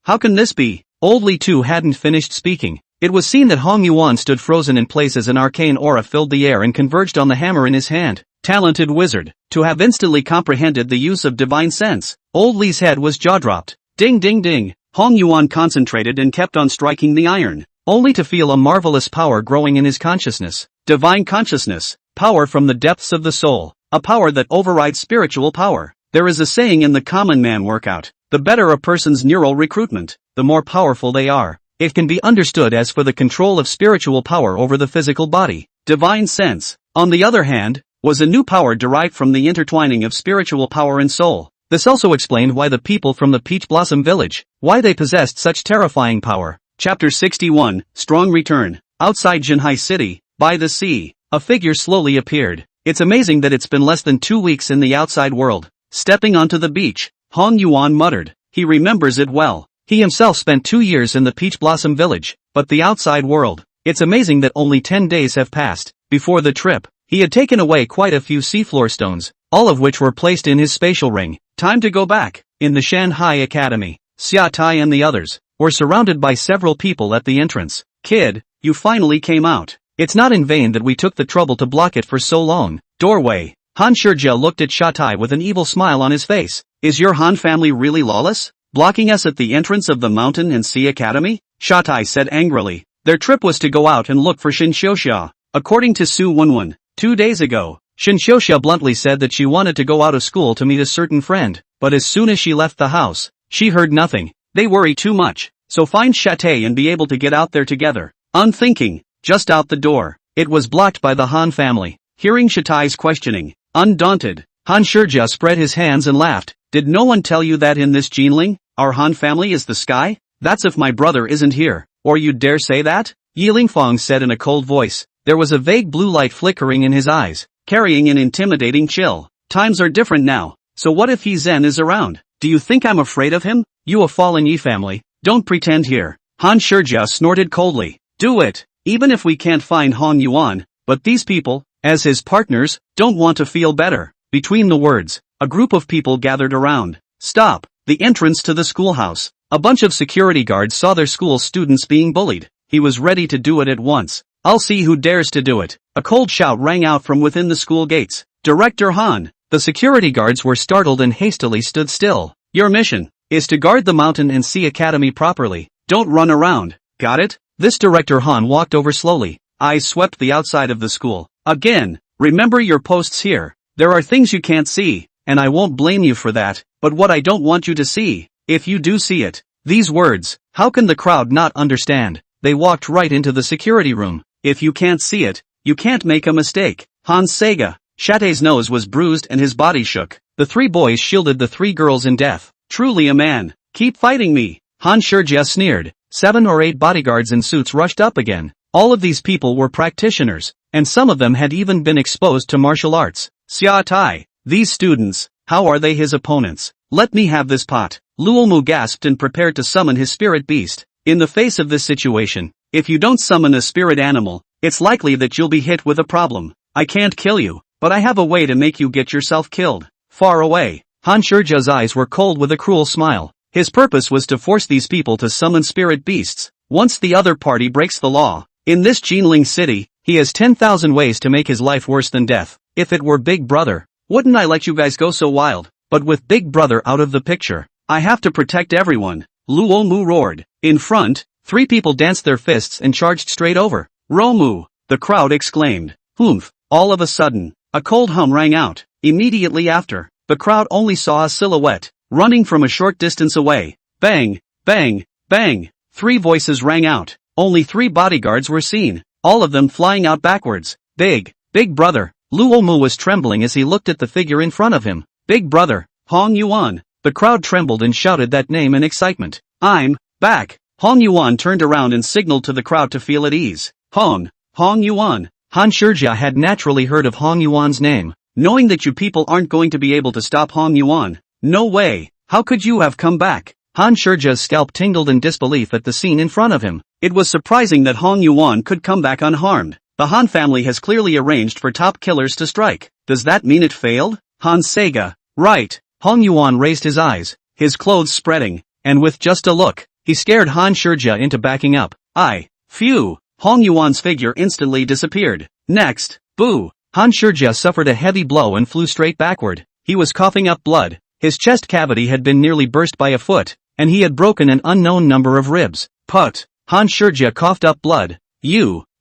[SPEAKER 1] How can this be? Old Li too hadn't finished speaking. It was seen that Hong Yuan stood frozen in place as an arcane aura filled the air and converged on the hammer in his hand. Talented wizard. To have instantly comprehended the use of divine sense. Old Li's head was jaw-dropped. Ding ding ding. Hong Yuan concentrated and kept on striking the iron, only to feel a marvelous power growing in his consciousness. Divine consciousness. Power from the depths of the soul. A power that overrides spiritual power. There is a saying in the common man workout. The better a person's neural recruitment, the more powerful they are. It can be understood as for the control of spiritual power over the physical body. Divine sense, on the other hand, was a new power derived from the intertwining of spiritual power and soul. This also explained why the people from the Peach Blossom Village, why they possessed such terrifying power. Chapter 61, Strong Return. Outside Jinhai City, by the sea, a figure slowly appeared. It's amazing that it's been less than 2 weeks in the outside world. Stepping onto the beach, Hong Yuan muttered. He remembers it well. He himself spent 2 years in the Peach Blossom Village, but the outside world. It's amazing that only 10 days have passed. Before the trip, he had taken away quite a few seafloor stones, all of which were placed in his spatial ring. Time to go back. In the Shanghai Academy, Xia Tai and the others were surrounded by several people at the entrance. Kid, you finally came out. It's not in vain that we took the trouble to block it for so long. Doorway. Han Shijia looked at Xia Tai with an evil smile on his face. Is your Han family really lawless? Blocking us at the entrance of the Mountain and Sea Academy? Xia Tai said angrily. Their trip was to go out and look for Shin Xiuxia. According to Su Wenwen, 2 days ago, Shin Xiuxia bluntly said that she wanted to go out of school to meet a certain friend, but as soon as she left the house, she heard nothing. They worry too much, so find Xia Tai and be able to get out there together. Unthinking, just out the door, it was blocked by the Han family. Hearing Xia Tai's questioning, undaunted, Han Shijia spread his hands and laughed. Did no one tell you that in this Jinling, our Han family is the sky? That's if my brother isn't here, or you dare say that? Yi Lingfang said in a cold voice. There was a vague blue light flickering in his eyes, carrying an intimidating chill. Times are different now, so what if He Zhen is around? Do you think I'm afraid of him? You a fallen Yi family, don't pretend here. Han Shijia snorted coldly. Do it, even if we can't find Hong Yuan, but these people, as his partners, don't want to feel better. Between the words, a group of people gathered around. Stop, the entrance to the schoolhouse. A bunch of security guards saw their school students being bullied. He was ready to do it at once. I'll see who dares to do it. A cold shout rang out from within the school gates. Director Han. The security guards were startled and hastily stood still. Your mission is to guard the Mountain and Sea Academy properly. Don't run around. Got it? This Director Han walked over slowly. Eyes swept the outside of the school. Again, remember your posts here. There are things you can't see, and I won't blame you for that, but what I don't want you to see, if you do see it. These words, how can the crowd not understand? They walked right into the security room. If you can't see it, you can't make a mistake. Han Sega. Shate's nose was bruised and his body shook. The 3 boys shielded the 3 girls in death. Truly a man. Keep fighting me. Han Shijia sneered. 7 or 8 bodyguards in suits rushed up again. All of these people were practitioners, and some of them had even been exposed to martial arts. Xia Tai. These students, how are they his opponents? Let me have this pot. Luomu gasped and prepared to summon his spirit beast. In the face of this situation, if you don't summon a spirit animal, it's likely that you'll be hit with a problem. I can't kill you, but I have a way to make you get yourself killed. Far away, Han Shijia's eyes were cold with a cruel smile. His purpose was to force these people to summon spirit beasts. Once the other party breaks the law, in this Jinling city, he has 10,000 ways to make his life worse than death. If it were Big Brother, wouldn't I let you guys go so wild? But with Big Brother out of the picture, I have to protect everyone. Luomu roared. In front, 3 people danced their fists and charged straight over. Romu, the crowd exclaimed. Humph. All of a sudden, a cold hum rang out. Immediately after, the crowd only saw a silhouette, running from a short distance away. Bang, bang, bang. 3 voices rang out. Only 3 bodyguards were seen, all of them flying out backwards. Big Brother. Luomu was trembling as he looked at the figure in front of him. Big Brother, Hong Yuan. The crowd trembled and shouted that name in excitement. I'm back. Hong Yuan turned around and signaled to the crowd to feel at ease. Hong Yuan. Han Shijia had naturally heard of Hong Yuan's name. Knowing that you people aren't going to be able to stop Hong Yuan. No way. How could you have come back? Han Shijia's scalp tingled in disbelief at the scene in front of him. It was surprising that Hong Yuan could come back unharmed. The Han family has clearly arranged for top killers to strike. Does that mean it failed? Han Sega. Right. Hong Yuan raised his eyes, his clothes spreading, and with just a look, he scared Han Shijia into backing up. Phew. Hong Yuan's figure instantly disappeared. Next, boo. Han Shijia suffered a heavy blow and flew straight backward. He was coughing up blood. His chest cavity had been nearly burst by a foot, and he had broken an unknown number of ribs. Put. Han Shijia coughed up blood.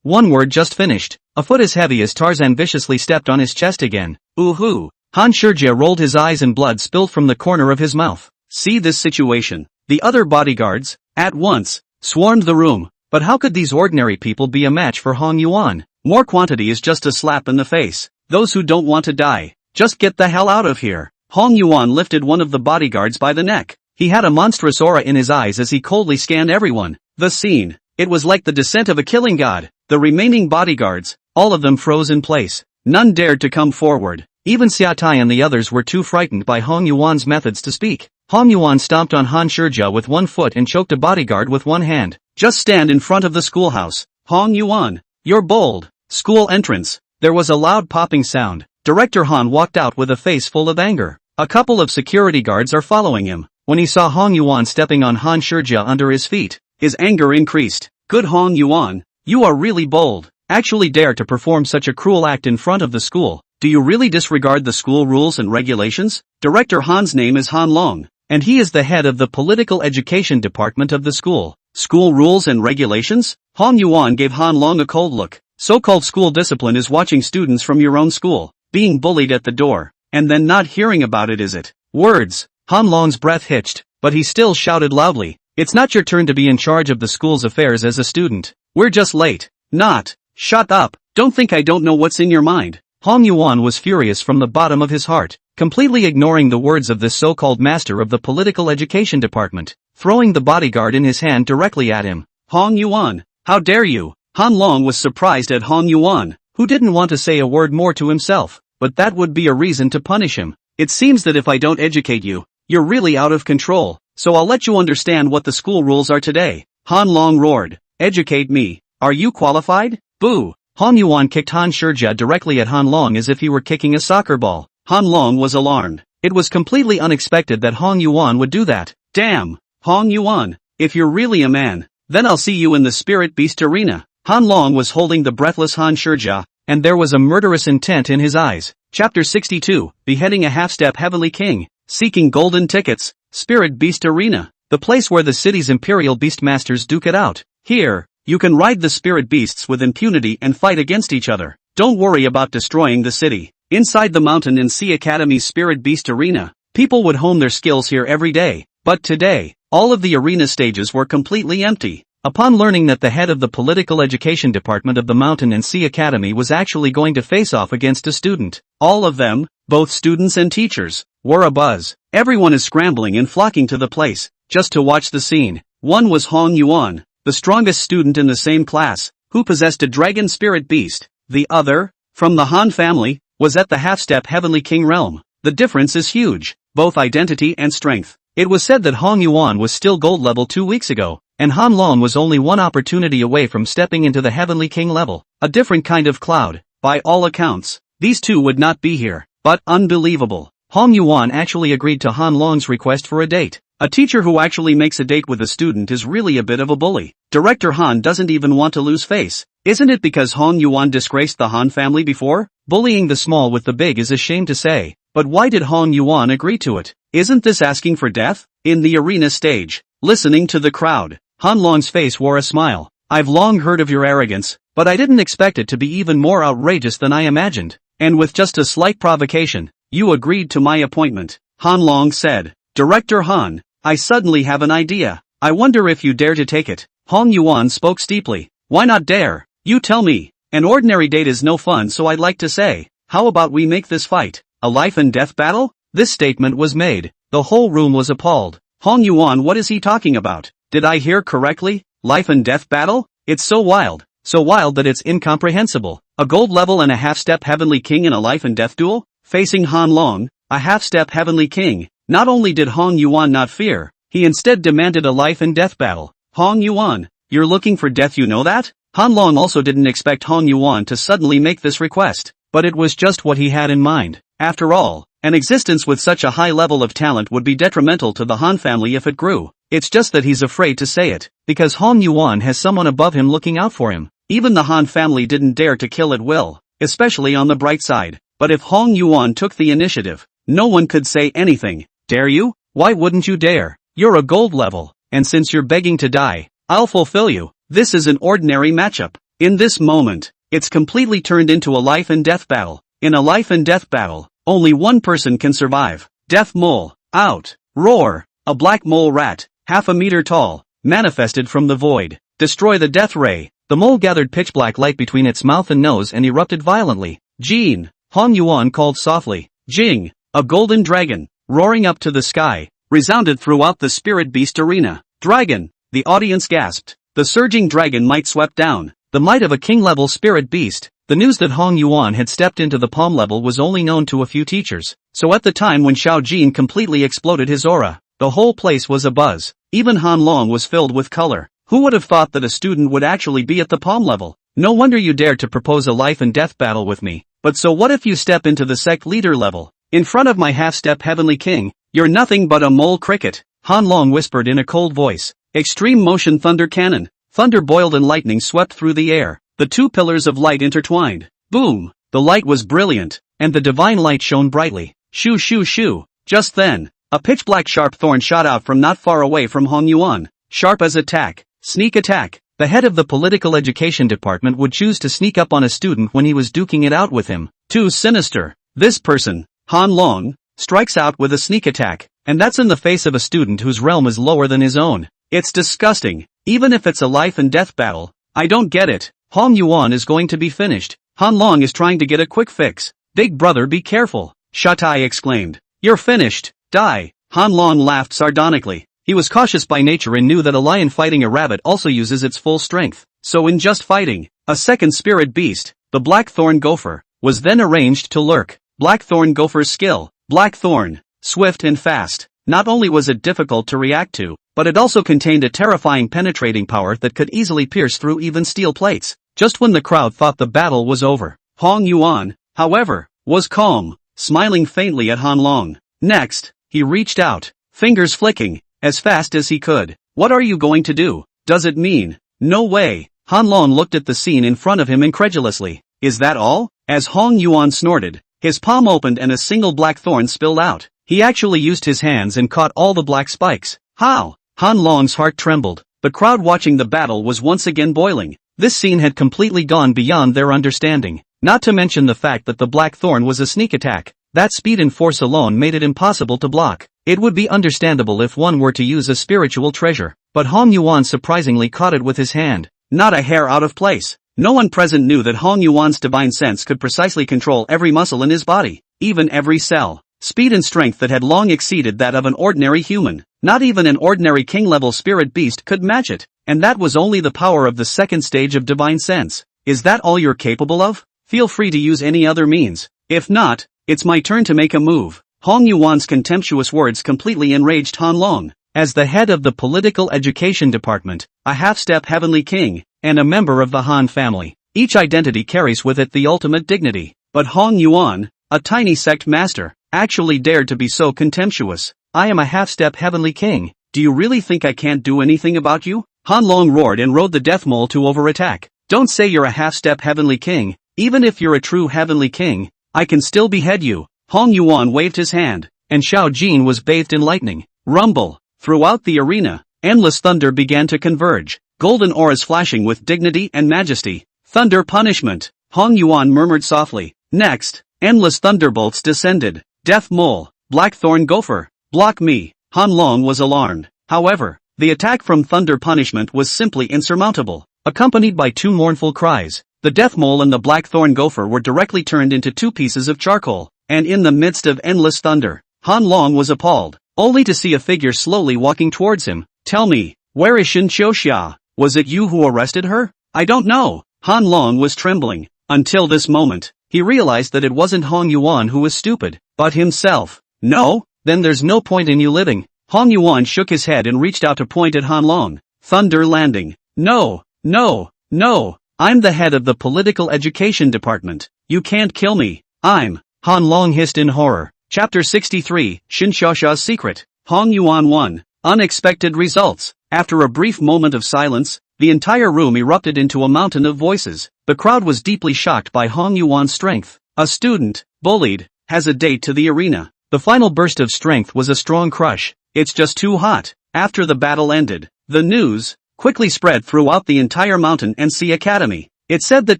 [SPEAKER 1] One word just finished. A foot as heavy as Tarzan viciously stepped on his chest again. Ooh-hoo. Han Shijia rolled his eyes and blood spilled from the corner of his mouth. See this situation. The other bodyguards, at once, swarmed the room. But how could these ordinary people be a match for Hong Yuan? More quantity is just a slap in the face. Those who don't want to die, just get the hell out of here. Hong Yuan lifted one of the bodyguards by the neck. He had a monstrous aura in his eyes as he coldly scanned everyone. The scene. It was like the descent of a killing god. The remaining bodyguards, all of them froze in place. None dared to come forward. Even Xiaotai and the others were too frightened by Hong Yuan's methods to speak. Hong Yuan stomped on Han Shijia with one foot and choked a bodyguard with one hand. Just stand in front of the schoolhouse. Hong Yuan, you're bold. School entrance. There was a loud popping sound. Director Han walked out with a face full of anger. A couple of security guards are following him. When he saw Hong Yuan stepping on Han Shijia under his feet, his anger increased. Good Hong Yuan, you are really bold. Actually dare to perform such a cruel act in front of the school. Do you really disregard the school rules and regulations? Director Han's name is Han Long, and he is the head of the political education department of the school. School rules and regulations? Hong Yuan gave Han Long a cold look. So-called school discipline is watching students from your own school being bullied at the door, and then not hearing about it, is it? Words. Han Long's breath hitched, but he still shouted loudly. It's not your turn to be in charge of the school's affairs as a student. We're just late. Not. Shut up. Don't think I don't know what's in your mind. Hong Yuan was furious from the bottom of his heart, completely ignoring the words of this so-called master of the political education department, throwing the bodyguard in his hand directly at him. Hong Yuan, how dare you? Han Long was surprised at Hong Yuan, who didn't want to say a word more to himself, but that would be a reason to punish him. It seems that if I don't educate you, you're really out of control, so I'll let you understand what the school rules are today. Han Long roared. Educate me. Are you qualified? Boo! Hong Yuan kicked Han Shijia directly at Han Long as if he were kicking a soccer ball. Han Long was alarmed. It was completely unexpected that Hong Yuan would do that. Damn! Hong Yuan, if you're really a man, then I'll see you in the spirit beast arena. Han Long was holding the breathless Han Shijia, and there was a murderous intent in his eyes. Chapter 62, Beheading a Half-Step Heavenly King, Seeking Golden Tickets, Spirit Beast Arena, the place where the city's imperial beastmasters duke it out. Here, you can ride the spirit beasts with impunity and fight against each other. Don't worry about destroying the city. Inside the Mountain and Sea Academy's Spirit Beast Arena, people would hone their skills here every day. But today, all of the arena stages were completely empty. Upon learning that the head of the political education department of the Mountain and Sea Academy was actually going to face off against a student, all of them, both students and teachers, were abuzz. Everyone is scrambling and flocking to the place, just to watch the scene. One was Hong Yuan, the strongest student in the same class, who possessed a dragon spirit beast. The other, from the Han family, was at the half-step Heavenly King realm. The difference is huge, both identity and strength. It was said that Hong Yuan was still gold level 2 weeks ago, and Han Long was only one opportunity away from stepping into the Heavenly King level. A different kind of cloud. By all accounts, these two would not be here. But unbelievable. Hong Yuan actually agreed to Han Long's request for a date. A teacher who actually makes a date with a student is really a bit of a bully. Director Han doesn't even want to lose face. Isn't it because Hong Yuan disgraced the Han family before? Bullying the small with the big is a shame to say. But why did Hong Yuan agree to it? Isn't this asking for death? In the arena stage, listening to the crowd, Han Long's face wore a smile. I've long heard of your arrogance, but I didn't expect it to be even more outrageous than I imagined. And with just a slight provocation, you agreed to my appointment. Han Long said. Director Han, I suddenly have an idea. I wonder if you dare to take it. Hong Yuan spoke steeply. Why not dare? You tell me. An ordinary date is no fun, so I'd like to say, how about we make this fight a life and death battle? This statement was made. The whole room was appalled. Hong Yuan, what is he talking about? Did I hear correctly? Life and death battle? It's so wild that it's incomprehensible. A gold level and a half-step Heavenly King in a life and death duel? Facing Han Long, a half-step Heavenly King. Not only did Hong Yuan not fear, he instead demanded a life and death battle. Hong Yuan, you're looking for death, you know that? Han Long also didn't expect Hong Yuan to suddenly make this request, but it was just what he had in mind. After all, an existence with such a high level of talent would be detrimental to the Han family if it grew. It's just that he's afraid to say it, because Hong Yuan has someone above him looking out for him. Even the Han family didn't dare to kill at will, especially on the bright side. But if Hong Yuan took the initiative, no one could say anything. Dare you? Why wouldn't you dare? You're a gold level, and since you're begging to die, I'll fulfill you. This is an ordinary matchup. In this moment, it's completely turned into a life and death battle. In a life and death battle, only one person can survive. Death Mole, out. Roar. A black mole rat, half a meter tall, manifested from the void. Destroy the death ray. The mole gathered pitch black light between its mouth and nose and erupted violently. Jean, Hong Yuan called softly. Jing, a golden dragon, roaring up to the sky, resounded throughout the spirit beast arena. Dragon, the audience gasped. The surging dragon might swept down. The might of a king-level spirit beast. The news that Hong Yuan had stepped into the palm level was only known to a few teachers, so at the time when Xiao Jin completely exploded his aura, the whole place was abuzz. Even Han Long was filled with color. Who would have thought that a student would actually be at the palm level? No wonder you dared to propose a life and death battle with me. But so what if you step into the sect leader level? In front of my half-step heavenly king, you're nothing but a mole cricket, Han Long whispered in a cold voice. Extreme motion thunder cannon. Thunder boiled and lightning swept through the air. The two pillars of light intertwined. Boom! The light was brilliant, and the divine light shone brightly. Shoo shoo shoo. Just then, a pitch-black sharp thorn shot out from not far away from Hong Yuan. Sharp as attack. Sneak attack. The head of the political education department would choose to sneak up on a student when he was duking it out with him. Too sinister. This person, Han Long, strikes out with a sneak attack, and that's in the face of a student whose realm is lower than his own. It's disgusting, even if it's a life and death battle. I don't get it. Hong Yuan is going to be finished. Han Long is trying to get a quick fix. Big brother, be careful, Shatai exclaimed. You're finished. Die. Han Long laughed sardonically. He was cautious by nature and knew that a lion fighting a rabbit also uses its full strength. So in just fighting, a second spirit beast, the Blackthorn Gopher, was then arranged to lurk. Blackthorn Gopher's skill. Blackthorn. Swift and fast. Not only was it difficult to react to, but it also contained a terrifying penetrating power that could easily pierce through even steel plates. Just when the crowd thought the battle was over, Hong Yuan, however, was calm, smiling faintly at Han Long. Next, he reached out, fingers flicking, as fast as he could. What are you going to do? Does it mean? No way. Han Long looked at the scene in front of him incredulously. Is that all? As Hong Yuan snorted, his palm opened and a single black thorn spilled out. He actually used his hands and caught all the black spikes. How? Han Long's heart trembled. The crowd watching the battle was once again boiling. This scene had completely gone beyond their understanding. Not to mention the fact that the black thorn was a sneak attack. That speed and force alone made it impossible to block. It would be understandable if one were to use a spiritual treasure, but Hong Yuan surprisingly caught it with his hand. Not a hair out of place. No one present knew that Hong Yuan's divine sense could precisely control every muscle in his body, even every cell. Speed and strength that had long exceeded that of an ordinary human. Not even an ordinary king-level spirit beast could match it, and that was only the power of the second stage of divine sense. Is that all you're capable of? Feel free to use any other means. If not, it's my turn to make a move. Hong Yuan's contemptuous words completely enraged Han Long. As the head of the political education department, a half-step heavenly king, and a member of the Han family, each identity carries with it the ultimate dignity. But Hong Yuan, a tiny sect master, actually dared to be so contemptuous. I am a half-step heavenly king. Do you really think I can't do anything about you? Han Long roared and rode the death mole to overattack. Don't say you're a half-step heavenly king. Even if you're a true heavenly king, I can still behead you. Hong Yuan waved his hand, and Xiao Jin was bathed in lightning. Rumble. Throughout the arena, endless thunder began to converge, golden auras flashing with dignity and majesty. Thunder punishment. Hong Yuan murmured softly. Next, endless thunderbolts descended. Death mole. Blackthorn Gopher. Block me. Han Long was alarmed. However, the attack from thunder punishment was simply insurmountable, accompanied by two mournful cries. The death mole and the Blackthorn Gopher were directly turned into two pieces of charcoal, and in the midst of endless thunder, Han Long was appalled, only to see a figure slowly walking towards him. Tell me, where is Shin Qiuxia? Was it you who arrested her? I don't know. Han Long was trembling. Until this moment, he realized that it wasn't Hong Yuan who was stupid, but himself. No? Then there's no point in you living. Hong Yuan shook his head and reached out to point at Han Long. Thunder landing. No, no, no. I'm the head of the political education department. You can't kill me. Han Long hissed in horror. Chapter 63, Shin Qiuxia's Secret. Hong Yuan 1. Unexpected results. After a brief moment of silence, the entire room erupted into a mountain of voices. The crowd was deeply shocked by Hong Yuan's strength. A student, bullied, has a date to the arena. The final burst of strength was a strong crush. It's just too hot. After the battle ended, the news quickly spread throughout the entire Mountain and Sea Academy. It said that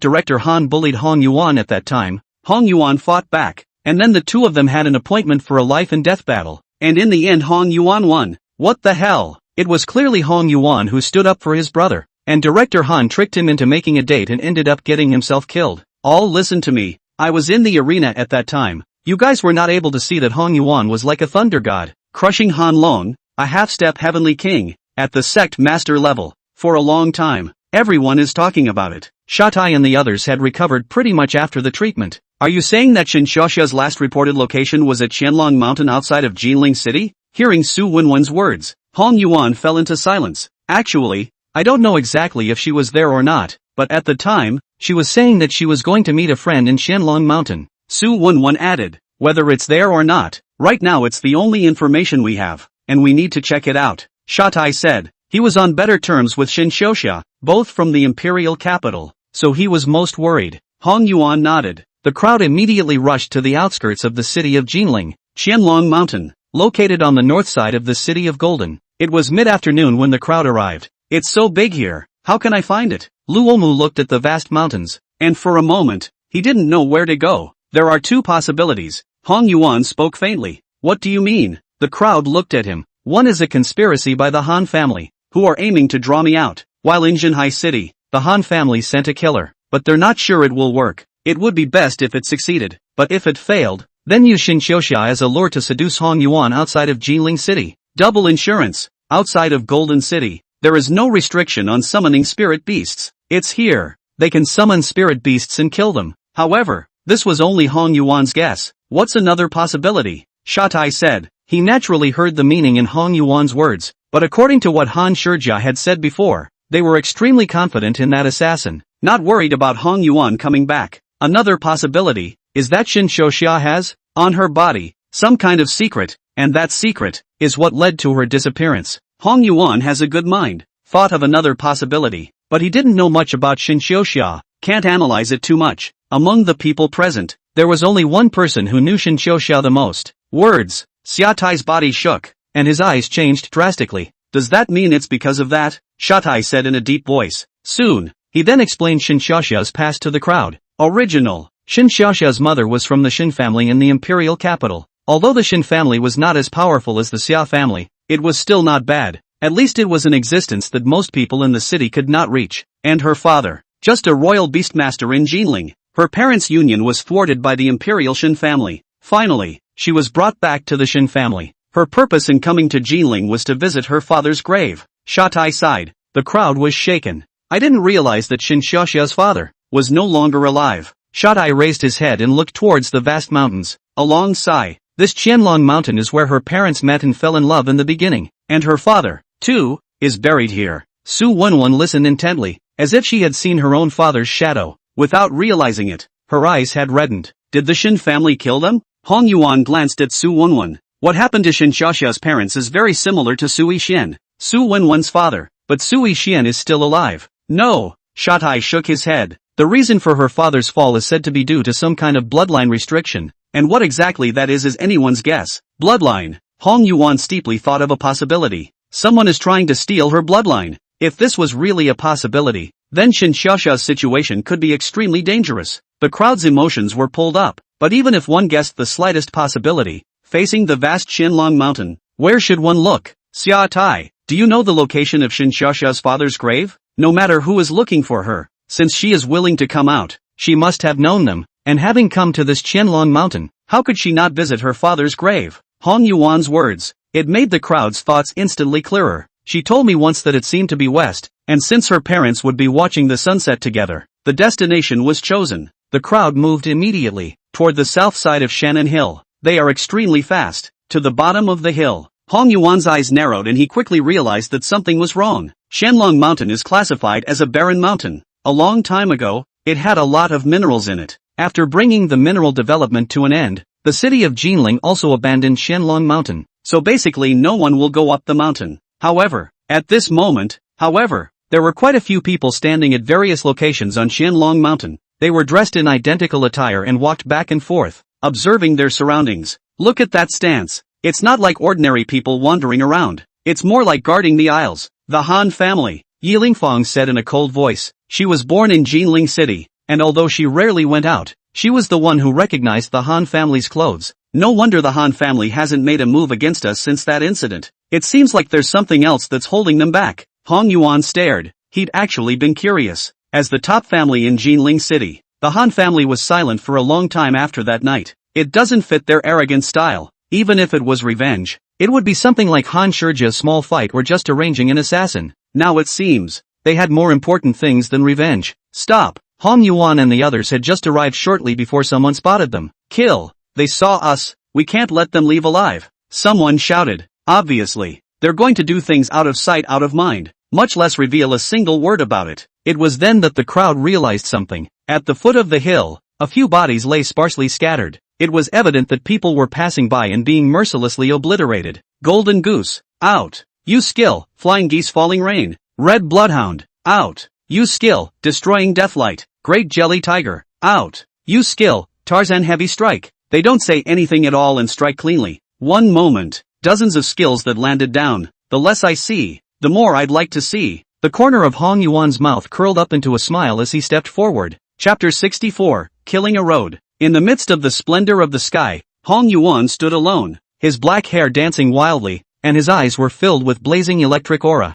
[SPEAKER 1] Director Han bullied Hong Yuan at that time. Hong Yuan fought back, and then the two of them had an appointment for a life and death battle. And in the end Hong Yuan won. What the hell? It was clearly Hong Yuan who stood up for his brother, and Director Han tricked him into making a date and ended up getting himself killed. All listen to me. I was in the arena at that time. You guys were not able to see that Hong Yuan was like a thunder god, crushing Han Long, a half-step heavenly king, at the sect master level. For a long time, Everyone is talking about it. Shatai and the others had recovered pretty much after the treatment. Are you saying that Shinshosha's last reported location was at Qianlong Mountain outside of Jinling City? Hearing Su Wenwen's words, Hong Yuan fell into silence. Actually, I don't know exactly if she was there or not, but at the time, she was saying that she was going to meet a friend in Qianlong Mountain. Su Wenwen added, whether it's there or not, right now it's the only information we have, and we need to check it out. Shatai said. He was on better terms with Shinshosha, both from the imperial capital, so he was most worried. Hong Yuan nodded. The crowd immediately rushed to the outskirts of the city of Jinling, Qianlong Mountain, located on the north side of the city of Golden. It was mid-afternoon when the crowd arrived. It's so big here, how can I find it? Luomu looked at the vast mountains, and for a moment, he didn't know where to go. There are two possibilities. Hong Yuan spoke faintly. What do you mean? The crowd looked at him. One is a conspiracy by the Han family, who are aiming to draw me out. While in Jinhai City, the Han family sent a killer, but they're not sure it will work. It would be best if it succeeded, but if it failed, then use Shinshosha as a lure to seduce Hong Yuan outside of Jinling City. Double insurance. Outside of Golden City, there is no restriction on summoning spirit beasts. It's here. They can summon spirit beasts and kill them. However, this was only Hong Yuan's guess. What's another possibility? Shatai said. He naturally heard the meaning in Hong Yuan's words, but according to what Han Shijia had said before, they were extremely confident in that assassin, not worried about Hong Yuan coming back. Another possibility is that Shinshosha has, on her body, some kind of secret, and that secret is what led to her disappearance. Hong Yuan has a good mind, thought of another possibility, but he didn't know much about Shinshosha, can't analyze it too much. Among the people present, there was only one person who knew Shinshosha the most. Words. Xiatai's body shook, and his eyes changed drastically. Does that mean it's because of that? Shatai said in a deep voice. Soon, he then explained Shinshosha's past to the crowd. Original. Shinshosha's mother was from the Shin family in the imperial capital. Although the Shin family was not as powerful as the Xia family, it was still not bad. At least it was an existence that most people in the city could not reach. And her father, just a royal beastmaster in Jinling. Her parents' union was thwarted by the imperial Shin family. Finally, she was brought back to the Shin family. Her purpose in coming to Jinling was to visit her father's grave. Shatai sighed. The crowd was shaken. I didn't realize that Shinshosha's father was no longer alive. Shatai raised his head and looked towards the vast mountains. A long sigh. This Qianlong mountain is where her parents met and fell in love in the beginning. And her father, too, is buried here. Su Wenwen listened intently, as if she had seen her own father's shadow. Without realizing it, her eyes had reddened. Did the Shin family kill them? Hong Yuan glanced at Su Wenwen. What happened to Shinshosha's parents is very similar to Sui Xian, Su Wenwen's father, but Sui Xian is still alive. No. Shatai shook his head. The reason for her father's fall is said to be due to some kind of bloodline restriction, and what exactly that is anyone's guess. Bloodline. Hong Yuan steeply thought of a possibility. Someone is trying to steal her bloodline. If this was really a possibility, then Shinshosha's situation could be extremely dangerous. The crowd's emotions were pulled up, but even if one guessed the slightest possibility, facing the vast Qianlong mountain, where should one look? Xia Tai, do you know the location of Shinshosha's father's grave? No matter who is looking for her, since she is willing to come out, she must have known them, and having come to this Qianlong mountain, how could she not visit her father's grave? Hong Yuan's words, it made the crowd's thoughts instantly clearer. She told me once that it seemed to be west, and since her parents would be watching the sunset together, the destination was chosen. The crowd moved immediately toward the south side of Shannon Hill. They are extremely fast. To the bottom of the hill, Hong Yuan's eyes narrowed and he quickly realized that something was wrong. Qianlong Mountain is classified as a barren mountain. A long time ago, it had a lot of minerals in it. After bringing the mineral development to an end, the city of Jinling also abandoned Qianlong Mountain. So basically no one will go up the mountain. However, at this moment, there were quite a few people standing at various locations on Qianlong Mountain. They were dressed in identical attire and walked back and forth, observing their surroundings. Look at that stance. It's not like ordinary people wandering around. It's more like guarding the aisles. The Han family, Yi Lingfang said in a cold voice. She was born in Jinling City, and although she rarely went out, she was the one who recognized the Han family's clothes. No wonder the Han family hasn't made a move against us since that incident. It seems like there's something else that's holding them back. Hong Yuan stared. He'd actually been curious. As the top family in Jinling City, the Han family was silent for a long time after that night. It doesn't fit their arrogant style. Even if it was revenge, it would be something like Han Shijia's small fight or just arranging an assassin. Now it seems, They had more important things than revenge. Stop! Hong Yuan and the others had just arrived shortly before someone spotted them. Kill! They saw us, we can't let them leave alive. Someone shouted. Obviously, they're going to do things out of sight out of mind, much less reveal a single word about it. It was then that the crowd realized something. At the foot of the hill, a few bodies lay sparsely scattered. It was evident that people were passing by and being mercilessly obliterated. Golden goose, out. Use skill, flying geese falling rain. Red bloodhound, out. Use skill, destroying deathlight. Great jelly tiger, out. Use skill, Tarzan heavy strike. They don't say anything at all and strike cleanly. One moment, dozens of skills that landed down. The less I see, the more I'd like to see. The corner of Hong Yuan's mouth curled up into a smile as he stepped forward. Chapter 64, Killing a Road. In the midst of the splendor of the sky, Hong Yuan stood alone, his black hair dancing wildly, and his eyes were filled with blazing electric aura.